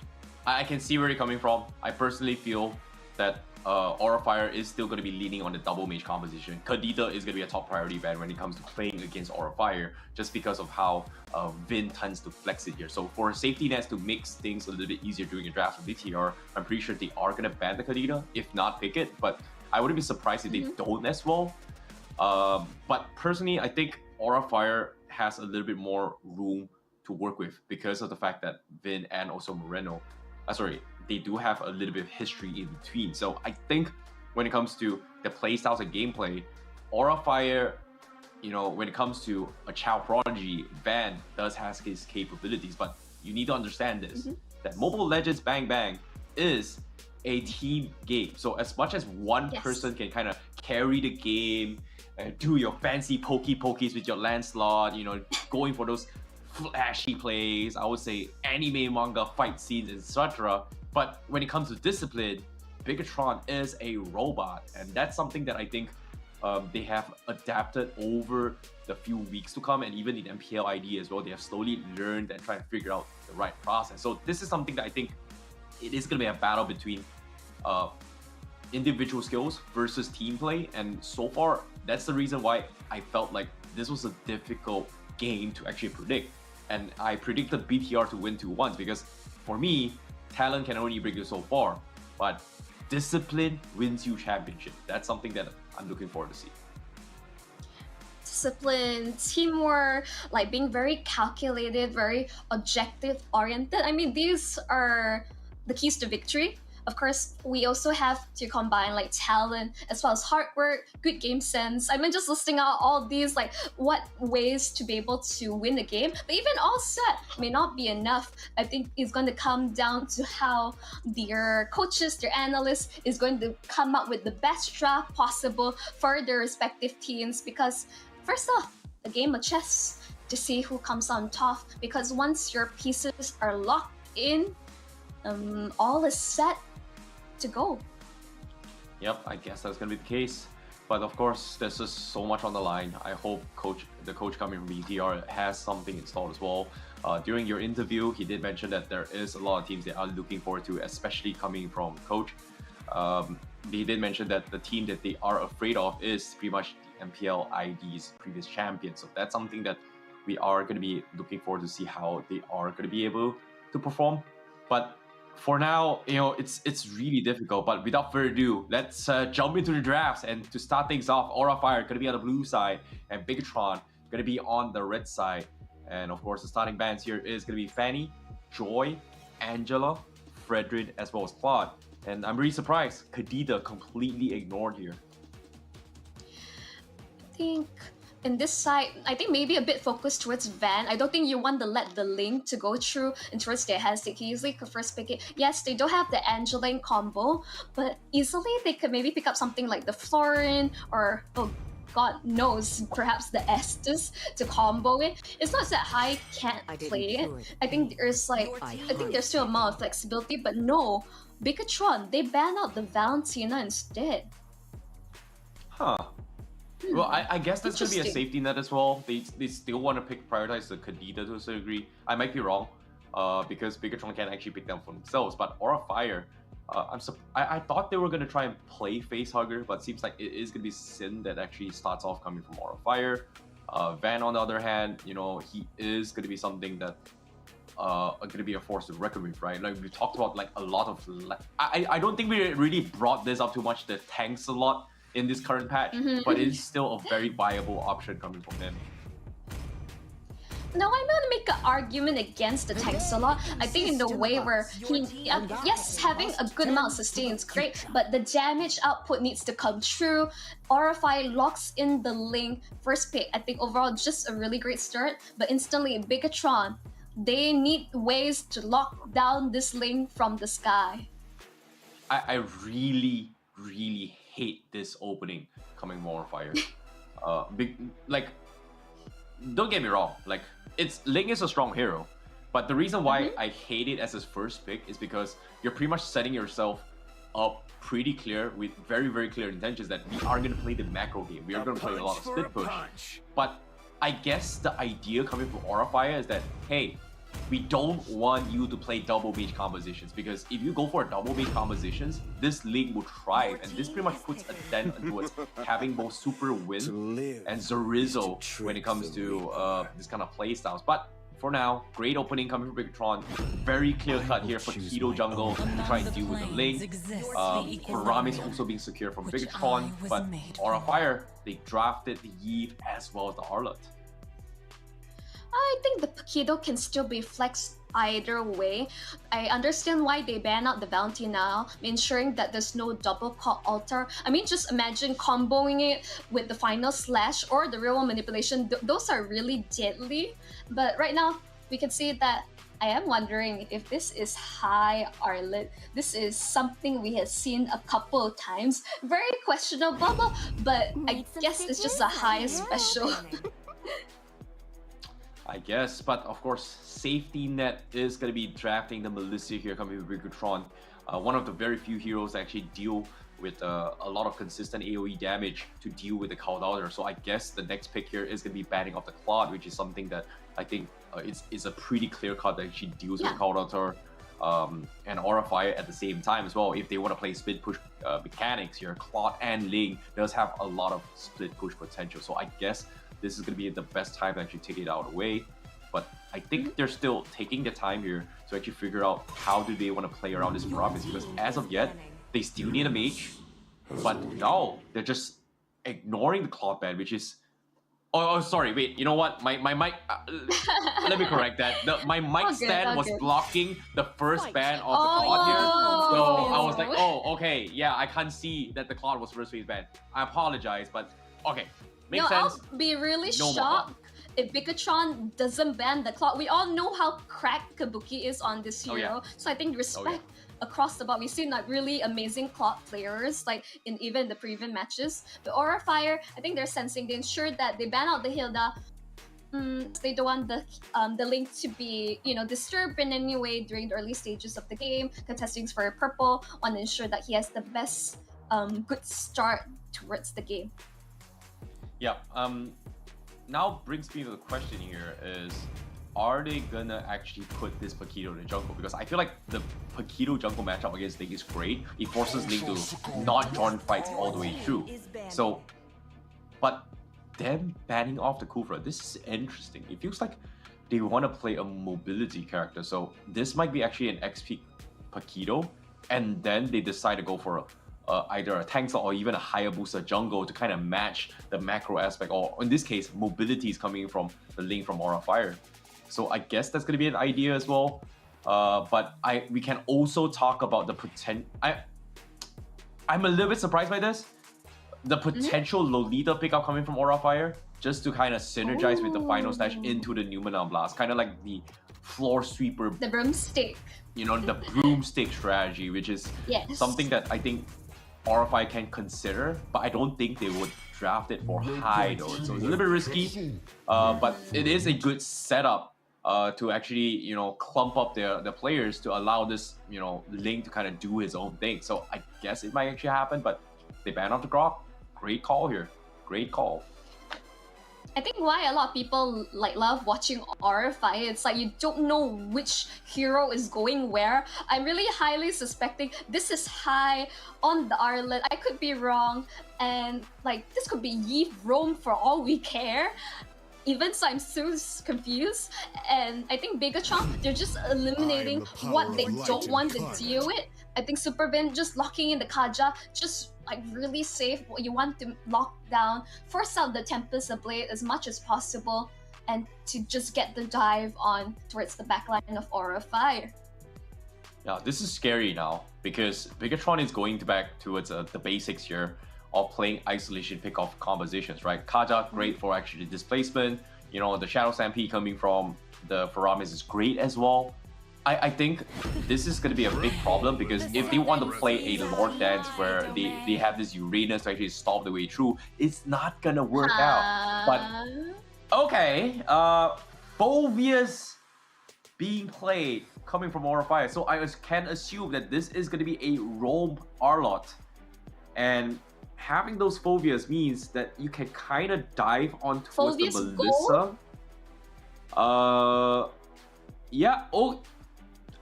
I can see where you're coming from. I personally feel that Aura Fire is still going to be leaning on the double mage composition. Kadita is going to be a top priority ban when it comes to playing against Aura Fire, just because of how Vin tends to flex it here. So for safety nets to make things a little bit easier during a draft with BTR, I'm pretty sure they are going to ban the Kadita, if not pick it. But I wouldn't be surprised if they don't as well. But personally, I think Aura Fire has a little bit more room to work with because of the fact that Vin and also Moreno, they do have a little bit of history in between. So I think when it comes to the playstyles and gameplay, Aura Fire, you know, when it comes to a child prodigy, Van does have his capabilities, but you need to understand this, that Mobile Legends Bang Bang is a team game. So as much as one person can kind of carry the game and do your fancy pokies with your Lancelot, you know, going for those flashy plays, I would say anime, manga, fight scenes, etc. But when it comes to discipline, Bigetron is a robot, and that's something that I think they have adapted over the few weeks to come, and even in MPL ID as well, they have slowly learned and tried to figure out the right process. So this is something that I think it is going to be a battle between individual skills versus team play, and so far that's the reason why I felt like this was a difficult game to actually predict. And I predicted BTR to win 2-1 because for me, talent can only bring you so far, but discipline wins you championship. That's something that I'm looking forward to see. Discipline, teamwork, like being very calculated, very objective oriented. I mean, these are the keys to victory. Of course, we also have to combine like talent as well as hard work, good game sense. I mean, just listing out all these like what ways to be able to win a game. But even all set may not be enough. I think it's going to come down to how their coaches, their analysts is going to come up with the best draft possible for their respective teams. Because first off, a game of chess to see who comes on top. Because once your pieces are locked in, all is set to go. Yep, I guess that's gonna be the case. But of course, there's just so much on the line. I hope the coach coming from BTR has something installed as well. During your interview, he did mention that there is a lot of teams they are looking forward to, especially coming from coach. He did mention that the team that they are afraid of is pretty much the MPL ID's previous champion. So that's something that we are going to be looking forward to see how they are going to be able to perform. But for now, you know, it's really difficult. But without further ado, let's jump into the drafts. And to start things off, Aura Fire going to be on the blue side, and Bigetron going to be on the red side. And of course, the starting bands here is going to be Fanny, Joy, Angela, Fredrin, as well as Claude. And I'm really surprised, Kadida completely ignored here. I think in this side, I think maybe a bit focused towards Van. I don't think you want to let the link to go through and towards their hands. They can easily first pick it. Yes, they don't have the Angeline combo, but easily they could maybe pick up something like the Florin or, oh God knows, perhaps the Estes to combo it. It's not that High can't play it. I think there's like, I think there's still a amount of flexibility, but no, Bigetron, they ban out the Valentina instead. Huh. Well, I guess that's going to be a safety net as well. They still want to prioritize the Kadida to a certain degree. I might be wrong, because Bigetron can actually pick them for themselves. But Aura Fire, I thought they were going to try and play Facehugger, but it seems like it is going to be Sin that actually starts off coming from Aura Fire. Van, on the other hand, you know, he is going to be something that going to be a force to reckon with, right? Like we talked about, like a lot of, I don't think we really brought this up too much. The tanks a lot in this current patch, but it's still a very viable option coming from him. Now I'm gonna make an argument against the tanks a lot. I think in the way where he, yes, having a good amount of sustain is great, but the damage output needs to come true. Aurify locks in the link first pick. I think overall just a really great start, but instantly Bigetron, they need ways to lock down this link from the sky. I really hate this opening coming from Aurifire. Like, don't get me wrong, like, Ling is a strong hero, but the reason why I hate it as his first pick is because you're pretty much setting yourself up pretty clear with very clear intentions that we are going to play the macro game. We are going to play a lot of split push. But I guess the idea coming from Aurifire is that, hey, we don't want you to play double mage compositions, because if you go for double mage compositions, this Ling will thrive, and this pretty much puts a dent into it, having both Super Win and Zorizo when it comes to this kind of playstyles. But for now, great opening coming from Bigetron. Very clear cut here for Keto Jungle to try and deal with the Ling. Ramis also being secure from Bigetron, but Aura Fire, they drafted the Yve as well as the Harlot. I think the Pakido can still be flexed either way. I understand why they ban out the bounty now, ensuring that there's no double call altar. I mean, just imagine comboing it with the final slash or the real one manipulation. Those are really deadly. But right now, we can see that I am wondering if this is high Arlet. This is something we have seen a couple of times. Very questionable, but I guess it's just a high special. I guess, but of course, safety net is going to be drafting the Melissa here coming with Bigetron. One of the very few heroes that actually deal with a lot of consistent AoE damage to deal with the Caldauter. So I guess the next pick here is going to be banning off the Claude, which is something that I think is a pretty clear cut that actually deals with Caldauter and Aura Fire at the same time as well. If they want to play split push mechanics here, Claude and Ling does have a lot of split push potential. So I guess this is going to be the best time to actually take it out away. But I think they're still taking the time here to actually figure out how do they want to play around this promise, because as of yet, they still need a mage. But no, they're just ignoring the Claude ban, which is... Oh, sorry, wait, you know what? My mic... let me correct that. My mic stand was blocking the first ban of the Claude here. So I was like, oh, okay, yeah, I can't see that the Claude was first phase ban. I apologize, but okay. Makes sense. I'll be really shocked if Bigetron doesn't ban the Claude. We all know how cracked Kabuki is on this hero, so I think respect across the board. We've seen like really amazing Claude players, like in even the previous matches. But Aura Fire, I think they're sensing, they ensured that they ban out the Hilda. They don't want the Link to be, disturbed in any way during the early stages of the game. Contesting for purple, want to ensure that he has the best good start towards the game. Yeah. Now brings me to the question here is, are they gonna actually put this Paquito in the jungle? Because I feel like the Paquito jungle matchup against Link is great. It forces Link to not join fights all the way through. So, but them banning off the Kufra, this is interesting. It feels like they want to play a mobility character. So this might be actually an XP Paquito, and then they decide to go for either a tank slot or even a Hayabusa jungle to kind of match the macro aspect, or in this case, mobility is coming from the Link from Aura Fire. So I guess that's going to be an idea as well. But we can also talk about the potential. I'm a little bit surprised by this. The potential Lolita pickup coming from Aura Fire, just to kind of synergize with the final stage into the Numenor Blast. Kind of like the floor sweeper. The broomstick. The broomstick strategy, which is something that I think Aura Fire can consider, but I don't think they would draft it for high though. So it's a little bit risky, but it is a good setup to actually, clump up the players to allow this, Link to kind of do his own thing. So I guess it might actually happen, but they ban off the Grok. Great call here. Great call. I think why a lot of people love watching Aura Fire, it's like you don't know which hero is going where. I'm really highly suspecting this is high on the Arlet. I could be wrong, and this could be Yi Rome for all we care. Even so, I'm so confused, and I think Bigetron, they're just eliminating what they don't want to deal with. I think Supervin just locking in the Kaja, just really safe. What you want to lock down, force out the Tempest Blade as much as possible, and to just get the dive on towards the backline of Aura Fire. Yeah, this is scary now because Bigetron is going back towards the basics here of playing isolation pick-off compositions, right? Kaja, great for actually displacement. The Shadow Stampede coming from the Faramis is great as well. I think this is going to be a big problem because if they want to play a Lord Dance where they have this Uranus to actually stop the way through, it's not going to work out. But, okay, Phobius being played coming from Aura Fire. So I can assume that this is going to be a Rome Arlot. And having those Phobias means that you can kind of dive on towards the Melissa. Yeah. Oh,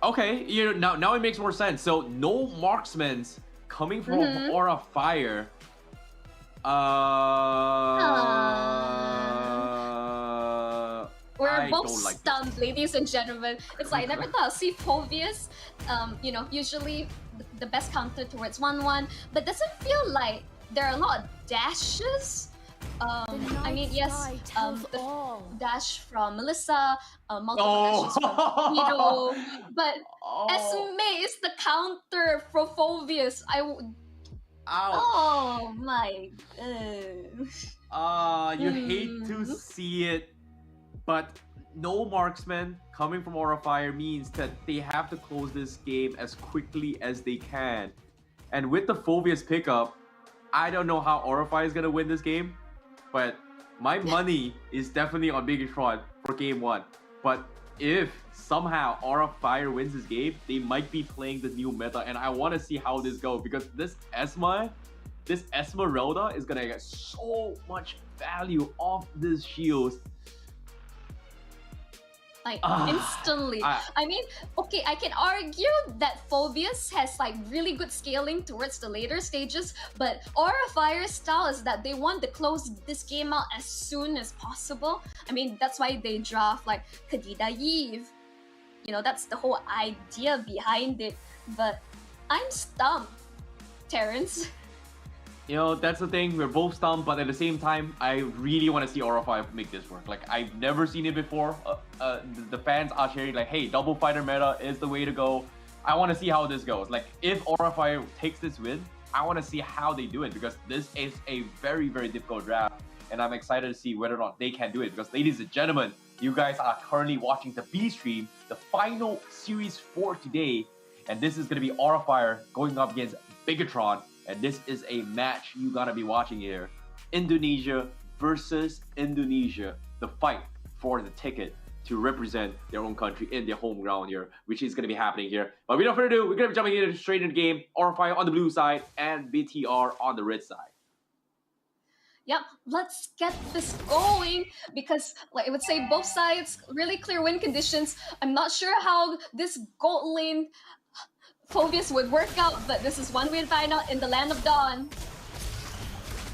okay. Now it makes more sense. So no marksmans coming from Aura Fire. We're both stunned, ladies and gentlemen. It's like I never thought I'd see Phobius. Usually the best counter towards 1-1, but doesn't feel like there are a lot of dashes. I mean, yes, the dash from Melissa, multiple dashes from Yoodo, but Esme is the counter for Phobius. Oh my god. You hate to see it, but no marksman coming from Aura Fire means that they have to close this game as quickly as they can. And with the Phobia's pickup, I don't know how Aura Fire is going to win this game, but my money is definitely on Bigetron for game 1. But if somehow Aura Fire wins this game, they might be playing the new meta, and I want to see how this goes, because this Esmeralda is going to get so much value off this shield. Like instantly. I mean, okay, I can argue that Phobius has like really good scaling towards the later stages, but Aura Fire's style is that they want to close this game out as soon as possible. I mean, that's why they draft like Kadida Yves. You know, that's the whole idea behind it. But I'm stumped, Terrence. You know, that's the thing, we're both stumped, but at the same time, I really want to see Aura Fire make this work. Like, I've never seen it before. The fans are sharing like, hey, double fighter meta is the way to go. I want to see how this goes. Like, if Aura Fire takes this win, I want to see how they do it, because this is a very, very difficult draft. And I'm excited to see whether or not they can do it, because ladies and gentlemen, you guys are currently watching the B stream, the final series for today. And this is going to be Aura Fire going up against Bigetron. And this is a match you gotta be watching here. Indonesia versus Indonesia. The fight for the ticket to represent their own country in their home ground here, which is gonna be happening here. But without further ado, we're gonna be jumping into straight into the game. Aura Fire on the blue side and BTR on the red side. Yep, let's get this going, because like I would say both sides really clear win conditions. I'm not sure how this gold lane Phobius would work out, but this is one way to find out in the Land of Dawn.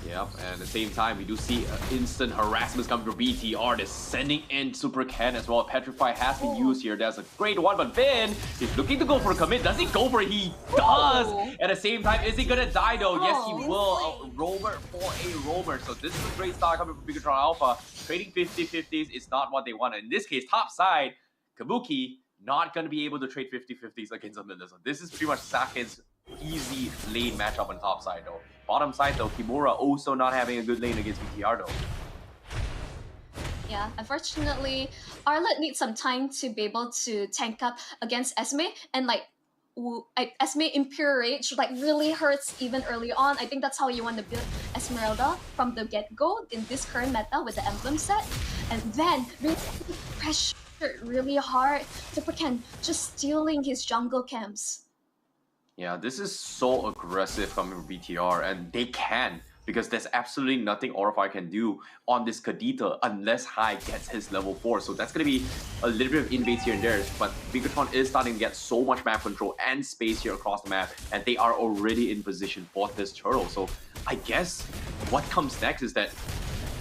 Yep, and at the same time, we do see instant harassments coming from BTR. They're sending in Super Ken as well. Petrify has been used here. That's a great one, but Vin is looking to go for a commit. Does he go for it? He does! At the same time, is he gonna die though? Yes, he will. A roamer for a roamer. So this is a great start coming from Bigetron Alpha. Trading 50-50s is not what they want. In this case, top side, Kabuki not going to be able to trade 50-50s against Emblem. So this is pretty much Saken's easy lane matchup on the top side though. Bottom side though, Kimura also not having a good lane against BTR though. Yeah, unfortunately, Arlet needs some time to be able to tank up against Esme, and like Esme Impure Rage like really hurts even early on. I think that's how you want to build Esmeralda from the get-go in this current meta with the Emblem set. And then really pressure really hard. Super Ken just stealing his jungle camps. Yeah, this is so aggressive coming from BTR, and they can, because there's absolutely nothing Aura Fire can do on this Kadita unless Hai gets his level 4. So that's going to be a little bit of invades here and there, but Bigetron is starting to get so much map control and space here across the map, and they are already in position for this turtle. So I guess what comes next is that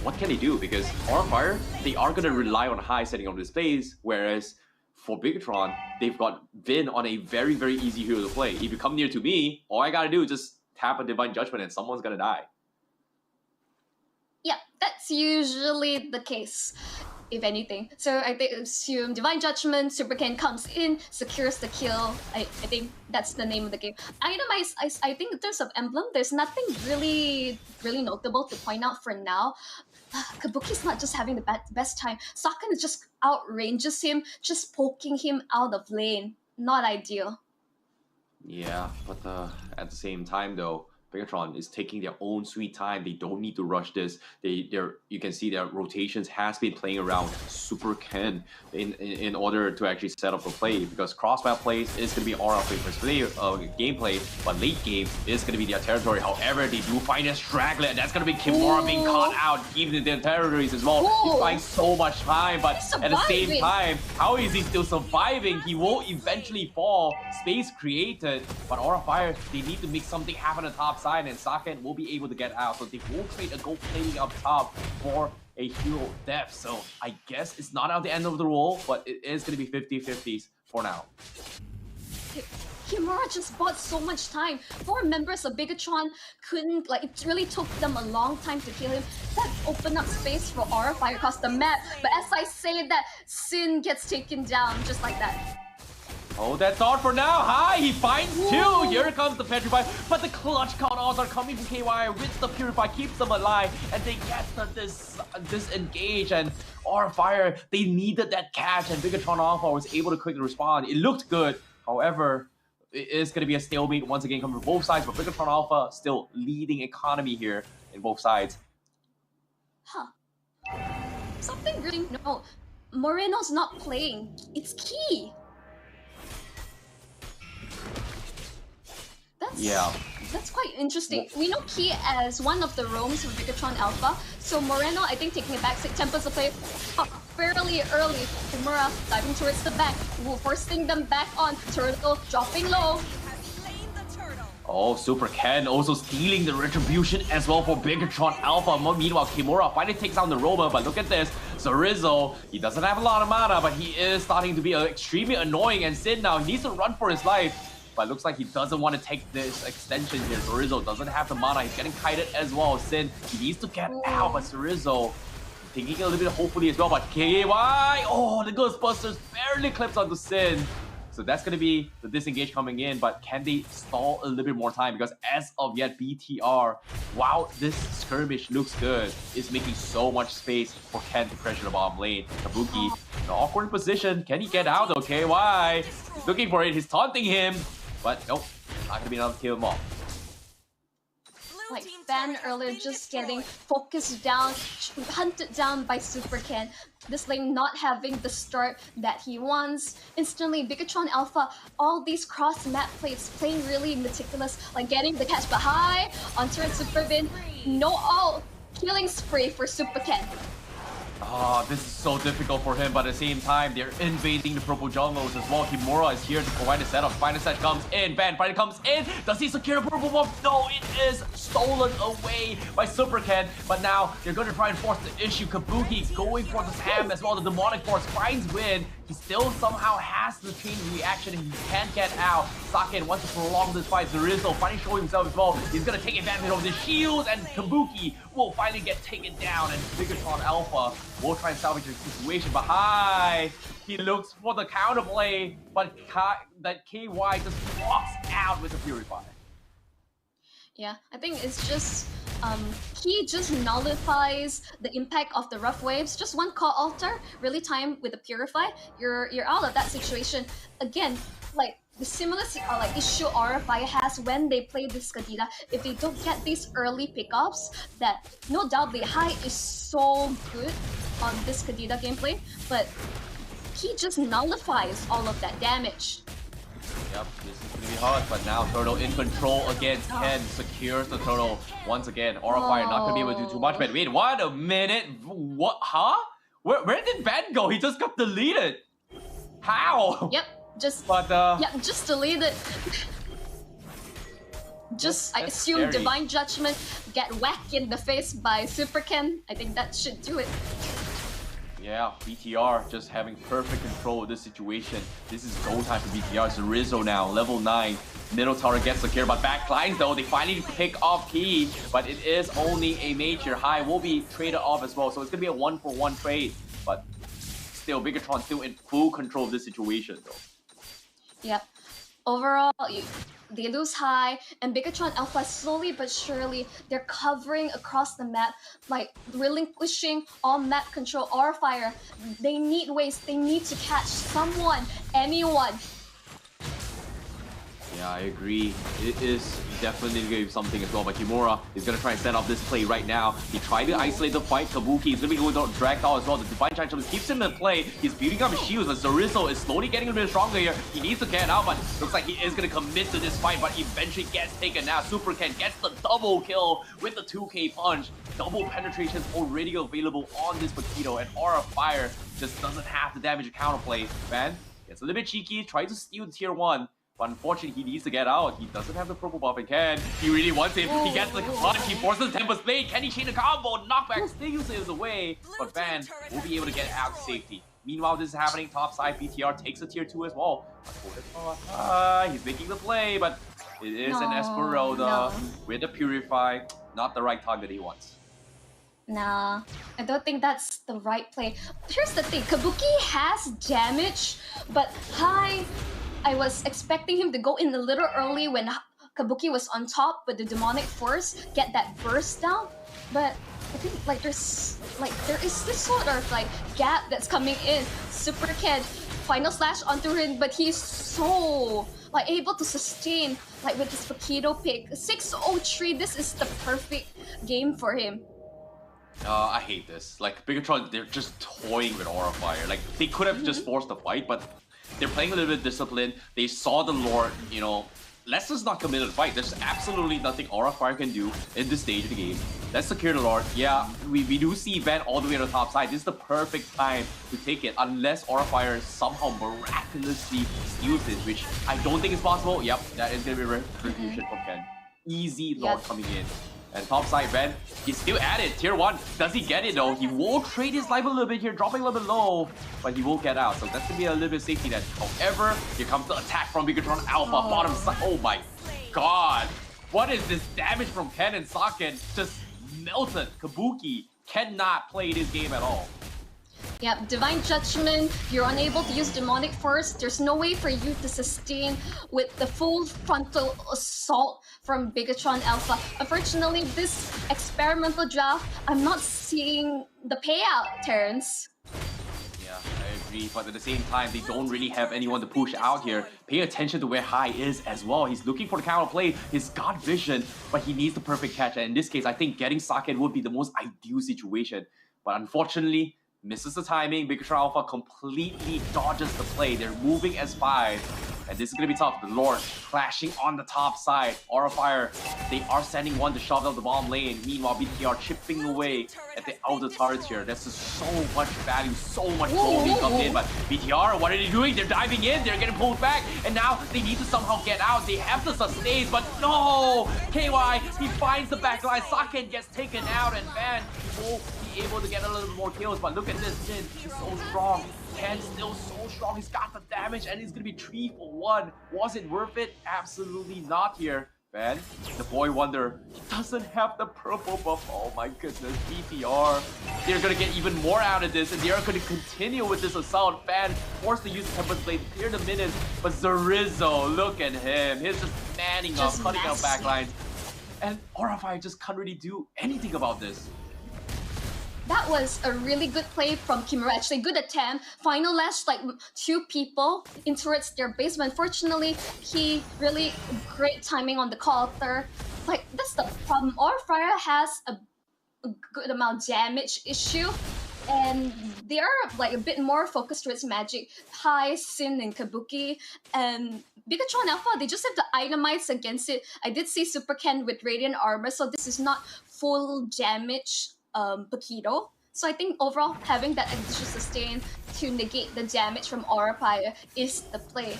what can they do? Because Aura Fire, they are going to rely on Hai setting on displays, whereas for Bigetron, they've got Vin on a very, very easy hero to play. If you come near to me, all I gotta do is just tap a Divine Judgment and someone's gonna die. Yeah, that's usually the case, if anything. So I assume Divine Judgment, Super Ken comes in, secures the kill. I think that's the name of the game. Itemize, I think in terms of Emblem, there's nothing really notable to point out for now. Kabuki's not just having the best time. Saken just outranges him, just poking him out of lane. Not ideal. Yeah, but at the same time though, Bigetron is taking their own sweet time. They don't need to rush this. You can see their rotations has been playing around Super Ken in order to actually set up a play, because cross-map plays is going to be Aura Favor's gameplay, but late game is going to be their territory. However, they do find a straggler, and that's going to be Kimura being caught out, even in their territories as well. He's buying so much time, but at the same time, how is he still surviving? He will eventually fall. Space created, but Aura Fire, they need to make something happen on the top side, and Saken will be able to get out. So they will trade a gold plating up top for a hero death. So I guess it's not at the end of the roll, but it is going to be 50-50s for now. Kimura just bought so much time. 4 members of Bigetron couldn't, like, it really took them a long time to kill him. That opened up space for Aura Fire across the map. But as I say that, Sin gets taken down just like that. Oh, that's all for now. Hi, he finds two. Here comes the Petrify. But the clutch countouts are coming from KY with the Purify, keeps them alive. And they get disengage. And Fire, they needed that catch. And Bigetron Alpha was able to quickly respond. It looked good. However, it is going to be a stalemate once again coming from both sides. But Bigetron Alpha still leading economy here in both sides. Huh. Something really... No, Moreno's not playing. It's Key. That's quite interesting. We know Key as one of the roams from Bigetron Alpha, so Moreno, I think, taking a backseat, tempos to play fairly early. Kimura diving towards the back, forcing them back on. Turtle dropping low. Oh, Super Ken also stealing the retribution as well for Bigetron Alpha. Meanwhile, Kimura finally takes down the Roma, but look at this. Zorizo, he doesn't have a lot of mana, but he is starting to be extremely annoying. And Sin now, he needs to run for his life. But looks like he doesn't want to take this extension here. Zorizo doesn't have the mana. He's getting kited as well. Sin, he needs to get out, but Zorizo thinking a little bit hopefully as well. But KY, oh, the Ghostbusters barely clips onto Sin. So that's going to be the disengage coming in, but can they stall a little bit more time? Because as of yet, BTR, wow, this skirmish looks good, is making so much space for Ken to pressure the bottom lane. Kabuki, an awkward position. Can he get out though? KY, he's looking for it. He's taunting him, but nope, not going to be enough to kill him off. Like Fan earlier, just getting focused down, hunted down by Super Ken. This lane not having the start that he wants. Instantly, Bigetron Alpha, all these cross-map plays, playing really meticulous, like getting the catch, but high on turret Super Bin. No all killing spree for Super Ken. Oh, this is so difficult for him, but at the same time, they're invading the purple jungles as well. Kimura is here to provide a setup. Final set comes in. Van finally comes in. Does he secure the purple buff? No, it is stolen away by Super Ken. But now they're going to try and force the issue. Kabuki going for the Sam as well. The demonic force finds win. He still somehow has the chain reaction and he can't get out. Saken wants to prolong this fight. Zorizo finally showing himself as well. He's going to take advantage of the shields and Kabuki will finally get taken down. And Bigetron Alpha will try and salvage the situation. But he looks for the counterplay, but that KY just walks out with the Purify. Yeah, I think it's just he just nullifies the impact of the rough waves. Just one call altar, really timed with the Purify, you're out of that situation. Again, like the similar issue RFI has when they play this Kadena, if they don't get these early pickups, that no doubt the high is so good on this Kadena gameplay, but he just nullifies all of that damage. Yep, this is gonna be hard, but now Turtle in control against Ken, secures the Turtle once again. Fire not gonna be able to do too much, but wait, what a minute, what, huh? Where did Ben go? He just got deleted. How? Yep, just deleted. Just, I assume scary. Divine Judgment, get whacked in the face by Super Ken. I think that should do it. Yeah, BTR just having perfect control of this situation. This is go time for BTR. Zorizo now, level 9. Middle tower gets secured, but back lines though, they finally pick off Key, but it is only a major. High will be traded off as well, so it's gonna be a 1-for-1 trade. But still, Bigetron still in full control of this situation though. Yep. Overall, they lose high, and Bigetron Alpha slowly but surely, they're covering across the map, like relinquishing all map control or fire. They need ways, they need to catch someone, anyone. Yeah, I agree. It is definitely going to be something as well, but Kimura is going to try and set up this play right now. He tried to isolate the fight. Kabuki is going to be going to drag out as well. The Divine Challenge keeps him in play. He's building up his shields, but Zorizo is slowly getting a bit stronger here. He needs to get out, but looks like he is going to commit to this fight, but eventually gets taken out. Super Ken gets the double kill with the 2K punch. Double penetration is already available on this Paquito, and Aura Fire just doesn't have the damage to counterplay. Man, it's a little bit cheeky, tries to steal the tier 1. But unfortunately, he needs to get out. He doesn't have the purple buff and he really wants it. He gets the punch, he forces Tempest Blade. Can he chain the combo? Knockback steals it away. But Van will be able to get out safety. Meanwhile, this is happening top side. BTR takes a tier 2 as well. He's making the play, but it is an Esperoda with the Purify. Not the right target he wants. Nah, I don't think that's the right play. Here's the thing, Kabuki has damage, but High I was expecting him to go in a little early when Kabuki was on top with the demonic force, get that burst down. But I think like there is this sort of like gap that's coming in. Super Kid final slash onto him, but he's so like able to sustain like with his Paquito pick. 603, this is the perfect game for him. I hate this. Like, Bigetron, they're just toying with Aura Fire. Like, they could have just forced the fight, but they're playing a little bit disciplined. They saw the Lord, you know, let's just not commit to the fight. There's absolutely nothing Aura Fire can do in this stage of the game. Let's secure the Lord. Yeah, we do see Van all the way to the top side. This is the perfect time to take it, unless Aura Fire somehow miraculously steals it, which I don't think is possible. Yep, that is going to be a retribution from Ken. Easy Lord coming in. And top side, Ben, he's still at it. Tier 1. Does he get it though? He will trade his life a little bit here, dropping a little bit low, but he will get out. So that's gonna be a little bit of safety net. However, here comes the attack from Bigetron Alpha, bottom side. Oh my god. What is this damage from Ken and Saken? Just melted. Kabuki cannot play this game at all. Yep, Divine Judgment, you're unable to use Demonic Force. There's no way for you to sustain with the full frontal assault from Bigetron Alpha. Unfortunately, this experimental draft, I'm not seeing the payout, Terrence. Yeah, I agree, but at the same time, they don't really have anyone to push out here. Pay attention to where Hai is as well. He's looking for the counter play. He's got vision, but he needs the perfect catch. And in this case, I think getting Saken would be the most ideal situation. But unfortunately, misses the timing. Bigetron Alpha completely dodges the play. They're moving S5. And this is going to be tough. The Lord clashing on the top side. Aura Fire, they are sending one to shove out the bottom lane. Meanwhile, BTR chipping away at the outer turrets here. That's just so much value, so much gold being coming in. But BTR, what are they doing? They're diving in. They're getting pulled back. And now they need to somehow get out. They have the sustain, but no! KY, he finds the backline. Saken gets taken out, and Van will be able to get a little bit more kills. But look at this, Jin. He's so strong. Ken's still so strong. He's got the damage, and he's gonna be 3 for 1. Was it worth it? Absolutely not here. Van, the boy wonder, he doesn't have the purple buff. Oh my goodness, BTR. They're gonna get even more out of this, and they are gonna continue with this assault. Van forced to use Tempest Blade to clear the minutes, but Zarizo, look at him. He's just manning up, cutting out backlines. And Aura Fire just can't really do anything about this. That was a really good play from Kimura. Actually, good attempt. Final lash, like 2 people in towards their base. But unfortunately, he really great timing on the counter. Like, that's the problem. Aura Fire has a good amount of damage issue. And they are like a bit more focused towards magic. Hai, Sin, and Kabuki. And Bigetron Alpha, they just have to itemize against it. I did see Super Ken with Radiant Armor, so this is not full damage Paquito. So I think overall having that extra sustain to negate the damage from Aura Fire is the play.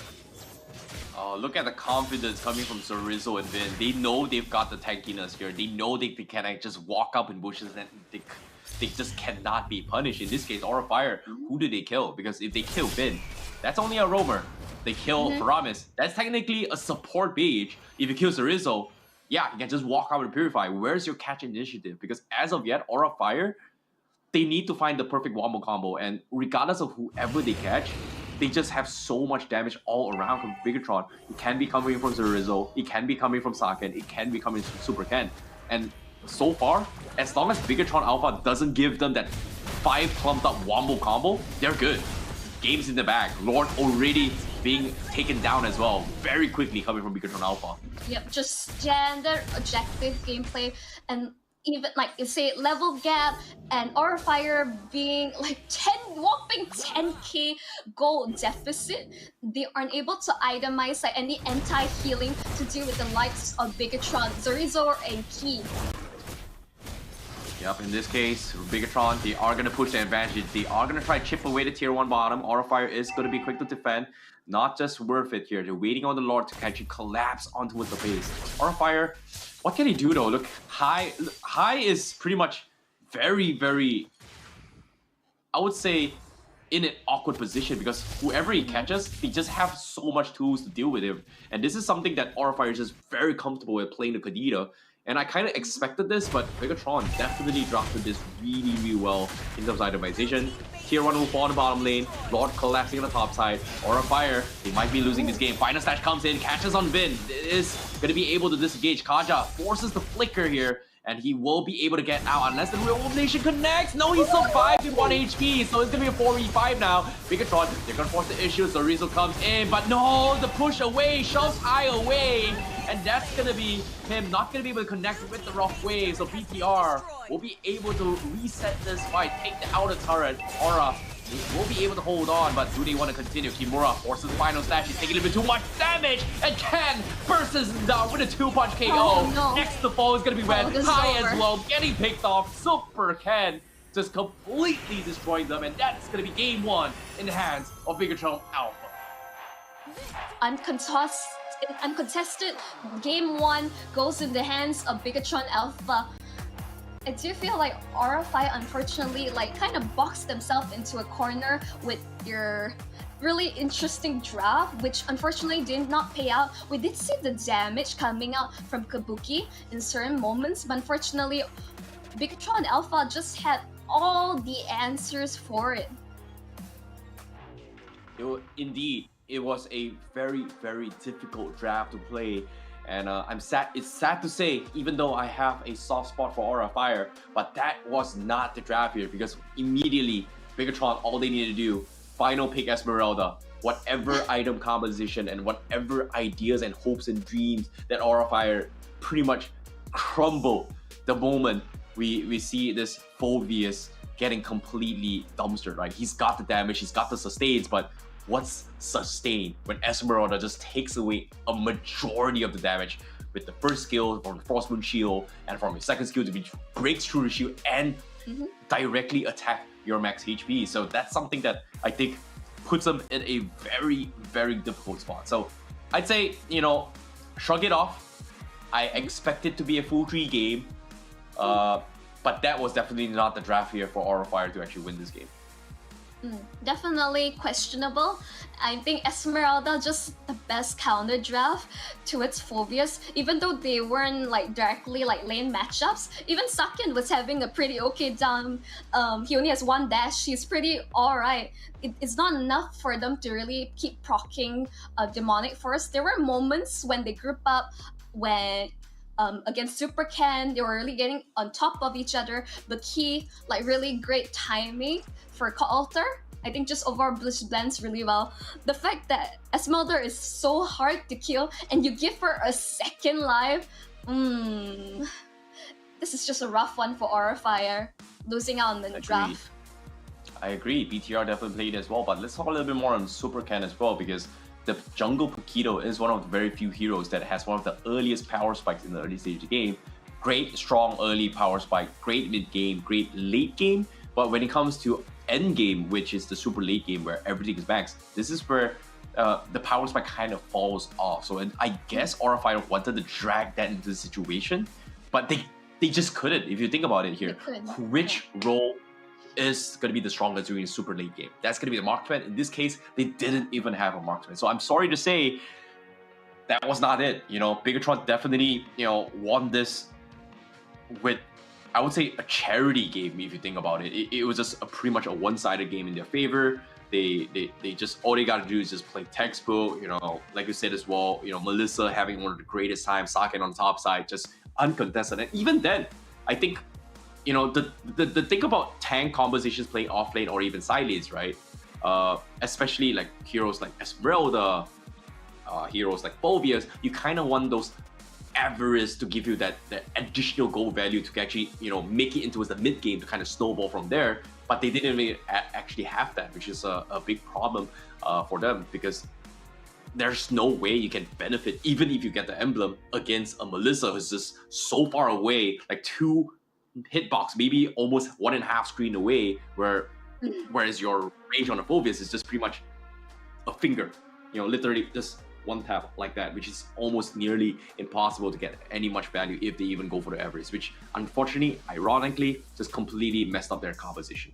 Oh, look at the confidence coming from Zarizo and Vin. They know they've got the tankiness here. They know they can just walk up in bushes and they just cannot be punished. In this case, Aura Fire, who did they kill? Because if they kill Vin, that's only a roamer. They kill Paramis. That's technically a support page. If you kill Zarizo, yeah, you can just walk out and Purify. Where's your catch initiative? Because as of yet, Aura Fire, they need to find the perfect wombo combo. And regardless of whoever they catch, they just have so much damage all around from Bigetron. It can be coming from Zarizo, it can be coming from Saken, it can be coming from Super Ken. And so far, as long as Bigetron Alpha doesn't give them that 5 clumped up wombo combo, they're good. Game's in the bag. Lord already being taken down as well, very quickly coming from Bigetron Alpha. Yep, just standard objective gameplay, and even like you say level gap and Aura Fire being like whopping 10k gold deficit, they aren't able to itemize like any anti-healing to deal with the likes of Bigetron, Zarizo, and Key. Yep, in this case, Bigetron, they are going to push the advantage. They are going to try to chip away the tier 1 bottom. Aura Fire is going to be quick to defend. Not just worth it here. They're waiting on the Lord to actually collapse onto the base. Aura Fire, what can he do though? Look, Hai is pretty much very, very, I would say, in an awkward position because whoever he catches, they just have so much tools to deal with him. And this is something that Aura Fire is just very comfortable with playing the Kadita. And I kind of expected this, but Bigetron definitely drafted this really, really well in terms of itemization. Tier 1 will fall in the bottom lane. Lord collapsing on the top side. Aura Fire, they might be losing this game. Final Stash comes in, catches on Vin. Is going to be able to disengage. Kaja forces the flicker here, and he will be able to get out unless the Revolution connects. No, he survived with 1 HP, so it's going to be a 4v5 now. Bigetron, they're going to force the issue, so Rizzo comes in, but no, the push away, shoves Eye away, and that's going to be him not going to be able to connect with the rock wave, so BTR will be able to reset this fight, take the outer turret. Aura will be able to hold on, but do they want to continue? Kimura forces the final slash, he's taking a little bit too much damage, and Ken bursts down with a 2-punch KO. Oh, no. Next to fall is going to be red, this is high over. as well, getting picked off. Super Ken just completely destroying them, and that's going to be game 1 in the hands of Bigetron Alpha. Uncontested, game 1 goes in the hands of Bigetron Alpha. I do feel like Aurify unfortunately kind of boxed themselves into a corner with your really interesting draft, which unfortunately did not pay out. We did see the damage coming out from Kabuki in certain moments, but unfortunately Bigetron Alpha just had all the answers for it. Indeed, it was a very, very difficult draft to play. And I'm sad. It's sad to say, even though I have a soft spot for Aura Fire, but that was not the draft here, because immediately Bigetron, all they needed to do, final pick Esmeralda. Whatever item composition and whatever ideas and hopes and dreams that Aura Fire pretty much crumble the moment we see this Phoveus getting completely dumpstered, right? He's got the damage, he's got the sustains, but what's sustain when Esmeralda just takes away a majority of the damage with the first skill from the Frostmoon Shield, and from his second skill to be breaks through the shield and directly attack your max HP. So that's something that I think puts him in a very, very difficult spot. So I'd say, shrug it off. I expect it to be a full 3 game, but that was definitely not the draft here for Aura Fire to actually win this game. Definitely questionable. I think Esmeralda just the best counter draft towards Phoveus, even though they weren't directly lane matchups. Even Sakin was having a pretty okay down. He only has 1 dash. He's pretty alright. It's not enough for them to really keep proccing Demonic Force. There were moments when they group up when against Super Ken, they were really getting on top of each other. The key, really great timing for Alter. I think just overall blends really well. The fact that Esmeralda is so hard to kill and you give her a second life, this is just a rough one for Aura Fire, losing out on the draft. I agree, BTR definitely played as well, but let's talk a little bit more on Super Ken as well, because the jungle Paquito is one of the very few heroes that has one of the earliest power spikes in the early stage of the game. Great, strong early power spike, great mid game, great late game, but when it comes to end game, which is the super late game where everything is max, this is where the power spike kind of falls off. So I guess Aura Fire wanted to drag that into the situation, but they just couldn't. If you think about it here, which role is going to be the strongest during the super late game? That's going to be the marksman. In this case, they didn't even have a marksman. So I'm sorry to say that was not it. Bigetron definitely, won this with, I would say, a charity game. If you think about it, it was just pretty much a one-sided game in their favor. They just, all they got to do is just play textbook. Like you said as well. Melissa having one of the greatest times, Saken on the top side, just uncontested. And even then, I think, the thing about tank compositions playing off lane or even side lanes, right? Especially like heroes like Esmeralda, heroes like Phoveus, you kind of want those avarice to give you that additional gold value to actually make it into the mid game to kind of snowball from there. But they didn't really actually have that, which is a big problem for them, because there's no way you can benefit even if you get the emblem against a Melissa who's just so far away, like 2 hitbox, maybe almost 1.5 screen away, whereas your range on a Phoveus is just pretty much a finger, literally just 1 tap like that, which is almost nearly impossible to get any much value if they even go for the average, which unfortunately, ironically, just completely messed up their composition.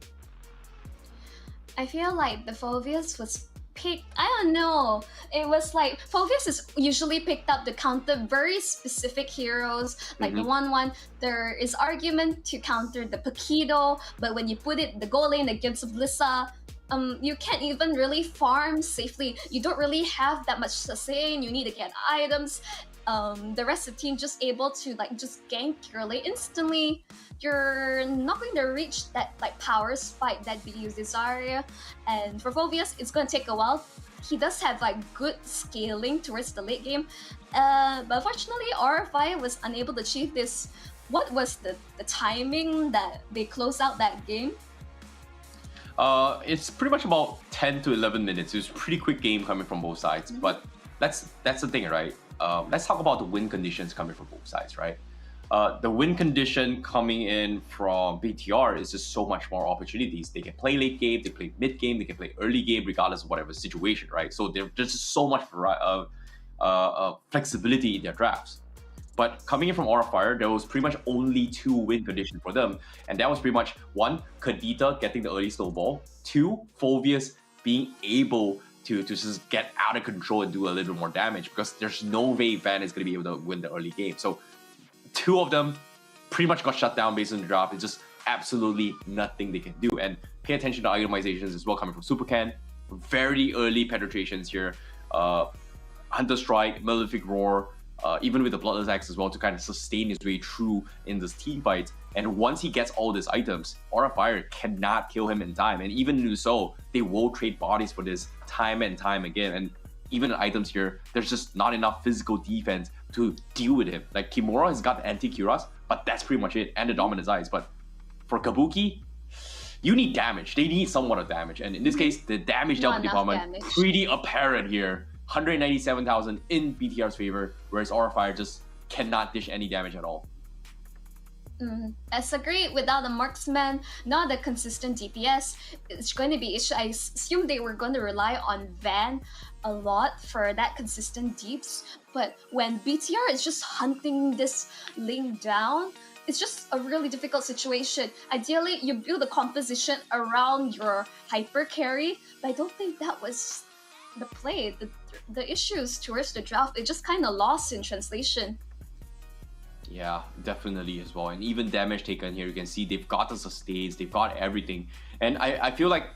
I feel like the Phoveus was picked, I don't know. It was like Phoveus is usually picked up to counter very specific heroes, like the 1-1. There is argument to counter the Paquito, but when you put it the goal lane against Blissa, you can't even really farm safely. You don't really have that much sustain. You need to get items. The rest of the team just able to like just gank your lane instantly. You're not going to reach that like power spike that BU desire. And for Phoveus, it's going to take a while. He does have like good scaling towards the late game, but unfortunately RFI was unable to achieve this. What was the timing that they closed out that game? It's pretty much about 10 to 11 minutes. It was a pretty quick game coming from both sides, but that's the thing, right? Let's talk about the win conditions coming from both sides, right? The win condition coming in from BTR is just so much more opportunities. They can play late game, they play mid game, they can play early game, regardless of whatever situation, right? So there's just so much flexibility in their drafts. But coming in from Aura Fire, there was pretty much only 2 win conditions for them, and that was pretty much 1, Kadita getting the early snowball, 2, Phoveus being able to just get out of control and do a little bit more damage, because there's no way Van is going to be able to win the early game. So 2 of them pretty much got shut down based on the draft. It's just absolutely nothing they can do. And pay attention to itemizations as well coming from Supercan. Very early penetrations here. Hunter Strike, Malefic Roar, even with the Bloodless Axe as well to kind of sustain his way through in this team fight. And once he gets all these items, Aura Fire cannot kill him in time. And even so, they will trade bodies for this time and time again. And even the items here, there's just not enough physical defense to deal with him. Like Kimura has got the anti-Cuirass, but that's pretty much it, and the Dominance Eyes. But for Kabuki, you need damage. They need somewhat of damage. And in this case, the damage dealt department, pretty apparent here. 197,000 in BTR's favor, whereas Aura Fire just cannot dish any damage at all. As agreed, without a marksman, not a consistent DPS, it's going to be issue. I assume they were going to rely on Van a lot for that consistent deeps, but when BTR is just hunting this lane down, it's just a really difficult situation. Ideally, you build a composition around your hyper carry, but I don't think that was the play. The issues towards the draft, it just kind of lost in translation. Yeah, definitely as well. And even damage taken here, you can see they've got the sustains, they've got everything. And I feel like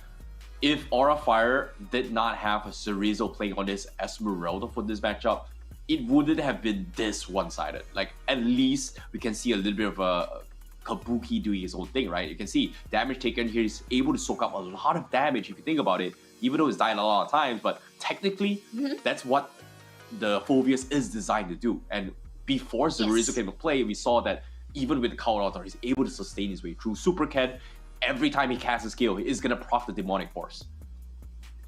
if Aura Fire did not have a Cerezo playing on this Esmeralda for this matchup, it wouldn't have been this one-sided. Like, at least we can see a little bit of a Kabuki doing his own thing, right? You can see damage taken here is able to soak up a lot of damage if you think about it, even though it's dying a lot of times. But technically, that's what the Phoveus is designed to do. And before Cerezo came to play, we saw that even with the Cowl Altar, he's able to sustain his way through. Super Ken, every time he casts a skill, he is going to proc the Demonic Force.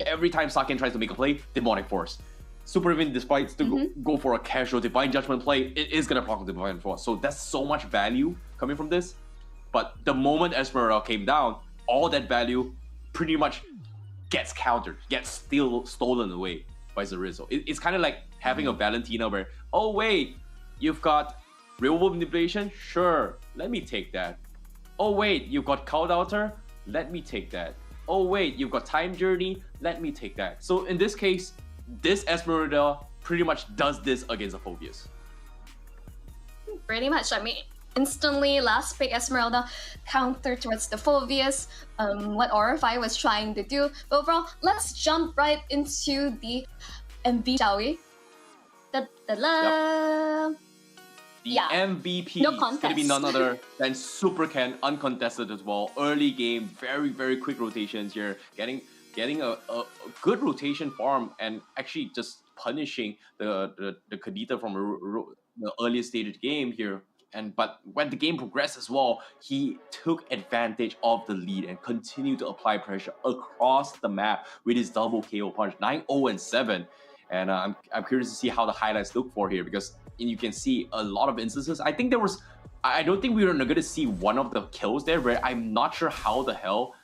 Every time Saken tries to make a play, Demonic Force. Super Even decides to go for a casual Divine Judgment play, it is going to proc the Divine Force. So that's so much value coming from this. But the moment Esmeralda came down, all that value pretty much gets countered, gets stolen away by Cerezo. It's kind of like having a Valentina where, oh wait, you've got Real World Manipulation? Sure, let me take that. Oh wait, you've got Cold Altar? Let me take that. Oh wait, you've got Time Journey? Let me take that. So in this case, this Esmeralda pretty much does this against a Phoveus. Pretty much, I mean, instantly last pick Esmeralda counter towards the Phoveus, what Orify was trying to do. But overall, let's jump right into the MV, shall we? The MVP is going to be none other than Super Ken, uncontested as well. Early game, very, very quick rotations here. Getting a good rotation farm and actually just punishing the Kadita from the earliest stage of the game here. But when the game progressed as well, he took advantage of the lead and continued to apply pressure across the map with his double KO punch, 9-0-7. And I'm curious to see how the highlights look for here, because you can see a lot of instances. I don't think we were going to see one of the kills there where I'm not sure how the hell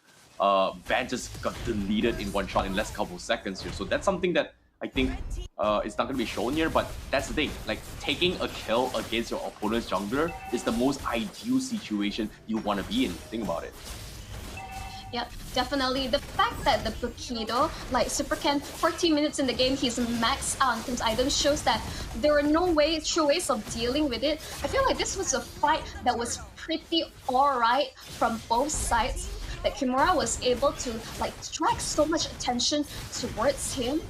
Van just got deleted in one shot in less couple of seconds here. So that's something that I think it's not going to be shown here, but that's the thing. Like, taking a kill against your opponent's jungler is the most ideal situation you want to be in. Think about it. Yep, definitely. The fact that the Bukido, like Super Ken, 14 minutes in the game, he's maxed out in terms of items, shows that there are no true ways of dealing with it. I feel like this was a fight that was pretty alright from both sides. That Kimura was able to like attract so much attention towards him,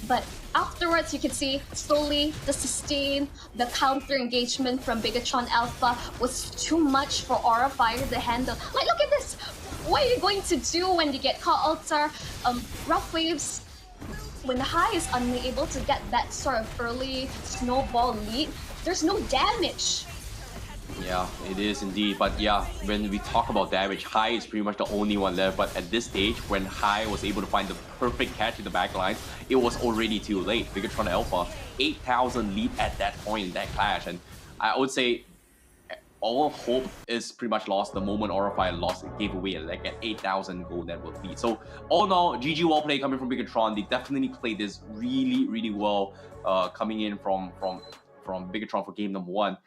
but afterwards you can see slowly the sustain, the counter engagement from Bigetron Alpha was too much for Aura Fire to handle. Like, look at this! What are you going to do when you get caught Altar? Rough Waves, when the High is unable to get that sort of early snowball lead, there's no damage. Yeah, it is indeed. But yeah, when we talk about damage, High is pretty much the only one left. But at this stage, when High was able to find the perfect catch in the backline, it was already too late. Bigetron Alpha, 8,000 lead at that point in that clash. And I would say all hope is pretty much lost the moment Aurify lost and gave away like an 8,000 gold network lead. So all in all, GG well play coming from Bigetron. They definitely played this really well, coming in from Bigetron for game number 1.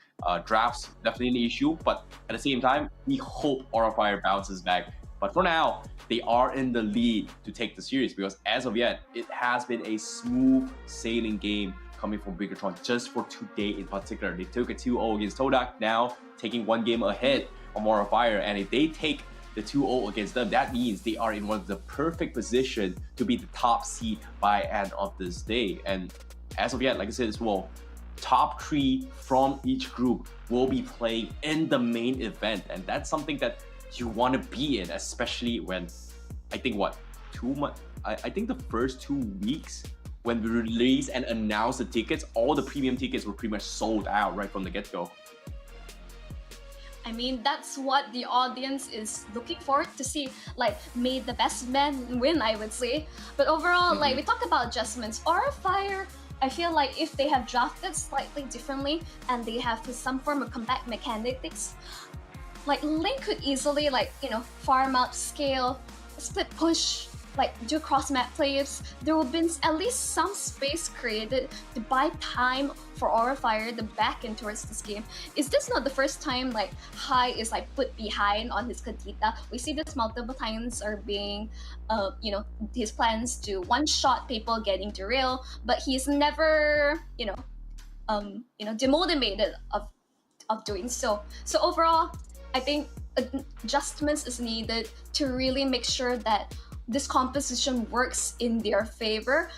Drafts definitely an issue, but at the same time, we hope Aurify bounces back. But for now, they are in the lead to take the series because as of yet, it has been a smooth sailing game coming from Bigetron just for today in particular. They took a 2-0 against Todak, now taking one game ahead of Aurify, and if they take the 2-0 against them, that means they are in one of the perfect position to be the top seed by end of this day. And as of yet, like I said as well, top 3 from each group will be playing in the main event, and that's something that you want to be in, especially when I think I think the first 2 weeks when we released and announced the tickets, all the premium tickets were pretty much sold out right from the get-go. I mean, that's what the audience is looking forward to see. Like, may the best man win, I would say. But overall, like, we talked about adjustments. Aura Fire, I feel like if they have drafted slightly differently and they have some form of combat mechanics, like Link could easily, like, you know, farm out, scale, split push, like do cross map plays. There will be at least some space created to buy time for Aura Fire to back in towards this game. Is this not the first time like High is like put behind on his Kadita? We see this multiple times are being, you know, his plans to one-shot people getting derailed, but he's never, you know, demotivated of doing so. So overall, I think adjustments is needed to really make sure that this composition works in their favor,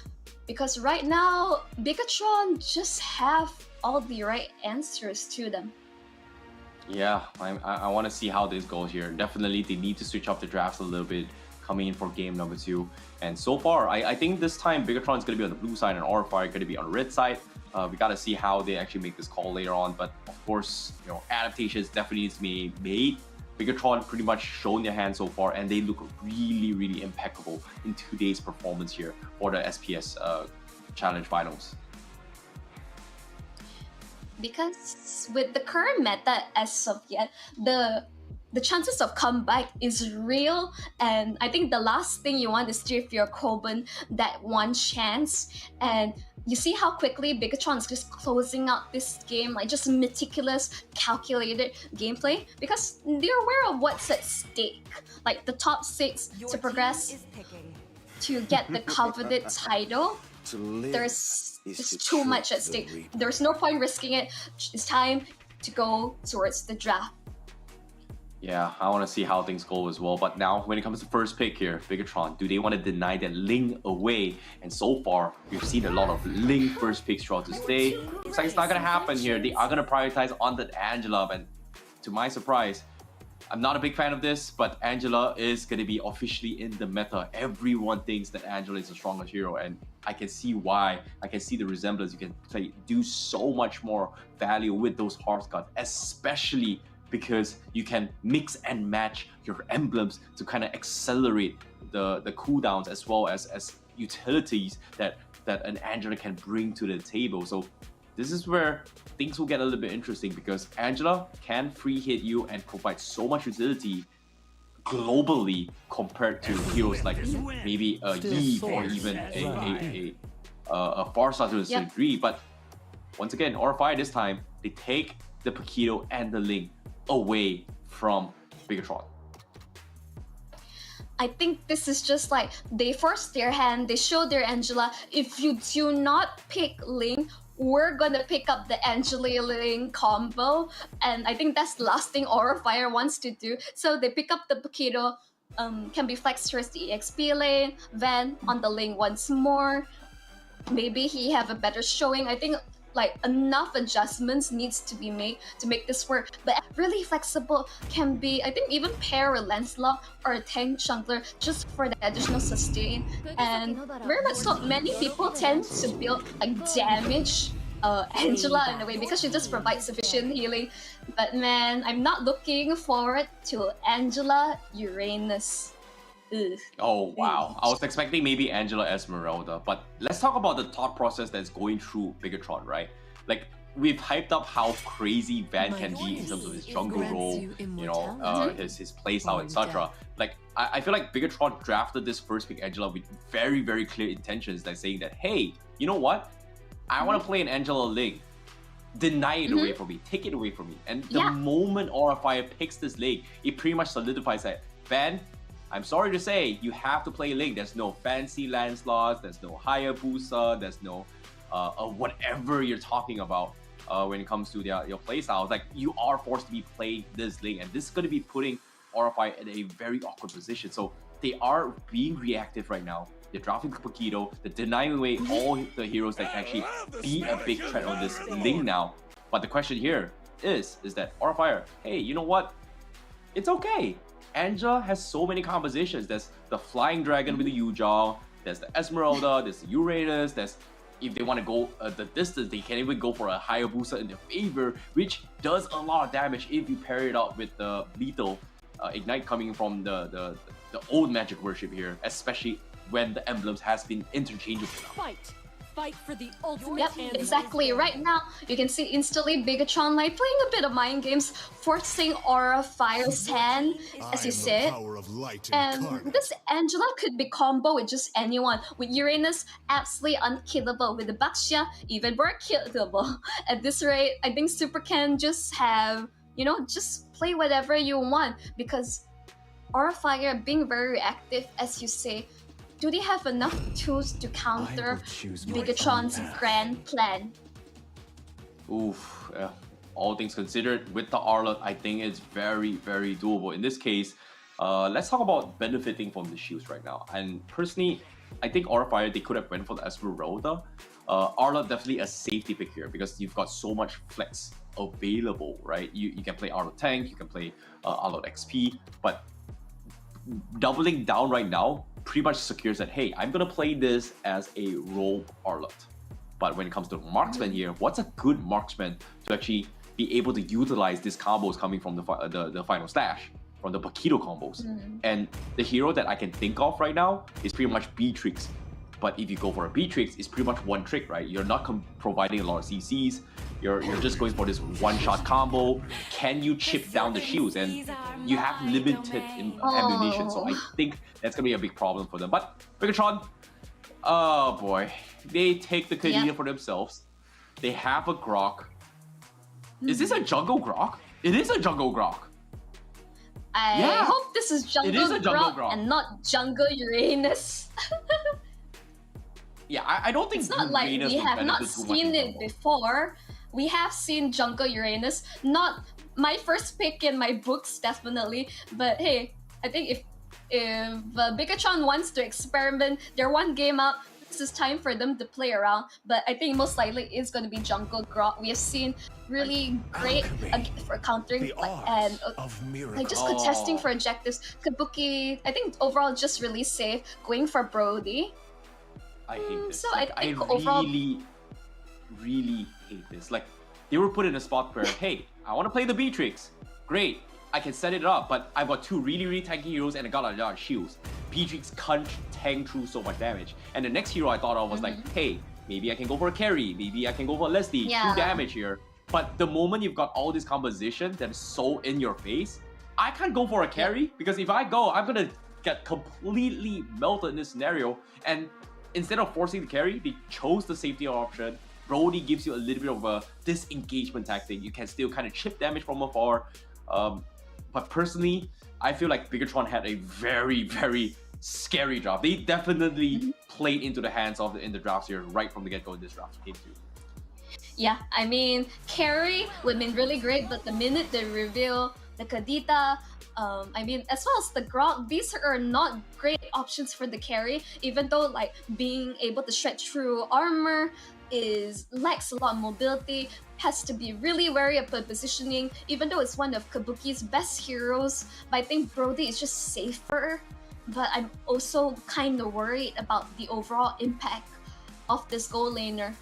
because right now Bigetron just have all the right answers to them. Yeah, I want to see how this goes here. Definitely they need to switch up the drafts a little bit coming in for game number 2. And so far, I think this time Bigetron is going to be on the blue side and Aurify going to be on the red side. We got to see how they actually make this call later on. But of course, you know, adaptations definitely needs to be made. Bigetron pretty much shown their hand so far, and they look really impeccable in today's performance here for the SPS Challenge Finals. Because with the current meta as of yet, the chances of comeback is real, and I think the last thing you want is to give your Koban that one chance. And you see how quickly Bigetron is just closing out this game, like just meticulous, calculated gameplay, because they're aware of what's at stake. Like the top 6 to progress to get the coveted title. There's too much at stake. There's no point risking it. It's time to go towards the draft. Yeah, I want to see how things go as well. But now, when it comes to first pick here, Bigetron, do they want to deny that Ling away? And so far, we've seen a lot of Ling first picks throughout this day. Looks like it's not going to happen here. They are going to prioritize on that Angela. And to my surprise, I'm not a big fan of this, but Angela is going to be officially in the meta. Everyone thinks that Angela is the strongest hero, and I can see why. I can see the resemblance. You can do so much more value with those horse cards, especially because you can mix and match your emblems to kind of accelerate the cooldowns as well as utilities that an Angela can bring to the table. So this is where things will get a little bit interesting, because Angela can free hit you and provide so much utility globally compared to heroes like maybe a Yi or even a Farsight to a certain degree. But once again, Aurify this time, they take the Paquito and the Ling away from Bigetron. I think this is just like they forced their hand, they showed their Angela. If you do not pick Ling, we're gonna pick up the Angela Ling combo. And I think that's the last thing Aura Fire wants to do. So they pick up the Paquito, can be flexed towards the EXP lane, Van on the Ling once more. Maybe he have a better showing. I think like enough adjustments needs to be made to make this work, but really flexible can be, I think, even pair with Lancelot or a tank jungler just for the additional sustain. And very much so many people tend to build like damage Angela in a way because she just provides sufficient healing. But man, I'm not looking forward to Angela Uranus. Ugh. Oh wow, I was expecting maybe Angela Esmeralda, but let's talk about the thought process that's going through Bigetron, right? Like, we've hyped up how crazy Van can be in terms of his jungle role, you know, his playstyle, etc. Like, I feel like Bigetron drafted this first pick Angela with very, very clear intentions, like saying that, hey, you know what? I want to play an Angela Ling. Deny it away from me, take it away from me. And the moment Aura Fire picks this lane, it pretty much solidifies that, Van, I'm sorry to say, you have to play Link. There's no fancy Lancelot, there's no Hayabusa, there's no whatever you're talking about when it comes to your playstyle. Like, you are forced to be playing this Link, and this is going to be putting Orify in a very awkward position. So they are being reactive right now. They're drafting Paquito, they're denying away all the heroes that can actually be a big threat on this Link now. But the question here is that Orify, hey, you know what? It's okay. Angela has so many compositions. There's the Flying Dragon with the Yoodo, there's the Esmeralda, there's the Uranus, there's, if they want to go the distance, they can even go for a Hayabusa in their favor, which does a lot of damage if you pair it up with the lethal Ignite coming from the old magic worship here, especially when the emblems has been interchangeable. Fight for the ultimate. Yep, exactly. Right now, you can see instantly Bigetron like playing a bit of mind games, forcing Aura Fire's hand, as you said. And this Angela could be combo with just anyone. With Uranus, absolutely unkillable. With the Baxia, even more killable. At this rate, I think Super can just have, you know, just play whatever you want, because Aura Fire being very reactive, as you say. Do they have enough tools to counter Bigetron's grand plan? Oof, all things considered, with the Arlott, I think it's very, very doable. In this case, let's talk about benefiting from the shields right now. And personally, I think Aura Fire, they could have went for the Esmeralda. Arlott definitely a safety pick here because you've got so much flex available, right? You can play Arlott Tank, you can play Arlott XP, but doubling down right now pretty much secures that, hey, I'm gonna play this as a role Arlott. But when it comes to marksman here, what's a good marksman to actually be able to utilize these combos coming from the final stash, from the Paquito combos? And the hero that I can think of right now is pretty much Beatrix. But if you go for a Beatrix, it's pretty much one trick, right? You're not providing a lot of CCs. You're just going for this one-shot combo. Can you chip down the shields? And you have limited ammunition, so I think that's gonna be a big problem for them. But Bigetron, oh boy, they take the Kadena for themselves. They have a Grok. Is this a jungle Grok? It is a jungle Grok. I hope this is jungle Grok and not jungle Uranus. Yeah, I don't think it's not like we have not seen it before. We have seen jungle Uranus. Not my first pick in my books, definitely. But hey, I think if Bigetron wants to experiment, they're one game up. This is time for them to play around. But I think most likely it's going to be jungle Grok. We have seen really great for countering and like just contesting for objectives. Kabuki, I think overall just really safe. Going for Brody. I hate this. So like, I think overall, really hate this. Like, they were put in a spot where, hey, I want to play the Beatrix. Great, I can set it up, but I've got two really tanky heroes and I got a lot of shields. Beatrix can't tank through so much damage. And the next hero I thought of was like, hey, maybe I can go for a carry. Maybe I can go for a Leslie. 2 damage here. But the moment you've got all this composition that is so in your face, I can't go for a carry because if I go, I'm gonna get completely melted in this scenario. And instead of forcing the carry, they chose the safety option. Brody gives you a little bit of a disengagement tactic. You can still kind of chip damage from afar. But personally, I feel like Bigetron had a very, very scary draft. They definitely played into the hands of in the drafts here right from the get-go in this draft. Game 2. Yeah, I mean, carry would have been really great, but the minute they reveal the Kadita, I mean, as well as the Gronk, these are not great options for the carry, even though like being able to stretch through armor lacks a lot of mobility, has to be really wary of the positioning, even though it's one of Kabuki's best heroes. But I think Brody is just safer, but I'm also kind of worried about the overall impact of this goal laner.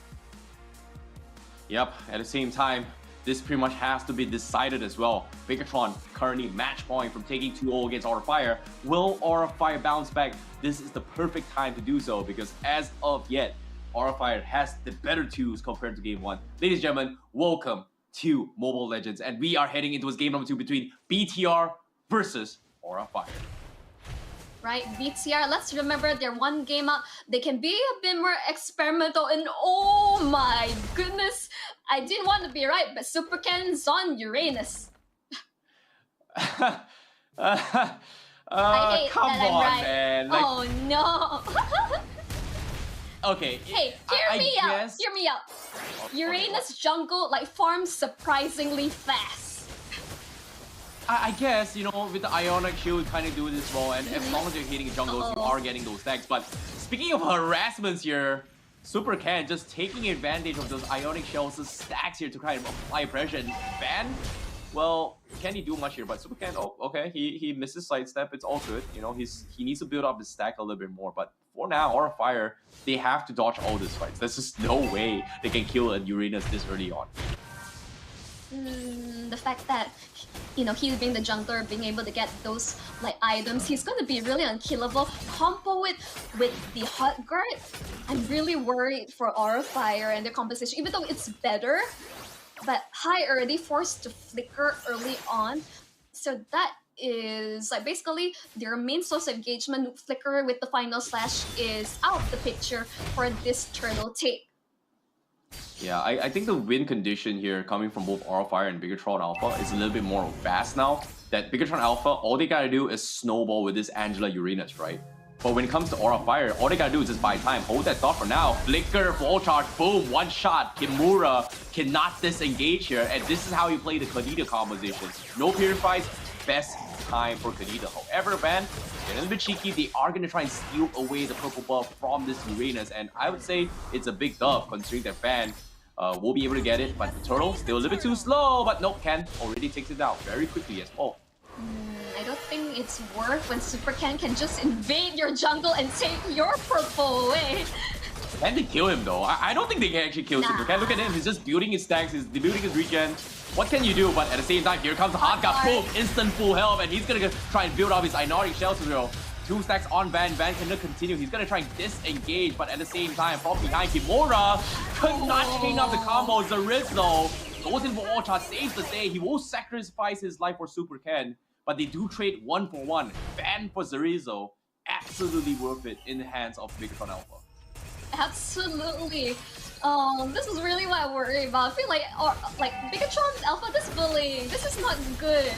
Yep, at the same time, this pretty much has to be decided as well. Bigetron currently match point from taking 2-0 against Aura Fire. Will Aura Fire bounce back? This is the perfect time to do so because as of yet, Aura Fire has the better twos compared to game 1. Ladies and gentlemen, welcome to Mobile Legends, and we are heading into game number 2 between BTR versus Aura Fire. Right, BTR, let's remember they're one game up. They can be a bit more experimental, and oh my goodness, I didn't want to be right, but Super Ken's on Uranus. Come I hate that I'm on, right. man. Like, Oh no. okay. Hey, I hear me out. guess- Hear me out. Uranus jungle like farms surprisingly fast. I guess, you know, with the Ionic Shield kind of doing this well, and as long as you're hitting jungles, you are getting those stacks. But speaking of harassments here, Super Ken just taking advantage of those Ionic Shells' stacks here to kind of apply pressure. And Van, well, can he do much here? But Super Ken, oh, okay, he misses sidestep. It's all good. You know, he needs to build up his stack a little bit more. But for now, Aura Fire, they have to dodge all these fights. There's just no way they can kill a Uranus this early on. The fact that, you know, he's being the jungler, being able to get those like items, he's going to be really unkillable. Combo it with the hot guard, I'm really worried for Aura Fire and their composition, even though it's better. But High already forced to flicker early on, so that is like basically their main source of engagement. Flicker with the final slash is out of the picture for this turtle take. Yeah, I think the win condition here coming from both Aura Fire and Bigetron Alpha is a little bit more vast now. That Bigetron Alpha, all they gotta do is snowball with this Angela Uranus, right? But when it comes to Aura Fire, all they gotta do is just buy time. Hold that thought for now. Flicker, ball charge, boom, one shot. Kimura cannot disengage here, and this is how you play the Kadita composition. No purifies, best time for Kadita. However, Van, they're a little bit cheeky. They are going to try and steal away the purple buff from this Uranus, and I would say it's a big dub considering that Van will be able to get it, but the turtle still a little bit too slow. But nope, Ken already takes it down very quickly as well. I don't think it's worth when Super Ken can just invade your jungle and take your purple away. Can they kill him though? I don't think they can actually kill Super Ken. Look at him, he's just building his stacks, he's building his regen. What can you do? But at the same time, here comes the hot guard, boom, instant full health, and he's gonna try and build up his Ionic Shells as well. 2 stacks on Van. Van cannot continue. He's gonna try and disengage, but at the same time, from behind, Kimura could not chain up the combo. Zarizo goes in for Ultra, saves the day. He will sacrifice his life for Super Ken, but they do trade 1-for-1. Van for Zarizo, absolutely worth it in the hands of Bigetron Alpha. Absolutely. This is really what I worry about. I feel like Bigetron Alpha, this bullying, this is not good.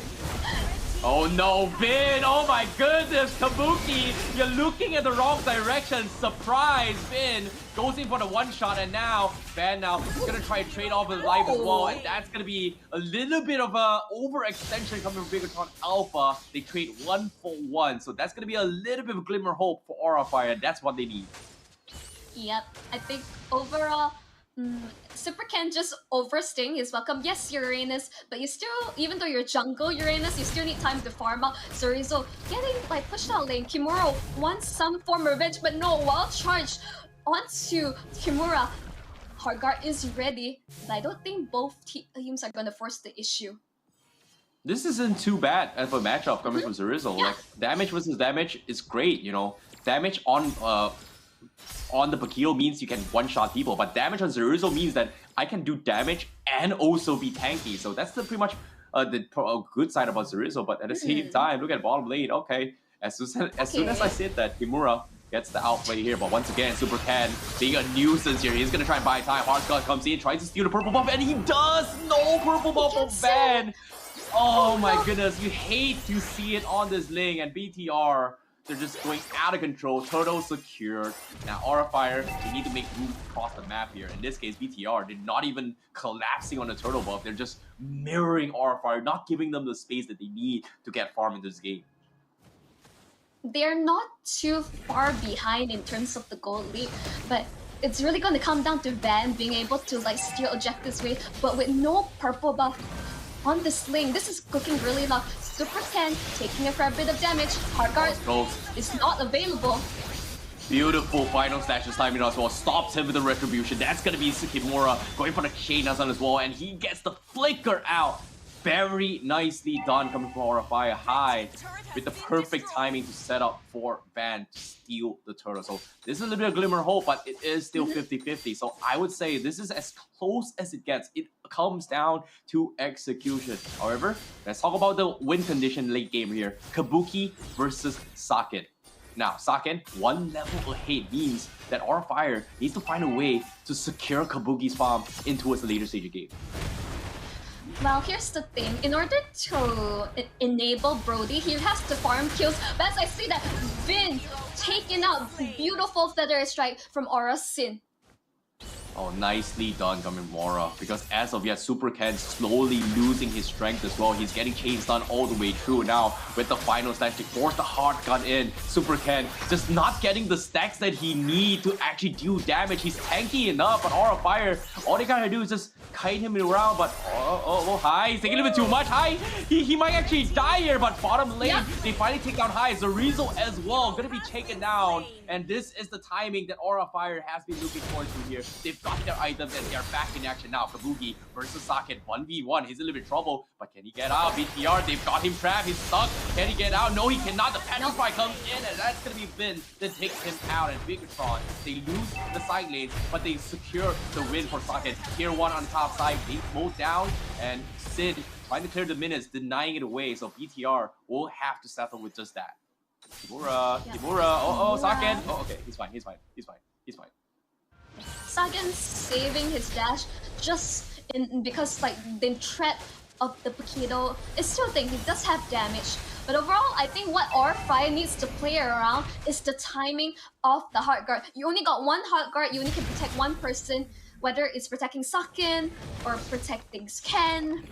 Oh no, Vin! Oh my goodness, Kabuki! You're looking at the wrong direction. Surprise, Vin goes in for the one shot, and now Van is gonna try and trade off his life as well, and that's gonna be a little bit of a overextension coming from Bigetron Alpha. They trade 1-for-1, so that's gonna be a little bit of a glimmer of hope for Aura Fire. That's what they need. Yep, I think overall, Super Ken just overstaying his welcome. Yes, Uranus, but you still, even though you're jungle Uranus, you still need time to farm out. Zarizo getting like pushed out lane. Kimura wants some form of revenge, but no, wild charge onto Kimura. Hardguard is ready, but I don't think both teams are gonna force the issue. This isn't too bad of a matchup coming from Zarizo. Yeah. Like, damage versus damage is great, you know. Damage on the Bakio means you can one-shot people, but damage on Zarizo means that I can do damage and also be tanky. So that's pretty much the good side about Zarizo, but at the same time, look at bottom lane. Okay, as soon as I said that, Kimura gets the outplay here, but once again, Super Ken being a nuisance here. He's gonna try and buy time. Hardguard comes in, tries to steal the purple buff, and he does! No purple buff from Van! Oh my goodness, you hate to see it on this lane, and BTR, they're just going out of control. Turtle secured. Now Aura Fire, they need to make room across the map here. In this case, BTR, they're not even collapsing on the turtle buff. They're just mirroring Aura Fire, not giving them the space that they need to get farm in this game. They're not too far behind in terms of the gold lead, but it's really going to come down to Van being able to like steal objectives way, but with no purple buff on this lane. This is cooking really loud. Super Ken taking a fair bit of damage. Hard guard is not available. Beautiful final slash this time as well. Stops him with the retribution. That's gonna be Kimura going for the chain as well, and he gets the flicker out. Very nicely done coming from Aura Fire high with the perfect timing to set up for Van to steal the turtle. So this is a little bit of glimmer of hope, but it is still 50-50. So I would say this is as close as it gets. It comes down to execution. However, let's talk about the win condition late game here. Kabuki versus Saken. Now, Saken, one level ahead means that Aura Fire needs to find a way to secure Kabuki's farm into the later stage of game. Well, here's the thing. In order to enable Brody, he has to farm kills. But as I see that Vin taking out beautiful Feather Strike from Aura's Sin. Oh, nicely done coming from Aura. Because as of yet, Super Ken slowly losing his strength as well. He's getting chains done all the way through now with the final slash to force the hard gun in. Super Ken just not getting the stacks that he needs to actually do damage. He's tanky enough, but Aura Fire, all they gotta do is just kite him around. But High, he's taking a little bit too much. High, he might actually die here, but bottom lane, they finally take down High. Zarizo as well, gonna be taken down. And this is the timing that Aura Fire has been looking forward to here. They've got their items and they are back in action now. Kabuki versus Saken, 1v1. He's a little bit trouble, but can he get out? BTR, they've got him trapped. He's stuck. Can he get out? No, he cannot. The Petrify comes in, and that's gonna be Vin that takes him out. And Bigetron, they lose the side lane, but they secure the win for Saken. Tier 1 on the top side, they mowed down, and Sid trying to clear the minutes, denying it away. So BTR will have to settle with just that. Kimura. Saken. Oh, okay, he's fine. Saken saving his dash just because like the threat of the Paquito is still a thing. He does have damage. But overall, I think what Aura Fire needs to play around is the timing of the hard guard. You only got one hard guard, you only can protect one person, whether it's protecting Saken or protecting Ken.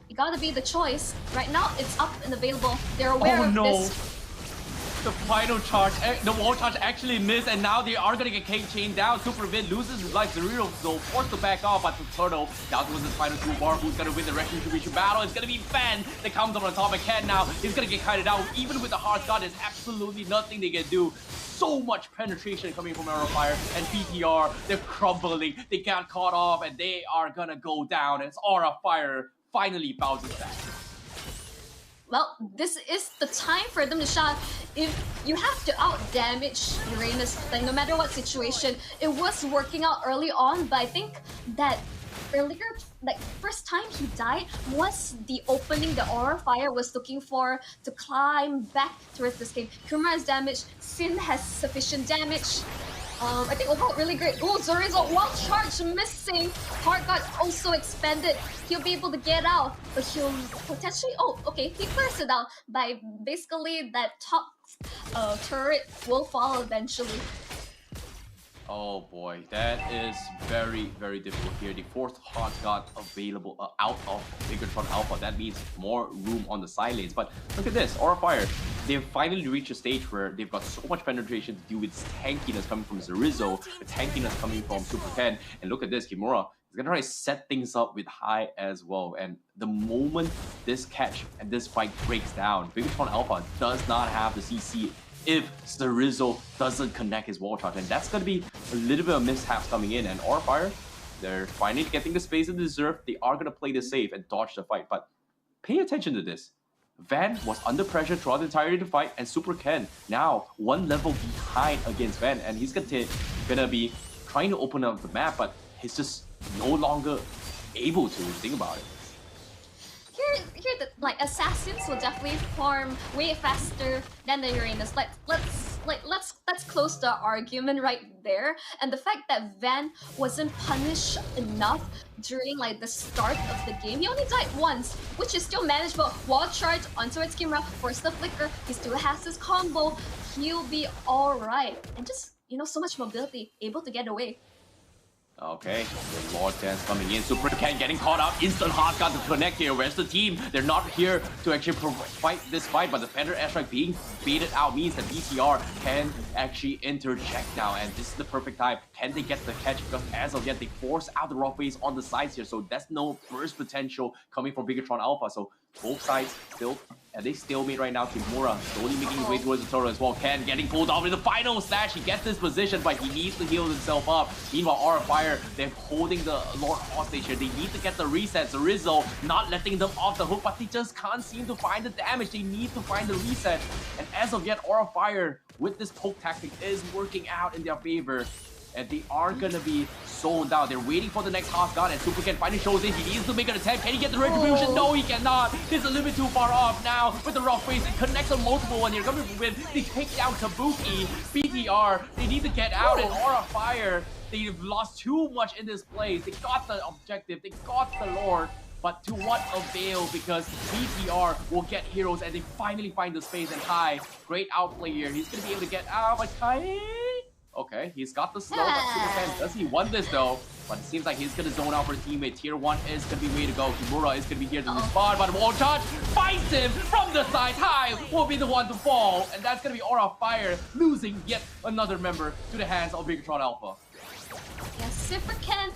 You gotta be the choice. Right now, it's up and available. They're aware of this. The final charge, the wall charge actually missed, and now they are gonna get chained down. Super Vin loses his life. Zarizo so forced to back off, but the Turtle down towards his final two bar. Who's gonna win the retribution battle? It's gonna be Fan that comes up on top of Ken now. He's gonna get kited out. Even with the hard guard, there's absolutely nothing they can do. So much penetration coming from Aura Fire, and BTR, they're crumbling. They got caught off, and they are gonna go down as Aura Fire finally bounces back. Well, this is the time for them to shine. If you have to out-damage Uranus, like no matter what situation, it was working out early on, but I think that earlier, like first time he died was the opening that Aura Fire was looking for to climb back towards this game. Kumara is damaged, Sin has sufficient damage. I think overall really great. Oh, Zarizo, one charge missing. Hard guard also expanded. He'll be able to get out, but he'll potentially... Oh, okay, he clears it out by basically that top turret will fall eventually. Oh boy, that is very, very difficult here. The fourth hard guard available out of Bigetron Alpha. That means more room on the side lanes. But look at this, Aura Fire. They've finally reached a stage where they've got so much penetration to do with tankiness coming from Zarizo, the tankiness coming from Super Ken. And look at this, Kimura is gonna try to set things up with High as well. And the moment this catch and this fight breaks down, Bigetron Alpha does not have the CC if Zarizo doesn't connect his wall charge, and that's gonna be a little bit of mishaps coming in. And Aura Fire, they're finally getting the space they deserve. They are gonna play this safe and dodge the fight, but pay attention to this. Van was under pressure throughout the entirety of the fight, and Super Ken now one level behind against Van, and he's gonna be trying to open up the map, but he's just no longer able to. Think about it. Here, like assassins will definitely farm way faster than the Uranus. Let's let's close the argument right there. And the fact that Van wasn't punished enough during like the start of the game. He only died once, which is still manageable. Wall charge onto its Kimura, force the flicker. He still has his combo. He'll be alright. And just, so much mobility, able to get away. Okay, the Lord Dance coming in. Super Ken getting caught up. Instant hard got to connect here. Where's the team? They're not here to actually fight this fight, but the Fender Airstrike being baited out means that BTR can actually interject now, and this is the perfect time. Can they get the catch? Because as of yet, they force out the raw phase on the sides here, so that's no burst potential coming from Bigetron Alpha. So both sides still, and they stalemate right now. Kimura slowly making his way towards the turtle as well. Ken getting pulled off in the final slash. He gets this position, but he needs to heal himself up. Meanwhile, Aura Fire, they're holding the Lord hostage here. They need to get the resets. Rizzo not letting them off the hook, but they just can't seem to find the damage. They need to find the reset. And as of yet, Aura Fire with this poke tactic is working out in their favor. And they are gonna be zoned out. They're waiting for the next half gun, and Super Ken finally shows in. He needs to make an attempt. Can he get the retribution? No, he cannot. He's a little bit too far off now with the rock face. It connects on multiple one here. Coming with, they take down Kabuki, BTR. They need to get out, and Aura Fire. They've lost too much in this place. They got the objective. They got the Lord. But to what avail, because BTR will get heroes and they finally find the space. And Kai, great outplay here. He's going to be able to get out, but Kai... Okay, he's got the slow, but Super Ken, does he want this though? But it seems like he's gonna zone out for his teammate. Tier 1 is gonna be way to go. Kimura is gonna be here to respond, but wall charge finds him from the side. Kai will be the one to fall, and that's gonna be Aura Fire losing yet another member to the hands of Bigetron Alpha. Yeah, Super Ken,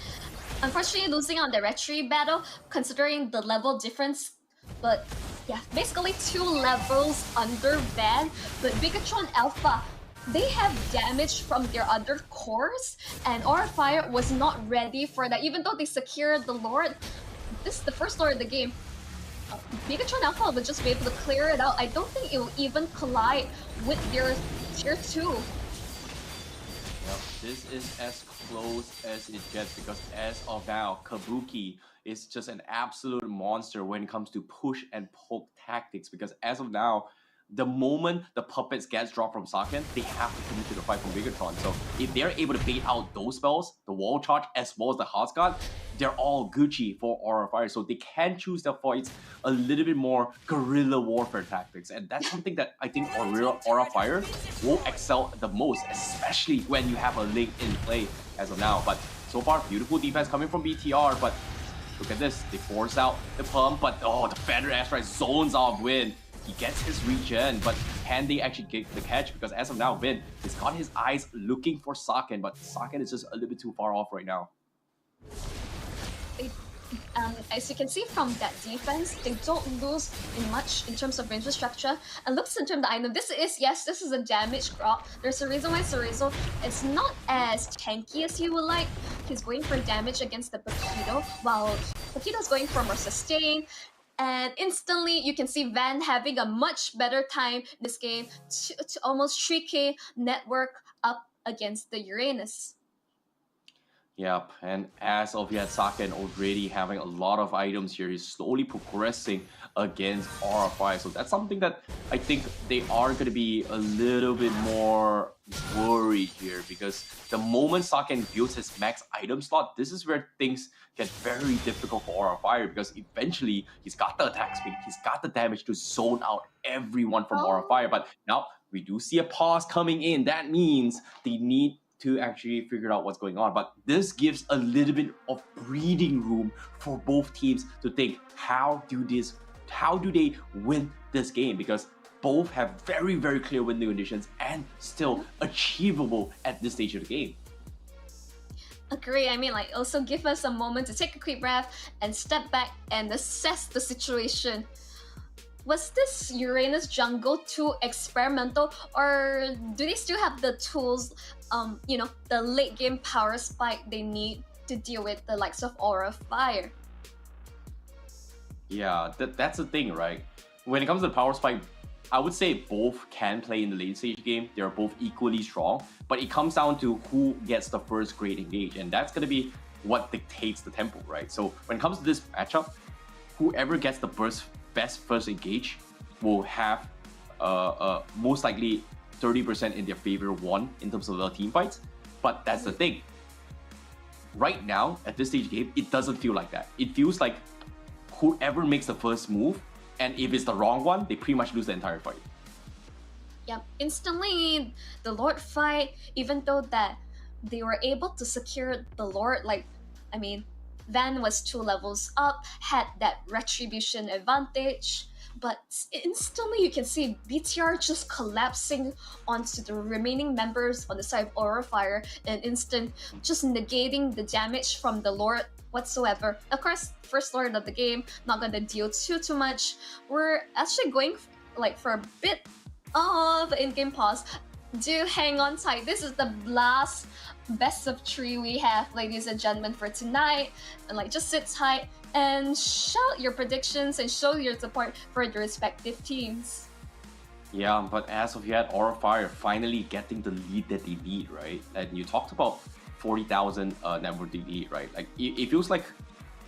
unfortunately losing on the retreat battle, considering the level difference. But yeah, basically 2 levels under Van. But Bigetron Alpha, they have damage from their other cores, and Aura Fire was not ready for that. Even though they secured the Lord, this is the first Lord of the game. Bigetron Alpha would just be able to clear it out. I don't think it will even collide with their Tier 2. Well, this is as close as it gets, because as of now, Kabuki is just an absolute monster when it comes to push and poke tactics, because as of now, the moment the puppets gets dropped from Saken, they have to commit to the fight from Bigetron. So if they're able to bait out those spells, the wall charge as well as the hot guard, they're all Gucci for Aura Fire. So they can choose their fights a little bit more guerrilla warfare tactics. And that's something that I think Aura Fire will excel the most, especially when you have a Link in play as of now. But so far, beautiful defense coming from BTR, but look at this. They force out the pump, but the Feather Airstrike zones off Win. He gets his regen, but can they actually get the catch? Because as of now, Vin has got his eyes looking for Saken, but Saken is just a little bit too far off right now. As you can see from that defense, they don't lose in much in terms of infrastructure. And looks in terms of the item, this is a damage grok. There's a reason why Cerezo is not as tanky as he would like. He's going for damage against the Paquito, while Paquito's going for more sustain. And instantly, you can see Van having a much better time this game to almost 3k network up against the Uranus. Yep, and as of yet, Saken already having a lot of items here. He's slowly progressing against Aura Fire. So that's something that I think they are going to be a little bit more worried here, because the moment Saken builds his max item slot, this is where things get very difficult for Aura Fire, because eventually he's got the attack speed, he's got the damage to zone out everyone from Aura Fire. But now we do see a pause coming in. That means they need to actually figure out what's going on. But this gives a little bit of breathing room for both teams to think, how do they win this game? Because both have very, very clear winning conditions and still achievable at this stage of the game. Agree. I mean, also give us a moment to take a quick breath and step back and assess the situation. Was this Uranus jungle too experimental, or do they still have the tools, the late game power spike they need to deal with the likes of Aura Fire? Yeah, that's the thing, right? When it comes to the power spike, I would say both can play in the late stage game. They're both equally strong, but it comes down to who gets the first great engage, and that's going to be what dictates the tempo, right? So when it comes to this matchup, whoever gets the best first engage will have most likely 30% in their favor won in terms of the team fights. But that's the thing. Right now, at this stage of the game, it doesn't feel like that. It feels like whoever makes the first move, and if it's the wrong one, they pretty much lose the entire fight. Yeah, instantly the Lord fight, even though that they were able to secure the Lord, Van was 2 levels up, had that retribution advantage, but instantly you can see BTR just collapsing onto the remaining members on the side of Aura Fire, and instant just negating the damage from the Lord whatsoever. Of course, first Lord of the game, not gonna deal too much. We're actually going for a bit of in-game pause. Do hang on tight. This is the last best of 3 we have, ladies and gentlemen, for tonight. And just sit tight and shout your predictions and show your support for the respective teams. Yeah, but as of yet, Aura Fire finally getting the lead that they need, right? And you talked about 40,000 network lead, right? It feels like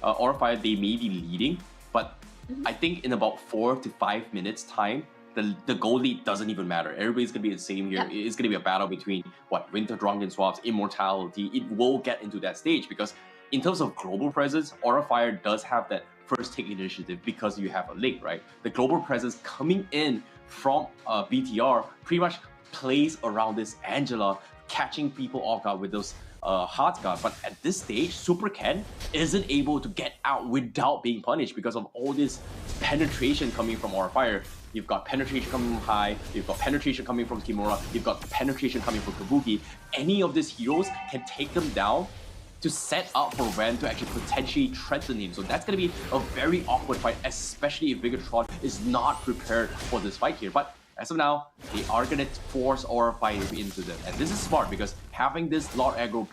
Aura Fire, they may be leading, but I think in about 4 to 5 minutes time, the goal lead doesn't even matter. Everybody's gonna be the same here. Yeah. It's gonna be a battle between Winter Drunken Swaps, Immortality. It will get into that stage because in terms of global presence, Aura Fire does have that first take initiative because you have a link, right? The global presence coming in from BTR pretty much plays around this Angela, catching people off guard with those hard guard. But at this stage, Super Ken isn't able to get out without being punished because of all this penetration coming from Aura Fire. You've got penetration coming from Hai, you've got penetration coming from Kimura, you've got penetration coming from Kabuki. Any of these heroes can take them down to set up for Ren to actually potentially threaten him. So that's going to be a very awkward fight, especially if Bigetron is not prepared for this fight here. But as of now, they are going to force Aura Fire into them. And this is smart because having this Lord aggro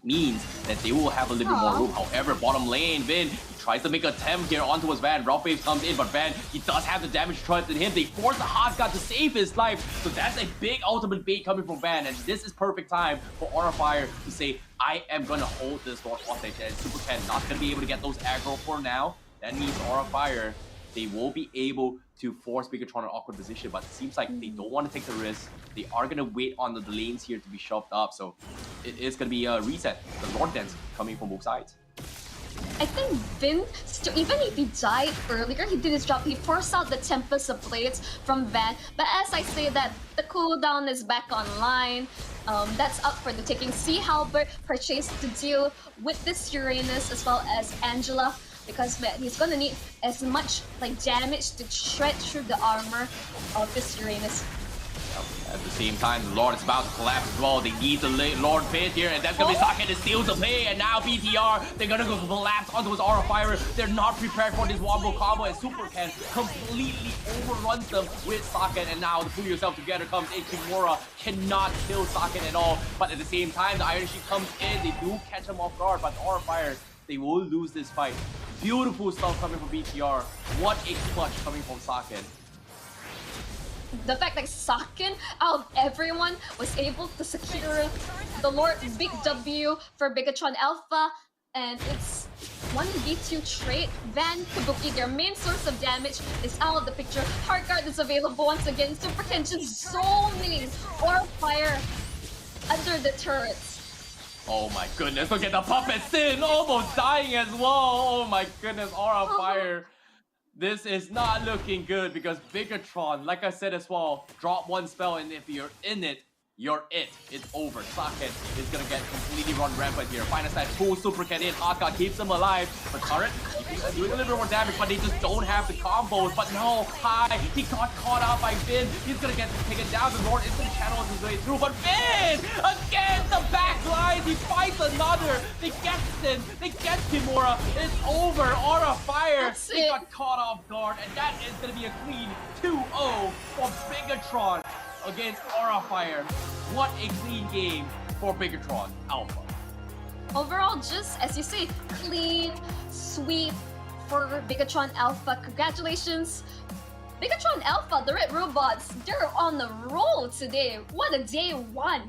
means that they will have a little bit more room. However, bottom lane, Vin, he tries to make an attempt here onto his Van. Rough Wave comes in, but Van, he does have the damage threat in him. They force the hard guard to save his life. So that's a big ultimate bait coming from Van. And this is perfect time for Aura Fire to say, I am going to hold this Lord hostage. And Super Ken not going to be able to get those aggro for now. That means Aura Fire, they will be able to force Bigetron in an awkward position, but it seems like they don't want to take the risk. They are going to wait on the lanes here to be shoved up, so it is going to be a reset. The Lord Dance coming from both sides. I think Vin, even if he died earlier, he did his job. He forced out the Tempest of Blades from Van. But as I say that, the cooldown is back online. That's up for the taking. See Halbert purchased to deal with this Uranus as well as Angela, because he's gonna need as much damage to shred through the armor of this Uranus. At the same time, the Lord is about to collapse as well. They need the Lord Pit here, and that's gonna be Sake to steal the play. And now BTR, they're gonna go collapse onto his Aura Fire. They're not prepared for this wombo combo, and Super Ken completely overruns them with Sake. And now the Pull Yourself Together comes in. Kimura cannot kill Sake at all. But at the same time, the Iron Sheet comes in. They do catch him off guard, but the Aura Fire, they will lose this fight. Beautiful stuff coming from BTR. What a clutch coming from Sake. The fact that Saken, out of everyone, was able to secure the Lord Big W for Bigetron Alpha, and it's 1v2 trade. Van, Kabuki, their main source of damage, is out of the picture. Hard Guard is available once again. Super Ken just zoning Aura Fire under the turrets. Oh my goodness, look at the puppet Sin almost dying as well. Oh my goodness, Aura Fire. This is not looking good because Bigetron, like I said as well, drop one spell and if you're in it, you're it. It's over. Sake is gonna get completely run rampant here. Final side pulls Super Ken in. Aka keeps him alive. But Turret, he's doing a little bit more damage, but they just don't have the combos. But no, Hai, he got caught out by Vin. He's gonna get taken down. The Lord is gonna channel his way through. But Vin, again, the back line. He fights another. They get Sin. They get Kimura. It's over. Aura Fire. He got caught off guard. And that is gonna be a clean 2-0 for Bigetron against Aura Fire. What a clean game for Bigetron Alpha. Overall, just as you say, clean sweep for Bigetron Alpha. Congratulations. Bigetron Alpha, the Red Robots, they're on the roll today. What a day one.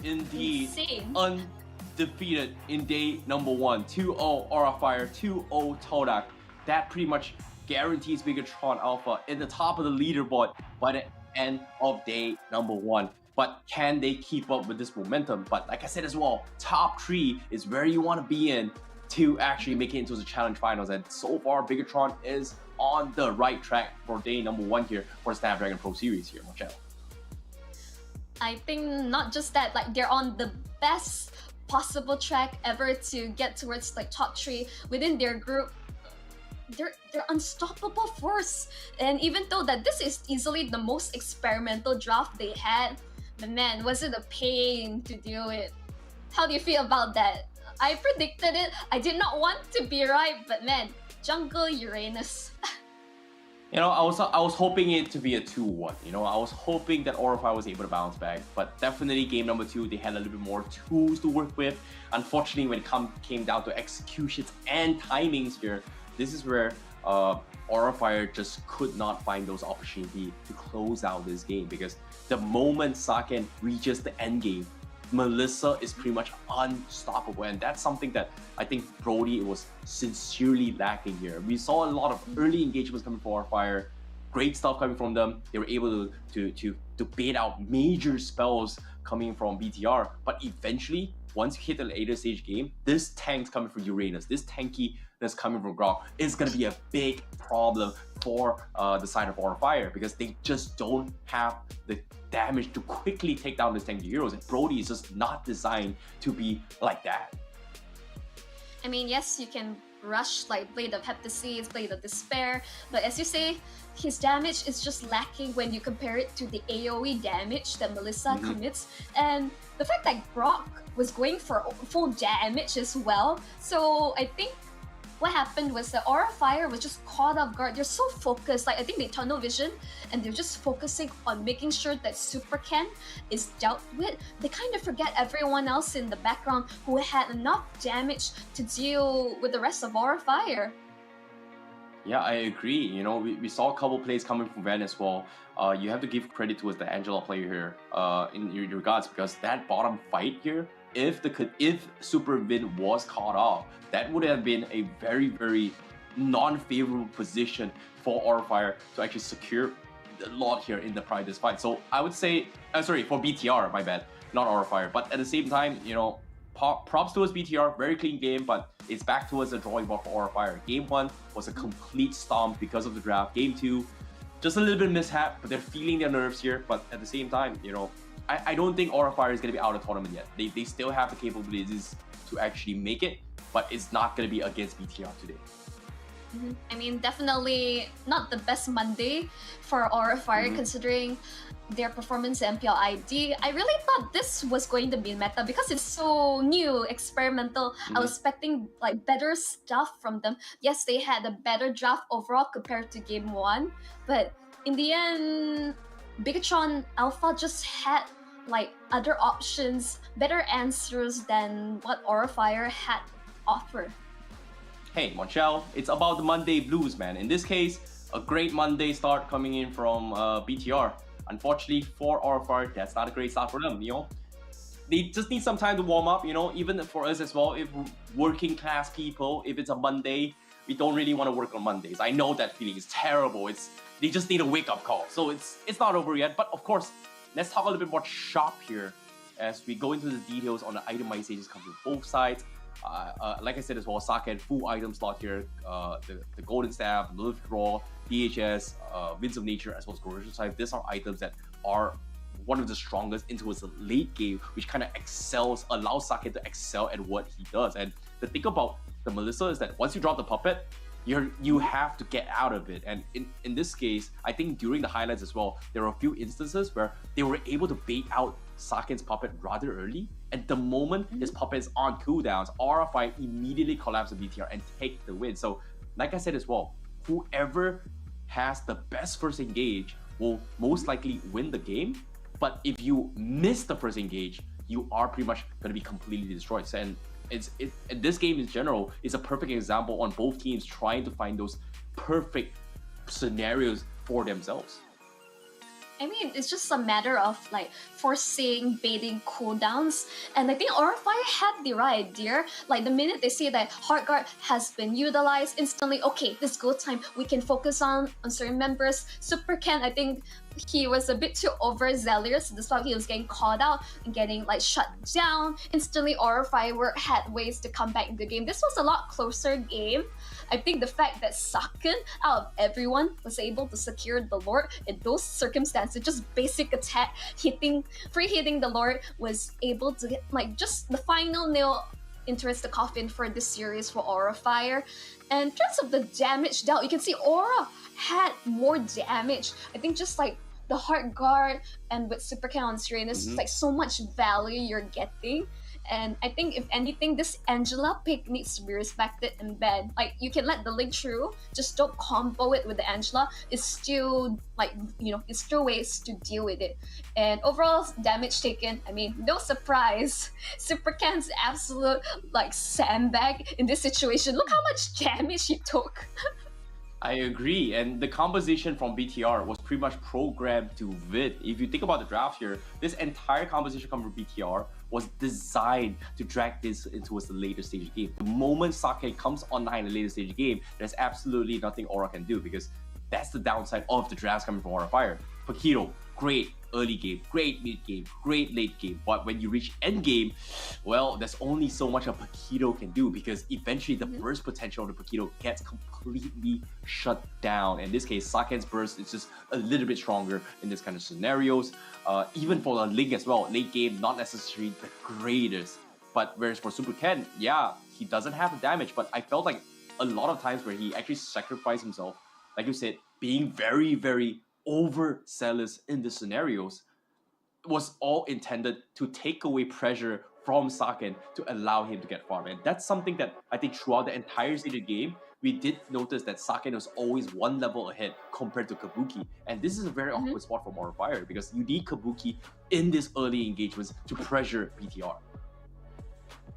Indeed. Insane. Undefeated in day number 1. 2-0 Aura Fire, 2-0 Todak. That pretty much guarantees Bigetron Alpha in the top of the leaderboard by the end of day number 1. But can they keep up with this momentum? But like I said as well, top 3 is where you want to be in to actually make it into the challenge finals. And so far, Bigetron is on the right track for day number 1 here for Snapdragon Pro Series here, Michelle. I think not just that, like they're on the best possible track ever to get towards like top 3 within their group. They're unstoppable force. And even though that this is easily the most experimental draft they had, but man, was it a pain to do it. How do you feel about that? I predicted it. I did not want to be right, but man, Jungle Uranus. You know, I was hoping it to be a 2-1. You know, I was hoping that Orify was able to bounce back, but definitely game number 2, they had a little bit more tools to work with. Unfortunately, when it came down to executions and timings here, this is where Orify just could not find those opportunities to close out this game, because the moment Saken reaches the end game, Melissa is pretty much unstoppable, and that's something that I think Brody was sincerely lacking here. We saw a lot of early engagements coming from Orify, great stuff coming from them. They were able to bait out major spells coming from BTR, but eventually, once you hit the later stage game, this tank's coming from Uranus, this tanky that's coming from Grok is going to be a big problem for the side of Orify, because they just don't have the damage to quickly take down this tanky heroes, and Brody is just not designed to be like that. I mean, yes, you can rush like Blade of Heptaseeds, Blade of Despair, but as you say, his damage is just lacking when you compare it to the AoE damage that Melissa commits, and the fact that Grok was going for full damage as well. So I think what happened was that Orify was just caught off guard. They're so focused, like I think they tunnel vision, and they're just focusing on making sure that Super Ken is dealt with. They kind of forget everyone else in the background who had enough damage to deal with the rest of Orify. Yeah, I agree. You know, we saw a couple plays coming from Van as well. You have to give credit towards the Angela player here in regards, because that bottom fight here, if Super Vin was caught off, that would have been a very, very non-favorable position for Orify to actually secure the lot here in the Pride fight. So I would say, sorry, for BTR, my bad, not Orify. But at the same time, you know, props towards BTR, very clean game, but it's back towards the drawing board for Orify. Game 1 was a complete stomp because of the draft. Game 2, just a little bit of mishap, but they're feeling their nerves here. But at the same time, you know, I don't think Orify is going to be out of the tournament yet. They still have the capabilities to actually make it, but it's not going to be against BTR today. I mean, definitely not the best Monday for Orify considering their performance in MPL ID. I really thought this was going to be meta because it's so new, experimental. I was expecting like better stuff from them. Yes, they had a better draft overall compared to game 1, but in the end, Bigetron Alpha just had like other options, better answers than what Orify had offered. Hey, Monchel, it's about the Monday blues, man. In this case, a great Monday start coming in from BTR. Unfortunately for Orify, that's not a great start for them, you know. They just need some time to warm up, you know, even for us as well. If working class people, if it's a Monday, we don't really want to work on Mondays. I know that feeling is terrible. They just need a wake-up call. So it's not over yet. But of course, let's talk a little bit more shop here as we go into the details on the itemizations coming from both sides. Like I said as well, Saka had full item slot here. The Golden Staff, Lilith Raw, DHS, Winds of Nature, as well as Corrosion Side. These are items that are one of the strongest into his late game, which kind of allows Saka to excel at what he does. And the thing about the Melissa is that once you drop the puppet, you have to get out of it. And in this case, I think during the highlights as well, there were a few instances where they were able to bait out Saken's puppet rather early. And the moment his puppet is on cooldowns, Orify immediately collapse the BTR and take the win. So, like I said as well, whoever has the best first engage will most likely win the game. But if you miss the first engage, you are pretty much going to be completely destroyed. And and this game in general is a perfect example on both teams trying to find those perfect scenarios for themselves. I mean, it's just a matter of like forcing baiting cooldowns, and I think Orify had the right idea. Like the minute they see that Heart Guard has been utilized, instantly, okay, this go time, we can focus on certain members. Super Ken, I think he was a bit too overzealous. That's why he was getting caught out and getting like shut down. Instantly, Aura Firework had ways to come back in the game. This was a lot closer game. I think the fact that Saken, out of everyone, was able to secure the Lord in those circumstances, just basic attack, free hitting the Lord, was able to get like just the final nail into the coffin for this series for Aura Fire. And in terms of the damage dealt, you can see Aura had more damage. I think just like the Heart Guard and with Super Can on screen, it's like so much value you're getting. And I think if anything, this Angela pick needs to be respected and banned. Like, you can let the link through, just don't combo it with the Angela. It's still like, you know, it's still ways to deal with it. And overall damage taken, I mean, no surprise. Super Can's absolute like sandbag in this situation. Look how much damage he took. I agree, and the composition from BTR was pretty much programmed to win. If you think about the draft here, this entire composition coming from BTR was designed to drag this into the later stage of the game. The moment Sake comes online in the later stage of the game, there's absolutely nothing Aura can do, because that's the downside of the drafts coming from Aura Fire. Paquito, great early game, great mid game, great late game, but when you reach end game, well, there's only so much a Paquito can do, because eventually the burst potential of the Paquito gets completely shut down. In this case, Saken's burst is just a little bit stronger in this kind of scenarios. Even for the Link as well, late game, not necessarily the greatest. But whereas for Super Ken, yeah, he doesn't have the damage, but I felt like a lot of times where he actually sacrificed himself, like you said, being very, very overzealous in the scenarios, was all intended to take away pressure from Saken to allow him to get farm. And that's something that I think throughout the entire stage of the game, we did notice that Saken was always one level ahead compared to Kabuki. And this is a very awkward spot for Aura Fire, because you need Kabuki in this early engagements to pressure BTR.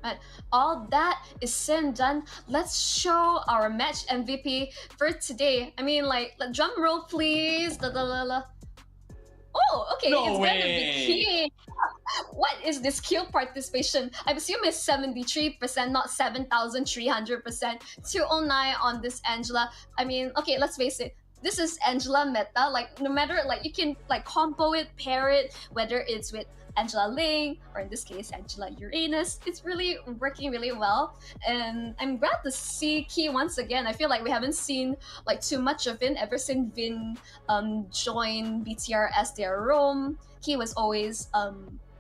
But all that is said and done, let's show our match MVP for today. I mean, like, drum roll please. Oh, okay, No it's way. gonna be key. What is this kill participation? I assume it's 73%, not 7,300%. 209 on this Angela. I mean, okay, let's face it. This is Angela meta. Like, no matter, like, you can like combo it, pair it, whether it's with Angela Ling, or in this case, Angela Uranus. It's really working really well. And I'm glad to see Key once again. I feel like we haven't seen like too much of Vin ever since Vin joined BTR as their roam. He was always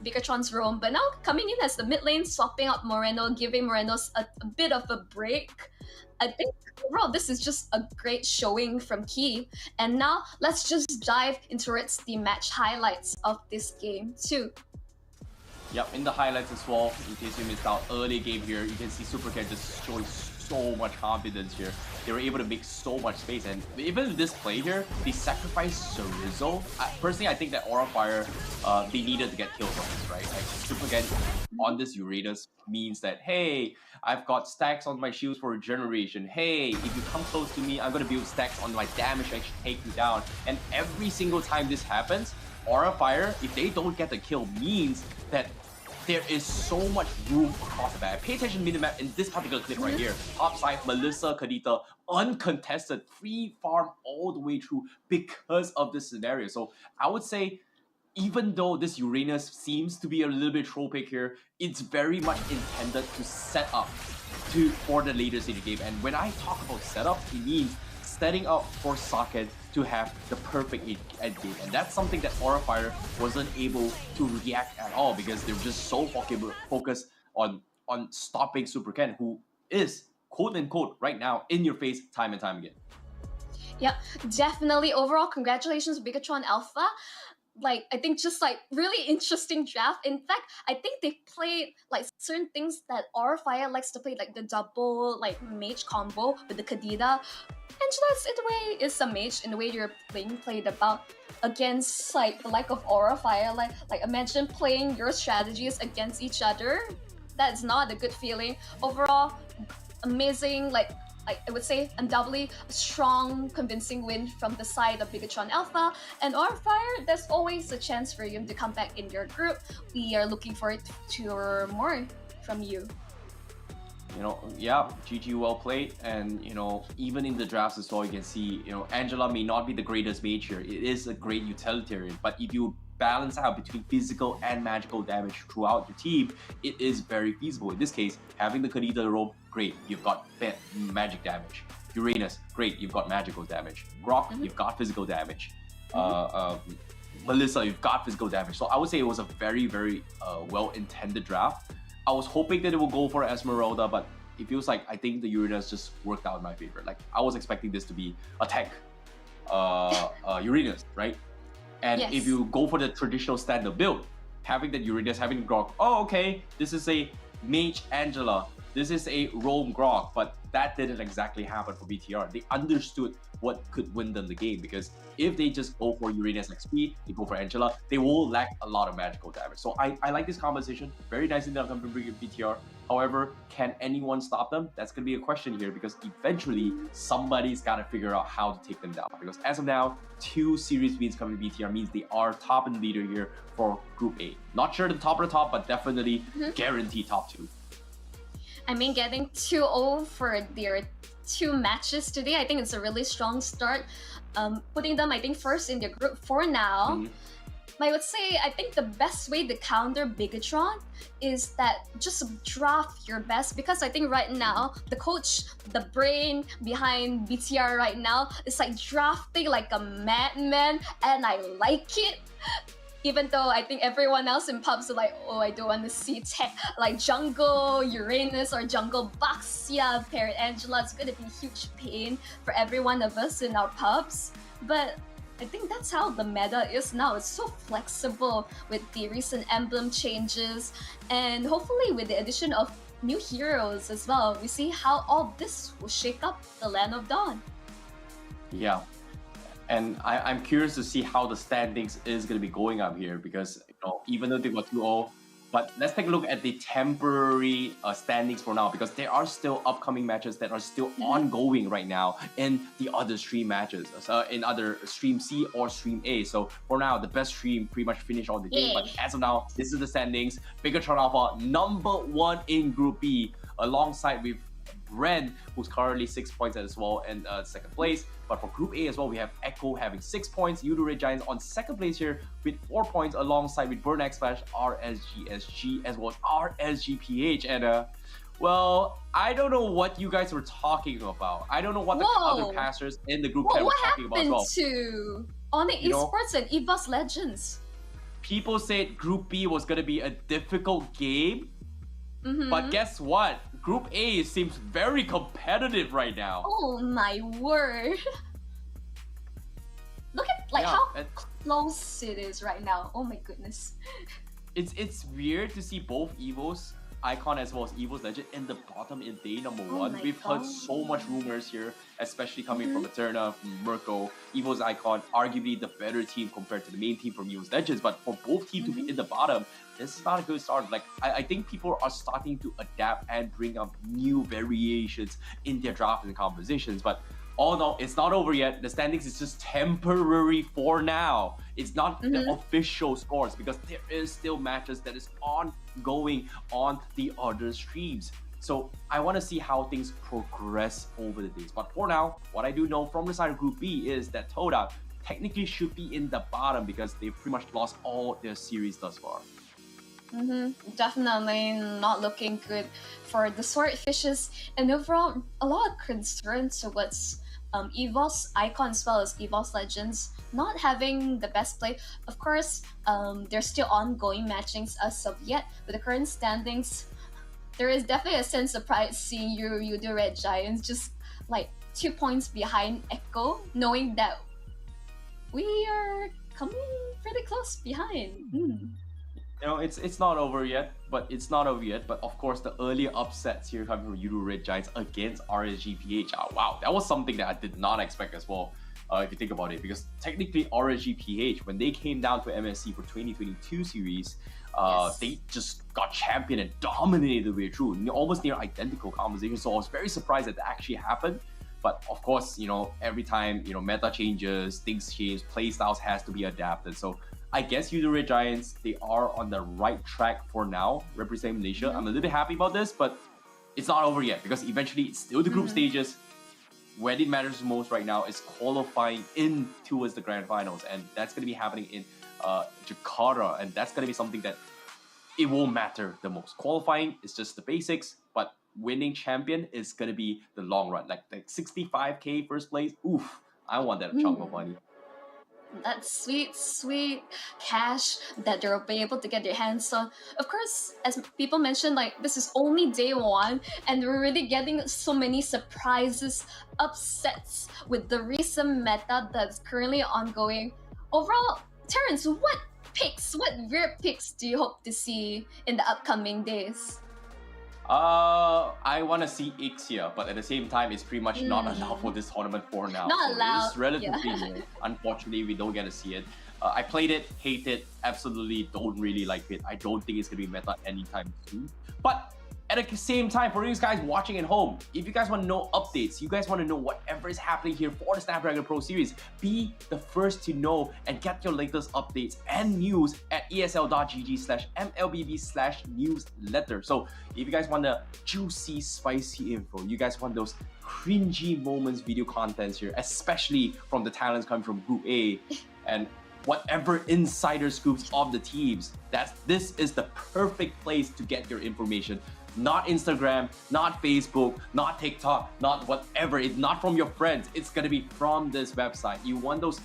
Bigetron's roam, but now coming in as the mid lane, swapping out Moreno, giving Moreno a bit of a break. I think overall this is just a great showing from Key. And now let's just dive into the match highlights of this game too. Yep, in the highlights as well, in case you missed out early game here, you can see Supercat just showing so much confidence here. They were able to make so much space, and even in this play here, they sacrificed Chorizo. Personally, I think that Aura Fire, they needed to get kills on this, right? Like, Supercat on this Uranus means that, hey, I've got stacks on my shields for regeneration. Hey, if you come close to me, I'm gonna build stacks on my damage to actually take you down. And every single time this happens, Aura Fire, if they don't get the kill, means that there is so much room across the map. Pay attention to minimap in this particular clip right here. Top side, Melissa, Kadita, uncontested, free farm all the way through because of this scenario. So I would say, even though this Uranus seems to be a little bit troll pick here, it's very much intended to set up for the later stage of the game. And when I talk about setup, it means setting up for Socket to have the perfect end game. And that's something that Aura Fire wasn't able to react at all, because they were just so focused on stopping Super Ken, who is, quote unquote, right now in your face time and time again. Yep, definitely. Overall, congratulations, Bigetron Alpha. Like, I think just like really interesting draft. In fact, I think they played like certain things that Aura Fire likes to play, like the double like mage combo with the Kadita. Angela's in a way is a mage in the way you're played about against like the like of Aura Fire. Like imagine playing your strategies against each other. That's not a good feeling. Overall, amazing, like I would say undoubtedly a strong, convincing win from the side of Bigetron Alpha. And Aura Fire, there's always a chance for you to come back in your group. We are looking forward to more from you. yeah, GG, well played. And even in the drafts as well, you can see Angela may not be the greatest mage here. It is a great utilitarian, but if you balance out between physical and magical damage throughout your team, it is very feasible. In this case, having the Kadita robe, great, you've got magic damage. Uranus, great, you've got magical damage. Grok, you've got physical damage. Melissa, you've got physical damage. So I would say it was a very, very well-intended draft. I was hoping that it would go for Esmeralda, but it feels like I think the Uranus just worked out in my favor. Like, I was expecting this to be a tank Uranus, right? And if you go for the traditional standard build, having that Uranus, having Grok, oh, okay, this is a Mage Angela, this is a Roam Grok, but that didn't exactly happen for BTR. They understood what could win them the game, because if they just go for Uranus XP, they go for Angela, they will lack a lot of magical damage. So I like this composition. Very nicely done from BTR. However, can anyone stop them? That's going to be a question here, because eventually somebody's got to figure out how to take them down. Because as of now, 2 series wins coming to BTR means they are top in the leader here for Group A. Not sure the top of the top, but definitely guaranteed top 2. I mean, getting 2-0 for their 2 matches today, I think it's a really strong start. Putting them, I think, first in their group for now. I would say, I think the best way to counter Bigetron is that just draft your best, because I think right now, the coach, the brain behind BTR right now is like drafting like a madman, and I like it. Even though I think everyone else in pubs are like, oh, I don't want to see tech like Jungle Uranus or Jungle Baxia, Parrot Angela. It's going to be huge pain for every one of us in our pubs. But I think that's how the meta is now. It's so flexible with the recent emblem changes, and hopefully with the addition of new heroes as well, we see how all this will shake up the Land of Dawn. Yeah. And I'm curious to see how the standings is going to be going up here, because even though they got 2-0, but let's take a look at the temporary standings for now, because there are still upcoming matches that are still ongoing right now in the other stream matches, in other Stream C or Stream A. So for now, the best stream pretty much finished all the game. But as of now, this is the standings. Bigetron Alpha #1 in Group B, alongside with Ren, who's currently 6 points as well in second place. But for Group A as well, we have Echo having 6 points, Yoodo Red Giants on second place here with 4 points, alongside with Burn X Flash, RSGSG, as well as RSGPH. And well, I don't know what you guys were talking about. I don't know what the other casters in the group were talking about as well. What happened to Onyx Esports and EVOS Legends? People said Group B was going to be a difficult game. But guess what? Group A seems very competitive right now. Oh my word. Look at how close it is right now. Oh my goodness. It's weird to see both Evos Icon as well as EVOS Legend in the bottom in day number 1. We've heard so much rumors here, especially coming from Eterna, from Mirko. EVOS Icon, arguably the better team compared to the main team from EVOS Legends, but for both teams to be in the bottom, this is not a good start. Like, I think people are starting to adapt and bring up new variations in their draft and compositions, but all in all, it's not over yet. The standings is just temporary for now. It's not the official scores, because there is still matches that is ongoing on the other streams. So I want to see how things progress over the days. But for now, what I do know from the side of Group B is that Todak technically should be in the bottom, because they've pretty much lost all their series thus far. Definitely not looking good for the Swordfishes, and overall a lot of concern towards EVOS Icon as well as EVOS Legends not having the best play. Of course, there's still ongoing matchings as of yet. With the current standings, there is definitely a sense of pride seeing Yoodo Red Giants just like 2 points behind Echo, knowing that we are coming pretty close behind. You know, it's not over yet, but of course the early upsets here coming from Yoodo Red Giants against RSGPH. Wow, that was something that I did not expect as well, if you think about it, because technically RSGPH, when they came down to MSC for 2022 series, they just got champion and dominated the way through, almost near identical composition. So I was very surprised that actually happened. But of course, you know, every time, you know, meta changes, things change, playstyles has to be adapted. So I guess Yoodo Red Giants, they are on the right track for now, representing Malaysia. I'm a little bit happy about this, but it's not over yet because eventually it's still the group stages. Where it matters most right now is qualifying in towards the grand finals, and that's going to be happening in Jakarta, and that's going to be something that it won't matter the most. Qualifying is just the basics, but winning champion is going to be the long run. Like 65k first place, oof, I want that chunk of money. That sweet, sweet cash that they'll be able to get their hands on. Of course, as people mentioned, like this is only day one, and we're really getting so many surprises, upsets with the recent meta that's currently ongoing. Overall, Terrence, what rare picks do you hope to see in the upcoming days? I want to see Ixia, but at the same time, it's pretty much not allowed for this tournament for now. Not allowed. It's relatively new. Unfortunately, we don't get to see it. I played it, hate it, absolutely don't really like it. I don't think it's going to be meta anytime soon. But at the same time, for you guys watching at home, if you guys want to know updates, you guys want to know whatever is happening here for the Snapdragon Pro Series, be the first to know and get your latest updates and news at esl.gg/MLBB/newsletter. So if you guys want the juicy, spicy info, you guys want those cringy moments video contents here, especially from the talents coming from Group A and whatever insider scoops of the teams, this is the perfect place to get your information. Not Instagram, not Facebook, not TikTok, not whatever. It's not from your friends. It's gonna be from this website. You want those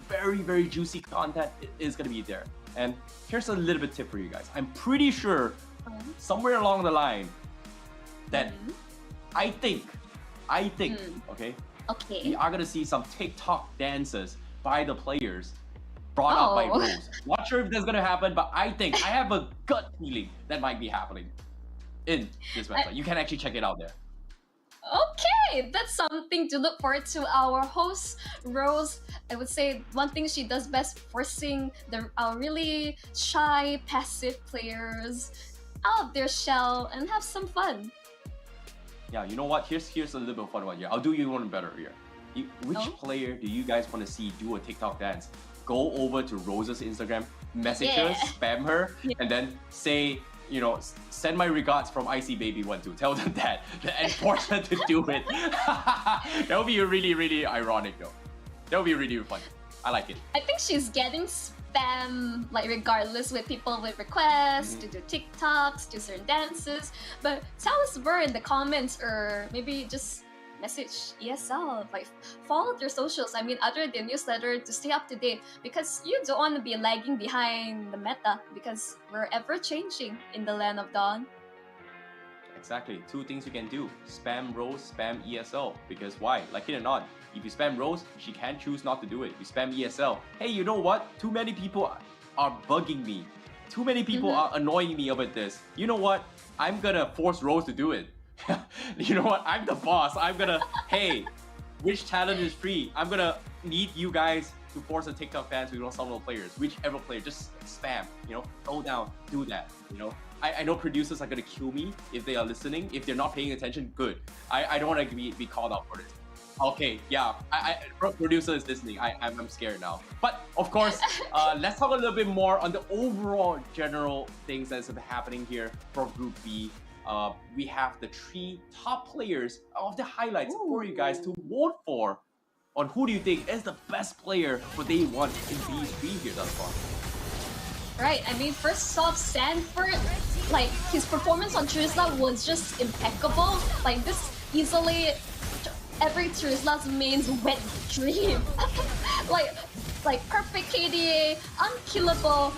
very, very juicy content, it is gonna be there. And here's a little bit tip for you guys. I'm pretty sure somewhere along the line that I think, okay, we are gonna see some TikTok dances by the players brought up by Rose. Not sure if that's gonna happen, but I have a gut feeling that might be happening in this website. You can actually check it out there. Okay, that's something to look forward to. Our host, Rose, I would say one thing she does best, forcing our really shy, passive players out of their shell and have some fun. Yeah, you know what? Here's a little bit of fun one here. I'll do you one better here. Which player do you guys want to see do a TikTok dance? Go over to Rose's Instagram, message her, spam her, and then say, send my regards from ICBaby12. Tell them that and force her to do it. That would be really, really ironic though. That would be really fun. I like it. I think she's getting spam, like regardless, with people with requests to do TikToks, do certain dances. But tell us more in the comments, or maybe just message ESL, like follow their socials. I mean, other than newsletter, to stay up to date, because you don't want to be lagging behind the meta, because we're ever changing in the land of Dawn. Exactly. Two things you can do: spam Rose, spam ESL. Because why? Like it or not, if you spam Rose, she can choose not to do it. You spam ESL, hey, you know what? Too many people are bugging me. Too many people are annoying me about this. You know what? I'm gonna force Rose to do it. You know what? I'm the boss. I'm gonna, hey, which talent is free? I'm gonna need you guys to force a TikTok fans to some of the players. Whichever player, just spam, throw down, do that, I know producers are gonna kill me if they are listening. If they're not paying attention, good. I don't want to be called out for this. Okay, yeah, producer is listening. I'm scared now. But of course, let's talk a little bit more on the overall general things that's happening here for Group B. We have the 3 top players of the highlights for you guys to vote for. On who do you think is the best player for day 1 in B3 here thus far? Right, I mean, first off, Sanford, like, his performance on Trizla was just impeccable. Like, this easily every Trizla's main's wet dream. like perfect KDA, unkillable,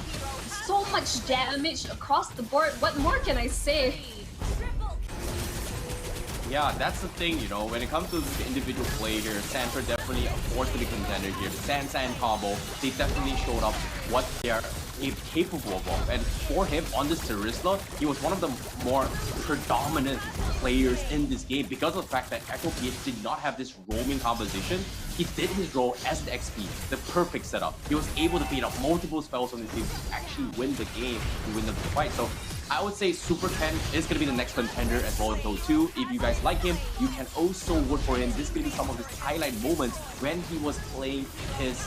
so much damage across the board. What more can I say? Yeah, that's the thing, when it comes to the individual play here, Sanford definitely a force to be contender here. The San combo, they definitely showed up what they are capable of. And for him on this Terizla, he was one of the more predominant players in this game because of the fact that Echo PH did not have this roaming composition. He did his role as the XP, the perfect setup. He was able to beat up multiple spells on his team to actually win the game, to win the fight. So I would say Super Ken is going to be the next contender as well as those 2. If you guys like him, you can also vote for him. This is going to be some of his highlight moments when he was playing his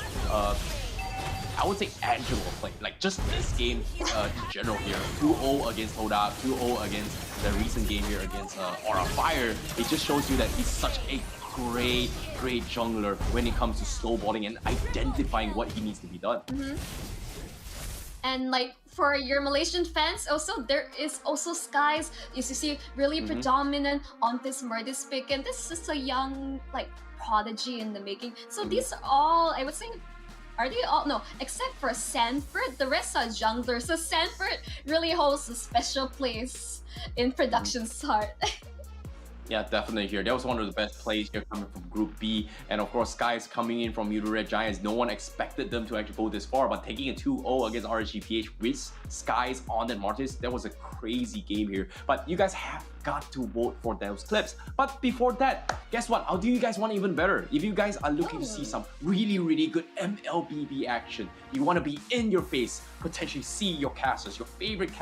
I would say Angelo play. Like just this game in general here, 2-0 against Todak, 2-0 against the recent game here against Aura Fire. It just shows you that he's such a great jungler when it comes to snowballing and identifying what he needs to be done. And like for your Malaysian fans, also there is also Skies. As you see, really predominant on this Murdis pick, and this is a young like prodigy in the making. So these are all, I would say, are they all? No, except for Sanford, the rest are junglers. So Sanford really holds a special place in production's heart. Yeah, definitely here. That was one of the best plays here coming from Group B. And of course, Skies coming in from Yoodo Red Giants. No one expected them to actually go this far, but taking a 2-0 against RSGPH with Skies on that Martis, that was a crazy game here. But you guys have got to vote for those clips. But before that, guess what? I'll do you guys one even better. If you guys are looking to see some really good MLBB action, you want to be in your face, potentially see your casters, your favorite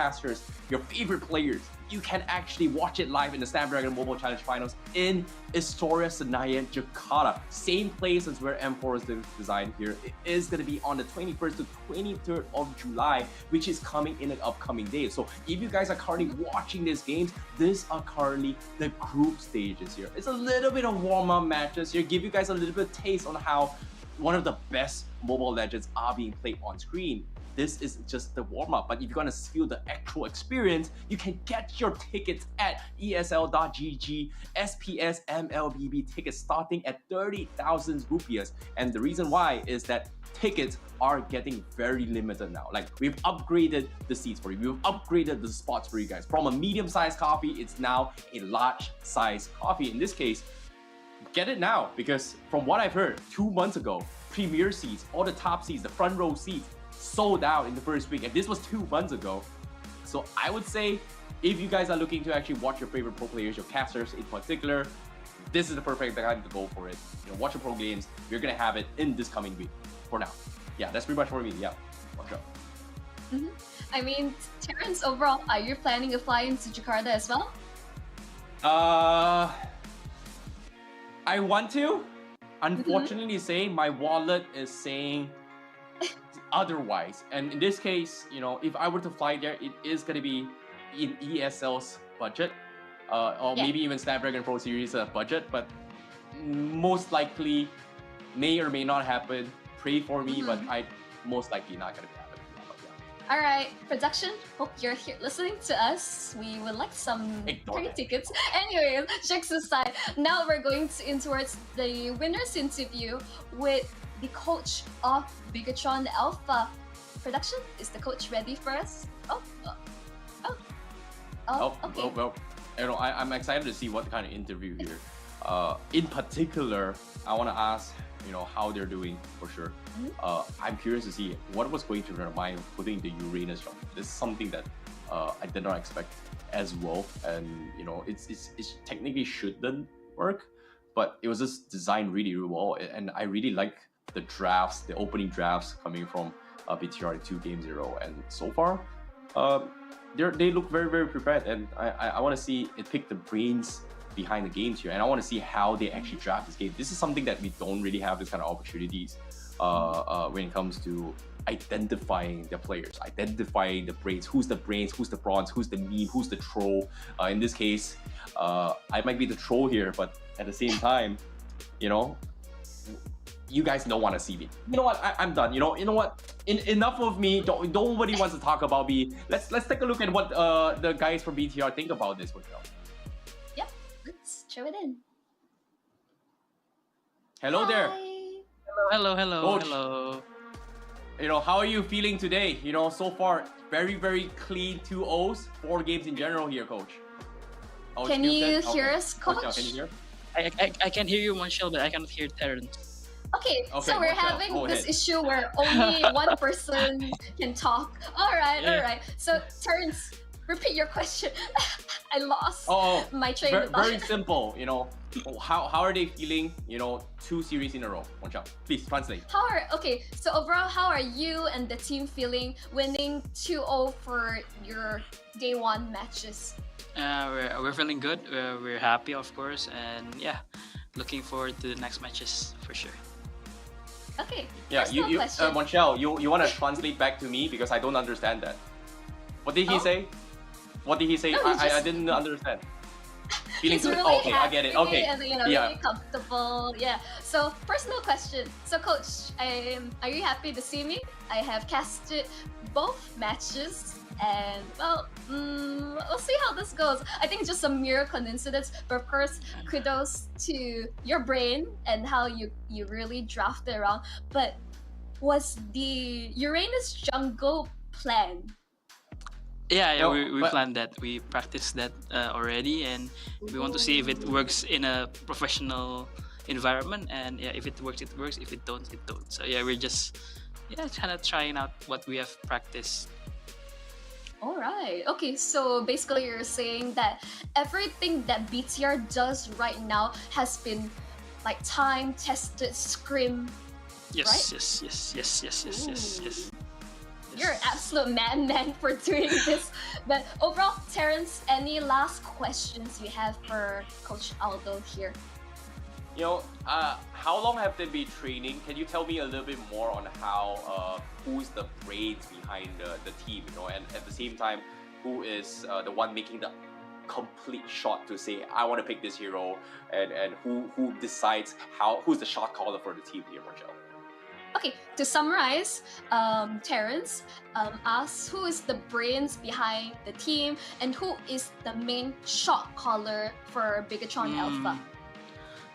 players, you can actually watch it live in the Snapdragon Mobile Challenge Finals in Astoria, Senayan, Jakarta. Same place as where M4 is designed here. It is going to be on the 21st to 23rd of July, which is coming in an upcoming day. So if you guys are currently watching these games, these are currently the group stages here. It's a little bit of warm-up matches here, give you guys a little bit of taste on how one of the best Mobile Legends are being played on screen. This is just the warm-up, but if you're gonna feel the actual experience, you can get your tickets at esl.gg SPS MLBB tickets starting at 30,000 rupias. And the reason why is that tickets are getting very limited now. Like, we've upgraded the seats for you, we've upgraded the spots for you guys. From a medium-sized coffee, it's now a large-sized coffee. In this case, get it now, because from what I've heard, 2 months ago, premier seats, all the top seats, the front row seats, sold out in the first week, and this was 2 months ago. So I would say, if you guys are looking to actually watch your favorite pro players, your casters in particular, this is the perfect time to go for it. You know, watch your pro games. You're gonna have it in this coming week. For now, yeah, that's pretty much for me. Yeah, watch out. I mean, Terrence, overall, are you planning to fly into Jakarta as well? I want to. Unfortunately, saying my wallet is saying otherwise, and in this case, you know, if I were to fly there, it is going to be in ESL's budget, or maybe even Snapdragon Pro Series budget, but most likely may or may not happen. Pray for me, but I most likely not going to be happening. All right, production, hope you're here listening to us. We would like some free tickets. Anyways, jokes aside, now we're going in towards the winner's interview with the coach of Bigetron Alpha. Production, is the coach ready for us? Okay. Well, you know, I'm excited to see what kind of interview here. In particular, I want to ask, you know, how they're doing for sure. I'm curious to see what was going through their mind putting the Uranus jump. This is something that I did not expect as well, and you know, it's technically shouldn't work, but it was just designed really well, and I really like the drafts, the opening drafts coming from BTR 2.0, and so far, they look very prepared, and I want to see it pick the brains behind the games here, and I want to see how they actually draft this game. This is something that we don't really have this kind of opportunities when it comes to identifying the players, identifying the brains, who's the bronze, who's the meme, who's the troll. In this case, I might be the troll here, but at the same time, you know, you guys don't want to see me. You know what? I'm done. You know what? Enough of me. Nobody wants to talk about me. Let's take a look at what the guys from BTR think about this one. Yep, let's throw it in. Hello there. Hello. Coach. You know, how are you feeling today? You know, so far, very clean 2-0s, 4 games in general here, Coach. Can you hear us, Coach? Can you hear? I can hear you, Monshel, but I cannot hear Terrence. Okay, so we're having this issue where only one person can talk. All right. So, Terrence, repeat your question. I lost my train of thought. Very simple, you know. How are they feeling, you know, 2 series in a row? Please translate. So overall, how are you and the team feeling winning 2-0 for your day 1 matches? We're feeling good. We're happy, of course, and yeah, looking forward to the next matches for sure. Okay. Yeah, Personal question. Monchel, you want to translate back to me because I don't understand that. What did he say? What did he say? No, I didn't understand. Feeling He's good. really Okay, I get it. happy Okay. and really comfortable. Yeah. So personal question. So coach, are you happy to see me? I have casted both matches, and well, we'll see how this goes. I think it's just a mere coincidence, but of course, kudos to your brain and how you really drafted around. But was the Uranus jungle planned? Yeah, we planned that. We practiced that already, and we want to see if it works in a professional environment. And yeah, if it works, it works. If it don't, it don't. So yeah, we're just kind of trying out what we have practiced. All right. Okay, so basically you're saying that everything that BTR does right now has been like time tested, scrim. Yes, right? yes. You're an absolute madman for doing this. But overall, Terrence, any last questions you have for Coach Aldo here? How long have they been training? Can you tell me a little bit more on how who's the brains behind the team? And at the same time, who is the one making the complete shot to say I want to pick this hero, and who decides who's the shot caller for the team here, Marcel? Okay, to summarize, Terrence asks who is the brains behind the team and who is the main shot caller for Bigetron Alpha.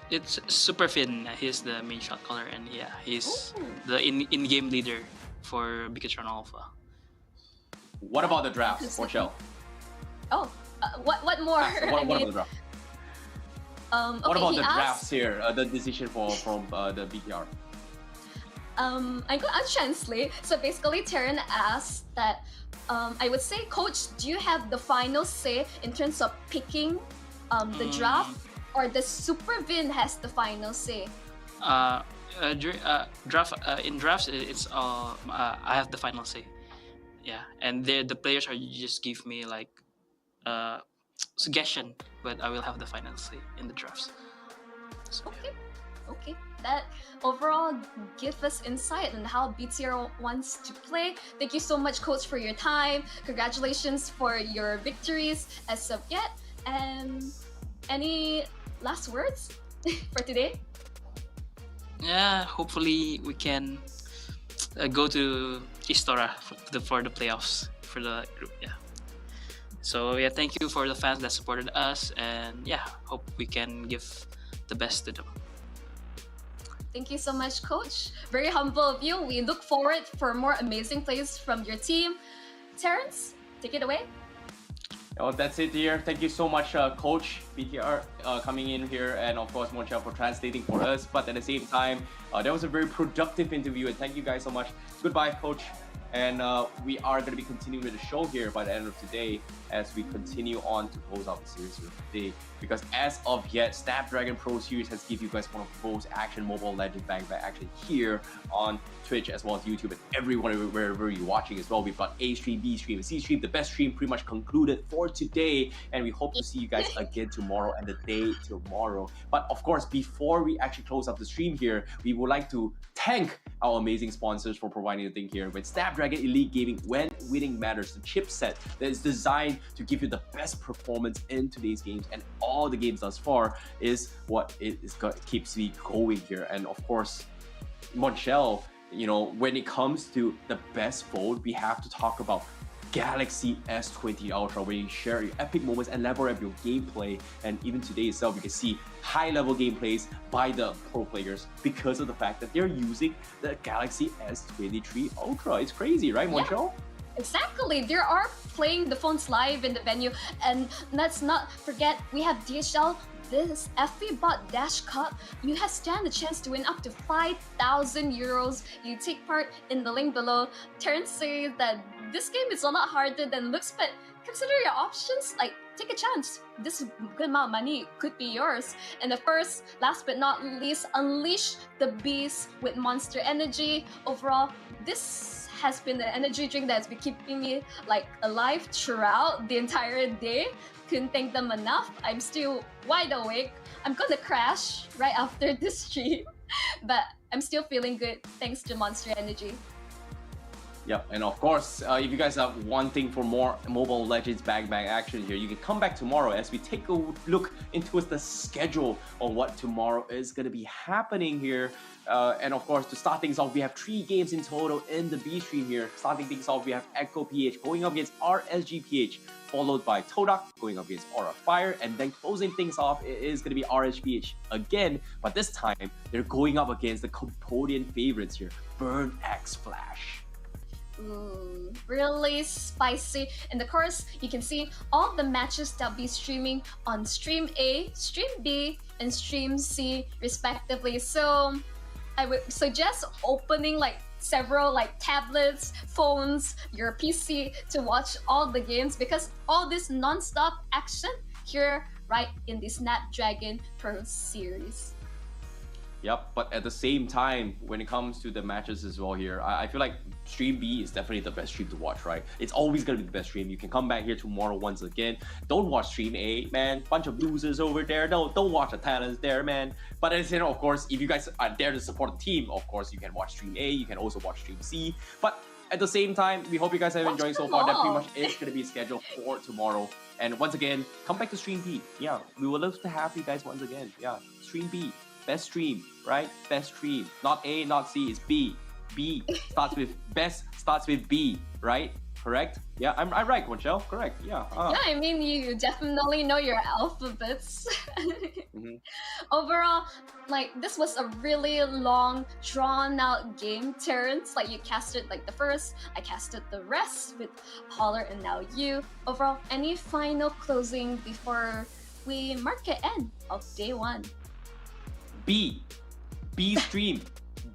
It's Superfin. He's the main shot caller, and yeah, he's the in-game leader for Bigetron Alpha. What about the drafts, Marcel? Oh, what more? What about the draft? Okay, what about the asked, drafts here? The decision from the BTR. I'll translate. So basically, Terran asked that I would say, Coach, do you have the final say in terms of picking the draft, or the Supervin has the final say? In drafts, it's I have the final say. Yeah, and the players are just give me like suggestion, but I will have the final say in the drafts. So, Okay. That overall give us insight on how BTR wants to play. Thank you so much, Coach, for your time. Congratulations for your victories as of yet. And any last words for today? Yeah, hopefully we can go to Istora for the playoffs for the group. Yeah. So yeah, thank you for the fans that supported us, and yeah, hope we can give the best to them. Thank you so much, Coach. Very humble of you. We look forward for more amazing plays from your team. Terrence, take it away. Well, that's it here. Thank you so much, Coach BTR, coming in here, and of course, Monchel for translating for us. But at the same time, that was a very productive interview, and thank you guys so much. Goodbye, Coach. And we are going to be continuing with the show here by the end of today as we continue on to close out the series of the day. Because as of yet, Snapdragon Pro Series has given you guys one of the most action mobile legend bang actually here on Twitch as well as YouTube and everyone wherever you're watching as well. We've got A stream, B stream, and C stream. The best stream pretty much concluded for today, and we hope to see you guys again tomorrow and the day tomorrow. But of course, before we actually close up the stream here, we would like to thank our amazing sponsors for providing the thing here with Snapdragon Elite Gaming. When winning matters, the chipset that is designed to give you the best performance in today's games and all the games thus far is what keeps me going here. And of course, Monchel, when it comes to the best phone, we have to talk about Galaxy S20 Ultra, where you share your epic moments and level up your gameplay. And even today itself, you can see high-level gameplays by the pro players because of the fact that they're using the Galaxy S23 Ultra. It's crazy, right, Monchel? Yeah. Exactly. They are playing the phones live in the venue, and let's not forget we have DHL. This FB Bot Dash Cup, you have stand a chance to win up to 5,000 euros. You take part in the link below. Terrence says that this game is a lot harder than looks, but consider your options. Like, take a chance. This good amount of money could be yours. And of course, last but not least, unleash the beast with Monster Energy. Overall, this has been the energy drink that's been keeping me like alive throughout the entire day. Couldn't thank them enough. I'm still wide awake. I'm gonna crash right after this stream. But I'm still feeling good thanks to Monster Energy. Yep, and of course, if you guys are wanting for more Mobile Legends bang action here, you can come back tomorrow as we take a look into the schedule on what tomorrow is going to be happening here. And of course, to start things off, we have 3 games in total in the B stream here. Starting things off, we have Echo PH going up against RSG PH, followed by Todak going up against Aura Fire, and then closing things off it is going to be RSPH again, but this time they're going up against the Cambodian favorites here, Burn X Flash. Ooh, really spicy. And of course, you can see all the matches that will be streaming on Stream A, Stream B, and Stream C respectively. So I would suggest opening like several like tablets, phones, your PC to watch all the games, because all this non-stop action here right in the Snapdragon Pro Series. Yep, but at the same time, when it comes to the matches as well here, I feel like Stream B is definitely the best stream to watch, right? It's always going to be the best stream. You can come back here tomorrow once again. Don't watch Stream A, man. Bunch of losers over there. No, don't watch the talents there, man. But as you know, of course, if you guys are there to support the team, of course, you can watch Stream A. You can also watch Stream C. But at the same time, we hope you guys have enjoyed so far. That pretty much is going to be scheduled for tomorrow. And once again, come back to Stream B. Yeah, we would love to have you guys once again. Yeah, Stream B. Best stream, right? Best stream. Not A, not C, it's B. B starts with best, starts with B, right? Correct? Yeah, I'm right, Winchell. Correct. Yeah. Yeah, I mean, you definitely know your alphabets. Overall, like, this was a really long, drawn-out game, Terrence. Like, you casted like the first, I casted the rest with Holler, and now you. Overall, any final closing before we mark the end of day 1? B stream.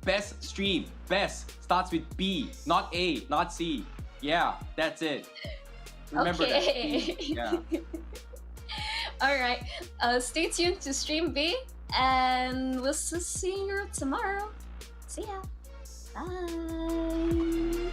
Best stream. Best starts with B, not A, not C. Yeah, that's it. Remember that. B. Yeah. Alright, stay tuned to Stream B, and we'll see you tomorrow. See ya. Bye.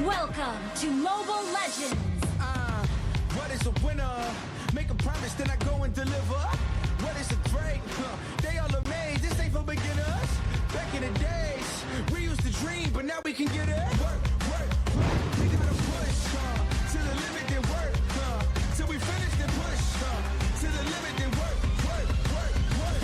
Welcome to Mobile Legends. What is a winner? Make a promise, then I go and deliver. What is a great? They all amazed. This ain't for beginners. Back in the days, we used to dream, but now we can get it. Work, work, work. We gotta push to the limit, then work till we finish, then push to the limit, then work, work, work, work.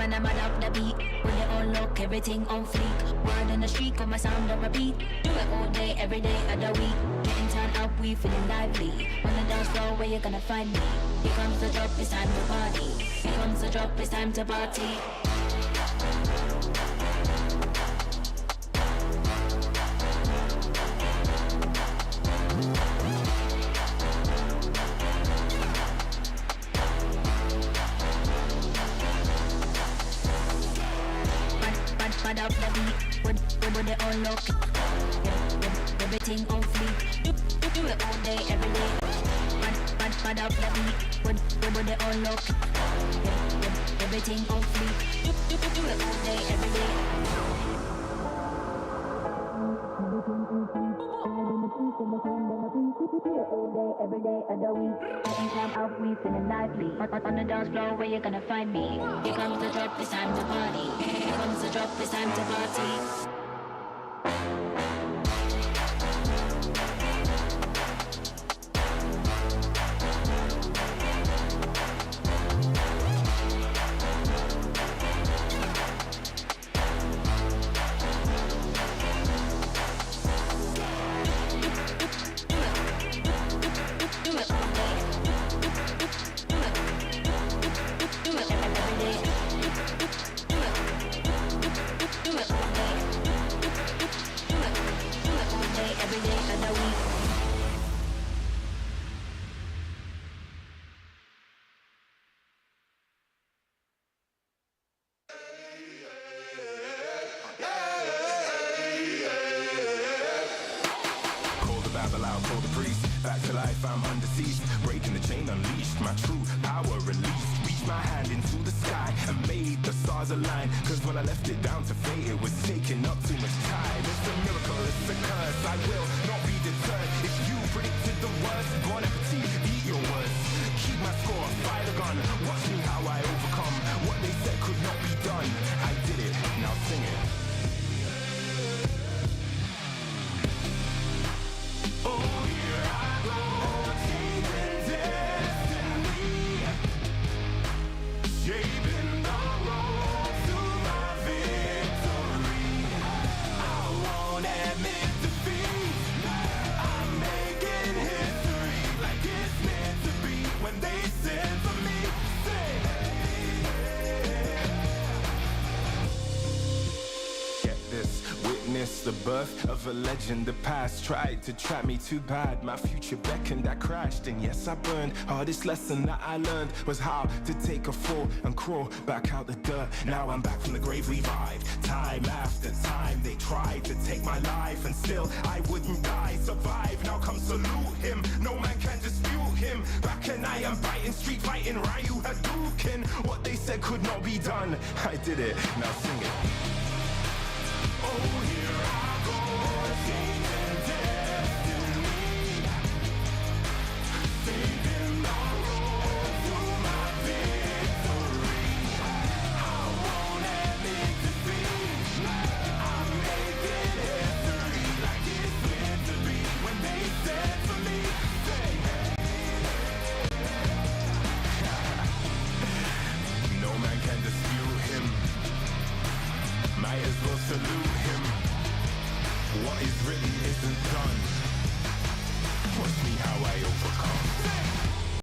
man, I'm out the beat. When they all look, everything on fleek. Word on the street, on my sound on repeat. Do it all day, every day of the week. Getting turned up, we feeling lively. On the dance floor, where you gonna find me? Here comes the drop, it's time to party. Here comes the drop, it's time to party. Mad up the beat, when they all look. Everything on fleek. Do it all day, every day. Mad up the beat, when they all look. Everything on fleek. Do it all day, every day. Every day of the week, getting time out, we feeling lively. On the dance floor, where you gonna find me? Here comes the drop, it's time to party. Here comes the drop, it's time to party. Back to life, I'm under siege. Breaking the chain, unleashed my true power released. Reached my hand into the sky and made the stars align. Cause when I left it down to fate, it was taking up too much time. It's a miracle, it's a curse, I will not be deterred. If you predicted the worst, bon appetit, eat your words. Keep my score, fire the gun. Watch me how I overcome what they said could not be done. I did it, now sing it. Oh, here I go, changing destiny, shaping the road to my victory. I won't admit defeat. I'm making history like it's meant to be. When they send for me, get this, witness the birth of a legend. The past tried to trap me too bad. My future beckoned, I crashed, and yes, I burned. Hardest lesson that I learned was how to take a fall and crawl back out the dirt. Now I'm back from the grave, revived. Time after time, they tried to take my life, and still I wouldn't die. Survive, now come salute him. No man can dispute him. Back and I am biting, street fighting, Ryu Hadouken. What they said could not be done, I did it, now sing it. Oh, here I go, changing destiny, saving the road to my victory. I won't admit defeat. I'm making history like it's meant to be. When they said for me, no man can dispute him. Might as well salute him. What is written isn't done. Watch me how I overcome.